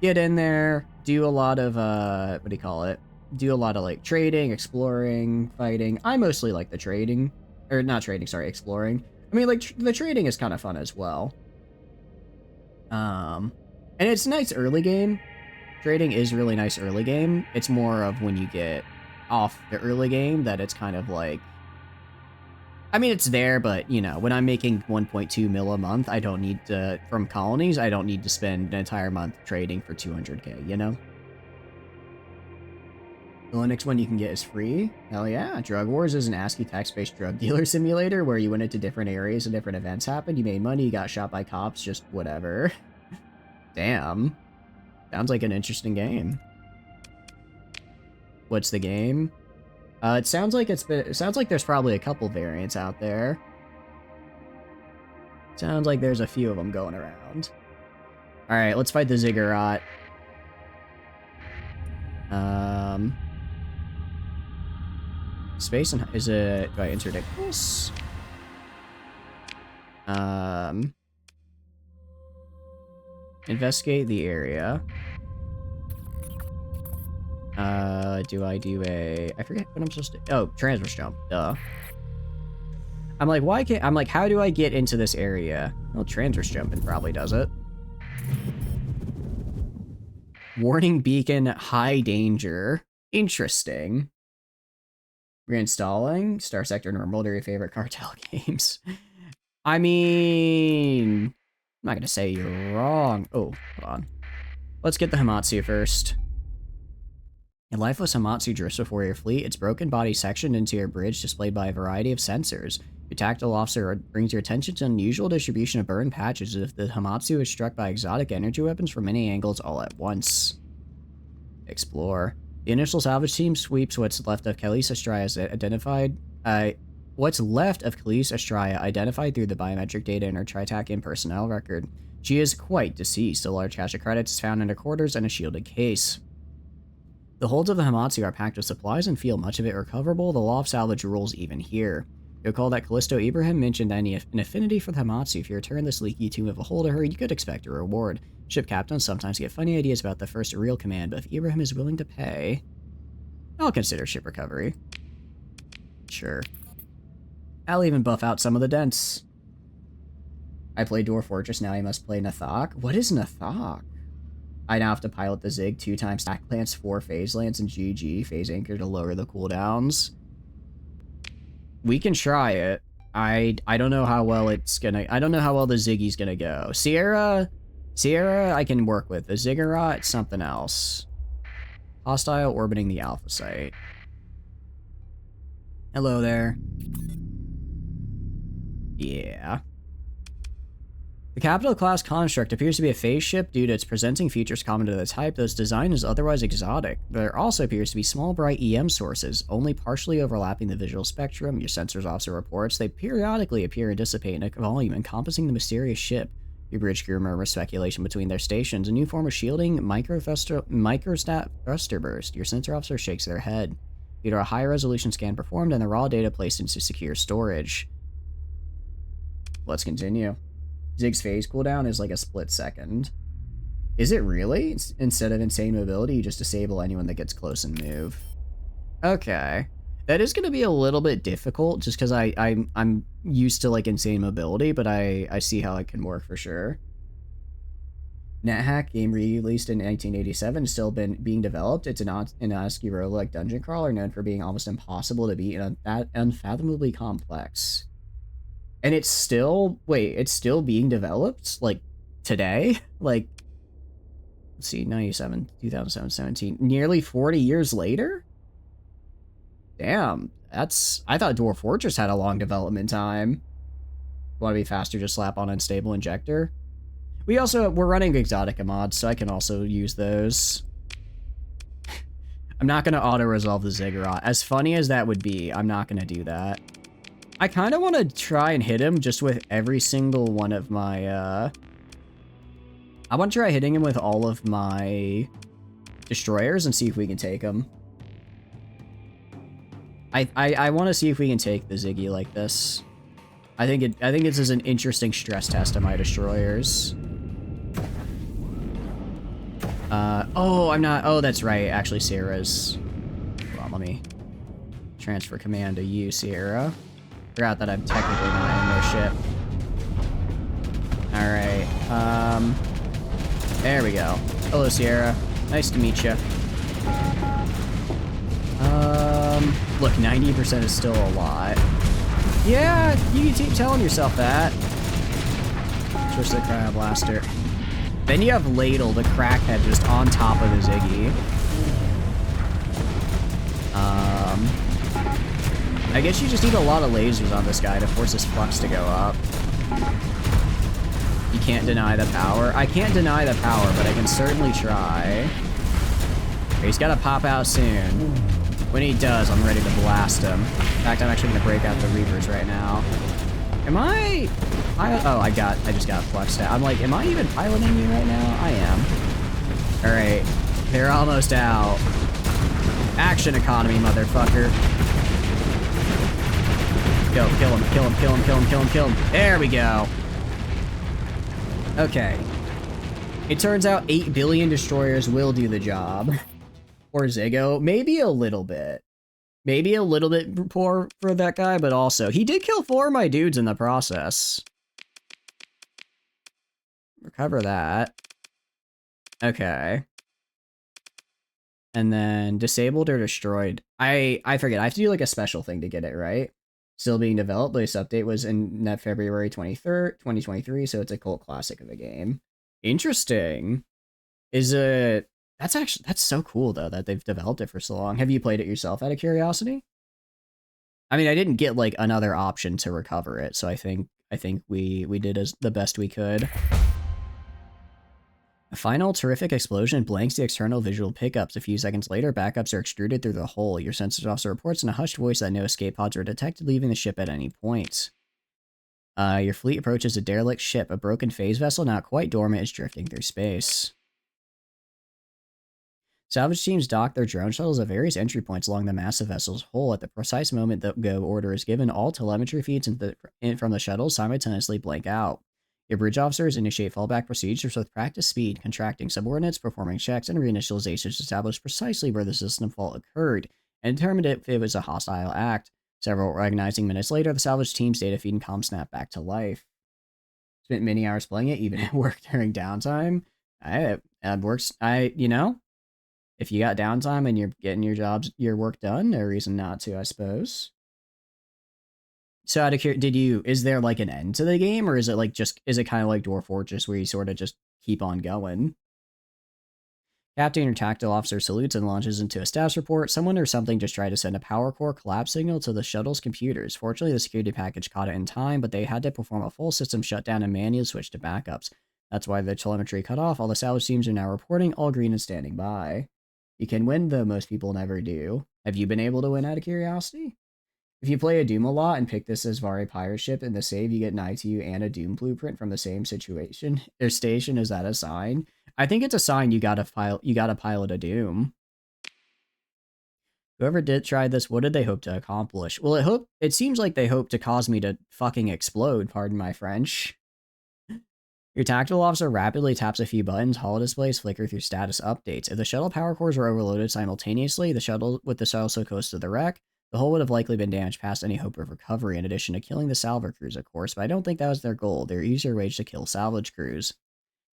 get in there, do a lot of, what do you call it? Do a lot of like trading, exploring, fighting. I mostly like the trading, or not trading, sorry, exploring. I mean, like the trading is kind of fun as well. And it's a nice early game. Trading is really nice early game. It's more of when you get off the early game that it's kind of like, I mean, it's there, but, you know, when I'm making 1.2 mil a month, I don't need to, from colonies, I don't need to spend an entire month trading for 200k, you know? The Linux one you can get is free. Hell yeah. Drug Wars is an ASCII text-based drug dealer simulator where you went into different areas and different events happened. You made money, you got shot by cops, just whatever. Damn. Sounds like an interesting game. What's the game? It sounds like there's probably a couple variants out there. Sounds like there's a few of them going around. Alright, let's fight the Ziggurat. Space and... Is it... Do I interdict this? Investigate the area. Do I do a... I forget what I'm supposed to... Oh, transverse jump. Duh. I'm like, why can't... I'm like, how do I get into this area? Well, transverse jumping probably does it. Warning beacon, high danger. Interesting. Reinstalling Starsector Normal to your favorite cartel games. I mean, I'm not gonna say you're wrong. Oh, hold on. Let's get the Hamatsu first. A lifeless Hamatsu drifts before your fleet, its broken body sectioned into your bridge displayed by a variety of sensors. Your tactile officer brings your attention to an unusual distribution of burned patches as if the Hamatsu is struck by exotic energy weapons from many angles all at once. Explore. The initial salvage team sweeps what's left of Khalees Astraya's identified identified through the biometric data in her Tritakian personnel record. She is quite deceased. A large cache of credits is found in her quarters and a shielded case. The holds of the Hamatsu are packed with supplies and feel much of it recoverable. The law of salvage rules even here. You'll recall that Callisto Ibrahim mentioned an affinity for the Hamatsu. If you return this leaky tomb of a hold to her, you could expect a reward. Ship captains sometimes get funny ideas about the first real command, but if Ibrahim is willing to pay, I'll consider ship recovery. Sure. I'll even buff out some of the dents. I play Dwarf Fortress, now I must play Nathok. What is Nathok? I now have to pilot the Zig 2 times stack lance, 4 phase lance, and GG phase anchor to lower the cooldowns. We can try it. I don't know how well it's gonna. I don't know how well the Ziggy's gonna go. Sierra, I can work with. The Ziggurat, something else. Hostile orbiting the Alpha site. Hello there. Yeah. The Capital class construct appears to be a phase ship due to its presenting features common to the type, though its design is otherwise exotic. There also appears to be small bright EM sources, only partially overlapping the visual spectrum. Your sensors officer reports they periodically appear and dissipate in a volume encompassing the mysterious ship. Your bridge crew murmurs speculation between their stations. A new form of shielding, microstat thruster burst. Your sensor officer shakes their head. Due to a high-resolution scan performed and the raw data placed into secure storage. Let's continue. Zig's phase cooldown is like a split second. Is it really? Instead of insane mobility, you just disable anyone that gets close and move. Okay. That is going to be a little bit difficult just because I'm used to like insane mobility, but I see how it can work for sure. NetHack, game released in 1987, is still being developed. It's an ASCII roguelike dungeon crawler known for being almost impossible to beat and unfathomably complex. And it's still, it's still being developed? Like, today? Like, let's see, 97, 2007, 17. Nearly 40 years later? Damn, that's, I thought Dwarf Fortress had a long development time. Want to be faster, just slap on unstable injector. We're running Exotica mods, so I can also use those. I'm not going to auto-resolve the Ziggurat. As funny as that would be, I'm not going to do that. I kind of want to try and hit him just with every single one of my, I want to try hitting him with all of my destroyers and see if we can take him. I want to see if we can take the Ziggy like this. I think this is an interesting stress test of my destroyers. Oh, that's right. Actually, Sierra's... Hold on, let me transfer command to you, Sierra. Forgot that I'm technically not in their ship. Alright, there we go. Hello, Sierra. Nice to meet you. Look, 90% is still a lot. Yeah, you can keep telling yourself that. Switch to the Cryo Blaster. Then you have Ladle, the crackhead, just on top of the Ziggy. I guess you just need a lot of lasers on this guy to force his flux to go up. You can't deny the power. I can't deny the power, but I can certainly try. He's got to pop out soon. When he does, I'm ready to blast him. In fact, I'm actually going to break out the Reapers right now. Am I... I just got fluxed out. I'm like, am I even piloting you right now? I am. Alright. They're almost out. Action economy, motherfucker. Go, kill him, kill him, kill him, kill him, kill him, kill him. There we go. Okay. It turns out 8 billion destroyers will do the job. Or Ziggo. Maybe a little bit. Maybe a little bit poor for that guy, but also, he did kill 4 of my dudes in the process. Recover that. Okay. And then disabled or destroyed. I forget. I have to do like a special thing to get it right. Still being developed. Latest update was in net February 23rd, 2023. So it's a cult classic of a game. Interesting. Is it? That's so cool though that they've developed it for so long. Have you played it yourself out of curiosity? I mean, I didn't get like another option to recover it, so I think we did the best we could. A final terrific explosion blanks the external visual pickups. A few seconds later, backups are extruded through the hull. Your sensors officer reports in a hushed voice that no escape pods are detected leaving the ship at any point. Your fleet approaches a derelict ship. A broken phase vessel, not quite dormant, is drifting through space. Salvage teams dock their drone shuttles at various entry points along the massive vessel's hull. At the precise moment the go order is given, all telemetry feeds from the shuttle simultaneously blank out. Your bridge officers initiate fallback procedures with practice speed, contracting subordinates, performing checks, and reinitializations to establish precisely where the system fault occurred, and determined if it was a hostile act. Several recognizing minutes later, the salvage team's data feed and comm snap back to life. Spent many hours playing it, even at work during downtime. It works. If you got downtime and you're getting your work done, no reason not to, I suppose. So out of curiosity, is there like an end to the game, or is it is it kind of like Dwarf Fortress where you sort of just keep on going? Captain or tactical officer salutes and launches into a status report. Someone or something just tried to send a power core collapse signal to the shuttle's computers. Fortunately, the security package caught it in time, but they had to perform a full system shutdown and manually switch to backups. That's why the telemetry cut off. All the salvage teams are now reporting, all green and standing by. You can win, though most people never do. Have you been able to win out of curiosity? If you play a Doom a lot and pick this as Vari pirate ship in the save, you get an ITU and a Doom blueprint from the same situation or station. Is that a sign? I think it's a sign you gotta pilot a Doom. Whoever did try this, what did they hope to accomplish? Well, it seems like they hope to cause me to fucking explode, pardon my French. Your tactical officer rapidly taps a few buttons, holo displays flicker through status updates. If the shuttle power cores were overloaded simultaneously, the shuttle so close to the wreck, the hull would have likely been damaged past any hope of recovery, in addition to killing the salvage crews, of course, but I don't think that was their goal. They're easier ways to kill salvage crews.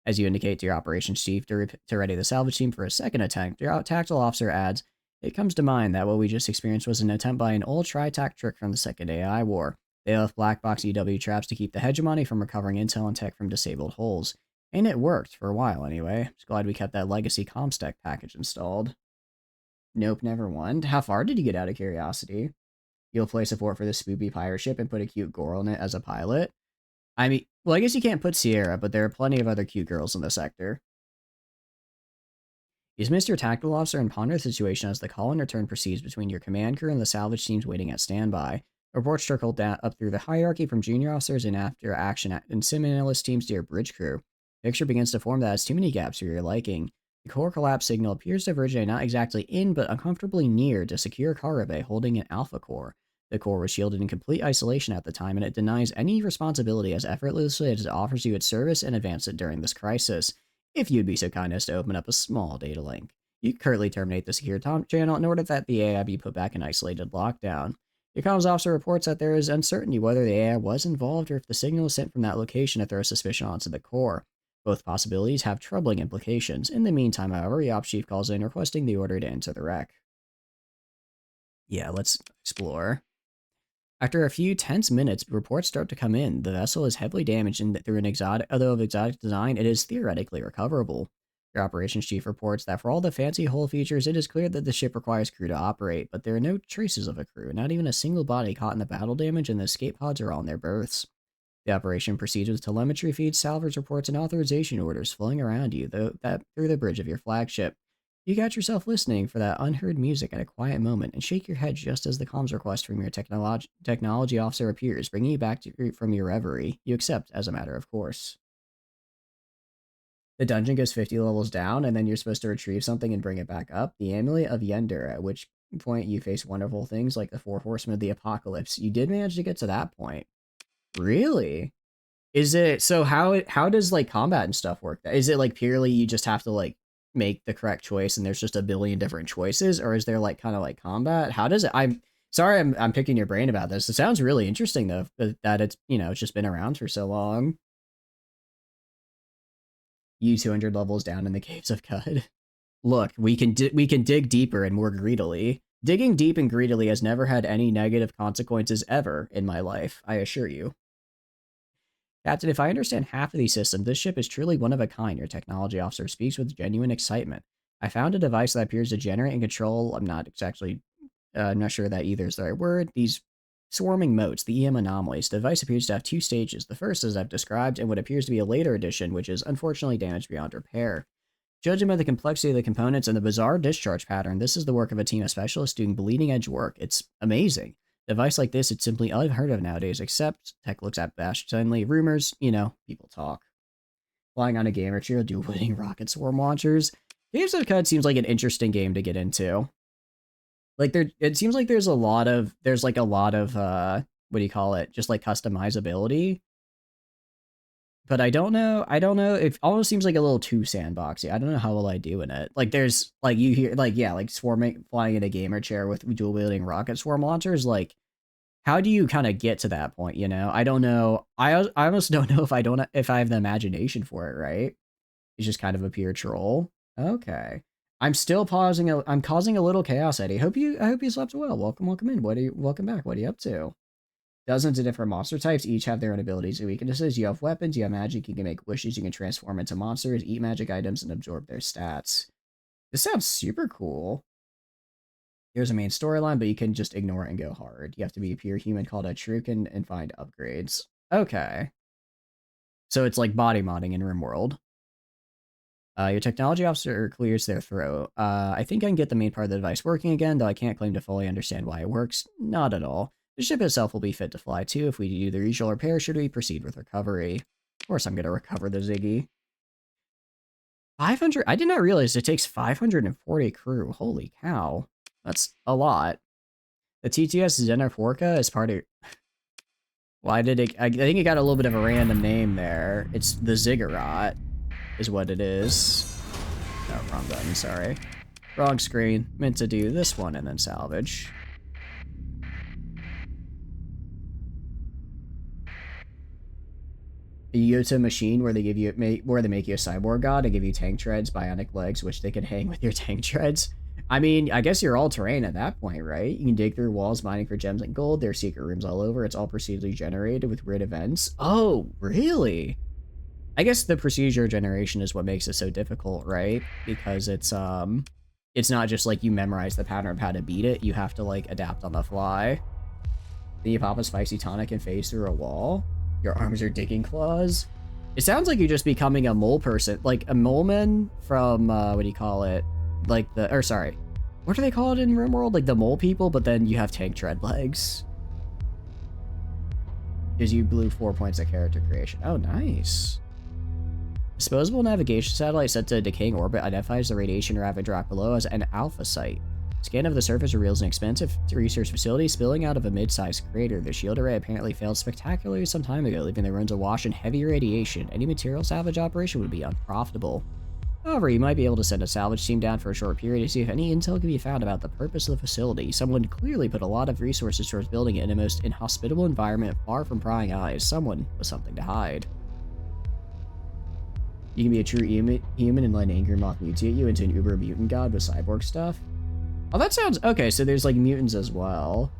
As you indicate to your operations chief to ready the salvage team for a second attempt, your tactical officer adds, "It comes to mind that what we just experienced was an attempt by an old tri-tac trick from the Second AI War. They left black box EW traps to keep the hegemony from recovering intel and tech from disabled hulls. And it worked, for a while anyway. Just glad we kept that legacy Comstack package installed." Nope, never won. How far did you get out of curiosity? You'll play support for the spoopy pirate ship and put a cute girl in it as a pilot? I mean, well, I guess you can't put Sierra, but there are plenty of other cute girls in the sector. Use Mr. Tactical Officer and ponder the situation as the call and return proceeds between your command crew and the salvage teams waiting at standby. Reports trickle down up through the hierarchy from junior officers and after action and sim analyst teams to your bridge crew. Picture begins to form that has too many gaps for your liking. The core collapse signal appears to originate not exactly in, but uncomfortably near to secure cargo bay holding an alpha core. The core was shielded in complete isolation at the time, and it denies any responsibility as effortlessly as it offers you its service and advance it during this crisis. If you'd be so kind as to open up a small data link. You currently terminate the secure channel in order that the AI be put back in isolated lockdown. Your comms officer reports that there is uncertainty whether the AI was involved or if the signal is sent from that location to throw suspicion onto the core. Both possibilities have troubling implications. In the meantime, however, the ops chief calls in requesting the order to enter the wreck. Yeah, let's explore. After a few tense minutes, reports start to come in. The vessel is heavily damaged and through an exotic design, it is theoretically recoverable. Your operations chief reports that for all the fancy hull features, it is clear that the ship requires crew to operate, but there are no traces of a crew, not even a single body caught in the battle damage, and the escape pods are all in their berths. The operation proceeds with telemetry feeds, salvage reports, and authorization orders flowing around you through the bridge of your flagship. You catch yourself listening for that unheard music at a quiet moment and shake your head just as the comms request from your technology officer appears, bringing you back from your reverie. You accept as a matter of course. The dungeon goes 50 levels down, and then you're supposed to retrieve something and bring it back up. The Amulet of Yender, at which point you face wonderful things like the Four Horsemen of the Apocalypse. You did manage to get to that point. Really? Is it, so how does like combat and stuff work? Is it like purely you just have to like make the correct choice and there's just a billion different choices, or is there like kind of like combat? How does it, I'm sorry I'm picking your brain about this. It sounds really interesting though, that it's, it's just been around for so long. You 200 levels down in the Caves of Cud. Look, we can dig deeper and more greedily. Digging deep and greedily has never had any negative consequences ever in my life, I assure you. Captain, if I understand half of these systems, this ship is truly one of a kind. Your technology officer speaks with genuine excitement. I found a device that appears to generate and control, I'm not sure that either is the right word, these swarming motes, the EM anomalies. The device appears to have two stages. The first, as I've described, and what appears to be a later edition, which is unfortunately damaged beyond repair. Judging by the complexity of the components and the bizarre discharge pattern, this is the work of a team of specialists doing bleeding-edge work. It's amazing. A device like this, it's simply unheard of nowadays, except tech looks at Bash suddenly. Rumors, people talk. Flying on a gamer chair, dual-wielding rocket swarm launchers. Games of Cut seems like an interesting game to get into. It seems like there's a lot of, just like customizability. But I don't know, it almost seems like a little too sandboxy. I don't know how will I do in it. You hear, swarming, flying in a gamer chair with dual-wielding rocket swarm launchers, how do you kind of get to that point, I don't know. I almost don't know if I have the imagination for it, right? It's just kind of a pure troll. Okay. I'm still I'm causing a little chaos, Eddie. I hope you slept well. Welcome in. Welcome back. What are you up to? Dozens of different monster types each have their own abilities and weaknesses. You have weapons, you have magic, you can make wishes, you can transform into monsters, eat magic items, and absorb their stats. This sounds super cool. Here's a main storyline, but you can just ignore it and go hard. You have to be a pure human called a Trukin and find upgrades. Okay. So it's like body modding in RimWorld. Your technology officer clears their throat. I think I can get the main part of the device working again, though I can't claim to fully understand why it works. Not at all. The ship itself will be fit to fly too if we do the usual repair should we proceed with recovery. Of course I'm going to recover the Ziggy. 500? I did not realize it takes 540 crew. Holy cow. That's a lot. The TTS Xenoforca is part of... Why did it... I think it got a little bit of a random name there. It's the Ziggurat is what it is. No, wrong button, sorry. Wrong screen. Meant to do this one and then salvage. You go to a machine where they make you a cyborg god and give you tank treads, bionic legs, which they can hang with your tank treads. I mean, I guess you're all terrain at that point, right? You can dig through walls mining for gems and gold. There are secret rooms all over. It's all procedurally generated with weird events. Oh, really? I guess the procedure generation is what makes it so difficult, right? Because it's not just like you memorize the pattern of how to beat it. You have to adapt on the fly. Then you pop a spicy tonic and phase through a wall. Your arms are digging claws. It sounds like you're just becoming a mole person, like a moleman from, what do you call it? What do they call it in RimWorld? Like the mole people, but then you have tank tread legs. Gives you blue 4 points of character creation. Oh, nice. Disposable navigation satellite set to a decaying orbit identifies the radiation ravaged rock below as an alpha site. Scan of the surface reveals an expensive research facility spilling out of a mid-sized crater. The shield array apparently failed spectacularly some time ago, leaving the ruins awash in heavy radiation. Any material salvage operation would be unprofitable. However, you might be able to send a salvage team down for a short period to see if any intel can be found about the purpose of the facility. Someone clearly put a lot of resources towards building it in a most inhospitable environment far from prying eyes. Someone with something to hide. You can be a true human and let an angry moth mutate you into an uber mutant god with cyborg stuff. Oh, that sounds... Okay, so there's mutants as well.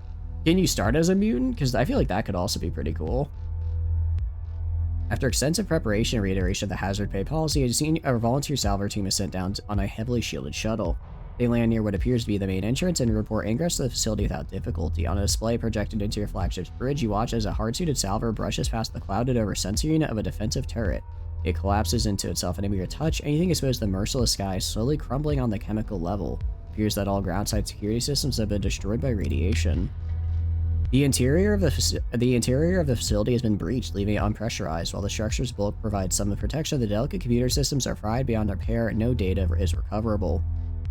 Can you start as a mutant? Because I feel like that could also be pretty cool. After extensive preparation and reiteration of the hazard pay policy, a volunteer salvor team is sent down on a heavily shielded shuttle. They land near what appears to be the main entrance and report ingress to the facility without difficulty. On a display projected into your flagship's bridge, you watch as a hard-suited salvor brushes past the clouded-over sensor unit of a defensive turret. It collapses into itself, enabling your touch. Anything exposed to the merciless sky is slowly crumbling on the chemical level. It appears that all groundside security systems have been destroyed by radiation. The interior of the facility has been breached, leaving it unpressurized. While the structure's bulk provides some protection, the delicate computer systems are fried beyond repair and no data is recoverable.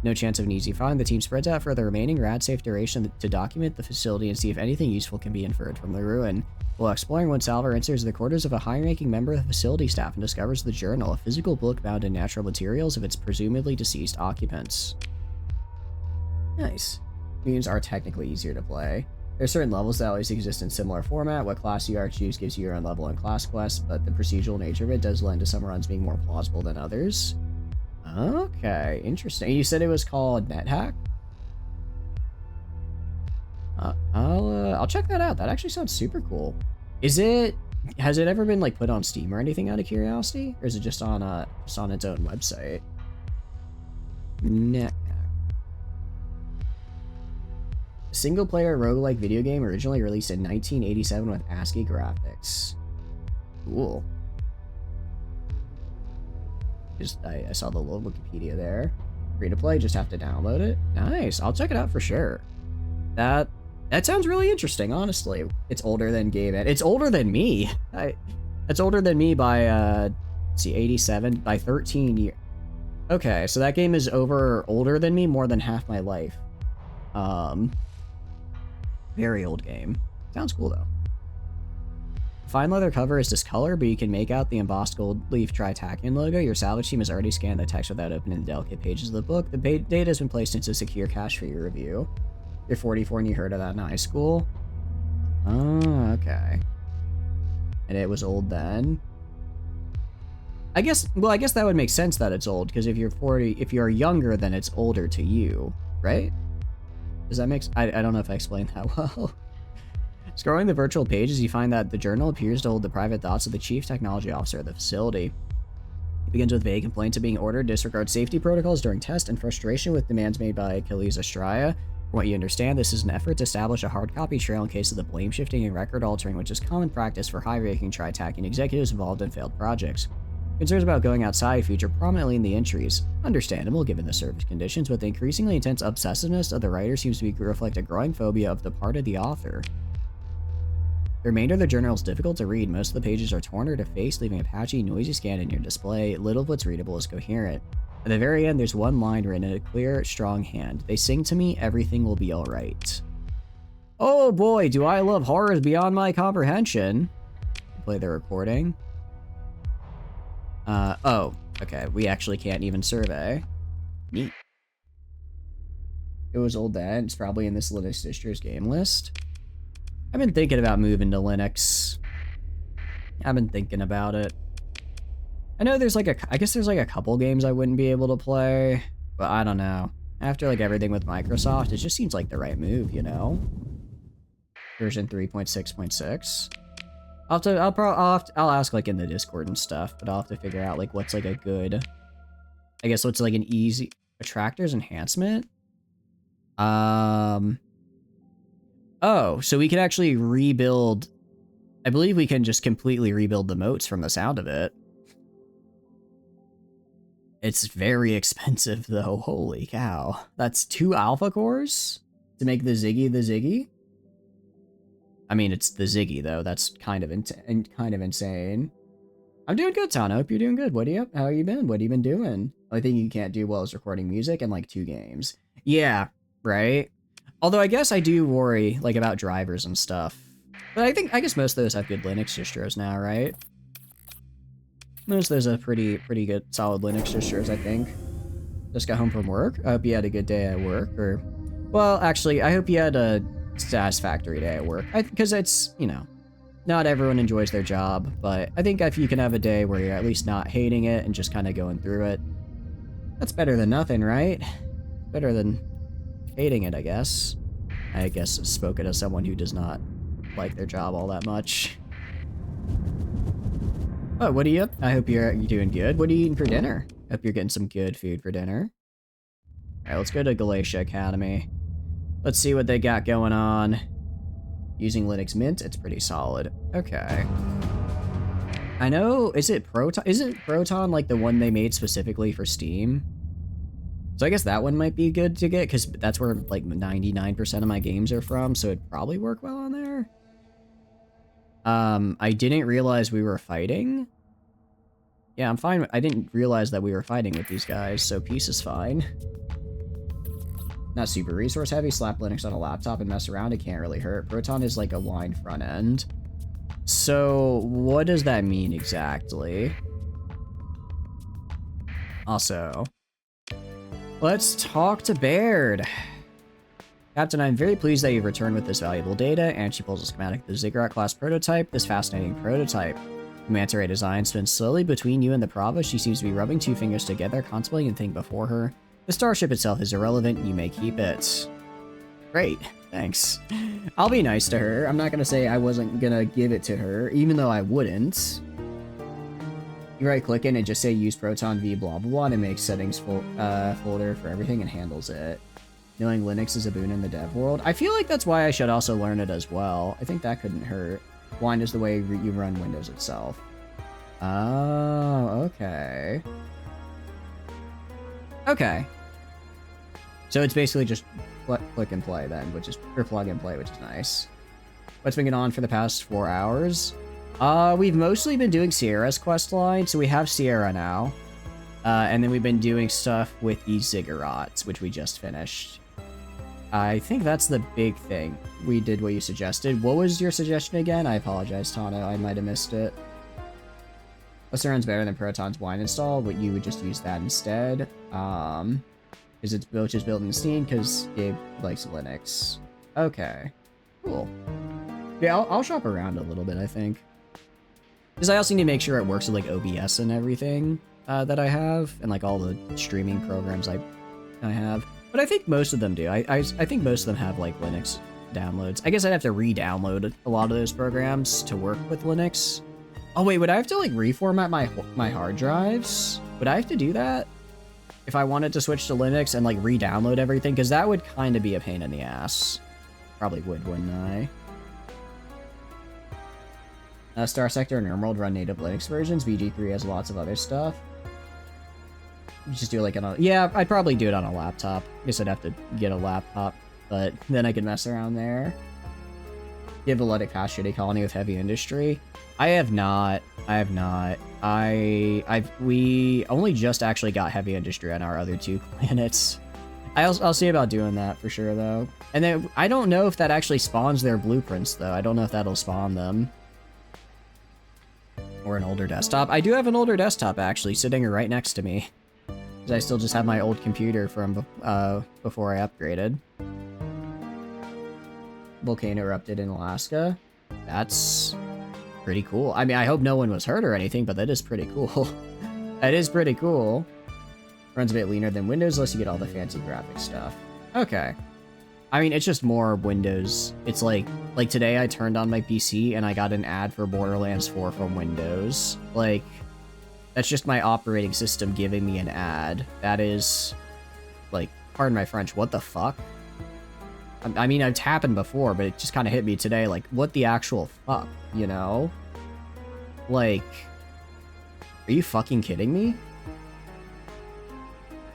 No chance of an easy find, the team spreads out for the remaining rad-safe duration to document the facility and see if anything useful can be inferred from the ruin. While exploring, one salvor enters the quarters of a high-ranking member of the facility staff and discovers the journal, a physical book bound in natural materials of its presumably deceased occupants. Nice. Mutants are technically easier to play. There are certain levels that always exist in similar format. What class you are choose gives you your own level and class quest, but the procedural nature of it does lend to some runs being more plausible than others. Okay, interesting. You said it was called NetHack? I'll check that out. That actually sounds super cool. Has it ever been like put on Steam or anything out of curiosity? Or is it just on its own website? NetHack. Single-player roguelike video game originally released in 1987 with ASCII graphics. Cool. I saw the little Wikipedia there. Free to play, just have to download it. Nice, I'll check it out for sure. That sounds really interesting, honestly. It's older than Gabe. It's older than me. It's older than me by, let's see, 87, by 13 years. Okay, so that game is older than me more than half my life. Very old game. Sounds cool, though. Fine leather cover is discolored, but you can make out the embossed gold leaf Tritachan logo. Your salvage team has already scanned the text without opening the delicate pages of the book. The data has been placed into secure cache for your review. You're 44 and you heard of that in high school? Oh, okay. And it was old then? I guess that would make sense that it's old, because if you're 40, if you're younger, then it's older to you, right? Does that make sense? I don't know if I explained that well. Scrolling the virtual pages, you find that the journal appears to hold the private thoughts of the chief technology officer of the facility. It begins with vague complaints of being ordered to disregard safety protocols during tests and frustration with demands made by Achilles Estrella. From what you understand, this is an effort to establish a hard copy trail in case of the blame shifting and record altering, which is common practice for high-ranking Tritachan executives involved in failed projects. Concerns about going outside feature prominently in the entries. Understandable given the service conditions, but the increasingly intense obsessiveness of the writer seems to reflect a growing phobia of the part of the author. The remainder of the journal is difficult to read. Most of the pages are torn or defaced, leaving a patchy, noisy scan in your display. Little of what's readable is coherent. At the very end, there's one line written in a clear, strong hand. They sing to me, everything will be alright. Oh boy, do I love horrors beyond my comprehension. Play the recording. Oh, okay, we actually can't even survey. Neat. It was old then, it's probably in this Linux distros game list. I've been thinking about moving to Linux. I've been thinking about it. I know there's like I guess there's like a couple games I wouldn't be able to play, but I don't know. After like everything with Microsoft, it just seems like the right move, you know? Version 3.6.6. I'll ask like in the Discord and stuff, but I'll have to figure out like what's like a good, I guess what's like an easy attractors enhancement. Oh, so we can actually rebuild. I believe we can just completely rebuild the moats from the sound of it. It's very expensive though, holy cow. That's 2 alpha cores to make the Ziggy. I mean, it's the Ziggy though, that's kind of insane. I'm doing good, Ton. I hope you're doing good. How you been? What have you been doing? The only thing you can't do well is recording music and like 2 games. Yeah, right? Although I guess I do worry like about drivers and stuff. But I guess most of those have good Linux distros now, right? Most of those are pretty good, solid Linux distros, I think. Just got home from work. I hope you had a good day at work, or... Well, actually, I hope you had a satisfactory day at work. Because it's, you know, not everyone enjoys their job, but I think if you can have a day where you're at least not hating it and just kind of going through it, that's better than nothing, right? Better than hating it, I guess. I guess spoken as someone who does not like their job all that much. Oh, what are you up? I hope you're doing good. What are you eating for dinner? Hope you're getting some good food for dinner. Alright, let's go to Galatia Academy. Let's see what they got going on. Using Linux Mint, it's pretty solid. Okay. I know, isn't Proton like the one they made specifically for Steam? So I guess that one might be good to get, because that's where like 99% of my games are from, so it'd probably work well on there. I didn't realize we were fighting. Yeah, I'm fine. I didn't realize that we were fighting with these guys, so peace is fine. Not super resource heavy. Slap Linux on a laptop and mess around. It can't really hurt. Proton is like a wine front end. So what does that mean exactly? Also, let's talk to Baird. Captain, I'm very pleased that you've returned with this valuable data, and she pulls a schematic of the Ziggurat class prototype, this fascinating prototype. The manta ray design spins slowly between you and the Prava. She seems to be rubbing two fingers together, contemplating the thing before her. The starship itself is irrelevant. You may keep it. Great. Thanks. I'll be nice to her. I'm not gonna say I wasn't gonna give it to her, even though I wouldn't. You right-click in and just say use Proton v blah blah blah, and it makes settings folder for everything and handles it. Knowing Linux is a boon in the dev world. I feel like that's why I should also learn it as well. I think that couldn't hurt. Wine is the way you run Windows itself. Oh, okay. Okay. So it's basically just click and play then, or plug and play, which is nice. What's been going on for the past 4 hours? We've mostly been doing Sierra's quest line, so we have Sierra now. And then we've been doing stuff with the ziggurats, which we just finished. I think that's the big thing. We did what you suggested. What was your suggestion again? I apologize, Tano. I might have missed it. Lobster runs better than Proton's wine install, but you would just use that instead. Is it just built in Steam because Gabe likes Linux? Okay, cool. Yeah, I'll shop around a little bit, I think. Because I also need to make sure it works with like OBS and everything that I have, and like all the streaming programs I have. But I think most of them do. I think most of them have like Linux downloads. I guess I'd have to re-download a lot of those programs to work with Linux. Oh wait, would I have to like reformat my hard drives? Would I have to do that if I wanted to switch to Linux and like re-download everything? Because that would kind of be a pain in the ass. Probably would, wouldn't I? Starsector and Emerald run native Linux versions. VG3 has lots of other stuff. You just do it like on a... Yeah, I'd probably do it on a laptop. I guess I'd have to get a laptop, but then I could mess around there. You have a Let It Pass shitty colony with heavy industry. I have not. We only just actually got heavy industry on our other two planets. I'll see about doing that for sure though. And then I don't know if that actually spawns their blueprints though. I don't know if that'll spawn them. Or an older desktop. I do have an older desktop actually sitting right next to me. Because I still just have my old computer from before I upgraded. Volcano erupted in Alaska. That's pretty cool. I mean, I hope no one was hurt or anything, but that is pretty cool. That is pretty cool. Runs a bit leaner than Windows, unless you get all the fancy graphic stuff. Okay. I mean, it's just more Windows. It's like today I turned on my PC and I got an ad for Borderlands 4 from Windows. Like, that's just my operating system giving me an ad. That is, like, pardon my French, what the fuck? I mean, it's happened before, but it just kind of hit me today, like, what the actual fuck, you know? Like, are you fucking kidding me?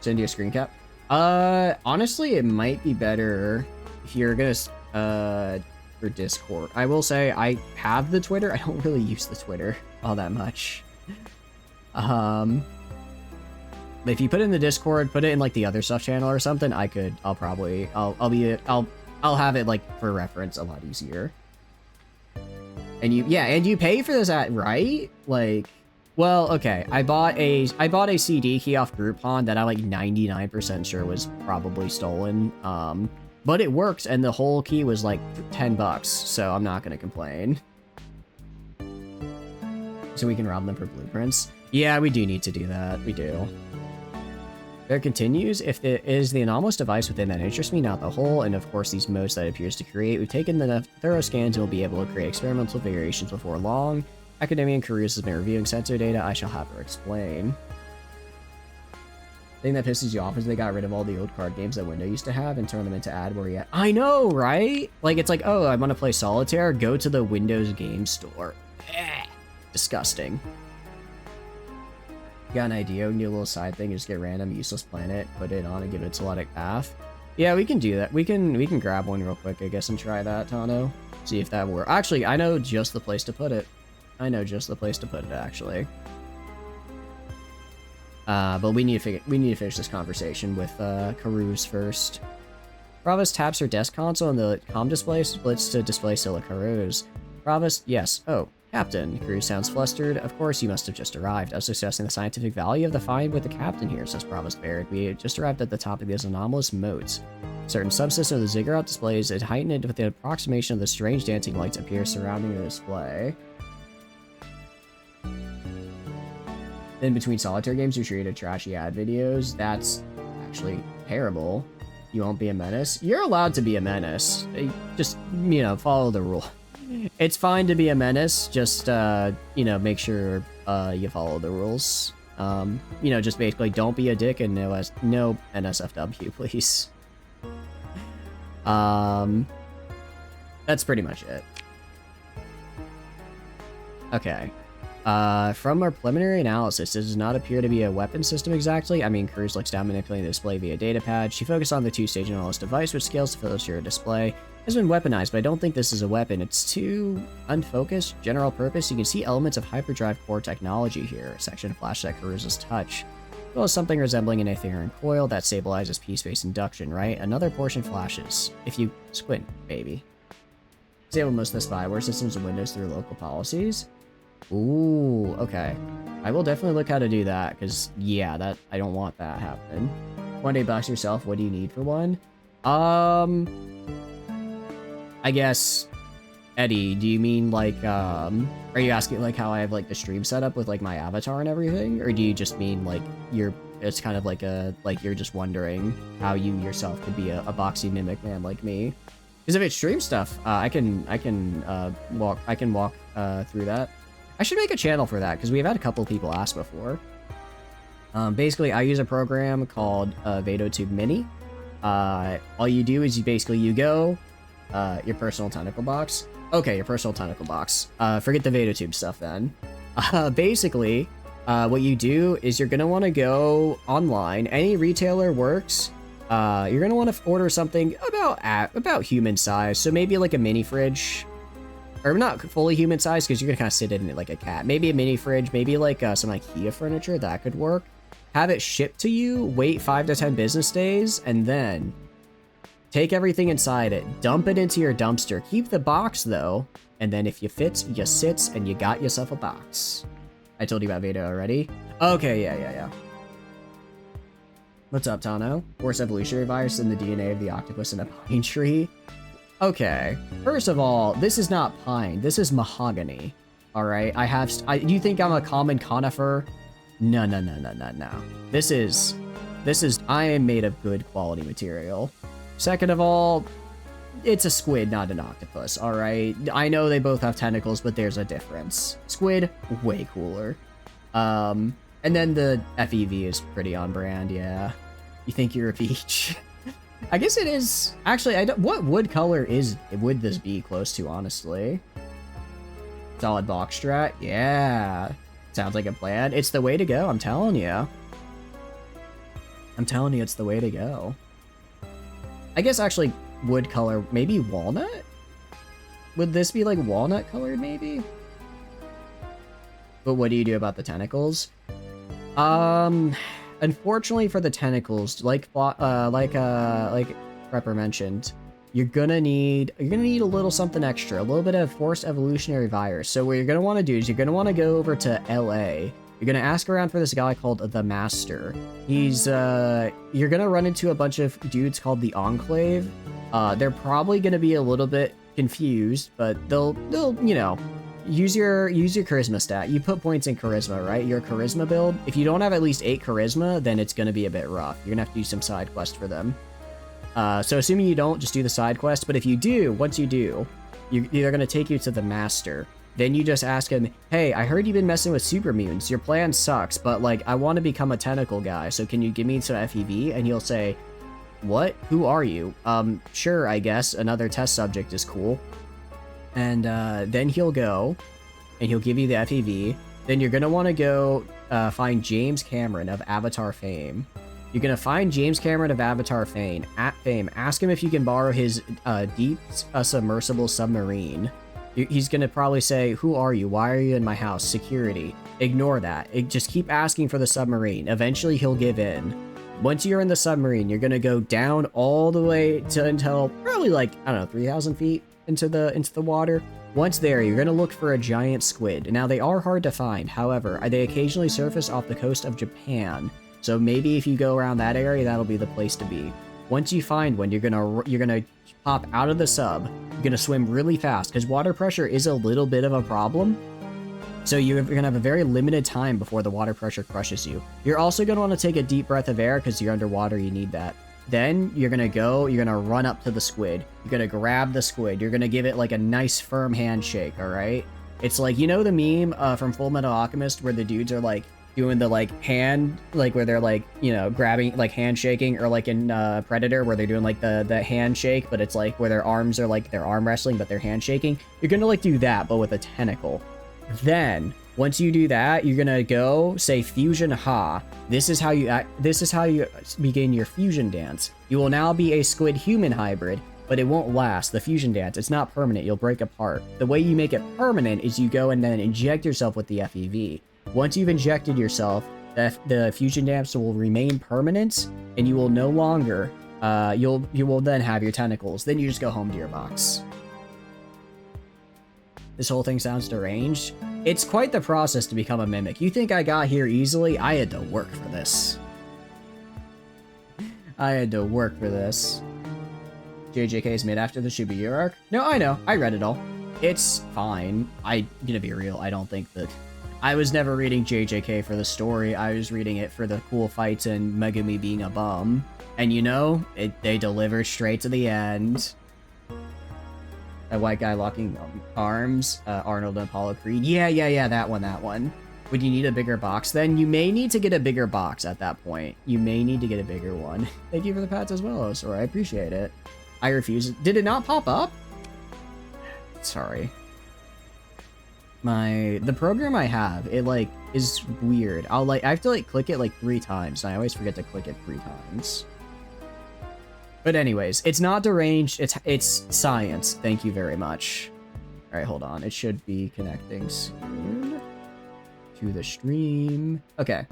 Send you a screen cap? Honestly, it might be better if you're gonna, for Discord. I will say, I have the Twitter, I don't really use the Twitter all that much. But if you put it in the Discord, put it in, like, the other stuff channel or something, I'll have it, like, for reference a lot easier. And you pay for this ad, right? Like, well, okay, I bought a CD key off Groupon that I'm like 99% sure was probably stolen. But it works, and the whole key was like $10, so I'm not gonna complain. So we can rob them for blueprints. Yeah, we do need to do that. We do. There continues, if it is the anomalous device within that interests me, not the whole, and of course these modes that it appears to create. We've taken the thorough scans and will be able to create experimental variations before long. Academia and Careers has been reviewing sensor data. I shall have her explain. The thing that pisses you off is they got rid of all the old card games that Windows used to have and turned them into ad where you at. I know, right? Like, it's like, oh, I want to play Solitaire, go to the Windows game store. Disgusting. Got an idea, we can do a little side thing, just get random useless planet, put it on and give it a Teletic path. Yeah, we can do that. We can grab one real quick, I guess, and try that, Tano. See if that works. Actually, I know just the place to put it. Actually. But we need to finish this conversation with Karuz first. Bravos taps her desk console and the comm display splits to display Scylla Karuz. Bravos, yes. Oh, Captain. Karuz sounds flustered. Of course, you must have just arrived. I was discussing the scientific value of the find with the captain here, says Bravos Baird. We just arrived at the top of these anomalous moats. Certain subsystem of the ziggurat displays is heightened with the approximation of the strange dancing lights appear surrounding the display. in between solitaire games, you're treated trashy ad videos. That's actually terrible. You won't be a menace. You're allowed to be a menace. Just, you know, follow the rule. It's fine to be a menace. Just, you know, make sure you follow the rules. You know, just basically don't be a dick and no NSFW, please. That's pretty much it. Okay. From our preliminary analysis, this does not appear to be a weapon system exactly. I mean, Cruz looks down manipulating the display via datapad. She focused on the two-stage analysis device, which scales to illustrate a display. It has been weaponized, but I don't think this is a weapon. It's too unfocused, general purpose. You can see elements of hyperdrive core technology here. A section flashed at Cruz's touch. As well as something resembling an Aetherian coil that stabilizes P-space induction, right? Another portion flashes. If you squint, baby. Disable most of the spyware systems and windows through local policies. Ooh, okay. I will definitely look how to do that, because, yeah, that I don't want that happening. One day box yourself, what do you need for one? I guess, Eddie, do you mean, like, are you asking, like, how I have, like, the stream set up with, like, my avatar and everything? Or do you just mean, like, it's kind of like you're just wondering how you yourself could be a boxy mimic man like me? Because if it's stream stuff, I can walk through that. I should make a channel for that, because we've had a couple people ask before. Basically, I use a program called VatoTube Mini. All you do is you go, your personal tentacle box. Okay, your personal tentacle box. Forget the VatoTube stuff then. Basically, what you do is you're going to want to go online. Any retailer works. You're going to want to order something about human size. So maybe like a mini fridge. Or not fully human size, because you're gonna kind of sit in it like a cat. Maybe a mini fridge, maybe like some IKEA furniture, that could work. Have it shipped to you, wait 5 to 10 business days, and then take everything inside it, dump it into your dumpster. Keep the box though, and then if you fits, you sits, and you got yourself a box. I told you about Veda already. Okay, yeah. What's up, Tano? Worst evolutionary virus in the DNA of the octopus in a pine tree. Okay, first of all, this is not pine, this is mahogany. Alright, you think I'm a common conifer? No. This is, I am made of good quality material. Second of all, it's a squid, not an octopus, alright? I know they both have tentacles, but there's a difference. Squid, way cooler. And then the FEV is pretty on brand, yeah. You think you're a peach? I guess it is. Actually, what wood color would this be close to, honestly? Solid box strat? Yeah. Sounds like a plan. It's the way to go, I'm telling you. It's the way to go. I guess actually wood color, maybe walnut? Would this be like walnut colored, maybe? But what do you do about the tentacles? Unfortunately for the tentacles, like Prepper mentioned, you're gonna need a little something extra, a little bit of forced evolutionary virus. So what you're gonna want to do is you're gonna want to go over to LA. You're gonna ask around for this guy called the Master. You're gonna run into a bunch of dudes called the Enclave. They're probably gonna be a little bit confused, but they'll you know. Use your charisma stat. You put points in charisma, right? Your charisma build. If you don't have at least 8 charisma, then it's gonna be a bit rough. You're gonna have to do some side quest for them. So assuming you don't, just do the side quest. But if you do, once you do, they're gonna take you to the Master. Then you just ask him, hey, I heard you've been messing with super mutants. Your plan sucks, but like I want to become a tentacle guy. So can you give me some FEV? And he'll say, what? Who are you? Sure, I guess another test subject is cool. And then he'll go, and he'll give you the FEV. Then you're going to want to go find James Cameron of Avatar fame. You're going to find James Cameron of Avatar fame. Ask him if you can borrow his deep submersible submarine. He's going to probably say, who are you? Why are you in my house? Security. Ignore that. Just keep asking for the submarine. Eventually he'll give in. Once you're in the submarine, you're going to go down all the way until probably like, I don't know, 3,000 feet. Into the water. Once there, you're gonna look for a giant squid. Now they are hard to find, however, they occasionally surface off the coast of Japan. So maybe if you go around that area, that'll be the place to be. Once you find one, you're gonna pop out of the sub. You're gonna swim really fast because water pressure is a little bit of a problem. So you're going to have a very limited time before the water pressure crushes you. You're also going to want to take a deep breath of air because you're underwater, you need that. Then you're going to run up to the squid. You're going to grab the squid. You're going to give it like a nice firm handshake, all right? It's like, you know the meme from Full Metal Alchemist where the dudes are like doing the like hand, like where they're like, you know, grabbing, like handshaking, or like in Predator where they're doing like the handshake, but it's like where their arms are like, they're arm wrestling, but they're handshaking. You're going to like do that, but with a tentacle. Then, once you do that, you're gonna go say fusion ha. This is how you begin your fusion dance. You will now be a squid human hybrid, but it won't last. The fusion dance, it's not permanent. You'll break apart. The way you make it permanent is you go and then inject yourself with the FEV. Once you've injected yourself, the fusion dance will remain permanent, and you will no longer. You will then have your tentacles. Then you just go home to your box. This whole thing sounds deranged. It's quite the process to become a mimic. You think I got here easily? I had to work for this. I had to work for this. JJK's made after the Shibuya arc? No, I know. I read it all. It's fine. I'm gonna be real. I don't think that... I was never reading JJK for the story. I was reading it for the cool fights and Megumi being a bum. And you know, they deliver straight to the end. A white guy locking arms, Arnold and Apollo Creed. Yeah, that one. Would you need a bigger box then? You may need to get a bigger box at that point. You may need to get a bigger one. Thank you for the pats as well, Osor. I appreciate it. I refuse. Did it not pop up? Sorry. The program I have, it like is weird. I have to like click it like 3 times, and I always forget to click it 3 times. But anyways, it's not deranged, it's science. Thank you very much. All right, hold on. It should be connecting soon to the stream. Okay.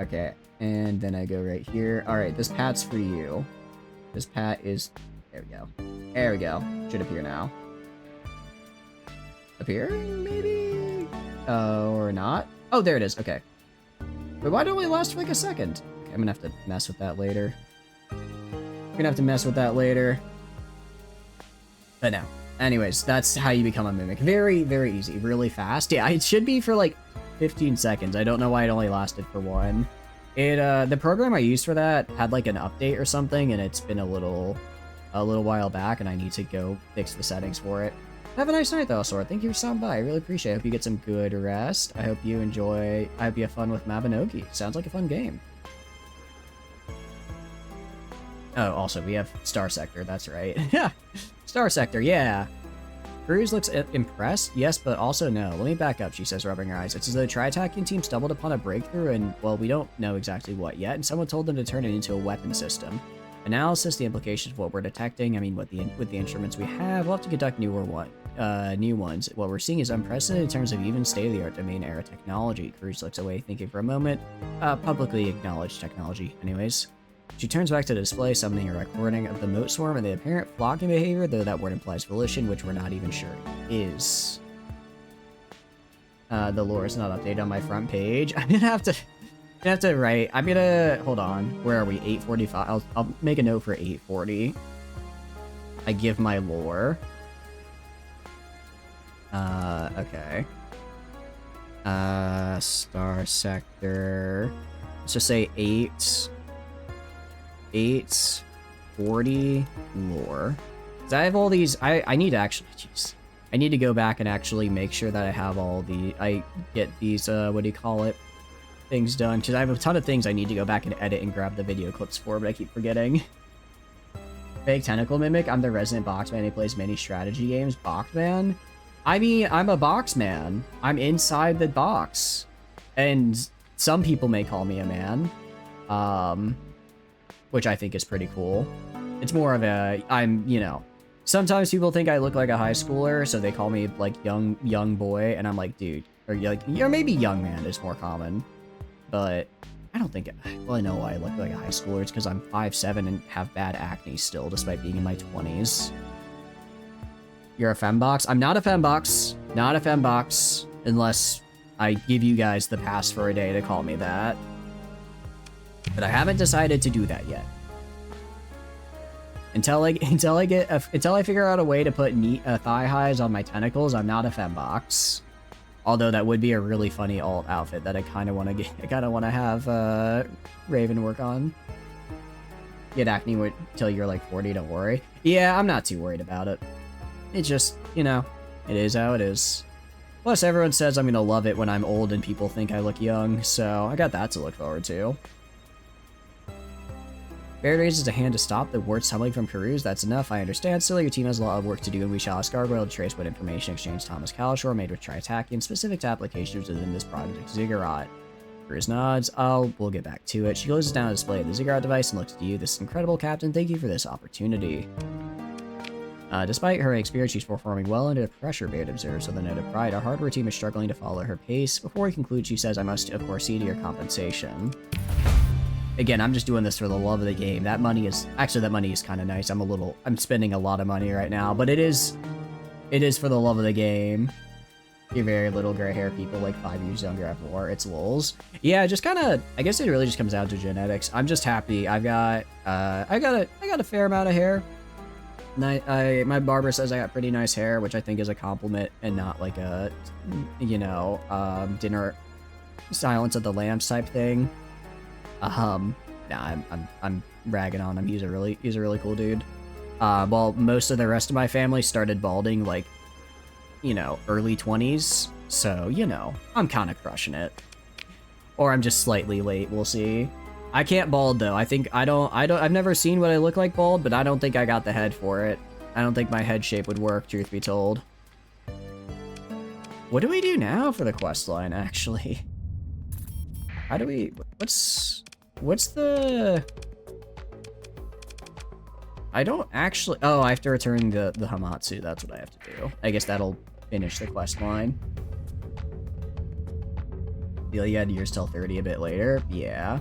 Okay, and then I go right here. All right, this pat's for you. This pat is, there we go. There we go. Should appear now. Appearing, maybe? Or not? Oh, there it is. Okay. But why don't we last for like a second? I'm gonna have to mess with that later. But no. Anyways, that's how you become a mimic. Very, very easy. Really fast. Yeah, it should be for like 15 seconds. I don't know why it only lasted for 1. The program I used for that had like an update or something, and it's been a little while back, and I need to go fix the settings for it. Have a nice night though, Sora. Thank you for stopping by. I really appreciate it. I hope you get some good rest. I hope you have fun with Mabinogi. Sounds like a fun game. Oh, also, we have Starsector, that's right. Yeah, Starsector, yeah. Cruz looks impressed, yes, but also no. Let me back up, she says, rubbing her eyes. It's as though the Tri-Attacking team stumbled upon a breakthrough, and, well, we don't know exactly what yet, and someone told them to turn it into a weapon system. Analysis, the implications of what we're detecting, I mean, with the instruments we have, we'll have to conduct new ones. What we're seeing is unprecedented in terms of even state-of-the-art domain-era technology. Cruz looks away, thinking for a moment. Publicly acknowledged technology, anyways. She turns back to the display, summoning a recording of the moat swarm and the apparent flocking behavior, though that word implies volition, which we're not even sure it is. The lore is not updated on my front page. I'm gonna have to write. Hold on. Where are we? 8:45. I'll make a note for 8:40. I give my lore. Okay. Starsector. Let's just say 8:40 lore. Cause I have all these. I need to actually. Jeez. I need to go back and actually make sure that I have all the. I get these. What do you call it? Things done. Because I have a ton of things I need to go back and edit and grab the video clips for, but I keep forgetting. Fake Tentacle Mimic. I'm the resident boxman who plays many strategy games. Boxman. I mean, I'm a boxman. I'm inside the box, and some people may call me a man. Which I think is pretty cool. It's more of a, sometimes people think I look like a high schooler, so they call me like young boy, and I'm like, dude, or maybe young man is more common, but I don't think, well, I know why I look like a high schooler. It's because I'm 5'7" and have bad acne still, despite being in my 20s. You're a fembox? I'm not a fembox. Not a fembox, unless I give you guys the pass for a day to call me that. But I haven't decided to do that yet. Until I figure out a way to put thigh highs on my tentacles, I'm not a fembox. Although that would be a really funny alt outfit that I kind of want to get. I kind of want to have Raven work on. Get acne till you're like 40. Don't worry. Yeah, I'm not too worried about it. It's just, you know, it is how it is. Plus, everyone says I'm gonna love it when I'm old and people think I look young, so I got that to look forward to. Baird raises a hand to stop the warts tumbling from Carews. That's enough, I understand. Still, your team has a lot of work to do, and we shall ask Gargoyle to trace what information exchange Thomas Kalashore made with Tritackian specific to applications within this Project Ziggurat. Carews nods. We'll get back to it. She closes down a display of the Ziggurat device and looks to you. This is incredible, Captain. Thank you for this opportunity. Despite her experience, she's performing well under pressure, Baird observes with a note of pride. Our hardware team is struggling to follow her pace. Before we conclude, she says, I must, of course, see to your compensation. Again, I'm just doing this for the love of the game. That money is kind of nice. I'm spending a lot of money right now, but it is for the love of the game. You're very little gray hair people, like 5 years younger after war. It's lulz. Yeah, just kind of, I guess it really just comes down to genetics. I'm just happy. I got a fair amount of hair. My barber says I got pretty nice hair, which I think is a compliment and not like a, you know, dinner Silence of the Lambs type thing. Nah, I'm ragging on him. He's a really cool dude. While most of the rest of my family started balding like, you know, early 20s. So, you know, I'm kind of crushing it. Or I'm just slightly late, we'll see. I can't bald though. I've never seen what I look like bald, but I don't think I got the head for it. I don't think my head shape would work, truth be told. What do we do now for the quest line, actually? How do we, what's the, I don't actually, oh, I have to return the Hamatsu, that's what I have to do. I guess that'll finish the quest line. Feel you had years till 30 a bit later? Yeah.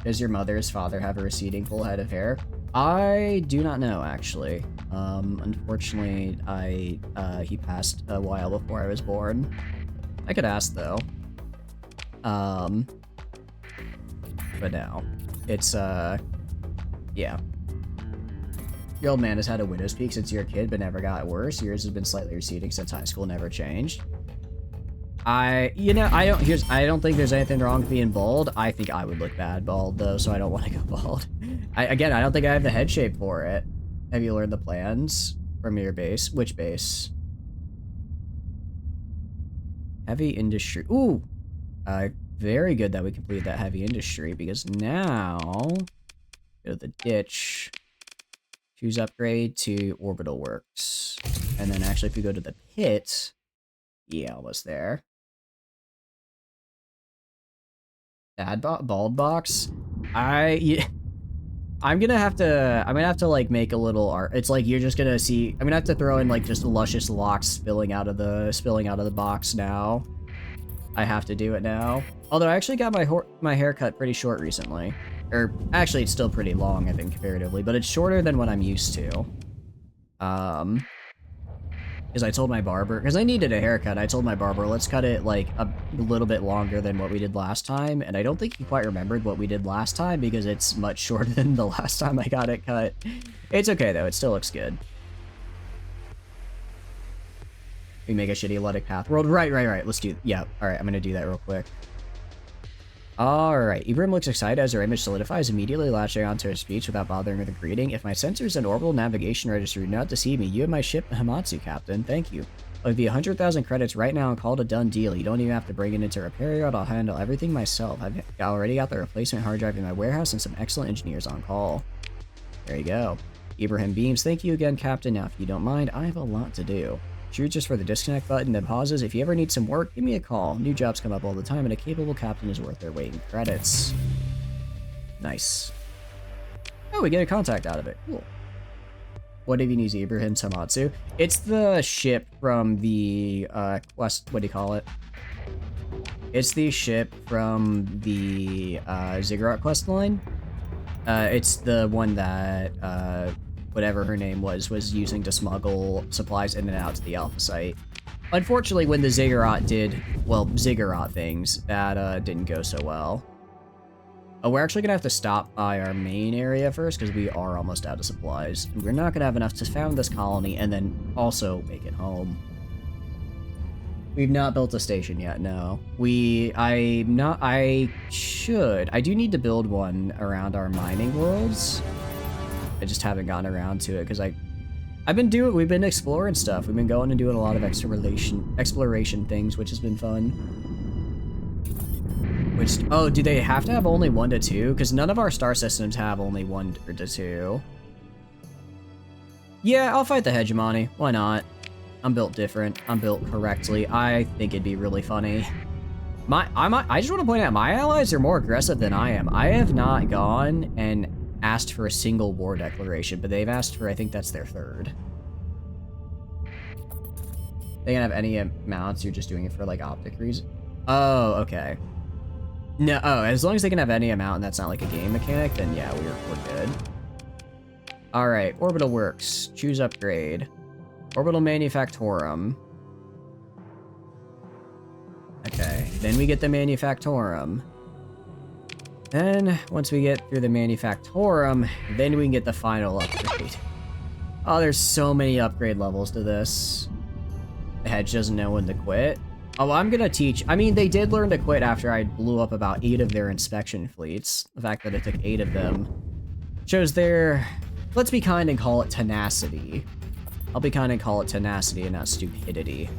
Does your mother's father have a receding full head of hair? I do not know, actually. Unfortunately, he passed a while before I was born. I could ask, though. But no. It's, yeah. Your old man has had a widow's peak since you're a kid, but never got worse. Yours has been slightly receding since high school, never changed. I don't think there's anything wrong with being bald. I think I would look bad bald, though, so I don't want to go bald. I don't think I have the head shape for it. Have you learned the plans from your base? Which base? Heavy industry. Ooh! Very good that we completed that heavy industry, because now, go to the ditch, choose upgrade to orbital works. And then actually if we go to the pit, yeah, almost there. Bad bald box. I'm gonna have to like make a little art. It's like you're just gonna see. I'm gonna have to throw in like just luscious locks spilling out of the box now. I have to do it now. Although I actually got my haircut pretty short recently, or actually it's still pretty long I think comparatively, but it's shorter than what I'm used to. Because I told my barber, because I needed a haircut, I told my barber, let's cut it like a little bit longer than what we did last time, and I don't think he quite remembered what we did last time because it's much shorter than the last time I got it cut. It's okay though, it still looks good. We make a shitty Ludic path world. Right. Let's do, yeah, alright, I'm gonna do that real quick. Alright, Ibrahim looks excited as her image solidifies, immediately latching onto her speech without bothering with a greeting. If my sensors and orbital navigation registry do not deceive me, you have my ship Hamatsu, Captain. Thank you. I'll give you 100,000 credits right now and call it a done deal. You don't even have to bring it into repair yard. I'll handle everything myself. I've already got the replacement hard drive in my warehouse and some excellent engineers on call. There you go. Ibrahim beams. Thank you again, Captain. Now, if you don't mind, I have a lot to do. She reaches for the disconnect button, then pauses. If you ever need some work, give me a call. New jobs come up all the time, and a capable captain is worth their weight in credits. Nice. Oh, we get a contact out of it. Cool. What if you need Ibrahim Hamatsu? It's the ship from the, quest, what do you call it? It's the ship from the, Ziggurat quest line. It's the one that, whatever her name was using to smuggle supplies in and out to the Alpha site. Unfortunately, when the Ziggurat did, well, Ziggurat things, that didn't go so well. Oh, we're actually gonna have to stop by our main area first because we are almost out of supplies. And we're not gonna have enough to found this colony and then also make it home. We've not built a station yet, no. I do need to build one around our mining worlds. I just haven't gotten around to it because we've been exploring stuff. We've been going and doing a lot of exploration things, which has been fun. Oh, do they have to have only 1 to 2? Because none of our star systems have only 1 to 2. Yeah, I'll fight the hegemony. Why not? I'm built different. I'm built correctly. I think it'd be really funny. I just want to point out, my allies are more aggressive than I am. I have not gone and asked for a single war declaration, but they've asked for, I think that's their 3rd. They can have any amounts, you're just doing it for, like, optic reasons. Oh, okay. No, as long as they can have any amount and that's not like a game mechanic, then yeah, we're good. Alright, orbital works. Choose upgrade. Orbital manufactorum. Okay, then we get the manufactorum. Then, once we get through the manufactorum, then we can get the final upgrade. Oh, there's so many upgrade levels to this. The hedge doesn't know when to quit. Oh, I'm gonna teach. I mean, they did learn to quit after I blew up about 8 of their inspection fleets. The fact that it took 8 of them shows their, let's be kind and call it tenacity. I'll be kind and call it tenacity and not stupidity.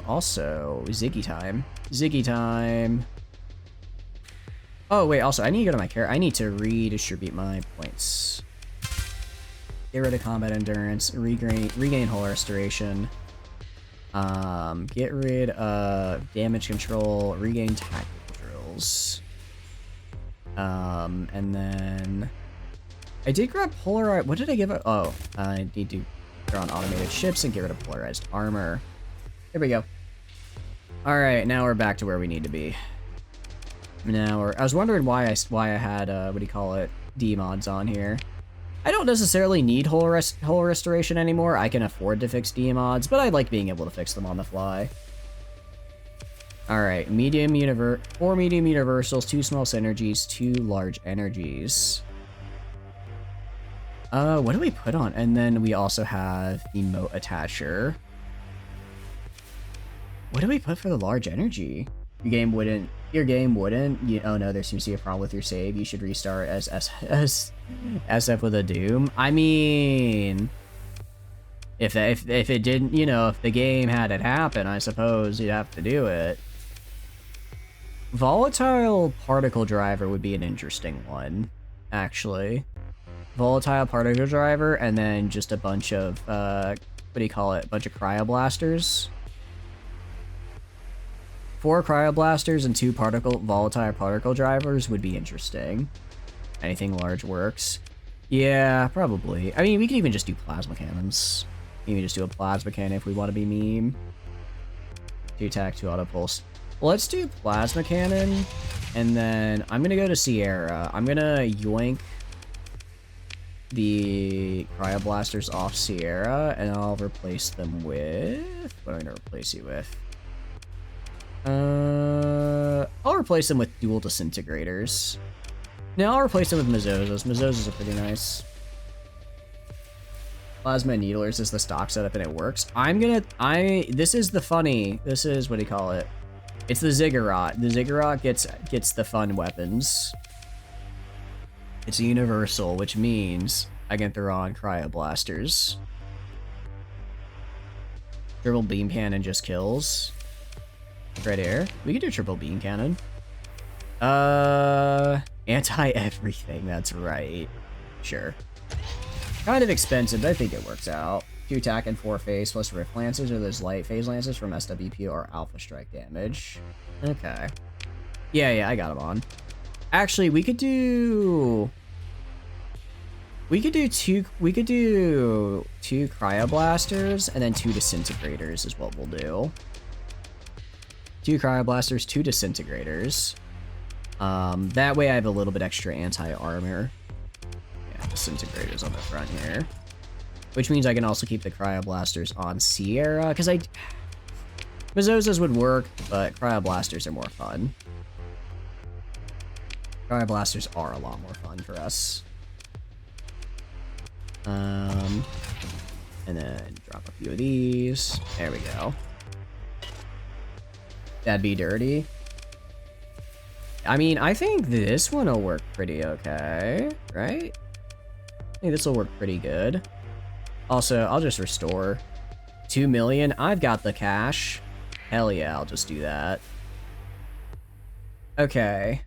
Also, Ziggy time. Ziggy time. Oh, wait, also, I need to go to my character. I need to redistribute my points. Get rid of combat endurance, regain hull restoration, get rid of damage control, regain tactical drills. And then I did grab polarized. What did I give it? Oh, I need to throw on automated ships and get rid of polarized armor. There we go. All right, now we're back to where we need to be. I was wondering why I had what do you call it, D mods on here. I don't necessarily need hull restoration anymore. I can afford to fix D mods, but I like being able to fix them on the fly. All right, 4 medium universals, 2 small synergies, 2 large energies. What do we put on? And then we also have the moat attacher. What do we put for the large energy? Your game wouldn't. Oh no, there seems to be a problem with your save. You should restart as SF with a Doom. I mean, if it didn't, if the game had it happen, I suppose you'd have to do it. Volatile particle driver would be an interesting one, actually. Volatile particle driver, and then just a bunch of what do you call it? A bunch of cryoblasters. 4 cryoblasters and 2 volatile particle drivers would be interesting. Anything large works. Yeah, probably. I mean, we could even just do plasma cannons. Maybe just do a plasma cannon if we want to be meme. 2 attack, 2 auto pulse. Well, let's do plasma cannon, and then I'm gonna go to Sierra. I'm gonna yoink the cryoblasters off Sierra, and I'll replace them with. What am I gonna replace you with? I'll replace them with dual disintegrators. No, I'll replace them with Mazozas. Mazozas are pretty nice. Plasma Needlers is the stock setup and it works. This is what do you call it? It's the Ziggurat. The Ziggurat gets the fun weapons. It's universal, which means I can throw on cryoblasters. Triple beam cannon just kills. Red air. We can do triple beam cannon. Anti-everything, that's right. Sure. Kind of expensive, but I think it works out. 2 attack and 4 phase plus rift lances, or those light phase lances from SWP or alpha strike damage. Okay. Yeah, I got them on. Actually, we could do 2 cryoblasters and then 2 disintegrators is what we'll do. 2 cryoblasters, 2 disintegrators. That way I have a little bit extra anti-armor. Yeah, disintegrators on the front here. Which means I can also keep the cryoblasters on Sierra, because Mazozas would work, but Cryoblasters are more fun. Cryoblasters are a lot more fun for us. And then drop a few of these. There we go. That'd be dirty. I mean, I think this one will work pretty okay, right? I think this will work pretty good. Also, I'll just restore 2 million. I've got the cash. Hell yeah, I'll just do that. Okay.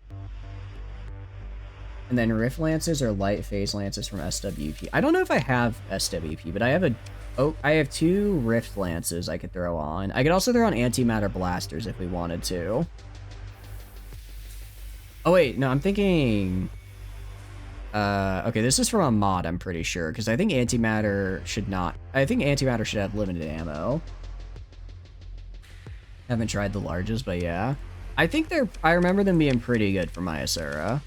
And then Rift Lances or Light Phase Lances from SWP. I don't know if I have SWP, but I have a... Oh, I have 2 Rift Lances I could throw on. I could also throw on Antimatter Blasters if we wanted to. Oh wait, no, I'm thinking... okay, this is from a mod, I'm pretty sure, because I think Antimatter should not... I think Antimatter should have limited ammo. Haven't tried the largest, but yeah. I think they're... I remember them being pretty good for my Asura.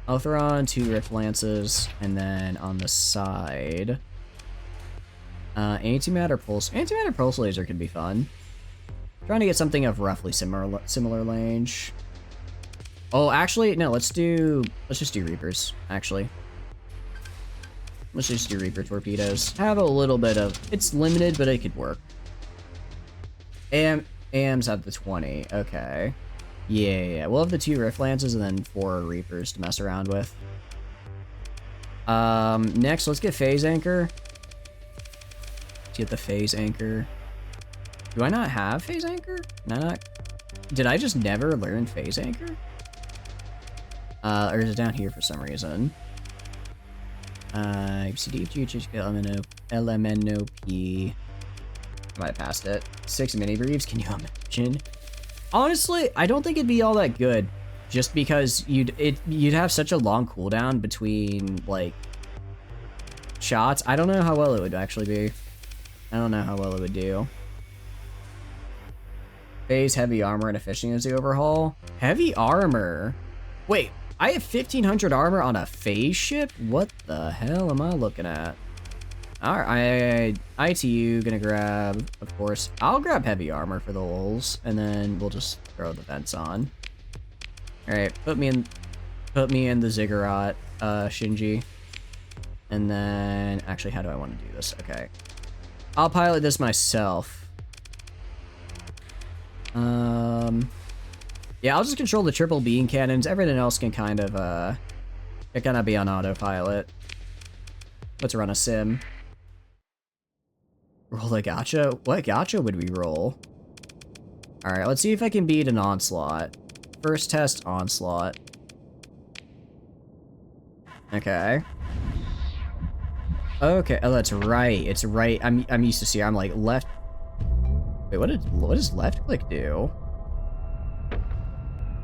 I'll throw on 2 Rift Lances, and then on the side... Antimatter Pulse Laser could be fun. Trying to get something of roughly similar range. Oh, actually, no, let's just do Reapers, actually. Let's just do Reaper Torpedoes. Have a little bit of... It's limited, but it could work. AM's at the 20, okay. Yeah, we'll have the 2 Rift Lances and then 4 Reapers to mess around with. Next, let's get Phase Anchor. Let's get the Phase Anchor. Do I not have Phase Anchor? Did I just never learn Phase Anchor? Or is it down here for some reason? LMNOP. I might have passed it. 6 mini briefs, can you imagine? Honestly, I don't think it'd be all that good. Just because you'd have such a long cooldown between, like, shots. I don't know how well it would actually be. I don't know how well it would do. Phase heavy armor and a fishing as the overhaul. Heavy armor? Wait, I have 1500 armor on a phase ship? What the hell am I looking at? Alright, ITU gonna grab, of course. I'll grab heavy armor for the lulz, and then we'll just throw the vents on. Alright, put me in the Ziggurat, Shinji. And then, actually, how do I want to do this? Okay. I'll pilot this myself. Yeah, I'll just control the triple beam cannons. Everything else can kind of, it kind of be on autopilot. Let's run a sim. Roll a gacha? What gacha would we roll? Alright, let's see if I can beat an Onslaught. First test, Onslaught. Okay. Okay, oh, that's right. It's right. I'm used to see. I'm like left. Wait, what does left click do?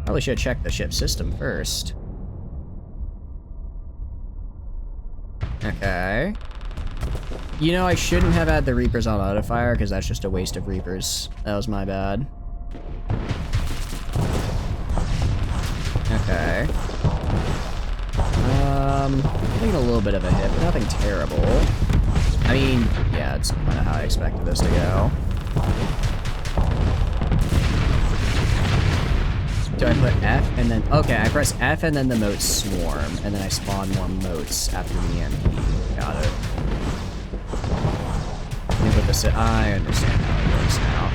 Probably should check the ship system first. Okay. You know, I shouldn't have had the Reapers on autofire because that's just a waste of Reapers. That was my bad. Okay. Getting a little bit of a hit, but nothing terrible. I mean, yeah, it's kind of how I expected this to go. Do I put F and then... Okay, I press F and then the motes swarm, and then I spawn more motes after the EMP. Got it. Let me put this in. I understand how it works now.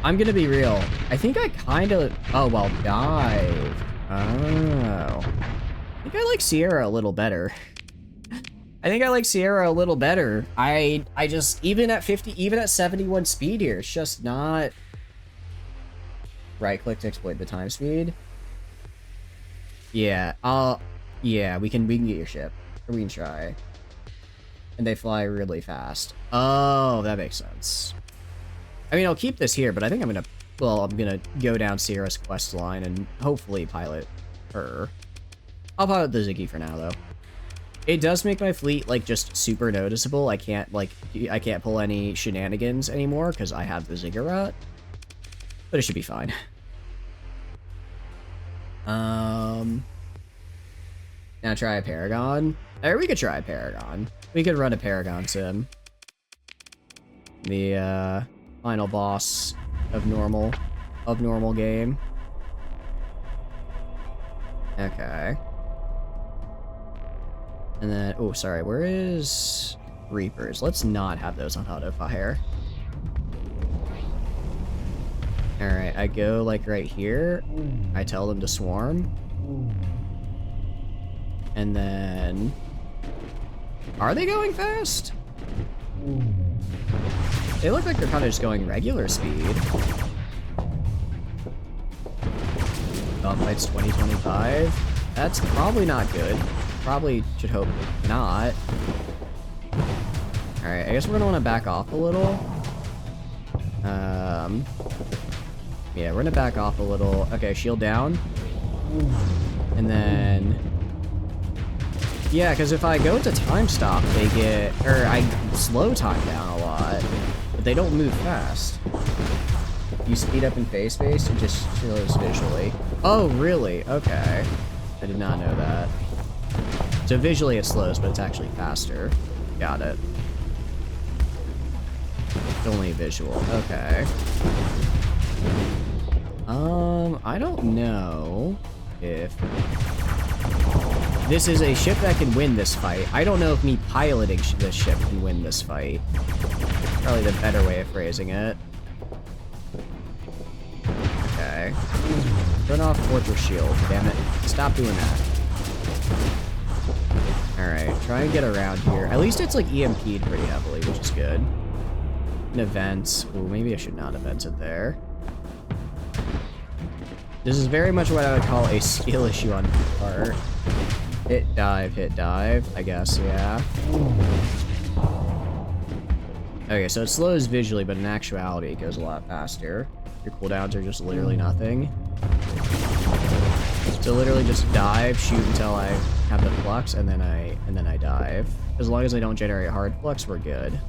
I'm gonna be real. I think I kind of... Oh, well, dive. Oh. I think I like Sierra a little better. I think I like Sierra a little better. I just... Even at 50... Even at 71 speed here, it's just not... Right click to exploit the time speed. Yeah, yeah, we can get your ship. Or we can try. And they fly really fast. Oh, that makes sense. I mean, I'll keep this here, but I think I'm gonna... Well, I'm gonna go down Sierra's quest line and hopefully pilot her. I'll pilot the Ziggy for now, though. It does make my fleet, like, just super noticeable. I can't pull any shenanigans anymore because I have the Ziggurat. But it should be fine. Now try a Paragon. Or we could try a Paragon. We could run a Paragon sim. The final boss of normal game. Okay. And then, oh, sorry, where is Reapers? Let's not have those on auto fire. Alright, I go like right here. I tell them to swarm. And then... Are they going fast? They look like they're kind of just going regular speed. Gunfights 2025. That's probably not good. Probably should hope not. Alright, I guess we're gonna want to back off a little. Yeah, we're gonna back off a little. Okay, shield down. And then... Yeah, because if I go to time stop, they get... Or I slow time down a lot. But they don't move fast. You speed up in phase space, it just shows visually. Oh, really? Okay. I did not know that. So visually it slows, but it's actually faster. Got it. It's only visual. Okay. I don't know if... This is a ship that can win this fight. I don't know if me piloting this ship can win this fight. Probably the better way of phrasing it. Okay. Turn off Fortress Shield. Damn it. Stop doing that. Alright, try and get around here. At least it's like EMP'd pretty heavily, which is good. An event. Ooh, maybe I should not event it there. This is very much what I would call a skill issue on my part. Hit dive, I guess, yeah. Okay, so it slows visually, but in actuality it goes a lot faster. Your cooldowns are just literally nothing. So literally just dive, shoot until I have the flux, and then I dive. As long as I don't generate hard flux, we're good.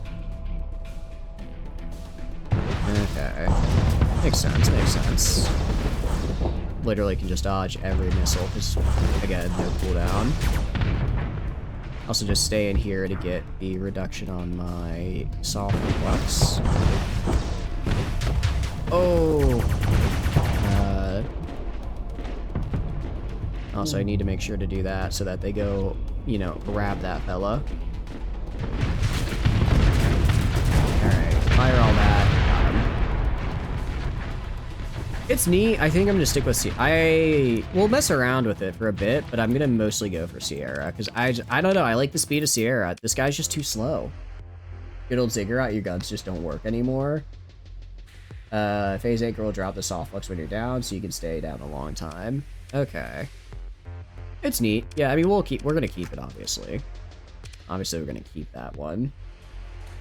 Okay. Makes sense. Literally can just dodge every missile, because, again, no cooldown. Also just stay in here to get the reduction on my soft flux. Oh! Also, I need to make sure to do that so that they go, you know, grab that fella. Alright, fire all that. It's neat. I think I'm gonna stick with Sierra. I will mess around with it for a bit, but I'm gonna mostly go for Sierra because I don't know. I like the speed of Sierra. This guy's just too slow. Good old Ziggurat, your guns just don't work anymore. Phase Anchor will drop the soft flux when you're down, so you can stay down a long time. Okay, it's neat. Yeah, I mean we're gonna keep it obviously. Obviously we're gonna keep that one.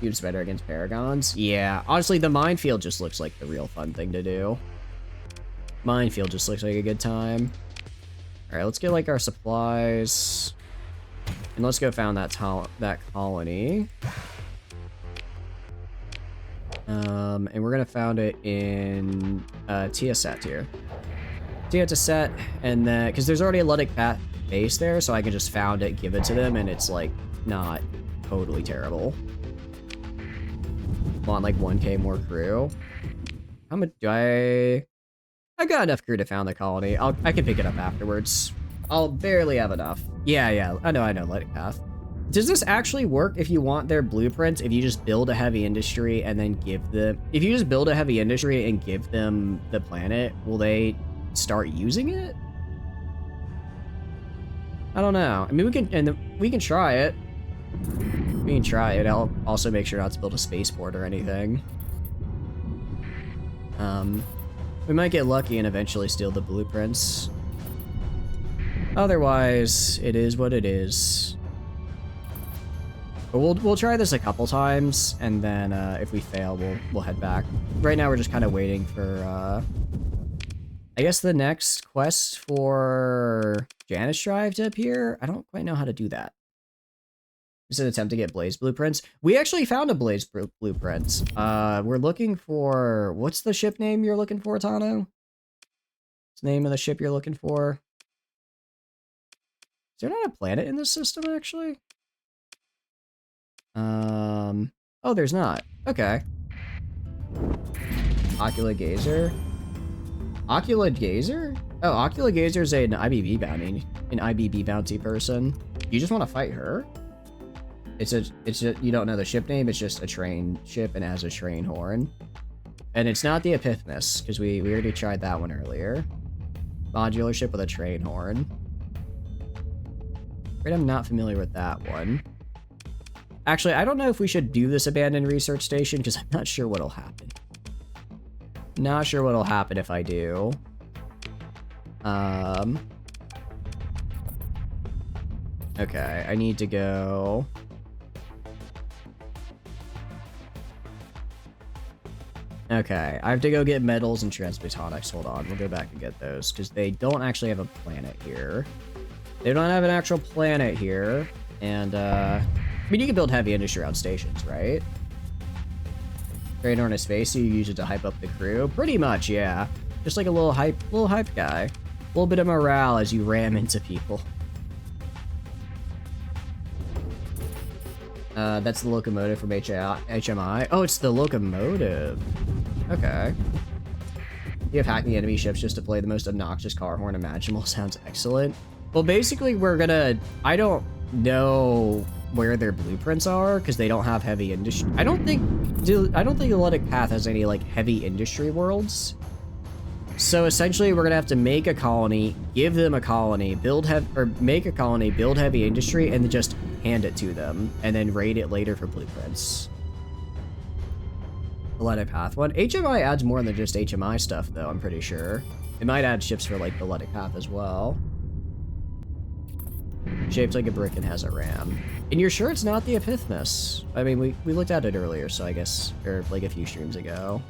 It's better against Paragons. Yeah, honestly the minefield just looks like the real fun thing to do. Minefield just looks like a good time. Alright, let's get like our supplies. And let's go found that colony. And we're gonna found it in Tiaset here. Tiaset, and then because there's already a Luddic base there, so I can just found it, give it to them, and it's like not totally terrible. Want like 1k more crew. How much do I've got enough crew to found the colony. I can pick it up afterwards. I'll barely have enough. Yeah. I know, Luddic path. Does this actually work if you want their blueprints? If you just build a heavy industry and then give them... If you just build a heavy industry and give them the planet, will they start using it? I don't know. I mean, we can try it. We can try it. I'll also make sure not to build a spaceport or anything. We might get lucky and eventually steal the blueprints. Otherwise, it is what it is. But we'll try this a couple times, and then if we fail, we'll head back. Right now, we're just kind of waiting for I guess the next quest for Janus Drive to appear. I don't quite know how to do that. It's an attempt to get Blaze blueprints. We actually found a Blaze blueprints. We're looking for... What's the ship name you're looking for, Tano? What's the name of the ship you're looking for? Is there not a planet in this system, actually? Oh, there's not. Okay. Ocula Gazer? Ocula Gazer? Oh, Ocula Gazer is an IBB bounty person. You just want to fight her? You don't know the ship name, it's just a train ship and it has a train horn. And it's not the Epiphnus, because we already tried that one earlier. Modular ship with a train horn. Right, I'm not familiar with that one. Actually, I don't know if we should do this abandoned research station, because I'm not sure what'll happen. Not sure what'll happen if I do. Okay, I need to go... Okay, I have to go get metals and transplutonics. Hold on, we'll go back and get those, because they don't actually have a planet here. They don't have an actual planet here, and, I mean, you can build heavy industry on stations, right? Train on his face, so you use it to hype up the crew? Pretty much, yeah. Just like a little hype guy. A little bit of morale as you ram into people. That's the locomotive from HMI. Oh, it's the locomotive. Okay. You have hacked the enemy ships just to play the most obnoxious car horn imaginable. Sounds excellent. Well, basically, we're gonna... I don't know where their blueprints are, because they don't have heavy industry. I don't think Electric Path has any, like, heavy industry worlds. So, essentially, we're gonna have to make a colony, give them a colony, make a colony, build heavy industry, and then just hand it to them, and then raid it later for blueprints. Electric Path one. HMI adds more than just HMI stuff, though, I'm pretty sure. It might add ships for, like, the Electric Path as well. Shaped like a brick and has a ram. And you're sure it's not the Epiphnus? I mean, we looked at it earlier, so I guess, or like a few streams ago.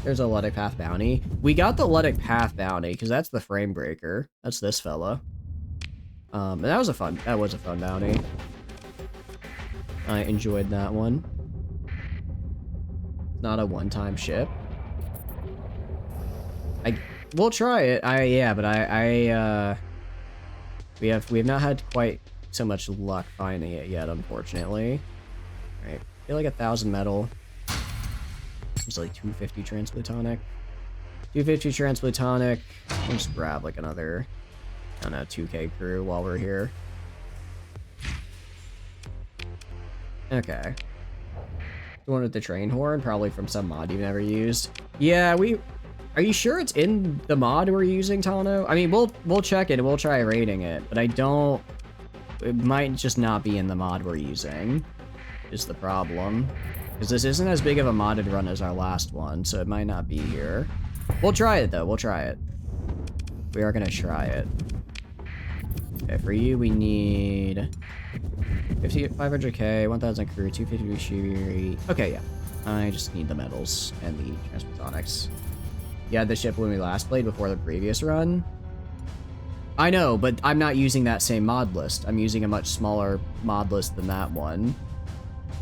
There's a Electric Path bounty. We got the Electric Path bounty, because that's the frame breaker. That's this fella. And that was a fun bounty. I enjoyed that one. Not a one-time ship. We'll try it. We have not had quite so much luck finding it yet, unfortunately. Alright, feel like 1,000 metal. It's like 250 transplutonic. 250 transplutonic. We'll just grab like another, I don't know, 2K crew while we're here. Okay. The one with the train horn, probably from some mod you've never used. Yeah, are you sure it's in the mod we're using, Tano? I mean, we'll check it and we'll try rating it, but it might just not be in the mod we're using, is the problem. Because this isn't as big of a modded run as our last one, so it might not be here. We'll try it, though. We'll try it. We are going to try it. Okay, for you, we need 500k, 1,000 crew, 250 machinery. Okay, yeah. I just need the metals and the transplutonics. Yeah, the ship when we last played before the previous run. I know, but I'm not using that same mod list. I'm using a much smaller mod list than that one.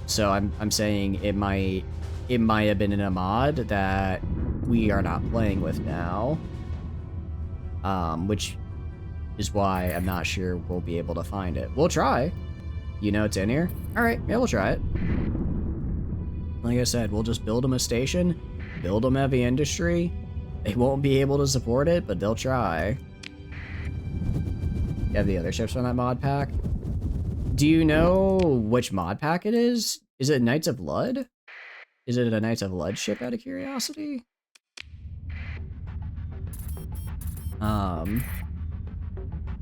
So I'm saying it might have been in a mod that we are not playing with now. Which is why I'm not sure we'll be able to find it. We'll try. You know it's in here? Alright, yeah, we'll try it. Like I said, we'll just build them a station, build them heavy industry. They won't be able to support it, but they'll try. You have the other ships from that mod pack? Do you know which mod pack it is? Is it Knights of Lud? Is it a Knights of Lud ship out of curiosity?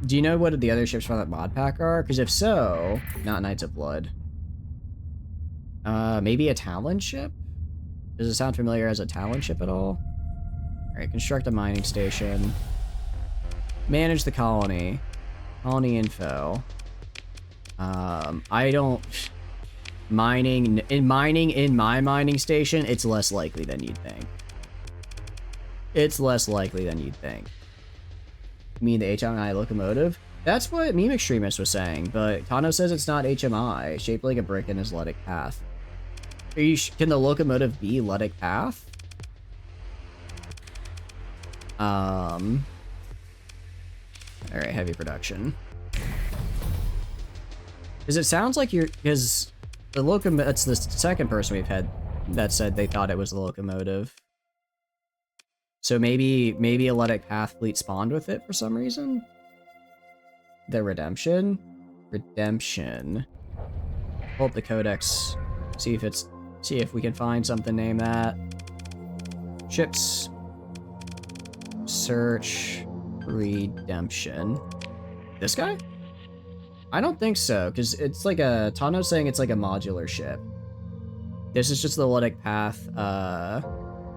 Do you know what the other ships from that mod pack are? Because if so, not Knights of Blood. Maybe a Talon ship? Does it sound familiar as a Talon ship at all? Alright, construct a mining station. Manage the colony. Colony info. I don't... Mining in my mining station, it's less likely than you'd think. It's less likely than you'd think. You mean the HMI locomotive? That's what Meme Extremist was saying, but Tano says it's not HMI, shaped like a brick in his Luddic path. Can the locomotive be Luddic path? Alright, heavy production. Because it sounds like because the locomotive, that's the second person we've had that said they thought it was the locomotive. So maybe a Ludic Path fleet spawned with it for some reason? The Redemption? Redemption. Pull up the codex. See if we can find something named that. Ships. Search. Redemption. This guy? I don't think so, because it's like a... Tano's saying it's like a modular ship. This is just the Ludic Path,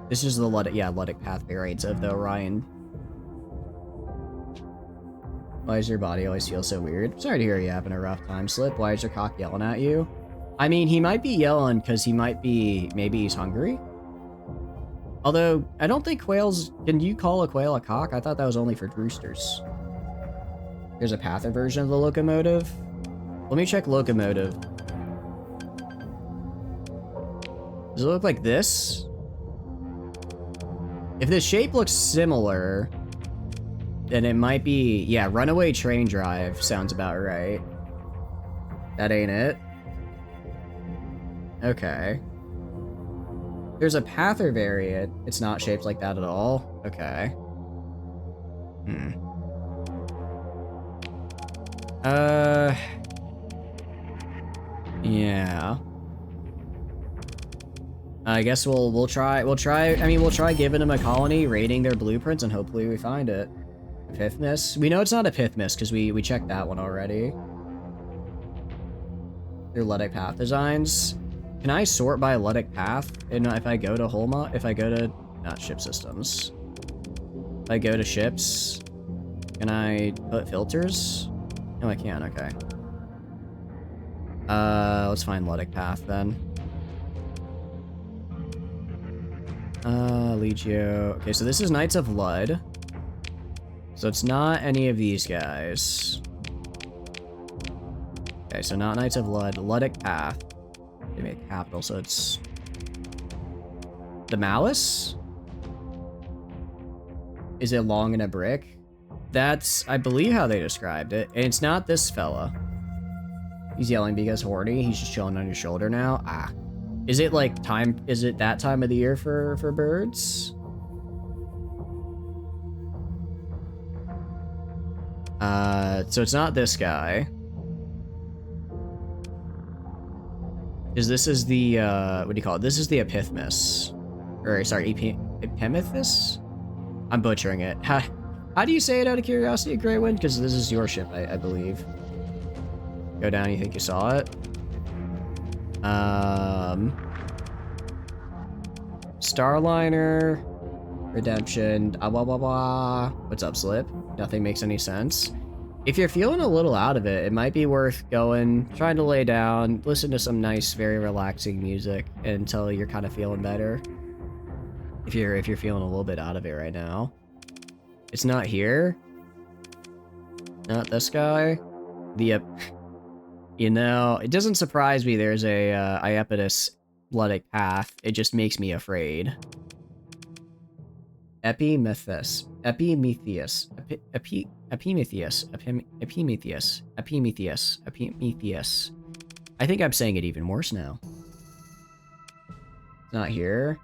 this is the Ludic Path variants of the Orion. Why does your body always feel so weird? Sorry to hear you having a rough time, Slip. Why is your cock yelling at you? I mean, he might be yelling because he might be... Maybe he's hungry? Although, I don't think quails... Can you call a quail a cock? I thought that was only for roosters. There's a Pather version of the locomotive. Let me check locomotive. Does it look like this? If the shape looks similar, then it might be... Yeah, runaway train drive sounds about right. That ain't it. Okay. There's a Pather variant. It's not shaped like that at all. Okay. Yeah. I guess we'll try giving them a colony, raiding their blueprints, and hopefully we find it. Epithmus? We know it's not Epithmus because we checked that one already. Their Ludic Path designs. Can I sort by Ludic Path? And if I go to not ship systems. If I go to ships, can I put filters? No, I can. Okay. Let's find Ludic Path then. Legio. Okay, so this is Knights of Lud. So it's not any of these guys. Okay, so not Knights of Lud. Ludic Path. They make capital, so it's... The Malice? Is it long in a brick? That's, I believe, how they described it. And it's not this fella. He's yelling because horny. He's just chilling on your shoulder now. Ah. Is it like time? Is it that time of the year for birds? So it's not this guy. Because this is the, what do you call it? This is the Epithmus. Or, sorry, Epimethus? I'm butchering it. How do you say it out of curiosity, Greywind? Because this is your ship, I believe. Go down, you think you saw it? Starliner. Redemption. Blah, blah, blah. What's up, Slip? Nothing makes any sense. If you're feeling a little out of it, it might be worth going, trying to lay down, listen to some nice, very relaxing music until you're kind of feeling better. If you're feeling a little bit out of it right now. It's not here. Not this guy. You know, it doesn't surprise me there's a Iapetus Ludic Path. It just makes me afraid. Epimetheus. Epimetheus. Epimetheus. Epimetheus. Epimetheus. Epimetheus. I think I'm saying it even worse now. It's not here.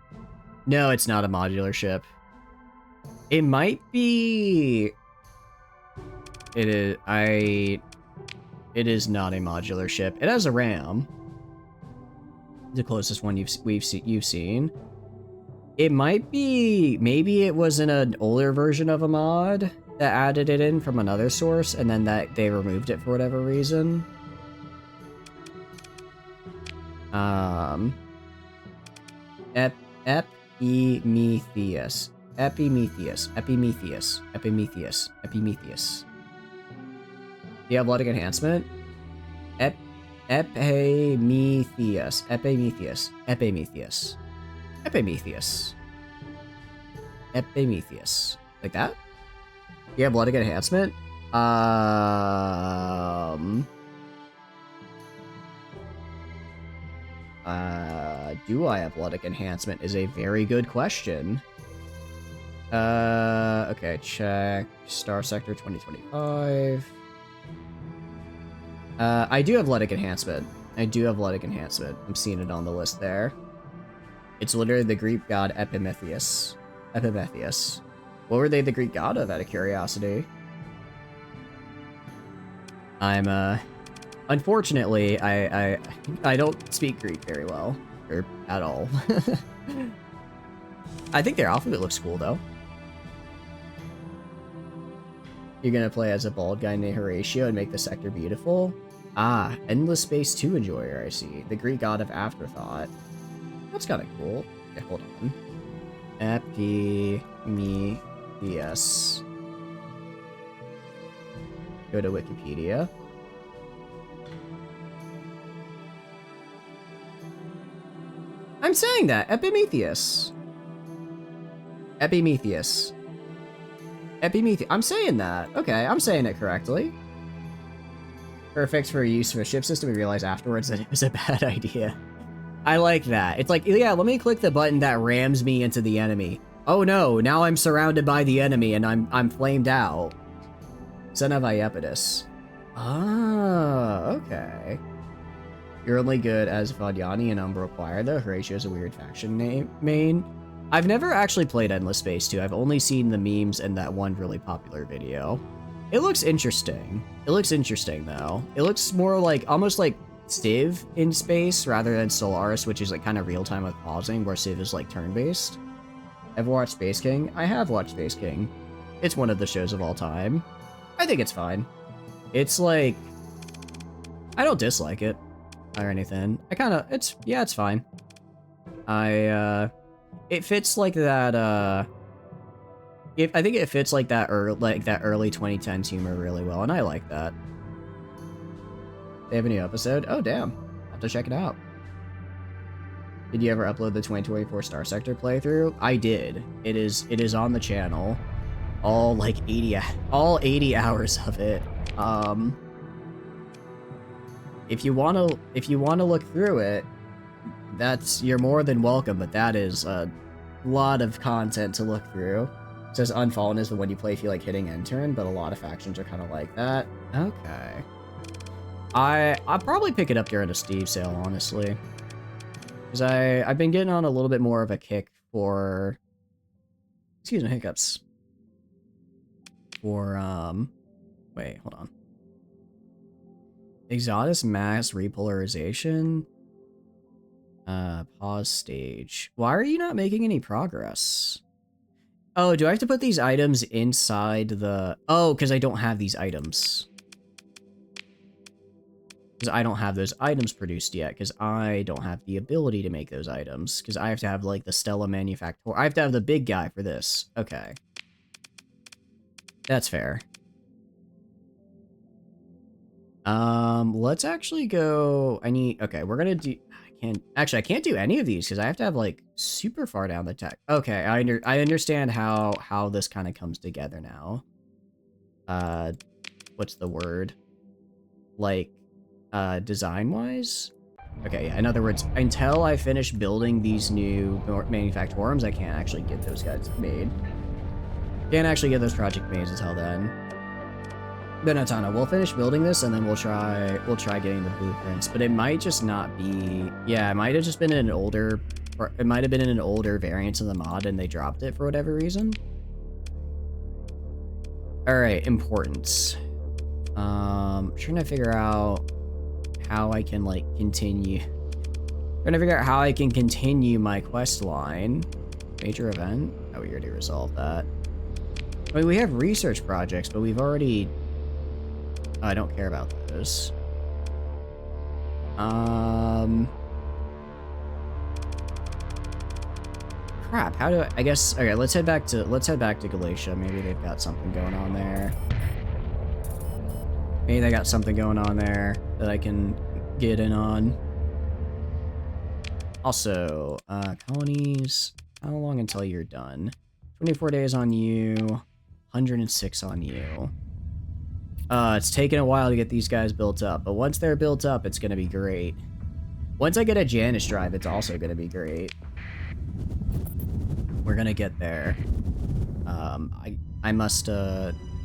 No, it's not a modular ship. It might be... It is not a modular ship. It has a ram. The closest one you've seen. It might be... Maybe it was in an older version of a mod that added it in from another source, and then that they removed it for whatever reason. Epimetheus. Epimetheus. Epimetheus. Epimetheus. Epimetheus. Do you have Ludic enhancement? Epimetheus. Epimetheus. Epimetheus. Epimetheus. Epimetheus. Like that? You have Ludic enhancement? Do I have Ludic enhancement is a very good question. Okay, check. Starsector 2025. I do have Ludic enhancement. I do have Ludic enhancement. I'm seeing it on the list there. It's literally the Greek god Epimetheus. Epimetheus. What were they the Greek god of, out of curiosity? I'm, unfortunately, I don't speak Greek very well. Or at all. I think their alphabet looks cool, though. You're gonna play as a bald guy named Horatio and make the sector beautiful? Ah, Endless Space 2 enjoyer, I see. The Greek god of afterthought. That's kind of cool. Okay, hold on. Epimetheus. Go to Wikipedia. I'm saying that! Epimetheus! Epimetheus. Epimetheus. I'm saying that. Okay, I'm saying it correctly. Perfect for use of a ship system. We realize afterwards that it was a bad idea. I like that. It's like, yeah, let me click the button that rams me into the enemy. Oh no, now I'm surrounded by the enemy and I'm flamed out. Son of Iapetus. Ah, okay. You're only good as Vadyani and Umbra Choir, though. Horatio's a weird faction main. I've never actually played Endless Space 2. I've only seen the memes and that one really popular video. It looks interesting. It looks interesting, though. It looks more like, almost like Civ in space, rather than Stellaris, which is like kind of real-time with pausing, where Civ is like turn-based. Ever watched Space King? I have watched Space King. It's one of the shows of all time. I think it's fine. It's like, I don't dislike it or anything. It's fine. It fits like that, I think it fits like that early 2010s humor really well, and I like that. They have a new episode? Oh, damn. I'll have to check it out. Did you ever upload the 2024 Starsector playthrough? I did. It is on the channel. All 80 hours of it. If you wanna look through it, you're more than welcome, but that is a lot of content to look through. It says Unfallen is the one you play if you like hitting end turn, but a lot of factions are kind of like that. Okay. I'll probably pick it up during a Steve sale, honestly. Because I've been getting on a little bit more of a kick for... Excuse me, hiccups. For, wait, hold on. Exodus mass repolarization? Pause stage. Why are you not making any progress? Oh, do I have to put these items inside the... Oh, because I don't have these items. Because I don't have those items produced yet, because I don't have the ability to make those items. Because I have to have, like, the Stella Manufactor. I have to have the big guy for this. Okay. That's fair. Let's actually go... Okay, we're gonna do... I can't do any of these, because I have to have, like, super far down the tech. Okay, I understand how this kind of comes together now. What's the word? Like... design-wise? Okay, yeah, in other words, until I finish building these new manufactorums, I can't actually get those guys made. Can't actually get those project made until then. But no, Tana, we'll finish building this, and then we'll try getting the blueprints. But it might just not be... Yeah, it might have just been in an older... Or it might have been in an older variant of the mod, and they dropped it for whatever reason. Alright, importance. Trying to figure out how I can, like, continue... Trying to figure out how I can continue my quest line. Major event? Oh, we already resolved that. I mean, we have research projects, but we've already... I don't care about those. Crap, how do I guess... Okay, let's head back to Galatia. Maybe they've got something going on there. Maybe they got something going on there that I can get in on. Also, colonies. How long until you're done? 24 days on you. 106 on you. It's taken a while to get these guys built up, but once they're built up, it's gonna be great. Once I get a Janus drive, it's also gonna be great. We're gonna get there. I must,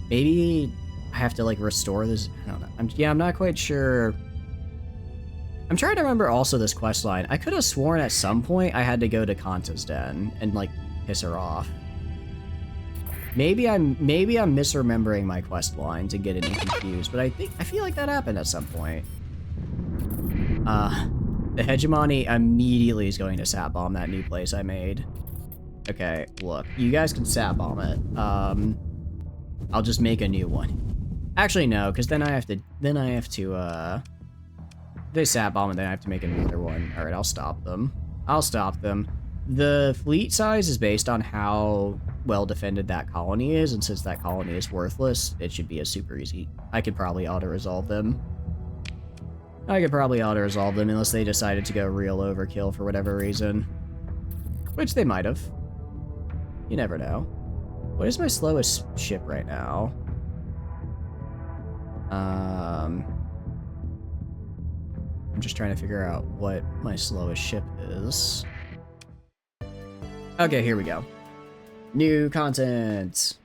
maybe I have to, like, restore this. I don't know. I'm not quite sure I'm trying to remember also this quest line. I could have sworn at some point I had to go to Kanta's den and like piss her off. Maybe I'm misremembering my quest lines and getting confused, but I feel like that happened at some point. The hegemony immediately is going to sap bomb that new place I made. Okay, look, you guys can sap bomb it. I'll just make a new one. Actually, no, because then I have to, they sap bomb and then I have to make another one. All right, I'll stop them. The fleet size is based on how well defended that colony is, and since that colony is worthless, it should be a super easy. I could probably auto-resolve them. Unless they decided to go real overkill for whatever reason. Which they might have. You never know. What is my slowest ship right now? I'm just trying to figure out what my slowest ship is. Okay, here we go. New content.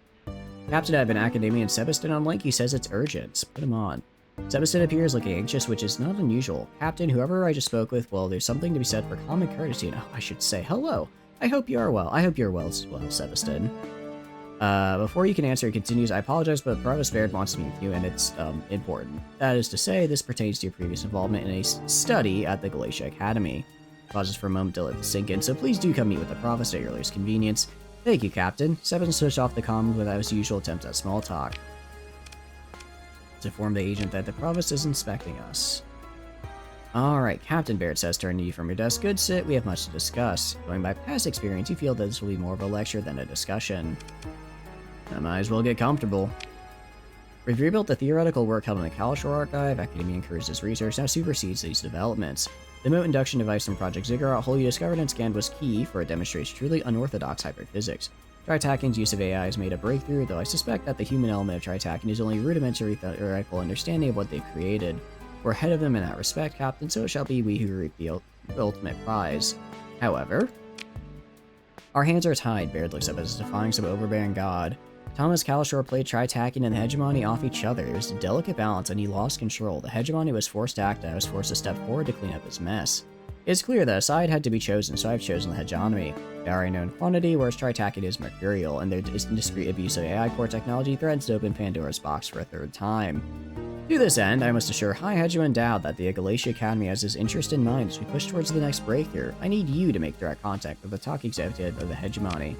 Captain, I've been Academia Sebastin on link. He says it's urgent. Put him on. Sebastin appears looking anxious, which is not unusual. Captain, whoever I just spoke with, well, there's something to be said for common courtesy. And, I should say hello. I hope you are well. I hope you're well as well, Sebastin. Before you can answer, he continues, I apologize, but Provost Baird wants to meet with you, and it's, important. That is to say, this pertains to your previous involvement in a study at the Galatia Academy. Pauses for a moment to let this sink in, so please do come meet with the Provost at your earliest convenience. Thank you, Captain. Sebastin switched off the comm without his usual attempts at small talk. To inform the agent that the Provost is inspecting us. Alright, Captain Baird says, turn to you from your desk. Good sit, we have much to discuss. Going by past experience, you feel that this will be more of a lecture than a discussion. I might as well get comfortable. We've rebuilt the theoretical work held in the Kalashore Archive. Academia encourages research, now supersedes these developments. The remote induction device from Project Ziggurat hole you discovered and scanned was key for it demonstrates truly unorthodox hyperphysics. Tritakin's use of AI has made a breakthrough, though I suspect that the human element of Tritakin is only a rudimentary theoretical understanding of what they've created. We're ahead of them in that respect, Captain, so it shall be we who reap the ultimate prize. However, our hands are tied, Baird looks up as defying some overbearing god. Thomas Kalashore played Tritakin and the Hegemony off each other. It was a delicate balance, and he lost control. The Hegemony was forced to act, and I was forced to step forward to clean up his mess. It's clear that a side had to be chosen, so I've chosen the Hegemony. They are a known quantity, whereas Tritakin is mercurial, and their discreet abuse of AI core technology threatens to open Pandora's box for a third time. To this end, I must assure High Hegemon Dowd that the Galatia Academy has his interest in mind as we push towards the next breakthrough. I need you to make direct contact with the top executive of the Hegemony.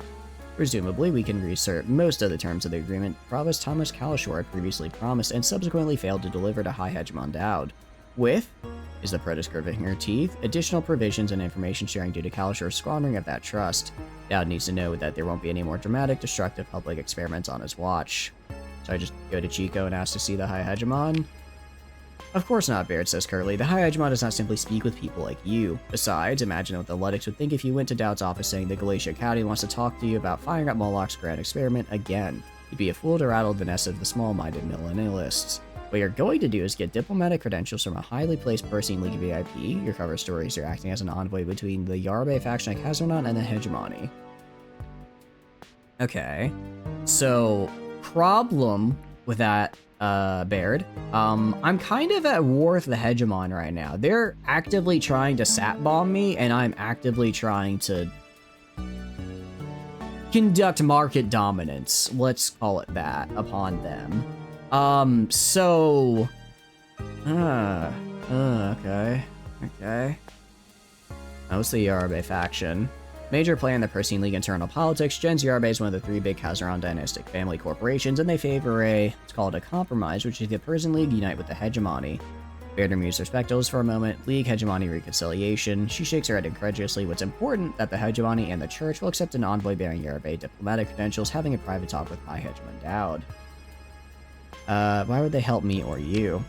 Presumably, we can reassert most of the terms of the agreement Provost Thomas Kalashore had previously promised and subsequently failed to deliver to High Hegemon Dowd. With, is the protest curving her teeth, additional provisions and information sharing due to Kalashore's squandering of that trust. Dowd needs to know that there won't be any more dramatic, destructive public experiments on his watch. So I just go to Chico and ask to see the High Hegemon? Of course not, Baird says curtly. The High Hegemon does not simply speak with people like you. Besides, imagine what the Luddites would think if you went to Dowd's office saying the Galatia Academy wants to talk to you about firing up Moloch's grand experiment again. You'd be a fool to rattle the nest of the small-minded millennialists. What you're going to do is get diplomatic credentials from a highly placed Persian League VIP. Your cover stories are acting as an envoy between the Yarbe faction of Kazernon and the Hegemony. Okay. So, problem with that, Baird. I'm kind of at war with the Hegemon right now. They're actively trying to sap bomb me, and I'm actively trying to conduct market dominance, let's call it that, upon them. Okay. That was the Yarbe faction. Major play in the Persian League internal politics. Gens Yarbe is one of the three big Kazran dynastic family corporations, and they favor let's call it a compromise, which is the Persian League unite with the Hegemony. Baird removes her spectacles for a moment. League Hegemony reconciliation. She shakes her head incredulously. What's important, that the Hegemony and the Church will accept an envoy bearing Yarbe diplomatic credentials, having a private talk with High Hegemon Dowd. Why would they help me or you?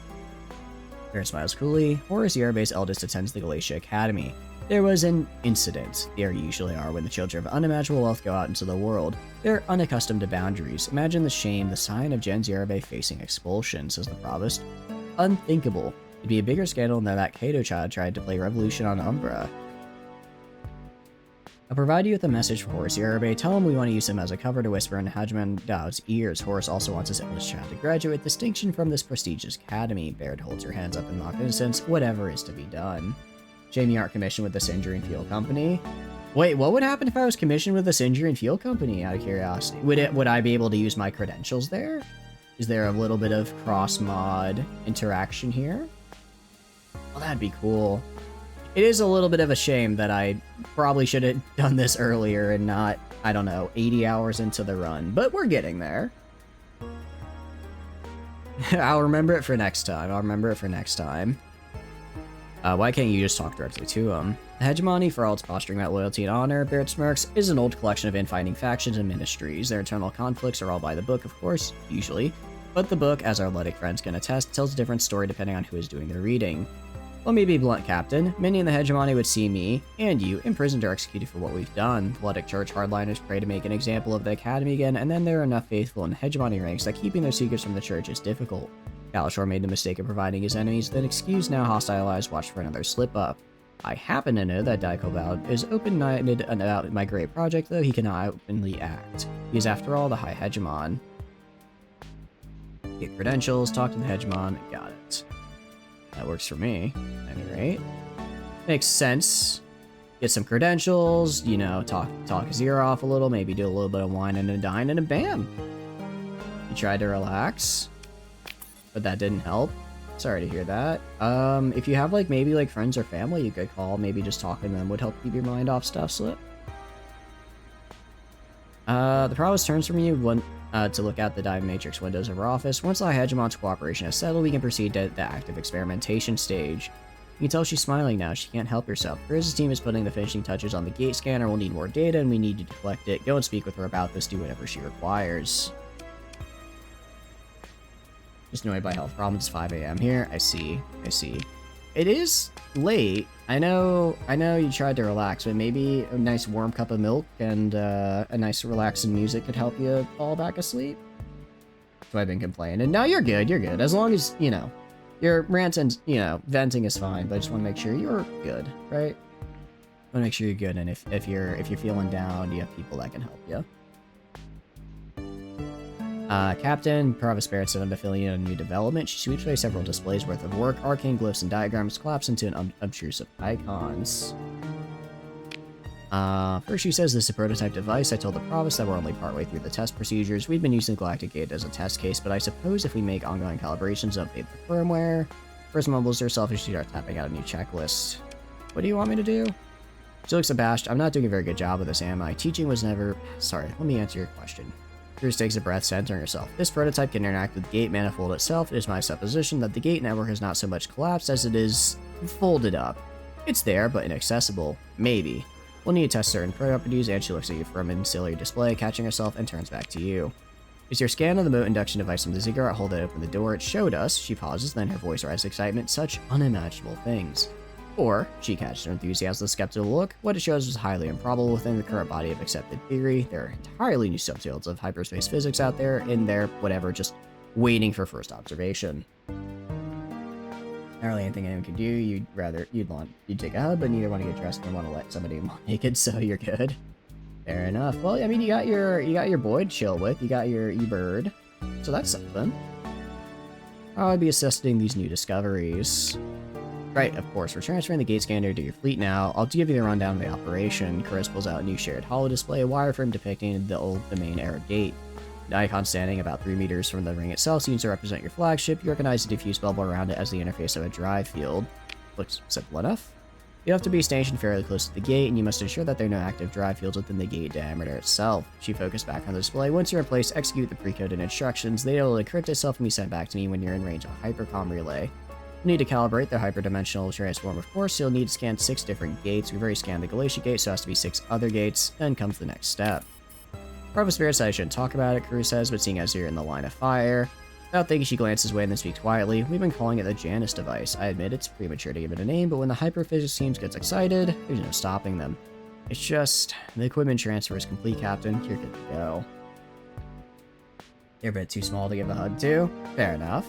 Baird smiles coolly. Horace Yarbe's eldest attends the Galatia Academy. There was an incident. There usually are when the children of unimaginable wealth go out into the world. They're unaccustomed to boundaries. Imagine the shame, the sign of Gens Yarbe facing expulsion, says the Provost. Unthinkable. It'd be a bigger scandal than that Cato child tried to play revolution on Umbra. I'll provide you with a message for Horace Yarabay. Tell him we want to use him as a cover to whisper in Hegemon Dowd's ears. Horace also wants his eldest child to graduate with distinction from this prestigious academy. Baird holds her hands up in mock innocence. Whatever is to be done. Shame you aren't commissioned with this Injury and Fuel Company. Wait, what would happen if I was commissioned with this Injury and Fuel Company, out of curiosity? Would I be able to use my credentials there? Is there a little bit of cross-mod interaction here? Well, that'd be cool. It is a little bit of a shame that I probably should have done this earlier and not, I don't know, 80 hours into the run, but we're getting there. I'll remember it for next time. Why can't you just talk directly to him? The hegemony, for all its posturing about loyalty and honor, Barrett smirks, is an old collection of infighting factions and ministries. Their internal conflicts are all by the book, of course, usually. But the book, as our Luddic friends can attest, tells a different story depending on who is doing the reading. Let me be blunt, Captain. Many in the hegemony would see me, and you, imprisoned or executed for what we've done. Luddic Church hardliners pray to make an example of the Academy again, and then there are enough faithful in the hegemony ranks that keeping their secrets from the Church is difficult. Kalashor made the mistake of providing his enemies that excuse now hostile eyes watch for another slip-up. I happen to know that Daikovald is open-minded about my great project, though he cannot openly act. He is, after all, the High Hegemon. Get credentials, talk to the Hegemon, got it. That works for me, at any rate. Makes sense. Get some credentials, you know, talk his ear off a little, maybe do a little bit of wine and a dine, and bam! You tried to relax, but that didn't help. Sorry to hear that. If you have, like, maybe, like, friends or family you could call, maybe just talking to them would help keep your mind off stuff slip. The provost turns from you to look out the dive matrix windows of her office. Once the Hegemon's cooperation is settled, we can proceed to the active experimentation stage. You can tell she's smiling now. She can't help herself. Charis's team is putting the finishing touches on the gate scanner. We'll need more data, and we need you to collect it. Go and speak with her about this. Do whatever she requires. Just annoyed by health problems. 5 a.m. here. I see. It is late. I know you tried to relax, but maybe a nice warm cup of milk and a nice relaxing music could help you fall back asleep. So I've been complaining. No, you're good. As long as, you know, your rant and, you know, venting is fine, but I just want to make sure you're good, right? I want to make sure you're good, and if you're feeling down, you have people that can help you. Captain, Provost Barrett set up affiliate on new development. She sweeps away several displays worth of work. Arcane glyphs and diagrams collapse into an obtrusive icons. First she says this is a prototype device. I told the Provost that we're only partway through the test procedures. We've been using Galactic Gate as a test case, but I suppose if we make ongoing calibrations, update the firmware. First mumbles herself as she starts tapping out a new checklist. What do you want me to do? She looks abashed. I'm not doing a very good job of this, am I? Teaching was never... Sorry, let me answer your question. Cruz takes a breath, centering herself. This prototype can interact with the gate manifold itself. It is my supposition that the gate network has not so much collapsed as it is folded up. It's there, but inaccessible. Maybe. We'll need to test certain properties, and she looks at you from an ancillary display, catching herself, and turns back to you. Is your scan of the moat induction device from the ziggurat? Hold it open the door. It showed us. She pauses, then her voice rises excitement. Such unimaginable things. Or, she catches her enthusiasm with a skeptical look. What it shows was highly improbable within the current body of accepted theory. There are entirely new subfields of hyperspace physics out there, in there, whatever, just waiting for first observation. Not really anything anyone could do. You'd take a hug, but neither want to get dressed and want to let somebody naked, so you're good. Fair enough. Well, I mean, you got your boy to chill with. You got your bird, so that's something. I'll be assessing these new discoveries. Right, of course, we're transferring the gate scanner to your fleet now. I'll give you the rundown of the operation. Chris pulls out a new shared holo display, a wireframe depicting the old domain era gate. The icon standing about 3 meters from the ring itself seems to represent your flagship. You recognize the diffuse bubble around it as the interface of a drive field. Looks simple enough. You have to be stationed fairly close to the gate, and you must ensure that there are no active drive fields within the gate diameter itself. She focused back on the display. Once you're in place, execute the pre-coded instructions. They will encrypt itself and be sent back to me when you're in range of a hypercom relay. You need to calibrate the hyperdimensional transform, of course. You'll need to scan 6 different gates. We've already scanned the Galatia gate, so it has to be 6 other gates. Then comes the next step. Provost Spirit said I shouldn't talk about it, Cruz says, but seeing as you're in the line of fire. Without thinking, she glances away and then speaks quietly. We've been calling it the Janus device. I admit it's premature to give it a name, but when the hyperphysics team gets excited, there's no stopping them. It's just, the equipment transfer is complete, Captain. You're good to go. They're a bit too small to give a hug to. Fair enough.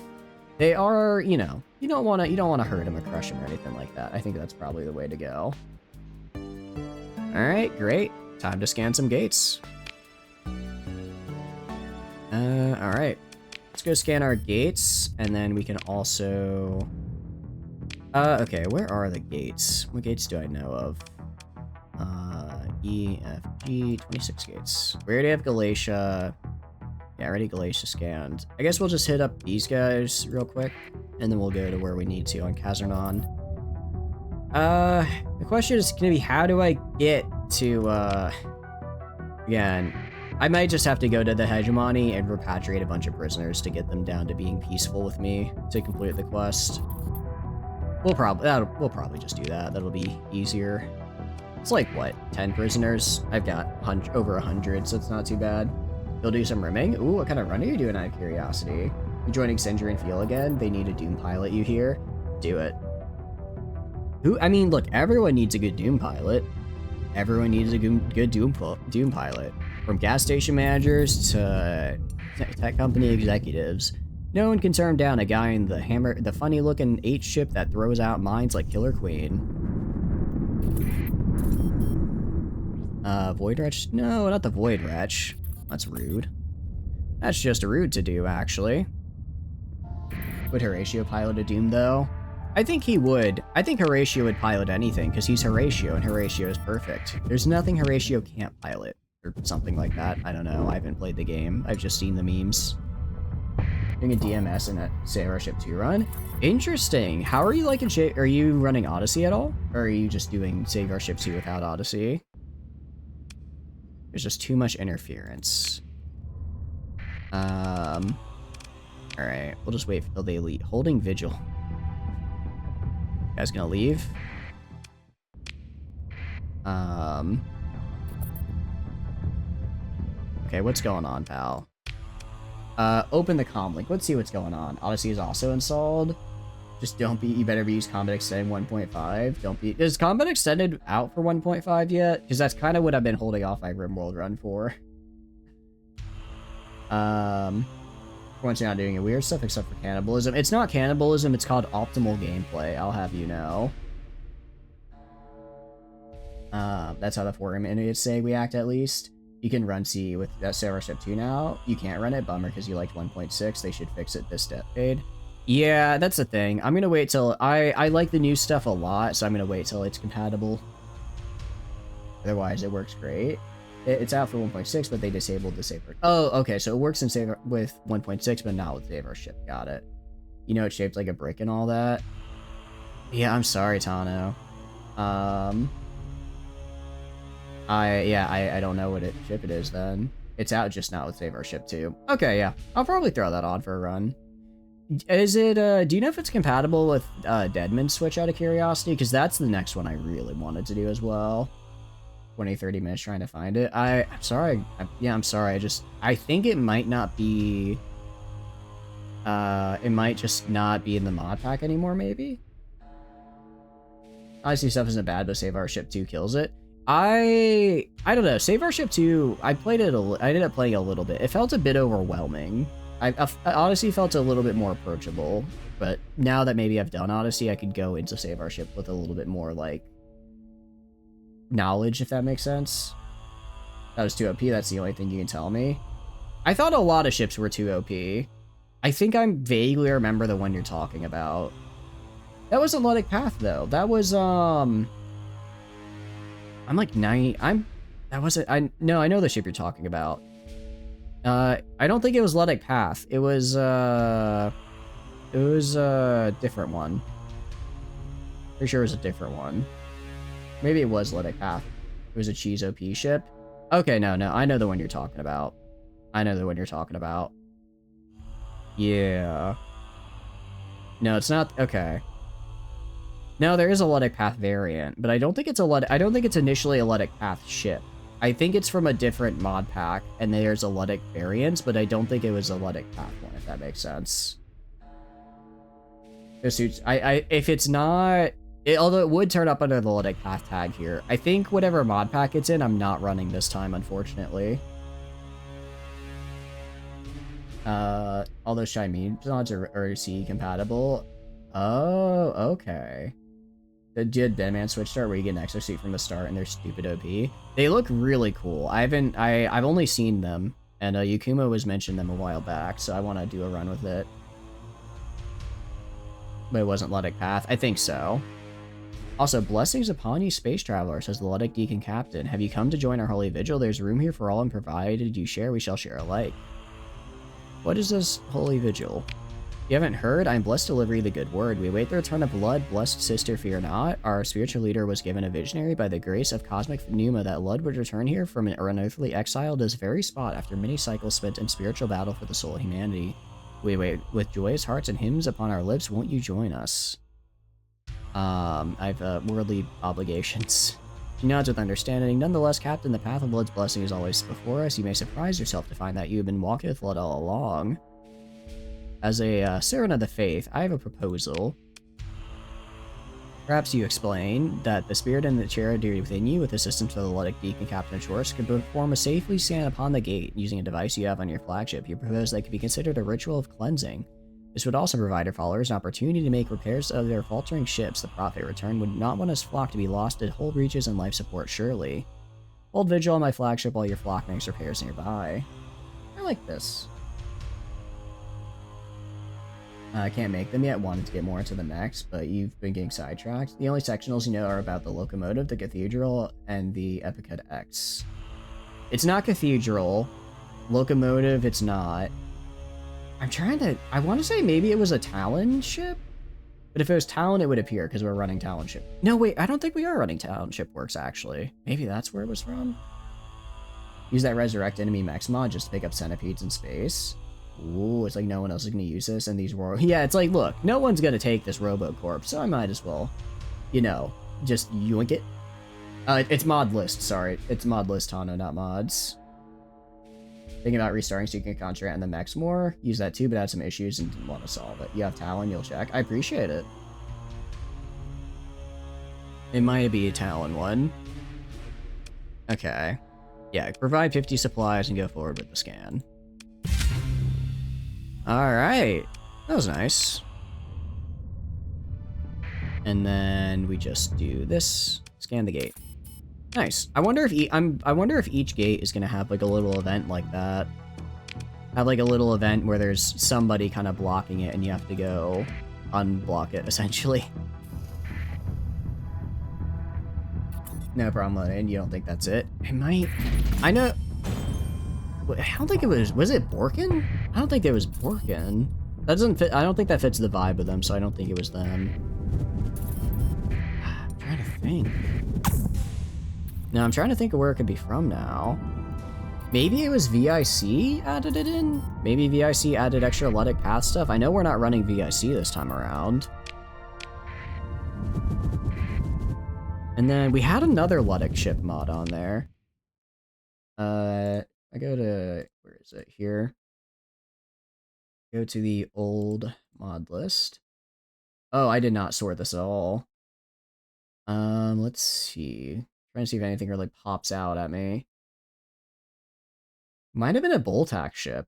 They are, you know, you don't want to hurt him or crush him or anything like that. I think that's probably the way to go. Alright, great. Time to scan some gates. Alright. Let's go scan our gates, and then we can also... okay, where are the gates? What gates do I know of? E, F, G, 26 gates. We already have Galatia. Yeah, already Galatia scanned. I guess we'll just hit up these guys real quick, and then we'll go to where we need to on Kazernon. The question is gonna be, how do I get to, again, I might just have to go to the Hegemony and repatriate a bunch of prisoners to get them down to being peaceful with me to complete the quest. We'll probably just do that. That'll be easier. It's like, what, 10 prisoners? I've got over 100, so it's not too bad. You'll do some rimming? Ooh, what kind of run are you doing out of curiosity? You joining Sindri and Feel again? They need a Doom pilot you here? Do it. I mean, look, everyone needs a good Doom pilot. Everyone needs a good Doom pilot. From gas station managers to tech company executives. No one can turn down a guy in the funny-looking 8 ship that throws out mines like Killer Queen. Void Wretch? No, not the Void Wretch. That's rude. That's just rude to do, actually. Would Horatio pilot a Doom, though? I think he would. I think Horatio would pilot anything, because he's Horatio, and Horatio is perfect. There's nothing Horatio can't pilot, or something like that. I don't know. I haven't played the game. I've just seen the memes. Doing a DMS in a Sailor Ship 2 run? Interesting. How are you liking Are you running Odyssey at all? Or are you just doing Sailor Ship 2 without Odyssey? There's just too much interference. Alright, we'll just wait until they leave. Holding Vigil. You guys gonna leave? Okay, what's going on, pal? Open the comm link. Let's see what's going on. Odyssey is also installed. Just don't be, you better be using Combat Extended 1.5. Don't be, is Combat Extended out for 1.5 yet? Because that's kind of what I've been holding off my RimWorld run for. Once you're not doing weird stuff except for cannibalism. It's not cannibalism, it's called optimal gameplay, I'll have you know. That's how the forum idiots say we act, at least. You can run C with Sailor Ship 2 now. You can't run it, bummer, because you liked 1.6. They should fix it this decade. Yeah, that's the thing. I'm gonna wait till... I like the new stuff a lot, so I'm gonna wait till it's compatible. Otherwise, it works great. It's out for 1.6, but they disabled the Sailor... Oh, okay, so it works in Sailor with 1.6, but not with Sailor Ship. Got it. You know, it's shaped like a brick and all that. Yeah, I'm sorry, Tano. I don't know what ship it is then. It's out just now with Sailor Ship 2. Okay, yeah. I'll probably throw that on for a run. Is it, do you know if it's compatible with Deadman's Switch out of curiosity? Because that's the next one I really wanted to do as well. 20-30 minutes trying to find it. I'm sorry. I'm sorry. I think it might not be, it might just not be in the mod pack anymore, maybe? Obviously stuff isn't bad, but Save Our Ship 2 kills it. I don't know. Save Our Ship 2, I ended up playing a little bit. It felt a bit overwhelming. Odyssey felt a little bit more approachable, but now that maybe I've done Odyssey, I could go into Save Our Ship with a little bit more, like, knowledge, if that makes sense. That was too OP, that's the only thing you can tell me. I thought a lot of ships were too OP. I think I vaguely remember the one you're talking about. That was a Luddic Path, though. That was, I'm like 90, no, I know the ship you're talking about. I don't think it was Luddic Path. It was a different one. Pretty sure it was a different one. Maybe it was Luddic Path. It was a Cheese OP ship. Okay, no, I know the one you're talking about. Yeah. No, it's not, okay. No, there is a Luddic Path variant, but I don't think it's initially a Luddic Path ship. I think it's from a different mod pack, and there's a Luddic variant, but I don't think it was a Luddic Path one, if that makes sense. If it's not... although it would turn up under the Luddic Path tag here. I think whatever mod pack it's in, I'm not running this time, unfortunately. All those Shiny mods are CE compatible. Oh, okay. did Deadman Switch Start where you get an exosuit from the start and they're stupid OP. They look really cool. I've only seen them, and Yukuma was mentioned them a while back, so I want to do a run with it. But it wasn't Luddic Path. I think so. Also, blessings upon you, space traveler, says the Luddic Deacon Captain. Have you come to join our holy vigil? There's room here for all, and provided you share, we shall share alike. What is this holy vigil? You haven't heard? I am blessed to deliver you the good word. We await the return of blood. Blessed sister, fear not. Our spiritual leader was given a visionary by the grace of cosmic pneuma that Lud would return here from an unearthly exile to this very spot after many cycles spent in spiritual battle for the soul of humanity. We wait with joyous hearts and hymns upon our lips. Won't you join us? I've worldly obligations. She nods with understanding. Nonetheless, Captain, the path of Blood's blessing is always before us. You may surprise yourself to find that you have been walking with Blood all along. As a servant of the faith, I have a proposal. Perhaps you explain that the spirit and the charity within you, with assistance of the Luddic Deacon Captain Schwartz, could perform a safely scan upon the gate using a device you have on your flagship. You propose that could be considered a ritual of cleansing. This would also provide our followers an opportunity to make repairs of their faltering ships. The Prophet return would not want his flock to be lost to whole breaches and life support, surely. Hold vigil on my flagship while your flock makes repairs nearby. I like this. I can't make them yet, wanted to get more into the next, but you've been getting sidetracked. The only sectionals you know are about the locomotive, the cathedral, and the Epicud X. It's not cathedral. Locomotive, it's not. I want to say maybe it was a Talon ship? But if it was Talon, it would appear, because we're running Talon ship. No, wait, I don't think we are running Talon ship works, actually. Maybe that's where it was from? Use that resurrect enemy max mod just to pick up centipedes in space. Ooh, it's like no one else is going to use this, and these were... Yeah, it's like, look, no one's going to take this RoboCorp, so I might as well, you know, just yoink it. It's mod list, sorry. It's mod list, Tano, not mods. Thinking about restarting so you can concentrate on the mechs more. Use that too, but had some issues and didn't want to solve it. You have Talon, you'll check. I appreciate it. It might be a Talon one. Okay. Yeah, provide 50 supplies and go forward with the scan. Alright. That was nice. And then we just do this. Scan the gate. Nice. I wonder if each gate is gonna have like a little event like that. Have like a little event where there's somebody kind of blocking it and you have to go unblock it essentially. No problem, and you don't think that's it? It might. I know. I don't think it was. Was it Borkin? I don't think it was Borkin. That doesn't fit. I don't think that fits the vibe of them, so I don't think it was them. I'm trying to think. No, I'm trying to think of where it could be from now. Maybe it was VIC added it in? Maybe VIC added extra Luddic Path stuff? I know we're not running VIC this time around. And then we had another Luddic ship mod on there. I go to... Where is it? Here. Go to the old mod list. Oh, I did not sort this at all. Let's see. Trying to see if anything really pops out at me. Might have been a Boltac ship.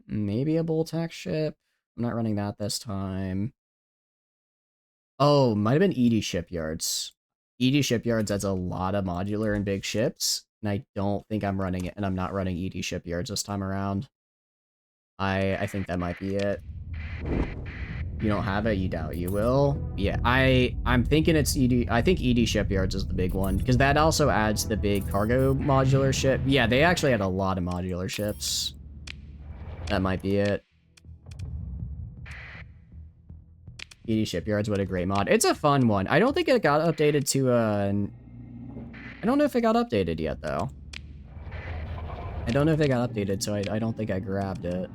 Maybe a Boltac ship. I'm not running that this time. Oh, might have been ED Shipyards. ED Shipyards has a lot of modular and big ships, and I don't think I'm running it, and I'm not running ED Shipyards this time around. I think that might be it. You don't have it, you doubt you will. Yeah, I'm thinking it's ED. I think ED Shipyards is the big one, because that also adds the big cargo modular ship. Yeah, they actually had a lot of modular ships. That might be it. ED Shipyards, what a great mod. It's a fun one. I don't think it got updated to, I don't know if it got updated yet, though. I don't know if it got updated, so I don't think I grabbed it.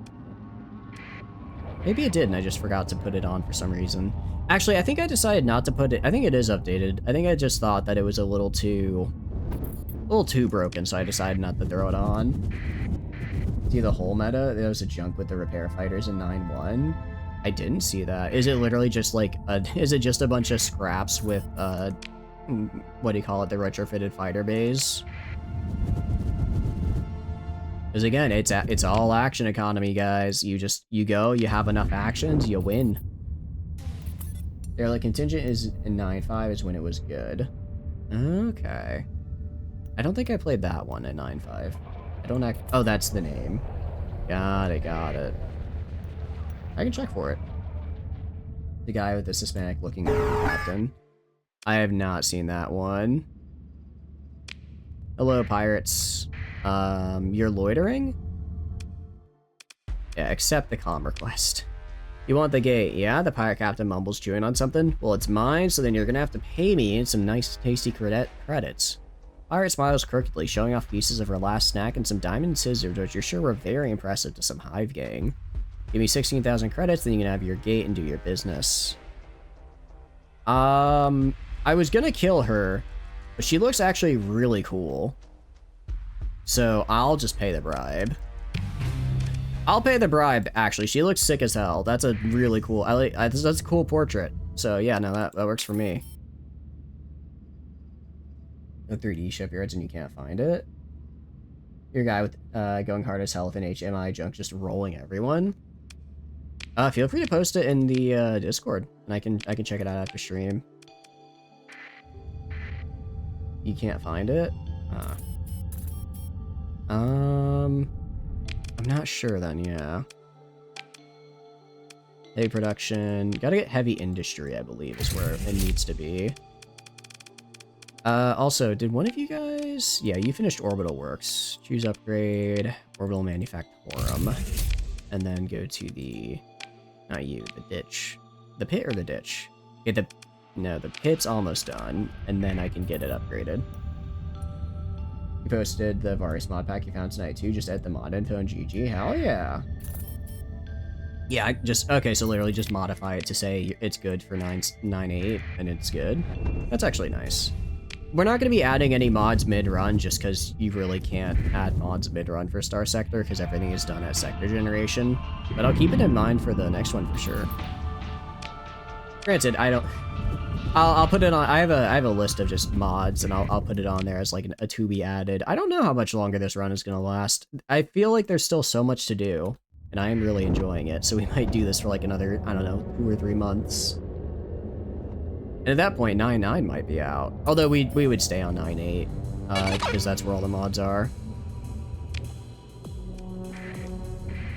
Maybe it did, and I just forgot to put it on for some reason. Actually, I think I decided not to put it... I think it is updated. I think I just thought that it was a little too broken, so I decided not to throw it on. See the whole meta? There was a junk with the repair fighters in 9.1. I didn't see that. Is it literally just like is it just a bunch of scraps with what do you call it, the retrofitted fighter bays? Because again, it's all action economy, guys. You go, you have enough actions, you win. They're like contingent is in 9.5 is when it was good. Okay. I don't think I played that one at 9.5. I don't act. Oh, that's the name. Got it, got it. I can check for it. The guy with the Hispanic looking captain. I have not seen that one. Hello, pirates. You're loitering? Yeah, accept the comm request. You want the gate? Yeah, the pirate captain mumbles, chewing on something. Well, it's mine, so then you're gonna have to pay me some nice, tasty credits. Pirate smiles crookedly, showing off pieces of her last snack and some diamond scissors, which you're sure were very impressive to some hive gang. Give me 16,000 credits, then you can have your gate and do your business. I was gonna kill her, but she looks actually really cool. So I'll just pay the bribe. I'll pay the bribe, actually. She looks sick as hell. That's a really cool, that's a cool portrait. So yeah, no, that works for me. No 3D shipyards and you can't find it. Your guy with going hard as hell with an HMI junk just rolling everyone. Feel free to post it in the Discord, and I can check it out after stream. You can't find it? I'm not sure then, yeah. Heavy production. Gotta get heavy industry, I believe, is where it needs to be. Also, did one of you guys... Yeah, you finished Orbital Works. Choose upgrade, Orbital Manufactorum, and then go to the... Not you, the ditch. The pit or the ditch? Okay, no, the pit's almost done, and then I can get it upgraded. You posted the Varus mod pack you found tonight too, just at the mod info and GG. Hell yeah. Yeah, okay, so literally just modify it to say it's good for 9.8, and it's good. That's actually nice. We're not going to be adding any mods mid-run just because you really can't add mods mid-run for Starsector because everything is done at sector generation. But I'll keep it in mind for the next one for sure. Granted, I'll put it on. I have a list of just mods, and I'll put it on there as like a to be added. I don't know how much longer this run is going to last. I feel like there's still so much to do, and I am really enjoying it. So we might do this for like another, I don't know, 2 or 3 months. And at that point, 9.9 might be out. Although we would stay on 9.8, because that's where all the mods are.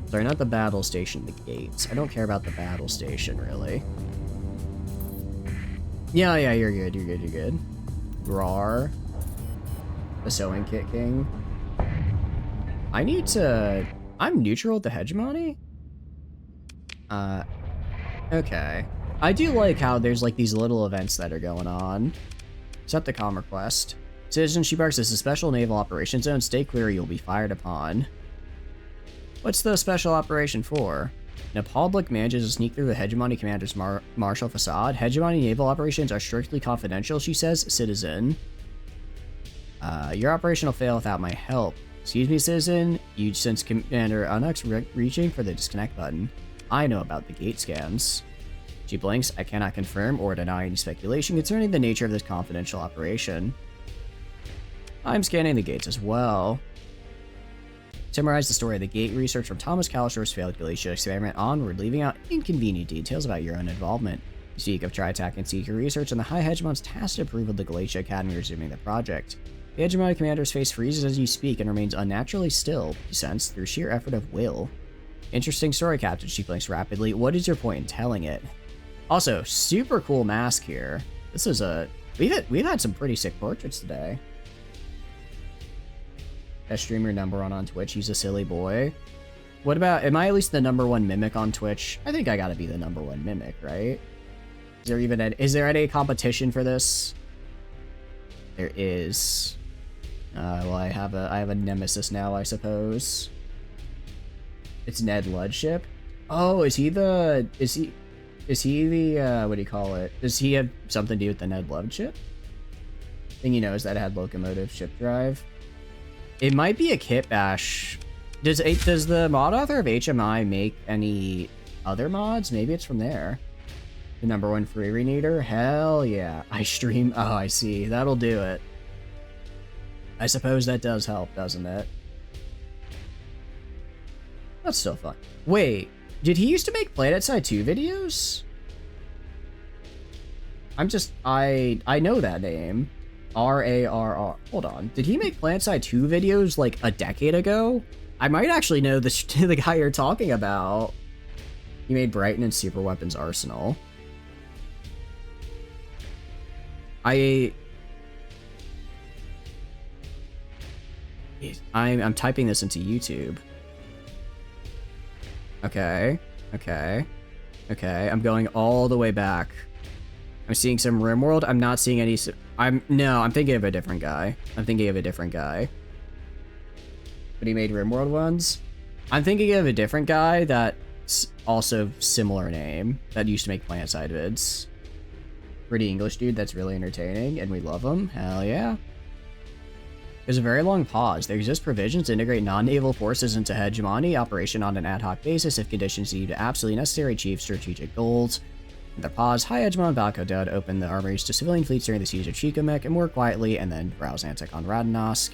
Sorry, not the battle station, the gates. I don't care about the battle station, really. Yeah, you're good, you're good. Rar. The sewing kit king. I'm neutral at the hegemony? Okay. I do like how there's like these little events that are going on. Set the comm request. Citizen Sheeparks is a special naval operation zone. Stay clear or you'll be fired upon. What's the special operation for? Nepalblick manages to sneak through the Hegemony Commander's martial facade. Hegemony naval operations are strictly confidential, she says. Citizen. Your operation will fail without my help. Excuse me, citizen. You sense Commander Unux reaching for the disconnect button. I know about the gate scans. She blinks. I cannot confirm or deny any speculation concerning the nature of this confidential operation. I'm scanning the gates as well. Summarize the story of the gate research from Thomas Kalishor's failed Galatia experiment onward, leaving out inconvenient details about your own involvement. You speak of Tri-Tac and Seeker research, and the High Hegemon's tacit approval of the Galatia Academy resuming the project. The Hegemonic Commander's face freezes as you speak and remains unnaturally still, you sense, through sheer effort of will. Interesting story, Captain, she blinks rapidly. What is your point in telling it? Also, super cool mask here. This is a... We've had some pretty sick portraits today. Best streamer #1 on Twitch. He's a silly boy. What about... Am I at least the #1 mimic on Twitch? I think I gotta be the #1 mimic, right? Is there any competition for this? There is. Well, I have a nemesis now, I suppose. It's Ned Ludship. Oh, is he the... what do you call it? Does he have something to do with the Ned Love ship? Thing you know is that it had locomotive ship drive. It might be a kit bash. Does the mod author of HMI make any other mods? Maybe it's from there. The #1 free reneader? Hell yeah. I stream. Oh, I see. That'll do it. I suppose that does help, doesn't it? That's still fun. Wait. Did he used to make PlanetSide 2 videos? I know that name. RARR. Hold on. Did he make PlanetSide 2 videos like a decade ago? I might actually know the guy you're talking about. He made Brighton and Super Weapons Arsenal. I'm typing this into YouTube. Okay. I'm going all the way back. I'm seeing some RimWorld. I'm not seeing any. I'm thinking of a different guy. But he made RimWorld ones. I'm thinking of a different guy that's also similar name that used to make PlanetSide vids. Pretty English dude that's really entertaining, and we love him. Hell yeah. There's a very long pause. There exist provisions to integrate non-naval forces into hegemony operation on an ad hoc basis if conditions deemed absolutely necessary to achieve strategic goals. In their pause, High Hegemon Balco opened the armories to civilian fleets during the siege of Chikomek and more quietly, and then browse Antic on Radanosk.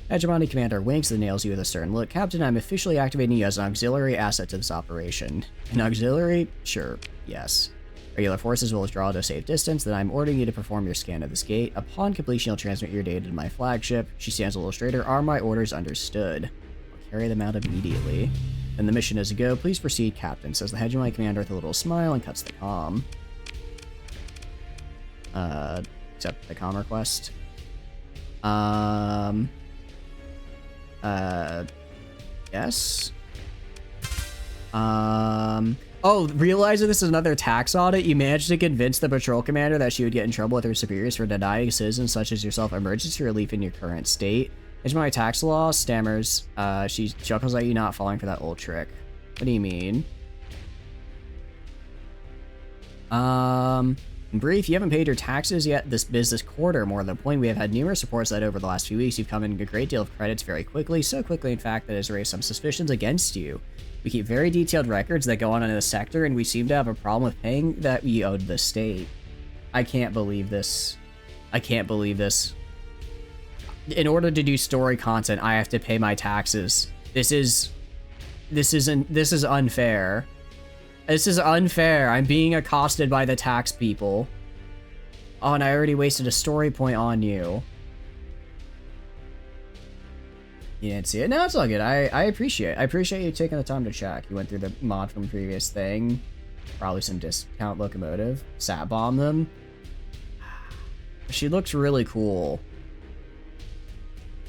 Hegemony Commander winks and nails you with a stern look. Captain, I'm officially activating you as an auxiliary asset to this operation. An auxiliary? Sure, yes. Regular forces will withdraw to a safe distance, then I'm ordering you to perform your scan of this gate. Upon completion, you'll transmit your data to my flagship. She stands a little straighter. Are my orders understood? I'll carry them out immediately. Then the mission is a go. Please proceed, Captain, says the Hegemony Commander with a little smile and cuts the comm. Accept the comm request. Yes. Oh, realizing this is another tax audit, you managed to convince the patrol commander that she would get in trouble with her superiors for denying citizens such as yourself emergency relief in your current state. Hegemony tax law stammers. She chuckles at you not falling for that old trick. What do you mean? In brief, you haven't paid your taxes yet this business quarter. More than the point, we have had numerous reports that over the last few weeks you've come in a great deal of credits very quickly, so quickly in fact that it has raised some suspicions against you. We keep very detailed records that go on in the sector, and we seem to have a problem with paying that we owed the state. I can't believe this. In order to do story content, I have to pay my taxes. This is unfair. This is unfair. I'm being accosted by the tax people. Oh, and I already wasted a story point on you. You didn't see it? No, it's all good. I appreciate you taking the time to check. You went through the mod from the previous thing. Probably some discount locomotive. Sat bomb them. She looks really cool.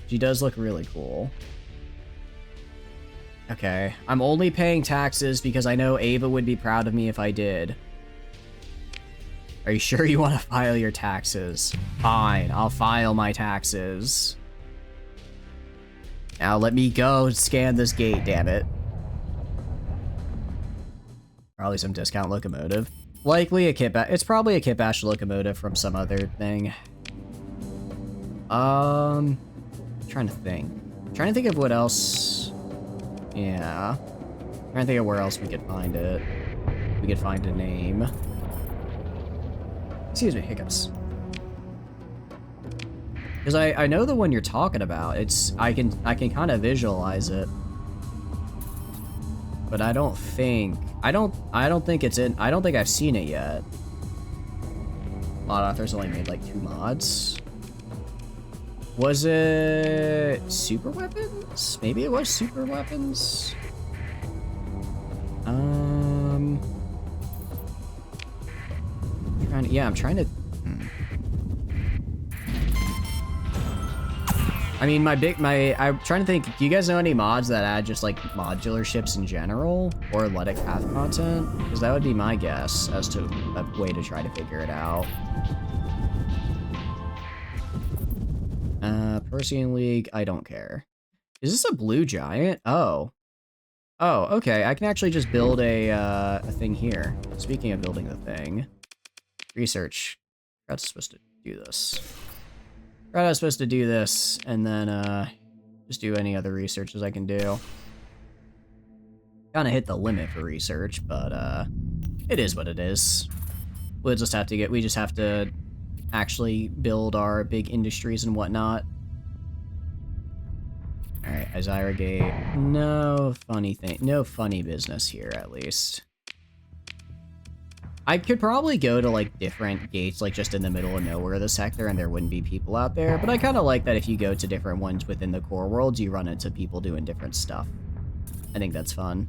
She does look really cool. Okay, I'm only paying taxes because I know Ava would be proud of me if I did. Are you sure you want to file your taxes? Fine, I'll file my taxes. Now let me go scan this gate, damn it. Probably some discount locomotive. Likely a kit bash. It's probably a kit bash locomotive from some other thing. Trying to think of what else. Yeah. Trying to think of where else we could find it. We could find a name. Excuse me, hiccups. Because I know the one you're talking about. I can kind of visualize it. But I don't think I've seen it yet. Mod authors only made like 2 mods. Was it Super Weapons? Maybe it was Super Weapons. I'm trying to. I mean, I'm trying to think. Do you guys know any mods that add just like modular ships in general, or Luddic path content? Because that would be my guess as to a way to try to figure it out. Persian League, I don't care. Is this a blue giant? Oh, okay. I can actually just build a thing here. Speaking of building the thing, research. That's supposed to do this. I was supposed to do this, and then just do any other researches I can do. Kind of hit the limit for research, but it is what it is. We just have to actually build our big industries and whatnot. All right, Isira Gate. No funny business here, at least. I could probably go to, like, different gates, like, just in the middle of nowhere of the sector, and there wouldn't be people out there. But I kind of like that if you go to different ones within the core worlds, you run into people doing different stuff. I think that's fun.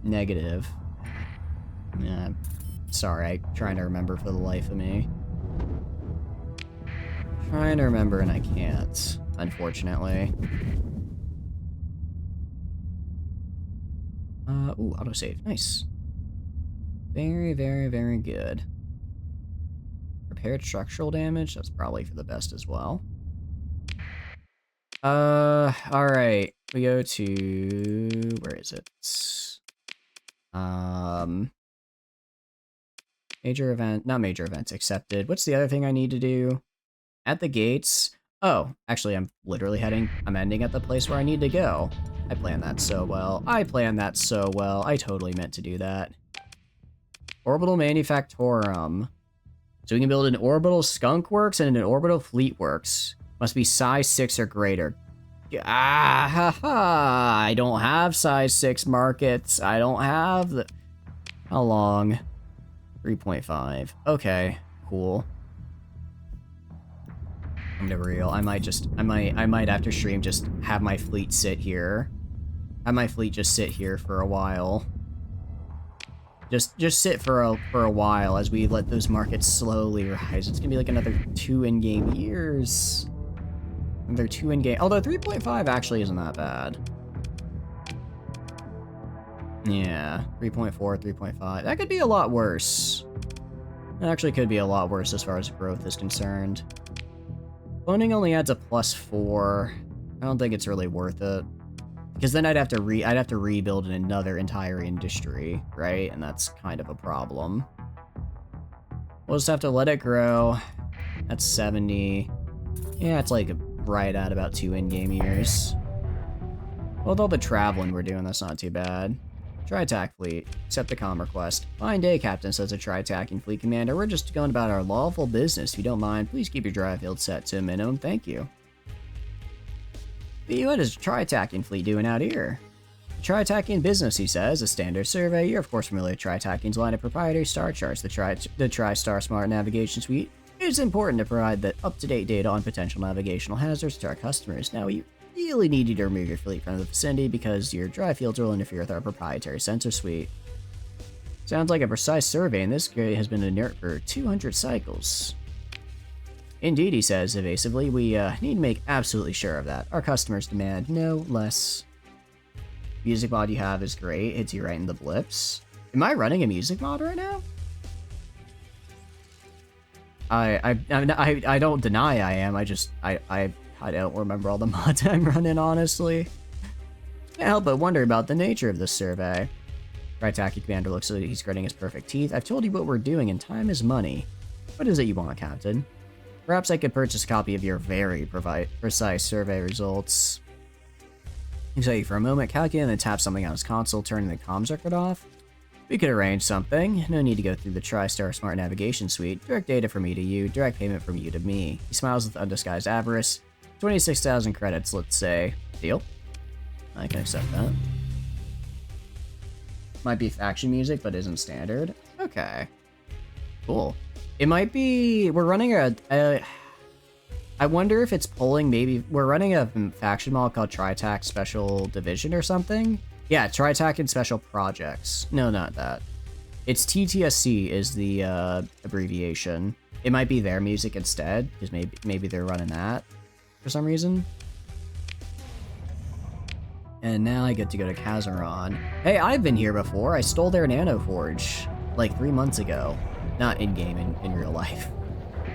Negative. Yeah. Sorry, I'm trying to remember for the life of me. Trying to remember, and I can't, unfortunately. Ooh, autosave. Nice. Very, very, very good. Repaired structural damage. That's probably for the best as well. Alright. We go to... Where is it? Major event... Not major events accepted. What's the other thing I need to do? At the gates... Oh, actually, I'm literally heading... I'm ending at the place where I need to go. I planned that so well. I planned that so well. I totally meant to do that. Orbital Manufactorum. So we can build an Orbital Skunk Works and an Orbital Fleet Works. Must be size 6 or greater. Ah, ha, ha. I don't have size 6 markets. I don't have the... How long? 3.5. Okay, cool. I'm gonna be real. I might after stream just have my fleet sit here. Have my fleet just sit here for a while. Just sit for a while as we let those markets slowly rise. It's gonna be like another 2 in-game years. Another 2 in-game. Although 3.5 actually isn't that bad. Yeah, 3.4, 3.5. That could be a lot worse. That actually could be a lot worse as far as growth is concerned. Cloning only adds a +4. I don't think it's really worth it. Because then I'd have to rebuild another entire industry, right? And that's kind of a problem. We'll just have to let it grow. That's 70. Yeah, it's like right at about 2 in-game years. Well, with all the traveling we're doing, that's not too bad. Tri-Tac fleet. Accept the comm request. Fine day, Captain, says a Tri-Tacking fleet commander. We're just going about our lawful business. If you don't mind, please keep your drive field set to a minimum. Thank you. What is Tri-Tacking fleet doing out here? Tri-Tacking business, he says. A standard survey. You're of course familiar with Tri-Tacking's line of proprietary star charts. The TriStar Smart Navigation Suite. It's important to provide the up-to-date data on potential navigational hazards to our customers. Now, we really need you to remove your fleet from the vicinity because your drive fields will interfere with our proprietary sensor suite. Sounds like a precise survey, and this grid has been inert for 200 cycles. Indeed, he says evasively, we need to make absolutely sure of that. Our customers demand no less. Music mod you have is great. Hits you right in the blips. Am I running a music mod right now? I don't deny I am. I don't remember all the mods I'm running, honestly. Can't help but wonder about the nature of this survey. Tri-Tacky Commander looks like he's gritting his perfect teeth. I've told you what we're doing, and time is money. What is it you want, Captain? Perhaps I could purchase a copy of your very precise survey results. Excited for a moment, calculate and tap something on his console, turning the comm circuit off. We could arrange something. No need to go through the TriStar Smart Navigation Suite. Direct data from me to you, direct payment from you to me. He smiles with undisguised avarice. 26,000 credits, let's say. Deal? I can accept that. Might be faction music, but isn't standard. Okay. Cool. It might be... We're running I wonder if it's pulling maybe... We're running a faction mod called Tri-Tac Special Division or something? Yeah, Tri-Tac and Special Projects. No, not that. It's TTSC is the abbreviation. It might be their music instead, because maybe they're running that for some reason. And now I get to go to Kazaron. Hey, I've been here before. I stole their Nano Forge like 3 months ago. Not in-game, in real life.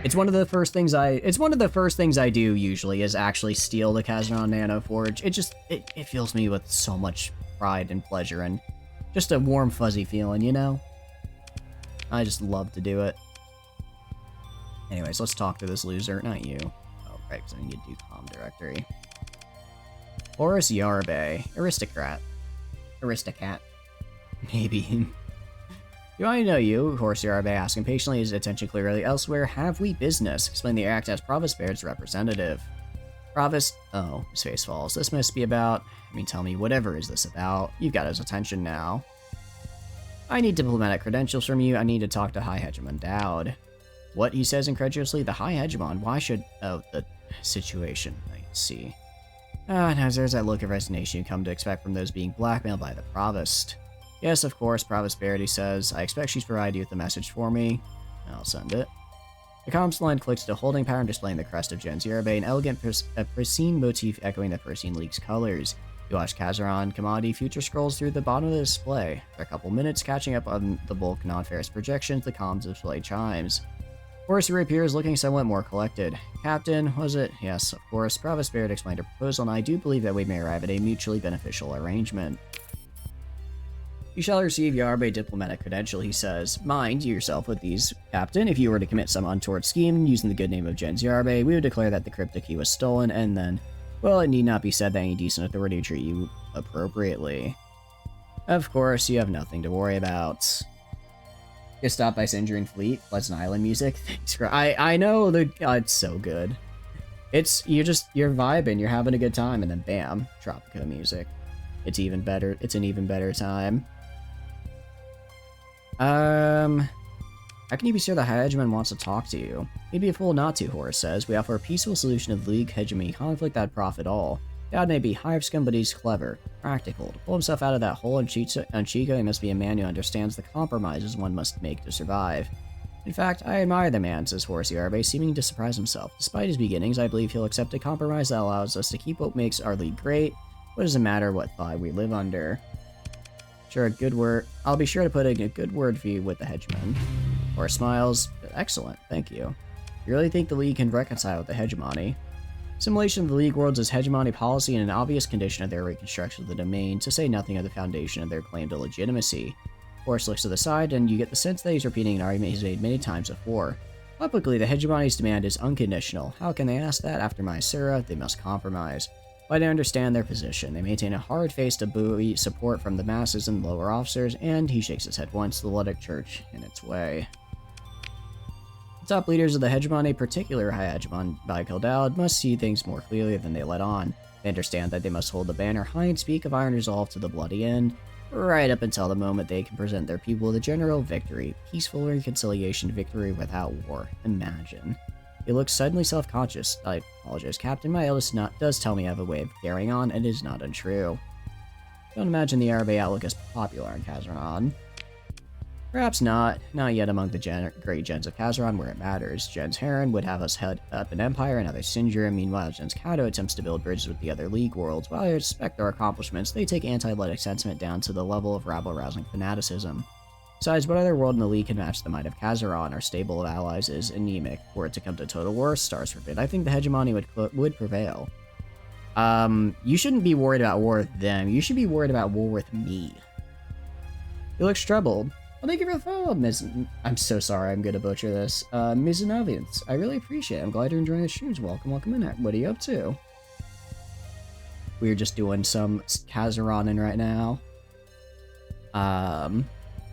It's one of the first things I do usually is actually steal the Kazaron Nano Forge. It fills me with so much pride and pleasure and just a warm fuzzy feeling, you know? I just love to do it. Anyways, let's talk to this loser, not you. Oh, right, because I need to do comm directory. Horace Yarbe, aristocrat. Maybe. Do I know you? Horace Yarbe asked impatiently, his attention clearly elsewhere. Have we business? Explain the act as Provost Baird's representative. Provost... Oh, his face falls. This must be about... I mean, tell me, whatever is this about? You've got his attention now. I need diplomatic credentials from you. I need to talk to High Hegemon Dowd. What, he says incredulously? The High Hegemon? Why should... Oh, the situation. I see. Ah, now there's that look of resignation you come to expect from those being blackmailed by the Provost. Yes, of course, Provost Verity says. I expect she's provided you with a message for me. I'll send it. The comms line clicks to holding pattern displaying the crest of Gen Zerabe, an elegant, pristine motif echoing the Persine League's colors. You watch Kazaron Commodity Future scrolls through the bottom of the display. For a couple minutes, catching up on the bulk non-ferrous projections, the comms display chimes. Horus reappears looking somewhat more collected. Captain, was it? Yes, of course. Provost Barrett explained her proposal, and I do believe that we may arrive at a mutually beneficial arrangement. You shall receive your Arbe diplomatic credential, he says. Mind yourself with these, Captain. If you were to commit some untoward scheme using the good name of Gen Zerbe, we would declare that the cryptic key was stolen, and then, well, it need not be said that any decent authority would treat you appropriately. Of course, you have nothing to worry about. Get stopped by Singerin Fleet. Pleasant Island music. Thanks for... I know the... it's so good. You're vibing, you're having a good time, and then bam, Tropico music. It's even better. It's an even better time. How can you be sure the High Hegemon wants to talk to you? He'd be a fool not to, Horus says. We offer a peaceful solution of the League hegemony conflict that'd profit all. Dad may be hive scum, but he's clever, practical. To pull himself out of that hole on Chico, he must be a man who understands the compromises one must make to survive. In fact, I admire the man, says Horus Yarbe, seeming to surprise himself. Despite his beginnings, I believe he'll accept a compromise that allows us to keep what makes our League great. What does it matter what thigh we live under? Sure, a good word. I'll be sure to put in a good word for you with the Hegemon. Horus smiles. Excellent, thank you. You really think the League can reconcile with the hegemony? Assimilation of the League worlds is hegemony policy and an obvious condition of their reconstruction of the domain, to say nothing of the foundation of their claim to legitimacy. Horus looks to the side, and you get the sense that he's repeating an argument he's made many times before. Publicly, the hegemony's demand is unconditional. How can they ask that? After Mysura, they must compromise. But I understand their position. They maintain a hard face to buoy support from the masses and lower officers, and he shakes his head once, the Luddic Church in its way. The top leaders of the hegemony, particular High Hegemon by Kildald, must see things more clearly than they let on. They understand that they must hold the banner high and speak of iron resolve to the bloody end, right up until the moment they can present their people with a general victory. Peaceful reconciliation victory without war. Imagine. He looks suddenly self-conscious. I apologize, Captain. My eldest does tell me I have a way of carrying on, and it is not untrue. Don't imagine the Arabe outlook is popular in Kazaron. Perhaps not. Not yet among the great gens of Kazaron where it matters. Gens Heron would have us head up an empire, and other Sinjura. Meanwhile, Gens Kato attempts to build bridges with the other League worlds. While I respect their accomplishments, they take anti-Luddic sentiment down to the level of rabble-rousing fanaticism. Besides, what other world in the League can match the might of Kazaron? Our stable of allies is anemic. Were it to come to total war, stars forbid, I think the hegemony would prevail. You shouldn't be worried about war with them. You should be worried about war with me. He looks troubled. Well, thank you for the follow-up, Ms. I'm so sorry, I'm gonna butcher this. Ms. Novians. I really appreciate it. I'm glad you're enjoying the streams. Welcome in. What are you up to? We're just doing some Kazaronin right now.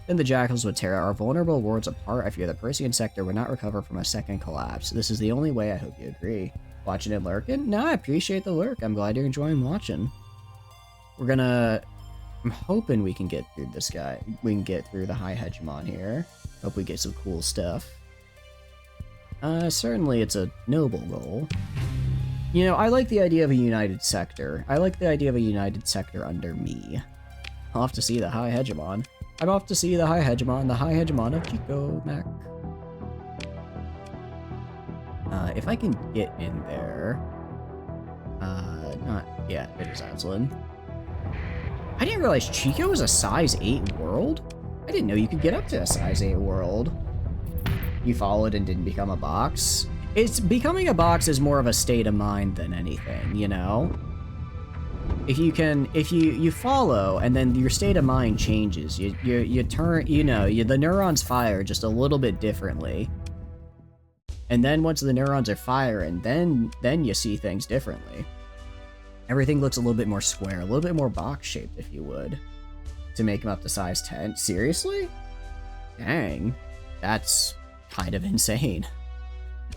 Then the Jackals would tear our vulnerable worlds apart. I fear the Persian sector would not recover from a second collapse. This is the only way. I hope you agree. Watching and lurking? No, I appreciate the lurk. I'm glad you're enjoying watching. I'm hoping we can get through this guy. We can get through the High Hegemon here. Hope we get some cool stuff. Certainly it's a noble goal. You know, I like the idea of a united sector. I like the idea of a united sector under me. I'll have to see the High Hegemon. I'm off to see the High Hegemon of Chico Mac. If I can get in there. Yeah, it is Aslan. I didn't realize Chico was a size 8 world. I didn't know you could get up to a size 8 world. You followed and didn't become a box. Becoming a box is more of a state of mind than anything, you know? If you follow and then your state of mind changes, you turn, the neurons fire just a little bit differently. And then once the neurons are firing, then you see things differently. Everything looks a little bit more square, a little bit more box-shaped, if you would, to make them up to size 10. Seriously? Dang. That's kind of insane.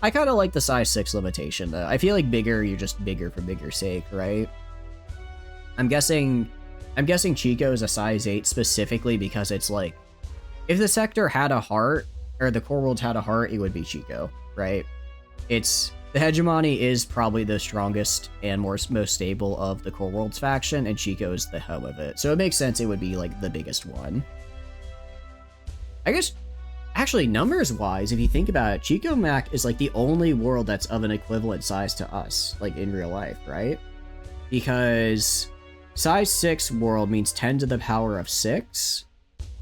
I kind of like the size 6 limitation, though. I feel like bigger, you're just bigger for bigger's sake, right? I'm guessing Chico is a size 8 specifically because it's like if the sector had a heart, or the core world had a heart, it would be Chico, right? The hegemony is probably the strongest and most stable of the core world's faction, and Chico is the home of it. So it makes sense it would be like the biggest one. I guess, actually, numbers-wise, if you think about it, Chico Mac is like the only world that's of an equivalent size to us, like in real life, right? Because size 6 world means 10 to the power of 6.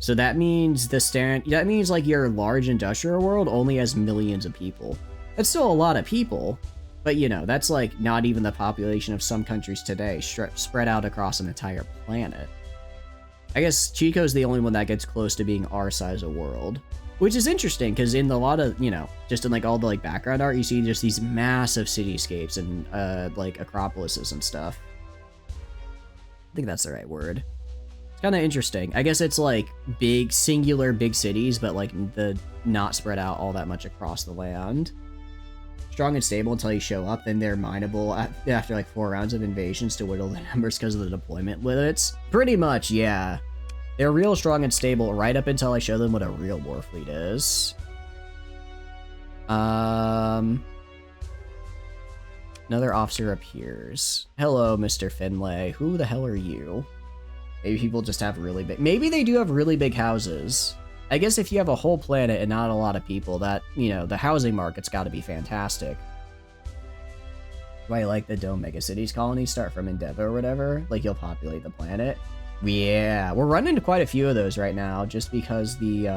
So that means that means like your large industrial world only has millions of people. That's still a lot of people, but you know, that's like not even the population of some countries today, spread out across an entire planet. I guess Chico's the only one that gets close to being our size of world, which is interesting because in a lot of, you know, just in like all the like background art, you see just these massive cityscapes and like acropolises and stuff. I think that's the right word. It's kind of interesting. I guess it's like big, singular big cities, but like the not spread out all that much across the land. Strong and stable until you show up, then they're mineable after like 4 rounds of invasions to whittle the numbers because of the deployment limits. Pretty much, yeah. They're real strong and stable right up until I show them what a real war fleet is. Another officer appears. Hello, Mr. Finlay. Who the hell are you? Maybe people just have really big... Maybe they do have really big houses. I guess if you have a whole planet and not a lot of people, that, you know, the housing market's got to be fantastic. Why, like the Dome Megacities colonies start from Endeavor or whatever? Like, you'll populate the planet? Yeah, we're running into quite a few of those right now, just because the,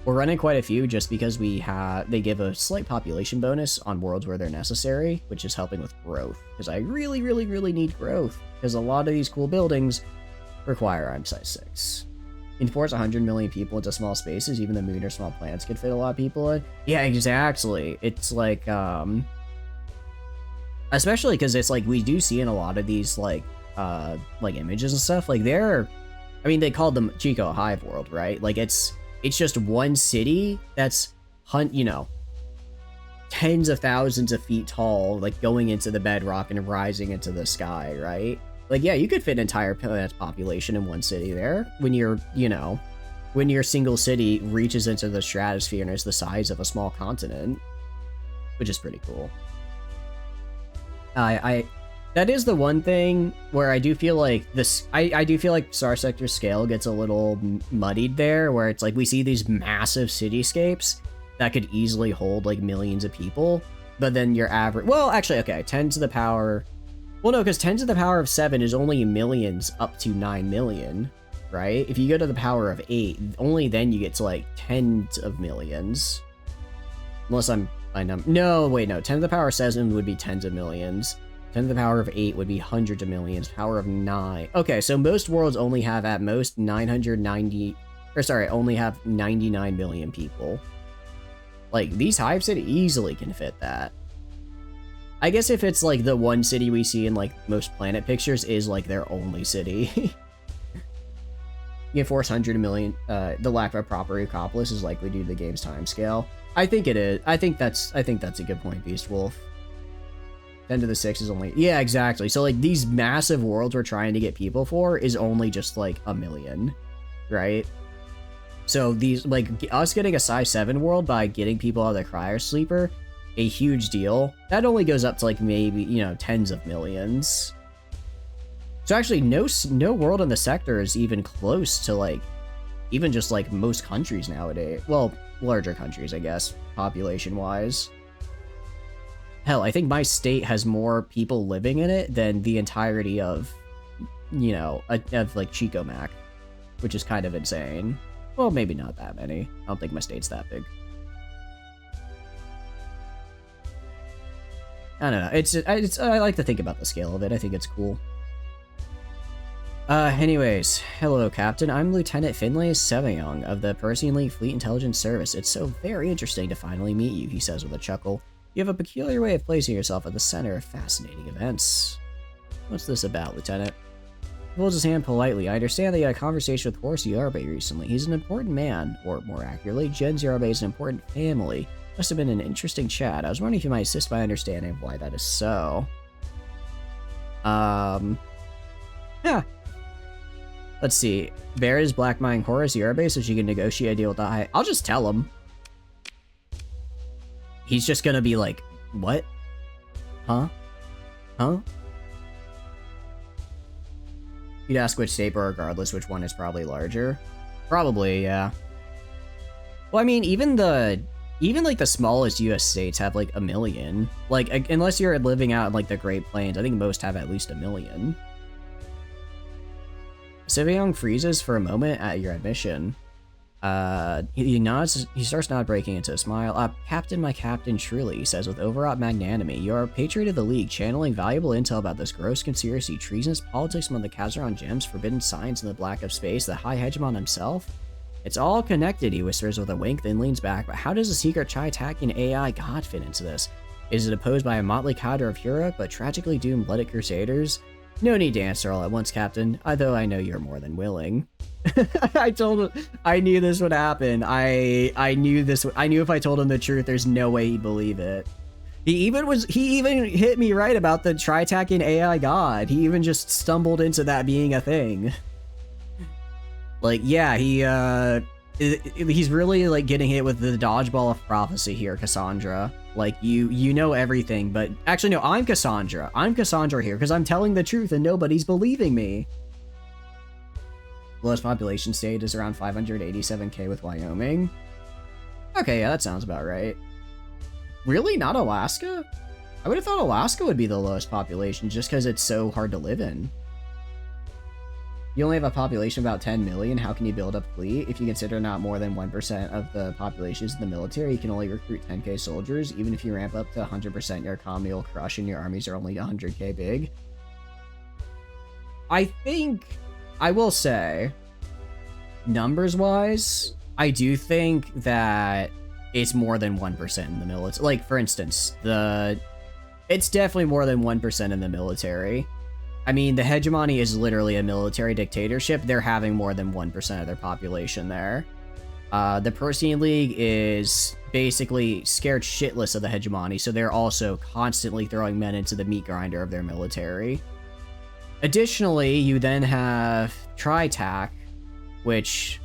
We're running quite a few just because they give a slight population bonus on worlds where they're necessary, which is helping with growth. Because I really, really, really need growth, because a lot of these cool buildings require I'm size 6. Enforce 100 million people into small spaces, even the moon or small planets could fit a lot of people in. Yeah, exactly. It's like, especially because it's like, we do see in a lot of these, like images and stuff, like I mean, they called them Chico Hive World, right? Like, it's just one city that's, you know, tens of thousands of feet tall, like going into the bedrock and rising into the sky, right? Like, yeah, you could fit an entire planet's population in one city there when you're, you know, when your single city reaches into the stratosphere and is the size of a small continent, which is pretty cool. That is the one thing where I do feel like I do feel like Starsector scale gets a little muddied there, where it's like we see these massive cityscapes that could easily hold like millions of people, but then your average, well, actually, okay, 10 to the power, well, no, because 10 to the power of 7 is only millions up to 9 million, right? If you go to the power of 8, only then you get to like tens of millions. Unless no, wait, no, 10 to the power of 7 would be tens of millions. 10 to the power of 8 would be hundreds of millions. Power of 9. Okay, so most worlds only have at most 99 million people. Like, these Hive City easily can fit that. I guess if it's like the one city we see in like most planet pictures is like their only city. You enforce 100 million, the lack of a proper Acropolis is likely due to the game's timescale. I think it is. I think that's a good point, Beast Wolf. 10 to the 6 is only... Yeah, exactly. So, like, these massive worlds we're trying to get people for is only just, like, a million, right? So, these, like, us getting a size 7 world by getting people out of the cryo sleeper, a huge deal. That only goes up to, like, maybe, you know, tens of millions. So, actually, no world in the sector is even close to, like, even just, like, most countries nowadays. Well, larger countries, I guess, population-wise. Hell, I think my state has more people living in it than the entirety of, you know, of like Chico Mac, which is kind of insane. Well, maybe not that many. I don't think my state's that big. I don't know. I like to think about the scale of it. I think it's cool. Anyways, hello, Captain. I'm Lieutenant Finlay Seveyoung of the Persian League Fleet Intelligence Service. It's so very interesting to finally meet you, he says with a chuckle. You have a peculiar way of placing yourself at the center of fascinating events. What's this about, Lieutenant? He holds his hand politely. I understand that you had a conversation with Horst Yarbe recently. He's an important man, or more accurately, Jens Yarbe is an important family. Must have been an interesting chat. I was wondering if you might assist my understanding of why that is so. Yeah. Let's see. Bear is blackmailing Horus Yorubase so she can negotiate a deal with the High. I'll just tell him. He's just gonna be like, what? Huh? Huh? You'd ask which state, but regardless, which one is probably larger. Probably, yeah. Well, I mean, even like the smallest U.S. states have like 1 million. Like, unless you're living out in like the Great Plains, I think most have at least 1 million. Sivyong freezes for a moment at your admission. He nods. He starts not breaking into a smile. Captain, my captain, truly, he says with overwrought magnanimity. You are a patriot of the League, channeling valuable intel about this gross conspiracy, treasonous politics among the Kazaron gems, forbidden science in the black of space, the High Hegemon himself. It's all connected, he whispers with a wink, then leans back. But how does a secret Chai-attacking AI god fit into this? Is it opposed by a motley cadre of Huruk, but tragically doomed blooded crusaders? No need to answer all at once, Captain, although I know you're more than willing. I told him, I knew this would happen. I knew this. I knew if I told him the truth, there's no way he'd believe it. He even hit me right about the Tri-attacking AI god. He even just stumbled into that being a thing. Like, yeah, he's really like getting hit with the dodgeball of prophecy here, Cassandra. Like, you know everything, but actually no, I'm Cassandra. I'm Cassandra here because I'm telling the truth and nobody's believing me. Lowest population state is around 587k with Wyoming. Okay, yeah, that sounds about right. Really? Not Alaska? I would have thought Alaska would be the lowest population just because it's so hard to live in. You only have a population of about 10 million. How can you build up a fleet? If you consider not more than 1% of the population is in the military, you can only recruit 10k soldiers. Even if you ramp up to 100%, your economy will crush and your armies are only 100k big. I think, I will say, numbers-wise, I do think that it's more than 1% in the military. Like, for instance, it's definitely more than 1% in the military. I mean, the hegemony is literally a military dictatorship. They're having more than 1% of their population there. The Persine League is basically scared shitless of the hegemony, so they're also constantly throwing men into the meat grinder of their military. Additionally, you then have Tri-tac, which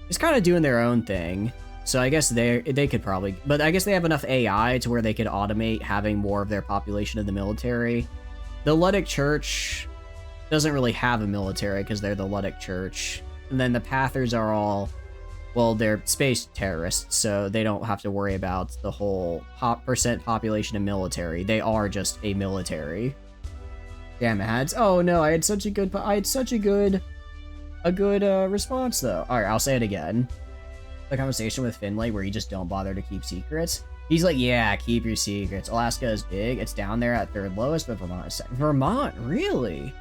is kind of doing their own thing. So I guess they could probably, but I guess they have enough AI to where they could automate having more of their population in the military. The Ludic Church doesn't really have a military because they're the Ludic Church. And then the Pathers are all, well, they're space terrorists, so they don't have to worry about the whole percent population of military. They are just a military. Damn ads. Oh no, I had such a good response though. All right, I'll say it again. The conversation with Finlay where you just don't bother to keep secrets. He's like, yeah, keep your secrets. Alaska is big. It's down there at 3rd lowest, but Vermont is 2nd. Vermont, really?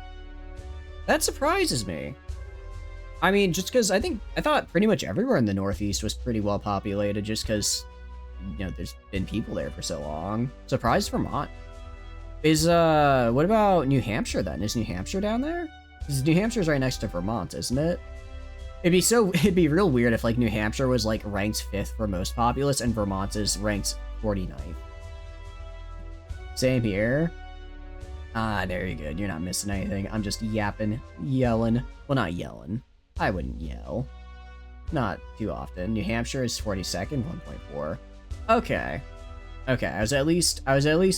That surprises me. I mean, just because I thought pretty much everywhere in the Northeast was pretty well populated just because, you know, there's been people there for so long. Surprised Vermont. What about New Hampshire then? Is New Hampshire down there? Because New Hampshire's right next to Vermont, isn't it? It'd be real weird if like New Hampshire was like ranked 5th for most populous and Vermont is ranked 49th. Same here. Ah, there you go. You're not missing anything. I'm just yapping, yelling. Well, not yelling. I wouldn't yell. Not too often. New Hampshire is 42nd, 1.4. Okay. Okay, I was at least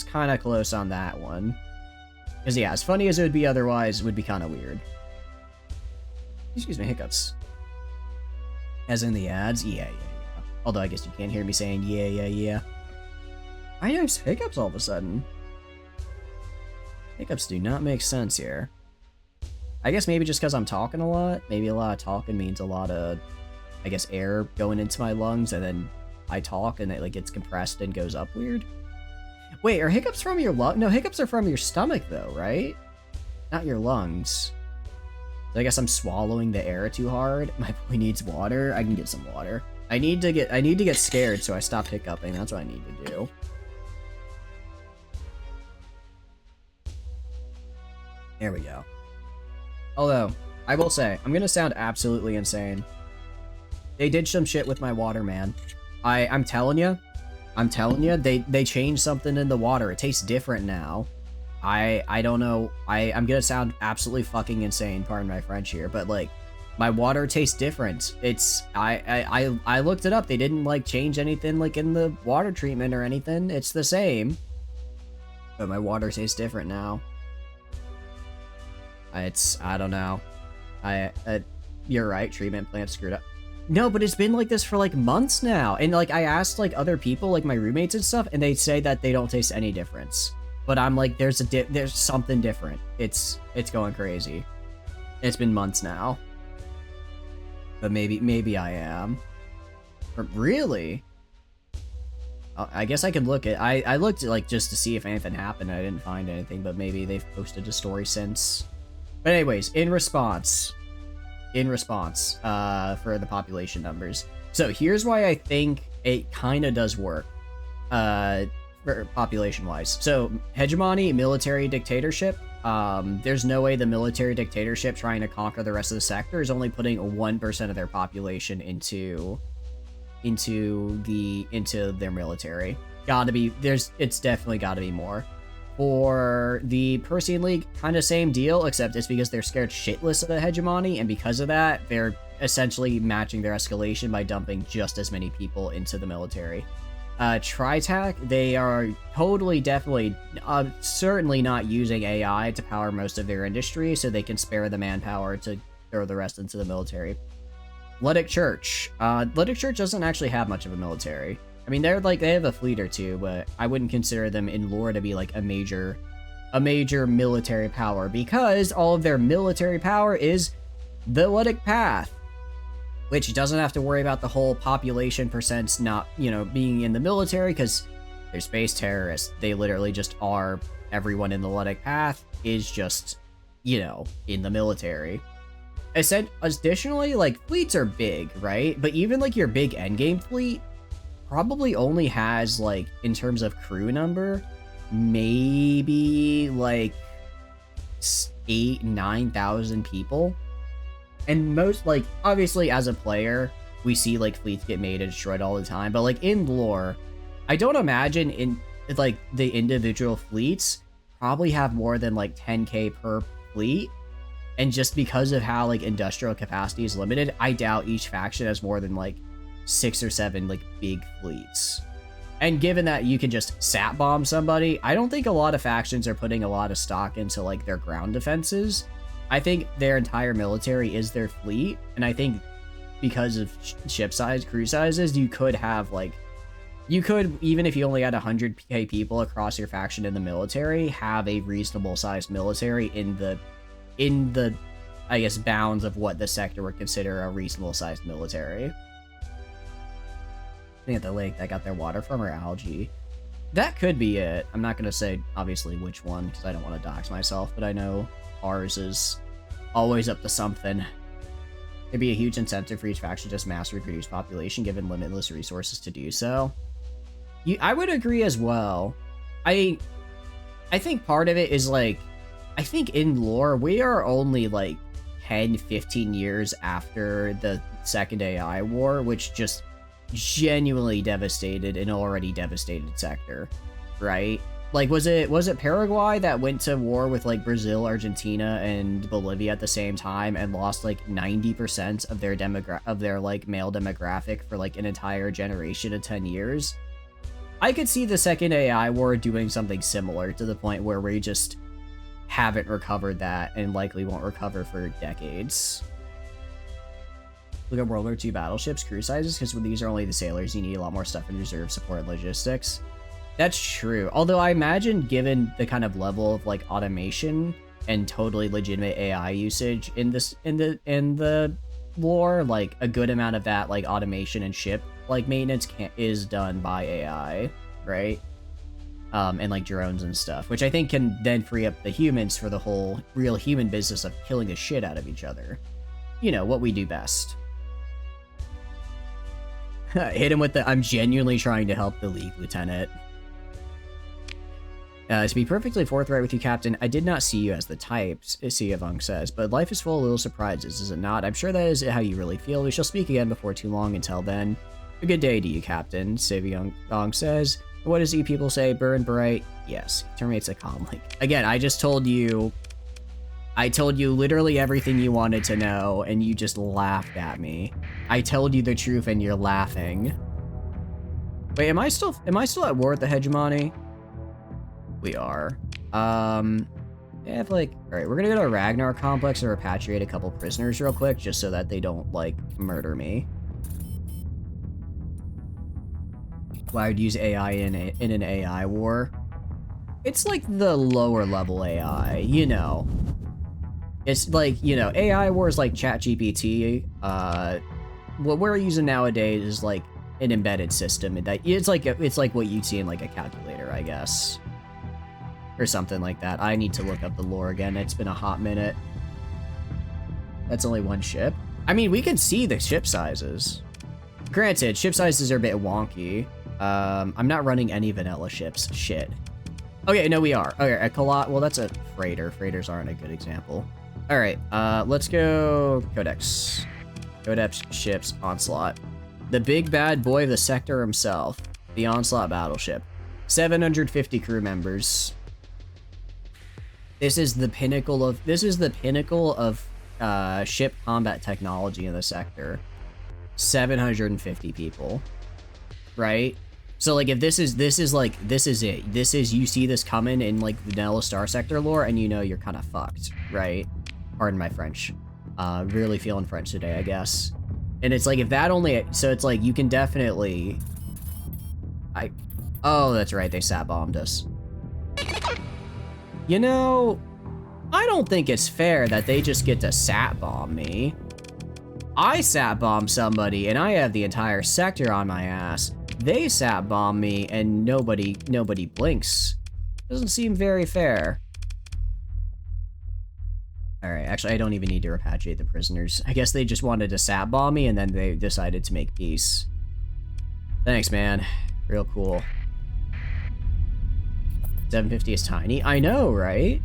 kind of close on that one. Because yeah, as funny as it would be otherwise, it would be kind of weird. Excuse me, hiccups. As in the ads? Yeah. Although I guess you can't hear me saying yeah. I have hiccups all of a sudden. Hiccups do not make sense here. I guess maybe just because I'm talking a lot. Maybe a lot of talking means a lot of, I guess, air going into my lungs, and then I talk and it like gets compressed and goes up weird. Wait, are hiccups from your lung? No, hiccups are from your stomach though, right? Not your lungs. So I guess I'm swallowing the air too hard. My boy needs water. I can get some water. I need to get scared, so I stop hiccuping. That's what I need to do. There we go. Although, I will say, I'm gonna sound absolutely insane. They did some shit with my water, man. I'm telling you, they changed something in the water. It tastes different now. I don't know. I'm gonna sound absolutely fucking insane, pardon my French here, but like, My water tastes different. It's I looked it up. They didn't like change anything like in the water treatment or anything. It's the same. But my water tastes different now. I don't know. You're right. Treatment plant screwed up. No, but it's been like this for like months now. And like I asked like other people, like my roommates and stuff, and they say that they don't taste any difference. But I'm like, there's something different. It's going crazy. It's been months now. But maybe I am. But really? I guess I could look at. I looked like just to see if anything happened. I didn't find anything, but maybe they've posted a story since. But anyways, in response, for the population numbers. So here's why I think it kind of does work, for population-wise. So hegemony, military dictatorship. There's no way the military dictatorship trying to conquer the rest of the sector is only putting 1% of their population into their military. It's definitely gotta be more. For the Persian League, kind of same deal, except it's because they're scared shitless of the hegemony, and because of that, they're essentially matching their escalation by dumping just as many people into the military. Tritac, they are totally, definitely, certainly not using AI to power most of their industry, so they can spare the manpower to throw the rest into the military. Luddic Church. Luddic Church doesn't actually have much of a military. I mean, they have a fleet or two, but I wouldn't consider them in lore to be like a major military power, because all of their military power is the Luddic Path, which doesn't have to worry about the whole population percents not, being in the military, because they're space terrorists. They literally just are. Everyone in the Luddic Path is just, in the military. Additionally, like, fleets are big, right? But even, like, your big endgame fleet probably only has, like, in terms of crew number, maybe, like, 8,000-9,000 people. And most, like, obviously, as a player, we see, like, fleets get made and destroyed all the time. But, like, in lore, I don't imagine in, like, the individual fleets probably have more than, like, 10k per fleet. And just because of how, like, industrial capacity is limited, I doubt each faction has more than, like, 6 or 7, like, big fleets. And given that you can just sat bomb somebody, I don't think a lot of factions are putting a lot of stock into, like, their ground defenses. I think their entire military is their fleet, and I think because of ship size, crew sizes, you could have, like, even if you only had 100k people across your faction in the military, have a reasonable sized military in the, I guess, bounds of what the sector would consider a reasonable sized military. I think at the lake that got their water from, or algae. That could be it. I'm not gonna say, obviously, which one, because I don't want to dox myself, but I know ours is always up to something. There'd be a huge incentive for each faction to just mass reproduce population, given limitless resources to do so. I would agree as well. I think part of it is, like, I think in lore, we are only, like, 10-15 years after the second AI war, which just genuinely devastated an already devastated sector, right? Like, was it Paraguay that went to war with, like, Brazil, Argentina, and Bolivia at the same time and lost, like, 90% of their like, male demographic for, like, an entire generation of 10 years? I could see the second AI war doing something similar, to the point where we just haven't recovered that and likely won't recover for decades. Look at World War II battleships, crew sizes, because when these are only the sailors, you need a lot more stuff in reserve support and logistics. That's true. Although I imagine, given the kind of level of, like, automation and totally legitimate AI usage in the lore, like, a good amount of that, like, automation and ship, like, maintenance is done by AI, right? And, like, drones and stuff, which I think can then free up the humans for the whole real human business of killing the shit out of each other. What we do best. Hit him with the, I'm genuinely trying to help the League, Lieutenant. To be perfectly forthright with you, Captain, I did not see you as the type, Siavong says, but life is full of little surprises, is it not? I'm sure that is how you really feel. We shall speak again before too long. Until then, a good day to you, Captain, Siavong says. What does you people say? Burn bright? Yes. He terminates a calmly. Again, I just told you I told you literally everything you wanted to know, and you just laughed at me. I told you the truth, and you're laughing. Wait, am I still at war with the hegemony? We are. They have like, all right, we're gonna go to a Ragnar complex and repatriate a couple prisoners real quick, just so that they don't like murder me. Why would use AI in an AI war? It's like the lower level AI, you know. It's like, you know, AI wars like ChatGPT. What we're using nowadays is like an embedded system. It's like what you'd see in like a calculator, I guess, or something like that. I need to look up the lore again. It's been a hot minute. That's only one ship. I mean, we can see the ship sizes. Granted, ship sizes are a bit wonky. I'm not running any vanilla ships. Shit. Okay, no, we are. Okay, a well, that's a freighter. Freighters aren't a good example. All right, let's go Codex. Codex ships, Onslaught. The big bad boy of the sector himself. The Onslaught battleship. 750 crew members. This is the pinnacle of ship combat technology in the sector. 750 people. Right? So like if this is it. This is, you see this coming in like vanilla Starsector lore and you know you're kind of fucked, right? Pardon my French. Really feeling French today, I guess. And it's like if that only, so it's like you can definitely oh, that's right, they sat bombed us. You know, I don't think it's fair that they just get to sat bomb me. I sat bomb somebody and I have the entire sector on my ass. They sat bomb me and nobody blinks. Doesn't seem very fair. All right, actually, I don't even need to repatriate the prisoners. I guess they just wanted to sat bomb me and then they decided to make peace. Thanks, man. Real cool. 750 is tiny. I know, right?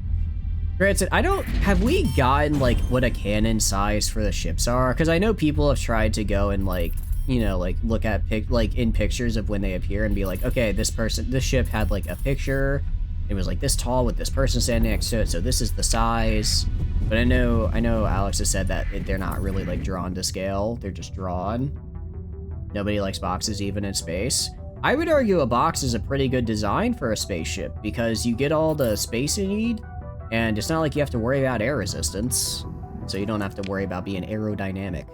Granted, have we gotten like what a cannon size for the ships are? Because I know people have tried to go and like, you know, like look at in pictures of when they appear and be like, okay, this ship had like a picture. It was like this tall with this person standing next to it, so this is the size. But I know Alex has said that they're not really like drawn to scale. They're just drawn. Nobody likes boxes even in space. I would argue a box is a pretty good design for a spaceship because you get all the space you need, and it's not like you have to worry about air resistance, so you don't have to worry about being aerodynamic.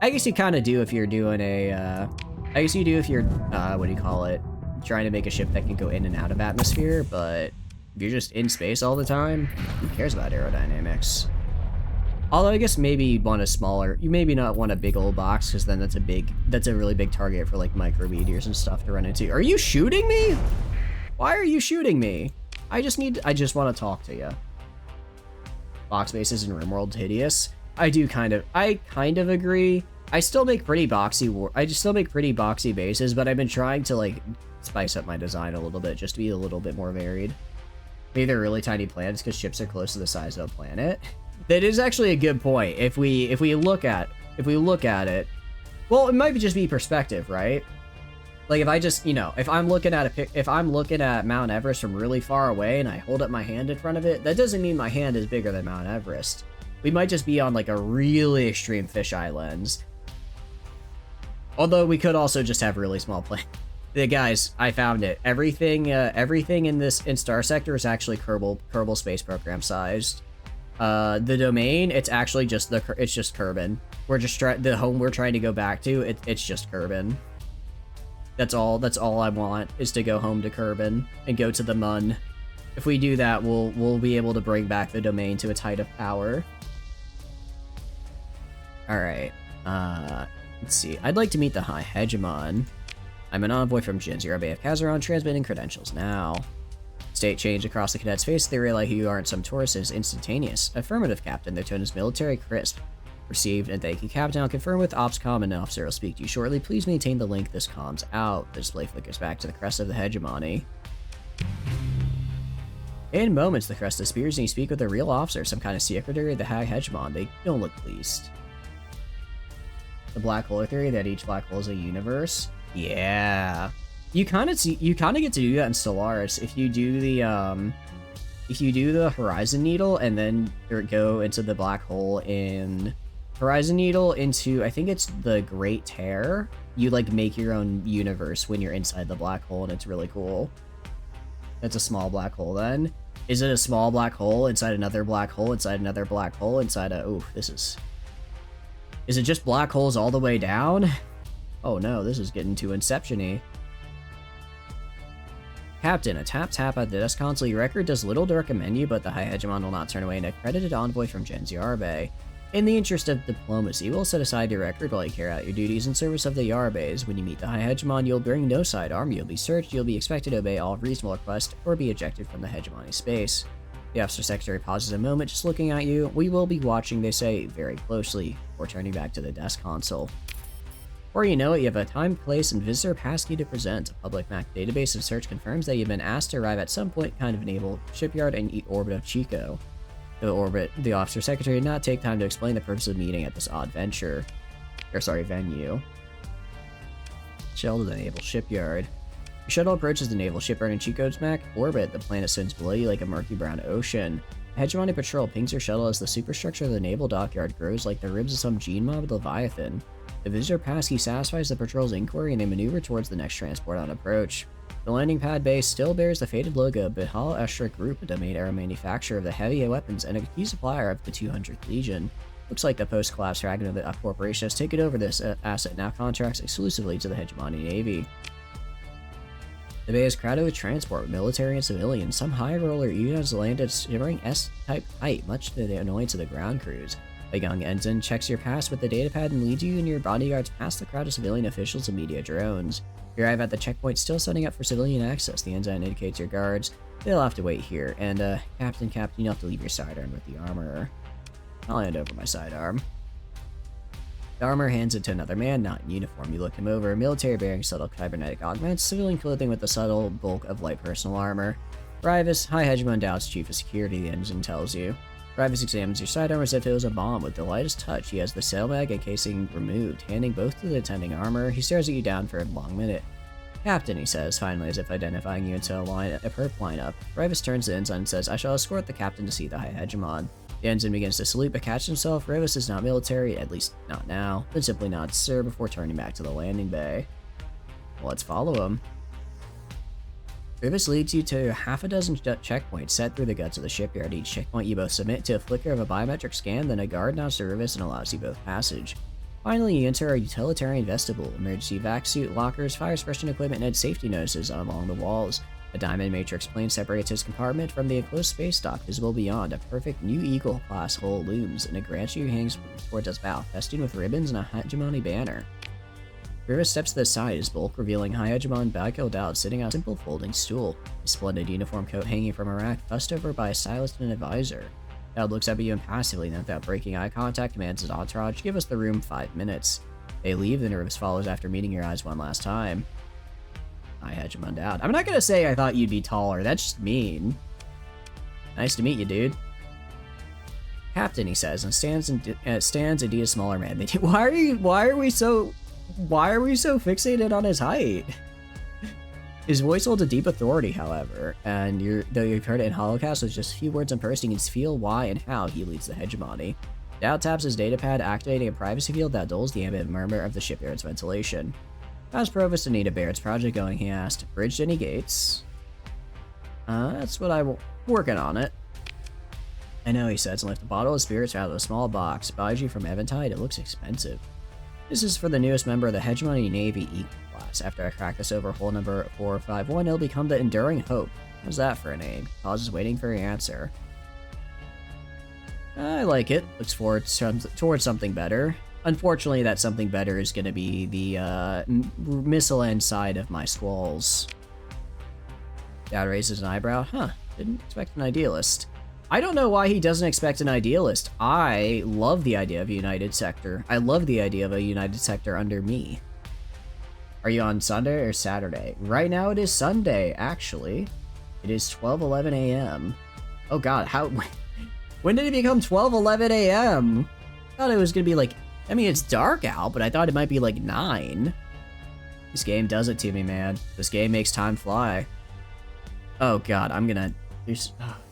I guess you kind of do if you're doing a, I guess you do if you're, what do you call it? Trying to make a ship that can go in and out of atmosphere, but if you're just in space all the time, who cares about aerodynamics? Although I guess maybe you'd want a smaller, you maybe not want a big old box, because then that's a really big target for like micrometeors and stuff to run into. Are you shooting me? Why are you shooting me? I just want to talk to you. Box bases in RimWorld's hideous. I kind of agree. I still make pretty boxy bases, but I've been trying to like spice up my design a little bit just to be a little bit more varied. Maybe they're really tiny planets because ships are close to the size of a planet. That is actually a good point. If we look at it, well, it might just be perspective, right? Like if I just, you know, if I'm looking at Mount Everest from really far away and I hold up my hand in front of it, that doesn't mean my hand is bigger than Mount Everest. We might just be on like a really extreme fisheye lens. Although we could also just have really small planes. Yeah, guys, I found it. Everything in Starsector is actually Kerbal Space Program sized. The domain, it's actually just it's just Kerbin. The home we're trying to go back to, it's just Kerbin. That's all I want is to go home to Kerbin and go to the Mun. If we do that, we'll be able to bring back the domain to its height of power. All right. Let's see. I'd like to meet the High Hegemon. I'm an envoy from Jinzira Bay of Kazaron, transmitting credentials now. State change across the cadet's face. They realize you aren't some tourist is instantaneous. Affirmative, Captain. Their tone is military crisp. Received and thank you, Captain. I'll confirm with OpsCom and an officer will speak to you shortly. Please maintain the link. This comms out. The display flickers back to the crest of the hegemony. In moments, the crest disappears and you speak with a real officer, some kind of secretary of the High Hegemon. They don't look pleased. The black hole theory that each black hole is a universe. Yeah. You kind of get to do that in Stellaris if you do the if you do the Horizon Needle and then go into the black hole in Horizon Needle into, I think it's the Great Tear, you like make your own universe when you're inside the black hole, and it's really cool. That's a small black hole then. Is it a small black hole inside another black hole inside another black hole inside a... Oh, this is... Is it just black holes all the way down? Oh no, this is getting too Inception-y. Captain, a tap at the desk console. Your record does little to recommend you, but the High Hegemon will not turn away an accredited envoy from Gen Yarbe. In the interest of diplomacy, we'll set aside your record while you carry out your duties in service of the Yarbes. When you meet the High Hegemon, you'll bring no sidearm, you'll be searched, you'll be expected to obey all reasonable requests, or be ejected from the Hegemony space. The Officer Secretary pauses a moment, just looking at you. We will be watching, they say, very closely, before turning back to the desk console. Before you know it, you have a time, place, and visitor passkey to present. A public map database of search confirms that you've been asked to arrive at some point kind of naval shipyard in orbit of Chico. The Officer Secretary did not take time to explain the purpose of the meeting at this odd venue. Shell to the naval shipyard. Your shuttle approaches the naval shipyard in Chico's Mac orbit. The planet swims below you like a murky brown ocean. The Hegemony Patrol pings your shuttle as the superstructure of the naval dockyard grows like the ribs of some gene mob Leviathan. The visitor passkey satisfies the patrol's inquiry and they maneuver towards the next transport on approach. The landing pad base still bears the faded logo of Bihal Eshrek Group, a domain era manufacturer of the heavy weapons and a key supplier of the 200th Legion. Looks like the post-collapse fragment of the corporation has taken over this asset, now contracts exclusively to the Hegemony Navy. The bay is crowded with transport, military and civilians. Some high roller even has landed shimmering S-type height, much to the annoyance of the ground crews. A young ensign checks your pass with the datapad and leads you and your bodyguards past the crowd of civilian officials and media drones. You arrive at the checkpoint still setting up for civilian access. The ensign indicates your guards. They'll have to wait here. And, Captain, you have to leave your sidearm with the armorer. I'll hand over my sidearm. The armorer hands it to another man, not in uniform. You look him over. Military bearing subtle cybernetic augments, civilian clothing with the subtle bulk of light personal armor. Rivas, High Hegemon Doubt's chief of security, the ensign tells you. Rivas examines your sidearm as if it was a bomb. With the lightest touch, he has the sail bag and casing removed. Handing both to the attending armorer, he stares at you down for a long minute. Captain, he says, finally, as if identifying you into a perp lineup. Rivas turns to the ensign and says, I shall escort the captain to see the High Hegemon. The ensign begins to salute but catches himself. Rivas is not military, at least not now. Then simply nods sir before turning back to the landing bay. Well, let's follow him. Rivas leads you to half a dozen checkpoints set through the guts of the shipyard. Each checkpoint you both submit to a flicker of a biometric scan, then a guard nods to Rivas and allows you both passage. Finally, you enter a utilitarian vestibule. Emergency vac suit, lockers, fire suppression equipment, and safety notices along the walls. A diamond matrix plane separates his compartment from the enclosed space dock. Visible beyond, a perfect New Eagle-class hull looms, and a granary hangs towards its bow, festooned with ribbons and a Hegemony banner. Rivas steps to the side, his bulk revealing High Hegemon Bagel Dowd sitting on a simple folding stool, his splendid uniform coat hanging from a rack, fussed over by a stylist and advisor. Dowd looks up at you impassively, then without breaking eye contact, commands his entourage, give us the room 5 minutes. They leave, then Rivas follows after meeting your eyes one last time. High Hegemon Dowd. I'm not gonna say I thought you'd be taller, that's just mean. Nice to meet you, dude. Captain, he says, and stands indeed a smaller man. Why are we so fixated on his height? His voice holds a deep authority, however, and though you've heard it in Holocast with just a few words in person, you can feel why and how he leads the Hegemony. Dowd taps his datapad, activating a privacy field that dulls the ambient murmur of the shipyard's ventilation. How's Provost Anita Barrett's project going, he asked. Bridged any gates? That's what I'm working on it. I know, he says, and lifts a bottle of spirits out of a small box. Buys you from Eventide, it looks expensive. This is for the newest member of the Hegemony Navy Eagle class. After I crack this over hole number 451, it'll become the Enduring Hope. How's that for a name? Pauses, waiting for your answer. I like it. Looks forward towards something better. Unfortunately, that something better is going to be the missile end side of my squalls. Dad raises an eyebrow. Huh, didn't expect an idealist. I don't know why he doesn't expect an idealist. I love the idea of a united sector. I love the idea of a united sector under me. Are you on Sunday or Saturday? Right now it is Sunday, actually. It is 12:11 a.m. Oh god, when did it become 12:11 a.m.? I thought it was gonna be like, I mean, it's dark out, but I thought it might be like 9. This game does it to me, man. This game makes time fly. Oh god,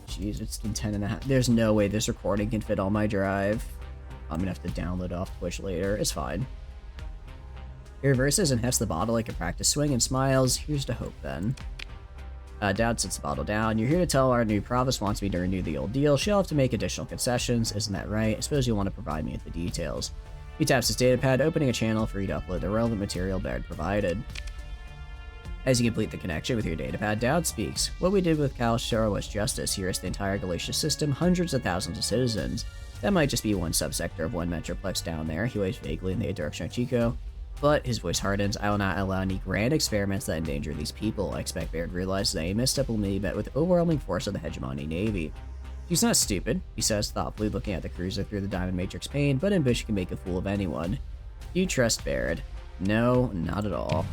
Jeez, it's been 10 and a half. There's no way this recording can fit on my drive. I'm gonna have to download off Twitch later. It's fine. He reverses and hefts the bottle like a practice swing and smiles. Here's to hope, then. Dad sets the bottle down. You're here to tell our new provost wants me to renew the old deal. She'll have to make additional concessions. Isn't that right? I suppose you'll want to provide me with the details. He taps his datapad, opening a channel for you to upload the relevant material Baird provided. As you complete the connection with your datapad, Dowd speaks. What we did with Kalshar was justice. Here is the entire Galatia system, hundreds of thousands of citizens. That might just be one subsector of one metroplex down there. He waves vaguely in the direction of Chico. But his voice hardens. I will not allow any grand experiments that endanger these people. I expect Baird realizes that a misstep will be met with overwhelming force of the hegemony navy. He's not stupid, he says, thoughtfully looking at the cruiser through the diamond matrix pane, but ambition can make a fool of anyone. Do you trust Baird? No, not at all.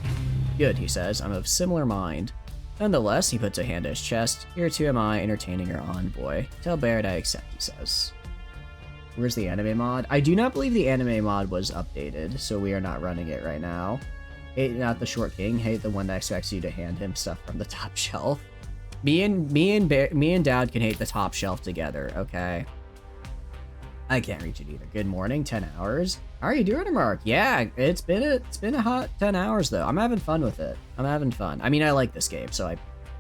Good, he says. I'm of similar mind. Nonetheless, he puts a hand to his chest. Here too am I, entertaining our envoy. Tell Baird I accept, he says. Where's the anime mod? I do not believe the anime mod was updated, so we are not running it right now. Hate not the short king, hate the one that expects you to hand him stuff from the top shelf. Me and Dad can hate the top shelf together, okay? I can't reach it either. Good morning, 10 hours. How are you doing, Mark? Yeah, it's been a hot 10 hours though. I'm having fun with it. I'm having fun. I mean, I like this game, so I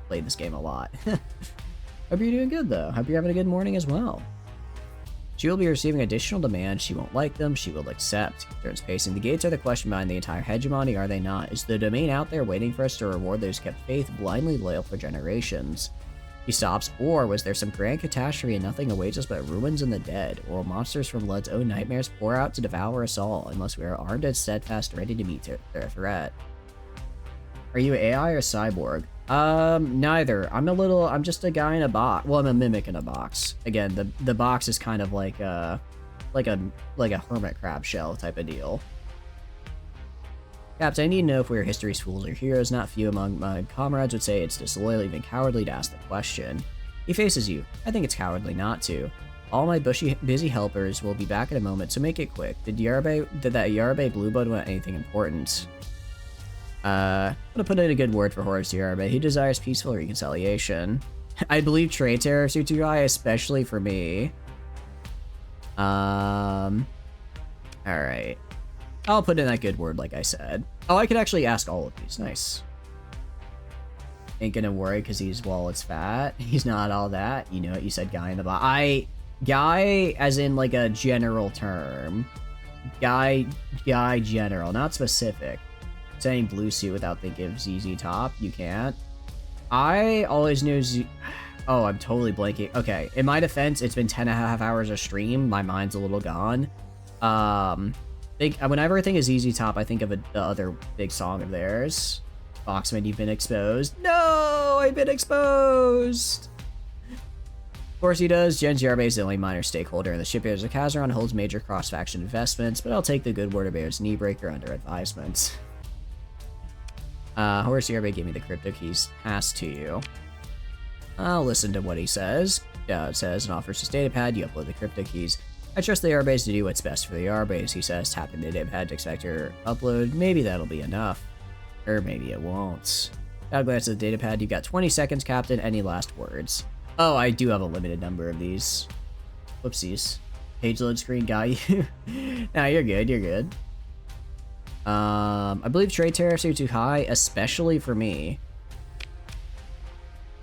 played this game a lot. Hope you're doing good though. Hope you're having a good morning as well. She will be receiving additional demands. She won't like them. She will accept. Turns pacing. The gates are the question behind the entire hegemony, are they not? Is the domain out there waiting for us to reward those who kept faith, blindly loyal for generations? He stops. Or was there some grand catastrophe and nothing awaits us but ruins and the dead? Or will monsters from Lud's own nightmares pour out to devour us all, unless we are armed and steadfast, ready to meet their threat? Are you AI or cyborg? Neither. I'm just a guy in a box. Well, I'm a mimic in a box. Again, the box is kind of like a hermit crab shell type of deal. Captain, I need to know if we are history's fools or heroes. Not few among my comrades would say it's disloyal, even cowardly, to ask the question. He faces you. I think it's cowardly not to. All my busy helpers will be back in a moment, so make it quick. Did that Yarbe Bluebud want anything important? I'm gonna put in a good word for Horace Yarbe. He desires peaceful reconciliation. I believe trade tariffs are too high, especially for me. Alright. I'll put in that good word, like I said. Oh, I could actually ask all of these. Nice. Ain't gonna worry because he's fat. He's not all that. You know what? You said guy in the box. Guy as in like a general term. Guy general, not specific. Saying blue suit without thinking of ZZ Top, you can't. I always knew oh, I'm totally blanking. Okay, in my defense, it's been 10.5 hours of stream. My mind's a little gone. Whenever I think of ZZ Top, I think of the other big song of theirs. Boxman, you've been exposed. No, I've been exposed. Of course he does. Jens Yarbe is the only minor stakeholder in the shipyards of Kazaron, holds major cross-faction investments, but I'll take the good word of Bear's knee breaker under advisement. Horace Yarbe gave me the crypto keys. Pass to you. I'll listen to what he says. It says and offers his datapad. You upload the crypto keys. I trust the Yarbase to do what's best for the Yarbase, he says, tapping the datapad to expect your upload. Maybe that'll be enough. Or maybe it won't. I'll glance at the datapad. You've got 20 seconds, Captain. Any last words? Oh, I do have a limited number of these. Whoopsies. Page load screen got you. Nah, you're good. You're good. I believe trade tariffs are too high, especially for me.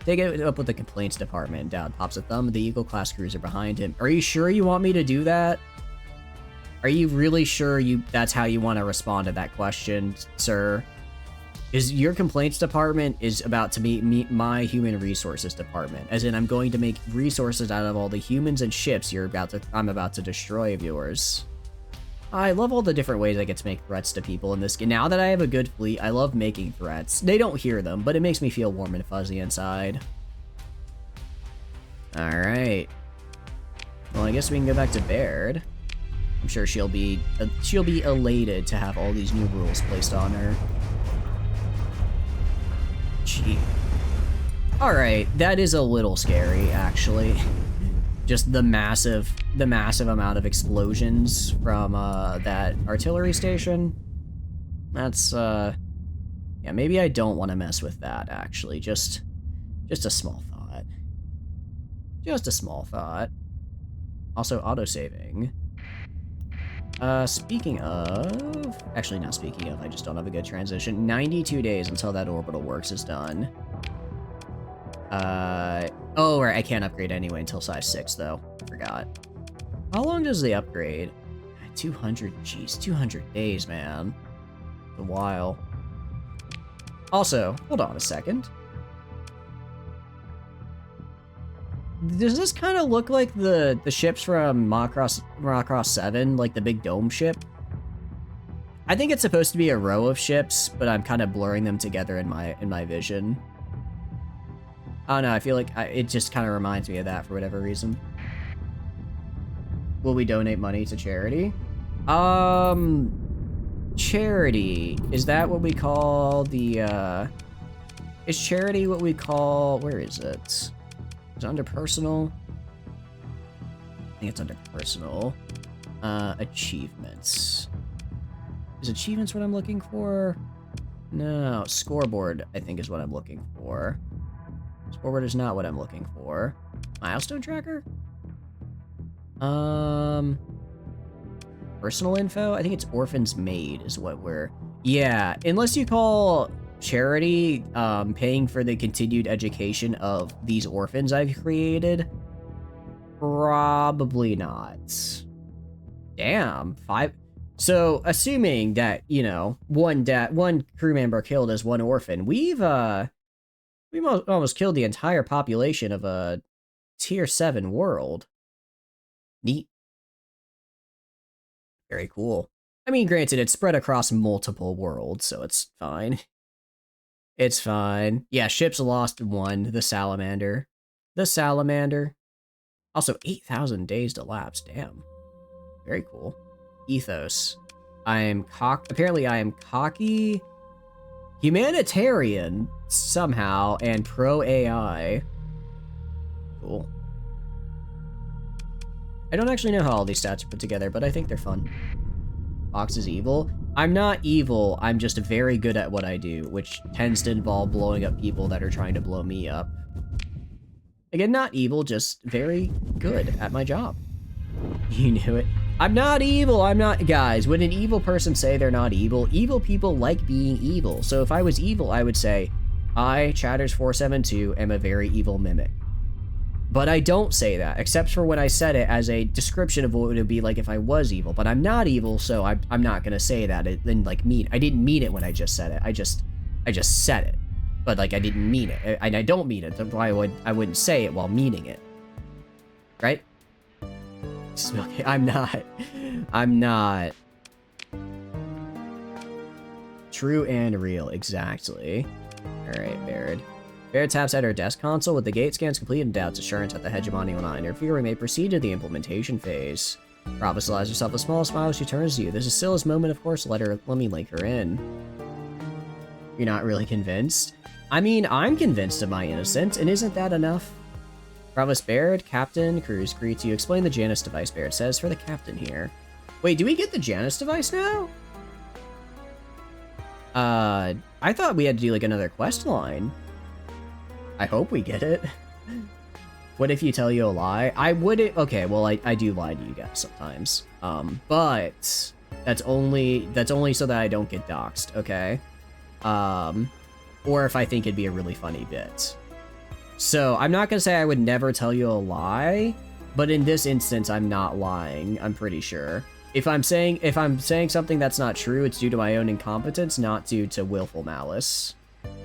Take it up with the complaints department. Dowd pops a thumb at the Eagle class cruiser behind him. Are you sure you want me to do that? Are you really sure that's how you want to respond to that question, sir? Is your complaints department is about to meet my human resources department? As in, I'm going to make resources out of all the humans and ships I'm about to destroy of yours. I love all the different ways I get to make threats to people in this game. Now that I have a good fleet, I love making threats. They don't hear them, but it makes me feel warm and fuzzy inside. Alright. Well, I guess we can go back to Baird. I'm sure she'll be elated to have all these new rules placed on her. Gee. Alright, that is a little scary, actually. Just the massive amount of explosions from that artillery station. That's yeah, maybe I don't want to mess with that, actually. Just a small thought. Just a small thought. Also, autosaving. Speaking of... Actually, not speaking of, I just don't have a good transition. 92 days until that orbital works is done. Oh, right, I can't upgrade anyway until size 6, though. Forgot. How long does the upgrade? 200, jeez, 200 days, man. It's a while. Also, hold on a second. Does this kind of look like the ships from Macross 7, like the big dome ship? I think it's supposed to be a row of ships, but I'm kind of blurring them together in my vision. I don't know, I feel like it just kind of reminds me of that for whatever reason. Will we donate money to charity? Charity. Is that what we call the, is charity what we call, where is it? Is it under personal? I think it's under personal. Achievements. Is achievements what I'm looking for? No, scoreboard, I think is what I'm looking for. Scoreboard is not what I'm looking for. Milestone tracker? Personal info? I think it's orphans made is what we're... Yeah, unless you call charity paying for the continued education of these orphans I've created. Probably not. Damn, 5... So, assuming that, you know, one crew member killed as one orphan, we've almost killed the entire population of a tier 7 world. Neat. Very cool. I mean, granted, it's spread across multiple worlds, so it's fine. It's fine. Yeah, ships lost 1, the Salamander. The Salamander. Also, 8,000 days to lapse, damn. Very cool. Ethos. Apparently I am cocky, humanitarian, somehow, and pro-AI. Cool. I don't actually know how all these stats are put together, but I think they're fun. Fox is evil. I'm not evil, I'm just very good at what I do, which tends to involve blowing up people that are trying to blow me up. Again, not evil, just very good at my job. You knew it. I'm not evil, I'm not... Guys, when an evil person say they're not evil, evil people like being evil. So if I was evil, I would say, I, Chatters472, am a very evil mimic. But I don't say that, except for when I said it as a description of what it would be like if I was evil. But I'm not evil, so I'm not gonna say that. I didn't mean it when I just said it. I just said it. But, like, I didn't mean it. And I don't mean it. That's why I wouldn't say it while meaning it. Right? Okay, I'm not. True and real, exactly. Alright, Baird. Baird taps at her desk console with the gate scans complete and doubts assurance that the hegemony will not interfere. We may proceed to the implementation phase. Provis allows herself a small smile as she turns to you. This is Scylla's moment, of course. Let me link her in. You're not really convinced? I mean, I'm convinced of my innocence, and isn't that enough? Provost Baird, Captain Cruz greets you. Explain the Janus device, Baird says, for the captain here. Wait, do we get the Janus device now? I thought we had to do, like, another quest line. I hope we get it. What if you tell you a lie? I wouldn't... Okay, well, I do lie to you guys sometimes. But that's only so that I don't get doxxed, okay? Or if I think it'd be a really funny bit. So, I'm not gonna say I would never tell you a lie, but in this instance, I'm not lying, I'm pretty sure. If I'm saying something that's not true, it's due to my own incompetence, not due to willful malice.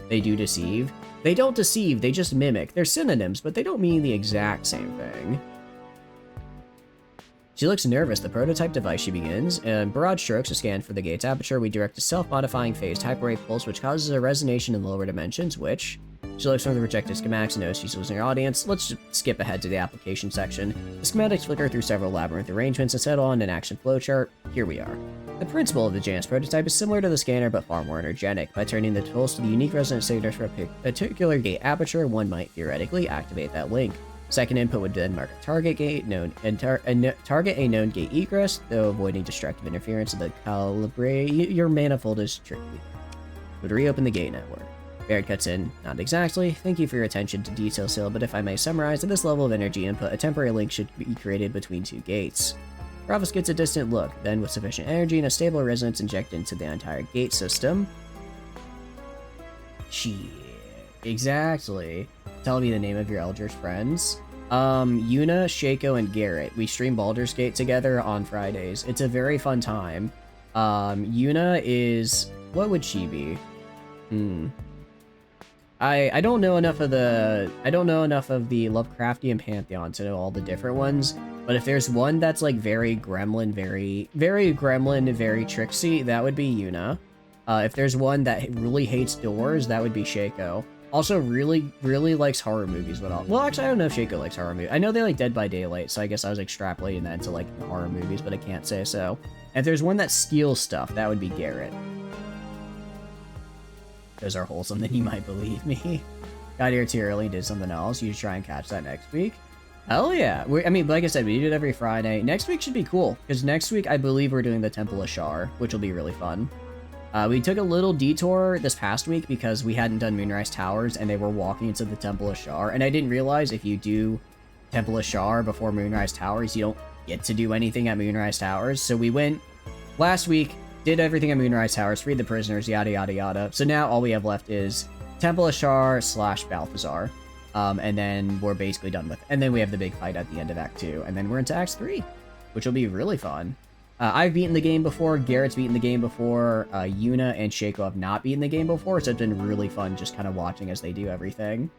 They do deceive. They don't deceive, they just mimic. They're synonyms, but they don't mean the exact same thing. She looks nervous. The prototype device, she begins. In broad strokes, to scan for the gate's aperture, we direct a self-modifying phase type array pulse, which causes a resonation in lower dimensions, which... She looks from the projected schematics and knows she's losing her audience. Let's just skip ahead to the application section. The schematics flicker through several labyrinth arrangements and settle on an action flowchart. Here we are. The principle of the Janus prototype is similar to the scanner, but far more energetic. By turning the pulse to the unique resonance signatures for a particular gate aperture, one might theoretically activate that link. Second input would then mark a target gate target a known gate egress, though avoiding destructive interference of the calibrate. Your manifold is tricky. Would reopen the gate network. Barrett cuts in, not exactly. Thank you for your attention to detail, Sil, but if I may summarize, at this level of energy input, a temporary link should be created between two gates. Ravos gets a distant look, then with sufficient energy and a stable resonance injected into the entire gate system. Shit. Exactly. Tell me the name of your Eldritch friends. Yuna, Shaco, and Garrett. We stream Baldur's Gate together on Fridays. It's a very fun time. Yuna is... what would she be? I don't know enough of the Lovecraftian pantheon to know all the different ones, but if there's one that's like very gremlin, very tricksy, that would be Yuna. If there's one that really hates doors, that would be Shaco. Also really likes horror movies, but well, actually I don't know if Shaco likes horror movies. I know they like Dead by Daylight, so I guess I was extrapolating that to like horror movies, but I can't say so. And if there's one that steals stuff, that would be Garrett. Those are wholesome, then you might believe me. Got here too early and did something else. You should try and catch that next week. Hell yeah. I mean, like I said, we do it every Friday. Next week should be cool, because next week I believe we're doing the Temple of Shar, which will be really fun. We took a little detour this past week because we hadn't done Moonrise Towers, and they were walking into the Temple of Shar, and I didn't realize if you do Temple of Shar before Moonrise Towers, you don't get to do anything at Moonrise Towers. So we went last week, did everything at Moonrise Towers, freed the prisoners, yada yada yada. So now all we have left is Temple of Shar / Balthazar. And then we're basically done with it. And then we have the big fight at the end of Act 2. And then we're into Act 3, which will be really fun. I've beaten the game before, Garrett's beaten the game before, Yuna and Shaco have not beaten the game before, so it's been really fun just kind of watching as they do everything.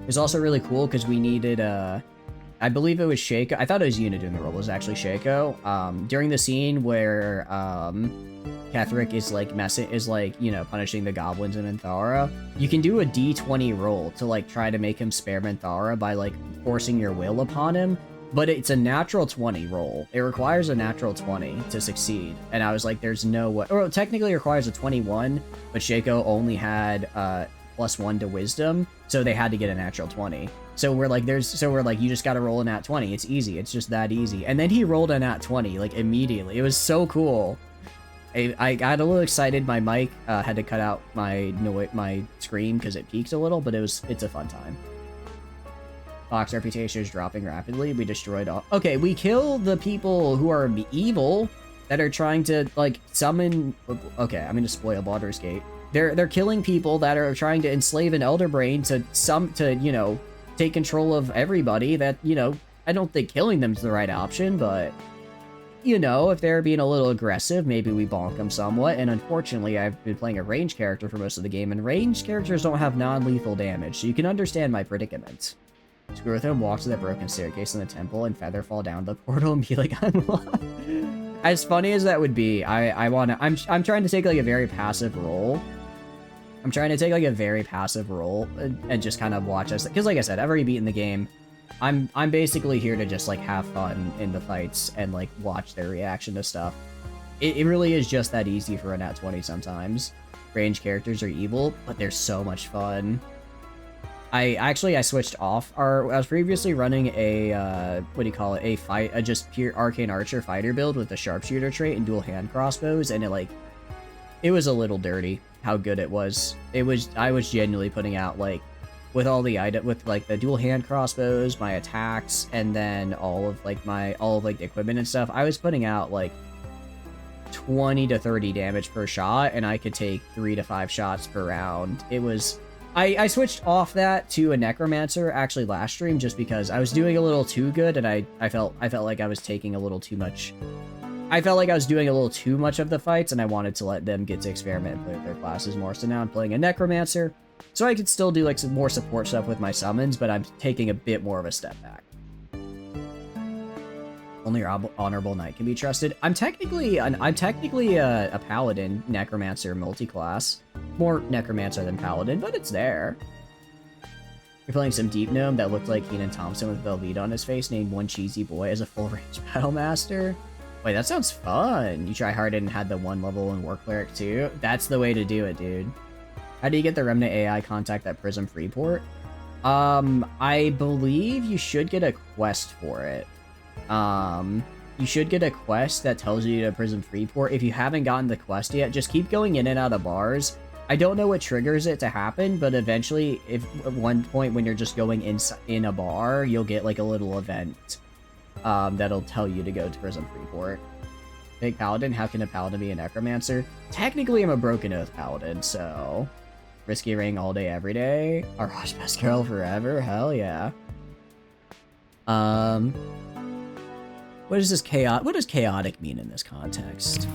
It's also really cool because we needed, I believe it was Shaco. I thought it was Yuna doing the role. It was actually Shaco. During the scene where Ketheric is like you know, punishing the goblins in Minthara, you can do a D20 roll to like try to make him spare Minthara by like forcing your will upon him. But it's a natural 20 roll. It requires a natural 20 to succeed. And I was like, there's no way. Or technically it requires a 21, but Shaco only had +1 to wisdom, so they had to get a natural 20. So we're like, you just gotta roll a nat 20. It's easy. It's just that easy. And then he rolled a nat 20, like immediately. It was so cool. I got a little excited. My mic had to cut out my scream because it peaked a little, but it's a fun time. Fox reputation is dropping rapidly. We destroyed all. Okay, we kill the people who are evil that are trying to like summon. Okay, I'm gonna spoil Baldur's Gate. They're killing people that are trying to enslave an Elder Brain to you know, take control of everybody. That, you know, I don't think killing them is the right option, but you know, if they're being a little aggressive, maybe we bonk them somewhat. And unfortunately, I've been playing a ranged character for most of the game, and ranged characters don't have non-lethal damage, so you can understand my predicament. Screw with him, walk to the broken staircase in the temple, and Feather fall down the portal and be like, unlocked. As funny as that would be, I'm trying to take like a very passive role. I'm trying to take like a very passive role and just kind of watch us, because like I said, I've already beaten the game. I'm basically here to just like have fun in the fights and like watch their reaction to stuff. It really is just that easy for a nat 20 sometimes. Ranged characters are evil, but they're so much fun. I switched off. I was previously running a, a just pure Arcane Archer fighter build with the Sharpshooter trait and dual hand crossbows, and it was a little dirty how good it was. I was genuinely putting out, like, with all the the dual hand crossbows, my attacks, and then all of the equipment and stuff, I was putting out, like, 20 to 30 damage per shot, and I could take 3 to 5 shots per round. It was... I switched off that to a Necromancer actually last stream just because I was doing a little too good, and I felt like I was taking a little too much. I felt like I was doing a little too much of the fights, and I wanted to let them get to experiment and play with their classes more. So now I'm playing a Necromancer, so I could still do like some more support stuff with my summons, but I'm taking a bit more of a step back. Only your honorable knight can be trusted. I'm technically a paladin necromancer multi-class. More necromancer than paladin, but it's there. You're playing some deep gnome that looked like Keenan Thompson with Velveeta on his face, named One Cheesy Boy as a full range battle master. Wait, that sounds fun. You try hard and had the 1 level in War Cleric too. That's the way to do it, dude. How do you get the Remnant AI contact at Prism Freeport? I believe you should get a quest for it. You should get a quest that tells you to Prism Freeport. If you haven't gotten the quest yet, just keep going in and out of bars. I don't know what triggers it to happen, but eventually, if at one point when you're just going in a bar, you'll get like a little event that'll tell you to go to Prism Freeport. Big Paladin, how can a Paladin be a Necromancer? Technically, I'm a Broken Oath Paladin, so... Risky Ring all day, every day. Arash Best Girl forever? Hell yeah. What is this chaotic? What does chaotic mean in this context?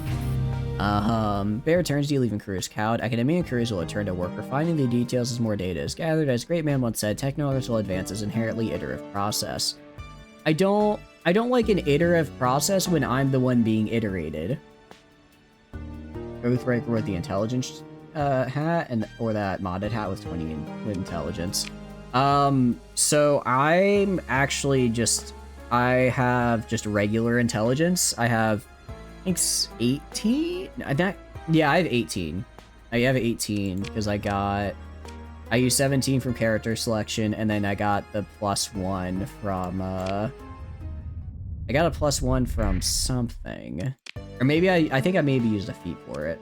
Bear turns to you, leaving crews cowed. Academia and crews will return to work, refining the details as more data is gathered. As Great Man once said, technological advance is inherently iterative process. I don't like an iterative process when I'm the one being iterated. Oathbreaker with the intelligence hat, or that modded hat with 20 intelligence. So I'm actually just, I have just regular intelligence. I have, I think, 18? Yeah, I have 18. I have 18 because I used 17 from character selection, and then I got the +1 from, I got a +1 from something. Or maybe I think I maybe used a feat for it.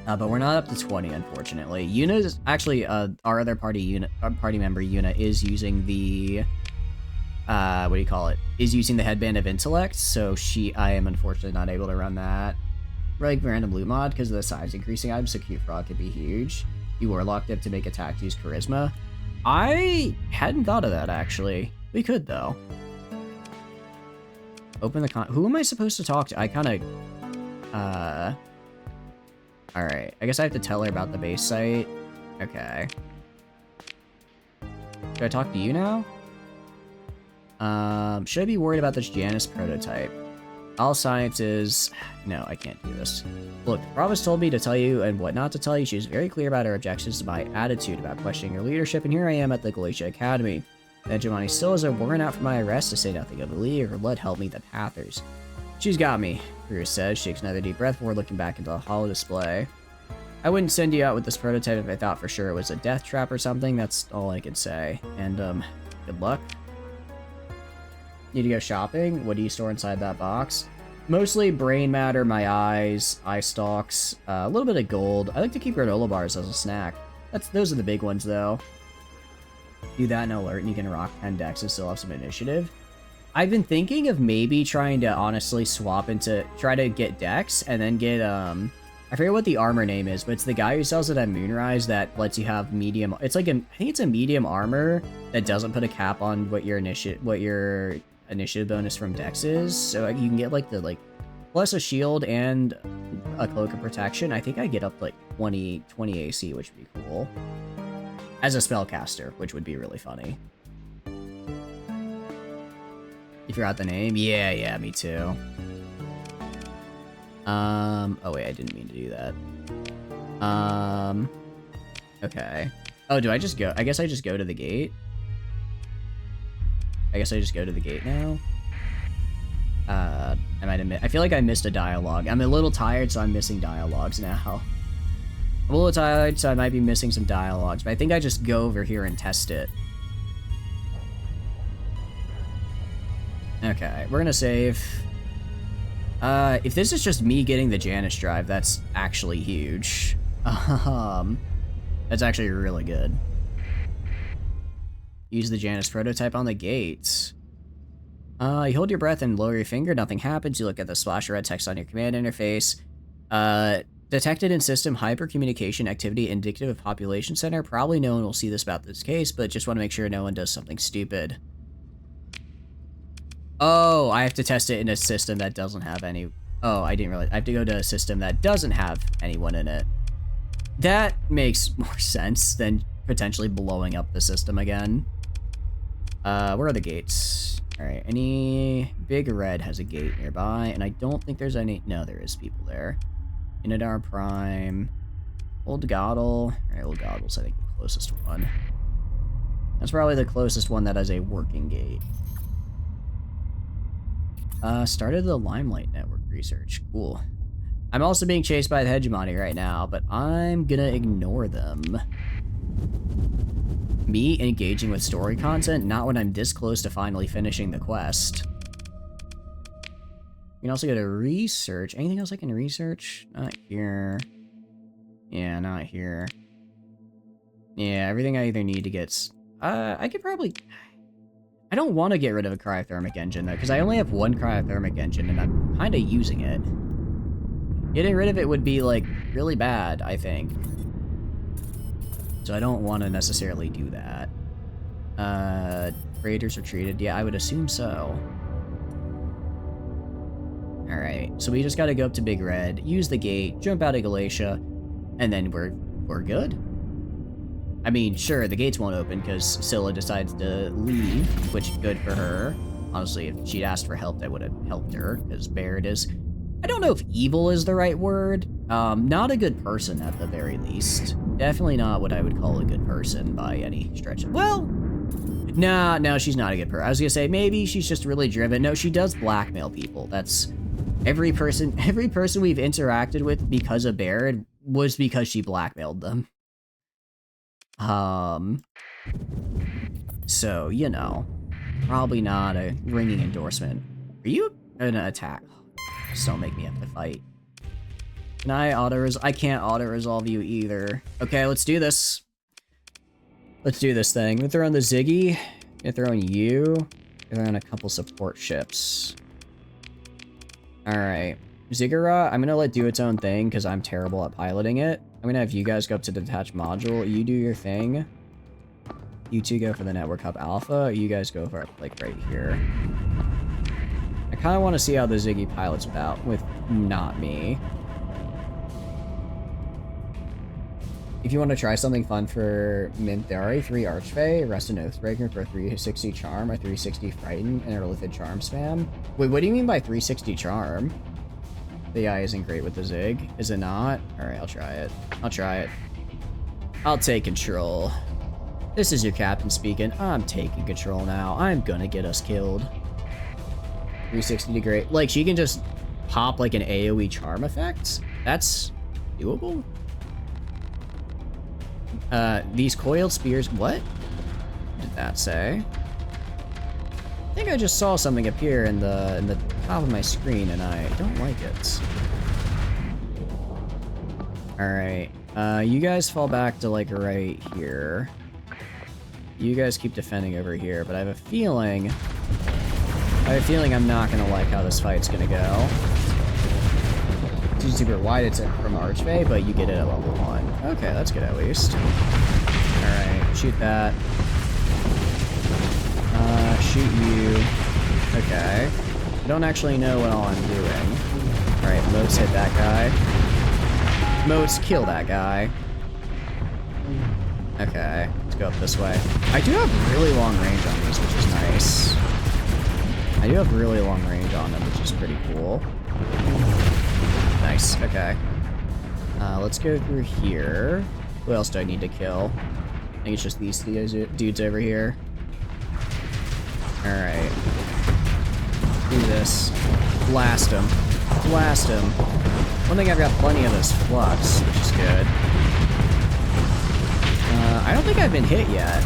But we're not up to 20, unfortunately. Yuna is actually, our other party member, Yuna, is using the, what do you call it? Is using the Headband of Intellect, so I am unfortunately not able to run that. Like random loot mod, because of the size increasing items, so Cute Frog could be huge. You were locked up to make attacks use Charisma. I hadn't thought of that, actually. We could, though. Open the who am I supposed to talk to? I kind of, alright, I guess I have to tell her about the base site. Okay. Should I talk to you now? Should I be worried about this Janus prototype? All sciences... No, I can't do this. Look, the province told me to tell you and what not to tell you. She was very clear about her objections to my attitude about questioning her leadership, and here I am at the Glacier Academy. The Hegemony still has a warrant out for my arrest, to say nothing of the League, or let help me the Pathers. She's got me, Bruce says, shakes another deep breath before looking back into the holo display. I wouldn't send you out with this prototype if I thought for sure it was a death trap or something, that's all I could say. And, good luck. Need to go shopping? What do you store inside that box? Mostly brain matter, my eyes, eye stalks, a little bit of gold. I like to keep granola bars as a snack. Those are the big ones, though. Do that and alert, and you can rock 10 decks and still have some initiative. I've been thinking of maybe trying to honestly try to get decks, and then get, I forget what the armor name is, but it's the guy who sells it at Moonrise that lets you have medium, I think it's a medium armor that doesn't put a cap on what your initiative bonus from Dex is, so you can get plus a shield and a cloak of protection. I think I get up to 20 AC, which would be cool. As a spellcaster, which would be really funny. You forgot the name? Yeah, me too. Oh wait, I didn't mean to do that. Okay. Oh, do I just go? I guess I just go to the gate? I guess I just go to the gate now? I might admit, I feel like I missed a dialogue. I'm a little tired, so I'm missing dialogues now. I'm a little tired, so I might be missing some dialogues, but I think I just go over here and test it. Okay, we're gonna save. If this is just me getting the Janus drive, that's actually huge. That's actually really good. Use the Janus prototype on the gates. You hold your breath and lower your finger, nothing happens. You look at the splash of red text on your command interface. Detected in system hypercommunication activity indicative of population center. Probably no one will see this about this case, but just want to make sure no one does something stupid. Oh, I have to test it in a system that doesn't have any... Oh, I didn't realize. I have to go to a system that doesn't have anyone in it. That makes more sense than potentially blowing up the system again. Where are the gates? Alright, any... Big Red has a gate nearby, and I don't think there's any... No, there is people there. Inadar Prime. Old Goddle. Alright, Old Goddle's, I think, the closest one. That's probably the closest one that has a working gate. Started the Limelight Network research. Cool. I'm also being chased by the Hegemony right now, but I'm gonna ignore them. Me engaging with story content, not when I'm this close to finally finishing the quest. You can also go to research. Anything else I can research? Not here. Yeah, not here. Yeah, everything I either need to get... I could probably... I don't want to get rid of a cryothermic engine, though, because I only have one cryothermic engine, and I'm kind of using it. Getting rid of it would be, like, really bad, I think. So I don't want to necessarily do that. Raiders retreated. Yeah, I would assume so. Alright, so we just gotta go up to Big Red, use the gate, jump out of Galatia, and then we're good. I mean, sure, the gates won't open because Scylla decides to leave, which good for her. Honestly, if she'd asked for help, that would have helped her, because Barrett is... I don't know if evil is the right word. Not a good person, at the very least. Definitely not what I would call a good person by any stretch of... Well, no, she's not a good person. I was gonna say, maybe she's just really driven. No, she does blackmail people. That's... Every person we've interacted with because of Barrett was because she blackmailed them. So, you know, probably not a ringing endorsement. Are you gonna attack? Just don't make me have to fight. Can I I can't auto-resolve you either. Okay, let's do this. Let's do this thing. I'm gonna throw in the Ziggy. I'm gonna throw in you. I'm gonna throw in a couple support ships. Alright. Ziggurat, I'm gonna let do its own thing because I'm terrible at piloting it. I'm gonna have you guys go up to the detached module. You do your thing. You two go for the network hub alpha. You guys go for, like, right here. I kind of want to see how the Ziggy pilots with not me. If you want to try something fun for Minthari, 3 Archfey, Rest and Oathbreaker for 360 Charm, a 360 Frighten, and a Lithid Charm spam. Wait, what do you mean by 360 Charm? The AI isn't great with the Zig. Is it not? Alright, I'll try it. I'll try it. I'll take control. This is your captain speaking. I'm taking control now. I'm gonna get us killed. 360 degree. Like, she can just pop like an AoE charm effect? That's doable? These coiled spears... What did that say? I think I just saw something appear in the top of my screen, and I don't like it. Alright. You guys fall back to, like, right here. You guys keep defending over here, but I have a feeling I'm not gonna like how this fight's gonna go. It's super wide, it's from Archfey, but you get it at level 1. Okay, that's good at least. Alright, shoot that. Shoot you. Okay. I don't actually know what all I'm doing. Alright, Moats hit that guy. Moats, kill that guy. Okay, let's go up this way. I do have really long range on these, which is nice. I do have really long range on them, which is pretty cool. Nice, okay. Let's go through here. Who else do I need to kill? I think it's just these dudes over here. Alright. Do this. Blast him. Blast him. One thing I've got plenty of is flux, which is good. I don't think I've been hit yet.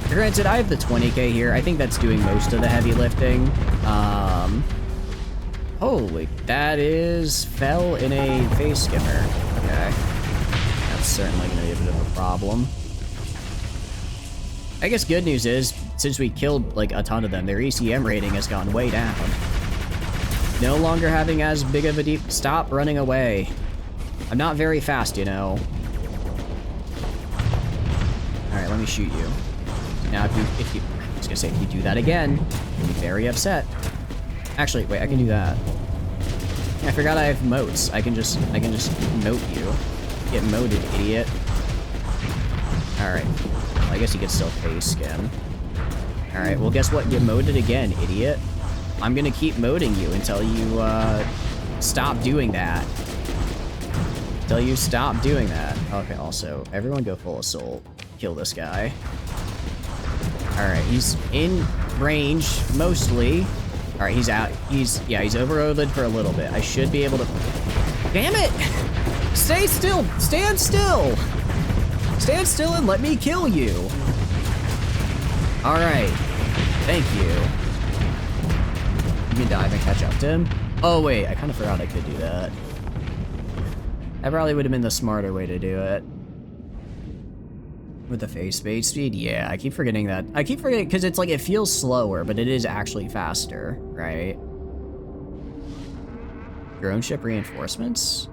Granted, I have the 20k here. I think that's doing most of the heavy lifting. Holy, that is fell in a face skimmer. Okay. That's certainly going to be a bit of a problem. I guess good news is, since we killed, like, a ton of them, their ECM rating has gone way down. No longer having as big of a deep... Stop running away. I'm not very fast, you know. Alright, let me shoot you. Now, if you... I was gonna say, if you do that again, I'll be very upset. Actually, wait, I can do that. I forgot I have moats. I can just moat you. Get moated, idiot. Alright. Well, I guess you could still face skim. Alright, well guess what? Get moated again, idiot. I'm gonna keep moating you until you, stop doing that. Until you stop doing that. Okay, also, everyone go full assault. Kill this guy. Alright, he's in range, mostly. Alright, he's out. He's over-oathted for a little bit. I should be able to... Damn it! Stay still! Stand still! Stand still and let me kill you! Alright. Thank you. You can dive and catch up to him. Oh, wait. I kind of forgot I could do that. That probably would have been the smarter way to do it. With the face speed, yeah, I keep forgetting that. I keep forgetting, because it's like, it feels slower, but it is actually faster, right? Drone ship reinforcements?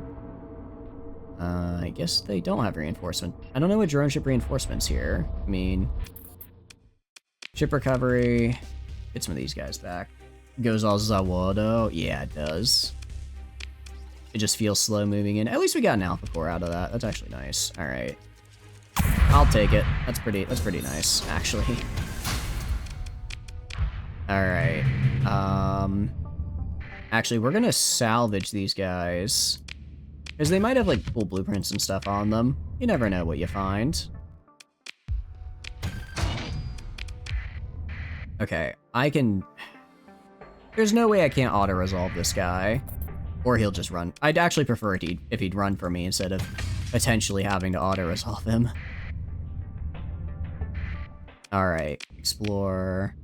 I guess they don't have reinforcement. I don't know what drone ship reinforcements here. I mean, ship recovery. Get some of these guys back. Goes all Zawado. Yeah, it does. It just feels slow moving in. At least we got an alpha core out of that. That's actually nice. All right. I'll take it. That's pretty nice, actually. All right. Actually, we're gonna salvage these guys. Because they might have, like, cool blueprints and stuff on them. You never know what you find. Okay, I can... There's no way I can't auto-resolve this guy. Or he'll just run. I'd actually prefer it if he'd run for me instead of potentially having to auto-resolve him. Alright, explore.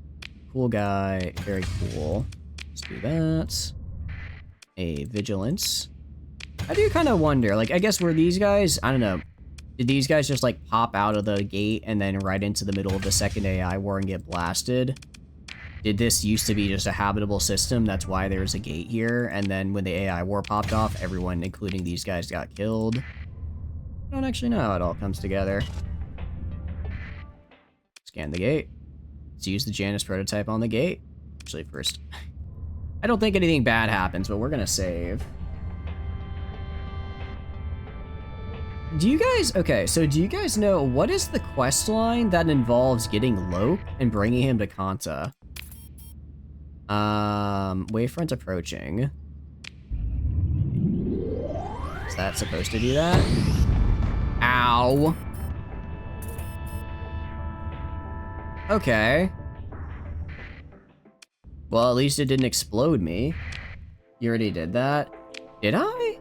Cool guy, very cool. Let's do that. A vigilance. I do kind of wonder, like, I guess were these guys, I don't know, did these guys just, like, pop out of the gate and then right into the middle of the second AI war and get blasted? Did this used to be just a habitable system, that's why there's a gate here, and then when the AI war popped off, everyone, including these guys, got killed? I don't actually know how it all comes together. Scan the gate. Let's use the Janus prototype on the gate. Actually, first, I don't think anything bad happens, but we're gonna save. Do you guys, okay, so do you guys know what is the quest line that involves getting Loke and bringing him to Kanta? Wavefront approaching. Is that supposed to do that? Ow. Okay. Well, at least it didn't explode me. You already did that? Did I?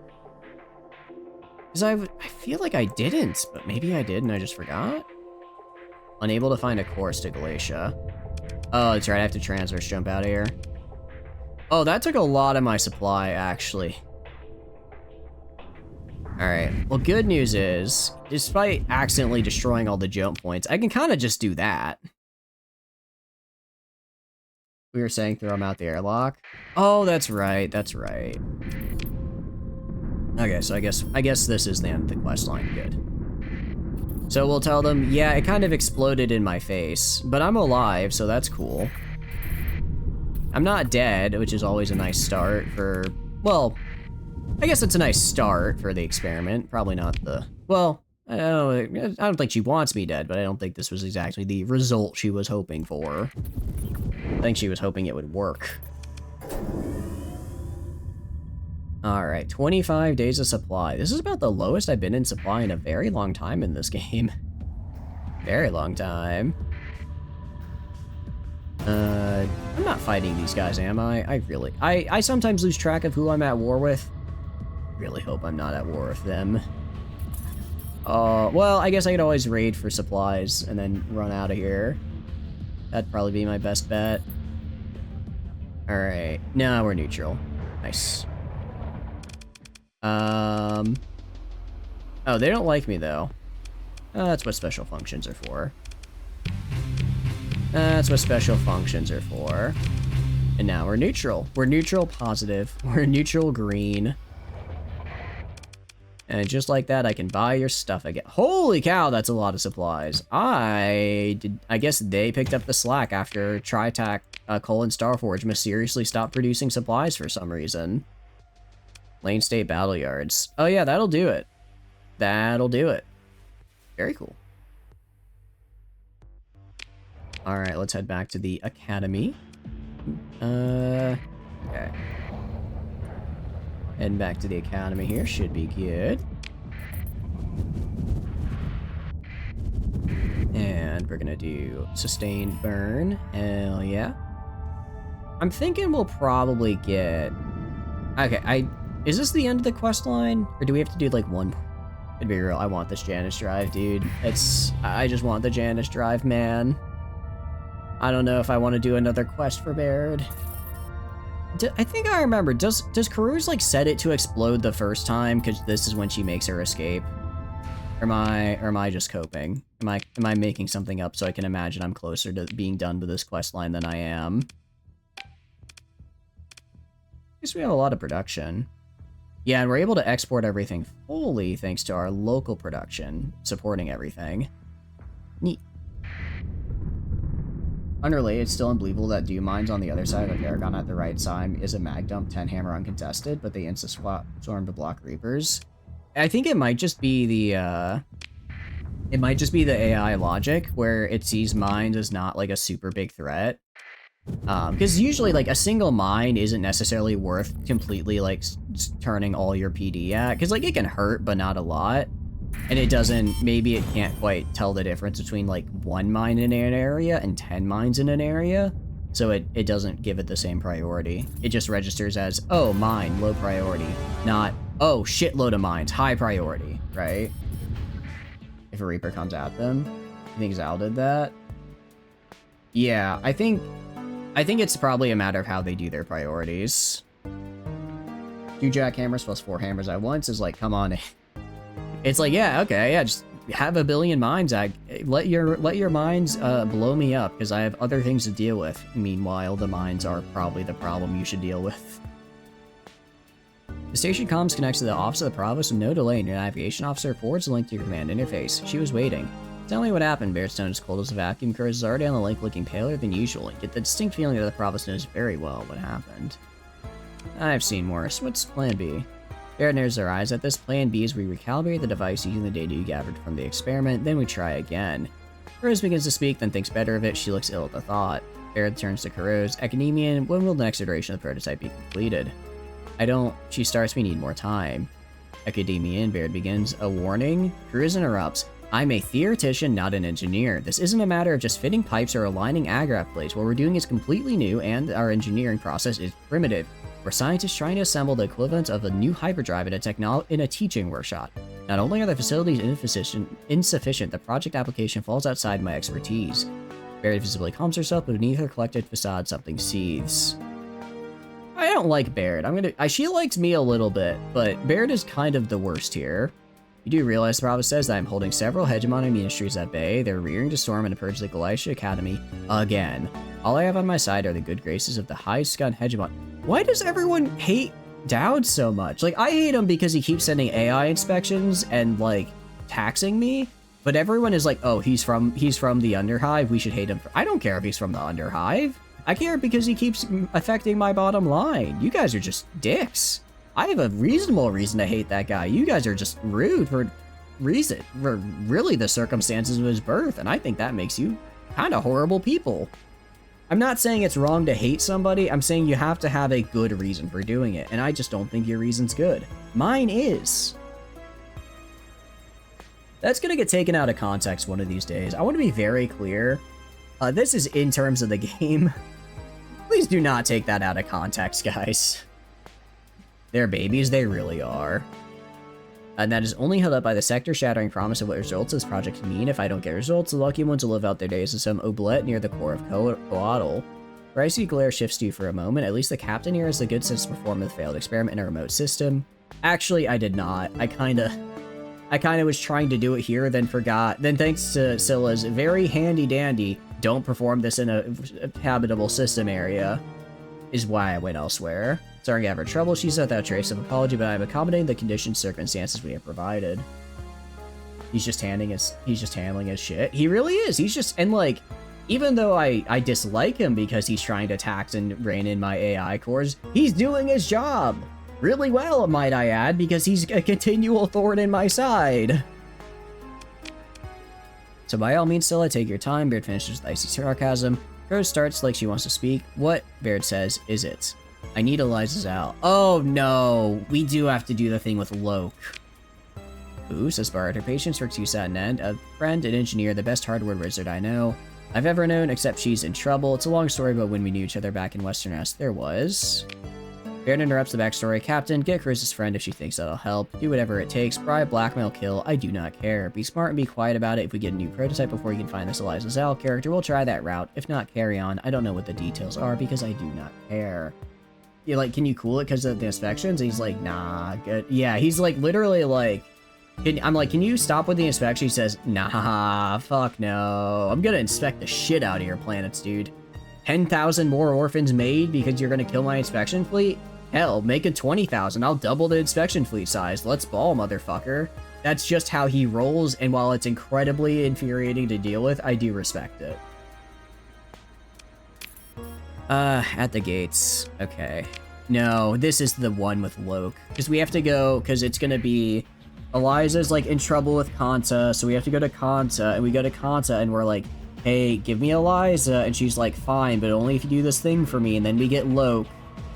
Because I feel like I didn't, but maybe I did and I just forgot. Unable to find a course to Glacia. Oh, that's right, I have to transverse jump out of here. Oh, that took a lot of my supply, actually. Alright, well, good news is, despite accidentally destroying all the jump points, I can kind of just do that. We were saying throw them out the airlock. Oh, that's right, that's right. Okay, so I guess this is the end of the quest line. Good. So we'll tell them, yeah, it kind of exploded in my face, but I'm alive, so that's cool. I'm not dead, which is always a nice start for, well, I guess it's a nice start for the experiment. Probably not the, well, I don't think she wants me dead, but I don't think this was exactly the result she was hoping for. I think she was hoping it would work. Alright, 25 days of supply. This is about the lowest I've been in supply in a very long time in this game. Very long time. I'm not fighting these guys, am I? I sometimes lose track of who I'm at war with. Really hope I'm not at war with them. Well, I guess I could always raid for supplies and then run out of here. That'd probably be my best bet. Alright, no, we're neutral. Nice. Oh, they don't like me, though. That's what special functions are for. That's what special functions are for. And now we're neutral. We're neutral positive. We're neutral green. And just like that, I can buy your stuff again. Holy cow, that's a lot of supplies. I guess they picked up the slack after Tritac, Starforge mysteriously stopped producing supplies for some reason. Lane State Battle Yards. Oh yeah, that'll do it. That'll do it. Very cool. Alright, let's head back to the Academy. Okay. Heading back to the Academy here, should be good. And we're gonna do Sustained Burn. Hell yeah. I'm thinking we'll probably get... Okay, is this the end of the quest line? Or do we have to do like one? To be real, I want this Janus drive, dude. I just want the Janus drive, man. I don't know if I want to do another quest for Baird. I think I remember. Does Karuz like set it to explode the first time because this is when she makes her escape? Or am I just coping? Am I making something up so I can imagine I'm closer to being done with this quest line than I am? I guess we have a lot of production. Yeah, and we're able to export everything fully thanks to our local production supporting everything. Neat. Unrelated, still unbelievable that Dew Mines on the other side of Paragon at the right time is a mag dump 10 hammer uncontested, but they insta-swarm to block Reapers. I think it might just be the AI logic where it sees mines as not like a super big threat. Because usually like a single mine isn't necessarily worth completely like turning all your PD at, because like it can hurt but not a lot, and it doesn't, maybe it can't quite tell the difference between like one mine in an area and 10 mines in an area, so it doesn't give it the same priority. It just registers as, oh, mine, low priority, not, oh, shitload of mines, high priority, right? If a Reaper comes at them. I think Zal did that. Yeah, I think it's probably a matter of how they do their priorities. 2 jackhammers plus 4 hammers at once is like, come on. It's like, yeah, okay, yeah, just have a billion mines. Let your mines blow me up, because I have other things to deal with. Meanwhile, the mines are probably the problem you should deal with. The station comms connects to the office of the provost with no delay, and your navigation officer forwards the link to your command interface. She was waiting. Tell me what happened. Baird's tone is cold as a vacuum. Curse is already on the link, looking paler than usual. You get the distinct feeling that the provost knows very well what happened. I've seen worse. What's plan B? Baird narrows their eyes at this. Plan B is we recalibrate the device using the data you gathered from the experiment, then we try again. Kurose begins to speak, then thinks better of it. She looks ill at the thought. Baird turns to Kurose. Academian, when will the next iteration of the prototype be completed? She starts, we need more time. Academian, Baird begins. A warning? Kurose interrupts. I'm a theoretician, not an engineer. This isn't a matter of just fitting pipes or aligning agraf plates. What we're doing is completely new, and our engineering process is primitive. We're scientists trying to assemble the equivalent of a new hyperdrive in a teaching workshop. Not only are the facilities insufficient, the project application falls outside my expertise. Baird visibly calms herself, but beneath her collected facade, something seethes. I don't like Baird. She likes me a little bit, but Baird is kind of the worst here. You do realize the provost says that I'm holding several hegemonic ministries at bay. They're rearing to storm and to purge the Galatia Academy again. All I have on my side are the good graces of the high-scun hegemon. Why does everyone hate Dowd so much? Like, I hate him because he keeps sending AI inspections and, like, taxing me. But everyone is like, oh, he's from the Underhive. We should hate him. I don't care if he's from the Underhive. I care because he keeps affecting my bottom line. You guys are just dicks. I have a reasonable reason to hate that guy. You guys are just rude for really the circumstances of his birth, and I think that makes you kind of horrible people. I'm not saying it's wrong to hate somebody, I'm saying you have to have a good reason for doing it, and I just don't think your reason's good. Mine is. That's gonna get taken out of context one of these days. I want to be very clear. This is in terms of the game. Please do not take that out of context, guys. They're babies, they really are. And that is only held up by the sector-shattering promise of what results of this project mean. If I don't get results, the lucky ones will live out their days in some oblette near the core of Coatl. Icy glare shifts to you for a moment. At least the captain here has the good sense to perform the failed experiment in a remote system. Actually, I did not. I kinda was trying to do it here, then forgot. Then thanks to Scylla's very handy-dandy, don't perform this in a habitable system area, is why I went elsewhere. Starting to have her trouble, she said without trace of apology, but I'm accommodating the conditions, circumstances we have provided. He's just handling his shit. He really is. He's just, and like, even though I dislike him because he's trying to tax and rein in my AI cores, he's doing his job really well, might I add, because he's a continual thorn in my side. So by all means, Scylla, take your time. Baird finishes with icy sarcasm. Rose starts like she wants to speak. What, Baird says, is it? I need Eliza's out. Oh no, we do have to do the thing with Loke. Ooh, says Bard. Her patience works use at an end. A friend, an engineer, the best hardware wizard I know I've ever known, except she's in trouble. It's a long story, but when we knew each other back in Western S, there was. Baird interrupts the backstory. Captain, get Chris's friend if she thinks that'll help. Do whatever it takes. Bribe, blackmail, kill. I do not care. Be smart and be quiet about it. If we get a new prototype before you can find this Eliza Zal character, we'll try that route. If not, carry on. I don't know what the details are because I do not care. you're like, can you cool it because of the inspections? And he's like, nah, good. Yeah, he's like literally like, I'm like, can you stop with the inspection? He says, nah, fuck no. I'm gonna inspect the shit out of your planets, dude. 10,000 more orphans made because you're gonna kill my inspection fleet? Hell, make it 20,000. I'll double the inspection fleet size. Let's ball, motherfucker. That's just how he rolls, and while it's incredibly infuriating to deal with, I do respect it. At the gates. Okay. No, this is the one with Loke. Because we have to go, because it's gonna be... Eliza's, like, in trouble with Kanta, so we have to go to Kanta, and we go to Kanta, and we're like, hey, give me Eliza, and she's like, fine, but only if you do this thing for me, and then we get Loke,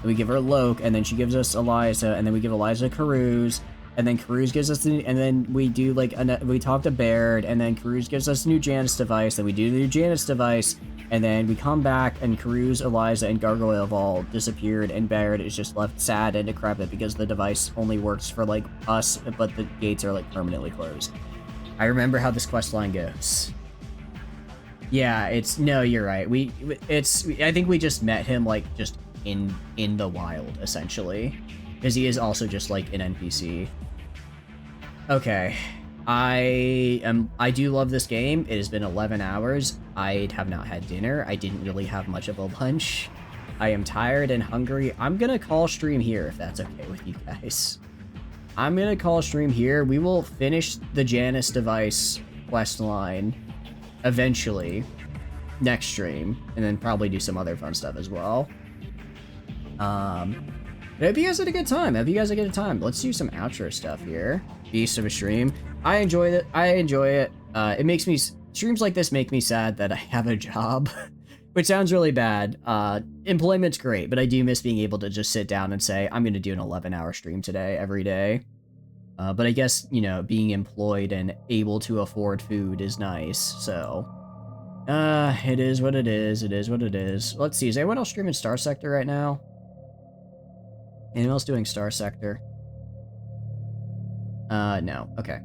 and we give her Loke, and then she gives us Eliza, and then we give Eliza Karuz, and then Karuz gives us the, and then we do, like, we talk to Baird, and then Karuz gives us a new Janus device, then we do the new Janus device, and then we come back, and Karuz, Eliza, and Gargoyle have all disappeared, and Baird is just left sad and decrepit because the device only works for, like, us, but the gates are, like, permanently closed. I remember how this quest line goes. Yeah, no, you're right. I think we just met him, like, just in the wild, essentially. Because he is also just, like, an NPC. Okay. I do love this game. It has been 11 hours. I have not had dinner. I didn't really have much of a lunch. I am tired and hungry. I'm gonna call stream here, if that's okay with you guys. I'm gonna call stream here. We will finish the Janus device quest line eventually next stream, and then probably do some other fun stuff as well. I hope you guys had a good time. Let's do some outro stuff here. Beast of a stream. I enjoy it. It makes me, streams like this make me sad that I have a job, which sounds really bad. Employment's great, but I do miss being able to just sit down and say, I'm going to do an 11-hour stream today, every day. But I guess, you know, being employed and able to afford food is nice, so... it is what it is. Let's see, is anyone else streaming Starsector right now? Anyone else doing Starsector? No. Okay.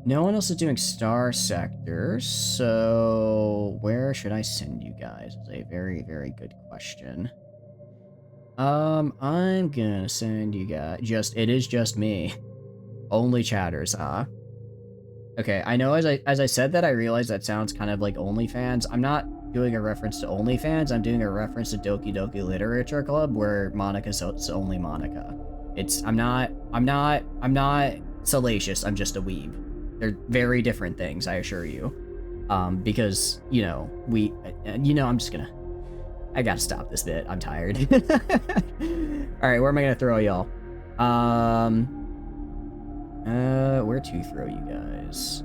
No one else is doing Starsector, so... Where should I send you guys? It's a very, very good question. I'm gonna send you guys... It is just me. Only chatters, huh? Okay, I know as I said that, I realized that sounds kind of like OnlyFans. I'm not doing a reference to OnlyFans, I'm doing a reference to Doki Doki Literature Club, where Monica's only Monica. I'm not salacious, I'm just a weeb. They're very different things, I assure you. Because, you know, I'm just gonna... I gotta stop this bit, I'm tired. Alright, where am I gonna throw y'all? Where to throw you guys?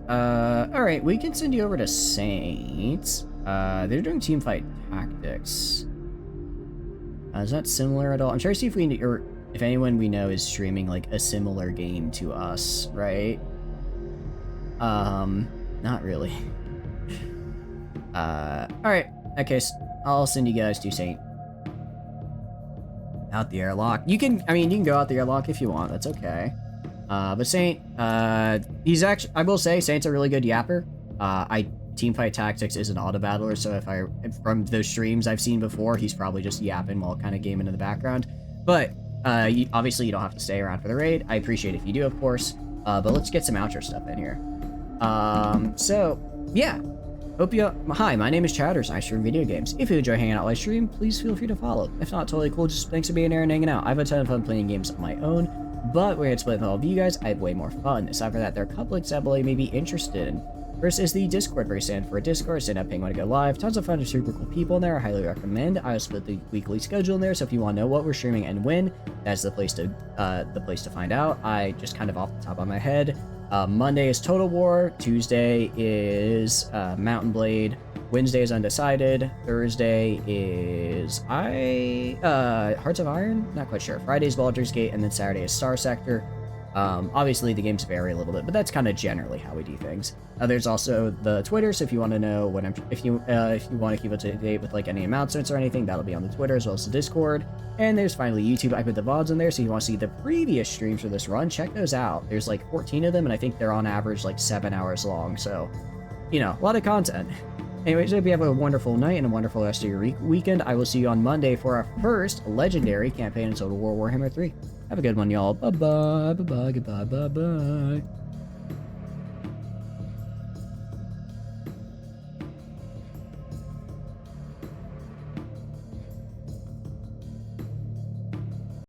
Alright, we can send you over to Saints. They're doing teamfight tactics. Is that similar at all? I'm trying to see if anyone we know is streaming, like, a similar game to us, right? Not really. Alright, in that case, I'll send you guys to Saint. Out the airlock. You can go out the airlock if you want, that's okay. But Saint, he's actually, I will say, Saint's a really good yapper. Teamfight Tactics is an auto battler, so from those streams I've seen before, he's probably just yapping while kind of gaming in the background. But, obviously you don't have to stay around for the raid. I appreciate if you do, of course. But let's get some outro stuff in here. So, yeah. Hi, my name is Chatters, I stream video games. If you enjoy hanging out live stream, please feel free to follow. If not, totally cool, just thanks for being here and hanging out. I have a ton of fun playing games on my own, but when it's with all of you guys, I have way more fun. Aside from that, there are a couple that I may be interested in. First is the Discord, where you stand for a Discord, stand up paying when I go live. Tons of fun and super cool people in there, I highly recommend. I also put the weekly schedule in there, so if you want to know what we're streaming and when, that's the place to find out. I just kind of off the top of my head. Monday is Total War, Tuesday is Mountain Blade, Wednesday is Undecided, Thursday is Hearts of Iron? Not quite sure. Friday is Baldur's Gate, and then Saturday is Starsector. Obviously the games vary a little bit, but that's kind of generally how we do things. There's also the Twitter, so if you want to know when if you want to keep up to date with like any announcements or anything, that'll be on the Twitter as well as the Discord. And there's finally YouTube. I put the VODs in there, so if you want to see the previous streams for this run, check those out. There's like 14 of them, and I think they're on average like 7 hours long, so, you know, a lot of content. Anyways, I hope you have a wonderful night and a wonderful rest of your weekend. I will see you on Monday for our first legendary campaign in Total War Warhammer 3. Have a good one, y'all. Bye-bye, bye-bye, goodbye, bye-bye.